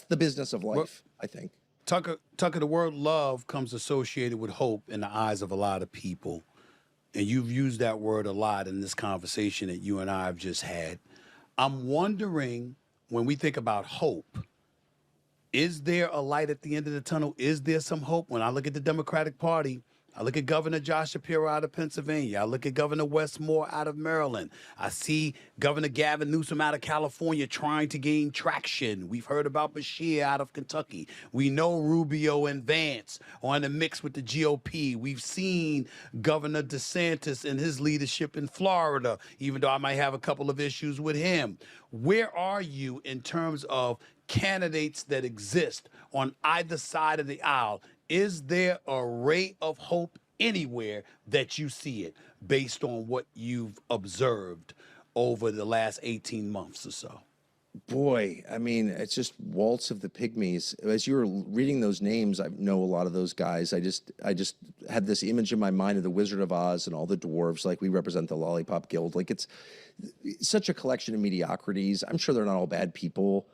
the business of life, I think.
Tucker, the word love comes associated with hope in the eyes of a lot of people. And you've used that word a lot in this conversation that you and I have just had. I'm wondering, when we think about hope, is there a light at the end of the tunnel? Is there some hope? When I look at the Democratic Party, I look at Governor Josh Shapiro out of Pennsylvania. I look at Governor Wes Moore out of Maryland. I see Governor Gavin Newsom out of California trying to gain traction. We've heard about Beshear out of Kentucky. We know Rubio and Vance are in the mix with the GOP. We've seen Governor DeSantis and his leadership in Florida, even though I might have a couple of issues with him. Where are you in terms of candidates that exist on either side of the aisle? Is there a ray of hope anywhere that you see it based on what you've observed over the last 18 months or so?
Boy, I mean, it's just waltz of the pygmies. As you were reading those names, I know a lot of those guys. I just had this image in my mind of the Wizard of Oz and all the dwarves, like we represent the Lollipop Guild. Like it's such a collection of mediocrities. I'm sure they're not all bad people.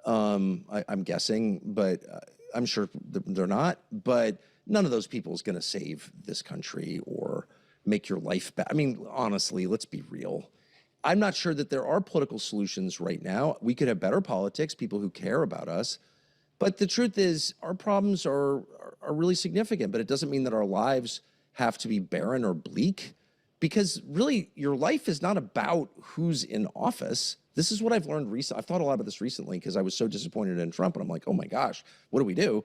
I'm guessing, but I'm sure they're not. But none of those people is going to save this country or make your life better. I mean, honestly, let's be real. I'm not sure that there are political solutions right now. We could have better politics, people who care about us. But the truth is, our problems are really significant, but it doesn't mean that our lives have to be barren or bleak, because really, your life is not about who's in office. This is what I've learned recently. I've thought a lot about this recently because I was so disappointed in Trump, and I'm like, oh my gosh, what do we do?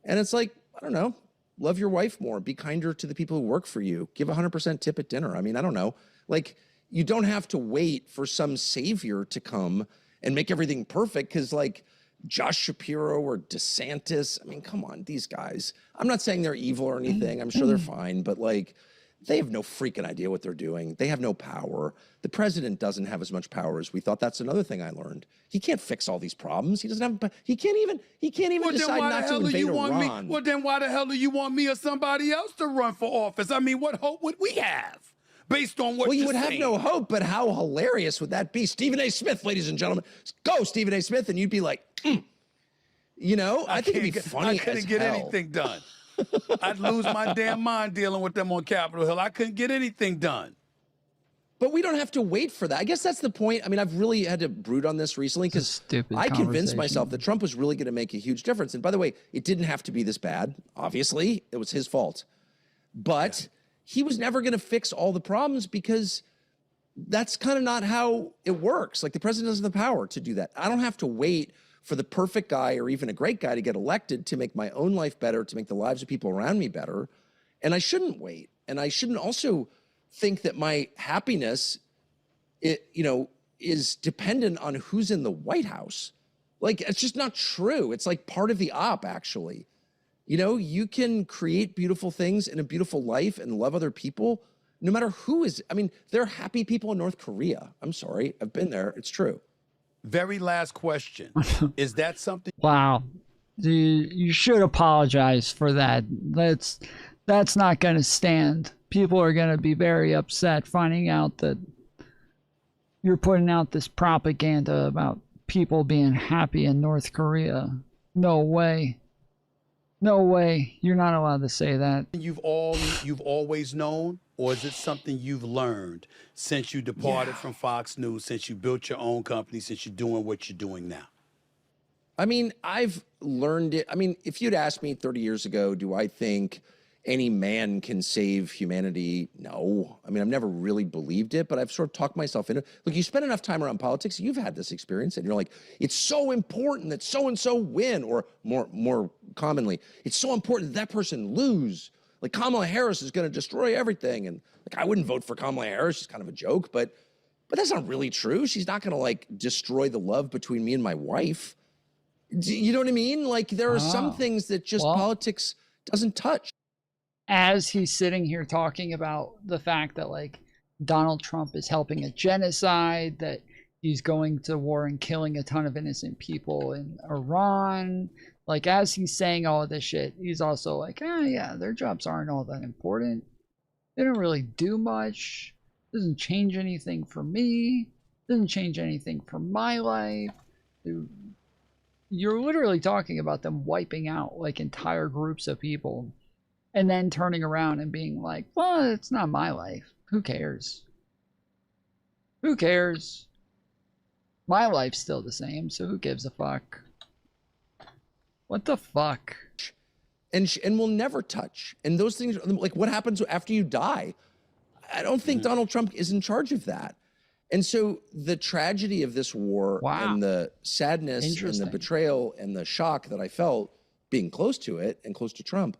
And it's like, I don't know, love your wife more, be kinder to the people who work for you, give 100% tip at dinner. I mean, I don't know. Like, you don't have to wait for some savior to come and make everything perfect, because like Josh Shapiro or DeSantis, I mean, come on, these guys. I'm not saying they're evil or anything. I'm sure they're fine, but like, they have no freaking idea what they're doing. They have no power. The president doesn't have as much power as we thought. That's another thing I learned. He can't fix all these problems. He doesn't have. He can't even decide not to invade Iran.
Well, then why the hell do you want me or somebody else to run for office? I mean, what hope would we have based on what
you
you're
would
saying?
have no hope, but how hilarious would that be? Stephen A. Smith, ladies and gentlemen, go Stephen A. Smith, and you'd be like, you know, I think it'd be funny.
I couldn't get anything done. I'd lose my damn mind dealing with them on Capitol Hill. I couldn't get anything done.
But we don't have to wait for that. I guess that's the point. I mean, I've really had to brood on this recently because I convinced myself that Trump was really going to make a huge difference. And by the way, it didn't have to be this bad. Obviously, it was his fault. But he was never going to fix all the problems because that's kind of not how it works. Like, the president doesn't have the power to do that. I don't have to wait for the perfect guy or even a great guy to get elected to make my own life better, to make the lives of people around me better. And I shouldn't wait. And I shouldn't also think that my happiness is dependent on who's in the White House. Like, it's just not true. It's like part of the op, actually. You can create beautiful things in a beautiful life and love other people, no matter who is. I mean, there are happy people in North Korea. I'm sorry. I've been there. It's true.
Very last question. Is that something?
Wow. You should apologize for that. That's not going to stand. People are going to be very upset finding out that you're putting out this propaganda about people being happy in North Korea. No way. No way. You're not allowed to say that.
You've always known, or is it something you've learned since you departed from Fox News, since you built your own company, since you're doing what you're doing now?
I mean, I've learned it. I mean, if you'd asked me 30 years ago, do I think any man can save humanity? No. I mean, I've never really believed it, but I've sort of talked myself into it. Look, you spend enough time around politics, you've had this experience, and you're like, it's so important that so-and-so win, or more commonly, it's so important that person lose. Like, Kamala Harris is going to destroy everything. And like, I wouldn't vote for Kamala Harris. She's kind of a joke, but that's not really true. She's not going to like destroy the love between me and my wife. You know what I mean? Like, there are some things that just politics doesn't touch.
As he's sitting here talking about the fact that like Donald Trump is helping a genocide, that he's going to war and killing a ton of innocent people in Iran. Like, as he's saying all of this shit, he's also like, yeah, their jobs aren't all that important. They don't really do much. Doesn't change anything for me. Doesn't change anything for my life. You're literally talking about them wiping out like entire groups of people and then turning around and being like, well, it's not my life. Who cares? Who cares? My life's still the same, so who gives a fuck? What the fuck?
And we'll never touch. And those things, like, what happens after you die? I don't think Donald Trump is in charge of that. And so the tragedy of this war and the sadness and the betrayal and the shock that I felt being close to it and close to Trump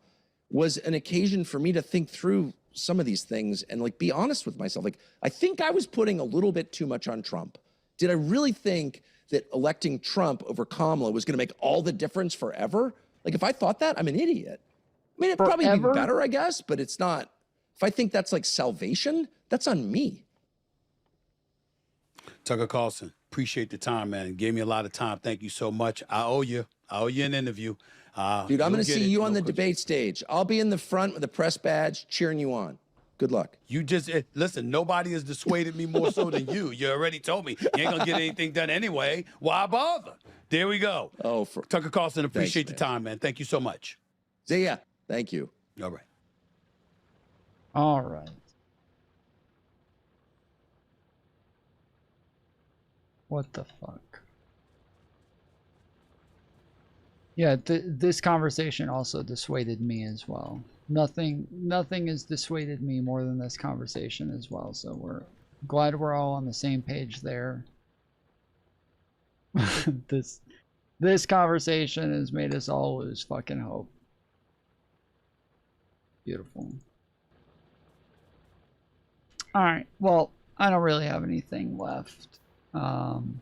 was an occasion for me to think through some of these things and like be honest with myself. Like, I think I was putting a little bit too much on Trump. Did I really think that electing Trump over Kamala was going to make all the difference forever? Like, if I thought that, I'm an idiot. I mean, it'd probably be better, I guess, but it's not. If I think that's like salvation, that's on me.
Tucker Carlson, appreciate the time, man. Gave me a lot of time. Thank you so much. I owe you an interview.
Dude, I'm going to see you on the debate stage. I'll be in the front with a press badge cheering you on. Good luck.
You just, listen, nobody has dissuaded me more so than you. You already told me you ain't going to get anything done anyway. Why bother? There we go. Tucker Carlson, appreciate the time, man. Thank you so much.
See ya. Thank you.
All right.
All right. What the fuck? Yeah, this conversation also dissuaded me as well. Nothing has dissuaded me more than this conversation as well. So we're glad we're all on the same page there. This conversation has made us all lose fucking hope. Beautiful. All right. Well, I don't really have anything left. I'm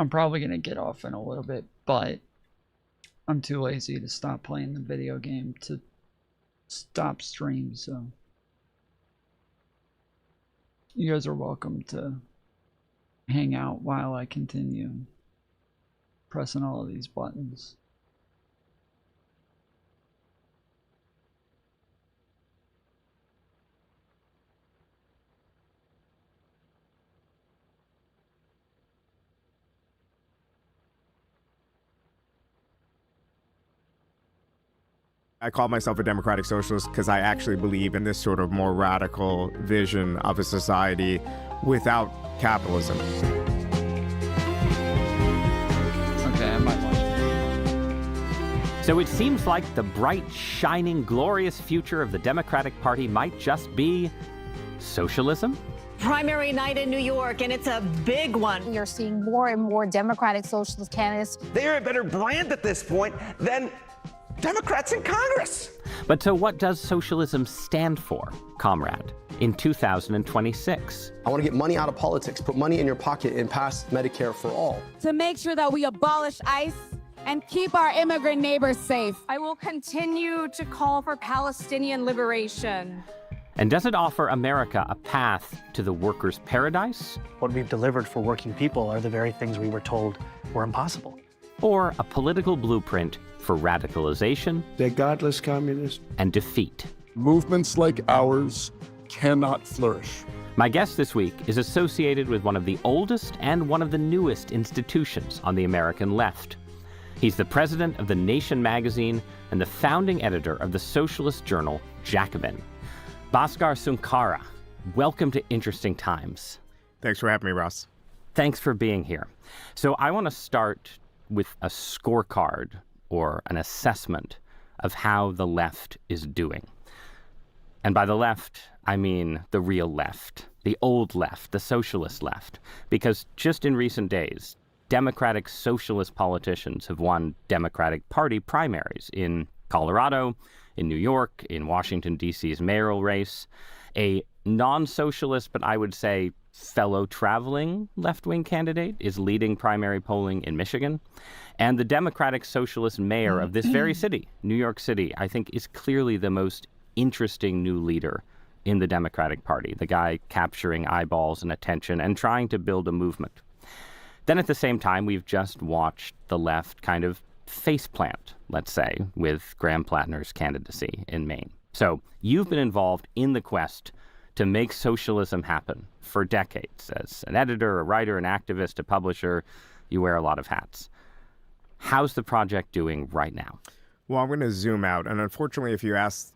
probably going to get off in a little bit, but I'm too lazy to stop playing the video game to stop stream, so you guys are welcome to hang out while I continue pressing all of these buttons.
I call myself a democratic socialist because I actually believe in this sort of more radical vision of a society without capitalism.
Okay, I might watch
it. So it seems like the bright, shining, glorious future of the Democratic Party might just be socialism?
Primary night in New York, and it's a big one.
You're seeing more and more Democratic Socialist candidates.
They're a better brand at this point than
Democrats in Congress.
But so what does socialism stand for, comrade, in 2026?
I want to get money out of politics, put money in your pocket, and pass Medicare for all.
To make sure that we abolish ICE and keep our immigrant neighbors safe. I will continue to call for Palestinian liberation.
And does it offer America a path to the workers' paradise?
What we've delivered for working people are the very things we were told were impossible.
Or a political blueprint for radicalization?
They're godless communists.
And defeat.
Movements like ours cannot flourish.
My guest this week is associated with one of the oldest and one of the newest institutions on the American left. He's the president of The Nation magazine and the founding editor of the socialist journal Jacobin. Bhaskar Sunkara, welcome to Interesting Times.
Thanks for having me, Ross.
Thanks for being here. So I want to start with a scorecard or an assessment of how the left is doing. And by the left, I mean the real left, the old left, the socialist left. Because just in recent days, Democratic socialist politicians have won Democratic Party primaries in Colorado, in New York, in Washington, D.C.'s mayoral race. A non-socialist, but I would say fellow traveling left-wing candidate is leading primary polling in Michigan. And the Democratic Socialist mayor of this very city, New York City, I think is clearly the most interesting new leader in the Democratic Party, the guy capturing eyeballs and attention and trying to build a movement. Then at the same time, we've just watched the left kind of faceplant, let's say, with Graham Plattner's candidacy in Maine. So you've been involved in the quest to make socialism happen for decades. As an editor, a writer, an activist, a publisher, you wear a lot of hats. How's the project doing right now?
Well, I'm going to zoom out. And unfortunately, if you ask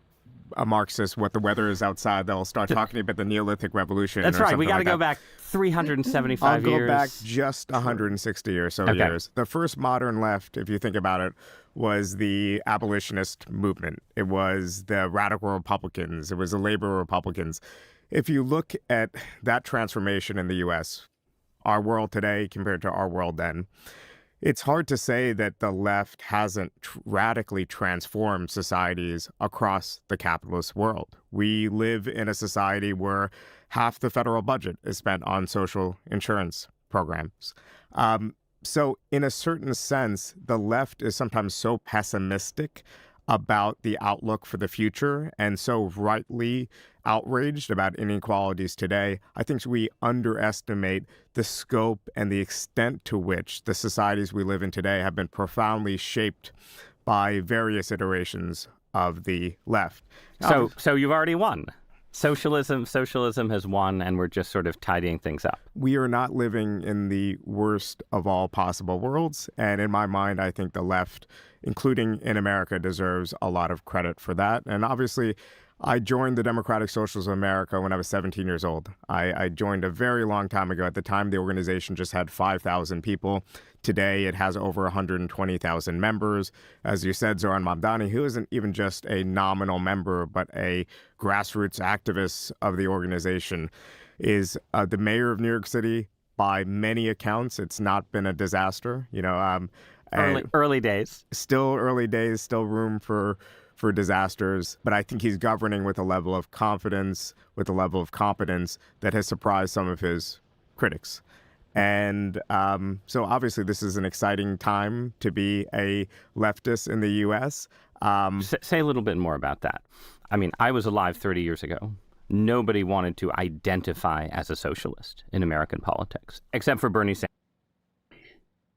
a Marxist what the weather is outside, they'll start talking about the Neolithic Revolution.
That's right. We got to go back 375 years.
I'll go back just 160 or so years. The first modern left, if you think about it, was the abolitionist movement. It was the radical Republicans. It was the labor Republicans. If you look at that transformation in the U.S., our world today compared to our world then, it's hard to say that the left hasn't radically transformed societies across the capitalist world. We live in a society where half the federal budget is spent on social insurance programs. So in a certain sense, the left is sometimes so pessimistic about the outlook for the future and so rightly outraged about inequalities today. I think we underestimate the scope and the extent to which the societies we live in today have been profoundly shaped by various iterations of the left.
So you've already won. Socialism has won, and we're just sort of tidying things up.
We are not living in the worst of all possible worlds. And in my mind, I think the left, including in America, deserves a lot of credit for that. And obviously, I joined the Democratic Socialists of America when I was 17 years old. I joined a very long time ago. At the time, the organization just had 5,000 people. Today, it has over 120,000 members. As you said, Zoran Mamdani, who isn't even just a nominal member, but a grassroots activist of the organization, is the mayor of New York City. By many accounts, it's not been a disaster.
Early days.
Still early days, still room for disasters, but I think he's governing with a level of confidence, with a level of competence that has surprised some of his critics. And so obviously this is an exciting time to be a leftist in the U.S.
Say a little bit more about that. I mean, I was alive 30 years ago. Nobody wanted to identify as a socialist in American politics, except for Bernie Sanders.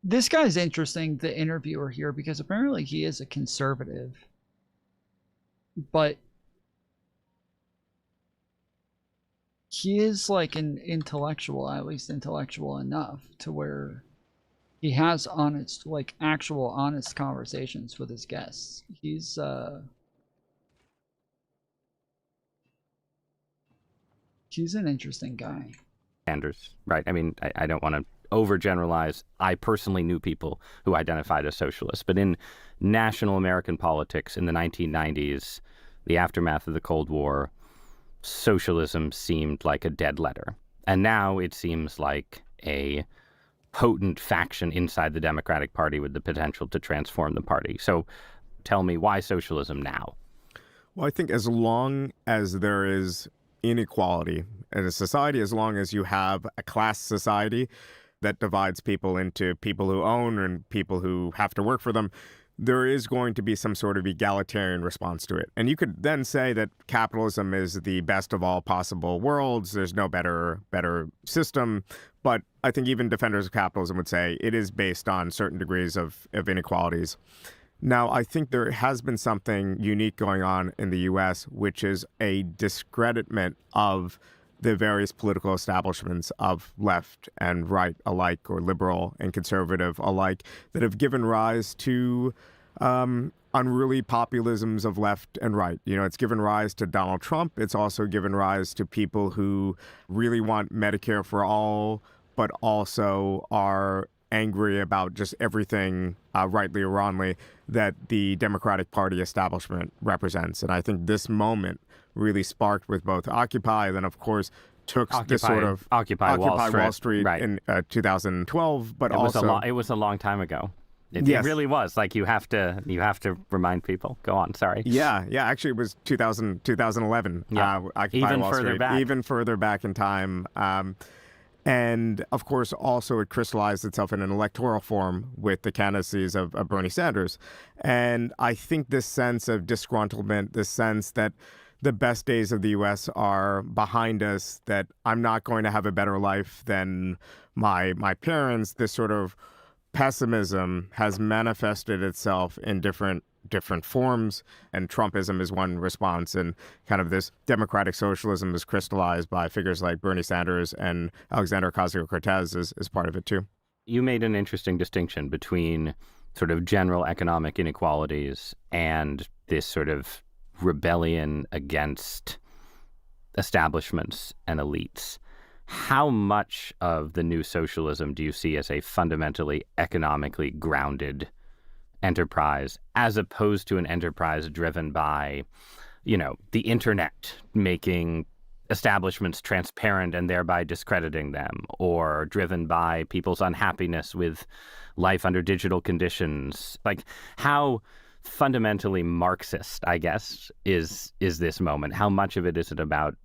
This guy's interesting, the interviewer here, because apparently he is a conservative. But he is like an intellectual, at least intellectual enough to where he has honest, like actual honest conversations with his guests. He's an interesting guy.
Sanders, right? I mean, I don't want to overgeneralize. I personally knew people who identified as socialists, but in national American politics in the 1990s, the aftermath of the Cold War, socialism seemed like a dead letter. And now it seems like a potent faction inside the Democratic Party with the potential to transform the party. So tell me why socialism now?
Well, I think as long as there is inequality in a society, as long as you have a class society that divides people into people who own and people who have to work for them, there is going to be some sort of egalitarian response to it. And you could then say that capitalism is the best of all possible worlds. There's no better system. But I think even defenders of capitalism would say it is based on certain degrees of inequalities. Now, I think there has been something unique going on in the U.S., which is a discreditment of the various political establishments of left and right alike, or liberal and conservative alike, that have given rise to unruly populisms of left and right. You know, it's given rise to Donald Trump. It's also given rise to people who really want Medicare for all, but also are angry about just everything, rightly or wrongly, that the Democratic Party establishment represents. And I think this moment really sparked with both Occupy, then of course took this sort of
Occupy Wall Street
right. In 2012, but
it
also
it was a long time ago. It
Yes.
really was. Like you have to remind people. Go on. Sorry.
Yeah. Actually, it was 2011.
Yeah.
Occupy
Even
Wall
further
Street,
back.
even further back in time. And of course, also it crystallized itself in an electoral form with the candidacies of Bernie Sanders. And I think this sense of disgruntlement, this sense that the best days of the U.S. are behind us, that I'm not going to have a better life than my parents, this sort of pessimism has manifested itself in different forms, and Trumpism is one response, and kind of this democratic socialism is crystallized by figures like Bernie Sanders, and Alexandria Ocasio-Cortez is part of it too.
You made an interesting distinction between sort of general economic inequalities and this sort of rebellion against establishments and elites. How much of the new socialism do you see as a fundamentally economically grounded enterprise, as opposed to an enterprise driven by, the internet making establishments transparent and thereby discrediting them, or driven by people's unhappiness with life under digital conditions? Like, how fundamentally Marxist, I guess, is this moment? How much of it is it about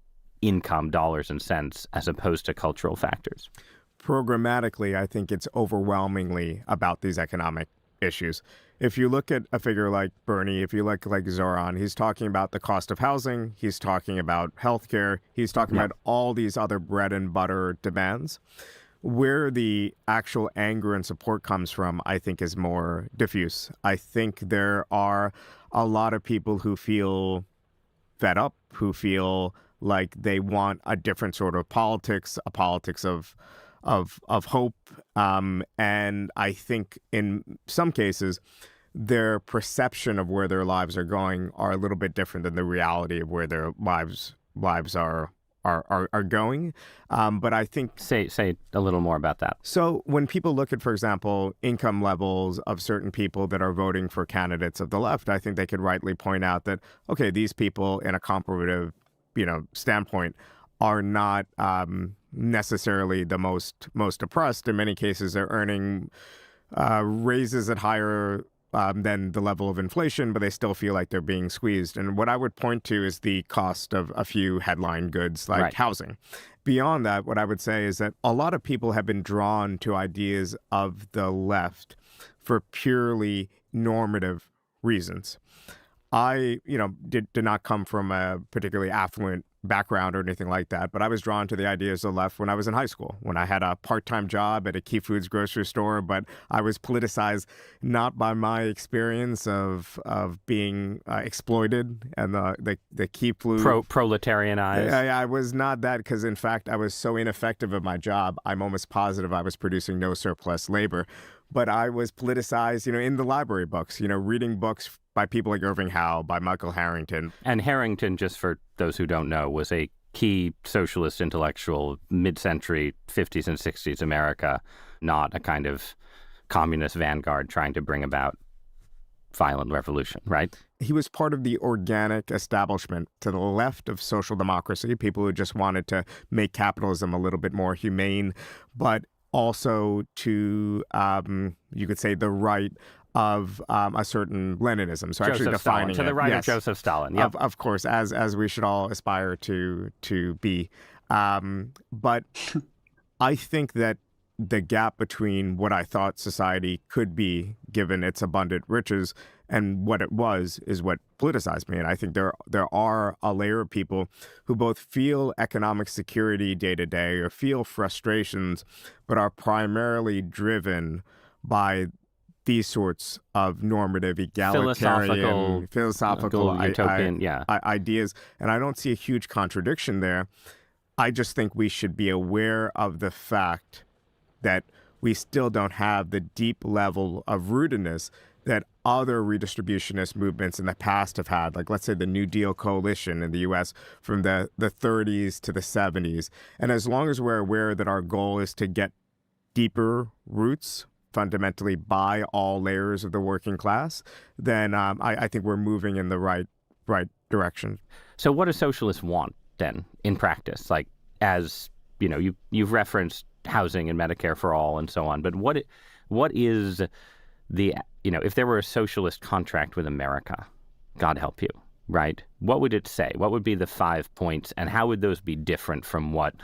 income, dollars and cents, as opposed to cultural factors?
Programmatically, I think it's overwhelmingly about these economic issues. If you look at a figure like Bernie, if you look like Zoran, he's talking about the cost of housing, he's talking about healthcare, he's talking about all these other bread and butter demands. Where the actual anger and support comes from, I think, is more diffuse. I think there are a lot of people who feel fed up, who feel like they want a different sort of politics, a politics of hope. And I think in some cases, their perception of where their lives are going are a little bit different than the reality of where their lives are going. But I think...
Say a little more about that.
So when people look at, for example, income levels of certain people that are voting for candidates of the left, I think they could rightly point out that, okay, these people in a comparative, standpoint are not necessarily the most oppressed. In many cases, they're earning raises at higher than the level of inflation, but they still feel like they're being squeezed. And what I would point to is the cost of a few headline goods like housing. Beyond that, what I would say is that a lot of people have been drawn to ideas of the left for purely normative reasons. I, did not come from a particularly affluent background or anything like that, but I was drawn to the ideas of the left when I was in high school, when I had a part-time job at a Key Foods grocery store, but I was politicized not by my experience of being exploited and the Key Food...
Proletarianized.
I was not that, because in fact, I was so ineffective at my job, I'm almost positive I was producing no surplus labor. But I was politicized, in the library books, reading books by people like Irving Howe, by Michael Harrington.
And Harrington, just for those who don't know, was a key socialist intellectual, mid-century 50s and 60s America, not a kind of communist vanguard trying to bring about violent revolution, right?
He was part of the organic establishment to the left of social democracy, people who just wanted to make capitalism a little bit more humane, but also to, you could say, the right of a certain Leninism. So actually
Joseph Stalin,
defining
to the
it,
right
yes,
of Joseph Stalin. Yep.
of course, as we should all aspire to be. But I think that the gap between what I thought society could be, given its abundant riches, and what it was, is what politicized me. And I think there are a layer of people who both feel economic security day to day or feel frustrations, but are primarily driven by these sorts of normative, egalitarian, philosophical
utopian,
ideas. And I don't see a huge contradiction there. I just think we should be aware of the fact that we still don't have the deep level of rootedness that other redistributionist movements in the past have had, like let's say the New Deal coalition in the US from the 30s to the 70s. And as long as we're aware that our goal is to get deeper roots fundamentally by all layers of the working class, then I think we're moving in the right direction.
So what do socialists want then in practice? Like, as you know, you've referenced housing and Medicare for all and so on, but what is the, you know, if there were a socialist contract with America, God help you, right? What would it say? What would be the 5 points, and how would those be different from what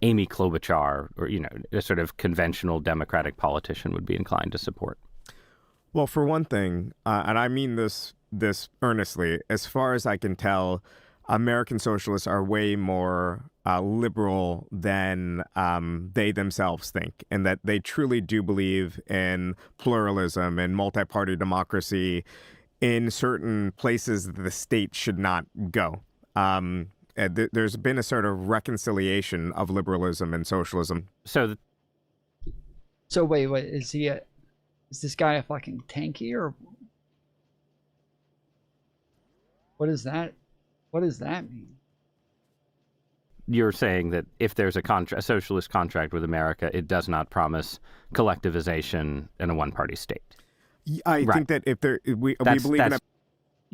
Amy Klobuchar, or, you know, a sort of conventional Democratic politician would be inclined to support?
Well, for one thing, and I mean this earnestly, as far as I can tell, American socialists are way more liberal than they themselves think, and that they truly do believe in pluralism and multi-party democracy in certain places that the state should not go. There's been a sort of reconciliation of liberalism and socialism.
So
wait, is this guy a fucking tanky, or what is that? What does that mean?
You're saying that if there's a socialist contract with America, it does not promise collectivization in a one-party state.
I think that if we believe in a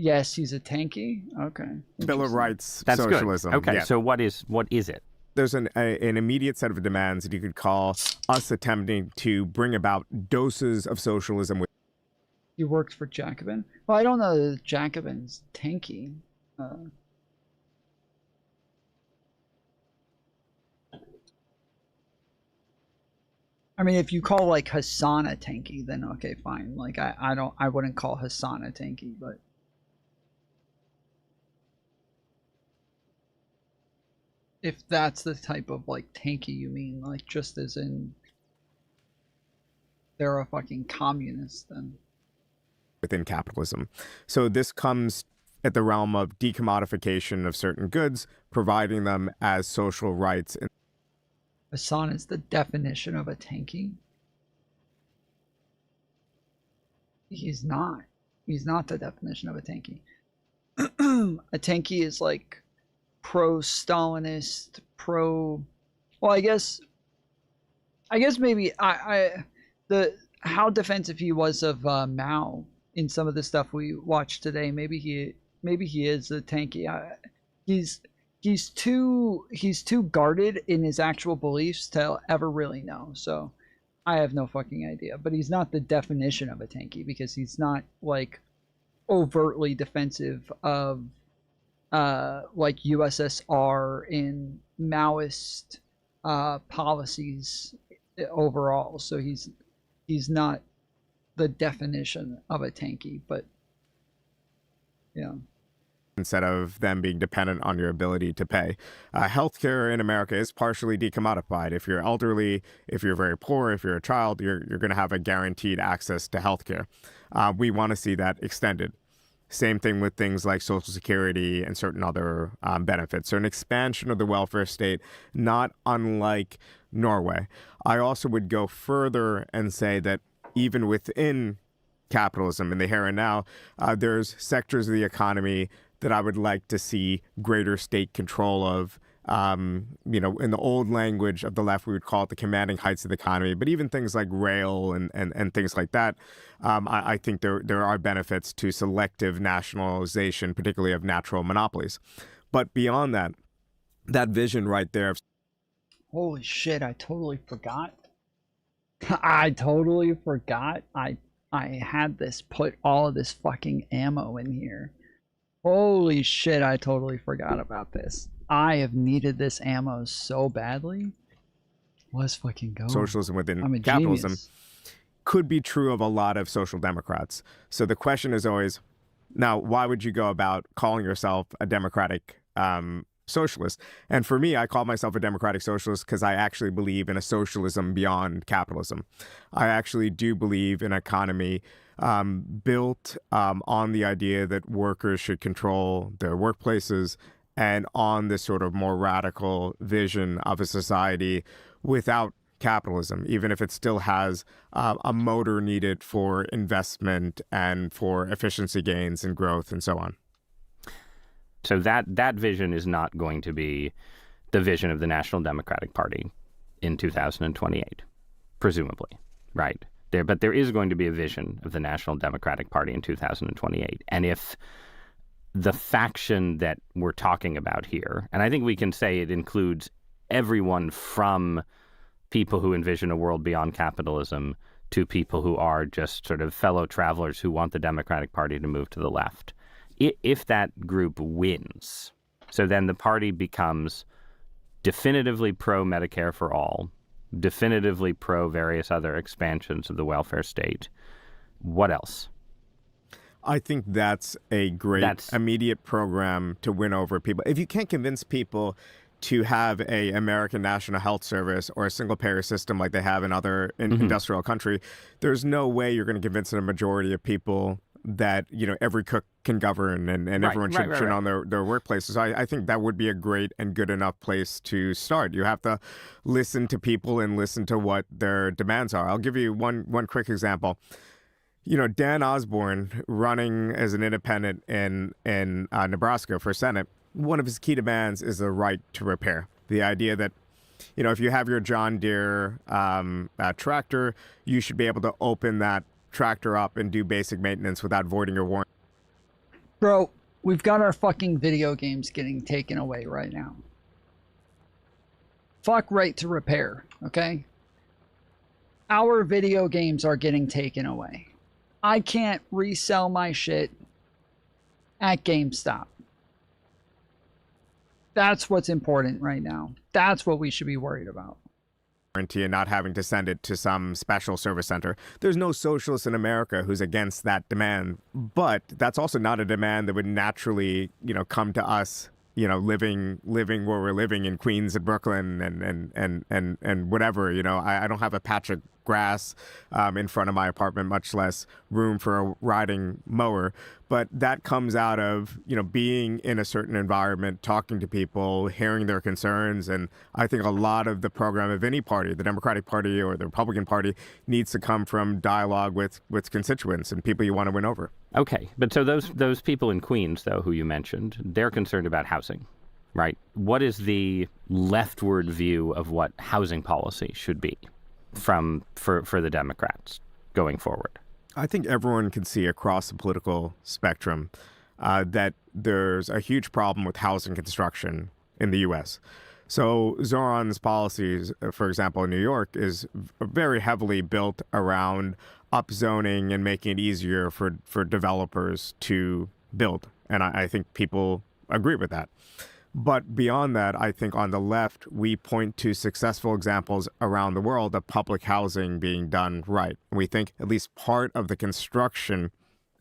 Yes, he's a tanky. Okay.
Bill of Rights
That's
socialism.
Good. Okay,
yeah.
so what is it?
There's an immediate set of demands that you could call us attempting to bring about doses of socialism.
He works for Jacobin. Well, I don't know that Jacobin's tanky. I mean, if you call like Hassan a tanky, then okay, fine. Like I wouldn't call Hassan a tanky, but if that's the type of like tanky you mean, like just as in they're a fucking communist, then
within capitalism. So this comes at the realm of decommodification of certain goods, providing them as social rights.
Hassan is the definition of a tanky. He's not. He's not the definition of a tanky. A tanky is like pro-Stalinist, pro. Well, I guess maybe how defensive he was of Mao in some of the stuff we watched today. Maybe he is a tanky. He's too guarded in his actual beliefs to ever really know. So I have no fucking idea. But he's not the definition of a tanky, because he's not like overtly defensive of like USSR in Maoist policies overall. So he's not the definition of a tanky, but yeah.
Instead of them being dependent on your ability to pay. Healthcare in America is partially decommodified. If you're elderly, if you're very poor, if you're a child, you're going to have a guaranteed access to healthcare. We want to see that extended. Same thing with things like Social Security and certain other benefits. So an expansion of the welfare state, not unlike Norway. I also would go further and say that even within capitalism in the here and now, there's sectors of the economy that I would like to see greater state control of. In the old language of the left, we would call it the commanding heights of the economy. But even things like rail and things like that, I think there are benefits to selective nationalization, particularly of natural monopolies. But beyond that vision right there.
Holy shit, I totally forgot. I totally forgot. I had this, put all of this fucking ammo in here. Holy shit, I totally forgot about this. I have needed this ammo so badly. Let's fucking go.
Socialism within
I'm a
capitalism
genius.
could be true of a lot of social democrats. So the question is always, now, why would you go about calling yourself a democratic socialist? And for me, I call myself a democratic socialist because I actually believe in a socialism beyond capitalism. I actually do believe in an economy built on the idea that workers should control their workplaces and on this sort of more radical vision of a society without capitalism, even if it still has a motor needed for investment and for efficiency gains and growth and so on.
So that vision is not going to be the vision of the National Democratic Party in 2028, presumably, right? But there is going to be a vision of the National Democratic Party in 2028. And if the faction that we're talking about here, and I think we can say it includes everyone from people who envision a world beyond capitalism to people who are just sort of fellow travelers who want the Democratic Party to move to the left. If that group wins, so then the party becomes definitively pro-Medicare for all, definitively pro-various other expansions of the welfare state. What else?
I think that's a great immediate program to win over people. If you can't convince people to have a American National Health Service or a single-payer system like they have in other industrial country, there's no way you're going to convince a majority of people that, you know, every cook can govern and everyone should on their workplaces. I think that would be a great and good enough place to start. You have to listen to people and listen to what their demands are. I'll give you one quick example. You know, Dan Osborne running as an independent in Nebraska for Senate, one of his key demands is the right to repair. The idea that, you know, if you have your John Deere tractor, you should be able to open that tractor up and do basic maintenance without voiding your warranty.
Bro, we've got our fucking video games getting taken away right now. Fuck right to repair, okay? Our video games are getting taken away. I can't resell my shit at GameStop. That's what's important right now. That's what we should be worried about.
And not having to send it to some special service center. There's no socialist in America who's against that demand, but that's also not a demand that would naturally, you know, come to us, you know, living where we're living in Queens and Brooklyn and whatever. You know, I don't have a patch of grass in front of my apartment, much less room for a riding mower. But that comes out of, you know, being in a certain environment, talking to people, hearing their concerns. And I think a lot of the program of any party, the Democratic Party or the Republican Party, needs to come from dialogue with constituents and people you want to win over.
Okay, but so those people in Queens, though, who you mentioned, they're concerned about housing, right? What is the leftward view of what housing policy should be for the Democrats going forward?
I think everyone can see across the political spectrum that there's a huge problem with housing construction in the U.S. So Zoran's policies, for example, in New York, is very heavily built around upzoning and making it easier for developers to build. And I think people agree with that. But beyond that, I think on the left, we point to successful examples around the world of public housing being done right. We think at least part of the construction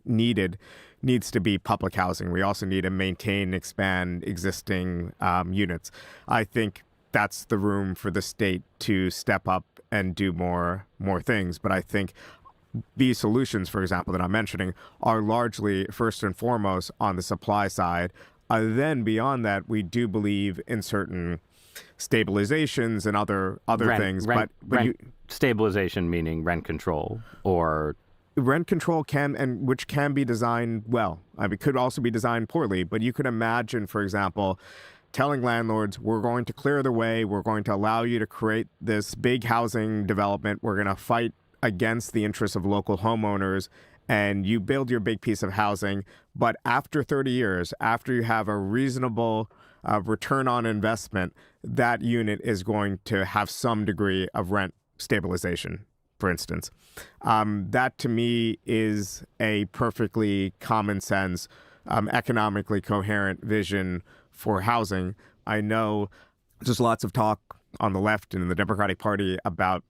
needs to be public housing. We also need to maintain and expand existing units. I think that's the room for the state to step up and do more things. But I think these solutions, for example, that I'm mentioning, are largely first and foremost on the supply side. Then beyond that, we do believe in certain stabilizations and other things. But
stabilization meaning rent control or
rent control which can be designed well. I mean, it could also be designed poorly. But you could imagine, for example, telling landlords, we're going to clear the way. We're going to allow you to create this big housing development. We're going to fight against the interests of local homeowners. And you build your big piece of housing, but after 30 years, after you have a reasonable return on investment, that unit is going to have some degree of rent stabilization. for instance. That to me is a perfectly common sense, economically coherent vision for housing. I know there's lots of talk on the left and in the Democratic Party about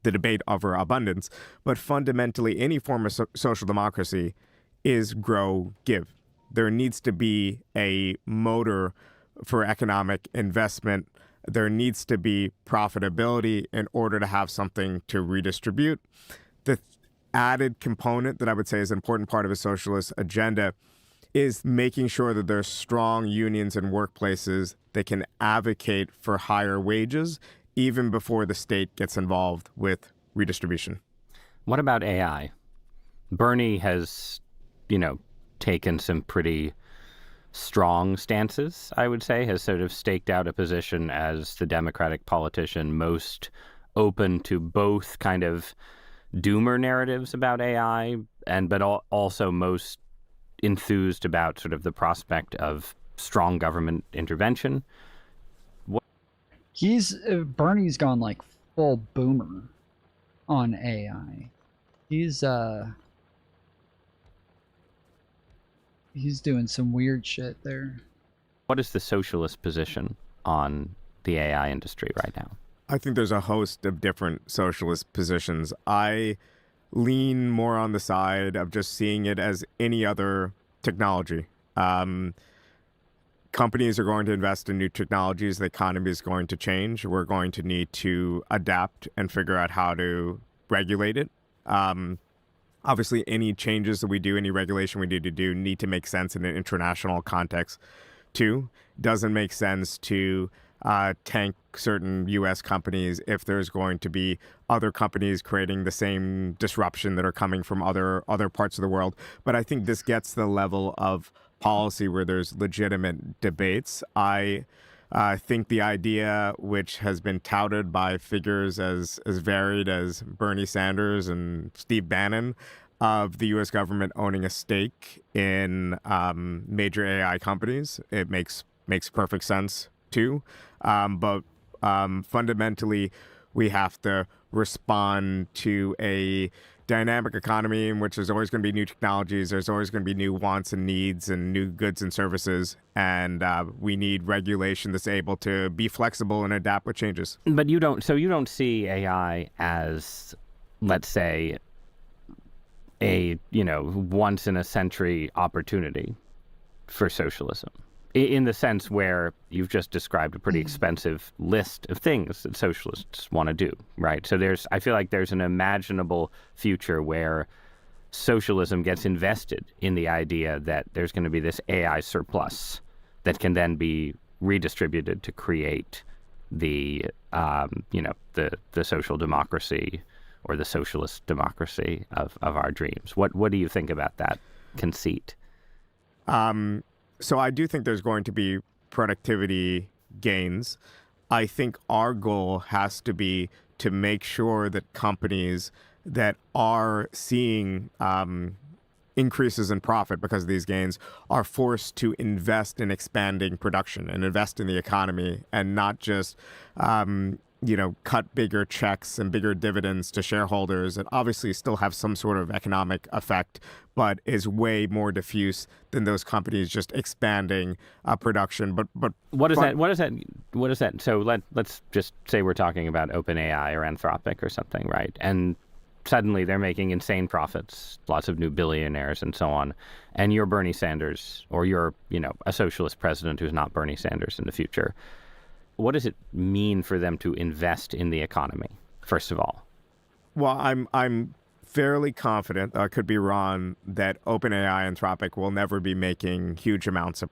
the debate over abundance, but fundamentally any form of social democracy is grow, give. There needs to be a motor for economic investment. There needs to be profitability in order to have something to redistribute. The added component that I would say is an important part of a socialist agenda is making sure that there's strong unions and workplaces that can advocate for higher wages even before the state gets involved with redistribution.
What about AI? Bernie has, taken some pretty strong stances, I would say, has sort of staked out a position as the Democratic politician most open to both kind of doomer narratives about AI but also most enthused about sort of the prospect of strong government intervention.
Bernie's gone like full boomer on AI. He's doing some weird shit there.
What is the socialist position on the AI industry right now?
I think there's a host of different socialist positions. I lean more on the side of just seeing it as any other technology. Companies are going to invest in new technologies. The economy is going to change. We're going to need to adapt and figure out how to regulate it. Obviously, any changes that we do, any regulation we need to do, need to make sense in an international context, too. Doesn't make sense to tank certain U.S. companies if there's going to be other companies creating the same disruption that are coming from other parts of the world. But I think this gets to the level of policy where there's legitimate debates. I think the idea, which has been touted by figures as varied as Bernie Sanders and Steve Bannon, of the U.S. government owning a stake in major AI companies, it makes perfect sense too. But fundamentally, we have to respond to a dynamic economy in which there's always going to be new technologies, there's always going to be new wants and needs and new goods and services, and we need regulation that's able to be flexible and adapt with changes.
But you don't see AI as, let's say, a once in a century opportunity for socialism, in the sense where you've just described a pretty expensive list of things that socialists want to do, right? So I feel like there's an imaginable future where socialism gets invested in the idea that there's going to be this AI surplus that can then be redistributed to create the social democracy or the socialist democracy of our dreams. What do you think about that conceit?
So I do think there's going to be productivity gains. I think our goal has to be to make sure that companies that are seeing increases in profit because of these gains are forced to invest in expanding production and invest in the economy and not just cut bigger checks and bigger dividends to shareholders that obviously still have some sort of economic effect, but is way more diffuse than those companies just expanding production. But
what is that? So let's just say we're talking about OpenAI or Anthropic or something, right? And suddenly they're making insane profits, lots of new billionaires and so on. And you're Bernie Sanders, or you're a socialist president who's not Bernie Sanders in the future. What does it mean for them to invest in the economy, first of all?
Well, I'm fairly confident, I could be wrong, that OpenAI and Anthropic will never be making huge amounts of...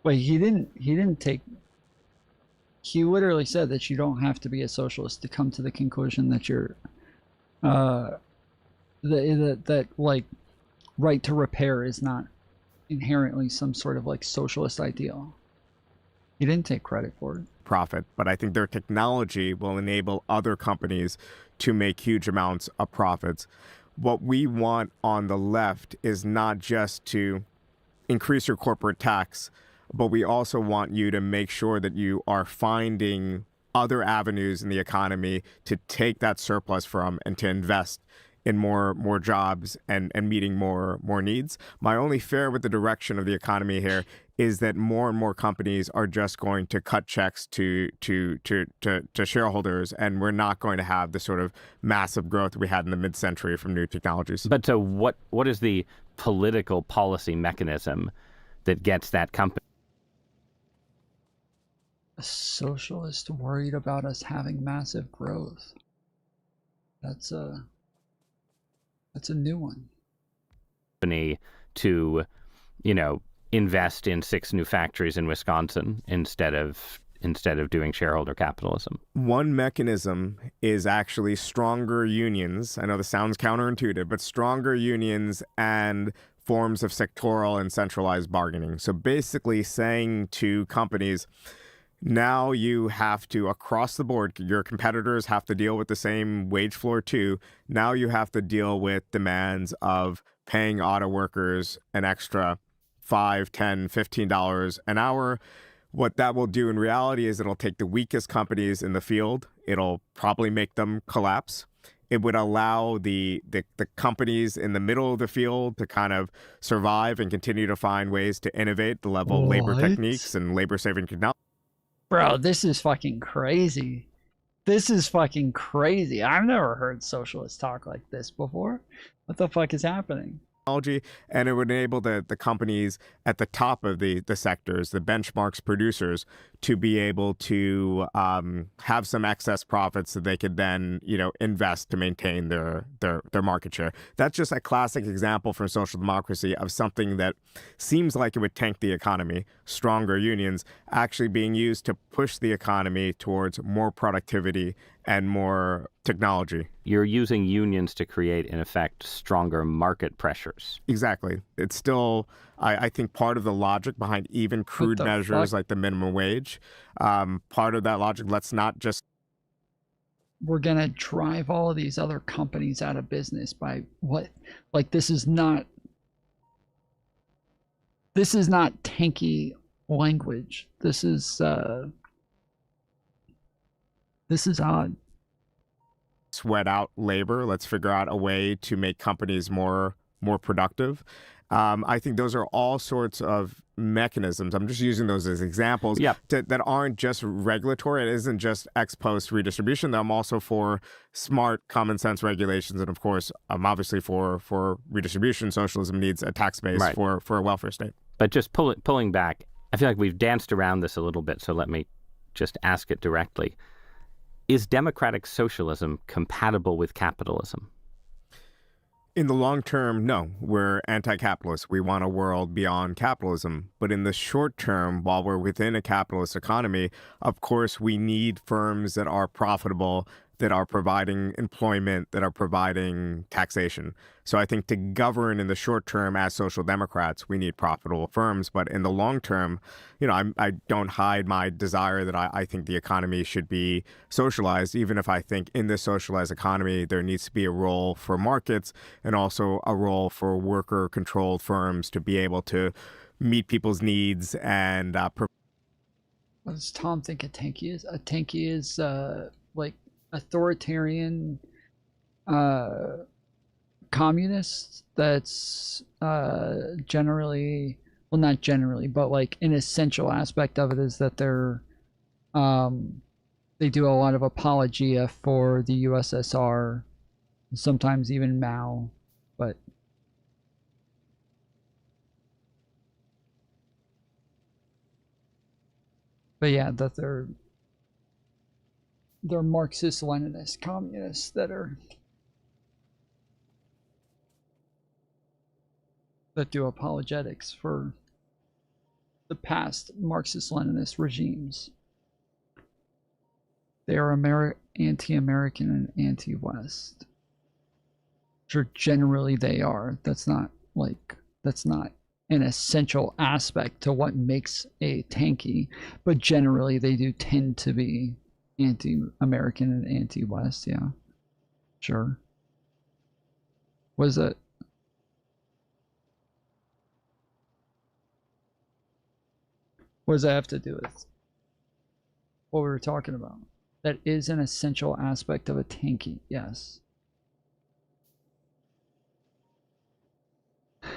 Wait, he didn't take... He literally said that you don't have to be a socialist to come to the conclusion that you're... that like, right to repair is not inherently some sort of like socialist ideal. He didn't take credit for it.
Profit, but I think their technology will enable other companies to make huge amounts of profits. What we want on the left is not just to increase your corporate tax, but we also want you to make sure that you are finding other avenues in the economy to take that surplus from and to invest in more jobs and meeting more needs. My only fear with the direction of the economy here is that more and more companies are just going to cut checks to shareholders, and we're not going to have the sort of massive growth we had in the mid-century from new technologies.
But so what is the political policy mechanism that gets that company?
A socialist worried about us having massive growth. That's a new one.
To, invest in 6 new factories in Wisconsin instead of doing shareholder capitalism.
One mechanism is actually stronger unions. I know this sounds counterintuitive, but stronger unions and forms of sectoral and centralized bargaining. So basically saying to companies, now you have to, across the board, your competitors have to deal with the same wage floor too. Now you have to deal with demands of paying auto workers an extra $5, $10, $15 an hour. What that will do in reality is it'll take the weakest companies in the field. It'll probably make them collapse. It would allow the companies in the middle of the field to kind of survive and continue to find ways to innovate the level of labor techniques and labor-saving technology.
Bro, this is fucking crazy. This is fucking crazy. I've never heard socialists talk like this before. What the fuck is happening?
And it would enable the companies at the top of the sectors, the benchmarks producers, to be able to have some excess profits that they could then, invest to maintain their market share. That's just a classic example from social democracy of something that seems like it would tank the economy, stronger unions, actually being used to push the economy towards more productivity and more technology.
You're using unions to create, in effect, stronger market pressures.
Exactly. It's still, I think, part of the logic behind even crude measures like the minimum wage. Part of that logic, let's not just...
We're going to drive all of these other companies out of business by what? Like, this is not tanky language. This is odd.
Sweat out labor. Let's figure out a way to make companies more productive. I think those are all sorts of mechanisms. I'm just using those as examples that aren't just regulatory. It isn't just ex post redistribution. I'm also for smart, common sense regulations. And of course, obviously for redistribution, socialism needs a tax base for a welfare state.
But just pulling back, I feel like we've danced around this a little bit. So let me just ask it directly. Is democratic socialism compatible with capitalism?
In the long term, no. We're anti-capitalist. We want a world beyond capitalism. But in the short term, while we're within a capitalist economy, of course, we need firms that are profitable, that are providing employment, that are providing taxation. So I think to govern in the short term as social democrats, we need profitable firms. But in the long term, I don't hide my desire that I think the economy should be socialized, even if I think in this socialized economy, there needs to be a role for markets and also a role for worker-controlled firms to be able to meet people's needs and...
What does Tom think a tanky is? A tanky is like authoritarian communists that's generally, well, not generally, but like an essential aspect of it is that they're they do a lot of apologia for the USSR, sometimes even Mao, but yeah, that they're Marxist-Leninist communists that do apologetics for the past Marxist-Leninist regimes. They are anti-American and anti-West. Sure, generally they are. That's not an essential aspect to what makes a tanky, but generally they do tend to be anti-American and anti-West. Yeah, sure. What is it? What does that have to do with what we were talking about?
that is an essential aspect of a tanky. Yes. I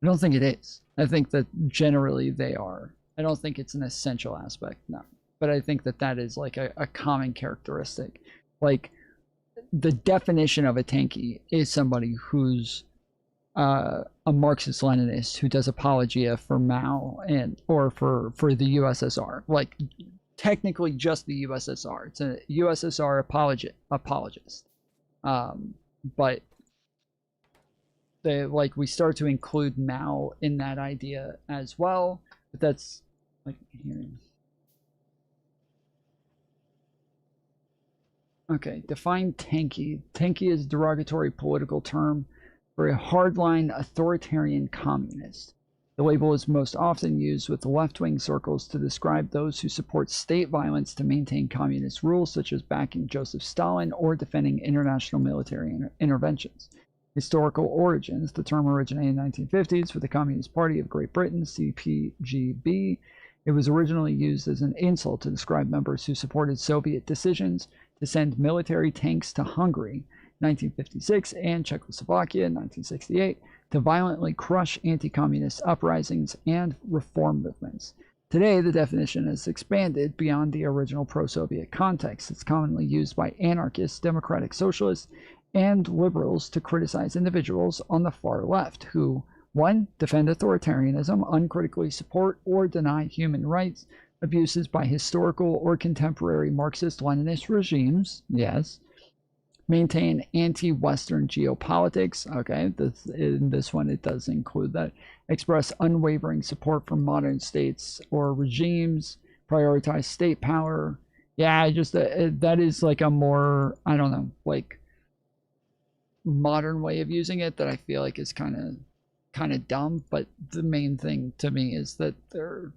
don't think it is. I think that generally they are. I don't think it's an essential aspect, no. But I think that that is like a common characteristic. Like, the definition of a tanky is somebody who's a Marxist-Leninist who does apologia for Mao or for the USSR. Like, technically just the USSR. It's a USSR apologist. But we start to include Mao in that idea as well. But that's like here. Okay, define tanky. Tanky is a derogatory political term for a hardline authoritarian communist. The label is most often used with left-wing circles to describe those who support state violence to maintain communist rule, such as backing Joseph Stalin or defending international military interventions. Historical origins. The term originated in the 1950s with the Communist Party of Great Britain, CPGB. It was originally used as an insult to describe members who supported Soviet decisions to send military tanks to Hungary, 1956, and Czechoslovakia, 1968, to violently crush anti-communist uprisings and reform movements. Today, the definition has expanded beyond the original pro-Soviet context. It's commonly used by anarchists, democratic socialists, and liberals to criticize individuals on the far left who, 1. Defend authoritarianism, uncritically support or deny human rights abuses by historical or contemporary Marxist-Leninist regimes, yes. Maintain anti-Western geopolitics, okay, in this one it does include that. Express unwavering support for modern states or regimes, prioritize state power. Yeah, just that is like a more, I don't know, like modern way of using it that I feel like is kind of dumb, but the main thing to me is that they're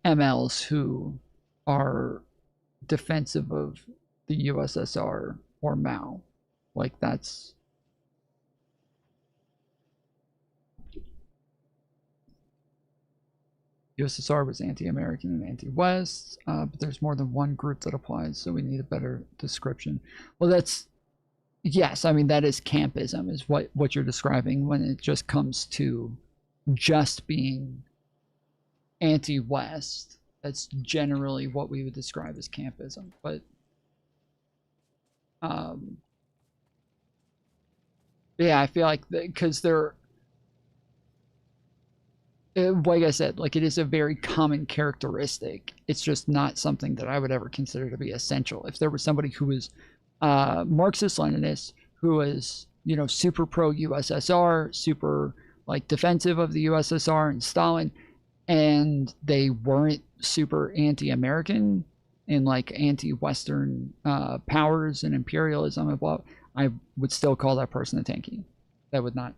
MLs who are defensive of the USSR or Mao. Like, that's USSR was anti-American and anti-West, but there's more than one group that applies, so we need a better description. Well, that's, yes, I mean, that is campism, is what you're describing when it just comes to just being anti-West. That's generally what we would describe as campism. But yeah, I feel like because they're, like I said, like, it is a very common characteristic. It's just not something that I would ever consider to be essential. If there was somebody who was Marxist-Leninist, who was, you know, super pro-USSR, super, like, defensive of the USSR and Stalin, and they weren't super anti-American and, like, anti-Western powers and imperialism and blah, I would still call that person a tanky. That would not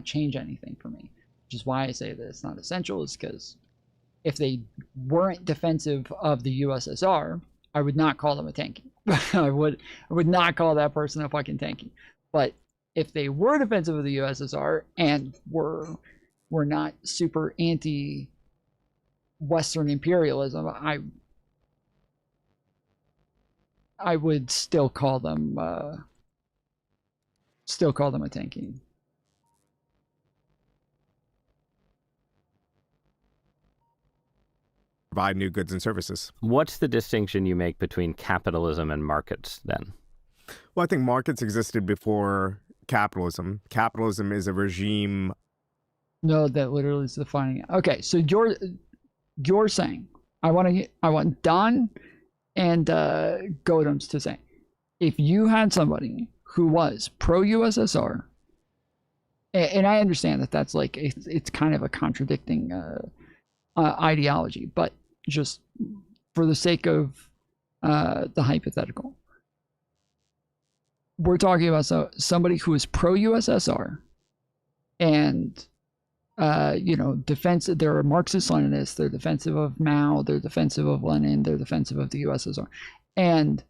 change anything for me. Which is why I say that it's not essential, is because if they weren't defensive of the USSR, I would not call them a tanky. I would not call that person a fucking tanky. But if they were defensive of the USSR and were not super anti-Western imperialism, I would still call them a tanky.
Provide new goods and services.
What's the distinction you make between capitalism and markets then?
Well, I think markets existed before capitalism. Capitalism is a regime.
No, that literally is defining it. Okay, so you're saying, I want Don and Gotems to say, if you had somebody who was pro-USSR, and I understand that that's like, it's kind of a contradicting ideology, but just for the sake of the hypothetical, we're talking about somebody who is pro-USSR and you know, defensive. They're Marxist-Leninists. They're defensive of Mao. They're defensive of Lenin. They're defensive of the USSR, and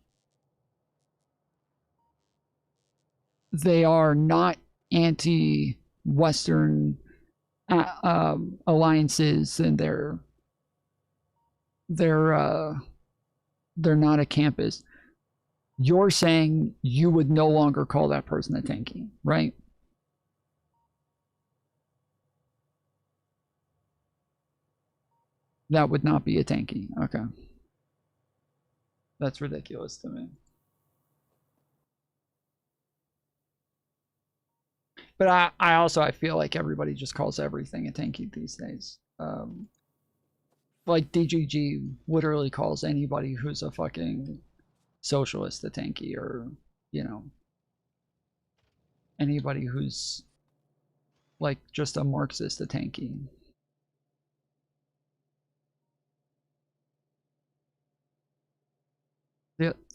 they are not anti-Western alliances, and they're they're not a campus, you're saying you would no longer call that person a tanky, right? That would not be a tanky. Okay. That's ridiculous to me. But I feel like everybody just calls everything a tanky these days. Like DGG literally calls anybody who's a fucking socialist a tanky, or, you know, anybody who's like just a Marxist a tanky.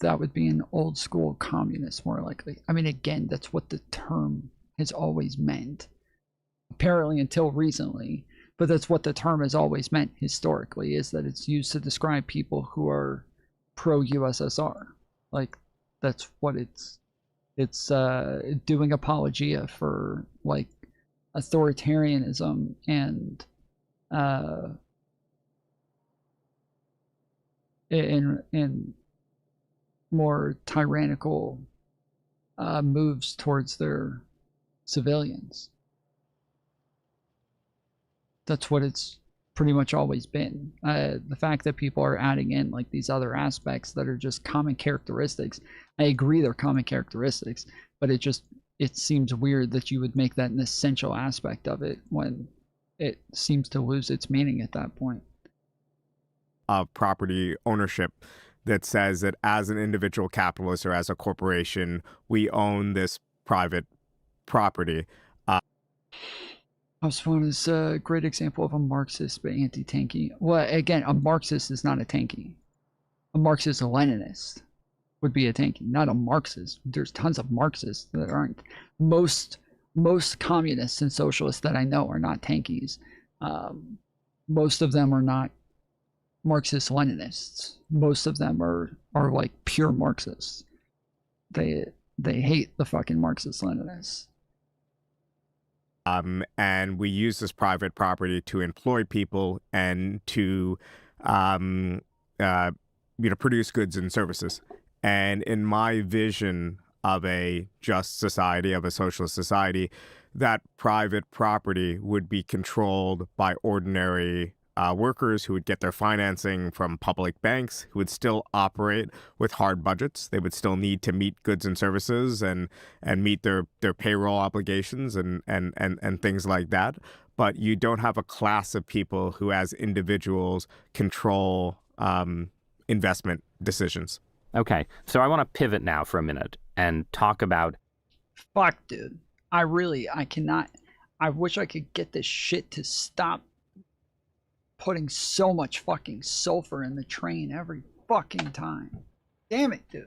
That would be an old school communist, more likely. I mean, again, that's what the term has always meant. Apparently until recently, but that's what the term has always meant historically, is that it's used to describe people who are pro-USSR. Like, that's what it's doing apologia for, like, authoritarianism and in more tyrannical moves towards their civilians. That's what it's pretty much always been. The fact that people are adding in like these other aspects that are just common characteristics, I agree they're common characteristics, but it seems weird that you would make that an essential aspect of it when it seems to lose its meaning at that point.
Of property ownership that says that as an individual capitalist or as a corporation, we own this private property.
Oswald is a great example of a Marxist but anti-tanky. Well, again, a Marxist is not a tanky. A Marxist-Leninist would be a tanky, not a Marxist. There's tons of Marxists that aren't. Most communists and socialists that I know are not tankies. Most of them are not Marxist-Leninists. Most of them are like pure Marxists. They hate the fucking Marxist-Leninists.
And we use this private property to employ people and to, produce goods and services. And in my vision of a just society, of a socialist society, that private property would be controlled by ordinary workers who would get their financing from public banks, who would still operate with hard budgets. They would still need to meet goods and services and meet their payroll obligations and things like that. But you don't have a class of people who, as individuals, control investment decisions.
Okay, so I want to pivot now for a minute and talk about...
Fuck, dude. I cannot... I wish I could get this shit to stop putting so much fucking sulfur in the train every fucking time. Damn it, dude.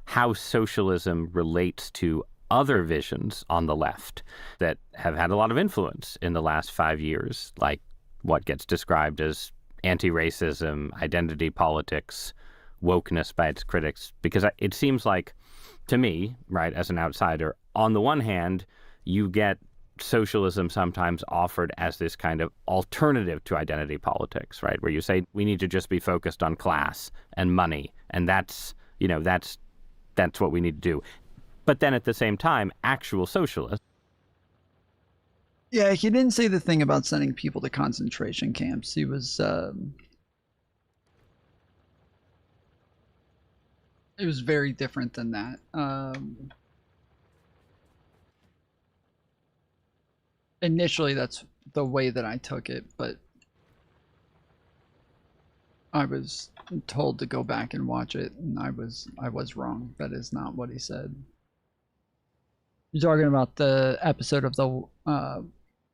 How socialism relates to other visions on the left that have had a lot of influence in the last 5 years, like what gets described as anti-racism, identity politics, wokeness by its critics. Because it seems like, to me, right, as an outsider, on the one hand, you get socialism sometimes offered as this kind of alternative to identity politics, right? Where you say we need to just be focused on class and money, and that's what we need to do. But then at the same time, actual socialists.
Yeah, he didn't say the thing about sending people to concentration camps. He was it was very different than that. Initially, that's the way that I took it, but I was told to go back and watch it, and I was wrong. That is not what he said. You're talking about the episode of the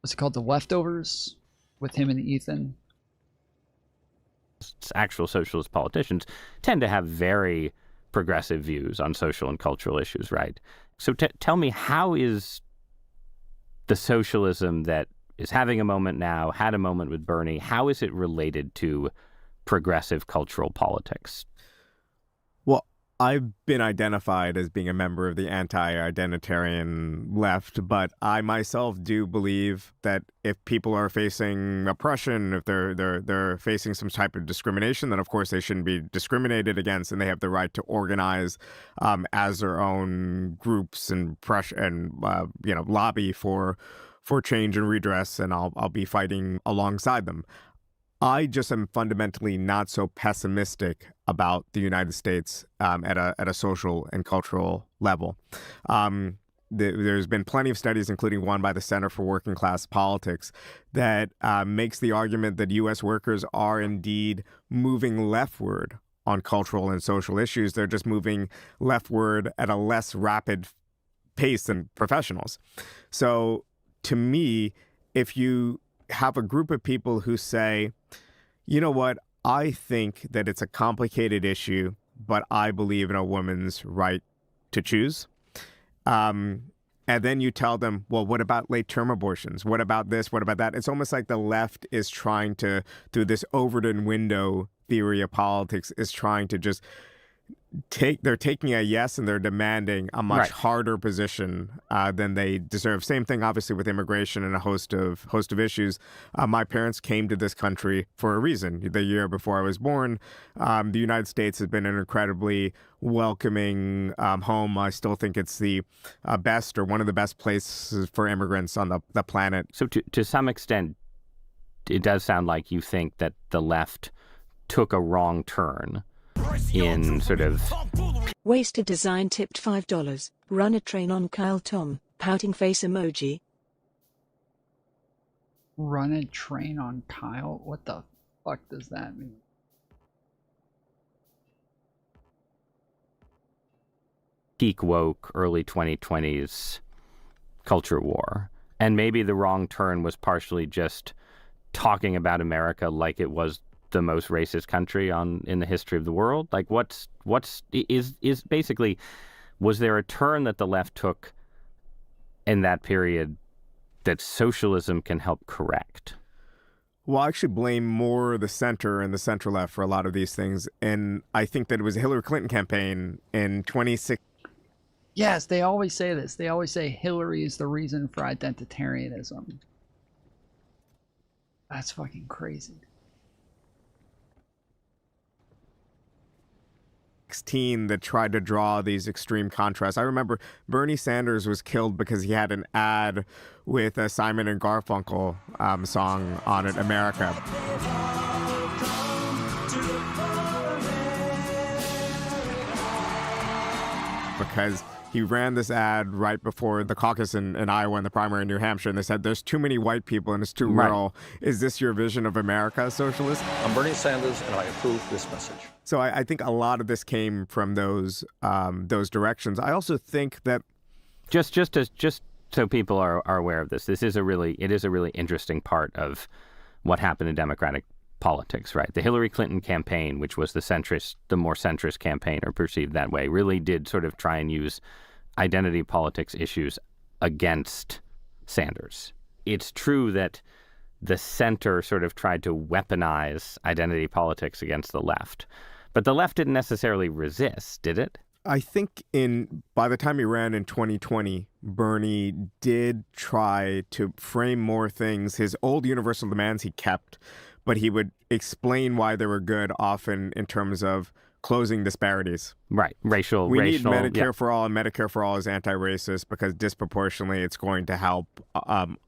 what's it called, The Leftovers, with him and Ethan.
Actual socialist politicians tend to have very progressive views on social and cultural issues, right? So tell me, how is the socialism that is having a moment now, had a moment with Bernie, how is it related to progressive cultural politics?
Well, I've been identified as being a member of the anti-identitarian left, but I myself do believe that if people are facing oppression, if they're facing some type of discrimination, then of course they shouldn't be discriminated against, and they have the right to organize as their own groups and lobby for change and redress, and I'll be fighting alongside them. I just am fundamentally not so pessimistic about the United States at a social and cultural level. There's been plenty of studies, including one by the Center for Working Class Politics, that makes the argument that U.S. workers are indeed moving leftward on cultural and social issues. They're just moving leftward at a less rapid pace than professionals. So to me, if you have a group of people who say, you know what, I think that it's a complicated issue, but I believe in a woman's right to choose. And then you tell them, well, what about late-term abortions? What about this? What about that? It's almost like the left is trying to, through this Overton window theory of politics, is trying to just they're taking a yes and they're demanding a much harder position than they deserve. Same thing, obviously, with immigration and a host of issues. My parents came to this country for a reason. The year before I was born, the United States has been an incredibly welcoming home. I still think it's the best or one of the best places for immigrants on the planet.
So to some extent, it does sound like you think that the left took a wrong turn in sort of...
Wasted design tipped $5. Run a train on Kyle Tom. Pouting face emoji.
Run a train on Kyle? What the fuck does that mean?
Peak woke, early 2020s culture war. And maybe the wrong turn was partially just talking about America like it was the most racist country in the history of the world. Like is basically, was there a turn that the left took in that period that socialism can help correct?
Well, I actually blame more the center and the center left for a lot of these things. And I think that it was a Hillary Clinton campaign in 2016.
Yes, they always say this. They always say Hillary is the reason for identitarianism. That's fucking crazy.
That tried to draw these extreme contrasts. I remember Bernie Sanders was killed because he had an ad with a Simon and Garfunkel song on it, America. Because he ran this ad right before the caucus in Iowa and the primary in New Hampshire, and they said, there's too many white people and it's too rural. Is this your vision of America, socialist?
I'm Bernie Sanders, and I approve this message.
So I think a lot of this came from those directions. I also think that
just so people are aware of this, it is a really interesting part of what happened in Democratic politics, right? The Hillary Clinton campaign, which was the more centrist campaign, or perceived that way, really did sort of try and use identity politics issues against Sanders. It's true that the center sort of tried to weaponize identity politics against the left, but the left didn't necessarily resist, did it?
I think by the time he ran in 2020, Bernie did try to frame more things. His old universal demands he kept, but he would explain why they were good, often in terms of closing disparities.
Right. We need
Medicare for all, and Medicare for all is anti-racist because disproportionately it's going to help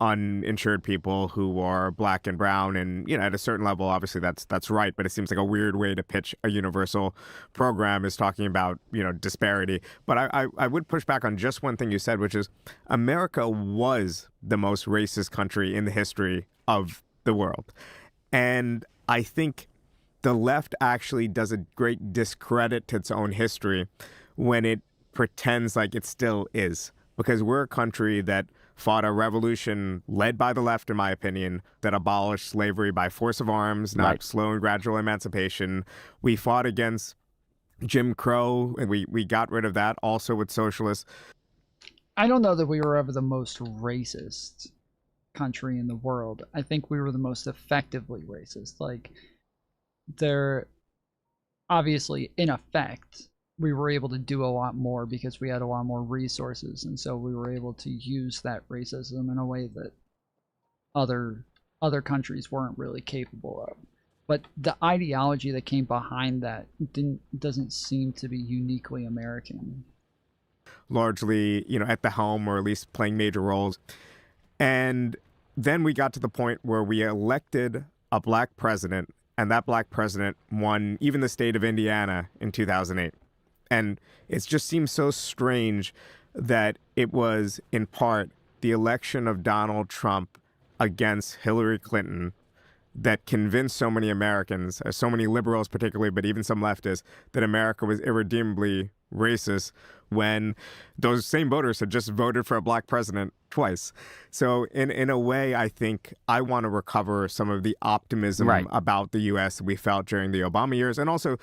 uninsured people who are black and brown. And, at a certain level, obviously that's right. But it seems like a weird way to pitch a universal program is talking about, disparity. But I would push back on just one thing you said, which is America was the most racist country in the history of the world. And I think the left actually does a great discredit to its own history when it pretends like it still is. Because we're a country that fought a revolution led by the left, in my opinion, that abolished slavery by force of arms, not slow and gradual emancipation. We fought against Jim Crow, and we got rid of that also with socialists.
I don't know that we were ever the most racist country in the world. I think we were the most effectively racist. Like, they're obviously in effect
we were able to do a lot more because we had a lot more resources, and so we were able to use that racism in a way that other countries weren't really capable of. But the ideology that came behind that doesn't seem to be uniquely American.
Largely, at the helm, or at least playing major roles. And then we got to the point where we elected a black president, and that black president won even the state of Indiana in 2008. And it just seems so strange that it was, in part, the election of Donald Trump against Hillary Clinton that convinced so many Americans, so many liberals particularly, but even some leftists, that America was irredeemably racist when those same voters had just voted for a black president twice. So in a way, I think I want to recover some of the optimism about the U.S. we felt during the Obama years, and also,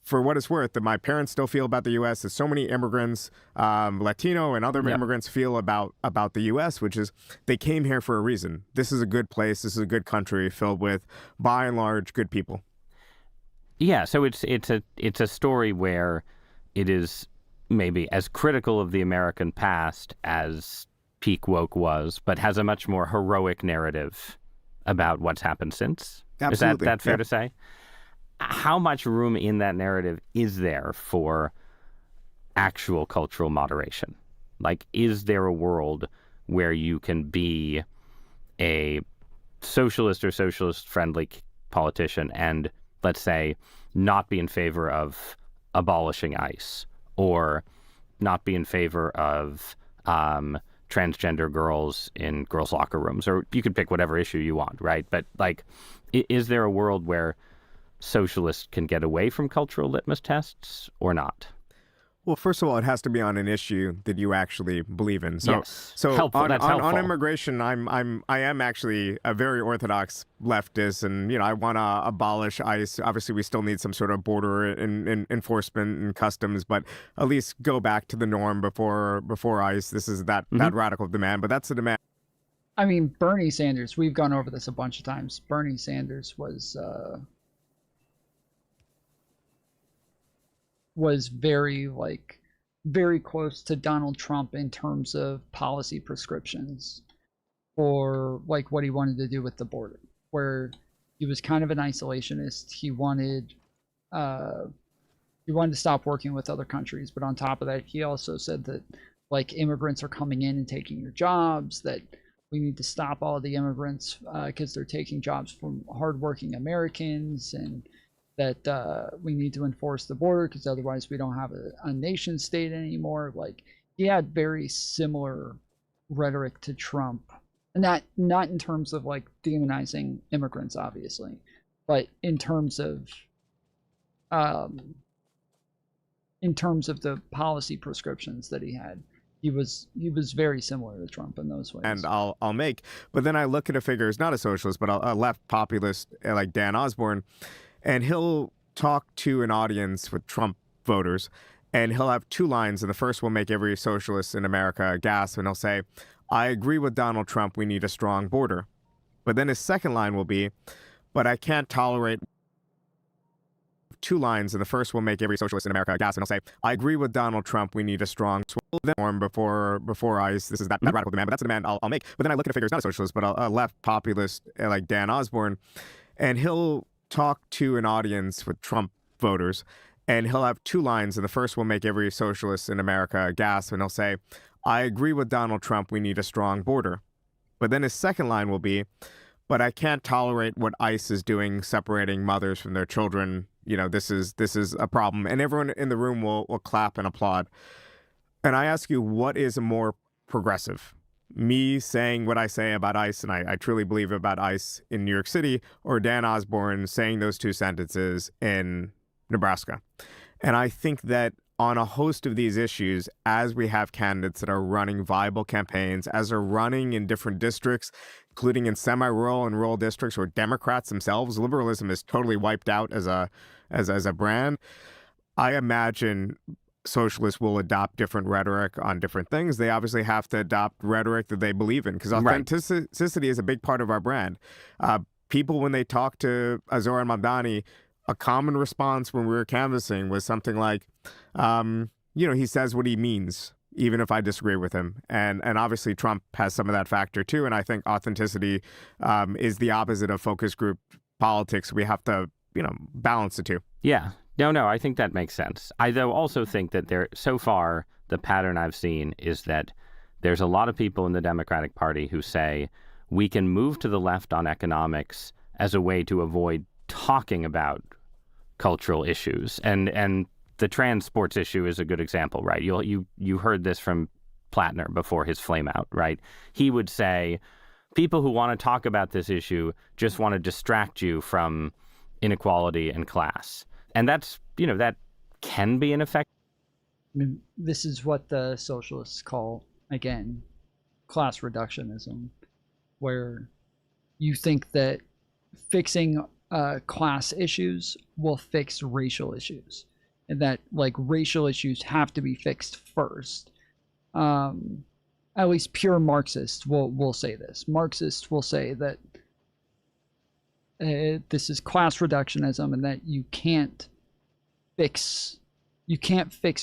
for what it's worth, that my parents still feel about the U.S. as so many immigrants, Latino and other immigrants feel about the U.S., which is they came here for a reason. This is a good place. This is a good country filled with, by and large, good people.
Yeah, so it's a story where it is maybe as critical of the American past as peak woke was, but has a much more heroic narrative about what's happened since.
Absolutely.
Is that fair to say? How much room in that narrative is there for actual cultural moderation? Like, is there a world where you can be a socialist or socialist-friendly politician and, let's say, not be in favor of abolishing ICE, or not be in favor of transgender girls in girls' locker rooms, or you could pick whatever issue you want, right? But, like, is there a world where socialists can get away from cultural litmus tests or not?
Well, first of all, it has to be on an issue that you actually believe in. So,
yes.
so
helpful. That's helpful.
On immigration, I am actually a very orthodox leftist, and I want to abolish ICE. Obviously, we still need some sort of border enforcement and customs, but at least go back to the norm before ICE. This is that radical demand, but that's the demand.
I mean, Bernie Sanders. We've gone over this a bunch of times. Bernie Sanders was very close to Donald Trump in terms of policy prescriptions for what he wanted to do with the border, where he was kind of an isolationist. He wanted to stop working with other countries, but on top of that, he also said that immigrants are coming in and taking your jobs, that we need to stop all of the immigrants because they're taking jobs from hardworking Americans, and that we need to enforce the border because otherwise we don't have a nation state anymore. He had very similar rhetoric to Trump, and not in terms of demonizing immigrants, obviously, but in terms of the policy prescriptions that he had. He was very similar to Trump in those ways.
And I'll make, but then I look at a figure who's not a socialist, but a left populist like Dan Osborne. And he'll talk to an audience with Trump voters, and he'll have two lines, and the first will make every socialist in America gasp, and he'll say, I agree with Donald Trump, we need a strong border. But then his second line will be, but I can't tolerate. Two lines, and the first will make every socialist in America gasp, and he'll say, I agree with Donald Trump, we need a strong norm before ICE. This is that radical demand, but that's the demand I'll make. But then I look at a figure who's not a socialist, but a left populist like Dan Osborne, and he'll talk to an audience with Trump voters, and he'll have two lines, and the first will make every socialist in America gasp, and he'll say, I agree with Donald Trump, we need a strong border. But then his second line will be, but I can't tolerate what ICE is doing, separating mothers from their children. This is a problem. And everyone in the room will clap and applaud. And I ask you, what is more progressive? Me saying what I say about ICE, and I truly believe about ICE in New York City, or Dan Osborne saying those two sentences in Nebraska? And I think that on a host of these issues, as we have candidates that are running viable campaigns, as they're running in different districts, including in semi-rural and rural districts where Democrats themselves, liberalism is totally wiped out as a brand, I imagine socialists will adopt different rhetoric on different things. They obviously have to adopt rhetoric that they believe in, because authenticity is a big part of our brand. People, when they talk to Azor and Mamdani, a common response when we were canvassing was something like, he says what he means, even if I disagree with him. And obviously Trump has some of that factor too. And I think authenticity is the opposite of focus group politics. We have to, balance the two.
Yeah. No, I think that makes sense. I, though, also think that so far, the pattern I've seen is that there's a lot of people in the Democratic Party who say we can move to the left on economics as a way to avoid talking about cultural issues. And the trans sports issue is a good example, right? You heard this from Plattner before his flame out, right? He would say people who want to talk about this issue just want to distract you from inequality and class. And that's, that can be an effect.
I mean, this is what the socialists call, again, class reductionism, where you think that fixing class issues will fix racial issues, and that racial issues have to be fixed first. At least pure Marxists will say this. Marxists will say that this is class reductionism, and that you can't fix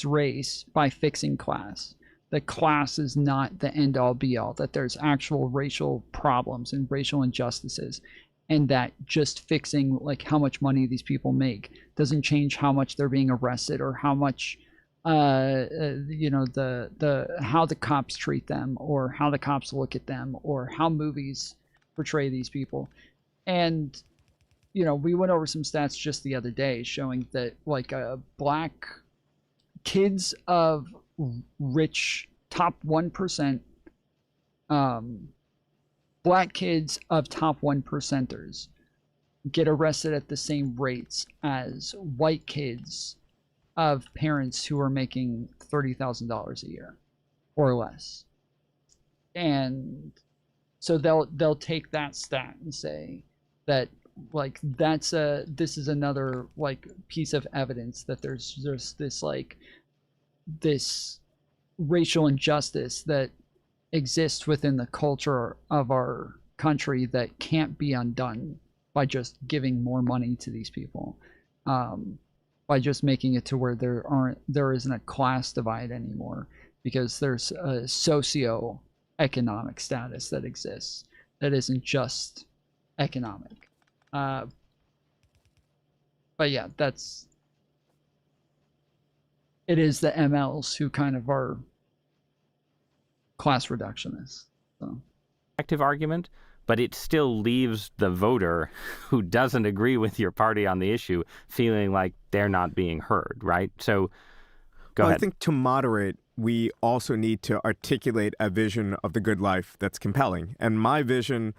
race by fixing class. That class is not the end all be all, that there's actual racial problems and racial injustices, and that just fixing how much money these people make doesn't change how much they're being arrested, or how much how the cops treat them, or how the cops look at them, or how movies portray these people. And we went over some stats just the other day showing that black kids of rich top 1%, black kids of top 1%ers get arrested at the same rates as white kids of parents who are making $30,000 a year or less. And so they'll take that stat and say that this is another piece of evidence that there's this racial injustice that exists within the culture of our country that can't be undone by just giving more money to these people, by just making it to where there isn't a class divide anymore, because there's a socio-economic status that exists that isn't just economic. But yeah, it is the MLs who kind of are class reductionists. So.
Active argument, but it still leaves the voter who doesn't agree with your party on the issue feeling like they're not being heard, right? So go ahead.
I think to moderate, we also need to articulate a vision of the good life that's compelling. And my vision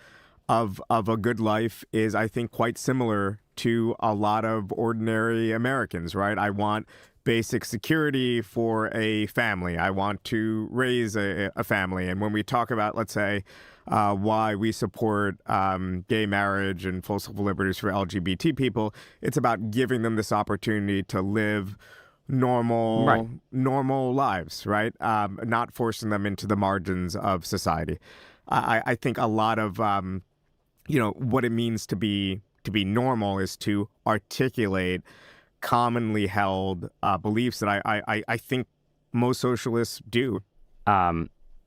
of a good life is, I think, quite similar to a lot of ordinary Americans, right? I want basic security for a family. I want to raise a family. And when we talk about, let's say, why we support gay marriage and full civil liberties for LGBT people, it's about giving them this opportunity to live normal lives, right? Not forcing them into the margins of society. I think a lot of what it means to be normal is to articulate commonly held beliefs that I think most socialists do.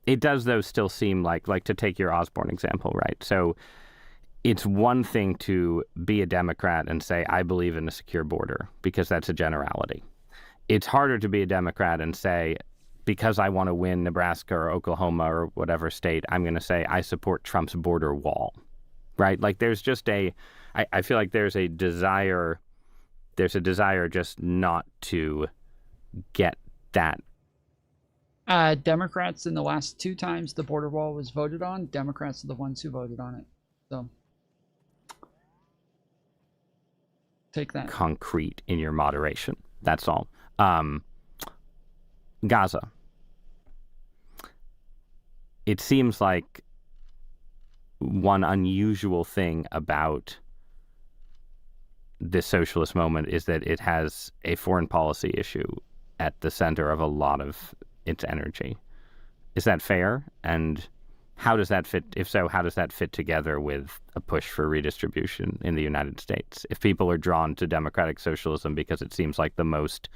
It does, though, still seem like to take your Osborne example, right? So it's one thing to be a Democrat and say, I believe in a secure border, because that's a generality. It's harder to be a Democrat and say, because I want to win Nebraska or Oklahoma or whatever state, I'm going to say I support Trump's border wall, right? There's just I feel like there's a desire just not to get that.
Democrats, in the last 2 times the border wall was voted on, Democrats are the ones who voted on it. So take that.
Concrete in your moderation. That's all. Gaza. It seems like one unusual thing about this socialist moment is that it has a foreign policy issue at the center of a lot of its energy. Is that fair? And how does that fit? If so, how does that fit together with a push for redistribution in the United States? If people are drawn to democratic socialism because it seems like the most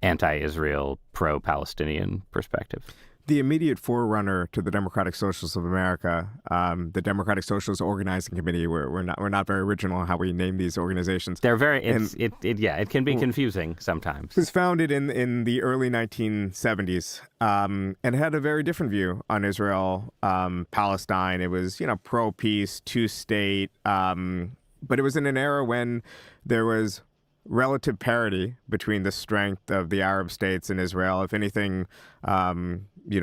anti-Israel, pro-Palestinian perspective.
The immediate forerunner to the Democratic Socialists of America, the Democratic Socialist Organizing Committee, we're not very original in how we name these organizations.
They're very it can be confusing sometimes.
It was founded in the early 1970s and had a very different view on Israel, Palestine. It was pro-peace, two-state, but it was in an era when there was relative parity between the strength of the Arab states and Israel. If anything,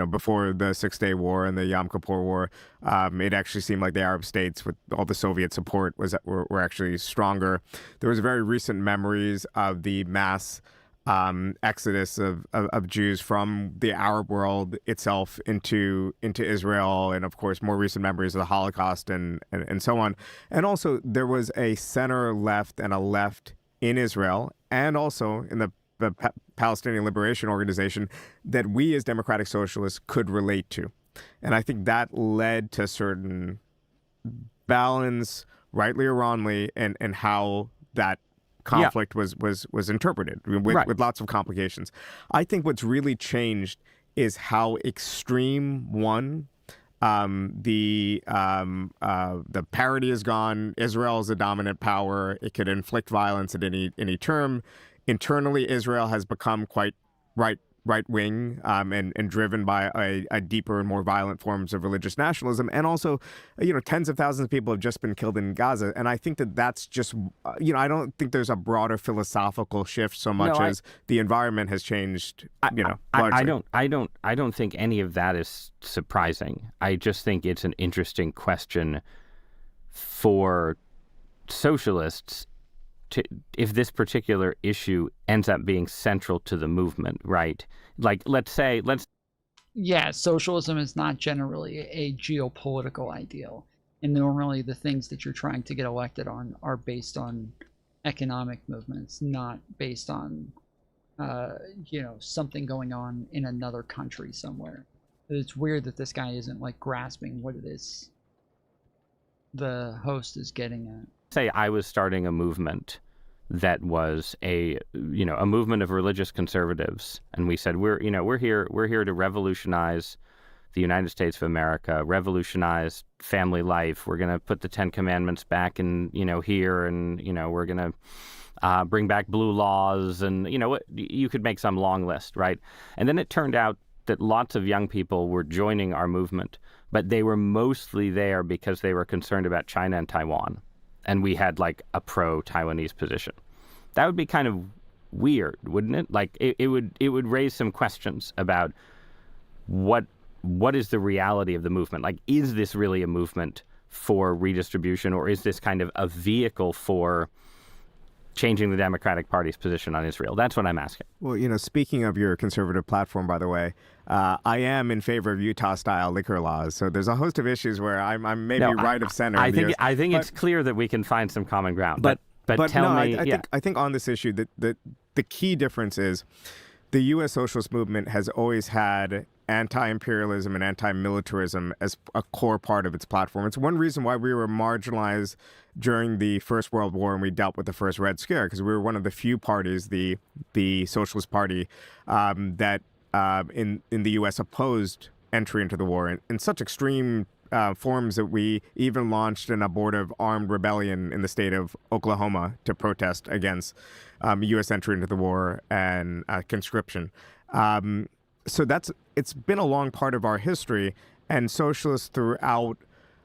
before the Six-Day War and the Yom Kippur War, it actually seemed like the Arab states, with all the Soviet support, were actually stronger. There was very recent memories of the mass exodus of Jews from the Arab world itself into Israel, and of course more recent memories of the Holocaust and so on. And also there was a center left and a left in Israel, and also in the Palestinian Liberation Organization, that we as democratic socialists could relate to. And I think that led to certain balance, rightly or wrongly, and how that conflict was interpreted with lots of complications. I think what's really changed is how extreme the parity is gone. Israel is a dominant power. It could inflict violence at any term. Internally, Israel has become quite right-wing and driven by a deeper and more violent forms of religious nationalism. And also, tens of thousands of people have just been killed in Gaza. And I think that's just, I don't think there's a broader philosophical shift so much as the environment has changed, largely.
I don't think any of that is surprising. I just think it's an interesting question for socialists if this particular issue ends up being central to the movement, right? Like,
Yeah, socialism is not generally a geopolitical ideal. And normally the things that you're trying to get elected on are based on economic movements, not based on, something going on in another country somewhere. It's weird that this guy isn't, grasping what it is the host is getting at.
Say I was starting a movement that was a movement of religious conservatives, and we said we're here to revolutionize the United States of America, revolutionize family life. We're going to put the 10 Commandments back in here, and we're going to bring back blue laws, and you could make some long list, right? And then it turned out that lots of young people were joining our movement, but they were mostly there because they were concerned about China and Taiwan. And we had a pro-Taiwanese position. That would be kind of weird, wouldn't it? It would raise some questions about what is the reality of the movement? Is this really a movement for redistribution, or is this kind of a vehicle for changing the Democratic Party's position on Israel? That's what I'm asking.
Well, speaking of your conservative platform, by the way, I am in favor of Utah-style liquor laws. So there's a host of issues where I'm maybe right of center.
I think it's clear that we can find some common ground. But tell me,
I think on this issue that the key difference is the U.S. socialist movement has always had anti-imperialism and anti-militarism as a core part of its platform. It's one reason why we were marginalized during the First World War and we dealt with the first Red Scare, because we were one of the few parties, the Socialist Party, that in the U.S. opposed entry into the war in such extreme forms that we even launched an abortive armed rebellion in the state of Oklahoma to protest against U.S. entry into the war and conscription. So it's been a long part of our history, and socialists throughout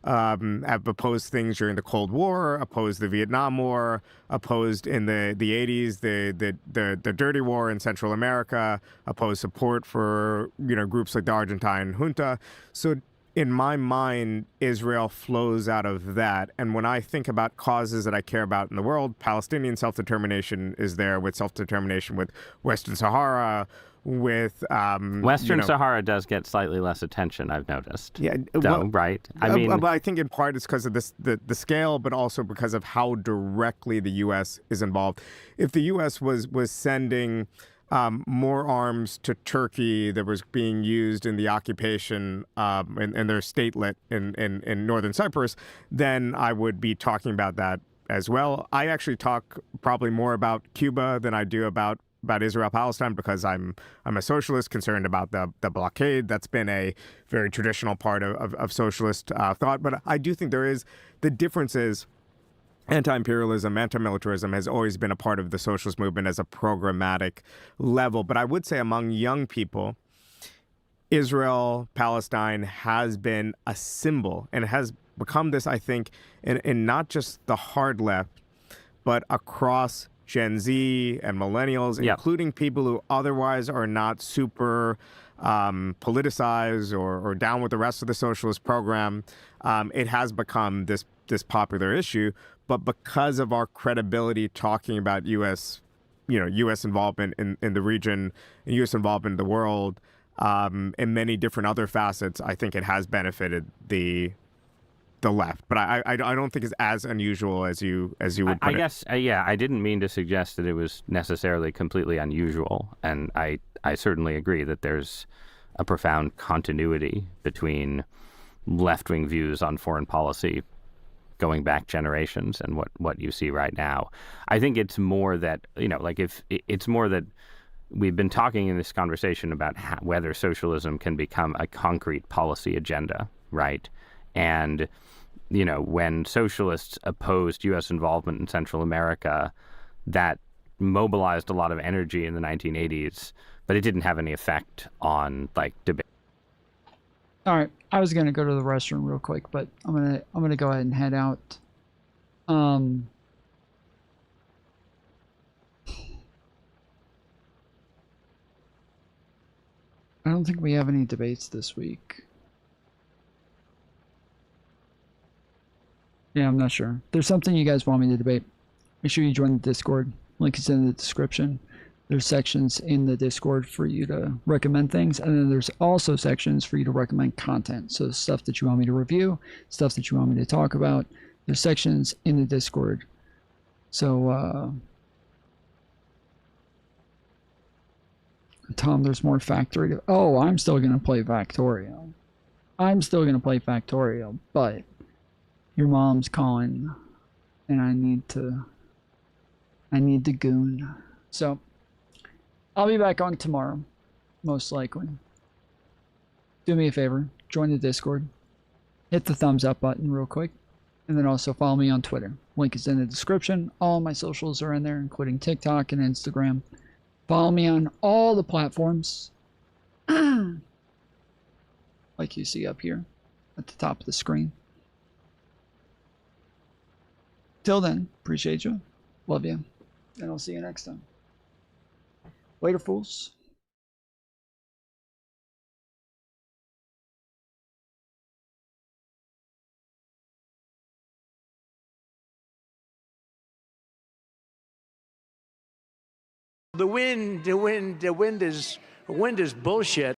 have opposed things during the Cold War, opposed the Vietnam War, opposed in the 80s the Dirty War in Central America, opposed support for groups like the Argentine junta. So in my mind, Israel flows out of that. And when I think about causes that I care about in the world, Palestinian self-determination is there, with self-determination with Western Sahara, with
Western Sahara does get slightly less attention, I've noticed.
Yeah,
right? I mean,
but I think in part it's because of the scale, but also because of how directly the U.S. is involved. If the U.S. was sending more arms to Turkey that was being used in the occupation and their statelet in northern Cyprus, then I would be talking about that as well. I actually talk probably more about Cuba than I do about about Israel-Palestine because I'm a socialist concerned about the blockade. That's been a very traditional part of socialist thought. But I do think there is the differences. Anti-imperialism, anti-militarism has always been a part of the socialist movement as a programmatic level. But I would say among young people, Israel, Palestine has been a symbol, and it has become this, I think, in not just the hard left, but across Gen Z and millennials, including people who otherwise are not super politicized or down with the rest of the socialist program. It has become this popular issue. But because of our credibility talking about U.S. involvement in the region, and U.S. involvement in the world, in many different other facets, I think it has benefited the left. But I don't think it's as unusual as you would put
I guess, I didn't mean to suggest that it was necessarily completely unusual. And I certainly agree that there's a profound continuity between left-wing views on foreign policy going back generations and what you see right now. I think it's more that, it's more that we've been talking in this conversation about whether socialism can become a concrete policy agenda, right? And, when socialists opposed U.S. involvement in Central America, that mobilized a lot of energy in the 1980s, but it didn't have any effect on, debate.
All right, I was gonna go to the restroom real quick, but I'm gonna go ahead and head out. I don't think we have any debates this week. Yeah, I'm not sure. There's something you guys want me to debate. Make sure you join the Discord. Link is in the description. There's sections in the Discord for you to recommend things, and then there's also sections for you to recommend content. So stuff that you want me to review, stuff that you want me to talk about. There's sections in the Discord. So, Tom, there's more Factorio. Oh, I'm still going to play Factorio. But your mom's calling, and I need to goon. So, I'll be back on tomorrow, most likely. Do me a favor, join the Discord, hit the thumbs up button real quick, and then also follow me on Twitter. Link is in the description. All my socials are in there, including TikTok and Instagram. Follow me on all the platforms, like you see up here at the top of the screen. Till then, appreciate you, love you, and I'll see you next time. Later, fools.
The wind is bullshit.